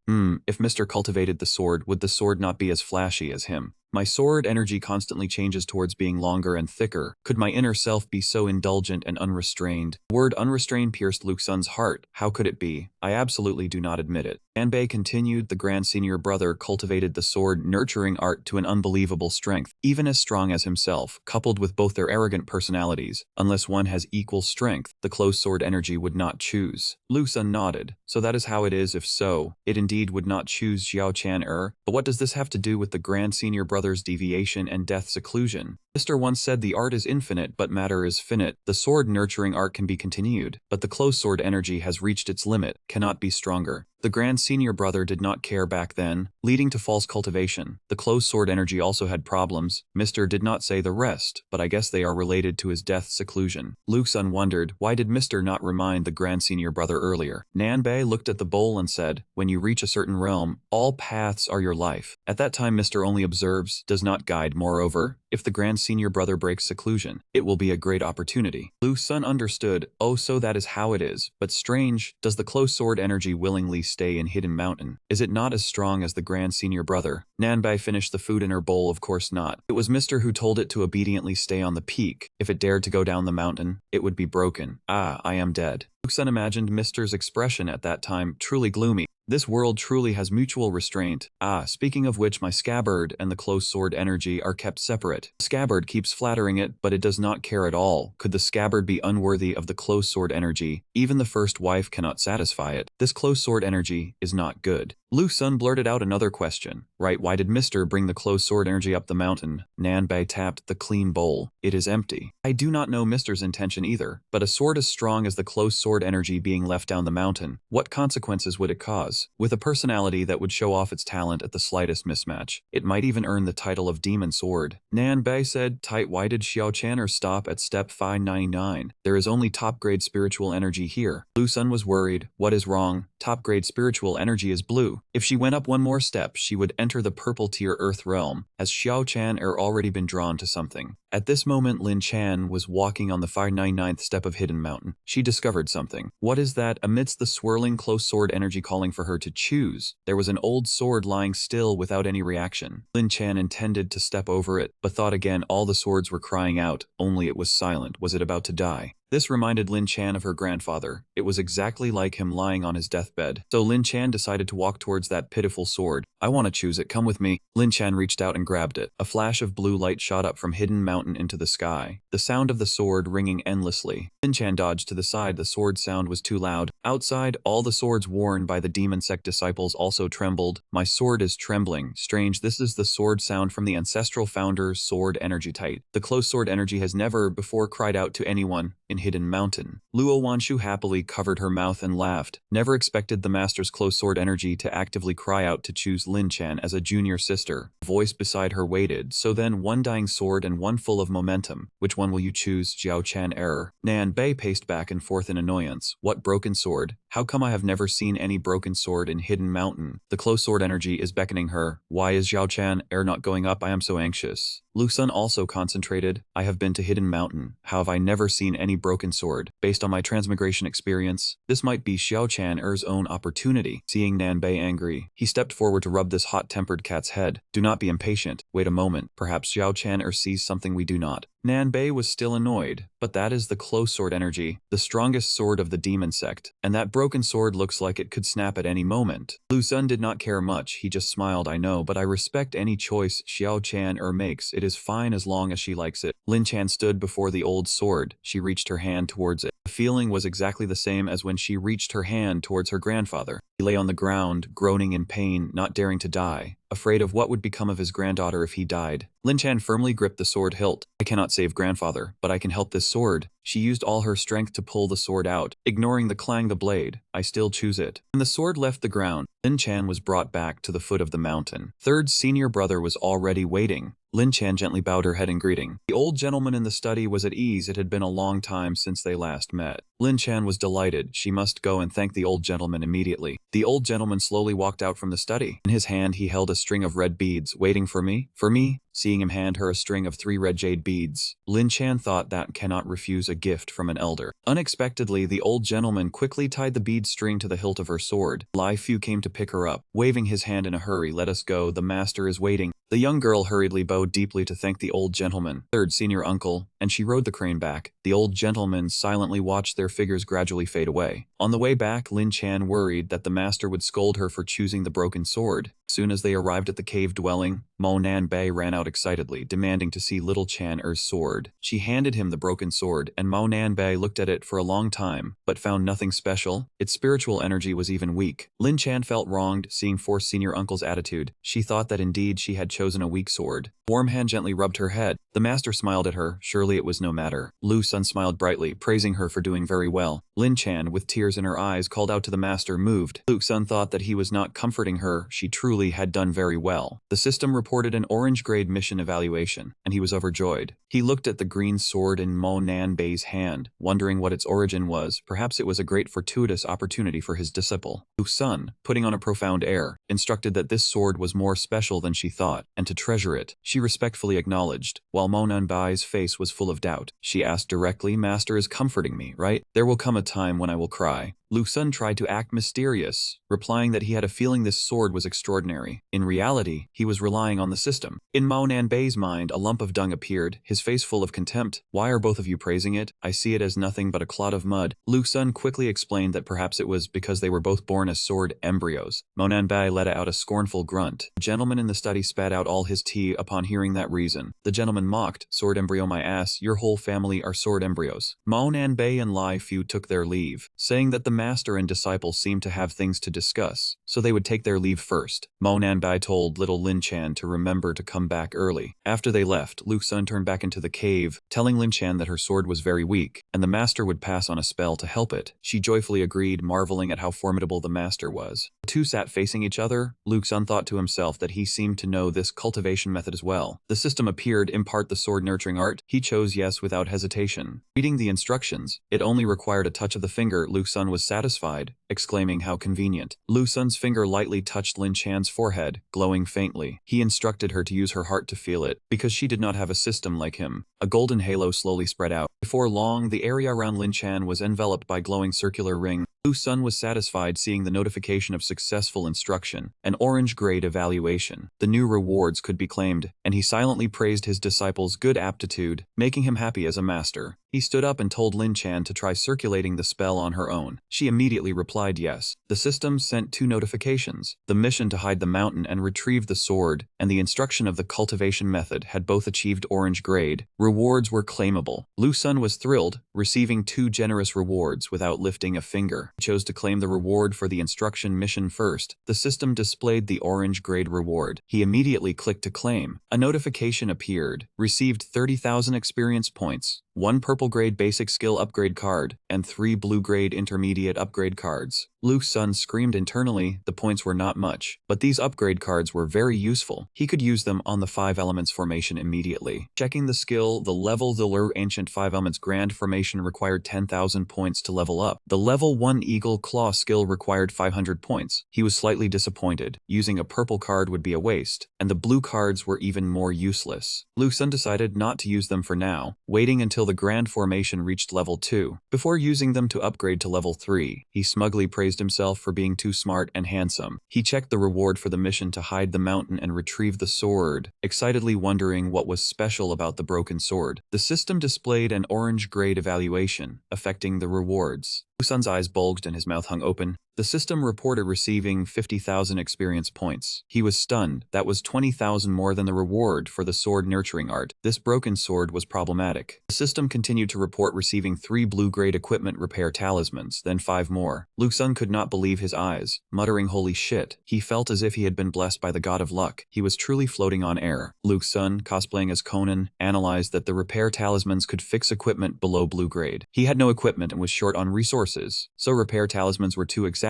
if Mr. cultivated the sword, would the sword not be as flashy as him? My sword energy constantly changes towards being longer and thicker. Could my inner self be so indulgent and unrestrained? The word unrestrained pierced Lu Sun's heart. How could it be? I absolutely do not admit it. Nan Bei continued, the grand senior brother cultivated the sword nurturing art to an unbelievable strength, even as strong as himself, coupled with both their arrogant personalities. Unless one has equal strength, the closed sword energy would not choose. Lu Sun nodded. So that is how it is. If so, it indeed would not choose Xiao Tian but what does this have to do with the grand senior brother's deviation and death seclusion? Mr. once said the art is infinite but matter is finite. The sword nurturing art can be continued, but the closed sword energy has reached its limit, cannot be stronger. The grand senior brother did not care back then, leading to false cultivation. The closed sword energy also had problems. Mr. did not say the rest, but I guess they are related to his death seclusion. Lu Sun wondered, why did Mr. not remind the grand senior brother earlier? Nan Bei looked at the bowl and said, when you reach a certain realm, all paths are your life. At that time Mr. only observes, does not guide. Moreover, if the grand senior brother breaks seclusion, it will be a great opportunity. Lu Sun understood, oh so that is how it is, but strange, does the closed sword energy willingly stay in Hidden Mountain? Is it not as strong as the grand senior brother? Nan Bei finished the food in her bowl, of course not. It was Mr. who told it to obediently stay on the peak. If it dared to go down the mountain, it would be broken. Ah, I am dead. Lu Sun imagined Mr.'s expression at that time, truly gloomy. This world truly has mutual restraint. Ah, speaking of which, my scabbard and the close sword energy are kept separate. The scabbard keeps flattering it, but it does not care at all. Could the scabbard be unworthy of the close sword energy? Even the first wife cannot satisfy it. This close sword energy is not good. Lu Sun blurted out another question. Right, why did Mr. bring the close sword energy up the mountain? Nanbei tapped the clean bowl. It is empty. I do not know Mr.'s intention either, but a sword as strong as the close sword energy being left down the mountain, what consequences would it cause? With a personality that would show off its talent at the slightest mismatch, it might even earn the title of Demon Sword. Nanbei said, tight, why did Xiao Chan'er stop at step 599? There is only top-grade spiritual energy here. Lu Sun was worried. What is wrong? Top-grade spiritual energy is blue. If she went up one more step, she would enter the purple-tier Earth realm. Has Xiao Chan'er already been drawn to something? At this moment, Lin Chan was walking on the 599th step of Hidden Mountain. She discovered something. What is that? Amidst the swirling close sword energy calling for her to choose, there was an old sword lying still without any reaction. Lin Chan intended to step over it, but thought again all the swords were crying out, only it was silent. Was it about to die? This reminded Lin Chan of her grandfather. It was exactly like him lying on his deathbed. So Lin Chan decided to walk towards that pitiful sword. I want to choose it, come with me. Lin Chan reached out and grabbed it. A flash of blue light shot up from Hidden Mountain into the sky, the sound of the sword ringing endlessly. Lin Chan dodged to the side, the sword sound was too loud. Outside, all the swords worn by the demon sect disciples also trembled. My sword is trembling. Strange, this is the sword sound from the ancestral founder's sword energy type. The close sword energy has never before cried out to anyone in Hidden Mountain. Luo Wanshu happily covered her mouth and laughed. Never expected the master's close sword energy to actively cry out to choose Lin Chan as a junior sister. A voice beside her waited. So then, one dying sword and one full of momentum. Which one will you choose? Xiao Chan error. Nan Bei paced back and forth in annoyance. What broken sword? How come I have never seen any broken sword in Hidden Mountain? The close sword energy is beckoning her. Why is Xiao Chan error not going up? I am so anxious. Lu Sun also concentrated. I have been to Hidden Mountain. How have I never seen any broken sword? Based on my transmigration experience, this might be Xiao Chan er's own opportunity. Seeing Nan Bei angry, he stepped forward to rub this hot-tempered cat's head. Do not be impatient. Wait a moment. Perhaps Xiao Chan er sees something we do not. Nan Bei was still annoyed, but that is the close sword energy, the strongest sword of the demon sect, and that broken sword looks like it could snap at any moment. Lu Sun did not care much, he just smiled. I know, but I respect any choice Xiao Chan makes. It is fine as long as she likes it. Lin Chan stood before the old sword. She reached her hand towards it. The feeling was exactly the same as when she reached her hand towards her grandfather. He lay on the ground, groaning in pain, not daring to die, afraid of what would become of his granddaughter if he died. Lin Chan firmly gripped the sword hilt. I cannot save grandfather, but I can help this sword. She used all her strength to pull the sword out, ignoring the clang of the blade. I still choose it. When the sword left the ground, Lin Chan was brought back to the foot of the mountain. Third senior brother was already waiting. Lin Chan gently bowed her head in greeting. The old gentleman in the study was at ease. It had been a long time since they last met. Lin Chan was delighted. She must go and thank the old gentleman immediately. The old gentleman slowly walked out from the study. In his hand he held a string of red beads. Waiting for me? For me? Seeing him hand her a string of 3 red jade beads, Lin Chan thought that cannot refuse a gift from an elder. Unexpectedly, the old gentleman quickly tied the bead string to the hilt of her sword. Lai Fu came to pick her up, waving his hand in a hurry. Let us go, the master is waiting. The young girl hurriedly bowed deeply to thank the old gentleman, third senior uncle, and she rode the crane back. The old gentleman silently watched their figures gradually fade away. On the way back, Lin Chan worried that the master would scold her for choosing the broken sword. Soon as they arrived at the cave dwelling, Mo Nan Bei ran out excitedly, demanding to see little Chan Er's sword. She handed him the broken sword, and Mo Nan Bei looked at it for a long time, but found nothing special. Its spiritual energy was even weak. Lin Chan felt wronged, seeing fourth senior uncle's attitude. She thought that indeed she had chosen a weak sword. Warm hand gently rubbed her head. The master smiled at her. Surely it was no matter. Lu Sun smiled brightly, praising her for doing very well. Lin Chan, with tears in her eyes, called out to the master, moved. Lu Sun thought that he was not comforting her. She truly had done very well. The system reported an orange grade mission evaluation, and he was overjoyed. He looked at the green sword in Mo Nan Bei's hand, wondering what its origin was. Perhaps it was a great fortuitous opportunity for his disciple. Lu Sun, putting on a profound air, instructed that this sword was more special than she thought, and to treasure it. She respectfully acknowledged, while Mo Nan Bei's face was full of doubt. She asked directly, Master is comforting me, right? There will come a time when I will cry. Lu Sun tried to act mysterious, replying that he had a feeling this sword was extraordinary. In reality, he was relying on the system. In Mao Nanbei's mind, a lump of dung appeared, his face full of contempt. Why are both of you praising it? I see it as nothing but a clod of mud. Lu Sun quickly explained that perhaps it was because they were both born as sword embryos. Mao Nanbei let out a scornful grunt. The gentleman in the study spat out all his tea upon hearing that reason. The gentleman mocked, sword embryo my ass, your whole family are sword embryos. Mao Nanbei and Lai Fu took their leave, saying that the master and disciple seemed to have things to discuss, so they would take their leave first. Mao Nanbei told little Lin Chan to remember to come back early. After they left, Lu Sun turned back into the cave, telling Lin Chan that her sword was very weak, and the master would pass on a spell to help it. She joyfully agreed, marveling at how formidable the master was. The two sat facing each other. Lu Sun thought to himself that he seemed to know this cultivation method as well. The system appeared impart the sword nurturing art. He chose yes without hesitation. Reading the instructions, it only required a touch of the finger. Lu Sun was satisfied, exclaiming how convenient. Lu Sun's finger lightly touched Lin Chan's forehead, glowing faintly. He instructed her to use her heart to feel it, because she did not have a system like him. A golden halo slowly spread out. Before long, the area around Lin Chan was enveloped by glowing circular ring. Lu Sun was satisfied seeing the notification of successful instruction, an orange grade evaluation. The new rewards could be claimed, and he silently praised his disciple's good aptitude, making him happy as a master. He stood up and told Lin Chan to try circulating the spell on her own. She immediately replied yes. The system sent two notifications. The mission to hide the mountain and retrieve the sword, and the instruction of the cultivation method had both achieved orange grade. Rewards were claimable. Lu Sun was thrilled, receiving two generous rewards without lifting a finger. He chose to claim the reward for the instruction mission first. The system displayed the orange grade reward. He immediately clicked to claim. A notification appeared. Received 30,000 experience points. 1 purple grade basic skill upgrade card, and 3 blue grade intermediate upgrade cards. Lu Sun screamed internally. The points were not much, but these upgrade cards were very useful. He could use them on the 5 elements formation immediately. Checking the skill, the level the Lure Ancient 5 elements grand formation required 10,000 points to level up. The level 1 Eagle Claw skill required 500 points. He was slightly disappointed. Using a purple card would be a waste, and the blue cards were even more useless. Lu Sun decided not to use them for now, waiting until the grand formation reached level 2. Before using them to upgrade to level 3, he smugly praised himself for being too smart and handsome. He checked the reward for the mission to hide the mountain and retrieve the sword, excitedly wondering what was special about the broken sword. The system displayed an orange grade evaluation, affecting the rewards. Lu Sun's eyes bulged and his mouth hung open. The system reported receiving 50,000 experience points. He was stunned. That was 20,000 more than the reward for the sword nurturing art. This broken sword was problematic. The system continued to report receiving 3 blue-grade equipment repair talismans, then 5 more. Lu Sun could not believe his eyes, muttering holy shit. He felt as if he had been blessed by the god of luck. He was truly floating on air. Lu Sun, cosplaying as Conan, analyzed that the repair talismans could fix equipment below blue grade. He had no equipment and was short on resources, so repair talismans were too exaggerated.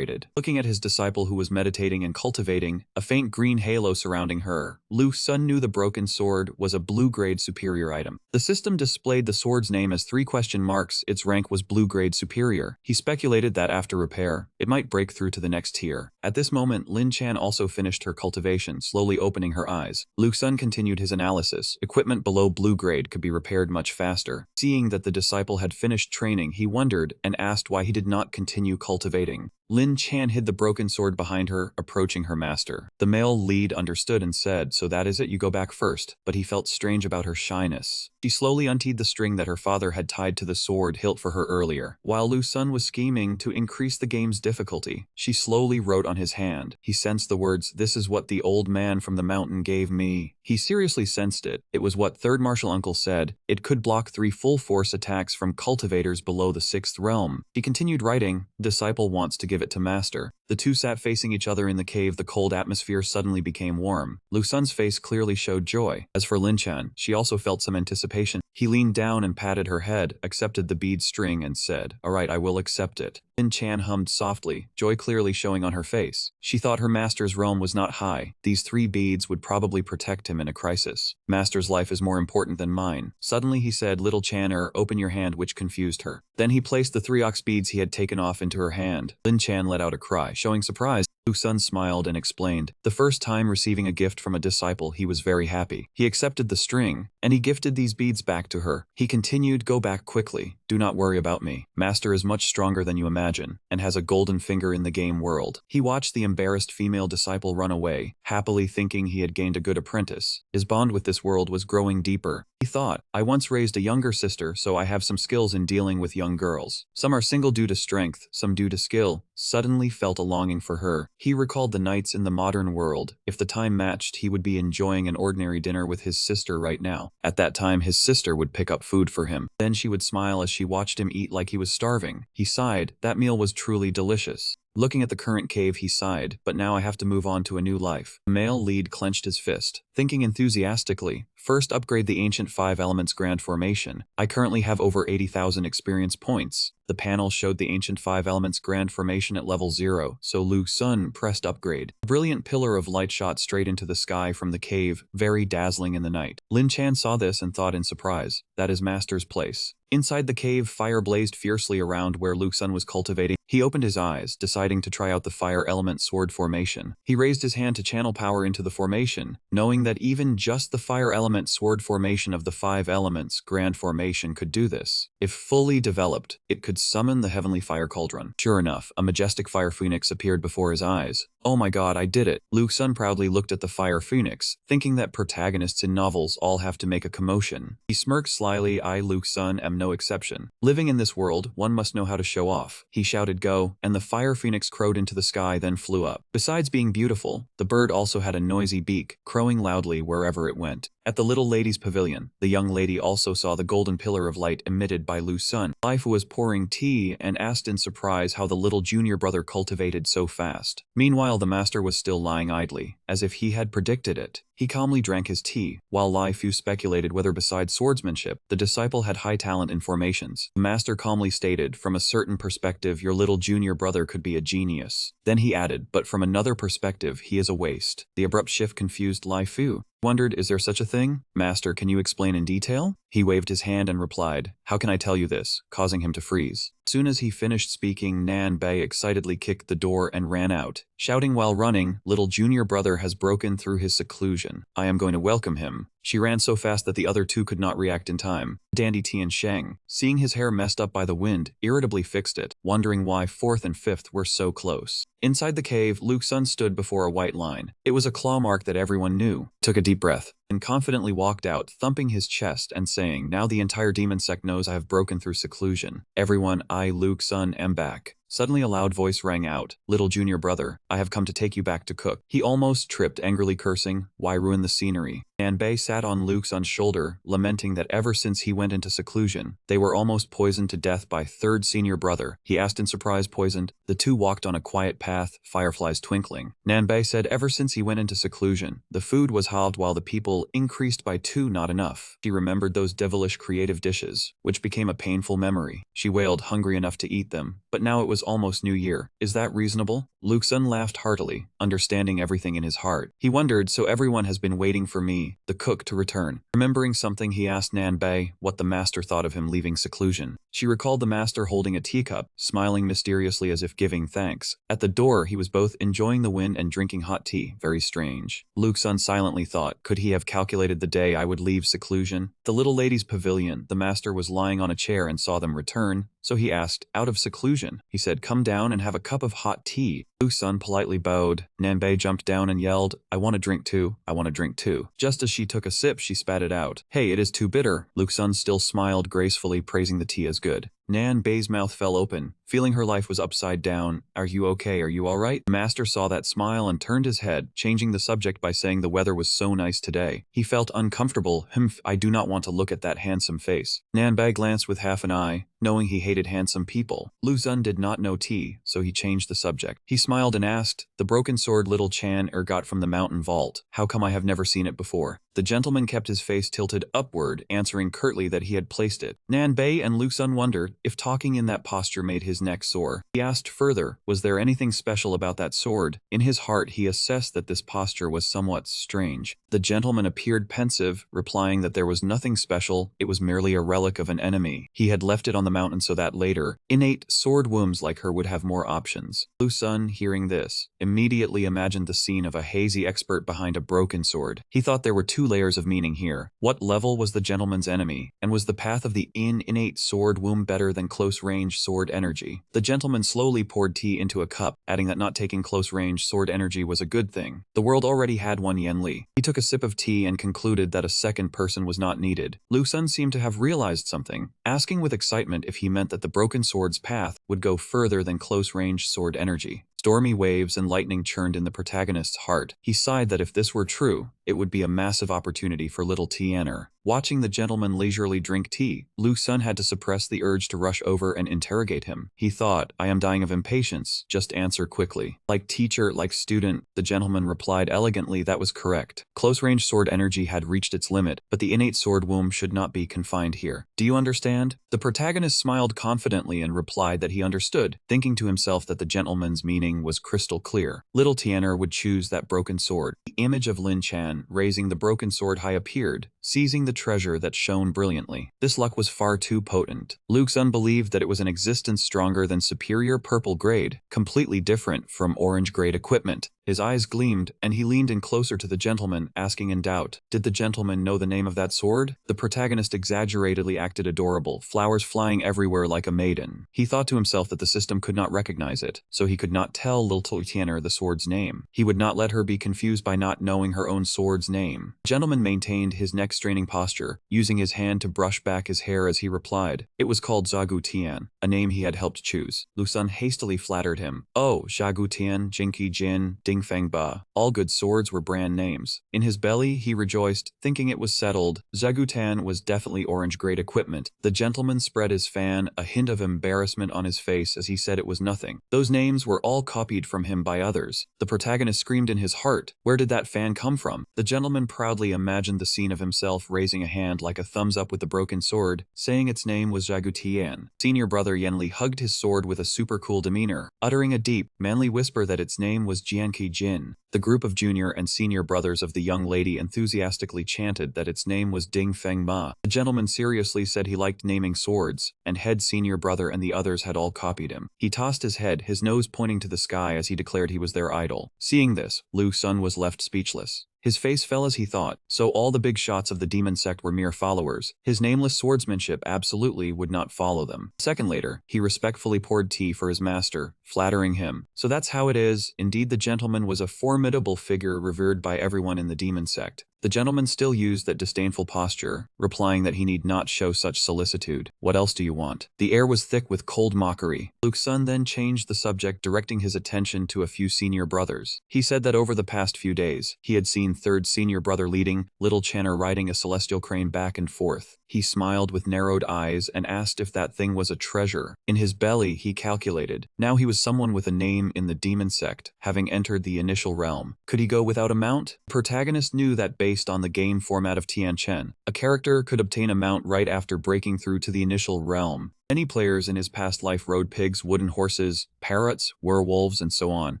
Looking at his disciple who was meditating and cultivating, a faint green halo surrounding her, Lu Sun knew the broken sword was a blue-grade superior item. The system displayed the sword's name as 3 question marks. Its rank was blue-grade superior. He speculated that after repair, it might break through to the next tier. At this moment, Lin Chan also finished her cultivation, slowly opening her eyes. Lu Sun continued his analysis. Equipment below blue grade could be repaired much faster. Seeing that the disciple had finished training, he wondered and asked why he did not continue cultivating. Lin Chan hid the broken sword behind her, approaching her master. The male lead understood and said, so that is it, you go back first. But he felt strange about her shyness. She slowly untied the string that her father had tied to the sword hilt for her earlier. While Lu Sun was scheming to increase the game's difficulty, she slowly wrote on his hand. He sensed the words, "This is what the old man from the mountain gave me." He seriously sensed it. It was what Third Martial Uncle said. It could block 3 full-force attacks from cultivators below the 6th realm. She continued writing, "Disciple wants to give it to master." The two sat facing each other in the cave. The cold atmosphere suddenly became warm. Lu Sun's face clearly showed joy. As for Lin Chan, she also felt some anticipation. He leaned down and patted her head, accepted the bead string and said, "Alright, I will accept it." Lin Chan hummed softly, joy clearly showing on her face. She thought her master's realm was not high. These 3 beads would probably protect him in a crisis. Master's life is more important than mine. Suddenly he said, "Little Channer, open your hand," which confused her. Then he placed the 3 ox beads he had taken off into her hand. Lin Chan let out a cry, showing surprise. Lu Sun smiled and explained. The first time receiving a gift from a disciple, he was very happy. He accepted the string, and he gifted these beads back to her. He continued, go back quickly. Do not worry about me. Master is much stronger than you imagine, and has a golden finger in the game world. He watched the embarrassed female disciple run away, happily thinking he had gained a good apprentice. His bond with this world was growing deeper. He thought, I once raised a younger sister, so I have some skills in dealing with young girls. Some are single due to strength, some due to skill. Suddenly felt a longing for her. He recalled the nights in the modern world. If the time matched, he would be enjoying an ordinary dinner with his sister right now. At that time, his sister would pick up food for him. Then she would smile as she watched him eat like he was starving. He sighed. That meal was truly delicious. Looking at the current cave, he sighed, but now I have to move on to a new life. The male lead clenched his fist, thinking enthusiastically. First, upgrade the ancient 5 elements grand formation. I currently have over 80,000 experience points. The panel showed the ancient 5 elements grand formation at level 0, so Lu Sun pressed upgrade. A brilliant pillar of light shot straight into the sky from the cave, very dazzling in the night. Lin Chan saw this and thought in surprise, that is Master's place. Inside the cave, fire blazed fiercely around where Lu Sun was cultivating. He opened his eyes, deciding to try out the fire element sword formation. He raised his hand to channel power into the formation, knowing that even just the fire element sword formation of the 5 elements grand formation could do this. If fully developed, it could summon the heavenly fire cauldron. Sure enough, a majestic fire phoenix appeared before his eyes. Oh my god, I did it! Lu Sun proudly looked at the fire phoenix, thinking that protagonists in novels all have to make a commotion. He smirked slyly. I, Lu Sun, am no exception. Living in this world, one must know how to show off. He shouted go, and the fire phoenix crowed into the sky, then flew up. Besides being beautiful, the bird also had a noisy beak, crowing loudly wherever it went. At the little lady's pavilion, the young lady also saw the golden pillar of light emitted by Lu Sun. Life was pouring tea and asked in surprise how the little junior brother cultivated so fast. Meanwhile, the master was still lying idly, as if he had predicted it. He calmly drank his tea, while Lai Fu speculated whether besides swordsmanship, the disciple had high talent in formations. The master calmly stated, from a certain perspective, your little junior brother could be a genius. Then he added, but from another perspective, he is a waste. The abrupt shift confused Lai Fu. Wondered, is there such a thing? Master, can you explain in detail? He waved his hand and replied, how can I tell you this, causing him to freeze. Soon as he finished speaking, Nan Bei excitedly kicked the door and ran out, shouting while running, little junior brother has broken through his seclusion. I am going to welcome him. She ran so fast that the other two could not react in time. Dandy Tian Sheng, seeing his hair messed up by the wind, irritably fixed it, wondering why 4th and 5th were so close. Inside the cave, Lu Sun stood before a white line. It was a claw mark that everyone knew. Took a deep breath, and confidently walked out, thumping his chest and saying, now the entire demon sect knows I have broken through seclusion. Everyone, I, Lu Sun, am back. Suddenly a loud voice rang out, little junior brother, I have come to take you back to cook. He almost tripped, angrily cursing, why ruin the scenery? Nan Bei sat on Lu Sun's shoulder, lamenting that ever since he went into seclusion, they were almost poisoned to death by 3rd senior brother. He asked in surprise, poisoned? The two walked on a quiet path, fireflies twinkling. Nan Bei said ever since he went into seclusion, the food was halved while the people increased by 2, not enough. She remembered those devilish creative dishes, which became a painful memory. She wailed, hungry enough to eat them, but now it was almost New Year. Is that reasonable? Lu Sun laughed heartily, understanding everything in his heart. He wondered, so everyone has been waiting for me, the cook, to return. Remembering something, he asked Nan Bei what the master thought of him leaving seclusion. She recalled the master holding a teacup, smiling mysteriously as if giving thanks. At the door, he was both enjoying the wind and drinking hot tea. Very strange. Lu Sun silently thought, could he have calculated the day I would leave seclusion? The little lady's pavilion, the master was lying on a chair and saw them return, so he asked, out of seclusion? He said, come down and have a cup of hot tea. Lu Sun politely bowed. Nan Bei jumped down and yelled, I want a drink too. I want a drink too. Just as she took a sip, she spat it out. Hey, it is too bitter. Lu Sun still smiled gracefully, praising the tea as good. Nan Bei's mouth fell open, feeling her life was upside down. Are you okay? Are you alright? The master saw that smile and turned his head, changing the subject by saying the weather was so nice today. He felt uncomfortable. I do not want to look at that handsome face. Nan Bei glanced with half an eye, knowing he hated handsome people. Lu Sun did not know tea, so he changed the subject. He smiled and asked, the broken sword little Chan got from the mountain vault. How come I have never seen it before? The gentleman kept his face tilted upward, answering curtly that he had placed it. Nan Bei and Lu Sun wondered if talking in that posture made his neck sore. He asked further, was there anything special about that sword? In his heart, he assessed that this posture was somewhat strange. The gentleman appeared pensive, replying that there was nothing special, it was merely a relic of an enemy. He had left it on the mountain so that later, innate sword wombs like her would have more options. Lu Sun, hearing this, immediately imagined the scene of a hazy expert behind a broken sword. He thought there were two layers of meaning here. What level was the gentleman's enemy, and was the path of the innate sword womb better than close-range sword energy? The gentleman slowly poured tea into a cup, adding that not taking close-range sword energy was a good thing. The world already had one Yen Li. He took a sip of tea and concluded that a second person was not needed. Lu Sun seemed to have realized something, asking with excitement if he meant that the broken sword's path would go further than close-range sword energy. Stormy waves and lightning churned in the protagonist's heart. He sighed that if this were true, it would be a massive opportunity for little Tian'er. Watching the gentleman leisurely drink tea, Lu Sun had to suppress the urge to rush over and interrogate him. He thought, I am dying of impatience, just answer quickly. Like teacher, like student, the gentleman replied elegantly that was correct. Close-range sword energy had reached its limit, but the innate sword womb should not be confined here. Do you understand? The protagonist smiled confidently and replied that he understood, thinking to himself that the gentleman's meaning was crystal clear. Little Tian'er would choose that broken sword. The image of Lin Chan, raising the broken sword high, appeared, seizing the treasure that shone brilliantly. This luck was far too potent. Lu Sun believed that it was an existence stronger than superior purple grade, completely different from orange grade equipment. His eyes gleamed, and he leaned in closer to the gentleman, asking in doubt, did the gentleman know the name of that sword? The protagonist exaggeratedly acted adorable, flowers flying everywhere like a maiden. He thought to himself that the system could not recognize it, so he could not tell little Tian'er the sword's name. He would not let her be confused by not knowing her own sword's name. The gentleman maintained his neck-straining posture, using his hand to brush back his hair as he replied. It was called Zhagu Tian, a name he had helped choose. Lu Sun hastily flattered him. Oh, Zhagu Tian, Jinqi Jin, Dingfeng Ba. All good swords were brand names. In his belly, he rejoiced, thinking it was settled. Zhagu Tian was definitely orange-grade equipment. The gentleman spread his fan, a hint of embarrassment on his face as he said it was nothing. Those names were all copied from him by others. The protagonist screamed in his heart, where did that fan come from? The gentleman proudly imagined the scene of himself raising a hand like a thumbs up with the broken sword, saying its name was Zhagu Tian. Senior brother Yen Li hugged his sword with a super cool demeanor, uttering a deep, manly whisper that its name was Jianqi Jin. The group of junior and senior brothers of the young lady enthusiastically chanted that its name was Ding Feng Ma. The gentleman seriously said he liked naming swords, and head senior brother and the others had all copied him. He tossed his head, his nose pointing to the sky as he declared he was their idol. Seeing this, Lu Sun was left speechless. His face fell as he thought, so all the big shots of the demon sect were mere followers. His nameless swordsmanship absolutely would not follow them. A second later, he respectfully poured tea for his master, flattering him. So that's how it is. Indeed, the gentleman was a formidable figure revered by everyone in the demon sect. The gentleman still used that disdainful posture, replying that he need not show such solicitude. What else do you want? The air was thick with cold mockery. Lu Sun then changed the subject, directing his attention to a few senior brothers. He said that over the past few days, he had seen third senior brother leading, little Channer riding a celestial crane back and forth. He smiled with narrowed eyes and asked if that thing was a treasure. In his belly, he calculated. Now he was someone with a name in the demon sect, having entered the initial realm. Could he go without a mount? The protagonist knew that based on the game format of Tian Chen, a character could obtain a mount right after breaking through to the initial realm. Many players in his past life rode pigs, wooden horses, parrots, werewolves, and so on.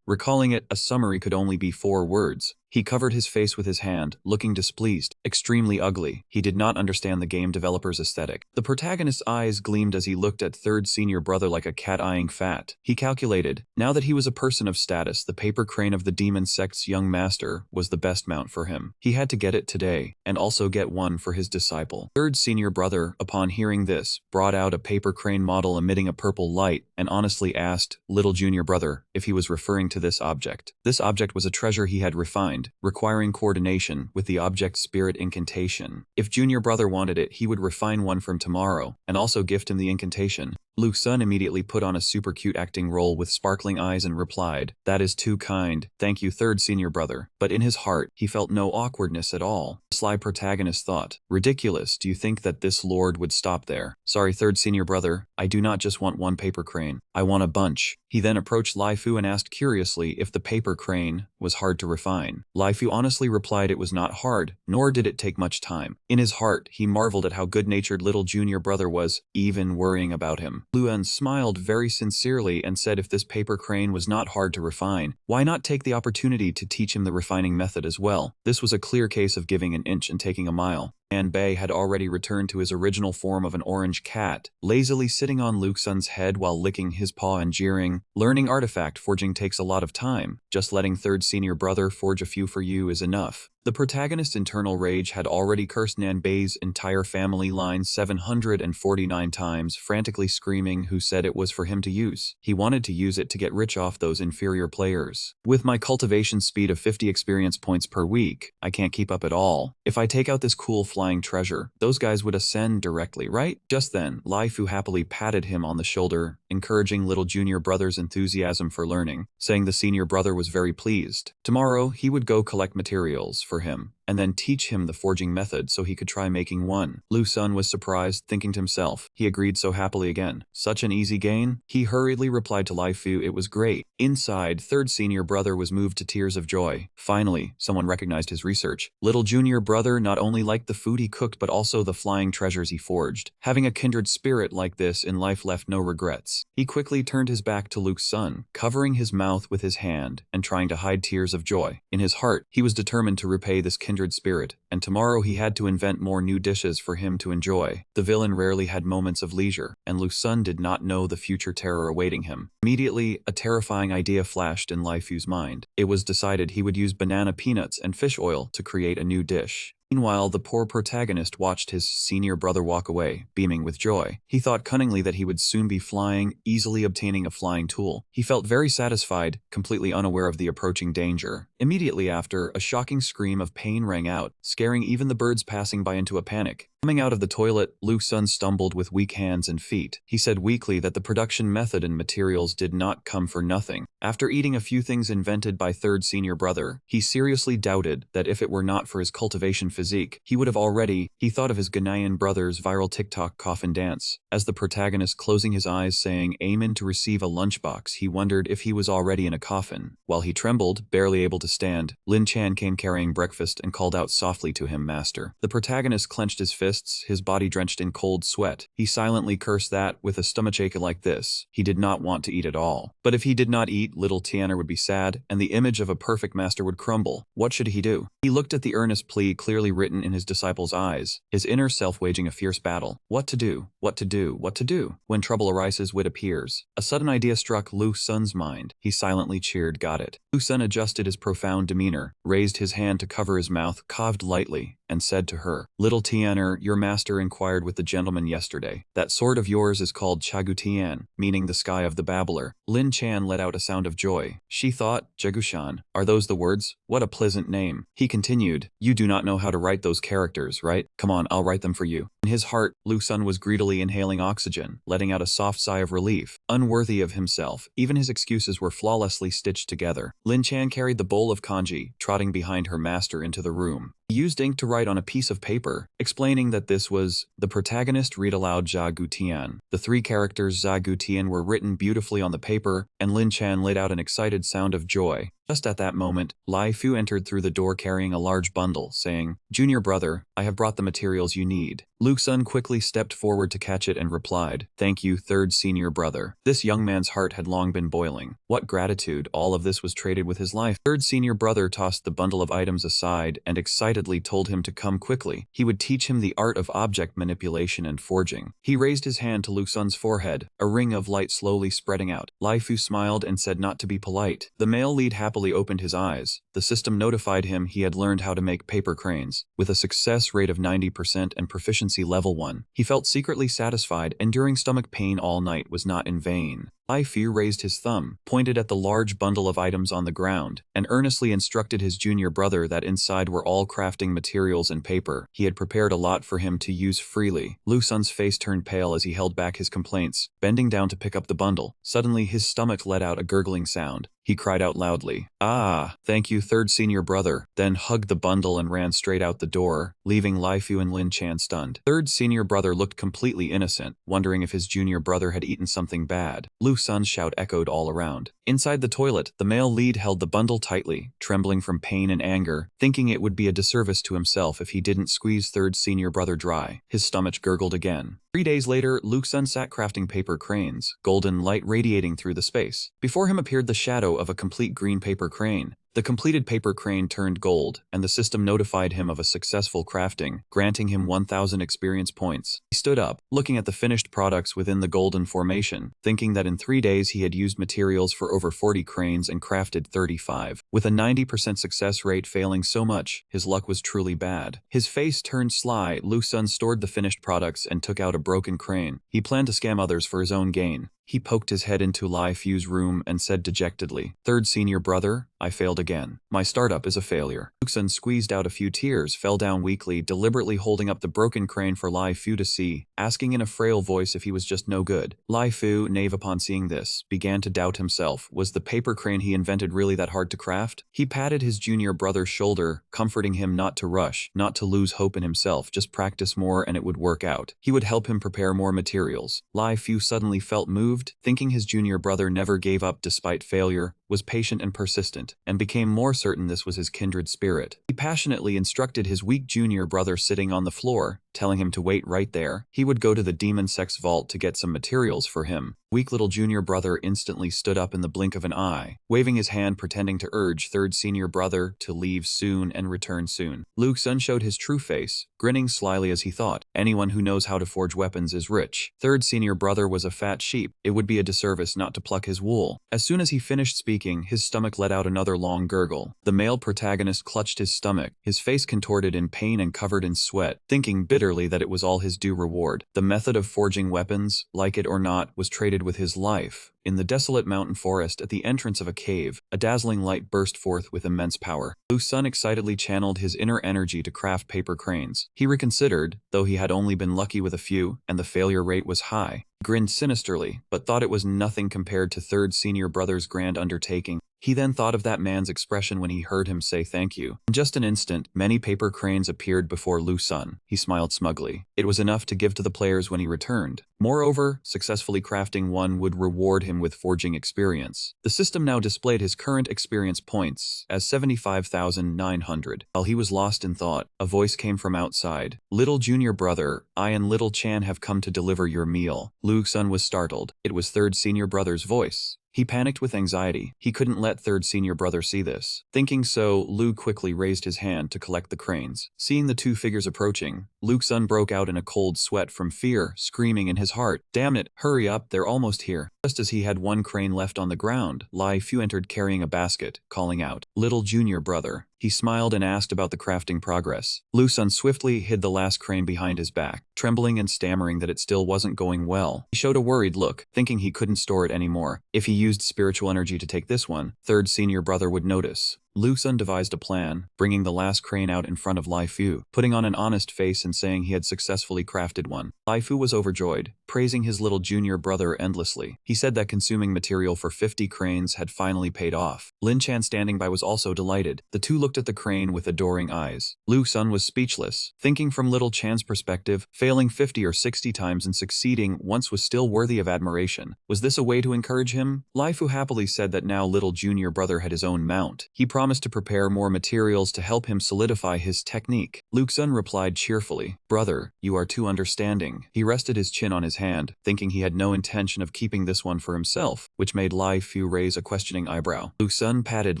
Recalling it, a summary could only be 4 words. He covered his face with his hand, looking displeased, extremely ugly. He did not understand the game developer's aesthetic. The protagonist's eyes gleamed as he looked at third senior brother like a cat eyeing fat. He calculated, now that he was a person of status, the paper crane of the demon sect's young master was the best mount for him. He had to get it today, and also get one for his disciple. Third senior brother, upon hearing this, brought out a paper crane model emitting a purple light, and honestly asked little junior brother if he was referring to this object. This object was a treasure he had refined, requiring coordination with the object's spirit incantation. If junior brother wanted it, he would refine one from tomorrow, and also gift him the incantation. Lu Sun immediately put on a super cute acting role with sparkling eyes and replied, "That is too kind, thank you third senior brother." But in his heart, he felt no awkwardness at all. The sly protagonist thought, "Ridiculous, do you think that this lord would stop there? Sorry third senior brother, I do not just want one paper crane, I want a bunch." He then approached Lai Fu and asked curiously if the paper crane was hard to refine. Lai Fu honestly replied it was not hard, nor did it take much time. In his heart, he marveled at how good-natured little junior brother was, even worrying about him. Luan smiled very sincerely and said if this paper crane was not hard to refine, why not take the opportunity to teach him the refining method as well? This was a clear case of giving an inch and taking a mile. And Bei had already returned to his original form of an orange cat, lazily sitting on Luke Sun's head while licking his paw and jeering, "Learning artifact forging takes a lot of time. Just letting third senior brother forge a few for you is enough." The protagonist's internal rage had already cursed Nanbei's entire family line 749 times, frantically screaming who said it was for him to use. He wanted to use it to get rich off those inferior players. "With my cultivation speed of 50 experience points per week, I can't keep up at all. If I take out this cool flying treasure, those guys would ascend directly, right?" Just then, Lai Fu happily patted him on the shoulder, encouraging little junior brother's enthusiasm for learning, saying the senior brother was very pleased. Tomorrow, he would go collect materials for him, and then teach him the forging method so he could try making one. Lu Sun was surprised, thinking to himself. He agreed so happily again. Such an easy gain? He hurriedly replied to Lai Fu it was great. Inside, third senior brother was moved to tears of joy. Finally, someone recognized his research. Little junior brother not only liked the food he cooked but also the flying treasures he forged. Having a kindred spirit like this in life left no regrets. He quickly turned his back to Luke Sun, covering his mouth with his hand and trying to hide tears of joy. In his heart, he was determined to repay this kindred spirit, and tomorrow he had to invent more new dishes for him to enjoy. The villain rarely had moments of leisure, and Lu Sun did not know the future terror awaiting him. Immediately, a terrifying idea flashed in Lai Fu's mind. It was decided he would use banana peanuts and fish oil to create a new dish. Meanwhile, the poor protagonist watched his senior brother walk away, beaming with joy. He thought cunningly that he would soon be flying, easily obtaining a flying tool. He felt very satisfied, completely unaware of the approaching danger. Immediately after, a shocking scream of pain rang out, scaring even the birds passing by into a panic. Coming out of the toilet, Lu Sun stumbled with weak hands and feet. He said weakly that the production method and materials did not come for nothing. After eating a few things invented by third senior brother, he seriously doubted that if it were not for his cultivation physique, he would have already. He thought of his Ghanaian brother's viral TikTok coffin dance. As the protagonist closing his eyes saying amen to receive a lunchbox, he wondered if he was already in a coffin. While he trembled, barely able to stand, Lin Chan came carrying breakfast and called out softly to him, "Master." The protagonist clenched his fists, his body drenched in cold sweat. He silently cursed that, with a stomachache like this, he did not want to eat at all. But if he did not eat, little Tianer would be sad, and the image of a perfect master would crumble. What should he do? He looked at the earnest plea clearly written in his disciple's eyes, his inner self waging a fierce battle. What to do? What to do? What to do? When trouble arises, wit appears. A sudden idea struck Lu Sun's mind. He silently cheered, "Got it." Lu Sun adjusted his profound demeanor, raised his hand to cover his mouth, coughed lightly, and said to her, "Little Tianer, your master inquired with the gentleman yesterday. That sword of yours is called Chagutian, meaning the sky of the babbler." Lin Chan let out a sound of joy. She thought, Jagushan, are those the words? What a pleasant name. He continued, "You do not know how to write those characters, right? Come on, I'll write them for you." In his heart, Lu Sun was greedily inhaling oxygen, letting out a soft sigh of relief. Unworthy of himself, even his excuses were flawlessly stitched together. Lin Chan carried the bowl of kanji, trotting behind her master into the room. He used ink to write on a piece of paper, explaining that this was the protagonist read aloud Zha Gutian. The three characters Zha Gutian were written beautifully on the paper, and Lin Chan let out an excited sound of joy. Just at that moment, Lai Fu entered through the door carrying a large bundle, saying, "Junior brother, I have brought the materials you need." Lu Sun quickly stepped forward to catch it and replied, "Thank you, third senior brother." This young man's heart had long been boiling. What gratitude, all of this was traded with his life. Third senior brother tossed the bundle of items aside and excitedly told him to come quickly. He would teach him the art of object manipulation and forging. He raised his hand to Lu Sun's forehead, a ring of light slowly spreading out. Lai Fu smiled and said not to be polite. The male lead happily opened his eyes. The system notified him he had learned how to make paper cranes, with a success rate of 90% and proficiency level 1. He felt secretly satisfied, enduring stomach pain all night was not in vain. Lai Fu raised his thumb, pointed at the large bundle of items on the ground, and earnestly instructed his junior brother that inside were all crafting materials and paper. He had prepared a lot for him to use freely. Lu Sun's face turned pale as he held back his complaints, bending down to pick up the bundle. Suddenly, his stomach let out a gurgling sound. He cried out loudly, "Ah, thank you, third senior brother," then hugged the bundle and ran straight out the door, leaving Lai Fu and Lin Chan stunned. Third senior brother looked completely innocent, wondering if his junior brother had eaten something bad. Lu Sun's shout echoed all around. Inside the toilet, the male lead held the bundle tightly, trembling from pain and anger, thinking it would be a disservice to himself if he didn't squeeze third senior brother dry. His stomach gurgled again. 3 days later, Lu Sun sat crafting paper cranes, golden light radiating through the space. Before him appeared the shadow of a complete green paper crane. The completed paper crane turned gold, and the system notified him of a successful crafting, granting him 1,000 experience points. He stood up, looking at the finished products within the golden formation, thinking that in 3 days he had used materials for over 40 cranes and crafted 35. With a 90% success rate failing so much, his luck was truly bad. His face turned sly. Lu Sun stored the finished products and took out a broken crane. He planned to scam others for his own gain. He poked his head into Lai Fu's room and said dejectedly, "Third senior brother, I failed again. My startup is a failure." Lu Sun squeezed out a few tears, fell down weakly, deliberately holding up the broken crane for Lai Fu to see, asking in a frail voice if he was just no good. Lai Fu, naive upon seeing this, began to doubt himself. Was the paper crane he invented really that hard to craft? He patted his junior brother's shoulder, comforting him not to rush, not to lose hope in himself, just practice more and it would work out. He would help him prepare more materials. Lai Fu suddenly felt moved, thinking his junior brother never gave up despite failure, was patient and persistent, and became more certain this was his kindred spirit. He passionately instructed his weak junior brother sitting on the floor, telling him to wait right there. He would go to the demon sex vault to get some materials for him. Weak little junior brother instantly stood up in the blink of an eye, waving his hand pretending to urge third senior brother to leave soon and return soon. Lu Sun showed his true face, grinning slyly as he thought, anyone who knows how to forge weapons is rich. Third senior brother was a fat sheep. It would be a disservice not to pluck his wool. As soon as he finished speaking, his stomach let out another long gurgle. The male protagonist clutched his stomach, his face contorted in pain and covered in sweat, thinking bitterly that it was all his due reward. The method of forging weapons, like it or not, was traded with his life. In the desolate mountain forest at the entrance of a cave, a dazzling light burst forth with immense power. Lu Sun excitedly channeled his inner energy to craft paper cranes. He reconsidered, though he had only been lucky with a few, and the failure rate was high. He grinned sinisterly, but thought it was nothing compared to third senior brother's grand undertaking. He then thought of that man's expression when he heard him say thank you. In just an instant, many paper cranes appeared before Lu Sun. He smiled smugly. It was enough to give to the players when he returned. Moreover, successfully crafting one would reward him with forging experience. The system now displayed his current experience points as 75,900. While he was lost in thought, a voice came from outside. "Little junior brother, I and little Chan have come to deliver your meal." Lu Sun was startled. It was third senior brother's voice. He panicked with anxiety. He couldn't let third senior brother see this. Thinking so, Lu quickly raised his hand to collect the cranes. Seeing the two figures approaching, Lu Sun broke out in a cold sweat from fear, screaming in his heart, "Damn it, hurry up, they're almost here." Just as he had one crane left on the ground, Lai Fu entered carrying a basket, calling out, "Little junior brother." He smiled and asked about the crafting progress. Lu Sun swiftly hid the last crane behind his back, trembling and stammering that it still wasn't going well. He showed a worried look, thinking he couldn't store it anymore. If he used spiritual energy to take this one, third senior brother would notice. Lu Sun devised a plan, bringing the last crane out in front of Lai Fu, putting on an honest face and saying he had successfully crafted one. Lai Fu was overjoyed, praising his little junior brother endlessly. He said that consuming material for 50 cranes had finally paid off. Lin Chan standing by was also delighted. The two looked at the crane with adoring eyes. Lu Sun was speechless, thinking from little Chan's perspective, failing 50 or 60 times and succeeding once was still worthy of admiration. Was this a way to encourage him? Lai Fu happily said that now little junior brother had his own mount. He promised to prepare more materials to help him solidify his technique. Lu Sun replied cheerfully, "Brother, you are too understanding." He rested his chin on his hand, thinking he had no intention of keeping this one for himself, which made Lai Fu raise a questioning eyebrow. Lu Sun patted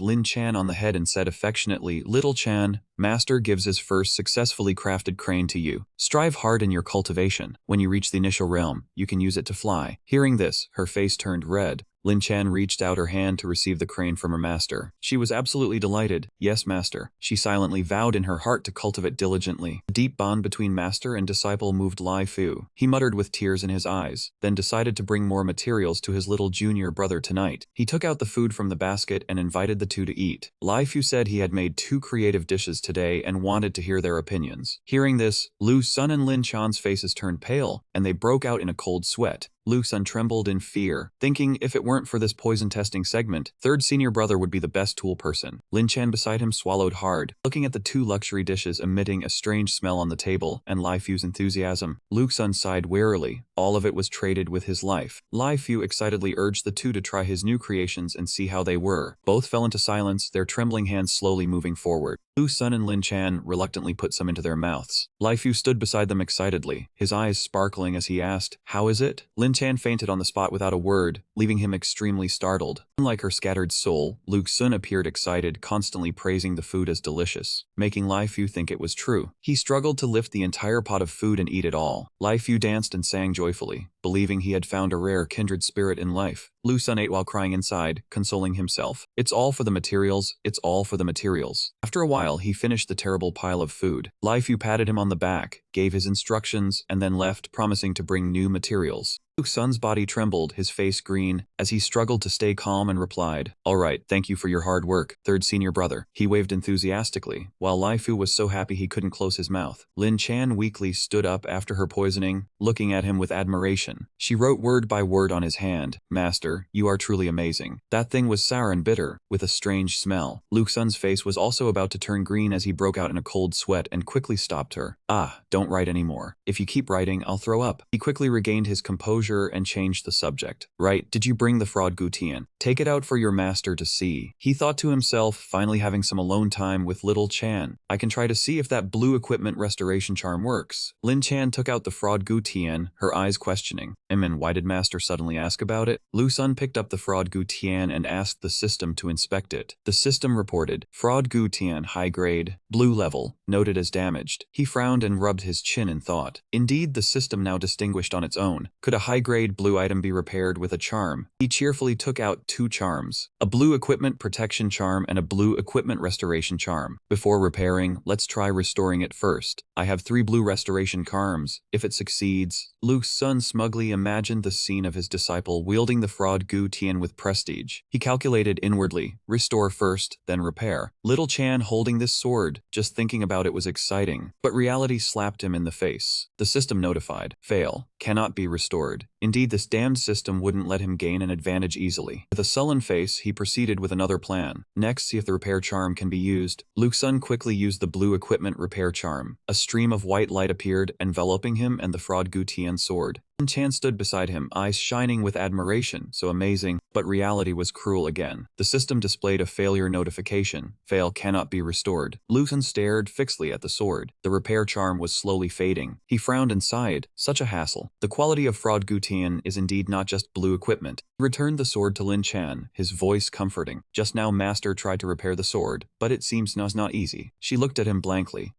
Lin Chan on the head and said affectionately, "Little Chan, Master gives his first successfully crafted crane to you. Strive hard in your cultivation. When you reach the initial realm, you can use it to fly." Hearing this, her face turned red. Lin Chan reached out her hand to receive the crane from her master. She was absolutely delighted. Yes, master. She silently vowed in her heart to cultivate diligently. The deep bond between master and disciple moved Lai Fu. He muttered with tears in his eyes, then decided to bring more materials to his little junior brother tonight. He took out the food from the basket and invited the two to eat. Lai Fu said he had made 2 creative dishes today and wanted to hear their opinions. Hearing this, Lu Sun and Lin Chan's faces turned pale, and they broke out in a cold sweat. Lu Sun trembled in fear, thinking if it weren't for this poison testing segment, third senior brother would be the best tool person. Lin Chan beside him swallowed hard, looking at the 2 luxury dishes emitting a strange smell on the table, and Lai Fu's enthusiasm. Lu Sun sighed wearily. All of it was traded with his life. Lai Fu excitedly urged the two to try his new creations and see how they were. Both fell into silence, their trembling hands slowly moving forward. Lu Sun and Lin Chan reluctantly put some into their mouths. Lai Fu stood beside them excitedly, his eyes sparkling as he asked, "How is it?" Lin Chan fainted on the spot without a word, leaving him extremely startled. Unlike her scattered soul, Lu Sun appeared excited, constantly praising the food as delicious, making Lai Fu think it was true. He struggled to lift the entire pot of food and eat it all. Lai Fu danced and sang joyfully, believing he had found a rare kindred spirit in life. Lu Sun ate while crying inside, consoling himself. It's all for the materials, it's all for the materials. After a while, he finished the terrible pile of food. Lai Fu patted him on the back, gave his instructions, and then left, promising to bring new materials. Lu Sun's body trembled, his face green, as he struggled to stay calm and replied, "All right, thank you for your hard work, third senior brother." He waved enthusiastically, while Lai Fu was so happy he couldn't close his mouth. Lin Chan weakly stood up after her poisoning, looking at him with admiration. She wrote word by word on his hand, "Master, you are truly amazing." That thing was sour and bitter, with a strange smell. Lu Sun's face was also about to turn green as he broke out in a cold sweat and quickly stopped her. "Ah, don't write anymore. If you keep writing, I'll throw up." He quickly regained his composure and changed the subject. "Right, did you bring the fraud Gutian? Take it out for your master to see." He thought to himself, finally having some alone time with little Chan. "I can try to see if that blue equipment restoration charm works." Lin Chan took out the fraud Gutian, her eyes questioning. And why did master suddenly ask about it? Lu Sun picked up the fraud Gutian and asked the system to inspect it. The system reported, "Fraud Gutian high grade, blue level, noted as damaged." He frowned and rubbed his chin in thought. Indeed, the system now distinguished on its own. Could a high-grade blue item be repaired with a charm? He cheerfully took out 2 charms, a blue equipment protection charm and a blue equipment restoration charm. "Before repairing, let's try restoring it first. I have 3 blue restoration charms. If it succeeds..." Lu Sun smugly imagined the scene of his disciple wielding the fraud Gu Tian with prestige. He calculated inwardly, restore first, then repair. Little Chan holding this sword, just thinking about it was exciting. But reality slapped him in the face. The system notified, fail, cannot be restored. Indeed, this damned system wouldn't let him gain an advantage easily. With a sullen face, he proceeded with another plan. Next, see if the repair charm can be used. Lu Sun quickly used the blue equipment repair charm. A stream of white light appeared, enveloping him and the fraud Gu Tian sword. Lin Chan stood beside him, eyes shining with admiration, so amazing, but reality was cruel again. The system displayed a failure notification. Fail cannot be restored. Lu Sun stared fixedly at the sword. The repair charm was slowly fading. He frowned and sighed. Such a hassle. The quality of fraud Gutian is indeed not just blue equipment. He returned the sword to Lin Chan, his voice comforting. Just now master tried to repair the sword, but it seems not easy. She looked at him blankly.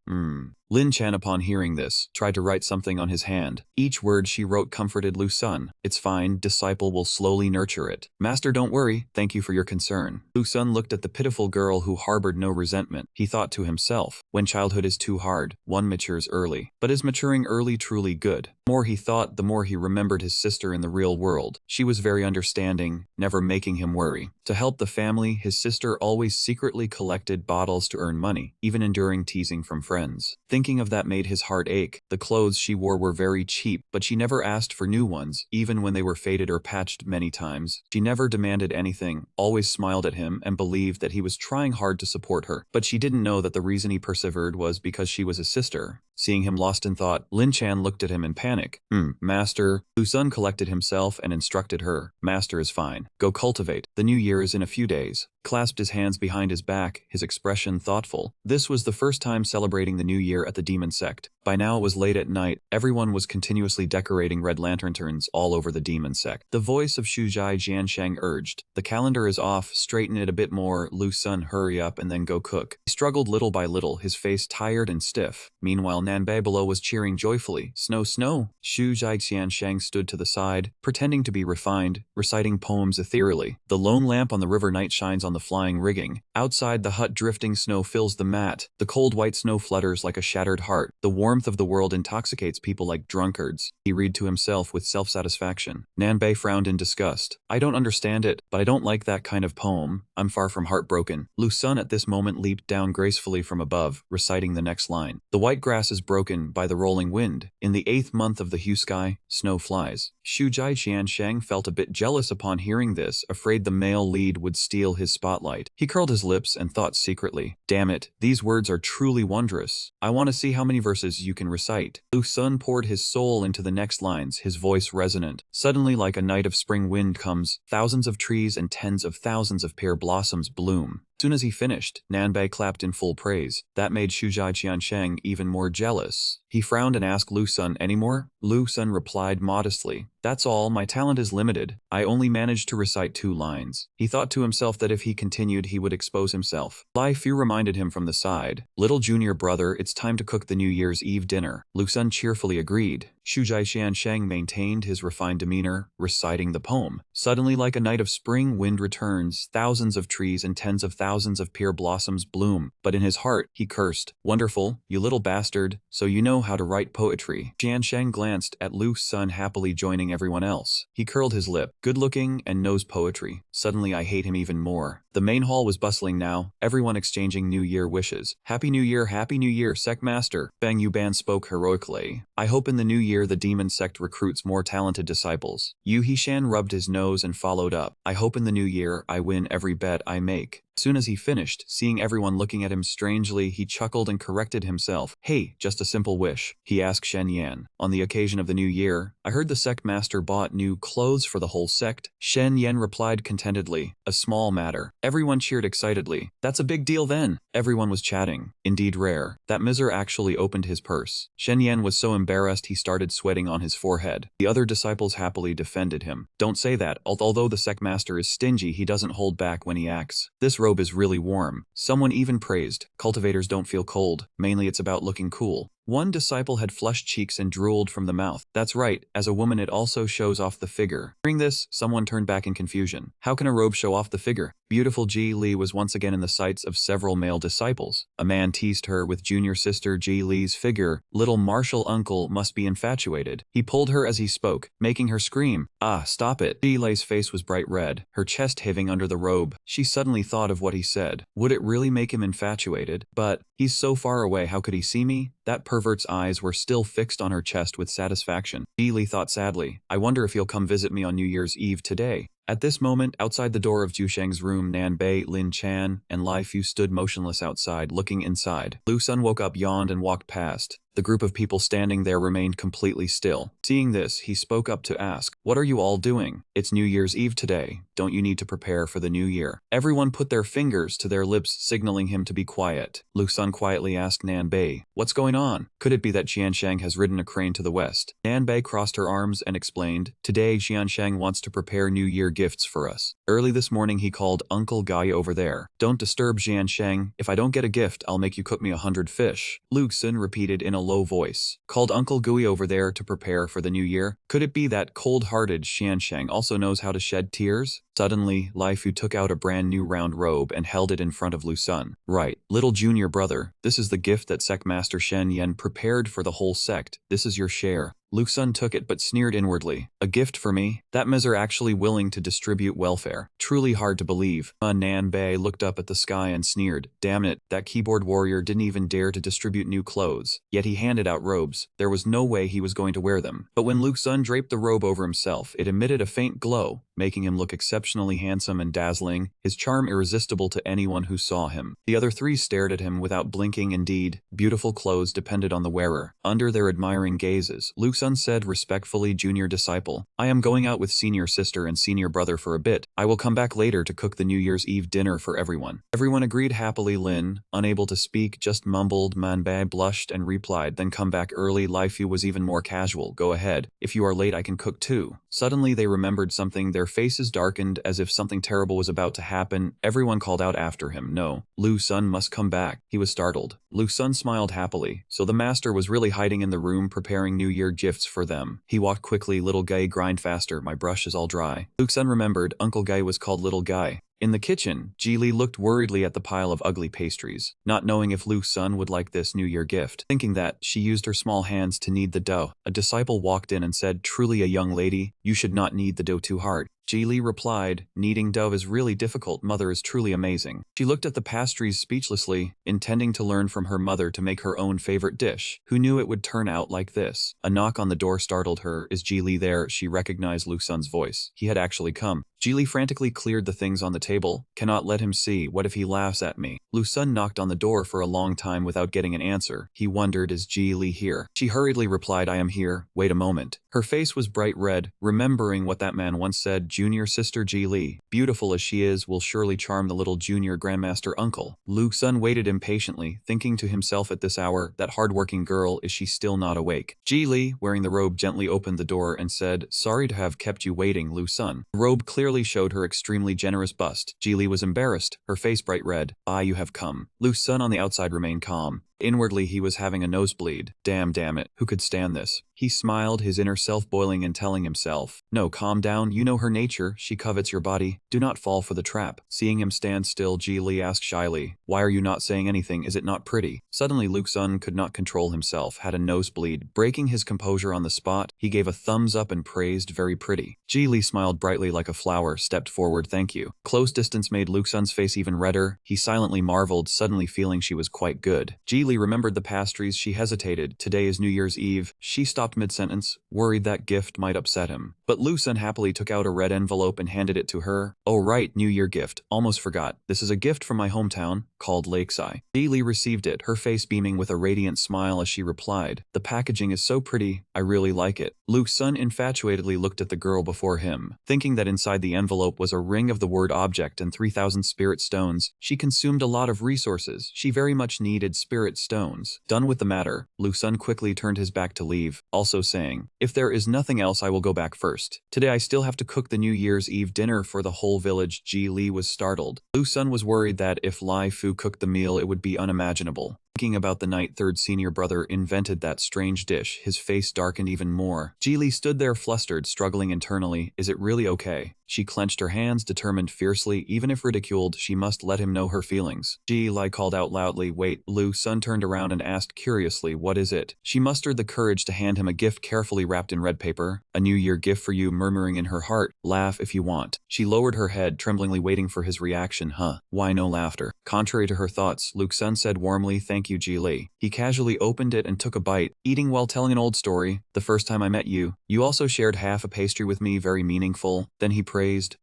Lin Chan, upon hearing this, tried to write something on his hand. Each word she wrote comforted Lu Sun. "It's fine, disciple will slowly nurture it." "Master, don't worry, thank you for your concern." Lu Sun looked at the pitiful girl who harbored no resentment. He thought to himself, when childhood is too hard, one matures early. But is maturing early truly good? The more he thought, the more he remembered his sister in the real world. She was very understanding, never making him worry. To help the family, his sister always secretly collected bottles to earn money, even enduring teasing from friends. Thinking of that made his heart ache. The clothes she wore were very cheap, but she never asked for new ones, even when they were faded or patched many times. She never demanded anything, always smiled at him and believed that he was trying hard to support her. But she didn't know that the reason he persevered was because she was his sister. Seeing him lost in thought, Lin Chan looked at him in panic. Master." Lu Sun collected himself and instructed her. "Master is fine. Go cultivate. The new year is in a few days. clasped his hands behind his back, his expression thoughtful. This was the first time celebrating the new year at the demon sect. By now it was late at night, everyone was continuously decorating red lanterns all over the demon sect. The voice of Shujai Jiansheng urged, "The calendar is off, straighten it a bit more, Lu Sun, hurry up and then go cook." He struggled little by little, his face tired and stiff. Meanwhile Nanbei below was cheering joyfully, "Snow, snow!" Shujai Jiansheng stood to the side, pretending to be refined, reciting poems ethereally. The lone lamp on the river night shines on the flying rigging. Outside the hut drifting snow fills the mat. The cold white snow flutters like a shattered heart. The warmth of the world intoxicates people like drunkards. He read to himself with self-satisfaction. Nanbei frowned in disgust. "I don't understand it, but I don't like that kind of poem. I'm far from heartbroken." Lu Sun at this moment leaped down gracefully from above, reciting the next line. "The white grass is broken by the rolling wind. In the 8th month of the hue sky, snow flies." Shujai Jiansheng felt a bit jealous upon hearing this, afraid the male lead would steal his spotlight. He curled his lips and thought secretly, "Damn it, these words are truly wondrous. I want to see how many verses you can recite." Lu Sun poured his soul into the next lines, his voice resonant. "Suddenly like a night of spring wind comes, thousands of trees and tens of thousands of pear blossoms bloom." Soon as he finished, Nanbei clapped in full praise. That made Shujai Jiansheng even more jealous. He frowned and asked Lu Sun, "Any more?" Lu Sun replied modestly, "That's all, my talent is limited. I only managed to recite 2 lines. He thought to himself that if he continued he would expose himself. Lai Fu reminded him from the side, "Little junior brother, it's time to cook the New Year's Eve dinner." Lu Sun cheerfully agreed. Shujai Jiansheng maintained his refined demeanor, reciting the poem. "Suddenly like a night of spring wind returns, thousands of trees and tens of thousands of pear blossoms bloom." But in his heart, he cursed, "Wonderful, you little bastard, so you know how to write poetry." Jiansheng glanced at Lu Sun happily joining everyone else. He curled his lip, "Good-looking and knows poetry. Suddenly I hate him even more." The main hall was bustling now, everyone exchanging New Year wishes. Happy New Year, Sect Master." Bang Yuban spoke heroically. "I hope in the new year the demon sect recruits more talented disciples." Yu Hishan rubbed his nose and followed up, "I hope in the new year I win every bet I make." Soon as he finished, seeing everyone looking at him strangely, he chuckled and corrected himself. "Hey, just a simple wish." He asked Shen Yan, "On the occasion of the new year, I heard the sect master bought new clothes for the whole sect." Shen Yan replied contentedly, "A small matter." Everyone cheered excitedly. "That's a big deal then." Everyone was chatting. Indeed rare. That miser actually opened his purse. Shen Yan was so embarrassed he started sweating on his forehead. The other disciples happily defended him. "Don't say that. Although the sect master is stingy, he doesn't hold back when he acts. This robe is really warm." Someone even praised, "Cultivators don't feel cold. Mainly it's about looking cool." One disciple had flushed cheeks and drooled from the mouth. "That's right, as a woman it also shows off the figure." Hearing this, someone turned back in confusion. "How can a robe show off the figure?" Beautiful Ji Li was once again in the sights of several male disciples. A man teased her with junior sister Ji Li's figure. Little Marshall uncle must be infatuated. He pulled her as he spoke, making her scream, "Ah, stop it." Ji Li's face was bright red, her chest heaving under the robe. She suddenly thought of what he said. Would it really make him infatuated? But, he's so far away, how could he see me? That pervert's eyes were still fixed on her chest with satisfaction. Ji Li thought sadly, "I wonder if he'll come visit me on New Year's Eve today." At this moment, outside the door of Jusheng's room, Nanbei, Lin Chan, and Lai Fu stood motionless outside, looking inside. Lu Sun woke up, yawned, and walked past. The group of people standing there remained completely still. Seeing this, he spoke up to ask, "What are you all doing? It's New Year's Eve today. Don't you need to prepare for the new year?" Everyone put their fingers to their lips, signaling him to be quiet. Lu Sun quietly asked Nanbei, "What's going on? Could it be that Jiansheng has ridden a crane to the west?" Nanbei crossed her arms and explained, "Today Jiansheng wants to prepare New Year gifts for us. Early this morning he called Uncle Guy over there. Don't disturb Jiansheng. If I don't get a gift, I'll make you cook me 100 fish." Lu Sun repeated in a low voice, "Called Uncle Gui over there to prepare for the new year? Could it be that cold-hearted Xiansheng also knows how to shed tears?" Suddenly, Lai Fu took out a brand new round robe and held it in front of Lu Sun. "Right, little junior brother, this is the gift that Sect Master Shen Yan prepared for the whole sect. This is your share." Lu Sun took it but sneered inwardly. "A gift for me? That miser actually willing to distribute welfare. Truly hard to believe." Nanbei looked up at the sky and sneered. Damn it, that keyboard warrior didn't even dare to distribute new clothes. Yet he handed out robes. There was no way he was going to wear them. But when Lu Sun draped the robe over himself, it emitted a faint glow, making him look exceptional. exceptionally handsome and dazzling, his charm irresistible to anyone who saw him. The other three stared at him without blinking. Indeed, beautiful clothes depended on the wearer. Under their admiring gazes, Lu Sun said respectfully, "Junior disciple, I am going out with senior sister and senior brother for a bit. I will come back later to cook the New Year's Eve dinner for everyone." Everyone agreed happily. Lin, unable to speak, just mumbled. Manbai blushed and replied, "Then come back early." Lai Fu was even more casual. "Go ahead. If you are late I can cook too." Suddenly they remembered something. Their faces darkened as if something terrible was about to happen. Everyone called out after him, "No, Lu Sun must come back." He was startled. Lu Sun smiled happily. So the master was really hiding in the room preparing New Year gifts for them. He walked quickly. "Little Guy, grind faster. My brush is all dry." Lu Sun remembered Uncle Guy was called Little Guy. In the kitchen, Ji Li looked worriedly at the pile of ugly pastries, not knowing if Lu Sun would like this New Year gift. Thinking that, she used her small hands to knead the dough. A disciple walked in and said, "Truly a young lady, you should not knead the dough too hard." Ji Li replied, "Kneading dough is really difficult. Mother is truly amazing." She looked at the pastries speechlessly, intending to learn from her mother to make her own favorite dish. Who knew it would turn out like this? A knock on the door startled her. "Is Ji Li there?" She recognized Lu Sun's voice. He had actually come. Ji Li frantically cleared the things on the table. "Cannot let him see. What if he laughs at me?" Lu Sun knocked on the door for a long time without getting an answer. He wondered, "Is Ji Li here?" She hurriedly replied, "I am here. Wait a moment." Her face was bright red, remembering what that man once said. Junior sister Ji Li, beautiful as she is, will surely charm the little junior grandmaster uncle. Lu Sun waited impatiently, thinking to himself at this hour, that hardworking girl, is she still not awake? Ji Li, wearing the robe, gently opened the door and said, "Sorry to have kept you waiting, Lu Sun." The robe clearly showed her extremely generous bust. Ji Li was embarrassed, her face bright red. "Ah, you have come." Lu Sun on the outside remained calm. Inwardly he was having a nosebleed. Damn it, who could stand this? He smiled, his inner self boiling and telling himself, "No, calm down, you know her nature, she covets your body. Do not fall for the trap." Seeing him stand still, Ji Li asked shyly, "Why are you not saying anything? Is it not pretty?" Suddenly Lu Sun could not control himself, had a nosebleed. Breaking his composure on the spot, he gave a thumbs up and praised, "Very pretty." Ji Li smiled brightly like a flower, stepped forward, "Thank you." Close distance made Lu Sun's face even redder. He silently marveled, suddenly feeling she was quite good. Ji Li remembered the pastries. She hesitated. Today is New Year's Eve. She stopped mid-sentence, worried that gift might upset him. But Lu Sun happily took out a red envelope and handed it to her. "Oh right, New Year gift. Almost forgot. This is a gift from my hometown, called Lakeside." Ji Li received it, her face beaming with a radiant smile as she replied, "The packaging is so pretty. I really like it." Lu Sun infatuatedly looked at the girl before him, thinking that inside the envelope was a ring of the word object and 3,000 spirit stones. She consumed a lot of resources. She very much needed spirit stones. Done with the matter, Lu Sun quickly turned his back to leave, also saying, "If there is nothing else I will go back first. Today I still have to cook the New Year's Eve dinner for the whole village." Ji Li was startled. Lu Sun was worried that if Lai Fu cooked the meal it would be unimaginable. Thinking about the night third senior brother invented that strange dish, his face darkened even more. Ji Li stood there flustered, struggling internally. Is it really okay? She clenched her hands, determined fiercely, even if ridiculed, she must let him know her feelings. Ji Li called out loudly, "Wait." Lu Sun turned around and asked curiously, "What is it?" She mustered the courage to hand him a gift carefully wrapped in red paper. "A New Year gift for you," murmuring in her heart, "Laugh if you want." She lowered her head, tremblingly waiting for his reaction. "Huh? Why no laughter?" Contrary to her thoughts, Lu Sun said warmly, "Thank you, Ji Li." He casually opened it and took a bite, eating while telling an old story. "The first time I met you, you also shared half a pastry with me, very meaningful." Then he praised,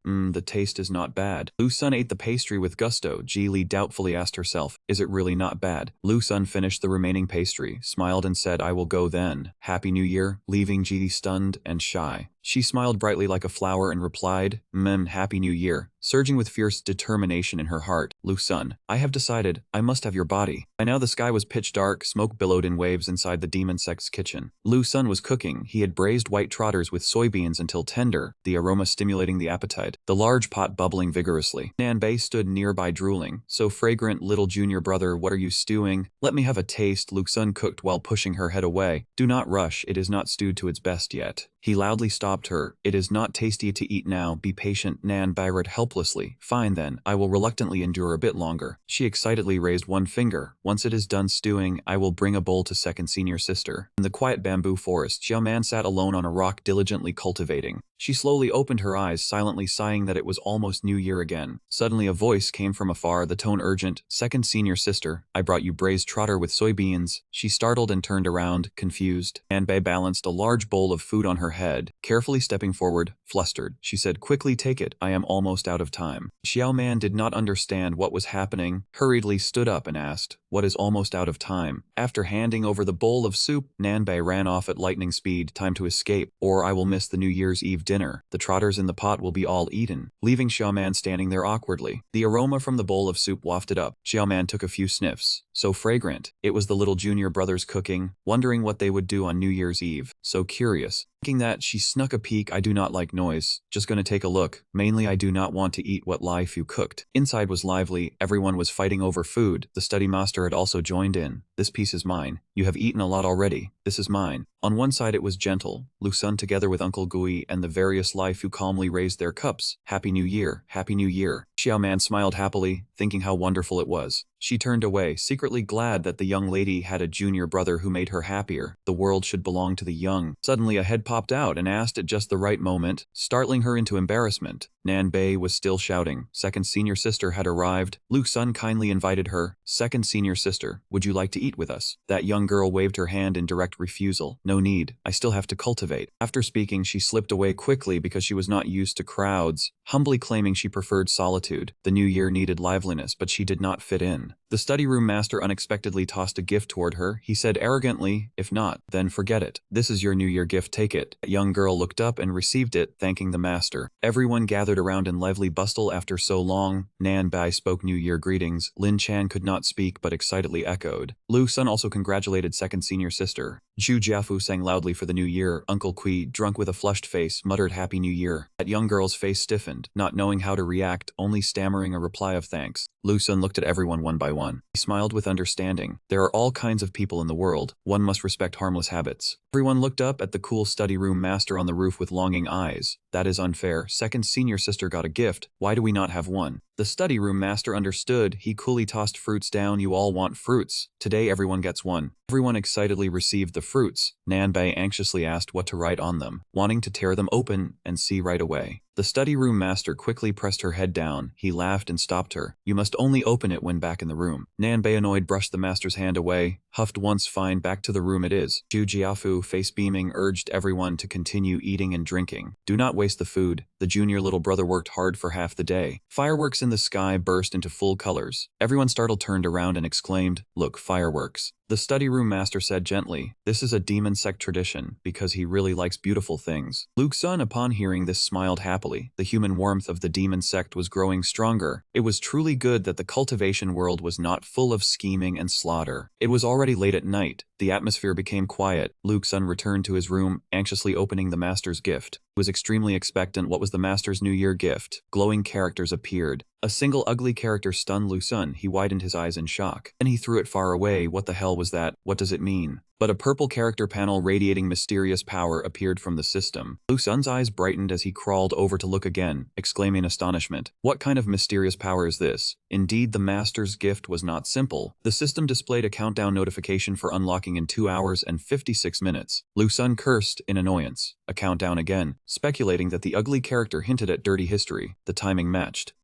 the taste is not bad." Lu Sun ate the pastry with gusto. Ji Li doubtfully asked herself, "Is it really not bad?" Lu Sun finished the remaining pastry, smiled and said, "I will go then. Happy New Year," leaving Ji Li stunned and shy. She smiled brightly like a flower and replied, Happy New Year," surging with fierce determination in her heart. "Lu Sun, I have decided, I must have your body." By now the sky was pitch dark, smoke billowed in waves inside the demon sect's kitchen. Lu Sun was cooking. He had braised white trotters with soybeans until tender, the aroma stimulating the appetite, the large pot bubbling vigorously. Nan Bei stood nearby drooling. "So fragrant, little junior brother, what are you stewing? Let me have a taste." Lu Sun cooked while pushing her head away. "Do not rush, it is not stewed to its best yet." He loudly stopped her. "It is not tasty to eat now, be patient." Nan Byred helplessly. "Fine then, I will reluctantly endure a bit longer." She excitedly raised one finger. "Once it is done stewing, I will bring a bowl to second senior sister." In the quiet bamboo forest, Xiao Man sat alone on a rock diligently cultivating. She slowly opened her eyes, silently sighing that it was almost New Year again. Suddenly a voice came from afar, the tone urgent. "Second senior sister, I brought you braised trotter with soybeans." She startled and turned around, confused. Nanbei balanced a large bowl of food on her head, carefully stepping forward, flustered. She said, "Quickly take it, I am almost out of time." Xiaoman did not understand what was happening, hurriedly stood up and asked, "What is almost out of time?" After handing over the bowl of soup, Nanbei ran off at lightning speed. "Time to escape, or I will miss the New Year's Eve dinner. The trotters in the pot will be all eaten," leaving Xiaoman standing there awkwardly. The aroma from the bowl of soup wafted up. Xiaoman took a few sniffs. So fragrant. It was the little junior brothers cooking, wondering what they would do on New Year's Eve. So curious. Thinking that, she snuck a peek. "I do not like noise. Just gonna take a look. Mainly I do not want to eat what Lai Fu cooked." Inside was lively. Everyone was fighting over food. The study master had also joined in. "This piece is mine. You have eaten a lot already. This is mine." On one side it was gentle. Lu Sun together with Uncle Gui and the various Lai Fu calmly raised their cups. "Happy New Year, Happy New Year." Xiaoman smiled happily, thinking how wonderful it was. She turned away, secretly glad that the young lady had a junior brother who made her happier. The world should belong to the young. Suddenly a head popped out and asked at just the right moment, startling her into embarrassment. Nanbei was still shouting. Second senior sister had arrived. Lu Sun kindly invited her. "Second senior sister, would you like to eat with us?" That young girl waved her hand in direct refusal. "No need, I still have to cultivate." After speaking, she slipped away quickly because she was not used to crowds, humbly claiming she preferred solitude. The new year needed liveliness, but she did not fit in. The study room master unexpectedly tossed a gift toward her. He said arrogantly, "If not, then forget it. This is your New Year gift, take it." A young girl looked up and received it, thanking the master. Everyone gathered around in lively bustle after so long. Nan Bai spoke New Year greetings. Lin Chan could not speak but excitedly echoed. Lu Sun also congratulated second senior sister. Zhu Jiafu sang loudly for the new year. Uncle Kui, drunk with a flushed face, muttered Happy New Year. That young girl's face stiffened, not knowing how to react, only stammering a reply of thanks. Lu Sun looked at everyone one by one. He smiled with understanding. There are all kinds of people in the world. One must respect harmless habits. Everyone looked up at the cool study room master on the roof with longing eyes. That is unfair. Second senior sister got a gift. Why do we not have one? The study room master understood. He coolly tossed fruits down. You all want fruits. Today everyone gets one. Everyone excitedly received the fruits. Nanbei anxiously asked what to write on them, wanting to tear them open and see right away. The study room master quickly pressed her head down. He laughed and stopped her. You must only open it when back in the room. Nanbei annoyed brushed the master's hand away, huffed once. Fine, back to the room it is. Zhu Jiafu, face beaming, urged everyone to continue eating and drinking. Do not waste the food. The junior little brother worked hard for half the day. Fireworks in the sky burst into full colors. Everyone startled turned around and exclaimed, "Look, fireworks." The study room master said gently, "This is a demon sect tradition, because he really likes beautiful things." Luke Sun, upon hearing this, smiled happily. The human warmth of the demon sect was growing stronger. It was truly good that the cultivation world was not full of scheming and slaughter. It was already late at night. The atmosphere became quiet. Luke Sun returned to his room, anxiously opening the master's gift. He was extremely expectant. What was the master's New Year gift? Glowing characters appeared. A single ugly character stunned Lu Sun. He widened his eyes in shock. Then he threw it far away. What the hell was that? What does it mean? But a purple character panel radiating mysterious power appeared from the system. Lu Sun's eyes brightened as he crawled over to look again, exclaiming astonishment. What kind of mysterious power is this? Indeed, the master's gift was not simple. The system displayed a countdown notification for unlocking in 2 hours and 56 minutes. Lu Sun cursed in annoyance. A countdown again, speculating that the ugly character hinted at dirty history. The timing matched.